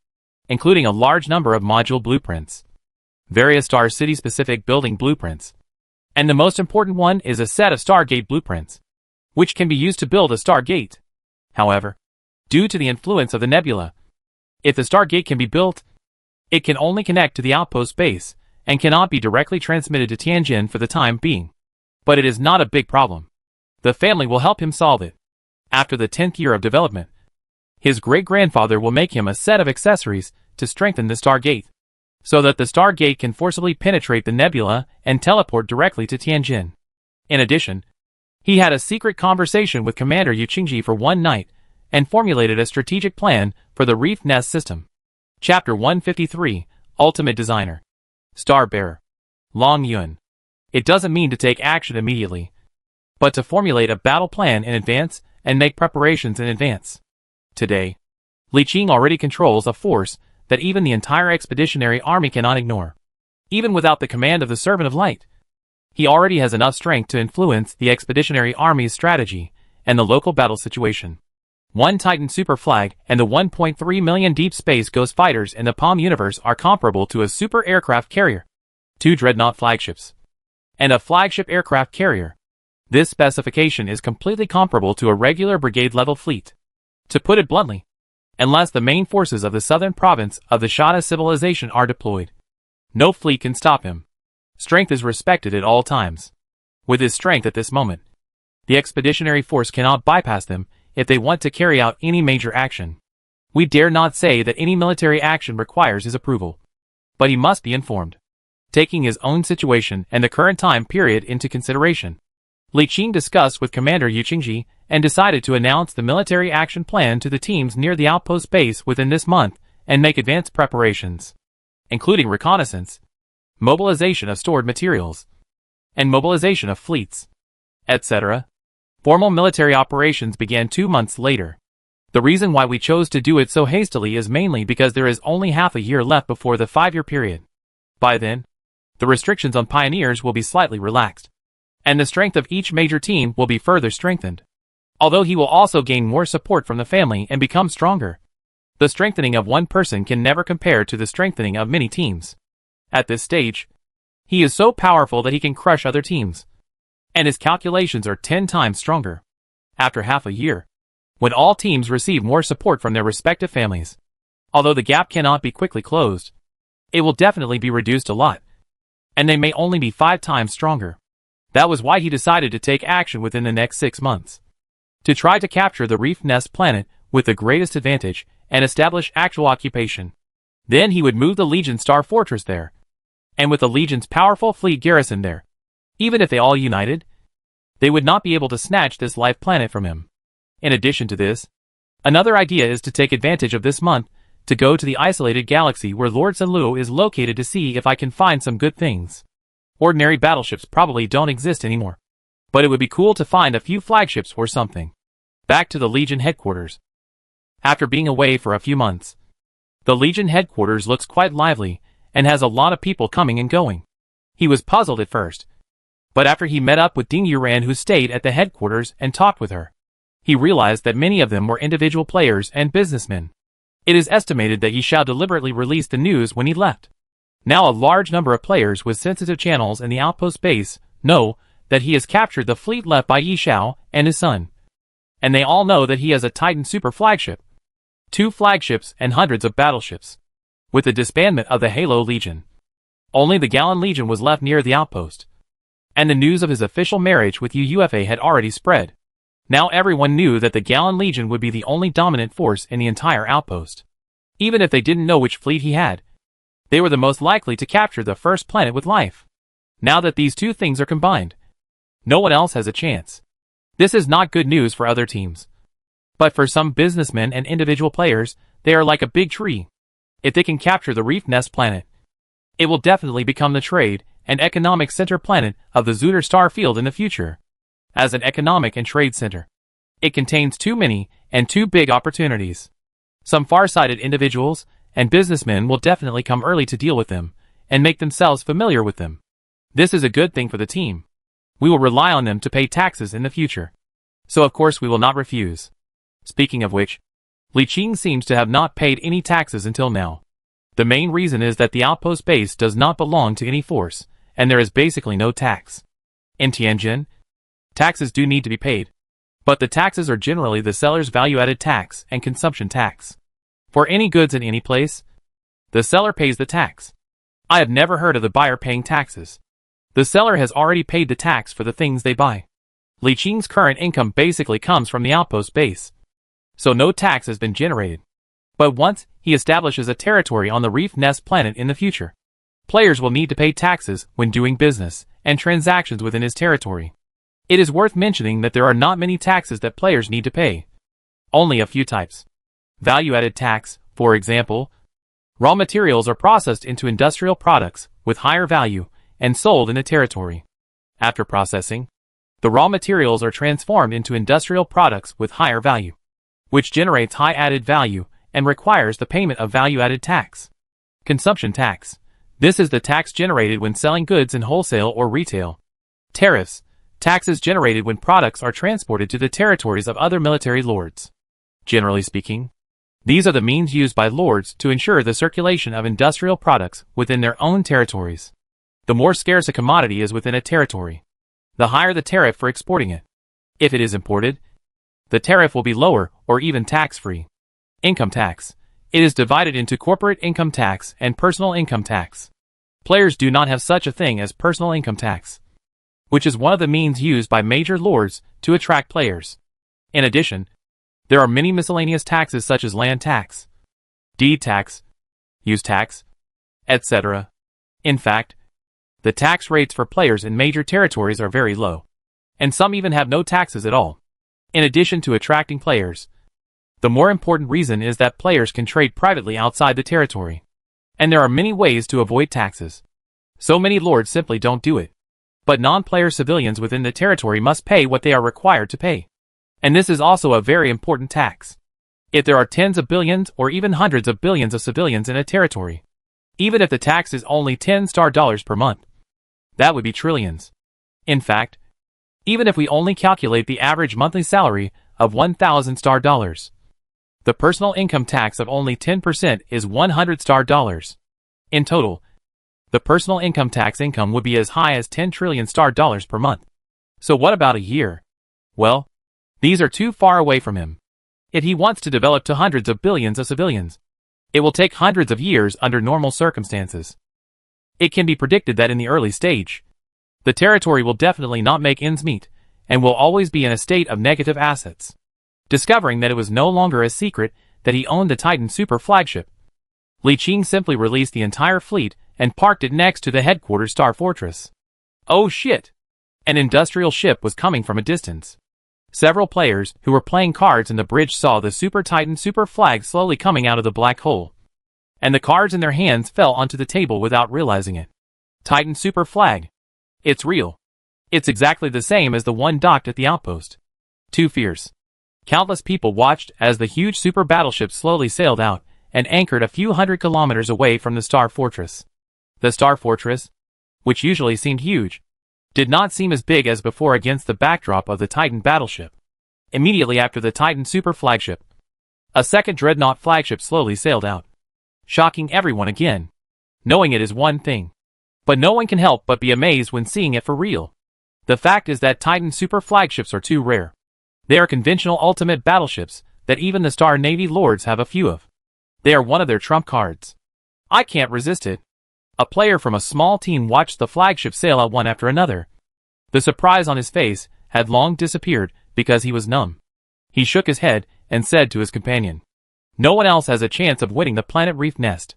including a large number of module blueprints, various star city-specific building blueprints, and the most important one is a set of Stargate blueprints, which can be used to build a Stargate. However, due to the influence of the nebula, if the Stargate can be built, it can only connect to the outpost base and cannot be directly transmitted to Tianjin for the time being. But it is not a big problem. The family will help him solve it. After the 10th year of development, his great-grandfather will make him a set of accessories to strengthen the Stargate, so that the Stargate can forcibly penetrate the nebula and teleport directly to Tianjin. In addition, he had a secret conversation with Commander Yu Qingji for one night and formulated a strategic plan for the Reef Nest system. Chapter 153, Ultimate Designer. Star Bearer. Long Yun. It doesn't mean to take action immediately, but to formulate a battle plan in advance and make preparations in advance. Today, Li Qing already controls a force that even the entire expeditionary army cannot ignore. Even without the command of the Servant of Light, he already has enough strength to influence the expeditionary army's strategy and the local battle situation. One Titan Super Flag and the 1.3 million Deep Space Ghost fighters in the Palm universe are comparable to a super aircraft carrier, 2 dreadnought flagships, and a flagship aircraft carrier. This specification is completely comparable to a regular brigade-level fleet. To put it bluntly, unless the main forces of the southern province of the Shada civilization are deployed, no fleet can stop him. Strength is respected at all times. With his strength at this moment, the expeditionary force cannot bypass them if they want to carry out any major action. We dare not say that any military action requires his approval, but he must be informed. Taking his own situation and the current time period into consideration, Li Qing discussed with Commander Yu Qingji and decided to announce the military action plan to the teams near the outpost base within this month and make advanced preparations, including reconnaissance, mobilization of stored materials, and mobilization of fleets, etc. Formal military operations began 2 months later. The reason why we chose to do it so hastily is mainly because there is only half a year left before the 5-year period. By then, the restrictions on pioneers will be slightly relaxed, and the strength of each major team will be further strengthened. Although he will also gain more support from the family and become stronger, the strengthening of one person can never compare to the strengthening of many teams. At this stage, he is so powerful that he can crush other teams, and his calculations are 10 times stronger. After half a year, when all teams receive more support from their respective families, although the gap cannot be quickly closed, it will definitely be reduced a lot, and they may only be 5 times stronger. That was why he decided to take action within the next 6 months, to try to capture the Reef Nest planet with the greatest advantage and establish actual occupation. Then he would move the Legion Star Fortress there, and with the Legion's powerful fleet garrison there, even if they all united, they would not be able to snatch this life planet from him. In addition to this, another idea is to take advantage of this month to go to the isolated galaxy where Lord Sunluo is located to see if I can find some good things. Ordinary battleships probably don't exist anymore, but it would be cool to find a few flagships or something. Back to the Legion headquarters. After being away for a few months, the Legion headquarters looks quite lively and has a lot of people coming and going. He was puzzled at first, but after he met up with Ding Yuran, who stayed at the headquarters, and talked with her, he realized that many of them were individual players and businessmen. It is estimated that Yi Shao deliberately released the news when he left. Now a large number of players with sensitive channels in the outpost base know that he has captured the fleet left by Yi Shao and his son. And they all know that he has a Titan super flagship, 2 flagships and hundreds of battleships. With the disbandment of the Halo Legion, only the Gallon Legion was left near the outpost, and the news of his official marriage with UFA had already spread. Now everyone knew that the Gallon Legion would be the only dominant force in the entire outpost. Even if they didn't know which fleet he had, they were the most likely to capture the first planet with life. Now that these two things are combined, no one else has a chance. This is not good news for other teams, but for some businessmen and individual players, they are like a big tree. If they can capture the Reef Nest planet, it will definitely become the trade and economic center planet of the Zuder star field in the future. As an economic and trade center, it contains too many and too big opportunities. Some far-sighted individuals and businessmen will definitely come early to deal with them and make themselves familiar with them. This is a good thing for the team. We will rely on them to pay taxes in the future, so of course we will not refuse. Speaking of which, Li Qing seems to have not paid any taxes until now. The main reason is that the outpost base does not belong to any force, and there is basically no tax. In Tianjin, taxes do need to be paid, but the taxes are generally the seller's value-added tax and consumption tax. For any goods in any place, the seller pays the tax. I have never heard of the buyer paying taxes. The seller has already paid the tax for the things they buy. Li Qing's current income basically comes from the outpost base, so no tax has been generated. But once he establishes a territory on the Reef Nest planet in the future, players will need to pay taxes when doing business and transactions within his territory. It is worth mentioning that there are not many taxes that players need to pay. Only a few types. Value-added tax, for example, raw materials are processed into industrial products with higher value and sold in a territory. After processing, the raw materials are transformed into industrial products with higher value, which generates high added value and requires the payment of value-added tax. Consumption tax. This is the tax generated when selling goods in wholesale or retail. Tariffs. Taxes generated when products are transported to the territories of other military lords. Generally speaking, these are the means used by lords to ensure the circulation of industrial products within their own territories. The more scarce a commodity is within a territory, the higher the tariff for exporting it. If it is imported, the tariff will be lower or even tax-free. Income tax. It is divided into corporate income tax and personal income tax. Players do not have such a thing as personal income tax, which is one of the means used by major lords to attract players. In addition, there are many miscellaneous taxes such as land tax, deed tax, use tax, etc. In fact, the tax rates for players in major territories are very low, and some even have no taxes at all. In addition to attracting players, the more important reason is that players can trade privately outside the territory, and there are many ways to avoid taxes. So many lords simply don't do it. But non-player civilians within the territory must pay what they are required to pay. And this is also a very important tax. If there are tens of billions or even hundreds of billions of civilians in a territory, even if the tax is only $10 per month, that would be trillions. In fact, even if we only calculate the average monthly salary of $1,000, the personal income tax of only 10% is $100. In total, the personal income tax income would be as high as $10 trillion per month. So what about a year? Well, these are too far away from him. If he wants to develop to hundreds of billions of civilians, it will take hundreds of years under normal circumstances. It can be predicted that in the early stage, the territory will definitely not make ends meet, and will always be in a state of negative assets. Discovering that it was no longer a secret that he owned the Titan super flagship, Li Qing simply released the entire fleet and parked it next to the headquarters Star Fortress. Oh shit! An industrial ship was coming from a distance. Several players who were playing cards in the bridge saw the Super Titan super flag slowly coming out of the black hole, and the cards in their hands fell onto the table without realizing it. Titan super flag. It's real. It's exactly the same as the one docked at the outpost. Too fierce. Countless people watched as the huge super battleship slowly sailed out and anchored a few hundred kilometers away from the Star Fortress. The Star Fortress, which usually seemed huge, did not seem as big as before against the backdrop of the Titan battleship. Immediately after the Titan super flagship, a second dreadnought flagship slowly sailed out, shocking everyone again. Knowing it is one thing, but no one can help but be amazed when seeing it for real. The fact is that Titan super flagships are too rare. They are conventional ultimate battleships that even the Star Navy lords have a few of. They are one of their trump cards. I can't resist it. A player from a small team watched the flagship sail out one after another. The surprise on his face had long disappeared because he was numb. He shook his head and said to his companion, "No one else has a chance of winning the Planet Reef Nest.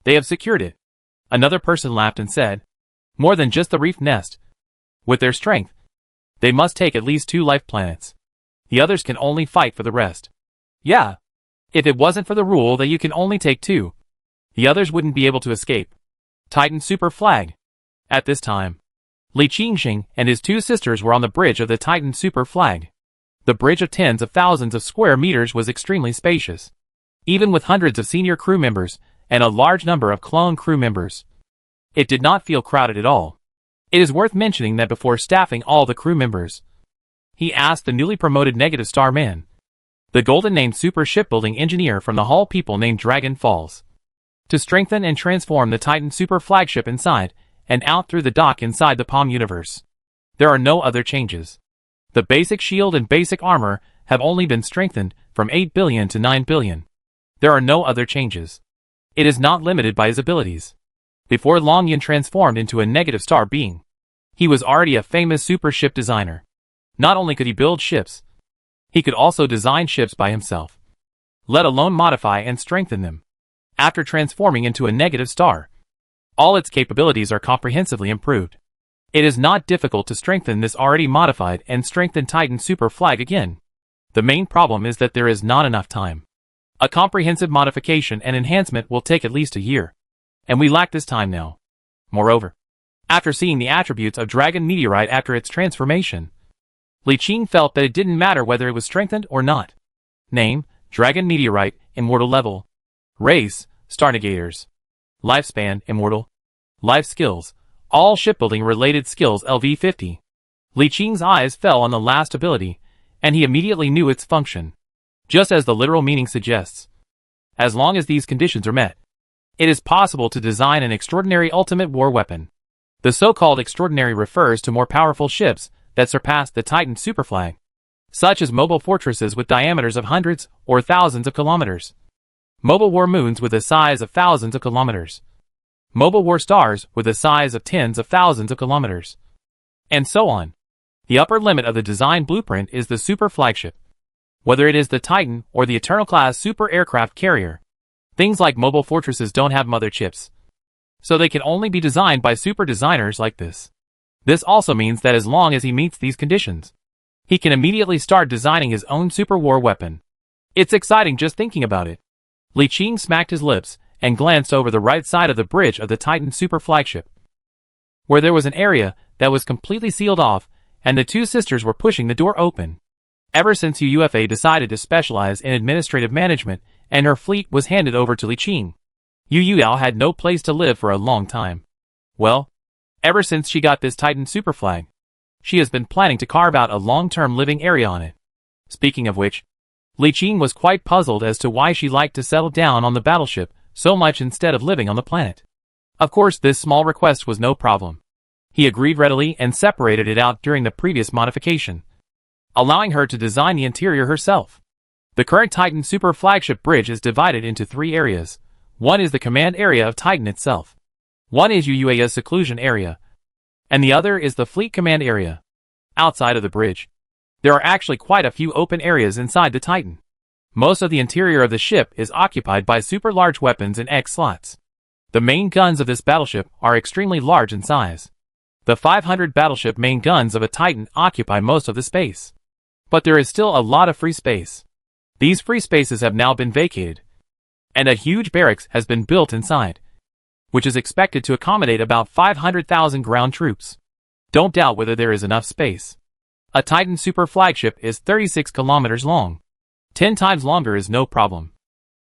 They have secured it." Another person laughed and said, "More than just the Reef Nest. With their strength, they must take at least 2 life planets. The others can only fight for the rest." Yeah. If it wasn't for the rule that you can only take 2, the others wouldn't be able to escape. Titan super flag. At this time, Li Qingxing and his 2 sisters were on the bridge of the Titan super flag. The bridge of tens of thousands of square meters was extremely spacious, even with hundreds of senior crew members and a large number of clone crew members. It did not feel crowded at all. It is worth mentioning that before staffing all the crew members, he asked the newly promoted Negative Star Man, the golden-named super shipbuilding engineer from the Hull people named Dragon Falls, to strengthen and transform the Titan super flagship inside and out through the dock inside the Palm universe. There are no other changes. The basic shield and basic armor have only been strengthened from 8 billion to 9 billion. There are no other changes. It is not limited by his abilities. Before long Yin transformed into a Negative Star being, he was already a famous super ship designer. Not only could he build ships, he could also design ships by himself, let alone modify and strengthen them. After transforming into a Negative Star, all its capabilities are comprehensively improved. It is not difficult to strengthen this already modified and strengthened Titan super flag again. The main problem is that there is not enough time. A comprehensive modification and enhancement will take at least a year, and we lack this time now. Moreover, after seeing the attributes of Dragon Meteorite after its transformation, Li Qing felt that it didn't matter whether it was strengthened or not. Name, Dragon Meteorite, Immortal Level. Race, Starnegators. Lifespan, Immortal. Life Skills, all shipbuilding related skills LV50. Li Qing's eyes fell on the last ability, and he immediately knew its function. Just as the literal meaning suggests. As long as these conditions are met, it is possible to design an extraordinary ultimate war weapon. The so-called extraordinary refers to more powerful ships that surpassed the Titan superflag, such as mobile fortresses with diameters of hundreds or thousands of kilometers, mobile war moons with a size of thousands of kilometers, mobile war stars with a size of tens of thousands of kilometers, and so on. The upper limit of the design blueprint is the super flagship. Whether it is the Titan or the Eternal-class super aircraft carrier, things like mobile fortresses don't have mother chips, so they can only be designed by super designers like this. This also means that as long as he meets these conditions, he can immediately start designing his own super war weapon. It's exciting just thinking about it. Li Qing smacked his lips and glanced over the right side of the bridge of the Titan super flagship, where there was an area that was completely sealed off, and the two sisters were pushing the door open. Ever since UUFA decided to specialize in administrative management and her fleet was handed over to Li Qing, Yu Yao had no place to live for a long time. Well, ever since she got this Titan superflag, she has been planning to carve out a long-term living area on it. Speaking of which, Li Qing was quite puzzled as to why she liked to settle down on the battleship so much instead of living on the planet. Of course, this small request was no problem. He agreed readily and separated it out during the previous modification, allowing her to design the interior herself. The current Titan super flagship bridge is divided into 3 areas. One is the command area of Titan itself. One is UUA's seclusion area, and the other is the fleet command area. Outside of the bridge, there are actually quite a few open areas inside the Titan. Most of the interior of the ship is occupied by super large weapons in X slots. The main guns of this battleship are extremely large in size. The 500 battleship main guns of a Titan occupy most of the space. But there is still a lot of free space. These free spaces have now been vacated, and a huge barracks has been built inside, which is expected to accommodate about 500,000 ground troops. Don't doubt whether there is enough space. A Titan super flagship is 36 kilometers long. 10 times longer is no problem.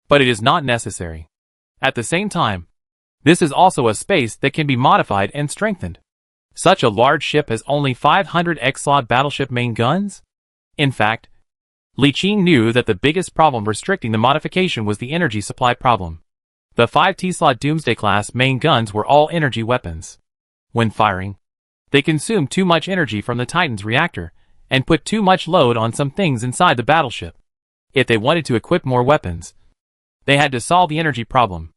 But it is not necessary. At the same time, this is also a space that can be modified and strengthened. Such a large ship has only 500 X-slot battleship main guns? In fact, Li Qing knew that the biggest problem restricting the modification was the energy supply problem. The 5 T-slot Doomsday-class main guns were all energy weapons. When firing, they consumed too much energy from the Titan's reactor, and put too much load on some things inside the battleship. If they wanted to equip more weapons, they had to solve the energy problem.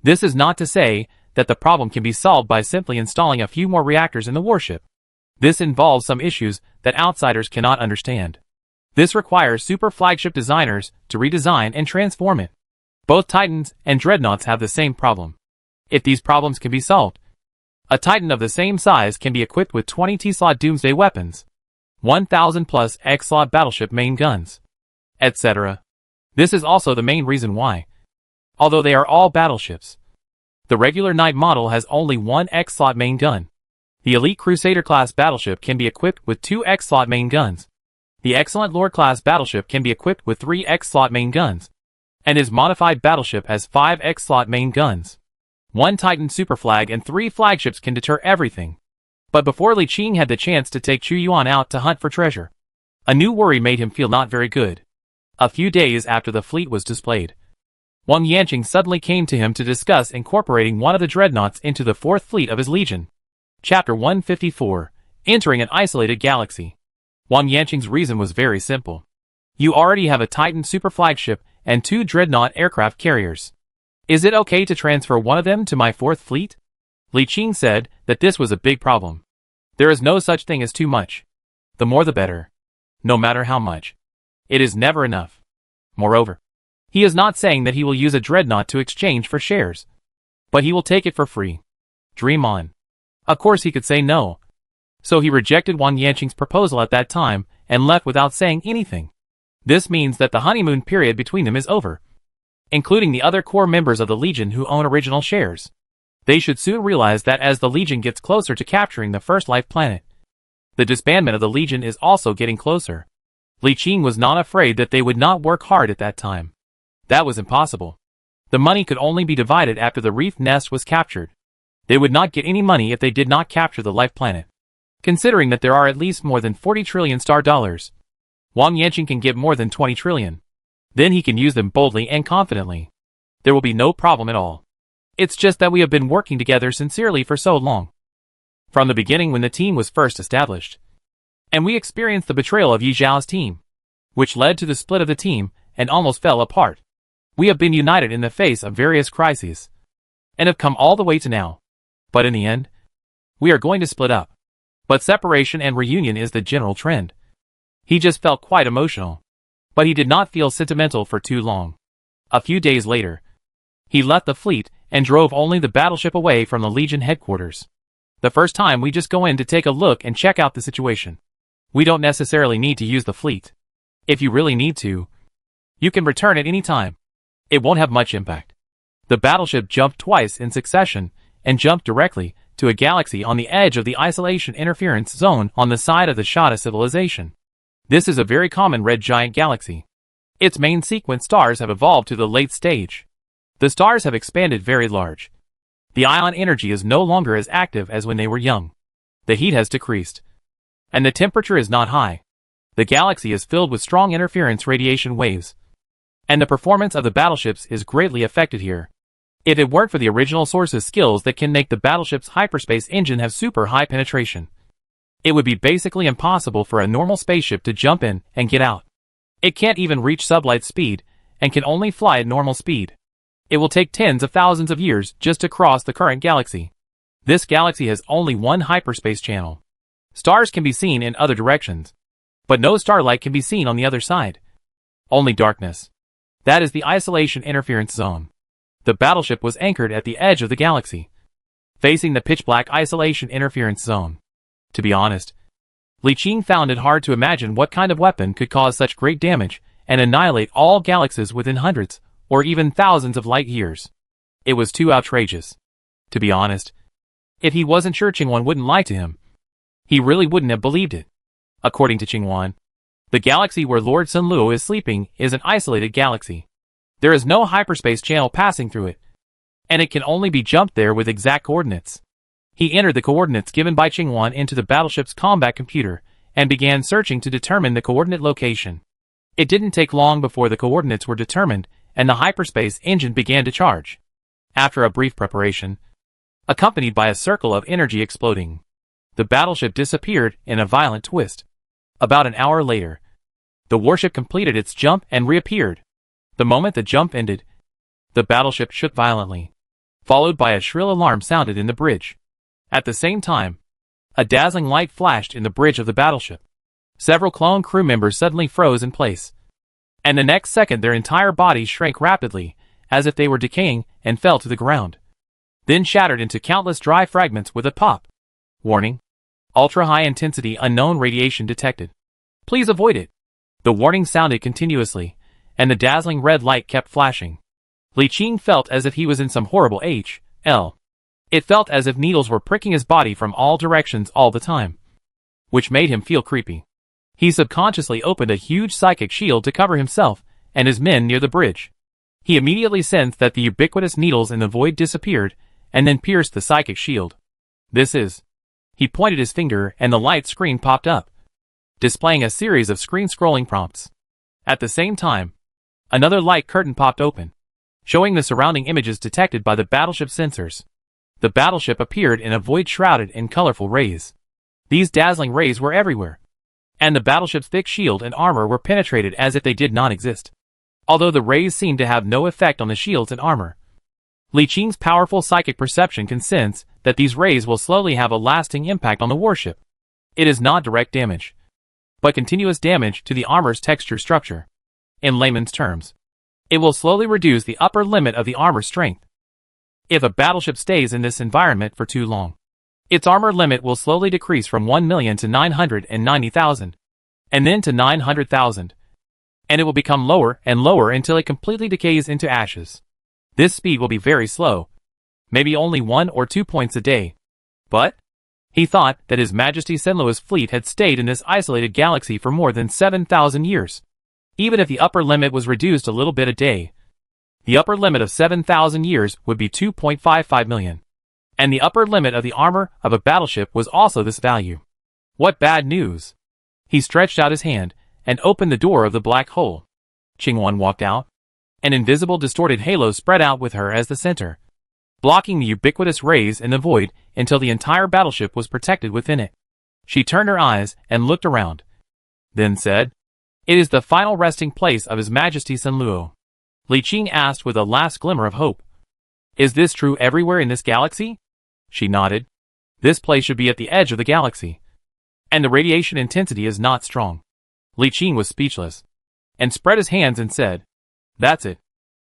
This is not to say that the problem can be solved by simply installing a few more reactors in the warship. This involves some issues that outsiders cannot understand. This requires super flagship designers to redesign and transform it. Both Titans and Dreadnoughts have the same problem. If these problems can be solved, a Titan of the same size can be equipped with 20 T-slot Doomsday weapons, 1,000 plus X-slot battleship main guns, etc. This is also the main reason why, although they are all battleships, the regular Knight model has only 1 X-slot main gun. The Elite Crusader-class battleship can be equipped with 2 X-slot main guns. The Excellent Lord-class battleship can be equipped with 3 X-slot main guns, and his modified battleship has 5 X-slot main guns. 1 Titan superflag and 3 flagships can deter everything. But before Li Qing had the chance to take Chu Yuan out to hunt for treasure, a new worry made him feel not very good. A few days after the fleet was displayed, Wang Yanqing suddenly came to him to discuss incorporating one of the dreadnoughts into the 4th fleet of his legion. Chapter 154, Entering an Isolated Galaxy. Wang Yanqing's reason was very simple. You already have a Titan super flagship and 2 dreadnought aircraft carriers. Is it okay to transfer one of them to my 4th fleet? Li Qing said that this was a big problem. There is no such thing as too much. The more the better. No matter how much. It is never enough. Moreover, he is not saying that he will use a dreadnought to exchange for shares, but he will take it for free. Dream on. Of course he could say no. So he rejected Wang Yanqing's proposal at that time and left without saying anything. This means that the honeymoon period between them is over, including the other core members of the Legion who own original shares. They should soon realize that as the Legion gets closer to capturing the first life planet, the disbandment of the Legion is also getting closer. Li Qing was not afraid that they would not work hard at that time. That was impossible. The money could only be divided after the Reef Nest was captured. They would not get any money if they did not capture the life planet. Considering that there are at least more than 40 trillion star dollars, Wang Yanqing can get more than 20 trillion. Then he can use them boldly and confidently. There will be no problem at all. It's just that we have been working together sincerely for so long. From the beginning when the team was first established. And we experienced the betrayal of Yi Zhao's team, which led to the split of the team and almost fell apart. We have been united in the face of various crises, and have come all the way to now. But in the end, we are going to split up. But separation and reunion is the general trend. He just felt quite emotional. But he did not feel sentimental for too long. A few days later, he left the fleet and drove only the battleship away from the Legion headquarters. The first time we just go in to take a look and check out the situation. We don't necessarily need to use the fleet. If you really need to, you can return at any time. It won't have much impact. The battleship jumped twice in succession and jumped directly to a galaxy on the edge of the isolation interference zone on the side of the Shada civilization. This is a very common red giant galaxy. Its main sequence stars have evolved to the late stage. The stars have expanded very large. The ion energy is no longer as active as when they were young. The heat has decreased, and the temperature is not high. The galaxy is filled with strong interference radiation waves, and the performance of the battleships is greatly affected here. If it weren't for the original source's skills that can make the battleship's hyperspace engine have super high penetration, it would be basically impossible for a normal spaceship to jump in and get out. It can't even reach sublight speed, and can only fly at normal speed. It will take tens of thousands of years just to cross the current galaxy. This galaxy has only one hyperspace channel. Stars can be seen in other directions, but no starlight can be seen on the other side. Only darkness. That is the isolation interference zone. The battleship was anchored at the edge of the galaxy, facing the pitch-black isolation interference zone. To be honest, Li Qing found it hard to imagine what kind of weapon could cause such great damage and annihilate all galaxies within hundreds or even thousands of light years. It was too outrageous. To be honest, if he wasn't sure Qingwan wouldn't lie to him, he really wouldn't have believed it. According to Qingwan, the galaxy where Lord Sun Luo is sleeping is an isolated galaxy. There is no hyperspace channel passing through it, and it can only be jumped there with exact coordinates. He entered the coordinates given by Qingwan into the battleship's combat computer and began searching to determine the coordinate location. It didn't take long before the coordinates were determined and the hyperspace engine began to charge. After a brief preparation, accompanied by a circle of energy exploding, the battleship disappeared in a violent twist. About an hour later, the warship completed its jump and reappeared. The moment the jump ended, the battleship shook violently, followed by a shrill alarm sounded in the bridge. At the same time, a dazzling light flashed in the bridge of the battleship. Several clone crew members suddenly froze in place, and the next second their entire bodies shrank rapidly, as if they were decaying, and fell to the ground, then shattered into countless dry fragments with a pop. Warning: ultra-high intensity unknown radiation detected. Please avoid it. The warning sounded continuously, and the dazzling red light kept flashing. Li Qing felt as if he was in some horrible H.L. It felt as if needles were pricking his body from all directions all the time, which made him feel creepy. He subconsciously opened a huge psychic shield to cover himself and his men near the bridge. He immediately sensed that the ubiquitous needles in the void disappeared and then pierced the psychic shield. This is... He pointed his finger and the light screen popped up, displaying a series of screen-scrolling prompts. At the same time, another light curtain popped open, showing the surrounding images detected by the battleship sensors. The battleship appeared in a void shrouded in colorful rays. These dazzling rays were everywhere, and the battleship's thick shield and armor were penetrated as if they did not exist. Although the rays seemed to have no effect on the shields and armor, Li Qing's powerful psychic perception can sense that these rays will slowly have a lasting impact on the warship. It is not direct damage, but continuous damage to the armor's texture structure. In layman's terms, it will slowly reduce the upper limit of the armor's strength. If a battleship stays in this environment for too long, its armor limit will slowly decrease from 1 million to 990,000, and then to 900,000, and it will become lower and lower until it completely decays into ashes. This speed will be very slow, maybe only 1 or 2 points a day. But he thought that His Majesty Senlua's fleet had stayed in this isolated galaxy for more than 7,000 years. Even if the upper limit was reduced a little bit a day, the upper limit of 7,000 years would be 2.55 million. And the upper limit of the armor of a battleship was also this value. What bad news! He stretched out his hand and opened the door of the black hole. Qingwan walked out. An invisible distorted halo spread out with her as the center, blocking the ubiquitous rays in the void until the entire battleship was protected within it. She turned her eyes and looked around, then said, "It is the final resting place of His Majesty Sun Luo." Li Qing asked with a last glimmer of hope, "Is this true everywhere in this galaxy?" She nodded. "This place should be at the edge of the galaxy, and the radiation intensity is not strong." Li Qing was speechless, and spread his hands and said, "That's it.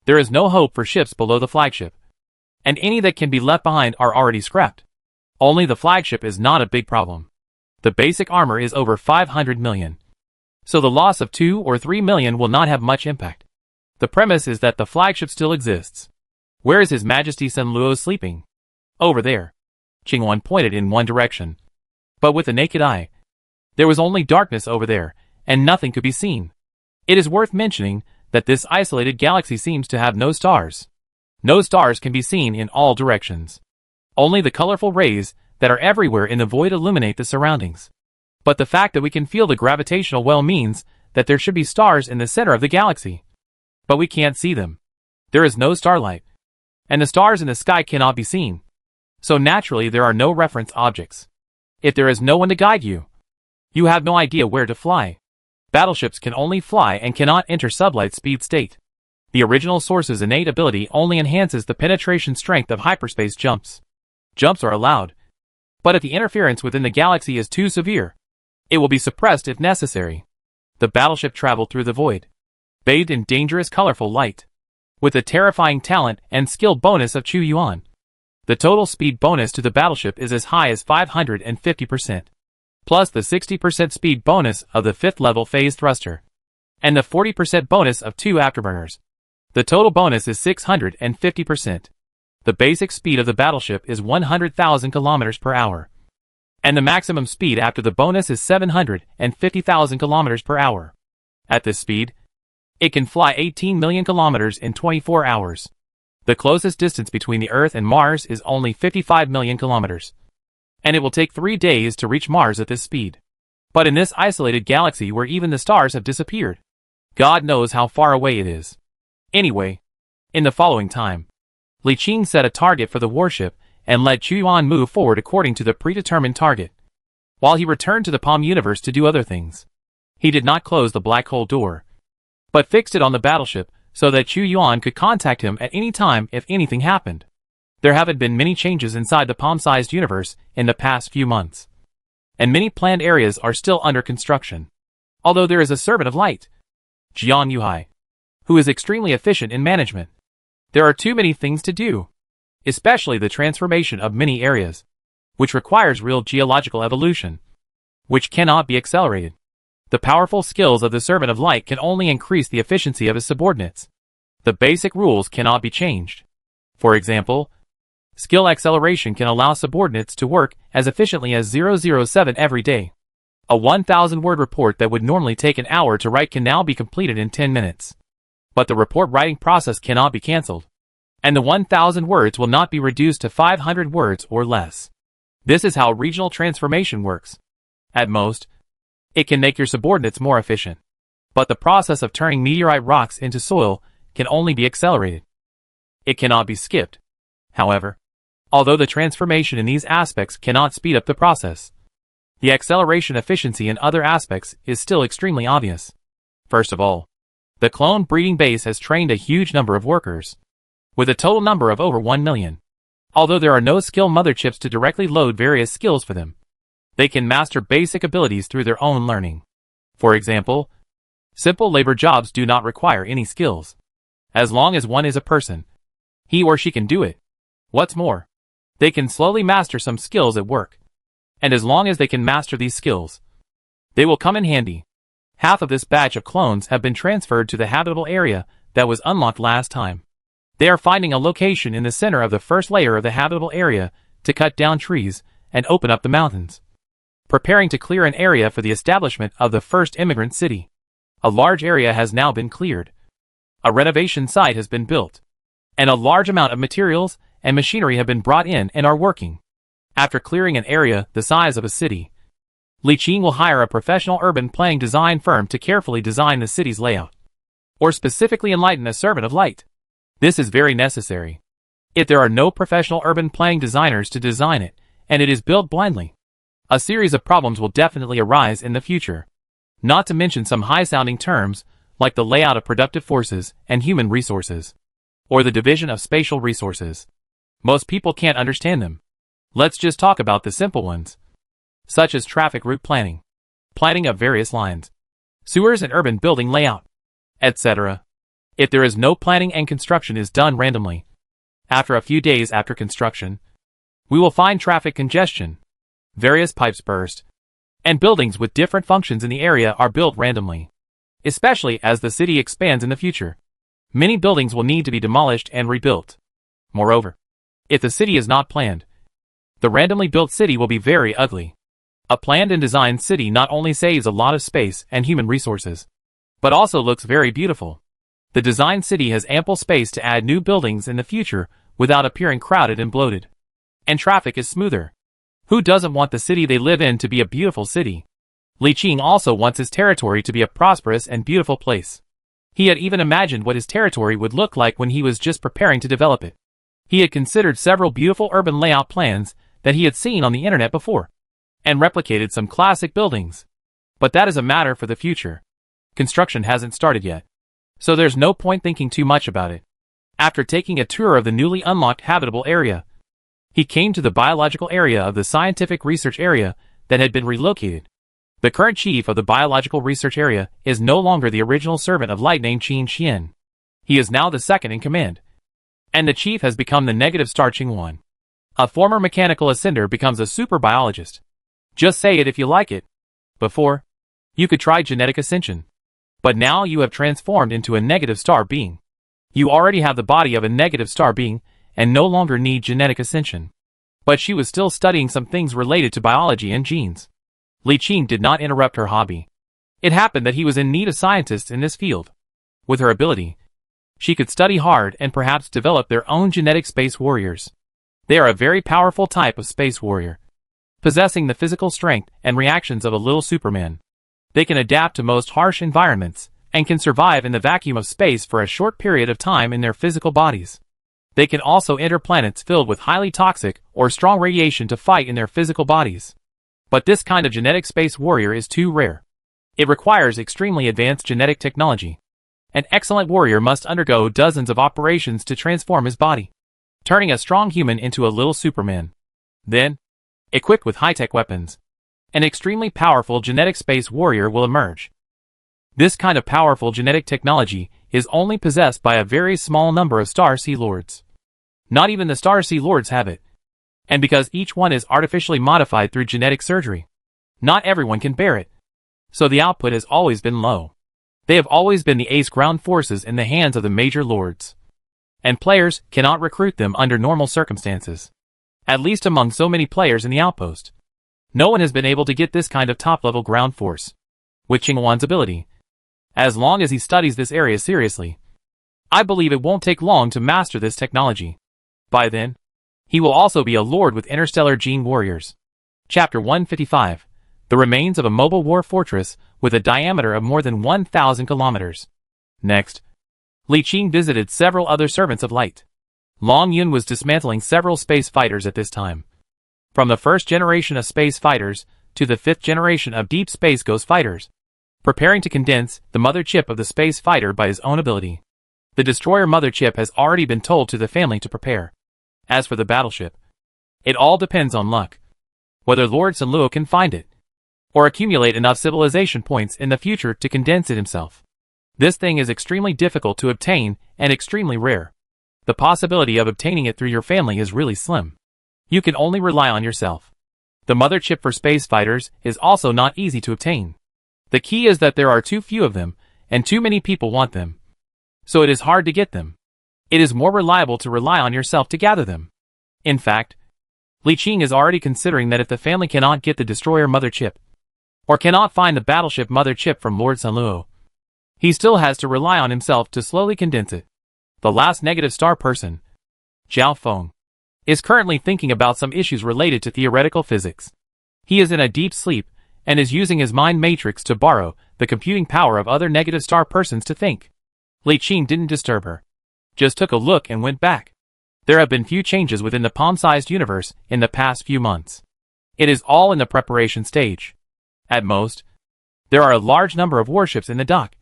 There is no hope for ships below the flagship, and any that can be left behind are already scrapped. Only the flagship is not a big problem. The basic armor is over 500 million, so the loss of 2 or 3 million will not have much impact. The premise is that the flagship still exists. Where is His Majesty Sun Luo sleeping?" "Over there." Qingwan pointed in one direction. But with the naked eye, there was only darkness over there, and nothing could be seen. It is worth mentioning that this isolated galaxy seems to have no stars. No stars can be seen in all directions. Only the colorful rays that are everywhere in the void illuminate the surroundings. But the fact that we can feel the gravitational well means that there should be stars in the center of the galaxy. But we can't see them. There is no starlight, and the stars in the sky cannot be seen. So naturally there are no reference objects. If there is no one to guide you, you have no idea where to fly. Battleships can only fly and cannot enter sublight speed state. The original source's innate ability only enhances the penetration strength of hyperspace jumps. Jumps are allowed, but if the interference within the galaxy is too severe, it will be suppressed if necessary. The battleship traveled through the void, bathed in dangerous colorful light, with the terrifying talent and skill bonus of Chu Yuan. The total speed bonus to the battleship is as high as 550%, plus the 60% speed bonus of the 5th level phase thruster, and the 40% bonus of 2 afterburners. The total bonus is 650%. The basic speed of the battleship is 100,000 km per hour, and the maximum speed after the bonus is 750,000 km per hour. At this speed, it can fly 18 million kilometers in 24 hours. The closest distance between the Earth and Mars is only 55 million kilometers, and it will take 3 days to reach Mars at this speed. But in this isolated galaxy where even the stars have disappeared, God knows how far away it is. Anyway, in the following time, Li Qing set a target for the warship and let Chu Yuan move forward according to the predetermined target, while he returned to the Palm universe to do other things. He did not close the black hole door, but fixed it on the battleship so that Chu Yuan could contact him at any time if anything happened. There haven't been many changes inside the palm-sized universe in the past few months, and many planned areas are still under construction. Although there is a servant of light, Jian Yuhai, who is extremely efficient in management. There are too many things to do, especially the transformation of many areas, which requires real geological evolution, which cannot be accelerated. The powerful skills of the Servant of Light can only increase the efficiency of his subordinates. The basic rules cannot be changed. For example, skill acceleration can allow subordinates to work as efficiently as 007 every day. A 1,000-word report that would normally take an hour to write can now be completed in 10 minutes. But the report writing process cannot be cancelled, and the 1,000 words will not be reduced to 500 words or less. This is how regional transformation works. At most, it can make your subordinates more efficient, but the process of turning meteorite rocks into soil can only be accelerated. It cannot be skipped. However, although the transformation in these aspects cannot speed up the process, the acceleration efficiency in other aspects is still extremely obvious. First of all, the clone breeding base has trained a huge number of workers, with a total number of over 1 million. Although there are no skill mother chips to directly load various skills for them, they can master basic abilities through their own learning. For example, simple labor jobs do not require any skills. As long as one is a person, he or she can do it. What's more, they can slowly master some skills at work. And as long as they can master these skills, they will come in handy. Half of this batch of clones have been transferred to the habitable area that was unlocked last time. They are finding a location in the center of the first layer of the habitable area to cut down trees and open up the mountains, preparing to clear an area for the establishment of the first immigrant city. A large area has now been cleared. A renovation site has been built, and a large amount of materials and machinery have been brought in and are working. After clearing an area the size of a city, Li Qing will hire a professional urban planning design firm to carefully design the city's layout, or specifically enlighten a servant of light. This is very necessary. If there are no professional urban planning designers to design it, and it is built blindly, A series of problems will definitely arise in the future. Not to mention some high-sounding terms, like the layout of productive forces and human resources, or the division of spatial resources. Most people can't understand them. Let's just talk about the simple ones, such as traffic route planning, planning of various lines, sewers and urban building layout, etc. If there is no planning and construction is done randomly, after a few days after construction, we will find traffic congestion, various pipes burst, and buildings with different functions in the area are built randomly. Especially as the city expands in the future, many buildings will need to be demolished and rebuilt. Moreover, if the city is not planned, the randomly built city will be very ugly. A planned and designed city not only saves a lot of space and human resources, but also looks very beautiful. The designed city has ample space to add new buildings in the future without appearing crowded and bloated. And traffic is smoother. Who doesn't want the city they live in to be a beautiful city? Li Qing also wants his territory to be a prosperous and beautiful place. He had even imagined what his territory would look like when he was just preparing to develop it. He had considered several beautiful urban layout plans that he had seen on the internet before, and replicated some classic buildings. But that is a matter for the future. Construction hasn't started yet, so there's no point thinking too much about it. After taking a tour of the newly unlocked habitable area, he came to the biological area of the scientific research area that had been relocated. The current chief of the biological research area is no longer the original servant of light named Qin Xian. He is now the second in command, and the chief has become the negative star Qing. A former mechanical ascender becomes a super biologist. Just say it if you like it. Before, you could try genetic ascension, but now you have transformed into a negative star being. You already have the body of a negative star being, and no longer need genetic ascension. But she was still studying some things related to biology and genes. Li Qing did not interrupt her hobby. It happened that he was in need of scientists in this field. With her ability, she could study hard and perhaps develop their own genetic space warriors. They are a very powerful type of space warrior, possessing the physical strength and reactions of a little Superman. They can adapt to most harsh environments, and can survive in the vacuum of space for a short period of time in their physical bodies. They can also enter planets filled with highly toxic or strong radiation to fight in their physical bodies. But this kind of genetic space warrior is too rare. It requires extremely advanced genetic technology. An excellent warrior must undergo dozens of operations to transform his body, turning a strong human into a little Superman. Then, equipped with high-tech weapons, an extremely powerful genetic space warrior will emerge. This kind of powerful genetic technology is only possessed by a very small number of Star Sea Lords. Not even the Star Sea Lords have it. And because each one is artificially modified through genetic surgery, not everyone can bear it. So the output has always been low. They have always been the ace ground forces in the hands of the major lords. And players cannot recruit them under normal circumstances. At least among so many players in the outpost. No one has been able to get this kind of top-level ground force. With Qingwan's ability, as long as he studies this area seriously, I believe it won't take long to master this technology. By then, he will also be a lord with interstellar gene warriors. Chapter 155. The remains of a mobile war fortress with a diameter of more than 1,000 kilometers. Next, Li Qing visited several other servants of light. Long Yun was dismantling several space fighters at this time. From the first generation of space fighters to the fifth generation of deep space ghost fighters, preparing to condense the mother chip of the space fighter by his own ability. The destroyer mother chip has already been told to the family to prepare. As for the battleship, it all depends on luck. Whether Lord Sanluo can find it, or accumulate enough civilization points in the future to condense it himself. This thing is extremely difficult to obtain and extremely rare. The possibility of obtaining it through your family is really slim. You can only rely on yourself. The mother chip for space fighters is also not easy to obtain. The key is that there are too few of them, and too many people want them. So it is hard to get them. It is more reliable to rely on yourself to gather them. In fact, Li Qing is already considering that if the family cannot get the destroyer mother chip, or cannot find the battleship mother chip from Lord Sanluo, he still has to rely on himself to slowly condense it. The last negative star person, Zhao Feng, is currently thinking about some issues related to theoretical physics. He is in a deep sleep, and is using his mind matrix to borrow the computing power of other negative star persons to think. Li Qing didn't disturb her. Just took a look and went back. There have been few changes within the palm-sized universe in the past few months. It is all in the preparation stage. At most, there are a large number of warships in the dock,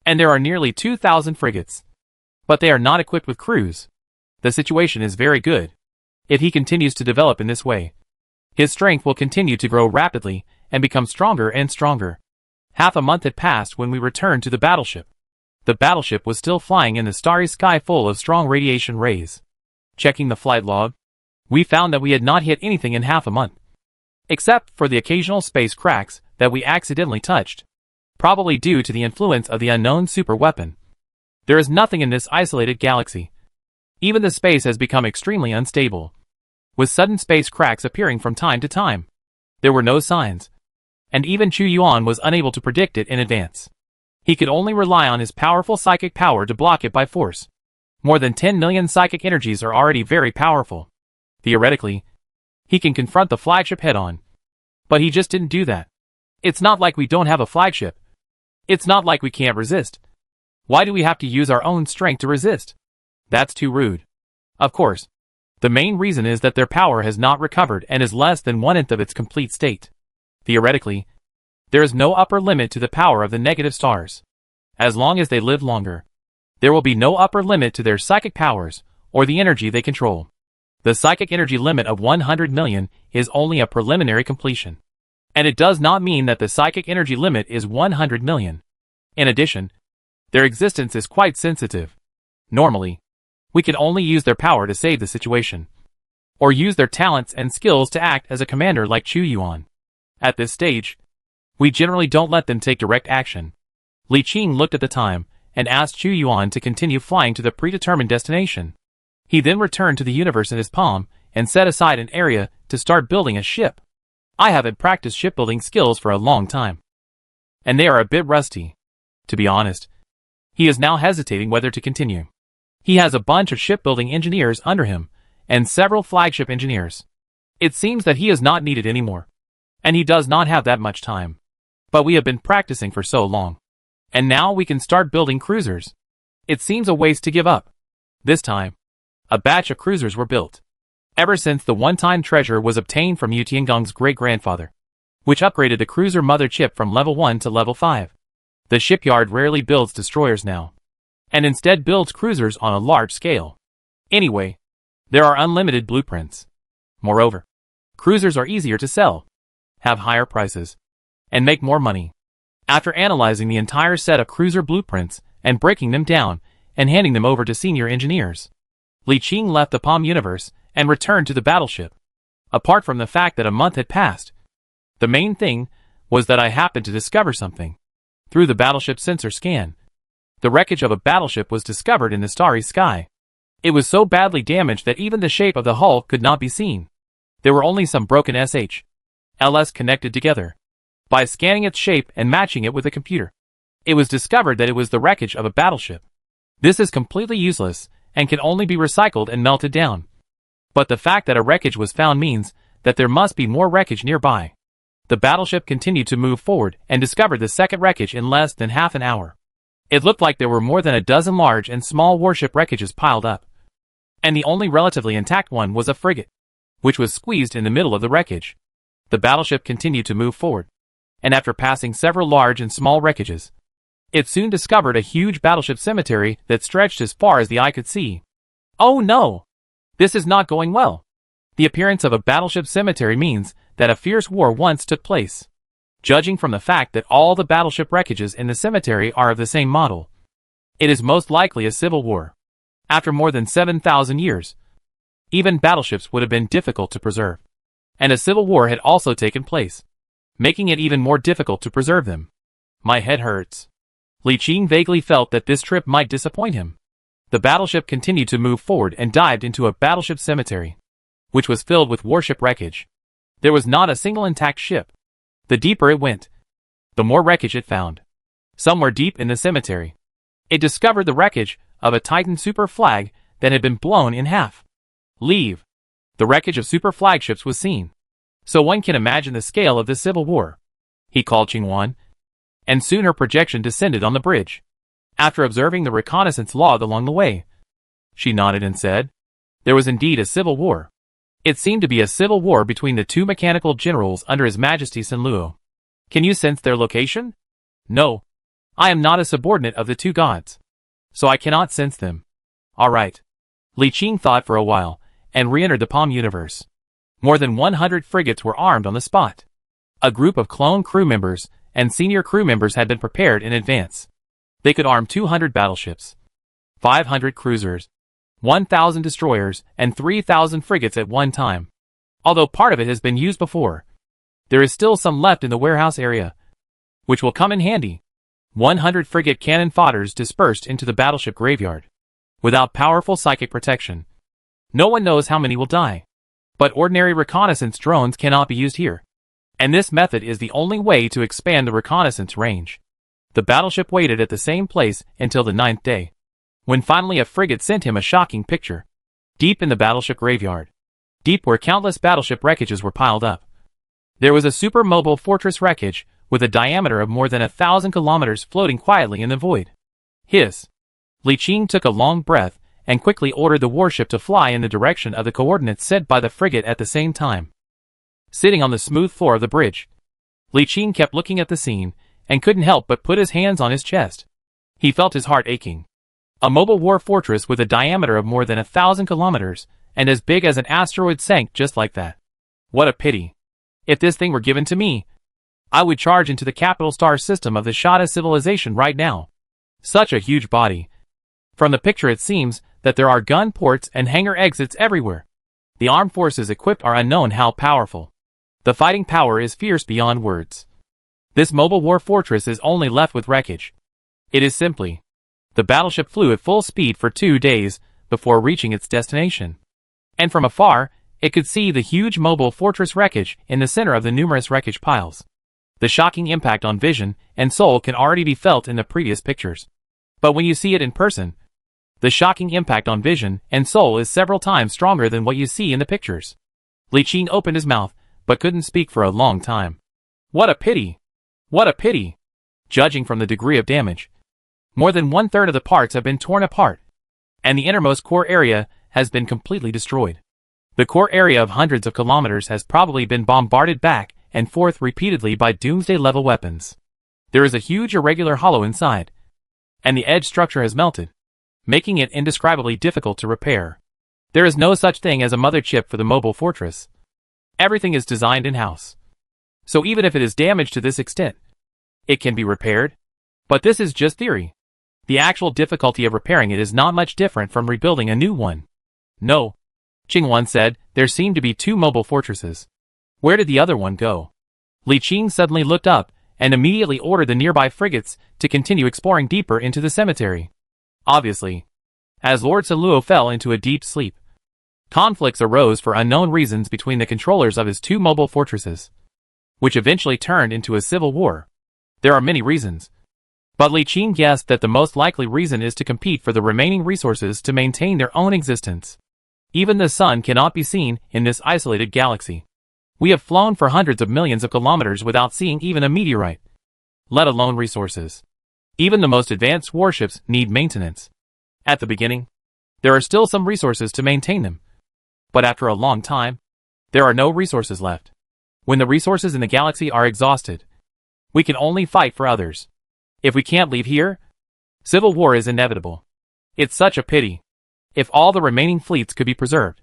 and there are nearly 2,000 frigates. But they are not equipped with crews. The situation is very good. If he continues to develop in this way, his strength will continue to grow rapidly and become stronger and stronger. Half a month had passed when we returned to the battleship. The battleship was still flying in the starry sky full of strong radiation rays. Checking the flight log, we found that we had not hit anything in half a month, except for the occasional space cracks that we accidentally touched, probably due to the influence of the unknown super weapon. There is nothing in this isolated galaxy. Even the space has become extremely unstable, with sudden space cracks appearing from time to time. There were no signs, and even Chu Yuan was unable to predict it in advance. He could only rely on his powerful psychic power to block it by force. More than 10 million psychic energies are already very powerful. Theoretically, he can confront the flagship head-on. But he just didn't do that. It's not like we don't have a flagship. It's not like we can't resist. Why do we have to use our own strength to resist? That's too rude. Of course, the main reason is that their power has not recovered and is less than 1/10 of its complete state. Theoretically, there is no upper limit to the power of the negative stars. As long as they live longer, there will be no upper limit to their psychic powers or the energy they control. The psychic energy limit of 100 million is only a preliminary completion. And it does not mean that the psychic energy limit is 100 million. In addition, their existence is quite sensitive. Normally, we can only use their power to save the situation, or use their talents and skills to act as a commander like Chu Yuan. At this stage, we generally don't let them take direct action. Li Qing looked at the time and asked Chu Yuan to continue flying to the predetermined destination. He then returned to the universe in his palm and set aside an area to start building a ship. I haven't practiced shipbuilding skills for a long time, and they are a bit rusty. To be honest, he is now hesitating whether to continue. He has a bunch of shipbuilding engineers under him, and several flagship engineers. It seems that he is not needed anymore, and he does not have that much time. But we have been practicing for so long, and now we can start building cruisers. It seems a waste to give up. This time, a batch of cruisers were built. Ever since the one-time treasure was obtained from Yu Tiangong's great-grandfather, which upgraded the cruiser mother chip from level 1 to level 5. The shipyard rarely builds destroyers now, and instead builds cruisers on a large scale. Anyway, there are unlimited blueprints. Moreover, cruisers are easier to sell, have higher prices, and make more money. After analyzing the entire set of cruiser blueprints and breaking them down and handing them over to senior engineers, Li Qing left the Palm universe and returned to the battleship. Apart from the fact that a month had passed, the main thing was that I happened to discover something. Through the battleship sensor scan, the wreckage of a battleship was discovered in the starry sky. It was so badly damaged that even the shape of the hull could not be seen. There were only some broken LS connected together. By scanning its shape and matching it with a computer, it was discovered that it was the wreckage of a battleship. This is completely useless and can only be recycled and melted down. But the fact that a wreckage was found means that there must be more wreckage nearby. The battleship continued to move forward and discovered the second wreckage in less than half an hour. It looked like there were more than a dozen large and small warship wreckages piled up, and the only relatively intact one was a frigate, which was squeezed in the middle of the wreckage. The battleship continued to move forward, and after passing several large and small wreckages, it soon discovered a huge battleship cemetery that stretched as far as the eye could see. Oh no! This is not going well. The appearance of a battleship cemetery means that a fierce war once took place. Judging from the fact that all the battleship wreckages in the cemetery are of the same model, it is most likely a civil war. After more than 7,000 years, even battleships would have been difficult to preserve, and a civil war had also taken place, making it even more difficult to preserve them. My head hurts. Li Qing vaguely felt that this trip might disappoint him. The battleship continued to move forward and dived into a battleship cemetery, which was filled with warship wreckage. There was not a single intact ship. The deeper it went, the more wreckage it found. Somewhere deep in the cemetery, it discovered the wreckage of a Titan super flag that had been blown in half. Leave. The wreckage of super flagships was seen, so one can imagine the scale of the civil war. He called Qingwan, and soon her projection descended on the bridge. After observing the reconnaissance log along the way, she nodded and said, there was indeed a civil war. It seemed to be a civil war between the two mechanical generals under His Majesty Sun Luo. Can you sense their location? No. I am not a subordinate of the two gods, so I cannot sense them. Alright. Li Qing thought for a while, and re-entered the Palm universe. More than 100 frigates were armed on the spot. A group of clone crew members and senior crew members had been prepared in advance. They could arm 200 battleships, 500 cruisers, 1,000 destroyers, and 3,000 frigates at one time. Although part of it has been used before, there is still some left in the warehouse area, which will come in handy. 100 frigate cannon fodders dispersed into the battleship graveyard. Without powerful psychic protection, no one knows how many will die. But ordinary reconnaissance drones cannot be used here. And this method is the only way to expand the reconnaissance range. The battleship waited at the same place until the 9th day, when finally a frigate sent him a shocking picture. Deep in the battleship graveyard, deep where countless battleship wreckages were piled up, there was a super mobile fortress wreckage with a diameter of more than 1,000 kilometers floating quietly in the void. Hiss. Li Qing took a long breath and quickly ordered the warship to fly in the direction of the coordinates set by the frigate at the same time. Sitting on the smooth floor of the bridge, Li Qing kept looking at the scene and couldn't help but put his hands on his chest. He felt his heart aching. A mobile war fortress with a diameter of more than 1,000 kilometers and as big as an asteroid sank just like that. What a pity. If this thing were given to me, I would charge into the capital star system of the Shada civilization right now. Such a huge body. From the picture it seems that there are gun ports and hangar exits everywhere. The armed forces equipped are unknown how powerful. The fighting power is fierce beyond words. This mobile war fortress is only left with wreckage. It is simply. The battleship flew at full speed for 2 days before reaching its destination. And from afar, it could see the huge mobile fortress wreckage in the center of the numerous wreckage piles. The shocking impact on vision and soul can already be felt in the previous pictures. But when you see it in person, the shocking impact on vision and soul is several times stronger than what you see in the pictures. Li Qing opened his mouth, but couldn't speak for a long time. What a pity! What a pity! Judging from the degree of damage, more than 1/3 of the parts have been torn apart, and the innermost core area has been completely destroyed. The core area of hundreds of kilometers has probably been bombarded back and forth repeatedly by doomsday-level weapons. There is a huge irregular hollow inside, and the edge structure has melted, making it indescribably difficult to repair. There is no such thing as a mother chip for the mobile fortress. Everything is designed in-house. So even if it is damaged to this extent, it can be repaired. But this is just theory. The actual difficulty of repairing it is not much different from rebuilding a new one. No. Qingwan said, there seemed to be 2 mobile fortresses. Where did the other one go? Li Qing suddenly looked up and immediately ordered the nearby frigates to continue exploring deeper into the cemetery. Obviously, as Lord Sun Luo fell into a deep sleep, conflicts arose for unknown reasons between the controllers of his 2 mobile fortresses, which eventually turned into a civil war. There are many reasons, but Li Qing guessed that the most likely reason is to compete for the remaining resources to maintain their own existence. Even the sun cannot be seen in this isolated galaxy. We have flown for hundreds of millions of kilometers without seeing even a meteorite, let alone resources. Even the most advanced warships need maintenance. At the beginning, there are still some resources to maintain them. But after a long time, there are no resources left. When the resources in the galaxy are exhausted, we can only fight for others. If we can't leave here, civil war is inevitable. It's such a pity. If all the remaining fleets could be preserved,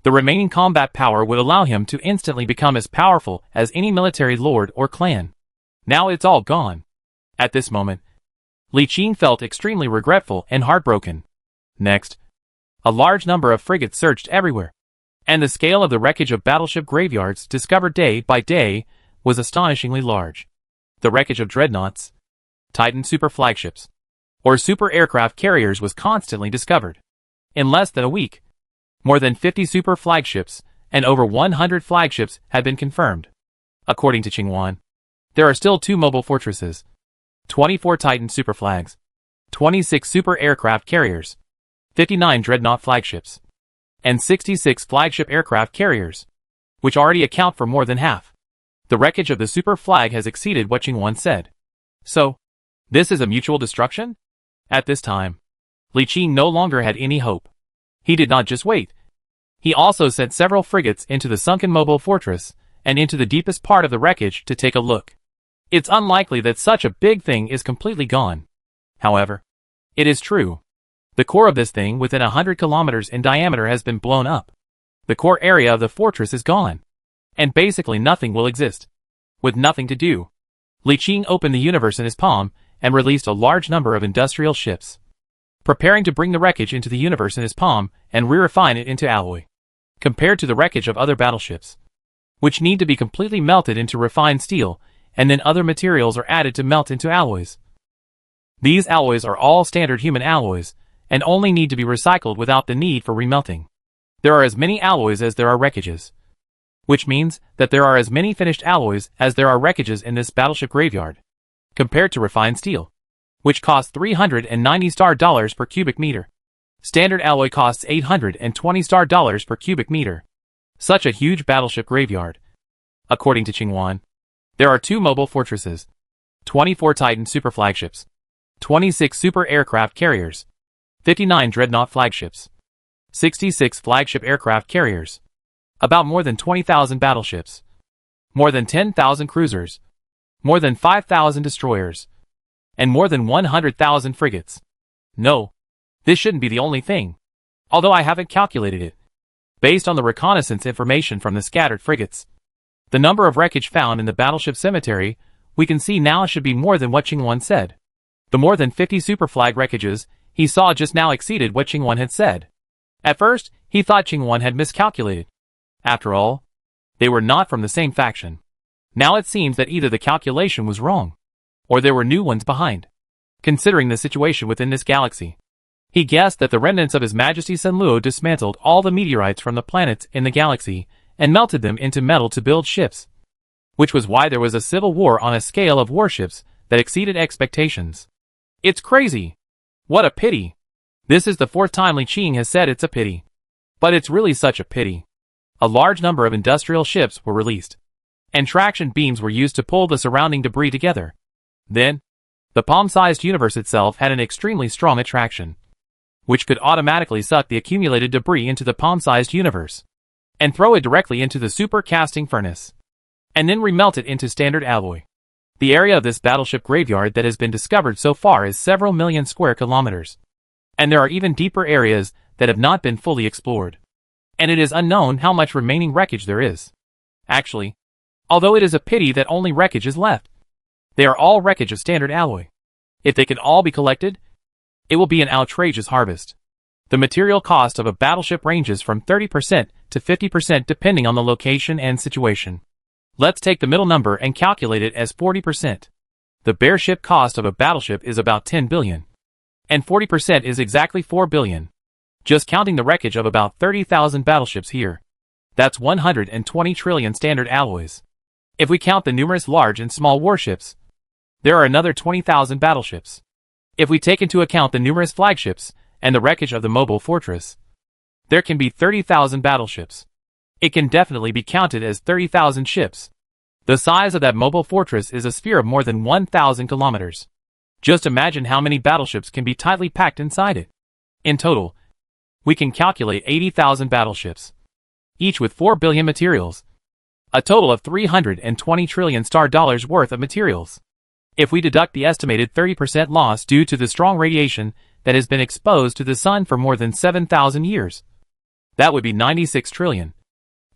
the remaining combat power would allow him to instantly become as powerful as any military lord or clan. Now it's all gone. At this moment, Li Qing felt extremely regretful and heartbroken. Next, a large number of frigates searched everywhere, and the scale of the wreckage of battleship graveyards discovered day by day was astonishingly large. The wreckage of dreadnoughts, Titan super flagships, or super aircraft carriers was constantly discovered. In less than a week, more than 50 super flagships and over 100 flagships had been confirmed. According to Qingwan, there are still 2 mobile fortresses, 24 Titan super flags, 26 super aircraft carriers, 59 dreadnought flagships, and 66 flagship aircraft carriers, which already account for more than half. The wreckage of the super flag has exceeded what Qingwan said. So, this is a mutual destruction? At this time, Li Qing no longer had any hope. He did not just wait. He also sent several frigates into the sunken mobile fortress and into the deepest part of the wreckage to take a look. It's unlikely that such a big thing is completely gone. However, it is true. The core of this thing within 100 kilometers in diameter has been blown up. The core area of the fortress is gone. And basically nothing will exist. With nothing to do, Li Qing opened the universe in his palm and released a large number of industrial ships, preparing to bring the wreckage into the universe in his palm and re-refine it into alloy. Compared to the wreckage of other battleships, which need to be completely melted into refined steel, and then other materials are added to melt into alloys. These alloys are all standard human alloys, and only need to be recycled without the need for remelting. There are as many alloys as there are wreckages, which means that there are as many finished alloys as there are wreckages in this battleship graveyard, compared to refined steel, which costs $390 per cubic meter. Standard alloy costs $820 per cubic meter. Such a huge battleship graveyard. According to Qingwan, there are 2 mobile fortresses, 24 Titan super flagships, 26 super aircraft carriers, 59 dreadnought flagships, 66 flagship aircraft carriers, about more than 20,000 battleships, more than 10,000 cruisers, more than 5,000 destroyers, and more than 100,000 frigates. No, this shouldn't be the only thing, although I haven't calculated it. Based on the reconnaissance information from the scattered frigates, the number of wreckage found in the battleship cemetery, we can see now should be more than what Qingwan said. The more than 50 superflag wreckages he saw just now exceeded what Qingwan had said. At first, he thought Qingwan had miscalculated. After all, they were not from the same faction. Now it seems that either the calculation was wrong, or there were new ones behind. Considering the situation within this galaxy, he guessed that the remnants of His Majesty Senluo dismantled all the meteorites from the planets in the galaxy and melted them into metal to build ships, which was why there was a civil war on a scale of warships that exceeded expectations. It's crazy. What a pity. This is the 4th time Li Qing has said it's a pity. But it's really such a pity. A large number of industrial ships were released, and traction beams were used to pull the surrounding debris together. Then, the palm-sized universe itself had an extremely strong attraction, which could automatically suck the accumulated debris into the palm-sized universe, and throw it directly into the super casting furnace, and then remelt it into standard alloy. The area of this battleship graveyard that has been discovered so far is several million square kilometers, and there are even deeper areas that have not been fully explored, and it is unknown how much remaining wreckage there is. Actually, although it is a pity that only wreckage is left, they are all wreckage of standard alloy. If they can all be collected, it will be an outrageous harvest. The material cost of a battleship ranges from 30% to 50% depending on the location and situation. Let's take the middle number and calculate it as 40%. The bare ship cost of a battleship is about 10 billion. And 40% is exactly 4 billion. Just counting the wreckage of about 30,000 battleships here. That's 120 trillion standard alloys. If we count the numerous large and small warships, there are another 20,000 battleships. If we take into account the numerous flagships and the wreckage of the mobile fortress, there can be 30,000 battleships. It can definitely be counted as 30,000 ships. The size of that mobile fortress is a sphere of more than 1,000 kilometers. Just imagine how many battleships can be tightly packed inside it. In total, we can calculate 80,000 battleships, each with 4 billion materials. A total of 320 trillion star dollars worth of materials. If we deduct the estimated 30% loss due to the strong radiation that has been exposed to the sun for more than 7,000 years, that would be 96 trillion.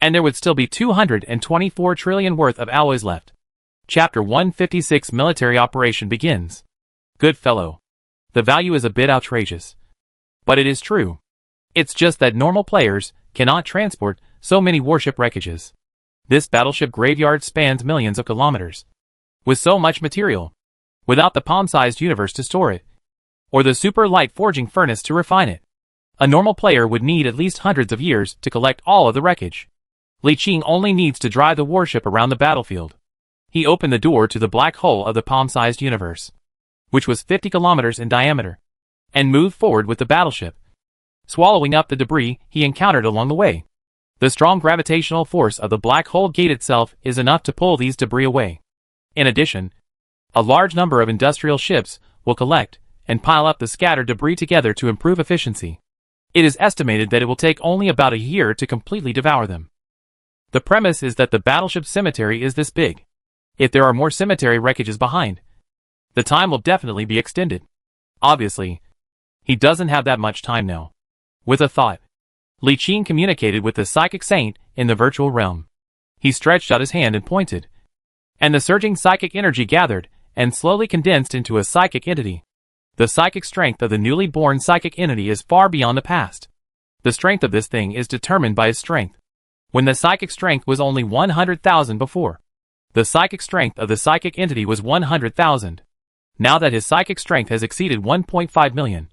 And there would still be 224 trillion worth of alloys left. Chapter 156 Military Operation begins. Good fellow. The value is a bit outrageous, but it is true. It's just that normal players cannot transport so many warship wreckages. This battleship graveyard spans millions of kilometers, with so much material, without the palm-sized universe to store it, or the super light forging furnace to refine it. A normal player would need at least hundreds of years to collect all of the wreckage. Li Qing only needs to drive the warship around the battlefield. He opened the door to the black hole of the palm-sized universe, which was 50 kilometers in diameter, and moved forward with the battleship, swallowing up the debris he encountered along the way. The strong gravitational force of the black hole gate itself is enough to pull these debris away. In addition, a large number of industrial ships will collect and pile up the scattered debris together to improve efficiency. It is estimated that it will take only about a year to completely devour them. The premise is that the battleship cemetery is this big. If there are more cemetery wreckages behind, the time will definitely be extended. Obviously, he doesn't have that much time now. With a thought, Li Qing communicated with the psychic saint in the virtual realm. He stretched out his hand and pointed, and the surging psychic energy gathered and slowly condensed into a psychic entity. The psychic strength of the newly born psychic entity is far beyond the past. The strength of this thing is determined by his strength. When the psychic strength was only 100,000 before, the psychic strength of the psychic entity was 100,000. Now that his psychic strength has exceeded 1.5 million,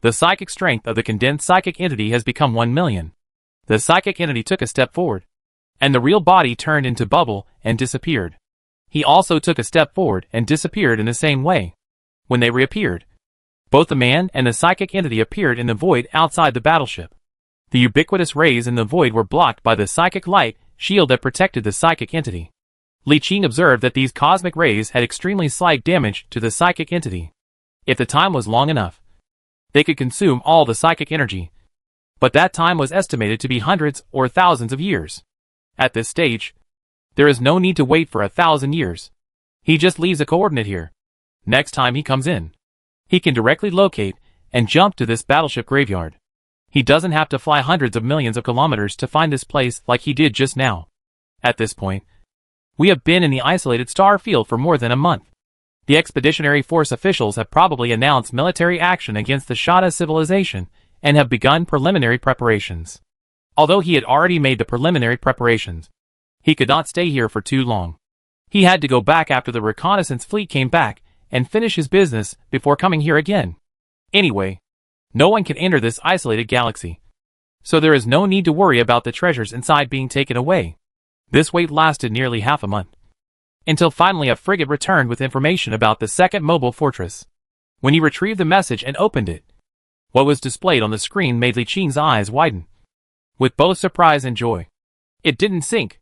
the psychic strength of the condensed psychic entity has become 1 million. The psychic entity took a step forward, and the real body turned into bubble and disappeared. He also took a step forward and disappeared in the same way. When they reappeared, both the man and the psychic entity appeared in the void outside the battleship. The ubiquitous rays in the void were blocked by the psychic light shield that protected the psychic entity. Li Qing observed that these cosmic rays had extremely slight damage to the psychic entity. If the time was long enough, they could consume all the psychic energy. But that time was estimated to be hundreds or thousands of years. At this stage, there is no need to wait for 1,000 years. He just leaves a coordinate here. Next time he comes in, he can directly locate and jump to this battleship graveyard. He doesn't have to fly hundreds of millions of kilometers to find this place like he did just now. At this point, we have been in the isolated star field for more than a month. The Expeditionary Force officials have probably announced military action against the Shada civilization and have begun preliminary preparations. Although he had already made the preliminary preparations, he could not stay here for too long. He had to go back after the reconnaissance fleet came back and finish his business before coming here again. Anyway, no one can enter this isolated galaxy, so there is no need to worry about the treasures inside being taken away. This wait lasted nearly half a month, until finally a frigate returned with information about the second mobile fortress. When he retrieved the message and opened it, what was displayed on the screen made Li Qing's eyes widen, with both surprise and joy. It didn't sink.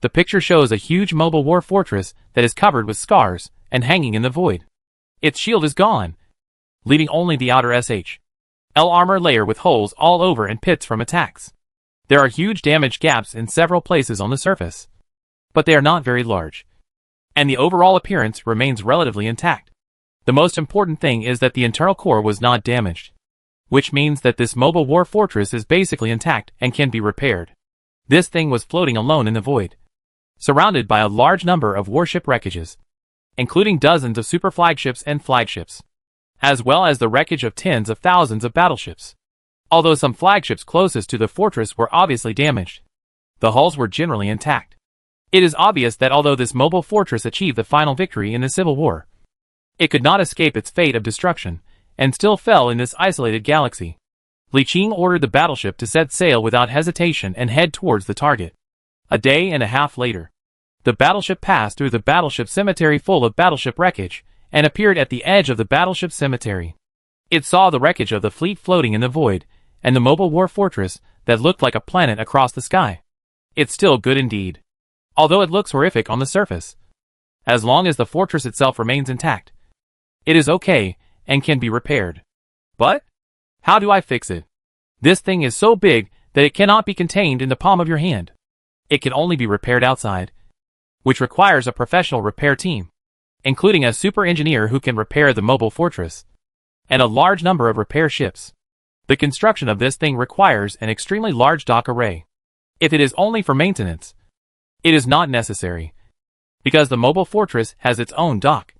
The picture shows a huge mobile war fortress that is covered with scars and hanging in the void. Its shield is gone, leaving only the outer SHL armor layer with holes all over and pits from attacks. There are huge damage gaps in several places on the surface, but they are not very large, and the overall appearance remains relatively intact. The most important thing is that the internal core was not damaged, which means that this mobile war fortress is basically intact and can be repaired. This thing was floating alone in the void, surrounded by a large number of warship wreckages, including dozens of super flagships and flagships, as well as the wreckage of tens of thousands of battleships. Although some flagships closest to the fortress were obviously damaged, the hulls were generally intact. It is obvious that although this mobile fortress achieved the final victory in the Civil War, it could not escape its fate of destruction, and still fell in this isolated galaxy. Li Qing ordered the battleship to set sail without hesitation and head towards the target. A day and a half later, the battleship passed through the battleship cemetery full of battleship wreckage, and appeared at the edge of the battleship cemetery. It saw the wreckage of the fleet floating in the void, and the mobile war fortress that looked like a planet across the sky. It's still good indeed, although it looks horrific on the surface. As long as the fortress itself remains intact, it is okay and can be repaired. But how do I fix it? This thing is so big that it cannot be contained in the palm of your hand. It can only be repaired outside, which requires a professional repair team, including a super engineer who can repair the mobile fortress, and a large number of repair ships. The construction of this thing requires an extremely large dock array. If it is only for maintenance, it is not necessary, because the mobile fortress has its own dock,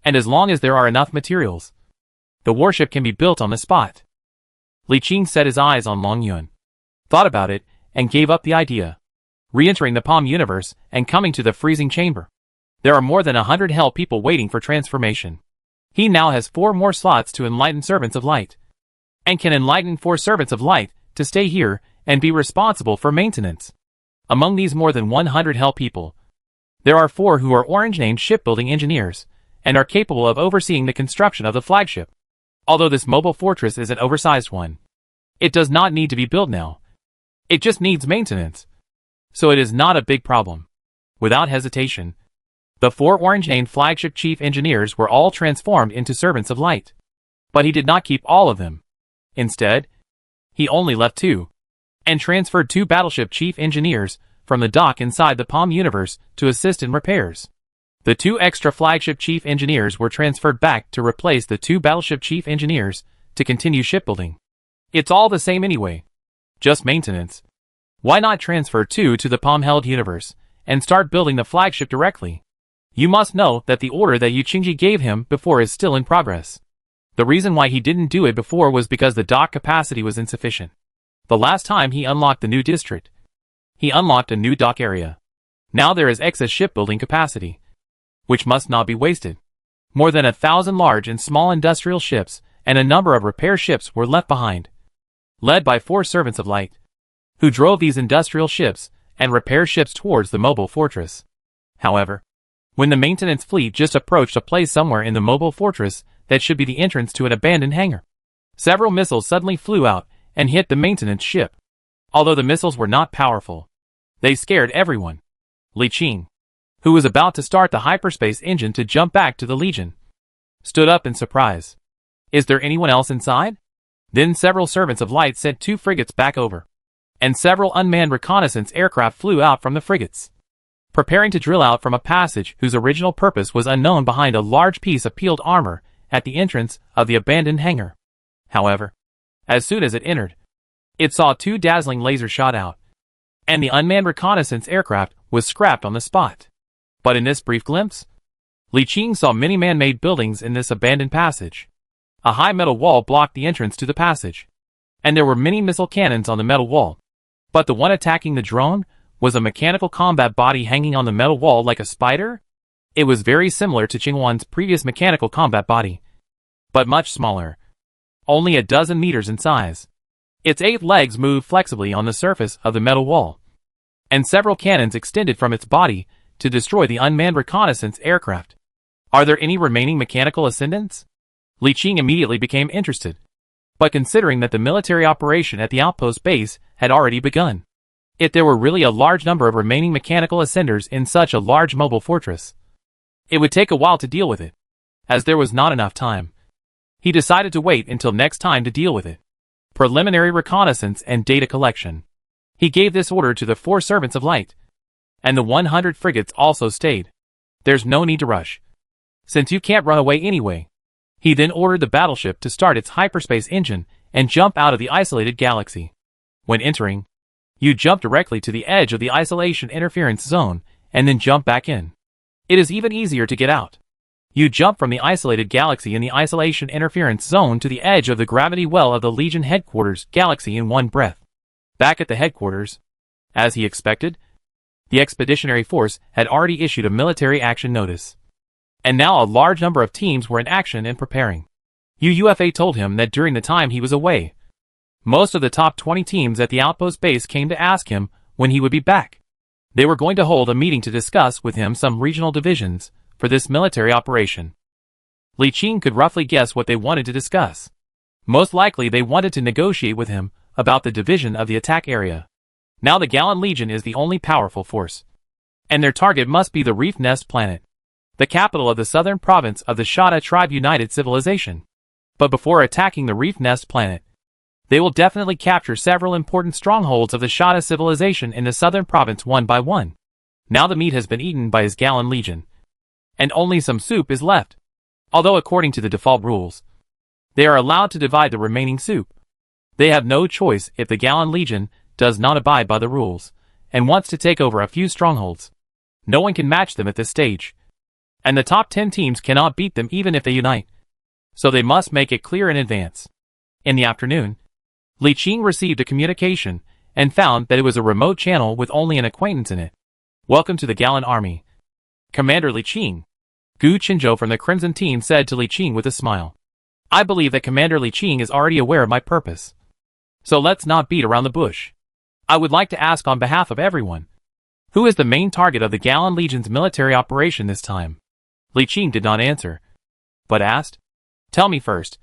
and as long as there are enough materials, the warship can be built on the spot. Li Qing set his eyes on Long Yun, thought about it, and gave up the idea, re-entering the Palm universe and coming to the freezing chamber. There are more than 100 hell people waiting for transformation. He now has 4 more slots to enlighten servants of light, and can enlighten 4 servants of light to stay here and be responsible for maintenance. Among these more than 100 hell people, there are 4 who are orange-named shipbuilding engineers, and are capable of overseeing the construction of the flagship. Although this mobile fortress is an oversized one, it does not need to be built now. It just needs maintenance, so it is not a big problem. Without hesitation, the 4 orange-named flagship chief engineers were all transformed into servants of light. But he did not keep all of them. Instead, He only left 2. And transferred 2 battleship chief engineers from the dock inside the Palm universe to assist in repairs. The 2 extra flagship chief engineers were transferred back to replace the 2 battleship chief engineers to continue shipbuilding. It's all the same anyway. Just maintenance. Why not transfer 2 to the Palm-held universe and start building the flagship directly? You must know that the order that Yuchingji gave him before is still in progress. The reason why he didn't do it before was because the dock capacity was insufficient. The last time he unlocked the new district, he unlocked a new dock area. Now there is excess shipbuilding capacity, which must not be wasted. More than 1,000 large and small industrial ships and a number of repair ships were left behind, led by 4 servants of light, who drove these industrial ships and repair ships towards the mobile fortress. However, when the maintenance fleet just approached a place somewhere in the mobile fortress that should be the entrance to an abandoned hangar, several missiles suddenly flew out and hit the maintenance ship. Although the missiles were not powerful, they scared everyone. Li Qing, who was about to start the hyperspace engine to jump back to the Legion, stood up in surprise. Is there anyone else inside? Then several servants of light sent 2 frigates back over, and several unmanned reconnaissance aircraft flew out from the frigates, preparing to drill out from a passage whose original purpose was unknown behind a large piece of peeled armor at the entrance of the abandoned hangar. However, as soon as it entered, it saw 2 dazzling lasers shot out, and the unmanned reconnaissance aircraft was scrapped on the spot. But in this brief glimpse, Li Qing saw many man-made buildings in this abandoned passage. A high metal wall blocked the entrance to the passage, and there were many missile cannons on the metal wall. But the one attacking the drone was a mechanical combat body hanging on the metal wall like a spider. It was very similar to Qingwan's previous mechanical combat body, but much smaller, only a dozen meters in size. Its 8 legs moved flexibly on the surface of the metal wall, and several cannons extended from its body to destroy the unmanned reconnaissance aircraft. Are there any remaining mechanical ascendants? Li Qing immediately became interested. But considering that the military operation at the outpost base had already begun, if there were really a large number of remaining mechanical ascenders in such a large mobile fortress, it would take a while to deal with it. As there was not enough time, he decided to wait until next time to deal with it. Preliminary reconnaissance and data collection. He gave this order to the 4 servants of light, and the 100 frigates also stayed. There's no need to rush, since you can't run away anyway. He then ordered the battleship to start its hyperspace engine and jump out of the isolated galaxy. When entering, you jump directly to the edge of the isolation interference zone and then jump back in. It is even easier to get out. You jump from the isolated galaxy in the isolation interference zone to the edge of the gravity well of the Legion headquarters galaxy in one breath. Back at the headquarters, as he expected, the Expeditionary Force had already issued a military action notice, and now a large number of teams were in action and preparing. UFA told him that during the time he was away, most of the top 20 teams at the outpost base came to ask him when he would be back. They were going to hold a meeting to discuss with him some regional divisions for this military operation. Li Qing could roughly guess what they wanted to discuss. Most likely they wanted to negotiate with him about the division of the attack area. Now the Galan Legion is the only powerful force, and their target must be the Reef Nest planet, the capital of the southern province of the Shada Tribe United Civilization. But before attacking the Reef Nest planet, they will definitely capture several important strongholds of the Shada civilization in the southern province one by one. Now the meat has been eaten by his Galan Legion, and only some soup is left. Although according to the default rules, they are allowed to divide the remaining soup. They have no choice if the Galan Legion does not abide by the rules, and wants to take over a few strongholds. No one can match them at this stage, and the top 10 teams cannot beat them even if they unite. So they must make it clear in advance. In the afternoon, Li Qing received a communication, and found that it was a remote channel with only an acquaintance in it. Welcome to the Galan Army, Commander Li Qing. Gu Qinzhou from the Crimson Team said to Li Qing with a smile. I believe that Commander Li Qing is already aware of my purpose. So let's not beat around the bush. I would like to ask on behalf of everyone, who is the main target of the Galan Legion's military operation this time? Li Qing did not answer, but asked, Tell me first,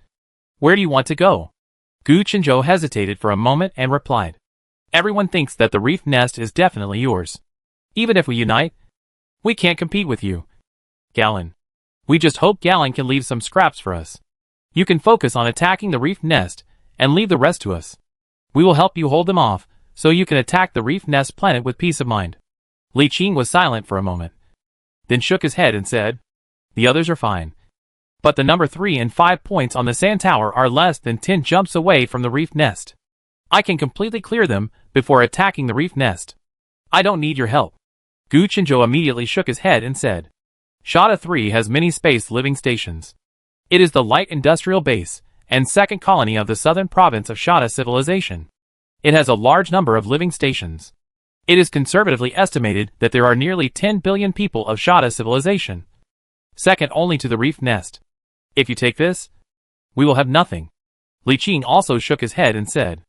where do you want to go? Gu Qinzhou hesitated for a moment and replied, Everyone thinks that the Reef Nest is definitely yours. Even if we unite, we can't compete with you. Galan. We just hope Galan can leave some scraps for us. You can focus on attacking the Reef Nest, and leave the rest to us. We will help you hold them off, so you can attack the reef nest planet with peace of mind. Li Qing was silent for a moment, then shook his head and said, "The others are fine. But the number 3 and 5 points on the sand tower are less than 10 jumps away from the reef nest. I can completely clear them before attacking the reef nest. I don't need your help." Gu Qinzhou immediately shook his head and said, "Shada 3 has many space living stations. It is the light industrial base and second colony of the southern province of Shada civilization. It has a large number of living stations. It is conservatively estimated that there are nearly 10 billion people of Shada civilization, second only to the reef nest. If you take this, we will have nothing." Li Qing also shook his head and said,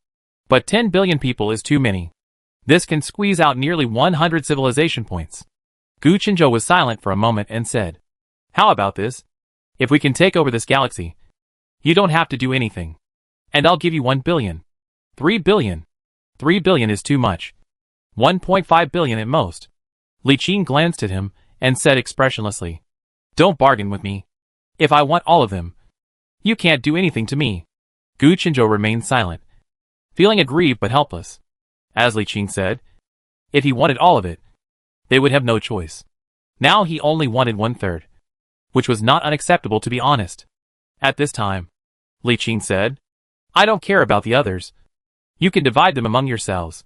"But 10 billion people is too many. This can squeeze out nearly 100 civilization points." Gu Qinzhou was silent for a moment and said, "How about this? If we can take over this galaxy, you don't have to do anything. And I'll give you 1 billion. 3 billion. 3 billion is too much. 1.5 billion at most." Li Qing glanced at him and said expressionlessly, "Don't bargain with me. If I want all of them, you can't do anything to me." Gu Qinzhou remained silent, feeling aggrieved but helpless. As Li Qing said, if he wanted all of it, they would have no choice. Now he only wanted 1/3, which was not unacceptable to be honest. At this time, Li Qing said, "I don't care about the others. You can divide them among yourselves.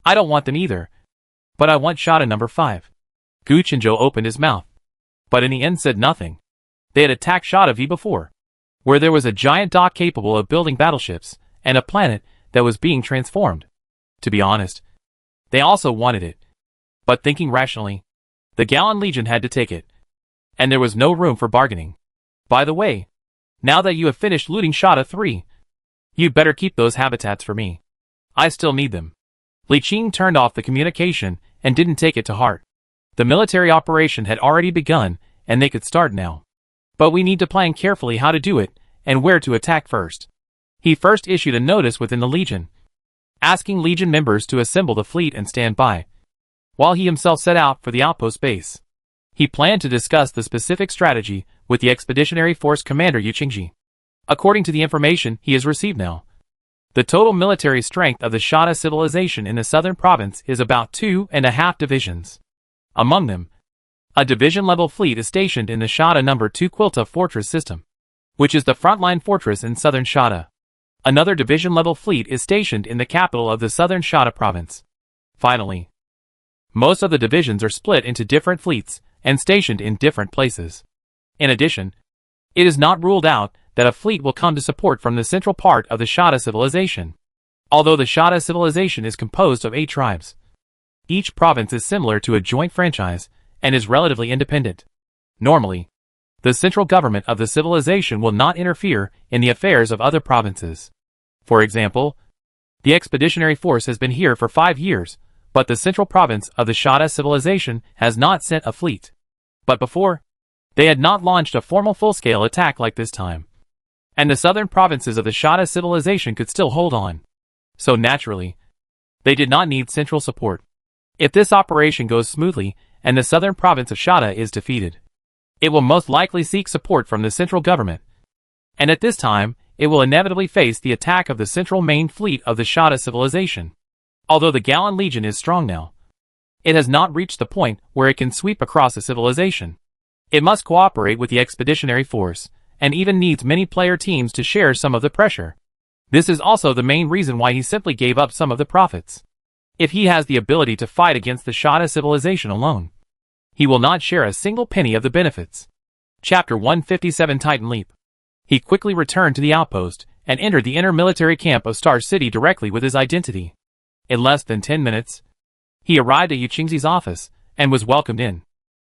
I don't want them either. But I want Shada number 5. Gu Qinzhou opened his mouth, but in the end said nothing. They had attacked Shada V before, where there was a giant dock capable of building battleships, and a planet that was being transformed. To be honest, they also wanted it. But thinking rationally, the Gallan Legion had to take it, and there was no room for bargaining. By the way, now that you have finished looting Shada 3, you'd better keep those habitats for me. I still need them." Li Qing turned off the communication and didn't take it to heart. The military operation had already begun, and they could start now. But we need to plan carefully how to do it, and where to attack first. He first issued a notice within the Legion, asking Legion members to assemble the fleet and stand by, while he himself set out for the outpost base. He planned to discuss the specific strategy with the Expeditionary Force Commander Yu Qingji. According to the information he has received now, the total military strength of the Shada civilization in the southern province is about 2.5 divisions. Among them, a division-level fleet is stationed in the Shada No. 2 Quilta fortress system, which is the frontline fortress in southern Shada. Another division-level fleet is stationed in the capital of the southern Shada province. Finally, most of the divisions are split into different fleets and stationed in different places. In addition, it is not ruled out that a fleet will come to support from the central part of the Shada civilization. Although the Shada civilization is composed of 8 tribes, each province is similar to a joint franchise and is relatively independent. Normally, the central government of the civilization will not interfere in the affairs of other provinces. For example, the expeditionary force has been here for 5 years, but the central province of the Shada civilization has not sent a fleet. But before, they had not launched a formal full-scale attack like this time, and the southern provinces of the Shada civilization could still hold on. So naturally, they did not need central support. If this operation goes smoothly and the southern province of Shada is defeated, it will most likely seek support from the central government, and at this time, it will inevitably face the attack of the central main fleet of the Shada civilization. Although the Gallan Legion is strong now, it has not reached the point where it can sweep across a civilization. It must cooperate with the expeditionary force, and even needs many player teams to share some of the pressure. This is also the main reason why he simply gave up some of the profits. If he has the ability to fight against the Shada civilization alone, he will not share a single penny of the benefits. Chapter 157 Titan Leap. He quickly returned to the outpost and entered the inner military camp of Star City directly with his identity. In less than 10 minutes, he arrived at Yu Qingji's office and was welcomed in.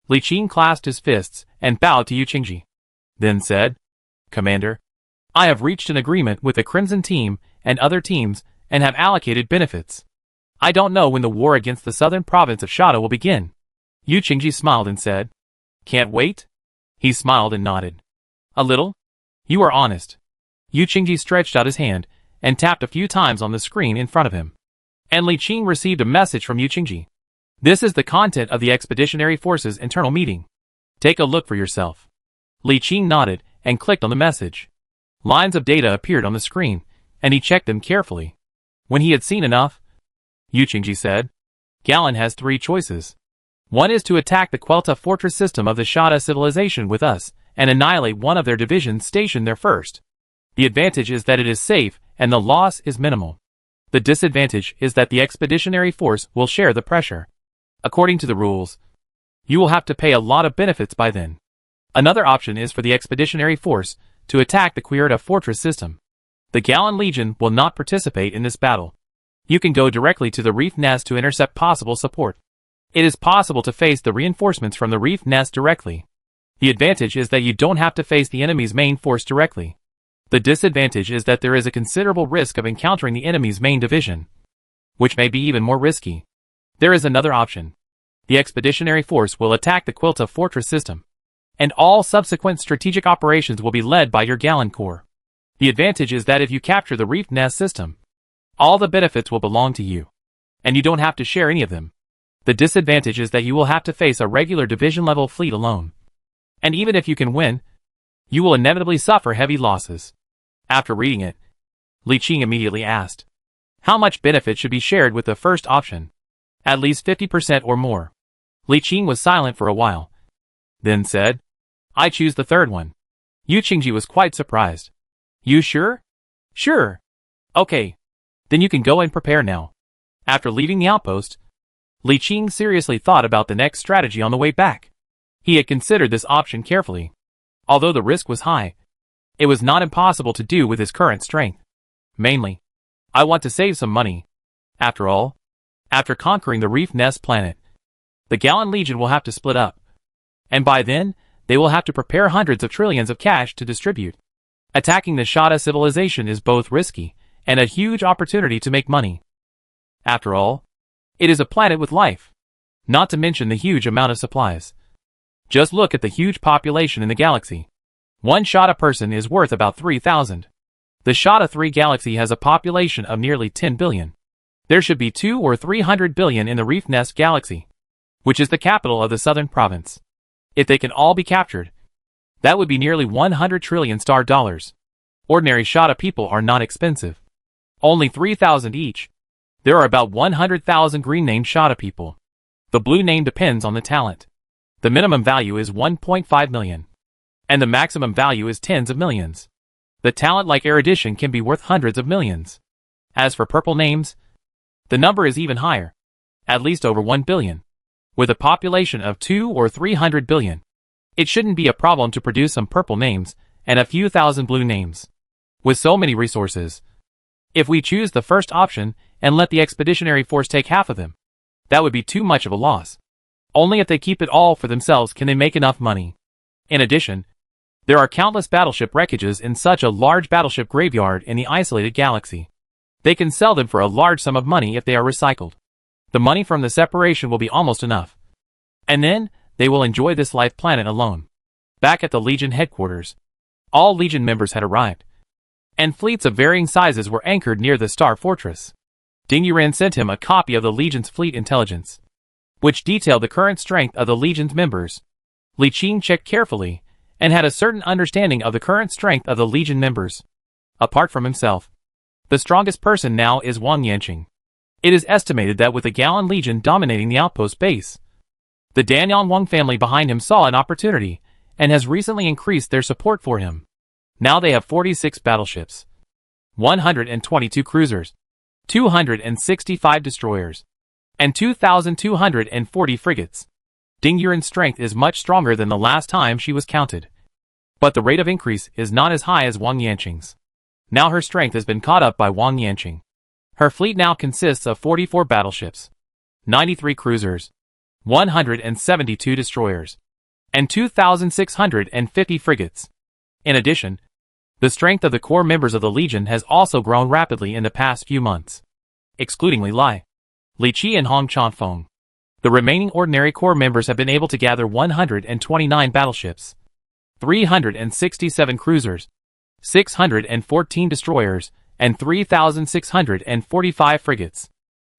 Li Qing clasped his fists and bowed to Yu Qingji, then said, "Commander, I have reached an agreement with the Crimson Team and other teams and have allocated benefits. I don't know when the war against the southern province of Shada will begin." Yu Qingji smiled and said, "Can't wait?" He smiled and nodded. "A little? You are honest." Yu Qingji stretched out his hand and tapped a few times on the screen in front of him. And Li Qing received a message from Yu Qingji. "This is the content of the Expeditionary Force's internal meeting. Take a look for yourself." Li Qing nodded and clicked on the message. Lines of data appeared on the screen, and he checked them carefully. When he had seen enough, Yu Qingji said, Galen has three choices. One is to attack the Quelta fortress system of the Shada civilization with us, and annihilate one of their divisions stationed there first. The advantage is that it is safe, and the loss is minimal. The disadvantage is that the expeditionary force will share the pressure. According to the rules, you will have to pay a lot of benefits by then. Another option is for the expeditionary force to attack the Quirta fortress system. The Galen Legion will not participate in this battle. You can go directly to the reef nest to intercept possible support. It is possible to face the reinforcements from the reef nest directly. The advantage is that you don't have to face the enemy's main force directly. The disadvantage is that there is a considerable risk of encountering the enemy's main division, which may be even more risky. There is another option. The expeditionary force will attack the Quelta fortress system, and all subsequent strategic operations will be led by your Galen Corps. The advantage is that if you capture the reef nest system, all the benefits will belong to you, and you don't have to share any of them. The disadvantage is that you will have to face a regular division-level fleet alone. And even if you can win, you will inevitably suffer heavy losses. After reading it, Li Qing immediately asked, how much benefit should be shared with the first option? At least 50% or more. Li Qing was silent for a while, then said, I choose the third one. Yu Qingji was quite surprised. You sure? Sure. Okay. Then you can go and prepare now. After leaving the outpost, Li Qing seriously thought about the next strategy on the way back. He had considered this option carefully. Although the risk was high, it was not impossible to do with his current strength. Mainly, I want to save some money. After all, after conquering the Reef Nest planet, the Galen Legion will have to split up. And by then, they will have to prepare hundreds of trillions of cash to distribute. Attacking the Shada civilization is both risky and a huge opportunity to make money. After all, it is a planet with life, not to mention the huge amount of supplies. Just look at the huge population in the galaxy. One Shada person is worth about 3,000. The Shada 3 galaxy has a population of nearly 10 billion. There should be 200 or 300 billion in the Reef Nest galaxy, which is the capital of the southern province. If they can all be captured, that would be nearly 100 trillion star dollars. Ordinary Shada people are not expensive. Only 3,000 each. There are about 100,000 green-named Shada people. The blue name depends on the talent. The minimum value is 1.5 million. And the maximum value is tens of millions. The talent like erudition can be worth hundreds of millions. As for purple names, the number is even higher. At least over 1 billion. With a population of 200 or 300 billion, it shouldn't be a problem to produce some purple names and a few thousand blue names. With so many resources, if we choose the first option and let the expeditionary force take half of them, that would be too much of a loss. Only if they keep it all for themselves can they make enough money. In addition, there are countless battleship wreckages in such a large battleship graveyard in the isolated galaxy. They can sell them for a large sum of money if they are recycled. The money from the separation will be almost enough. And then, they will enjoy this life planet alone. Back at the Legion headquarters, all Legion members had arrived, and fleets of varying sizes were anchored near the Star Fortress. Ding Yuran sent him a copy of the Legion's fleet intelligence, which detailed the current strength of the Legion's members. Li Qing checked carefully, and had a certain understanding of the current strength of the Legion members. Apart from himself, the strongest person now is Wang Yanqing. It is estimated that with the Galen Legion dominating the outpost base, the Danyang Wang family behind him saw an opportunity, and has recently increased their support for him. Now they have 46 battleships, 122 cruisers, 265 destroyers, and 2,240 frigates. Ding Yuran's strength is much stronger than the last time she was counted. But the rate of increase is not as high as Wang Yanqing's. Now her strength has been caught up by Wang Yanqing. Her fleet now consists of 44 battleships, 93 cruisers, 172 destroyers, and 2,650 frigates. In addition, the strength of the core members of the Legion has also grown rapidly in the past few months. Excluding Li Lai, Li Qi and Hong Chanfeng, the remaining ordinary core members have been able to gather 129 battleships, 367 cruisers, 614 destroyers, and 3,645 frigates.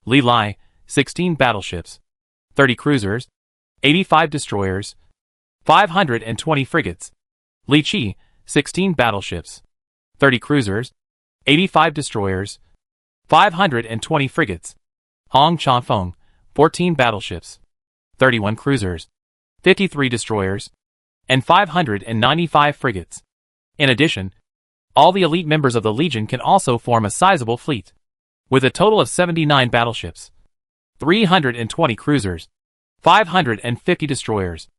Li Lai, 16 battleships, 30 cruisers, 85 destroyers, 520 frigates. Li Qi, 16 battleships, 30 cruisers, 85 destroyers, 520 frigates, Hong Chonfeng, 14 battleships, 31 cruisers, 53 destroyers, and 595 frigates. In addition, all the elite members of the Legion can also form a sizable fleet, with a total of 79 battleships, 320 cruisers, 550 destroyers,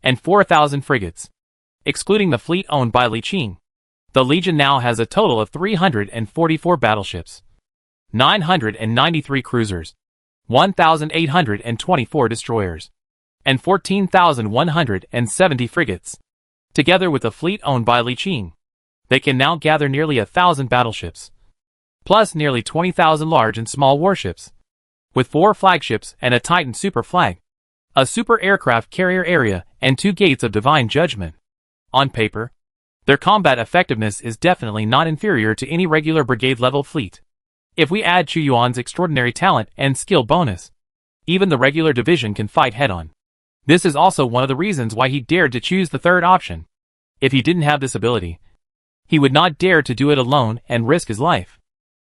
and 4,000 frigates. Excluding the fleet owned by Li Qing, the Legion now has a total of 344 battleships, 993 cruisers, 1,824 destroyers, and 14,170 frigates. Together with the fleet owned by Li Qing, they can now gather nearly 1,000 battleships, plus nearly 20,000 large and small warships, with 4 flagships and a Titan super flag, a super aircraft carrier area, and 2 gates of divine judgment. On paper, their combat effectiveness is definitely not inferior to any regular brigade-level fleet. If we add Chu Yuan's extraordinary talent and skill bonus, even the regular division can fight head-on. This is also one of the reasons why he dared to choose the third option. If he didn't have this ability, he would not dare to do it alone and risk his life.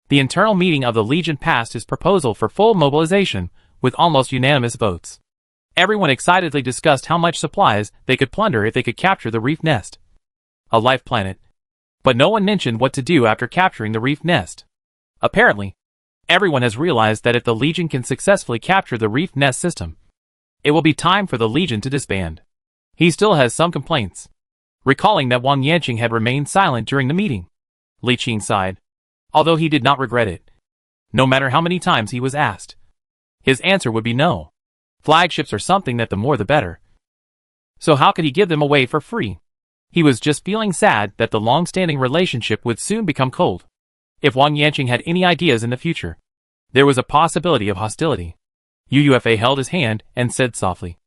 The internal meeting of the Legion passed his proposal for full mobilization with almost unanimous votes. Everyone excitedly discussed how much supplies they could plunder if they could capture the reef nest, a life planet, but no one mentioned what to do after capturing the reef nest. Apparently, everyone has realized that if the Legion can successfully capture the reef nest system, it will be time for the Legion to disband. He still has some complaints, recalling that Wang Yanqing had remained silent during the meeting. Li Qing sighed, although he did not regret it. No matter how many times he was asked, his answer would be no. Flagships are something that the more the better. So how could he give them away for free? He was just feeling sad that the long-standing relationship would soon become cold. If Wang Yanqing had any ideas in the future, there was a possibility of hostility. UUFA held his hand and said softly,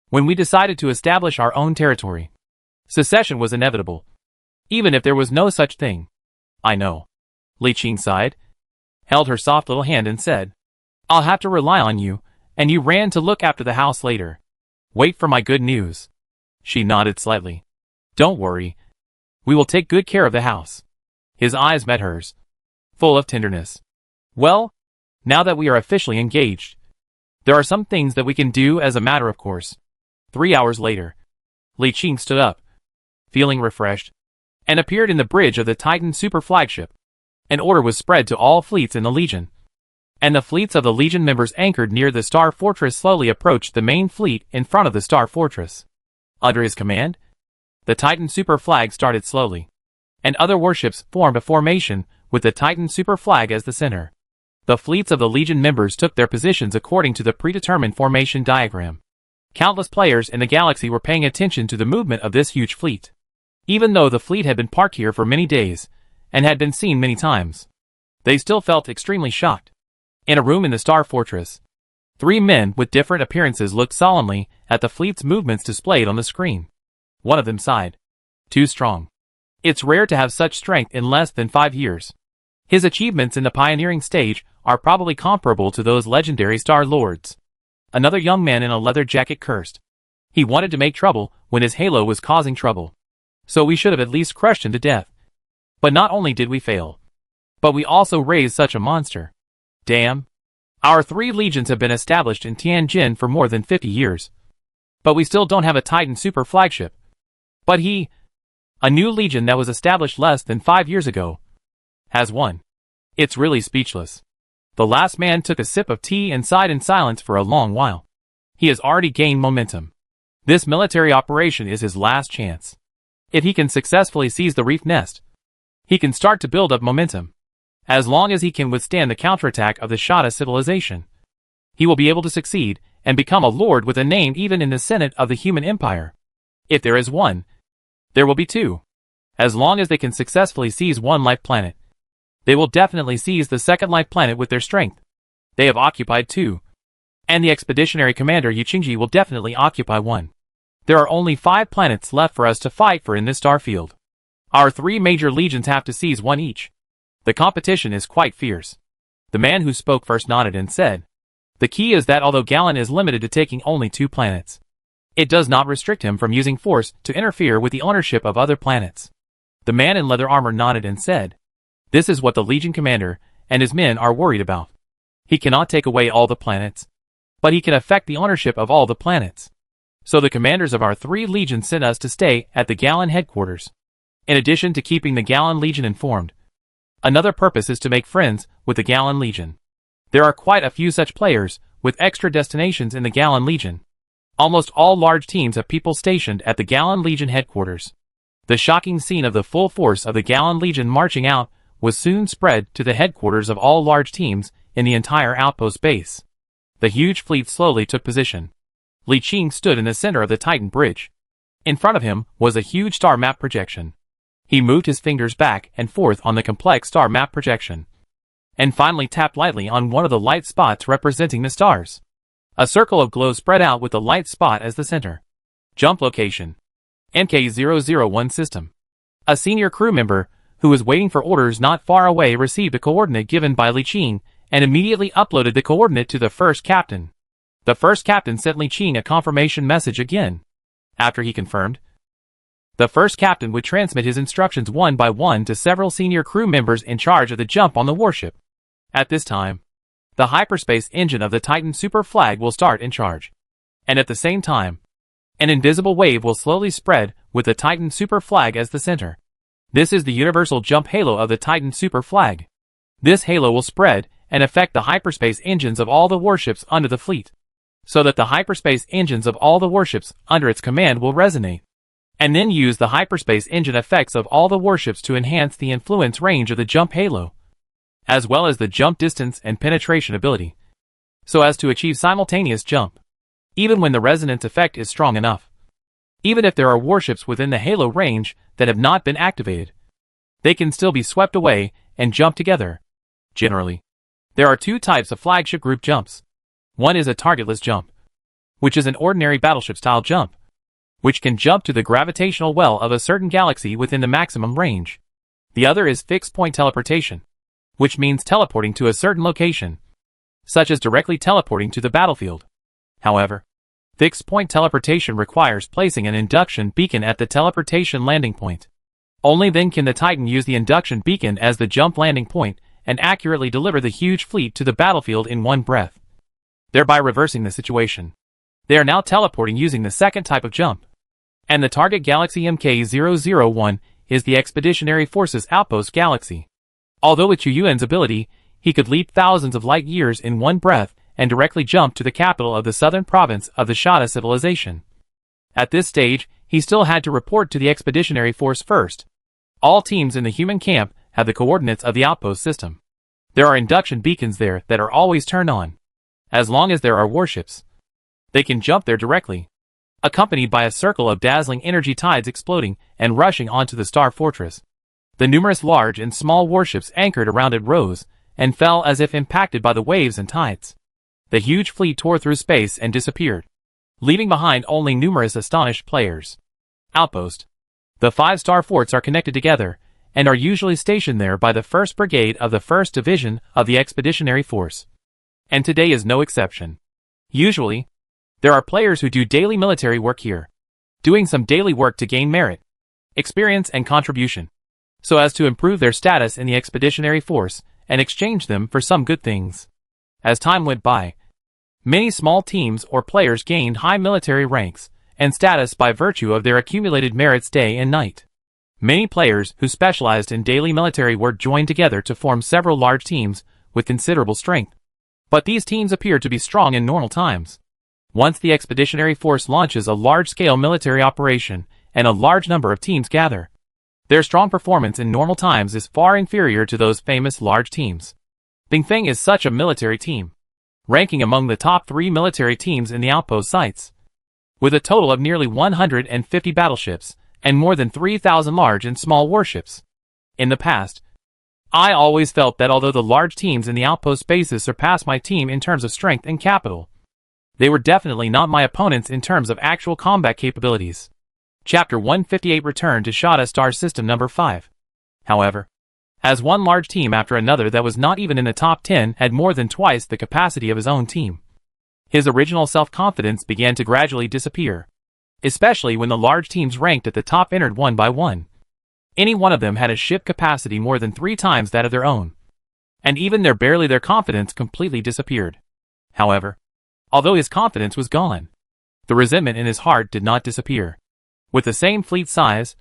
"When we decided to establish our own territory, secession was inevitable, even if there was no such thing." "I know." Li Qing sighed, held her soft little hand and said, "I'll have to rely on you," and you ran to look after the house later. "Wait for my good news." She nodded slightly. "Don't worry. We will take good care of the house." His eyes met hers, full of tenderness. "Well, now that we are officially engaged, there are some things that we can do as a matter of course." 3 hours later, Li Qing stood up, feeling refreshed, and appeared in the bridge of the Titan super flagship. An order was spread to all fleets in the Legion, and the fleets of the Legion members anchored near the Star Fortress slowly approached the main fleet in front of the Star Fortress. Under his command, the Titan super flag started slowly, and other warships formed a formation with the Titan super flag as the center. The fleets of the Legion members took their positions according to the predetermined formation diagram. Countless players in the galaxy were paying attention to the movement of this huge fleet. Even though the fleet had been parked here for many days, and had been seen many times, they still felt extremely shocked. In a room in the Star Fortress, 3 men with different appearances looked solemnly at the fleet's movements displayed on the screen. One of them sighed. "Too strong. It's rare to have such strength in less than 5 years. His achievements in the pioneering stage are probably comparable to those legendary Star Lords." Another young man in a leather jacket cursed. "He wanted to make trouble when his halo was causing trouble. So we should have at least crushed him to death. But not only did we fail, but we also raised such a monster. Damn. Our 3 legions have been established in Tianjin for more than 50 years. But we still don't have a Titan super flagship. But he, a new legion that was established less than 5 years ago, has one. It's really speechless." The last man took a sip of tea and sighed in silence for a long while. He has already gained momentum. This military operation is his last chance. If he can successfully seize the reef nest, he can start to build up momentum. As long as he can withstand the counterattack of the Shada civilization, he will be able to succeed and become a lord with a name even in the Senate of the Human Empire. If there is one, there will be 2. As long as they can successfully seize one life planet, they will definitely seize the second life planet with their strength. They have occupied 2. And the expeditionary commander Yu Qingji will definitely occupy 1. There are only 5 planets left for us to fight for in this star field. Our 3 major legions have to seize 1 each. The competition is quite fierce. The man who spoke first nodded and said, "The key is that although Galen is limited to taking only 2 planets, it does not restrict him from using force to interfere with the ownership of other planets." The man in leather armor nodded and said, "This is what the Legion commander and his men are worried about. He cannot take away all the planets, but he can affect the ownership of all the planets. So the commanders of our 3 legions sent us to stay at the Gallon headquarters. In addition to keeping the Gallon Legion informed, another purpose is to make friends with the Gallon Legion. There are quite a few such players, with extra destinations in the Gallon Legion. Almost all large teams have people stationed at the Gallon Legion headquarters. The shocking scene of the full force of the Gallon Legion marching out was soon spread to the headquarters of all large teams in the entire outpost base. The huge fleet slowly took position. Li Qing stood in the center of the Titan bridge. In front of him was a huge star map projection. He moved his fingers back and forth on the complex star map projection, and finally tapped lightly on one of the light spots representing the stars. A circle of glow spread out with the light spot as the center. Jump location: MK001 system. A senior crew member, who was waiting for orders not far away, received a coordinate given by Li Qing and immediately uploaded the coordinate to the first captain. The first captain sent Li Qing a confirmation message again. After he confirmed, the first captain would transmit his instructions one by one to several senior crew members in charge of the jump on the warship. At this time, the hyperspace engine of the Titan Super Flag will start in charge. And at the same time, an invisible wave will slowly spread with the Titan Super Flag as the center. This is the universal jump halo of the Titan Super Flag. This halo will spread and affect the hyperspace engines of all the warships under the fleet, so that the hyperspace engines of all the warships under its command will resonate, and then use the hyperspace engine effects of all the warships to enhance the influence range of the jump halo, as well as the jump distance and penetration ability, so as to achieve simultaneous jump, even when the resonance effect is strong enough. Even if there are warships within the halo range that have not been activated, they can still be swept away and jump together. Generally, there are 2 types of flagship group jumps. One is a targetless jump, which is an ordinary battleship-style jump, which can jump to the gravitational well of a certain galaxy within the maximum range. The other is fixed-point teleportation, which means teleporting to a certain location, such as directly teleporting to the battlefield. However, fixed-point teleportation requires placing an induction beacon at the teleportation landing point. Only then can the Titan use the induction beacon as the jump landing point and accurately deliver the huge fleet to the battlefield in one breath, thereby reversing the situation. They are now teleporting using the second type of jump, and the target galaxy MK001 is the Expeditionary Forces Outpost Galaxy. Although with Chu Yuan's ability, he could leap thousands of light years in one breath and directly jump to the capital of the southern province of the Shada civilization. At this stage, he still had to report to the Expeditionary Force first. All teams in the human camp have the coordinates of the outpost system. There are induction beacons there that are always turned on. As long as there are warships, they can jump there directly, accompanied by a circle of dazzling energy tides exploding and rushing onto the star fortress. The numerous large and small warships anchored around it rose and fell as if impacted by the waves and tides. The huge fleet tore through space and disappeared, leaving behind only numerous astonished players. Outpost. The 5 star forts are connected together and are usually stationed there by the 1st Brigade of the 1st Division of the Expeditionary Force. And today is no exception. Usually, there are players who do daily military work here, doing some daily work to gain merit, experience and contribution, so as to improve their status in the Expeditionary Force and exchange them for some good things. As time went by, many small teams or players gained high military ranks and status by virtue of their accumulated merits day and night. Many players who specialized in daily military work joined together to form several large teams with considerable strength. But these teams appear to be strong in normal times. Once the Expeditionary Force launches a large-scale military operation and a large number of teams gather, their strong performance in normal times is far inferior to those famous large teams. Bingfeng is such a military team, ranking among the top 3 military teams in the outpost sites, with a total of nearly 150 battleships and more than 3,000 large and small warships. In the past, I always felt that although the large teams in the outpost bases surpassed my team in terms of strength and capital, they were definitely not my opponents in terms of actual combat capabilities. Chapter 158 Return to Shada Star System Number 5. However, as one large team after another that was not even in the top 10 had more than twice the capacity of his own team, his original self-confidence began to gradually disappear, especially when the large teams ranked at the top entered one by one. Any one of them had a ship capacity more than 3 times that of their own. and even their confidence completely disappeared. However, although his confidence was gone, the resentment in his heart did not disappear. With the same fleet size,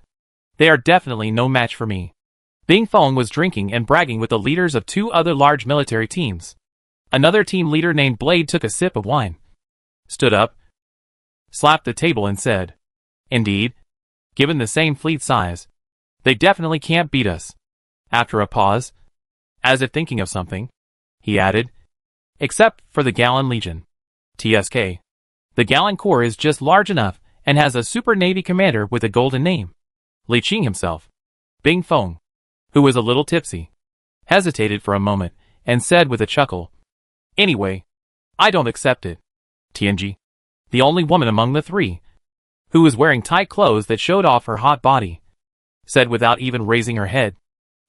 they are definitely no match for me. Bing Feng was drinking and bragging with the leaders of 2 other large military teams. Another team leader named Blade took a sip of wine, stood up, slapped the table and said, "Indeed, given the same fleet size, they definitely can't beat us." After a pause, as if thinking of something, he added, "Except for the Gallan Legion. TSK. The Gallan Corps is just large enough and has a super navy commander with a golden name." Li Qing himself, Bing Feng, who was a little tipsy, hesitated for a moment and said with a chuckle, "Anyway, I don't accept it." Tianji, the only woman among the 3, who was wearing tight clothes that showed off her hot body, said without even raising her head,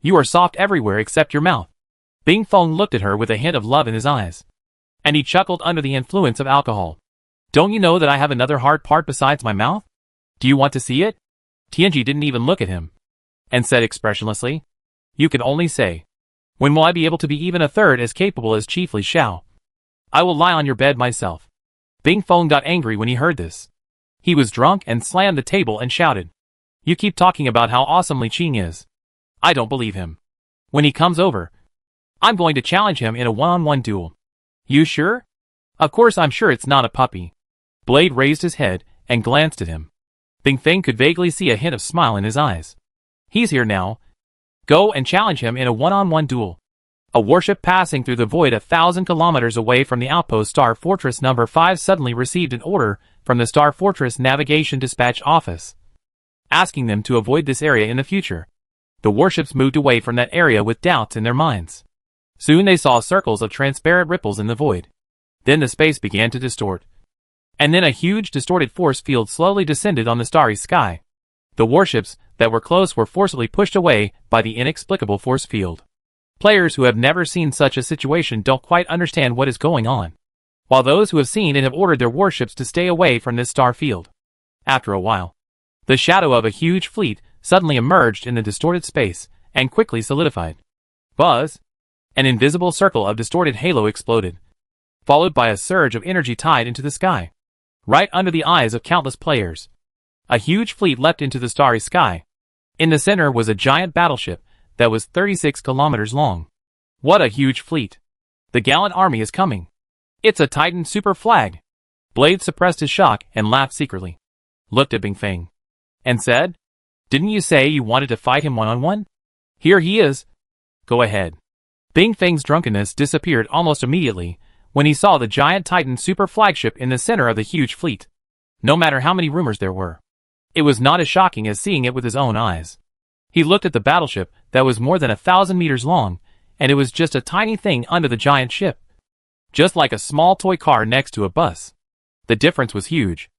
"You are soft everywhere except your mouth." Bing Feng looked at her with a hint of love in his eyes, and he chuckled under the influence of alcohol. "Don't you know that I have another hard part besides my mouth? Do you want to see it?" Tianji didn't even look at him, and said expressionlessly, "You can only say, when will I be able to be even a third as capable as Chief Li Xiao? I will lie on your bed myself." Bing Feng got angry when he heard this. He was drunk and slammed the table and shouted, "You keep talking about how awesome Li Qing is. I don't believe him. When he comes over, I'm going to challenge him in a one-on-one duel." "You sure?" "Of course I'm sure it's not a puppy." Blade raised his head and glanced at him. Bing Feng could vaguely see a hint of smile in his eyes. "He's here now. Go and challenge him in a one-on-one duel." A warship passing through the void 1,000 kilometers away from the outpost Star Fortress No. 5 suddenly received an order from the Star Fortress Navigation Dispatch Office, asking them to avoid this area in the future. The warships moved away from that area with doubts in their minds. Soon they saw circles of transparent ripples in the void. Then the space began to distort. And then a huge distorted force field slowly descended on the starry sky. The warships that were close were forcibly pushed away by the inexplicable force field. Players who have never seen such a situation don't quite understand what is going on, while those who have seen it have ordered their warships to stay away from this star field. After a while, the shadow of a huge fleet suddenly emerged in the distorted space and quickly solidified. Buzz! An invisible circle of distorted halo exploded, followed by a surge of energy tied into the sky. Right under the eyes of countless players, a huge fleet leapt into the starry sky. In the center was a giant battleship that was 36 kilometers long. What a huge fleet! The Gallan army is coming. It's a Titan super flag. Blade suppressed his shock and laughed secretly, looked at Bing Feng, and said, "Didn't you say you wanted to fight him one-on-one? Here he is. Go ahead." Bing Feng's drunkenness disappeared almost immediately when he saw the giant Titan super flagship in the center of the huge fleet. No matter how many rumors there were, it was not as shocking as seeing it with his own eyes. He looked at the battleship that was more than 1,000 meters long, and it was just a tiny thing under the giant ship. Just like a small toy car next to a bus. The difference was huge.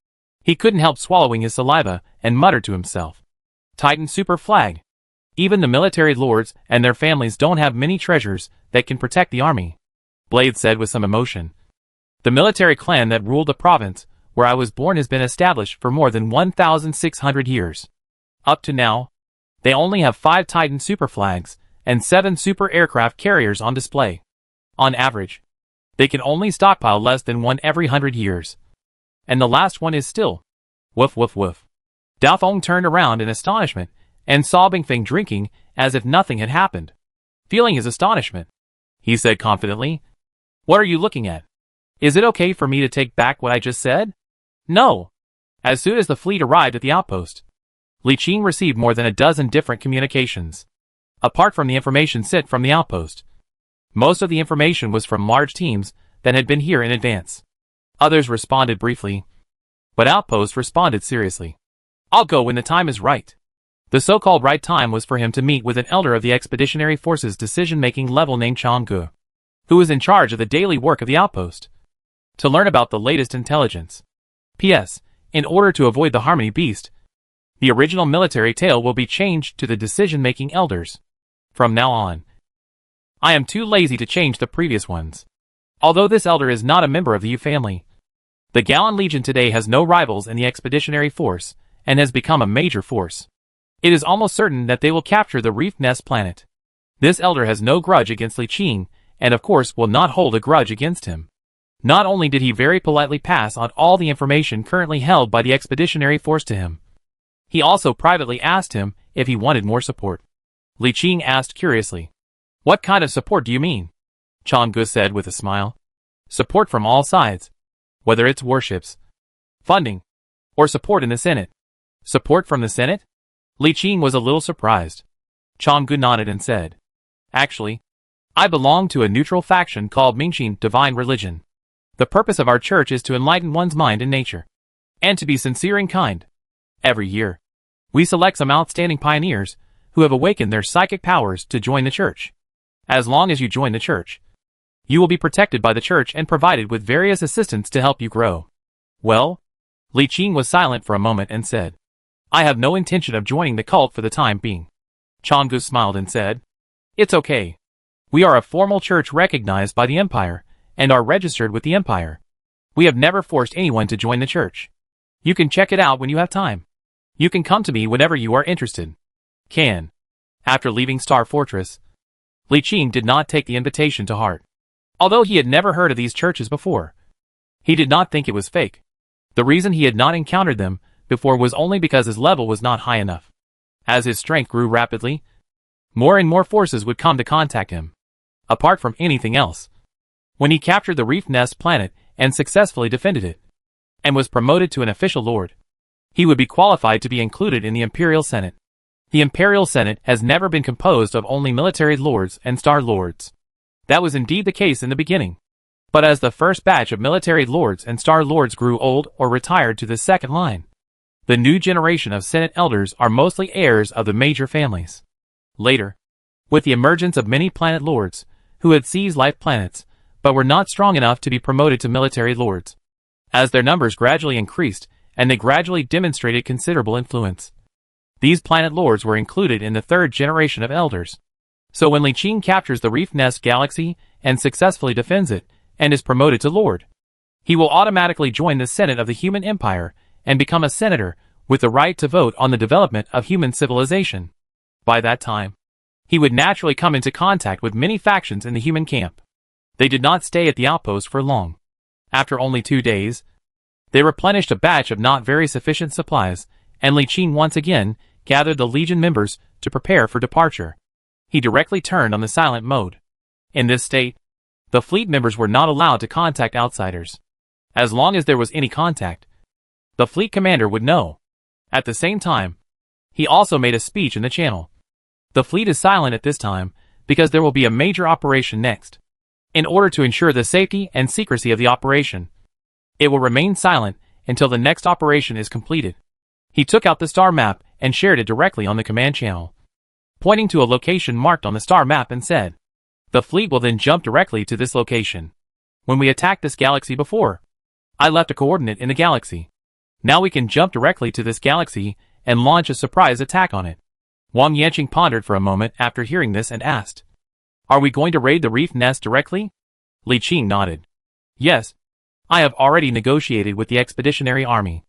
He couldn't help swallowing his saliva and muttered to himself, "Titan super flag. Even the military lords and their families don't have many treasures that can protect the army." Blade said with some emotion, "The military clan that ruled the province where I was born has been established for more than 1,600 years. Up to now, they only have 5 Titan super flags and 7 super aircraft carriers on display. On average, they can only stockpile less than 1 every 100 years. And the last one is still..." Woof woof woof. Dao Feng turned around in astonishment and saw Bing Feng drinking as if nothing had happened. Feeling his astonishment, he said confidently, "What are you looking at? Is it okay for me to take back what I just said?" "No." As soon as the fleet arrived at the outpost, Li Qing received more than a dozen different communications. Apart from the information sent from the outpost, most of the information was from large teams that had been here in advance. Others responded briefly, but Outpost responded seriously. "I'll go when the time is right." The so-called right time was for him to meet with an elder of the Expeditionary Force's decision-making level named Chang Ge, who was in charge of the daily work of the outpost, to learn about the latest intelligence. P.S. In order to avoid the Harmony Beast, the original military tale will be changed to the decision-making elders. From now on, I am too lazy to change the previous ones. Although this elder is not a member of the Yu family, the Gallan Legion today has no rivals in the Expeditionary Force and has become a major force. It is almost certain that they will capture the Reef Nest planet. This elder has no grudge against Li Qing, and of course will not hold a grudge against him. Not only did he very politely pass on all the information currently held by the expeditionary force to him, he also privately asked him if he wanted more support. Li Qing asked curiously, "What kind of support do you mean?" Changgu said with a smile. "Support from all sides. Whether it's warships, funding, or support in the Senate." "Support from the Senate?" Li Qing was a little surprised. Changgu nodded and said, "Actually, I belong to a neutral faction called Mingxin Divine Religion. The purpose of our church is to enlighten one's mind and nature, and to be sincere and kind. Every year, we select some outstanding pioneers who have awakened their psychic powers to join the church. As long as you join the church, you will be protected by the church and provided with various assistants to help you grow." "Well?" Li Qing was silent for a moment and said, "I have no intention of joining the cult for the time being." Changgu smiled and said, "It's okay. We are a formal church recognized by the Empire, and are registered with the Empire. We have never forced anyone to join the church. You can check it out when you have time. You can come to me whenever you are interested." Can. After leaving Star Fortress, Li Qing did not take the invitation to heart. Although he had never heard of these churches before, he did not think it was fake. The reason he had not encountered them before was only because his level was not high enough. As his strength grew rapidly, more and more forces would come to contact him. Apart from anything else, when he captured the Reef Nest planet and successfully defended it, and was promoted to an official lord, he would be qualified to be included in the Imperial Senate. The Imperial Senate has never been composed of only military lords and star lords. That was indeed the case in the beginning. But as the first batch of military lords and star lords grew old or retired to the second line, the new generation of Senate elders are mostly heirs of the major families. Later, with the emergence of many planet lords, who had seized life planets, but were not strong enough to be promoted to military lords, as their numbers gradually increased, and they gradually demonstrated considerable influence, these planet lords were included in the third generation of elders. So when Li Qing captures the Reef Nest galaxy and successfully defends it, and is promoted to lord, he will automatically join the Senate of the Human Empire and become a senator with the right to vote on the development of human civilization. By that time, he would naturally come into contact with many factions in the human camp. They did not stay at the outpost for long. After only 2 days, they replenished a batch of not very sufficient supplies, and Li Qing once again gathered the Legion members to prepare for departure. He directly turned on the silent mode. In this state, the fleet members were not allowed to contact outsiders. As long as there was any contact, the fleet commander would know. At the same time, he also made a speech in the channel. The fleet is silent at this time because there will be a major operation next. In order to ensure the safety and secrecy of the operation, it will remain silent until the next operation is completed. He took out the star map and shared it directly on the command channel, pointing to a location marked on the star map and said, "The fleet will then jump directly to this location. When we attacked this galaxy before, I left a coordinate in the galaxy. Now we can jump directly to this galaxy and launch a surprise attack on it." Wang Yanqing pondered for a moment after hearing this and asked, "Are we going to raid the Reef Nest directly?" Li Qing nodded. "Yes. I have already negotiated with the Expeditionary Army.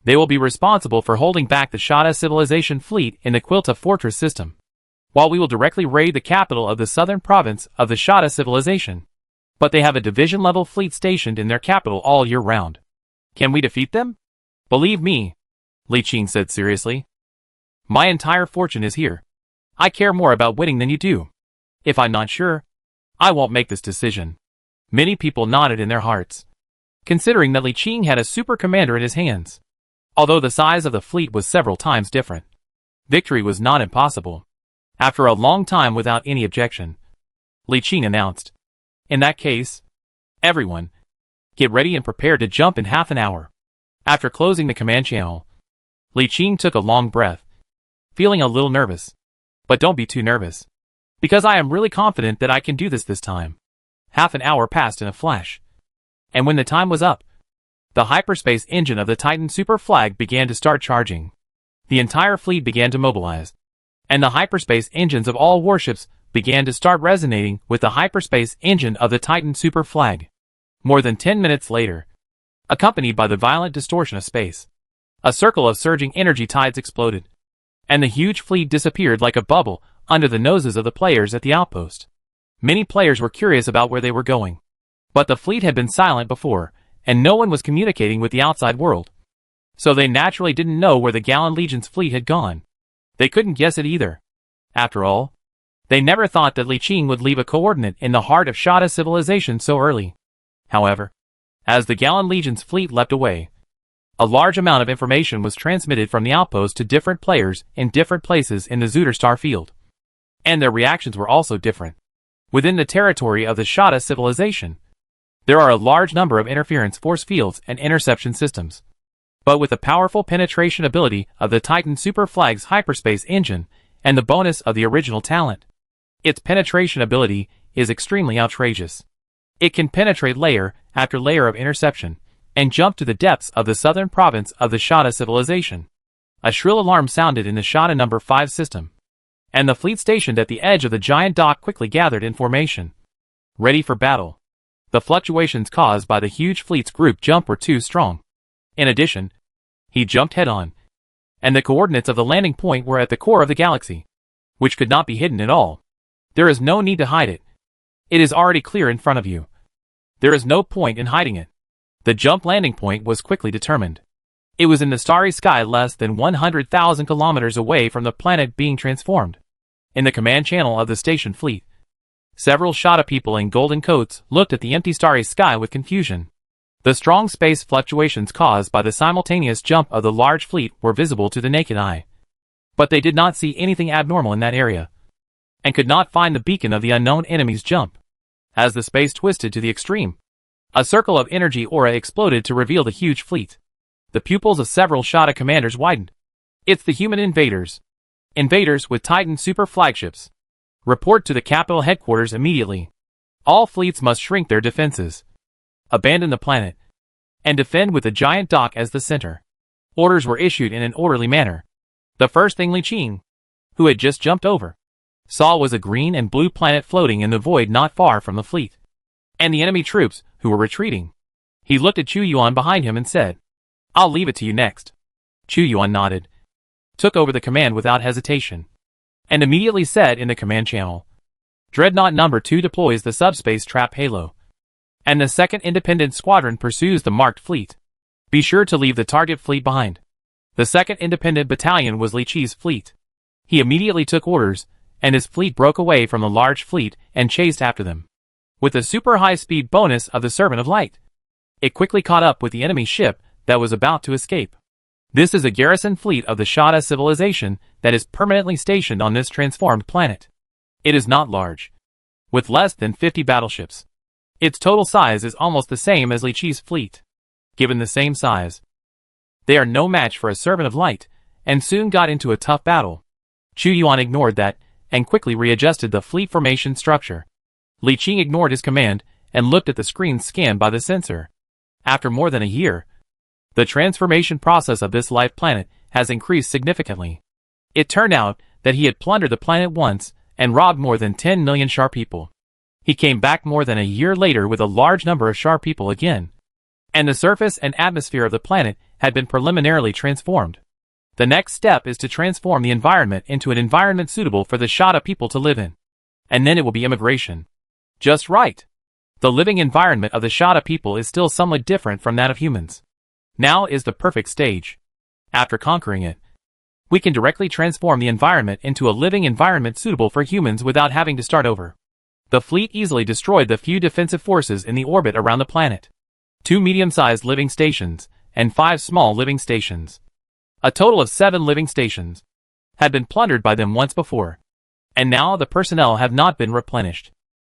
They will be responsible for holding back the Shada civilization fleet in the Quilta fortress system, while we will directly raid the capital of the southern province of the Shada civilization. But they have a division-level fleet stationed in their capital all year round. Can we defeat them?" "Believe me," Li Qing said seriously, "my entire fortune is here. I care more about winning than you do. If I'm not sure, I won't make this decision." Many people nodded in their hearts, considering that Li Qing had a super commander in his hands. Although the size of the fleet was several times different, victory was not impossible. After a long time without any objection, Li Qing announced, "In that case, everyone, get ready and prepare to jump in half an hour." After closing the command channel, Li Qing took a long breath, feeling a little nervous. "But don't be too nervous, because I am really confident that I can do this time." Half an hour passed in a flash, and when the time was up, the hyperspace engine of the Titan Super Flag began to start charging. The entire fleet began to mobilize, and the hyperspace engines of all warships began to start resonating with the hyperspace engine of the Titan Super Flag. More than 10 minutes later, accompanied by the violent distortion of space, a circle of surging energy tides exploded, and the huge fleet disappeared like a bubble under the noses of the players at the outpost. Many players were curious about where they were going. But the fleet had been silent before, and no one was communicating with the outside world. So they naturally didn't know where the Gallan Legion's fleet had gone. They couldn't guess it either. After all, they never thought that Li Qing would leave a coordinate in the heart of Shada civilization so early. However, as the Gallan Legion's fleet leapt away, a large amount of information was transmitted from the outpost to different players in different places in the Zuder star field. And their reactions were also different. Within the territory of the Shada civilization, there are a large number of interference force fields and interception systems. But with the powerful penetration ability of the Titan Super Flag's hyperspace engine and the bonus of the original talent, its penetration ability is extremely outrageous. It can penetrate layer after layer of interception and jump to the depths of the southern province of the Shada civilization. A shrill alarm sounded in the Shada No. 5 system, and the fleet stationed at the edge of the giant dock quickly gathered in formation, ready for battle. The fluctuations caused by the huge fleet's group jump were too strong. In addition, he jumped head-on, and the coordinates of the landing point were at the core of the galaxy, which could not be hidden at all. There is no need to hide it. It is already clear in front of you. There is no point in hiding it. The jump landing point was quickly determined. It was in the starry sky less than 100,000 kilometers away from the planet being transformed. In the command channel of the station fleet, several Shada people in golden coats looked at the empty starry sky with confusion. The strong space fluctuations caused by the simultaneous jump of the large fleet were visible to the naked eye. But they did not see anything abnormal in that area, and could not find the beacon of the unknown enemy's jump. As the space twisted to the extreme, a circle of energy aura exploded to reveal the huge fleet. The pupils of several Shada commanders widened. It's the human invaders. Invaders with Titan super flagships. Report to the capital headquarters immediately. All fleets must shrink their defenses, abandon the planet, and defend with the giant dock as the center. Orders were issued in an orderly manner. The first thing Li Qing, who had just jumped over, saw was a green and blue planet floating in the void not far from the fleet, and the enemy troops, who were retreating. He looked at Chu Yuan behind him and said, "I'll leave it to you next." Chu Yuan nodded, took over the command without hesitation, and immediately said in the command channel, "Dreadnought No. 2 deploys the subspace trap halo, and the second independent squadron pursues the marked fleet. Be sure to leave the target fleet behind." The second independent battalion was Li Qi's fleet. He immediately took orders, and his fleet broke away from the large fleet and chased after them. With the super high-speed bonus of the Servant of Light, it quickly caught up with the enemy ship that was about to escape. This is a garrison fleet of the Shada civilization that is permanently stationed on this transformed planet. It is not large, with less than 50 battleships. Its total size is almost the same as Li Qi's fleet. Given the same size, they are no match for a Servant of Light, and soon got into a tough battle. Chu Yuan ignored that, and quickly readjusted the fleet formation structure. Li Qing ignored his command, and looked at the screen scanned by the sensor. After more than a year, the transformation process of this life planet has increased significantly. It turned out that he had plundered the planet once, and robbed more than 10 million Shar people. He came back more than a year later with a large number of Shar people again, and the surface and atmosphere of the planet had been preliminarily transformed. The next step is to transform the environment into an environment suitable for the Shada people to live in. And then it will be immigration. Just right. The living environment of the Shada people is still somewhat different from that of humans. Now is the perfect stage. After conquering it, we can directly transform the environment into a living environment suitable for humans without having to start over. The fleet easily destroyed the few defensive forces in the orbit around the planet. 2 medium-sized living stations, and 5 small living stations. A total of 7 living stations had been plundered by them once before, and now the personnel have not been replenished.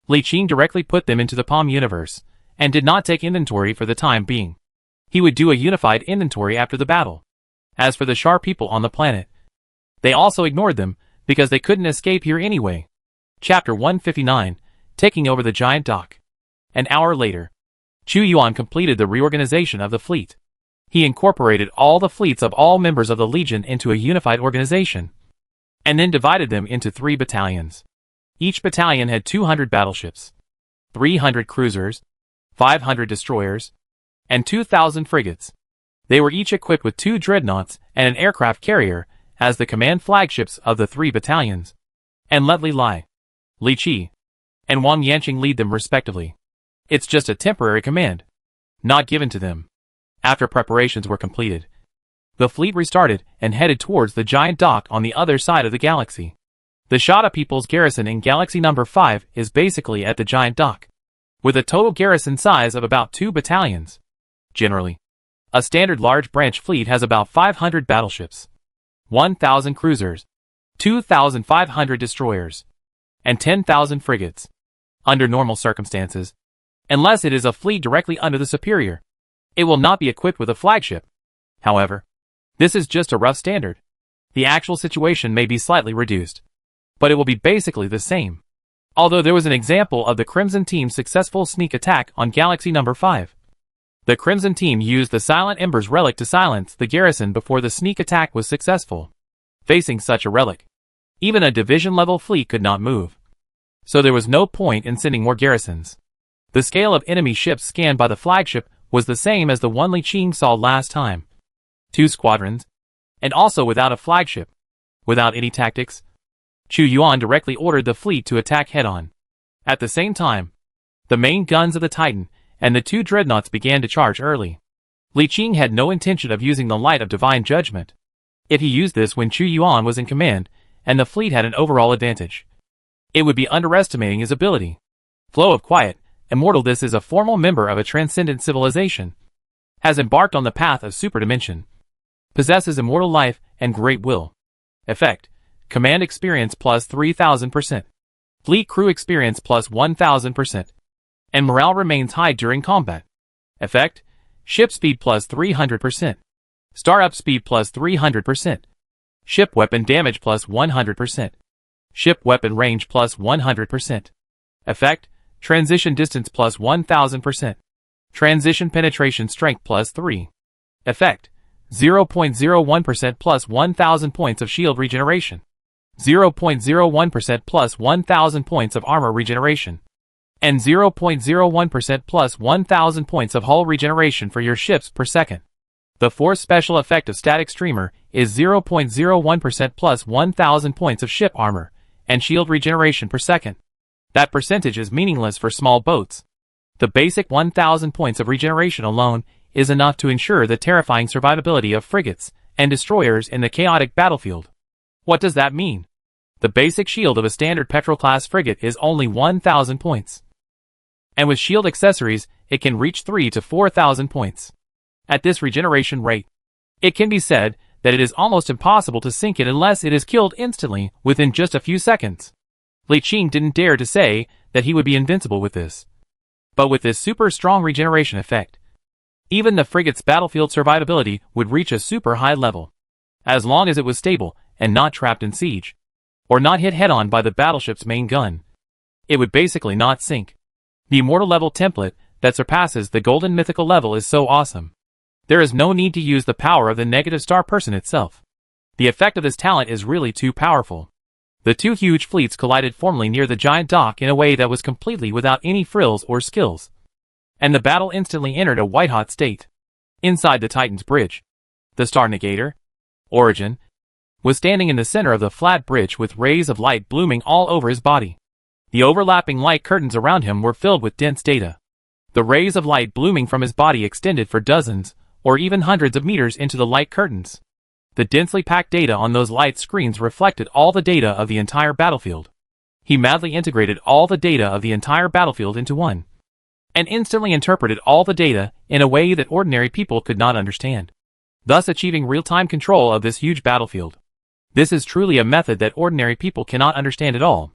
Li Qing directly put them into the Palm universe, and did not take inventory for the time being. He would do a unified inventory after the battle. As for the Shar people on the planet, they also ignored them, because they couldn't escape here anyway. Chapter 159, Taking over the Giant Dock. An hour later, Chu Yuan completed the reorganization of the fleet. He incorporated all the fleets of all members of the Legion into a unified organization, and then divided them into 3 battalions. Each battalion had 200 battleships, 300 cruisers, 500 destroyers, and 2,000 frigates. They were each equipped with 2 dreadnoughts and an aircraft carrier as the command flagships of the 3 battalions. and let Li Qi, and Wang Yanqing lead them respectively. It's just a temporary command, not given to them. After preparations were completed, the fleet restarted and headed towards the giant dock on the other side of the galaxy. The Shada people's garrison in Galaxy number 5 is basically at the giant dock, with a total garrison size of about 2 battalions. Generally, a standard large branch fleet has about 500 battleships, 1,000 cruisers, 2,500 destroyers, and 10,000 frigates. Under normal circumstances, unless it is a fleet directly under the superior, it will not be equipped with a flagship. However, this is just a rough standard. The actual situation may be slightly reduced, but it will be basically the same. Although there was an example of the Crimson Team's successful sneak attack on Galaxy number 5. The Crimson Team used the Silent Embers relic to silence the garrison before the sneak attack was successful. Facing such a relic, even a division-level fleet could not move. So there was no point in sending more garrisons. The scale of enemy ships scanned by the flagship was the same as the one Li Qing saw last time. 2 squadrons, and also without a flagship. Without any tactics, Chu Yuan directly ordered the fleet to attack head-on. At the same time, the main guns of the Titan and the 2 dreadnoughts began to charge early. Li Qing had no intention of using the light of divine judgment. If he used this when Chu Yuan was in command, and the fleet had an overall advantage, it would be underestimating his ability. Flow of Quiet, Immortal. This is a formal member of a transcendent civilization. Has embarked on the path of superdimension. Possesses immortal life and great will. Effect: Command experience plus 3,000%. Fleet crew experience plus 1,000%. And morale remains high during combat. Effect: Ship speed plus 300%. Star up speed plus 300%. Ship weapon damage plus 100%. Ship weapon range plus 100%. Effect: Transition distance plus 1,000%. Transition penetration strength plus 3. Effect: 0.01% plus 1,000 points of shield regeneration. 0.01% plus 1,000 points of armor regeneration. And 0.01% plus 1,000 points of hull regeneration for your ships per second. The force special effect of Static Streamer is 0.01% plus 1,000 points of ship armor and shield regeneration per second. That percentage is meaningless for small boats. The basic 1,000 points of regeneration alone is enough to ensure the terrifying survivability of frigates and destroyers in the chaotic battlefield. What does that mean? The basic shield of a standard Petrol-class frigate is only 1,000 points. And with shield accessories, it can reach 3,000 to 4,000 points. At this regeneration rate, it can be said that it is almost impossible to sink it unless it is killed instantly within just a few seconds. Li Qing didn't dare to say that he would be invincible with this. But with this super strong regeneration effect, even the frigate's battlefield survivability would reach a super high level. As long as it was stable and not trapped in siege, or not hit head-on by the battleship's main gun, it would basically not sink. The immortal level template that surpasses the golden mythical level is so awesome. There is no need to use the power of the negative star person itself. The effect of this talent is really too powerful. The 2 huge fleets collided formally near the giant dock in a way that was completely without any frills or skills. And the battle instantly entered a white-hot state. Inside the Titan's bridge, the Star Negator, Origin, was standing in the center of the flat bridge with rays of light blooming all over his body. The overlapping light curtains around him were filled with dense data. The rays of light blooming from his body extended for dozens, or even hundreds of meters into the light curtains. The densely packed data on those light screens reflected all the data of the entire battlefield. He madly integrated all the data of the entire battlefield into one, and instantly interpreted all the data in a way that ordinary people could not understand, thus achieving real-time control of this huge battlefield. This is truly a method that ordinary people cannot understand at all.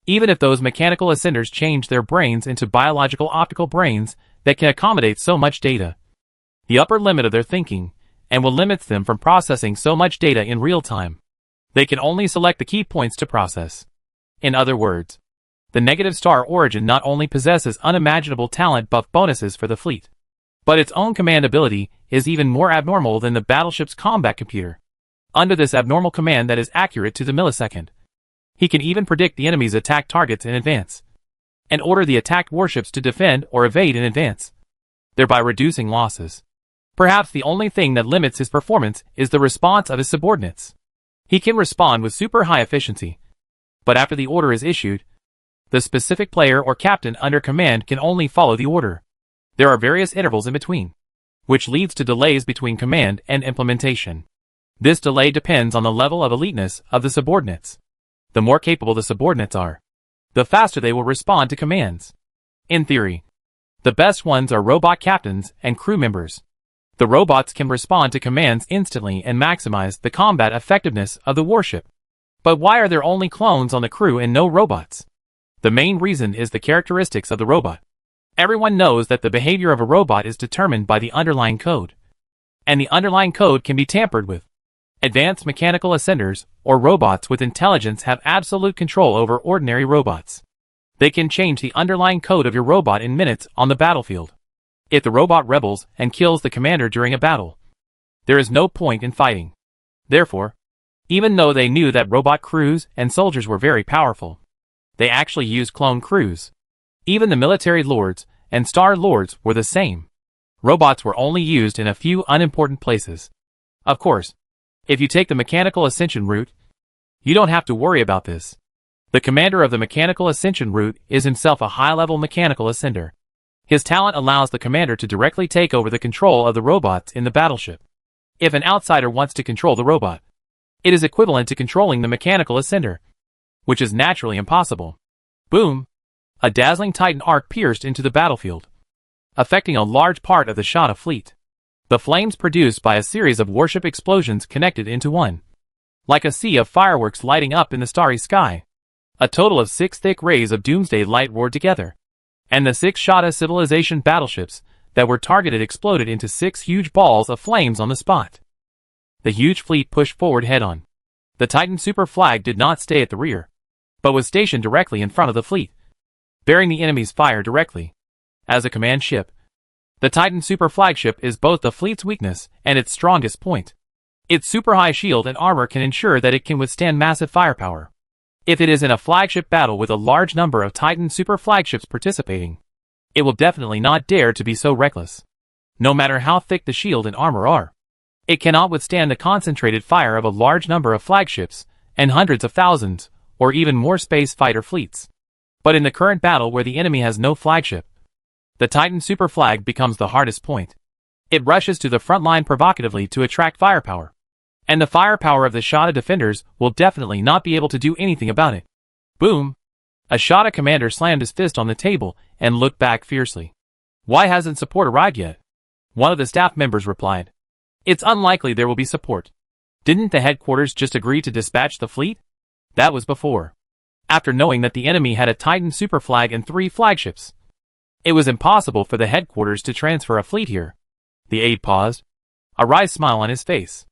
Even if those mechanical ascenders change their brains into biological optical brains that can accommodate so much data, the upper limit of their thinking, and will limit them from processing so much data in real time. They can only select the key points to process. In other words, the negative star Origin not only possesses unimaginable talent buff bonuses for the fleet, but its own command ability is even more abnormal than the battleship's combat computer. Under this abnormal command that is accurate to the millisecond, he can even predict the enemy's attack targets in advance, and order the attacked warships to defend or evade in advance, thereby reducing losses. Perhaps the only thing that limits his performance is the response of his subordinates. He can respond with super high efficiency, But after the order is issued, the specific player or captain under command can only follow the order. There are various intervals in between, which leads to delays between command and implementation. This delay depends on the level of eliteness of the subordinates. The more capable the subordinates are, the faster they will respond to commands. In theory, the best ones are robot captains and crew members. The robots can respond to commands instantly and maximize the combat effectiveness of the warship. But why are there only clones on the crew and no robots? The main reason is the characteristics of the robot. Everyone knows that the behavior of a robot is determined by the underlying code. And the underlying code can be tampered with. Advanced mechanical ascenders, or robots with intelligence, have absolute control over ordinary robots. They can change the underlying code of your robot in minutes on the battlefield. If the robot rebels and kills the commander during a battle, there is no point in fighting. Therefore, even though they knew that robot crews and soldiers were very powerful, they actually used clone crews. Even the military lords and star lords were the same. Robots were only used in a few unimportant places. Of course, if you take the mechanical ascension route, you don't have to worry about this. The commander of the mechanical ascension route is himself a high-level mechanical ascender. His talent allows the commander to directly take over the control of the robots in the battleship. If an outsider wants to control the robot, it is equivalent to controlling the mechanical ascender, which is naturally impossible. Boom! A dazzling Titan arc pierced into the battlefield, affecting a large part of the Shada fleet. The flames produced by a series of warship explosions connected into one, like a sea of fireworks lighting up in the starry sky. A total of 6 thick rays of doomsday light roared together, and the 6 Shada civilization battleships that were targeted exploded into 6 huge balls of flames on the spot. The huge fleet pushed forward head-on. The Titan super flag did not stay at the rear, but was stationed directly in front of the fleet, bearing the enemy's fire directly. As a command ship, the Titan super flagship is both the fleet's weakness and its strongest point. Its super high shield and armor can ensure that it can withstand massive firepower. If it is in a flagship battle with a large number of Titan super flagships participating, it will definitely not dare to be so reckless. No matter how thick the shield and armor are, it cannot withstand the concentrated fire of a large number of flagships and hundreds of thousands, or even more space fighter fleets. But in the current battle where the enemy has no flagship, the Titan super flag becomes the hardest point. It rushes to the front line provocatively to attract firepower, and the firepower of the Shada defenders will definitely not be able to do anything about it. Boom! A Shada commander slammed his fist on the table and looked back fiercely. Why hasn't support arrived yet? One of the staff members replied. It's unlikely there will be support. Didn't the headquarters just agree to dispatch the fleet? That was before. After knowing that the enemy had a Titan super flag and 3 flagships, it was impossible for the headquarters to transfer a fleet here. The aide paused, a wry smile on his face.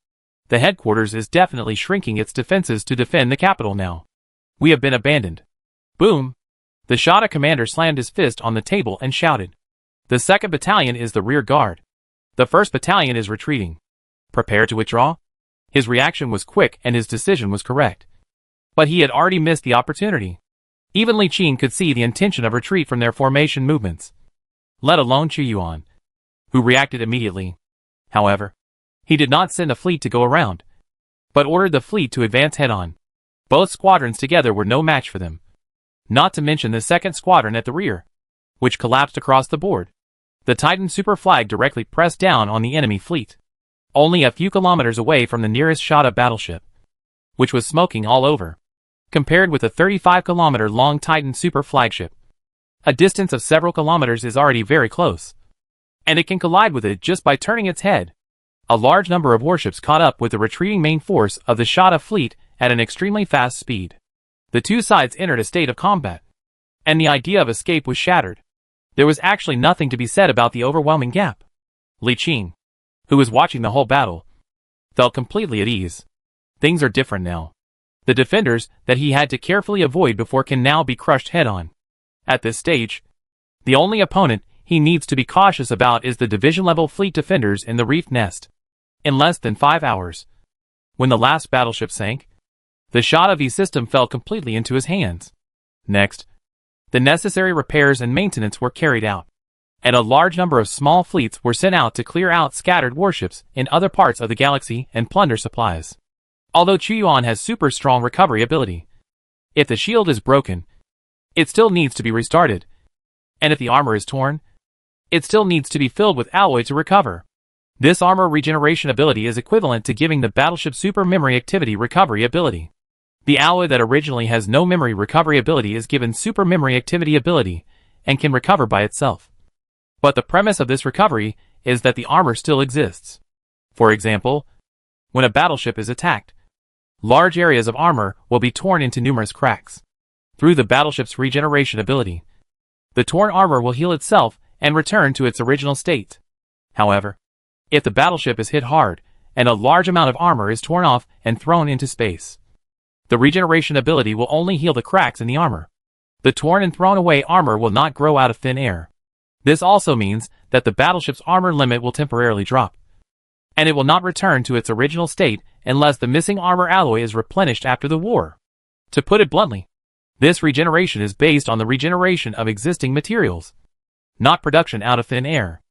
The headquarters is definitely shrinking its defenses to defend the capital now. We have been abandoned. Boom! The Shada commander slammed his fist on the table and shouted. The 2nd Battalion is the rear guard. The 1st Battalion is retreating. Prepare to withdraw? His reaction was quick and his decision was correct. But he had already missed the opportunity. Even Li Qin could see the intention of retreat from their formation movements, let alone Chu Yuan, who reacted immediately. However, he did not send a fleet to go around, but ordered the fleet to advance head-on. Both squadrons together were no match for them. Not to mention the 2nd squadron at the rear, which collapsed across the board. The Titan super flag directly pressed down on the enemy fleet, only a few kilometers away from the nearest Shada battleship, which was smoking all over. Compared with a 35-kilometer-long Titan super flagship, a distance of several kilometers is already very close, and it can collide with it just by turning its head. A large number of warships caught up with the retreating main force of the Shada fleet at an extremely fast speed. The two sides entered a state of combat, and the idea of escape was shattered. There was actually nothing to be said about the overwhelming gap. Li Qin, who was watching the whole battle, felt completely at ease. Things are different now. The defenders that he had to carefully avoid before can now be crushed head-on. At this stage, the only opponent he needs to be cautious about is the division-level fleet defenders in the reef nest. In less than 5 hours, when the last battleship sank, the Shada V system fell completely into his hands. Next, the necessary repairs and maintenance were carried out, and a large number of small fleets were sent out to clear out scattered warships in other parts of the galaxy and plunder supplies. Although Chu Yuan has super strong recovery ability, If the shield is broken, it still needs to be restarted. And if the armor is torn, it still needs to be filled with alloy to recover. This armor regeneration ability is equivalent to giving the battleship super memory activity recovery ability. The alloy that originally has no memory recovery ability is given super memory activity ability and can recover by itself. But the premise of this recovery is that the armor still exists. For example, when a battleship is attacked, large areas of armor will be torn into numerous cracks. Through the battleship's regeneration ability, the torn armor will heal itself and return to its original state. However, if the battleship is hit hard and a large amount of armor is torn off and thrown into space, the regeneration ability will only heal the cracks in the armor. The torn and thrown away armor will not grow out of thin air. This also means that the battleship's armor limit will temporarily drop, and it will not return to its original state unless the missing armor alloy is replenished after the war. To put it bluntly, this regeneration is based on the regeneration of existing materials, not production out of thin air.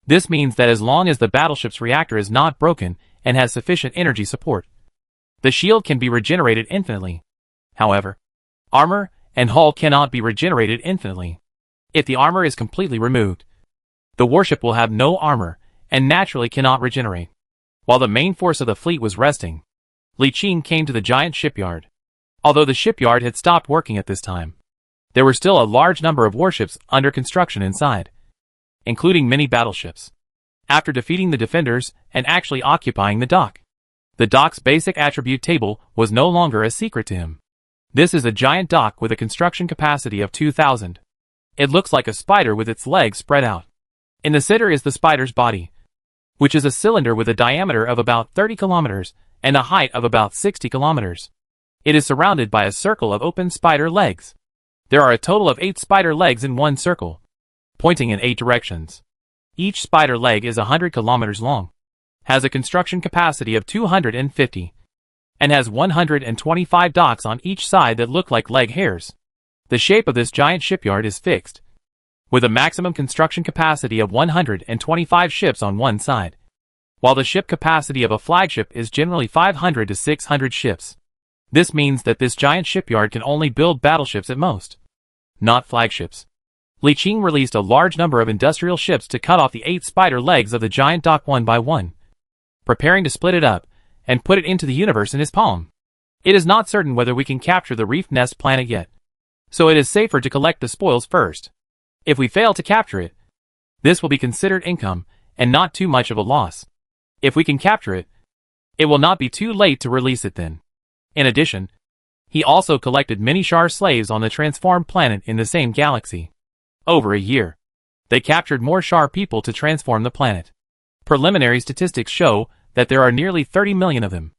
This means that as long as the battleship's reactor is not broken and has sufficient energy support, the shield can be regenerated infinitely. However, armor and hull cannot be regenerated infinitely. If the armor is completely removed, the warship will have no armor and naturally cannot regenerate. While the main force of the fleet was resting, Li Qing came to the giant shipyard. Although the shipyard had stopped working at this time, there were still a large number of warships under construction inside, including many battleships. After defeating the defenders and actually occupying the dock's basic attribute table was no longer a secret to him. This is a giant dock with a construction capacity of 2,000. It looks like a spider with its legs spread out. In the center is the spider's body, which is a cylinder with a diameter of about 30 kilometers and a height of about 60 kilometers. It is surrounded by a circle of open spider legs. There are a total of 8 spider legs in one circle, pointing in 8 directions. Each spider leg is 100 kilometers long, has a construction capacity of 250, and has 125 docks on each side that look like leg hairs. The shape of this giant shipyard is fixed, with a maximum construction capacity of 125 ships on one side, while the ship capacity of a flagship is generally 500 to 600 ships. This means that this giant shipyard can only build battleships at most, not flagships. Li Qing released a large number of industrial ships to cut off the 8 spider legs of the giant dock one by one, preparing to split it up and put it into the universe in his palm. It is not certain whether we can capture the reef nest planet yet, so it is safer to collect the spoils first. If we fail to capture it, this will be considered income and not too much of a loss. If we can capture it, it will not be too late to release it then. In addition, he also collected many Shar slaves on the transformed planet in the same galaxy. Over a year, they captured more Shar people to transform the planet. Preliminary statistics show that there are nearly 30 million of them.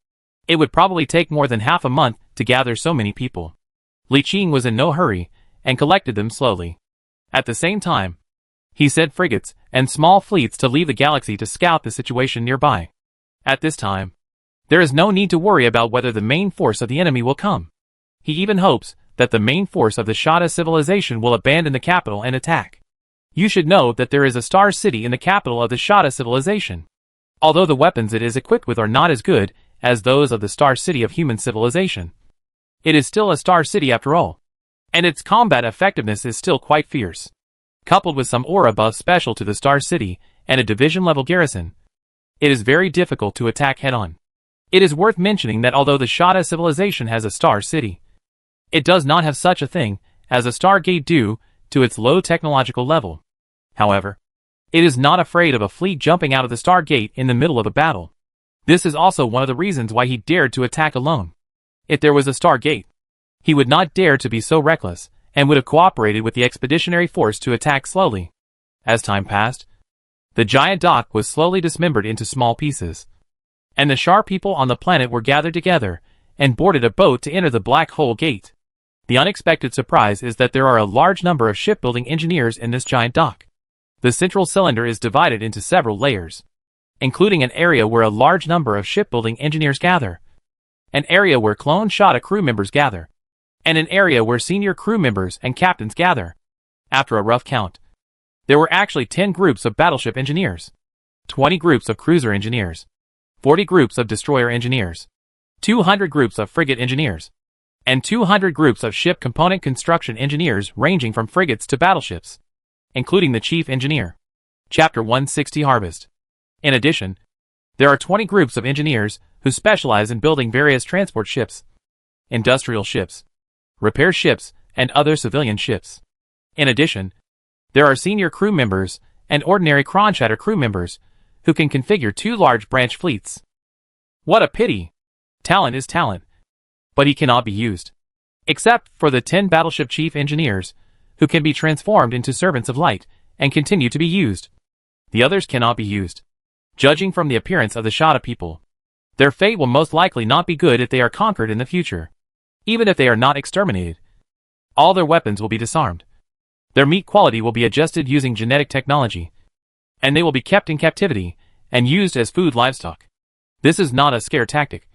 It would probably take more than half a month to gather so many people. Li Qing was in no hurry and collected them slowly. At the same time, he sent frigates and small fleets to leave the galaxy to scout the situation nearby. At this time, there is no need to worry about whether the main force of the enemy will come. He even hopes that the main force of the Shada civilization will abandon the capital and attack. You should know that there is a star city in the capital of the Shada civilization. Although the weapons it is equipped with are not as good as those of the star city of human civilization, it is still a star city after all, and its combat effectiveness is still quite fierce. Coupled with some aura buffs special to the star city and a division-level garrison, it is very difficult to attack head-on. It is worth mentioning that although the Shada civilization has a star city, it does not have such a thing as a Stargate due to its low technological level. However, it is not afraid of a fleet jumping out of the Stargate in the middle of a battle. This is also one of the reasons why he dared to attack alone. If there was a Stargate, he would not dare to be so reckless and would have cooperated with the expeditionary force to attack slowly. As time passed, the giant dock was slowly dismembered into small pieces, and the Shar people on the planet were gathered together and boarded a boat to enter the Black Hole Gate. The unexpected surprise is that there are a large number of shipbuilding engineers in this giant dock. The central cylinder is divided into several layers, including an area where a large number of shipbuilding engineers gather, an area where clone Shada crew members gather, and an area where senior crew members and captains gather. After a rough count, there were actually 10 groups of battleship engineers, 20 groups of cruiser engineers, 40 groups of destroyer engineers, 200 groups of frigate engineers, and 200 groups of ship component construction engineers ranging from frigates to battleships, including the chief engineer. Chapter 160 Harvest. In addition, there are 20 groups of engineers who specialize in building various transport ships, industrial ships, repair ships, and other civilian ships. In addition, there are senior crew members and ordinary Kronstadt crew members who can configure 2 large branch fleets. What a pity! Talent is talent, but he cannot be used. Except for the 10 battleship chief engineers, who can be transformed into servants of light and continue to be used. The others cannot be used. Judging from the appearance of the Shada people, their fate will most likely not be good if they are conquered in the future. Even if they are not exterminated, all their weapons will be disarmed. Their meat quality will be adjusted using genetic technology, and they will be kept in captivity and used as food livestock. This is not a scare tactic.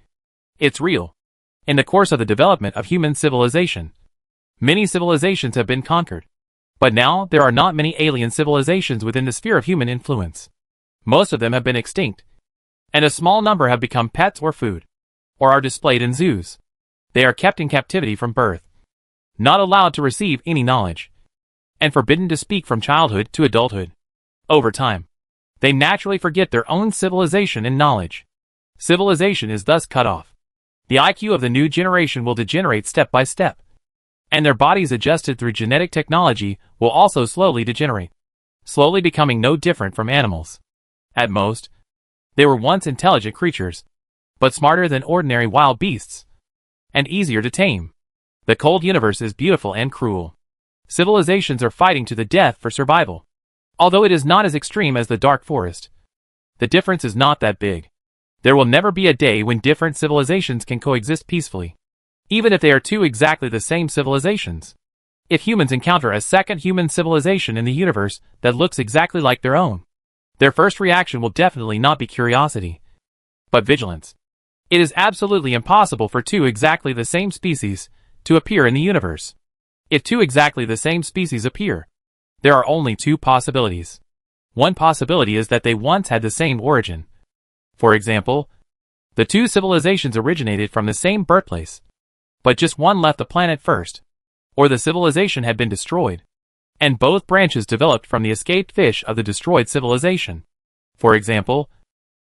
It's real. In the course of the development of human civilization, many civilizations have been conquered. But now there are not many alien civilizations within the sphere of human influence. Most of them have been extinct, and a small number have become pets or food, or are displayed in zoos. They are kept in captivity from birth, not allowed to receive any knowledge, and forbidden to speak from childhood to adulthood. Over time, they naturally forget their own civilization and knowledge. Civilization is thus cut off. The IQ of the new generation will degenerate step by step, and their bodies adjusted through genetic technology will also slowly degenerate, slowly becoming no different from animals. At most, they were once intelligent creatures, but smarter than ordinary wild beasts, and easier to tame. The cold universe is beautiful and cruel. Civilizations are fighting to the death for survival. Although it is not as extreme as the dark forest, the difference is not that big. There will never be a day when different civilizations can coexist peacefully, even if they are 2 exactly the same civilizations. If humans encounter a second human civilization in the universe that looks exactly like their own, their first reaction will definitely not be curiosity, but vigilance. It is absolutely impossible for 2 exactly the same species to appear in the universe. If 2 exactly the same species appear, there are only 2 possibilities. One possibility is that they once had the same origin. For example, the 2 civilizations originated from the same birthplace, but just one left the planet first, or the civilization had been destroyed, and both branches developed from the escaped fish of the destroyed civilization. For example,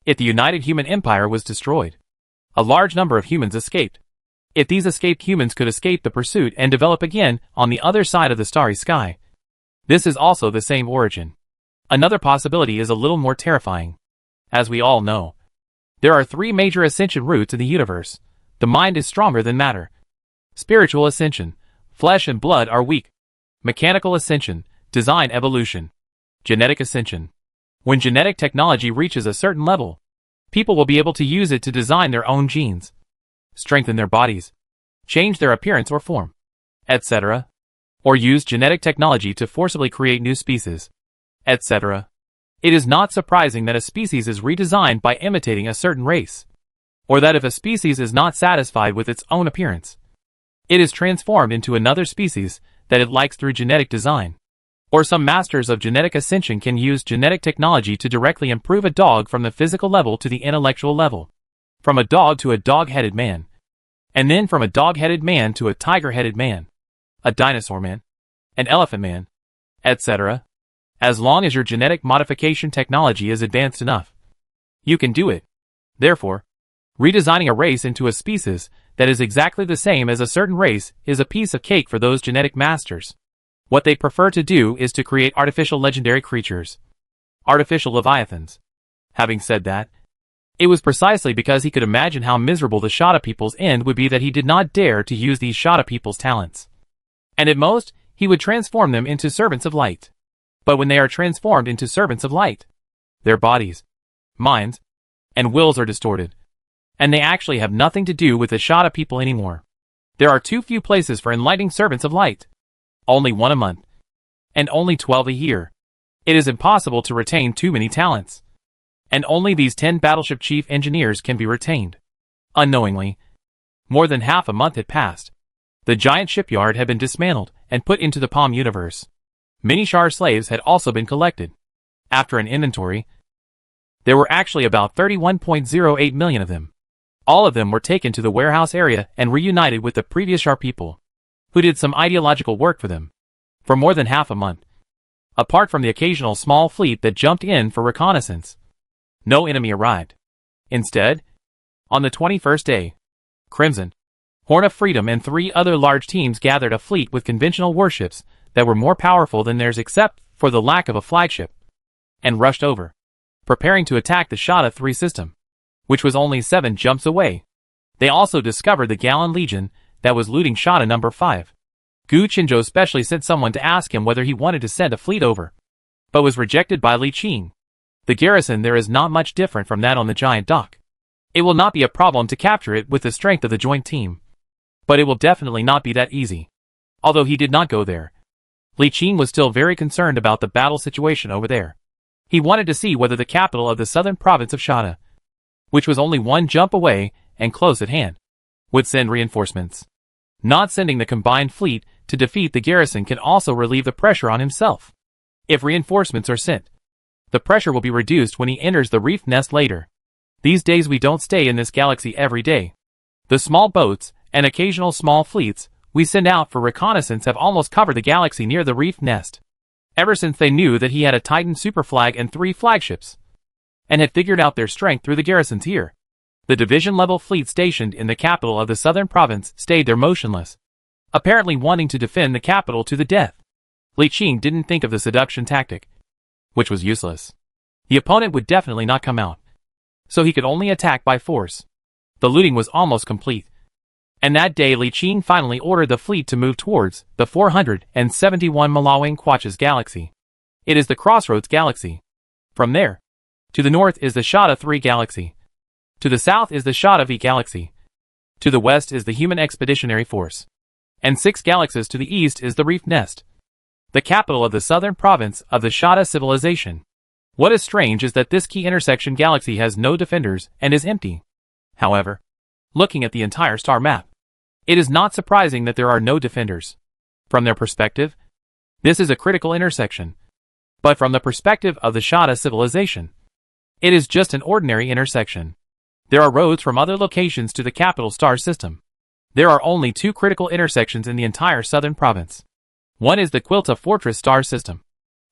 if the United Human Empire was destroyed, a large number of humans escaped. If these escaped humans could escape the pursuit and develop again on the other side of the starry sky, this is also the same origin. Another possibility is a little more terrifying. As we all know, there are 3 major ascension routes in the universe. The mind is stronger than matter. Spiritual ascension, flesh and blood are weak. Mechanical ascension, design evolution. Genetic ascension. When genetic technology reaches a certain level, people will be able to use it to design their own genes, strengthen their bodies, change their appearance or form, etc. Or use genetic technology to forcibly create new species, etc. It is not surprising that a species is redesigned by imitating a certain race, or that if a species is not satisfied with its own appearance, it is transformed into another species that it likes through genetic design. Or some masters of genetic ascension can use genetic technology to directly improve a dog from the physical level to the intellectual level, from a dog to a dog-headed man, and then from a dog-headed man to a tiger-headed man, a dinosaur man, an elephant man, etc. As long as your genetic modification technology is advanced enough, you can do it. Therefore, redesigning a race into a species that is exactly the same as a certain race is a piece of cake for those genetic masters. What they prefer to do is to create artificial legendary creatures, artificial leviathans. Having said that, it was precisely because he could imagine how miserable the Shada people's end would be that he did not dare to use these Shada people's talents. And at most, he would transform them into servants of light. But when they are transformed into servants of light, their bodies, minds, and wills are distorted, and they actually have nothing to do with the Shada people anymore. There are too few places for enlightening servants of light. Only 1 a month, and only 12 a year. It is impossible to retain too many talents, and only these 10 battleship chief engineers can be retained. Unknowingly, more than half a month had passed. The giant shipyard had been dismantled and put into the Palm universe. Many Shar slaves had also been collected. After an inventory, there were actually about 31.08 million of them. All of them were taken to the warehouse area and reunited with the previous Shah people, who did some ideological work for them, for more than half a month. Apart from the occasional small fleet that jumped in for reconnaissance, no enemy arrived. Instead, on the 21st day, Crimson, Horn of Freedom and 3 other large teams gathered a fleet with conventional warships that were more powerful than theirs except for the lack of a flagship, and rushed over, preparing to attack the Shada 3 system, which was only 7 jumps away. They also discovered the Gallan Legion that was looting Shada number 5. Gu Qinzhou specially sent someone to ask him whether he wanted to send a fleet over, but was rejected by Li Qing. The garrison there is not much different from that on the giant dock. It will not be a problem to capture it with the strength of the joint team, but it will definitely not be that easy. Although he did not go there, Li Qing was still very concerned about the battle situation over there. He wanted to see whether the capital of the southern province of Shada, which was only 1 jump away and close at hand, would send reinforcements. Not sending the combined fleet to defeat the garrison can also relieve the pressure on himself. If reinforcements are sent, the pressure will be reduced when he enters the reef nest later. These days we don't stay in this galaxy every day. The small boats and occasional small fleets we send out for reconnaissance have almost covered the galaxy near the reef nest, ever since they knew that he had a Titan super flag and 3 flagships, and had figured out their strength through the garrisons here. The division-level fleet stationed in the capital of the southern province stayed there motionless, apparently wanting to defend the capital to the death. Li Qing didn't think of the seduction tactic, which was useless. The opponent would definitely not come out, so he could only attack by force. The looting was almost complete, and that day Li Qing finally ordered the fleet to move towards the 471 Malawang Quach's galaxy. It is the Crossroads Galaxy. From there, to the north is the Shada 3 Galaxy. To the south is the Shada V Galaxy. To the west is the Human Expeditionary Force. And 6 galaxies to the east is the Reef Nest, the capital of the southern province of the Shada civilization. What is strange is that this key intersection galaxy has no defenders and is empty. However, looking at the entire star map, it is not surprising that there are no defenders. From their perspective, this is a critical intersection. But from the perspective of the Shada civilization, it is just an ordinary intersection. There are roads from other locations to the capital star system. There are only 2 critical intersections in the entire southern province. One is the Quilta Fortress star system,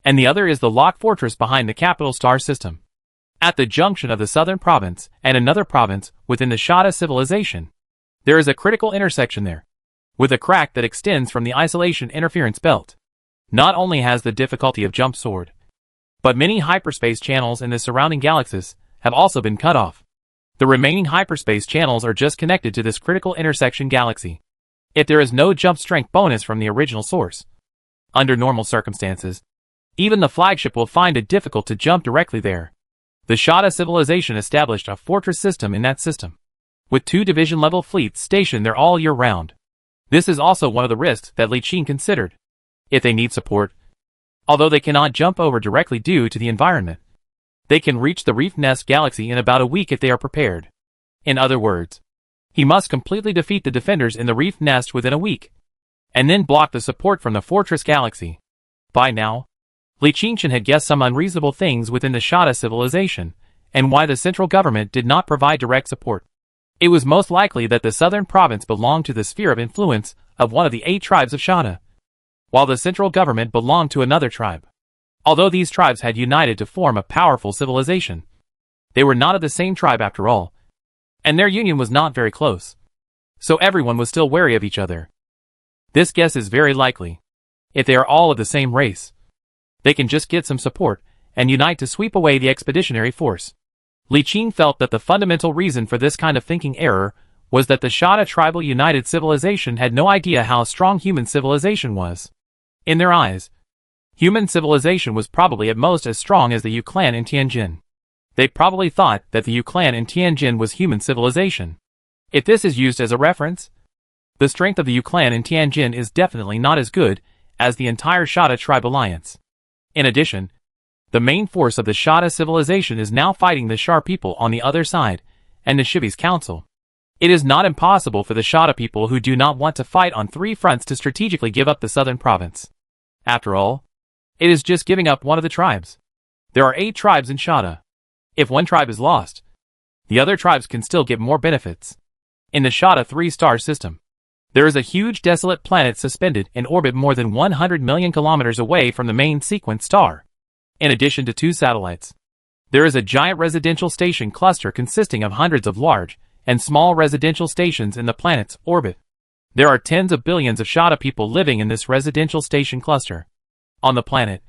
and the other is the Lock Fortress behind the capital star system. At the junction of the southern province and another province within the Shada civilization, there is a critical intersection there, with a crack that extends from the isolation interference belt. Not only has the difficulty of jump soared, but many hyperspace channels in the surrounding galaxies have also been cut off. The remaining hyperspace channels are just connected to this critical intersection galaxy. If there is no jump strength bonus from the original source, under normal circumstances, even the flagship will find it difficult to jump directly there. The Shada civilization established a fortress system in that system, with 2 division-level fleets stationed there all year round. This is also one of the risks that Li Qing considered. If they need support, although they cannot jump over directly due to the environment, they can reach the Reef Nest Galaxy in about a week if they are prepared. In other words, he must completely defeat the defenders in the Reef Nest within a week, and then block the support from the Fortress Galaxy. By now, Li Qingchen had guessed some unreasonable things within the Shada civilization, and why the central government did not provide direct support. It was most likely that the southern province belonged to the sphere of influence of one of the 8 tribes of Shada, while the central government belonged to another tribe. Although these tribes had united to form a powerful civilization, they were not of the same tribe after all, and their union was not very close, so everyone was still wary of each other. This guess is very likely. If they are all of the same race, they can just get some support and unite to sweep away the expeditionary force. Li Qing felt that the fundamental reason for this kind of thinking error was that the Shada tribal united civilization had no idea how strong human civilization was. In their eyes, human civilization was probably at most as strong as the Yu clan in Tianjin. They probably thought that the Yu clan in Tianjin was human civilization. If this is used as a reference, the strength of the Yu clan in Tianjin is definitely not as good as the entire Shada tribe alliance. In addition, the main force of the Shada civilization is now fighting the Shar people on the other side, and the Shivi's council. It is not impossible for the Shada people who do not want to fight on 3 fronts to strategically give up the southern province. After all, it is just giving up one of the tribes. There are 8 tribes in Shada. If one tribe is lost, The other tribes can still get more benefits. In the Shada 3-star system, there is a huge desolate planet suspended in orbit more than 100 million kilometers away from the main sequence star. In addition to 2 satellites, there is a giant residential station cluster consisting of hundreds of large and small residential stations in the planet's orbit. There are tens of billions of Shada people living in this residential station cluster. On the planet,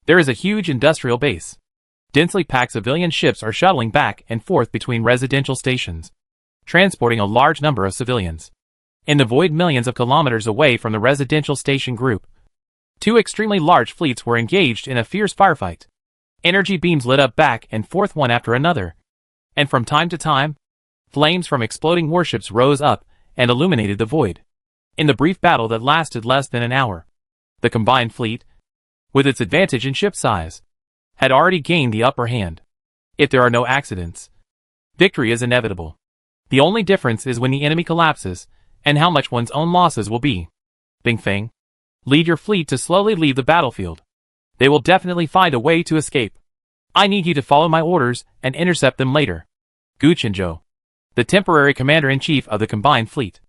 there is a huge industrial base. Densely packed civilian ships are shuttling back and forth between residential stations, transporting a large number of civilians. In the void millions of kilometers away from the residential station group, 2 extremely large fleets were engaged in a fierce firefight. Energy beams lit up back and forth one after another, and from time to time, flames from exploding warships rose up and illuminated the void. In the brief battle that lasted less than an hour, the combined fleet, with its advantage in ship size, had already gained the upper hand. If there are no accidents, victory is inevitable. The only difference is when the enemy collapses, and how much one's own losses will be. Bing Feng, lead your fleet to slowly leave the battlefield. They will definitely find a way to escape. I need you to follow my orders and intercept them later. Gu Qinzhou, the temporary commander-in-chief of the combined fleet,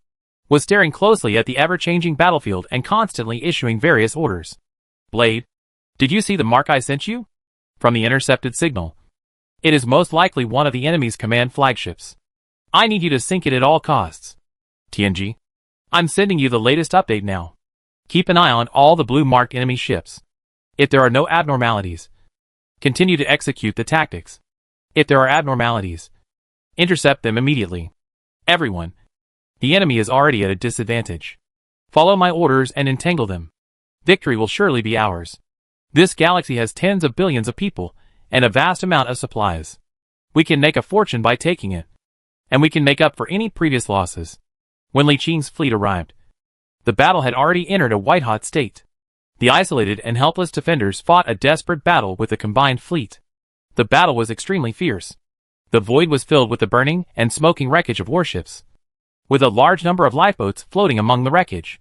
was staring closely at the ever-changing battlefield and constantly issuing various orders. Blade, did you see the mark I sent you? From the intercepted signal. It is most likely one of the enemy's command flagships. I need you to sink it at all costs. Tianji, I'm sending you the latest update now. Keep an eye on all the blue-marked enemy ships. If there are no abnormalities, continue to execute the tactics. If there are abnormalities, intercept them immediately. Everyone, the enemy is already at a disadvantage. Follow my orders and entangle them. Victory will surely be ours. This galaxy has tens of billions of people and a vast amount of supplies. We can make a fortune by taking it, and we can make up for any previous losses. When Li Qing's fleet arrived, the battle had already entered a white-hot state. The isolated and helpless defenders fought a desperate battle with the combined fleet. The battle was extremely fierce. The void was filled with the burning and smoking wreckage of warships, with a large number of lifeboats floating among the wreckage.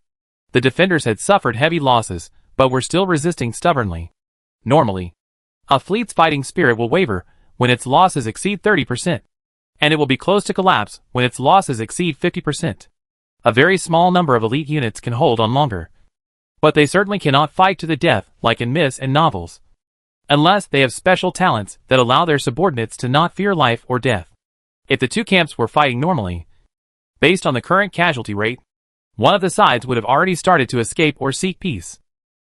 The defenders had suffered heavy losses, but were still resisting stubbornly. Normally, a fleet's fighting spirit will waver when its losses exceed 30%, and it will be close to collapse when its losses exceed 50%. A very small number of elite units can hold on longer, but they certainly cannot fight to the death like in myths and novels, unless they have special talents that allow their subordinates to not fear life or death. If the two camps were fighting normally, based on the current casualty rate, one of the sides would have already started to escape or seek peace.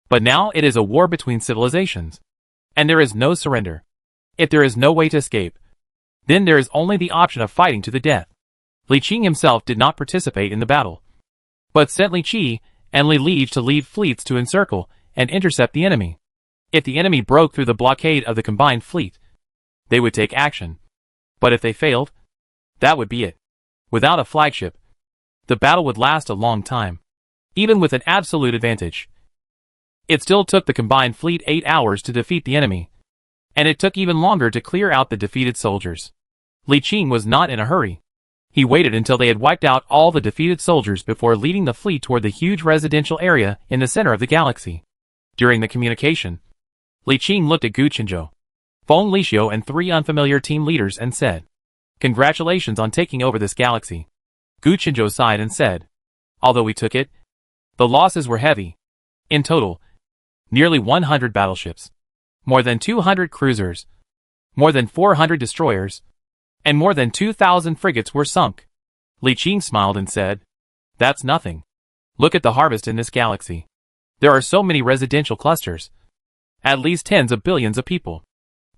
But now it is a war between civilizations, and there is no surrender. If there is no way to escape, then there is only the option of fighting to the death. Li Qing himself did not participate in the battle, but sent Li Qi and Li Lige to lead fleets to encircle and intercept the enemy. If the enemy broke through the blockade of the combined fleet, they would take action. But if they failed, that would be it. Without a flagship, the battle would last a long time. Even with an absolute advantage, it still took the combined fleet 8 hours to defeat the enemy, and it took even longer to clear out the defeated soldiers. Li Qing was not in a hurry. He waited until they had wiped out all the defeated soldiers before leading the fleet toward the huge residential area in the center of the galaxy. During the communication, Li Qing looked at Gu Qinzhou, Feng Lixiu and 3 unfamiliar team leaders and said, "Congratulations on taking over this galaxy." Gu Qinzhou sighed and said, "Although we took it, the losses were heavy. In total, nearly 100 battleships, more than 200 cruisers, more than 400 destroyers, and more than 2,000 frigates were sunk." Li Qing smiled and said, "That's nothing. Look at the harvest in this galaxy. There are so many residential clusters. At least tens of billions of people.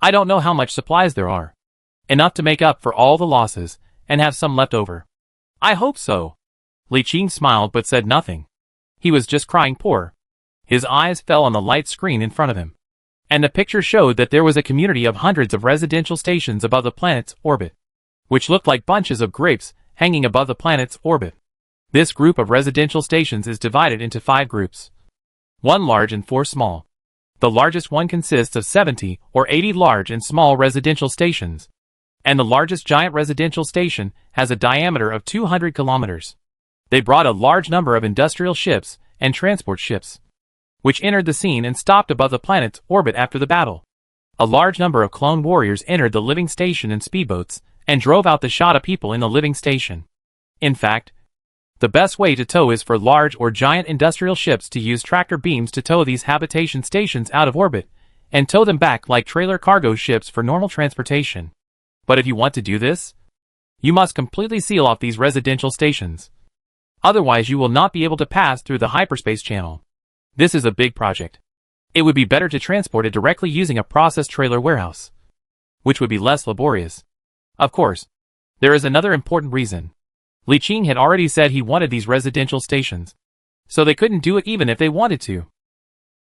I don't know how much supplies there are. Enough to make up for all the losses, and have some left over." "I hope so." Li Qing smiled but said nothing. He was just crying poor. His eyes fell on the light screen in front of him, and the picture showed that there was a community of hundreds of residential stations above the planet's orbit, which looked like bunches of grapes hanging above the planet's orbit. This group of residential stations is divided into 5 groups, 1 large and 4 small. The largest one consists of 70 or 80 large and small residential stations, and the largest giant residential station has a diameter of 200 kilometers. They brought a large number of industrial ships and transport ships, which entered the scene and stopped above the planet's orbit after the battle. A large number of clone warriors entered the living station in speedboats and drove out the shot of people in the living station. In fact, the best way to tow is for large or giant industrial ships to use tractor beams to tow these habitation stations out of orbit, and tow them back like trailer cargo ships for normal transportation. But if you want to do this, you must completely seal off these residential stations. Otherwise you will not be able to pass through the hyperspace channel. This is a big project. It would be better to transport it directly using a process trailer warehouse, which would be less laborious. Of course, there is another important reason. Li Qing had already said he wanted these residential stations, so they couldn't do it even if they wanted to.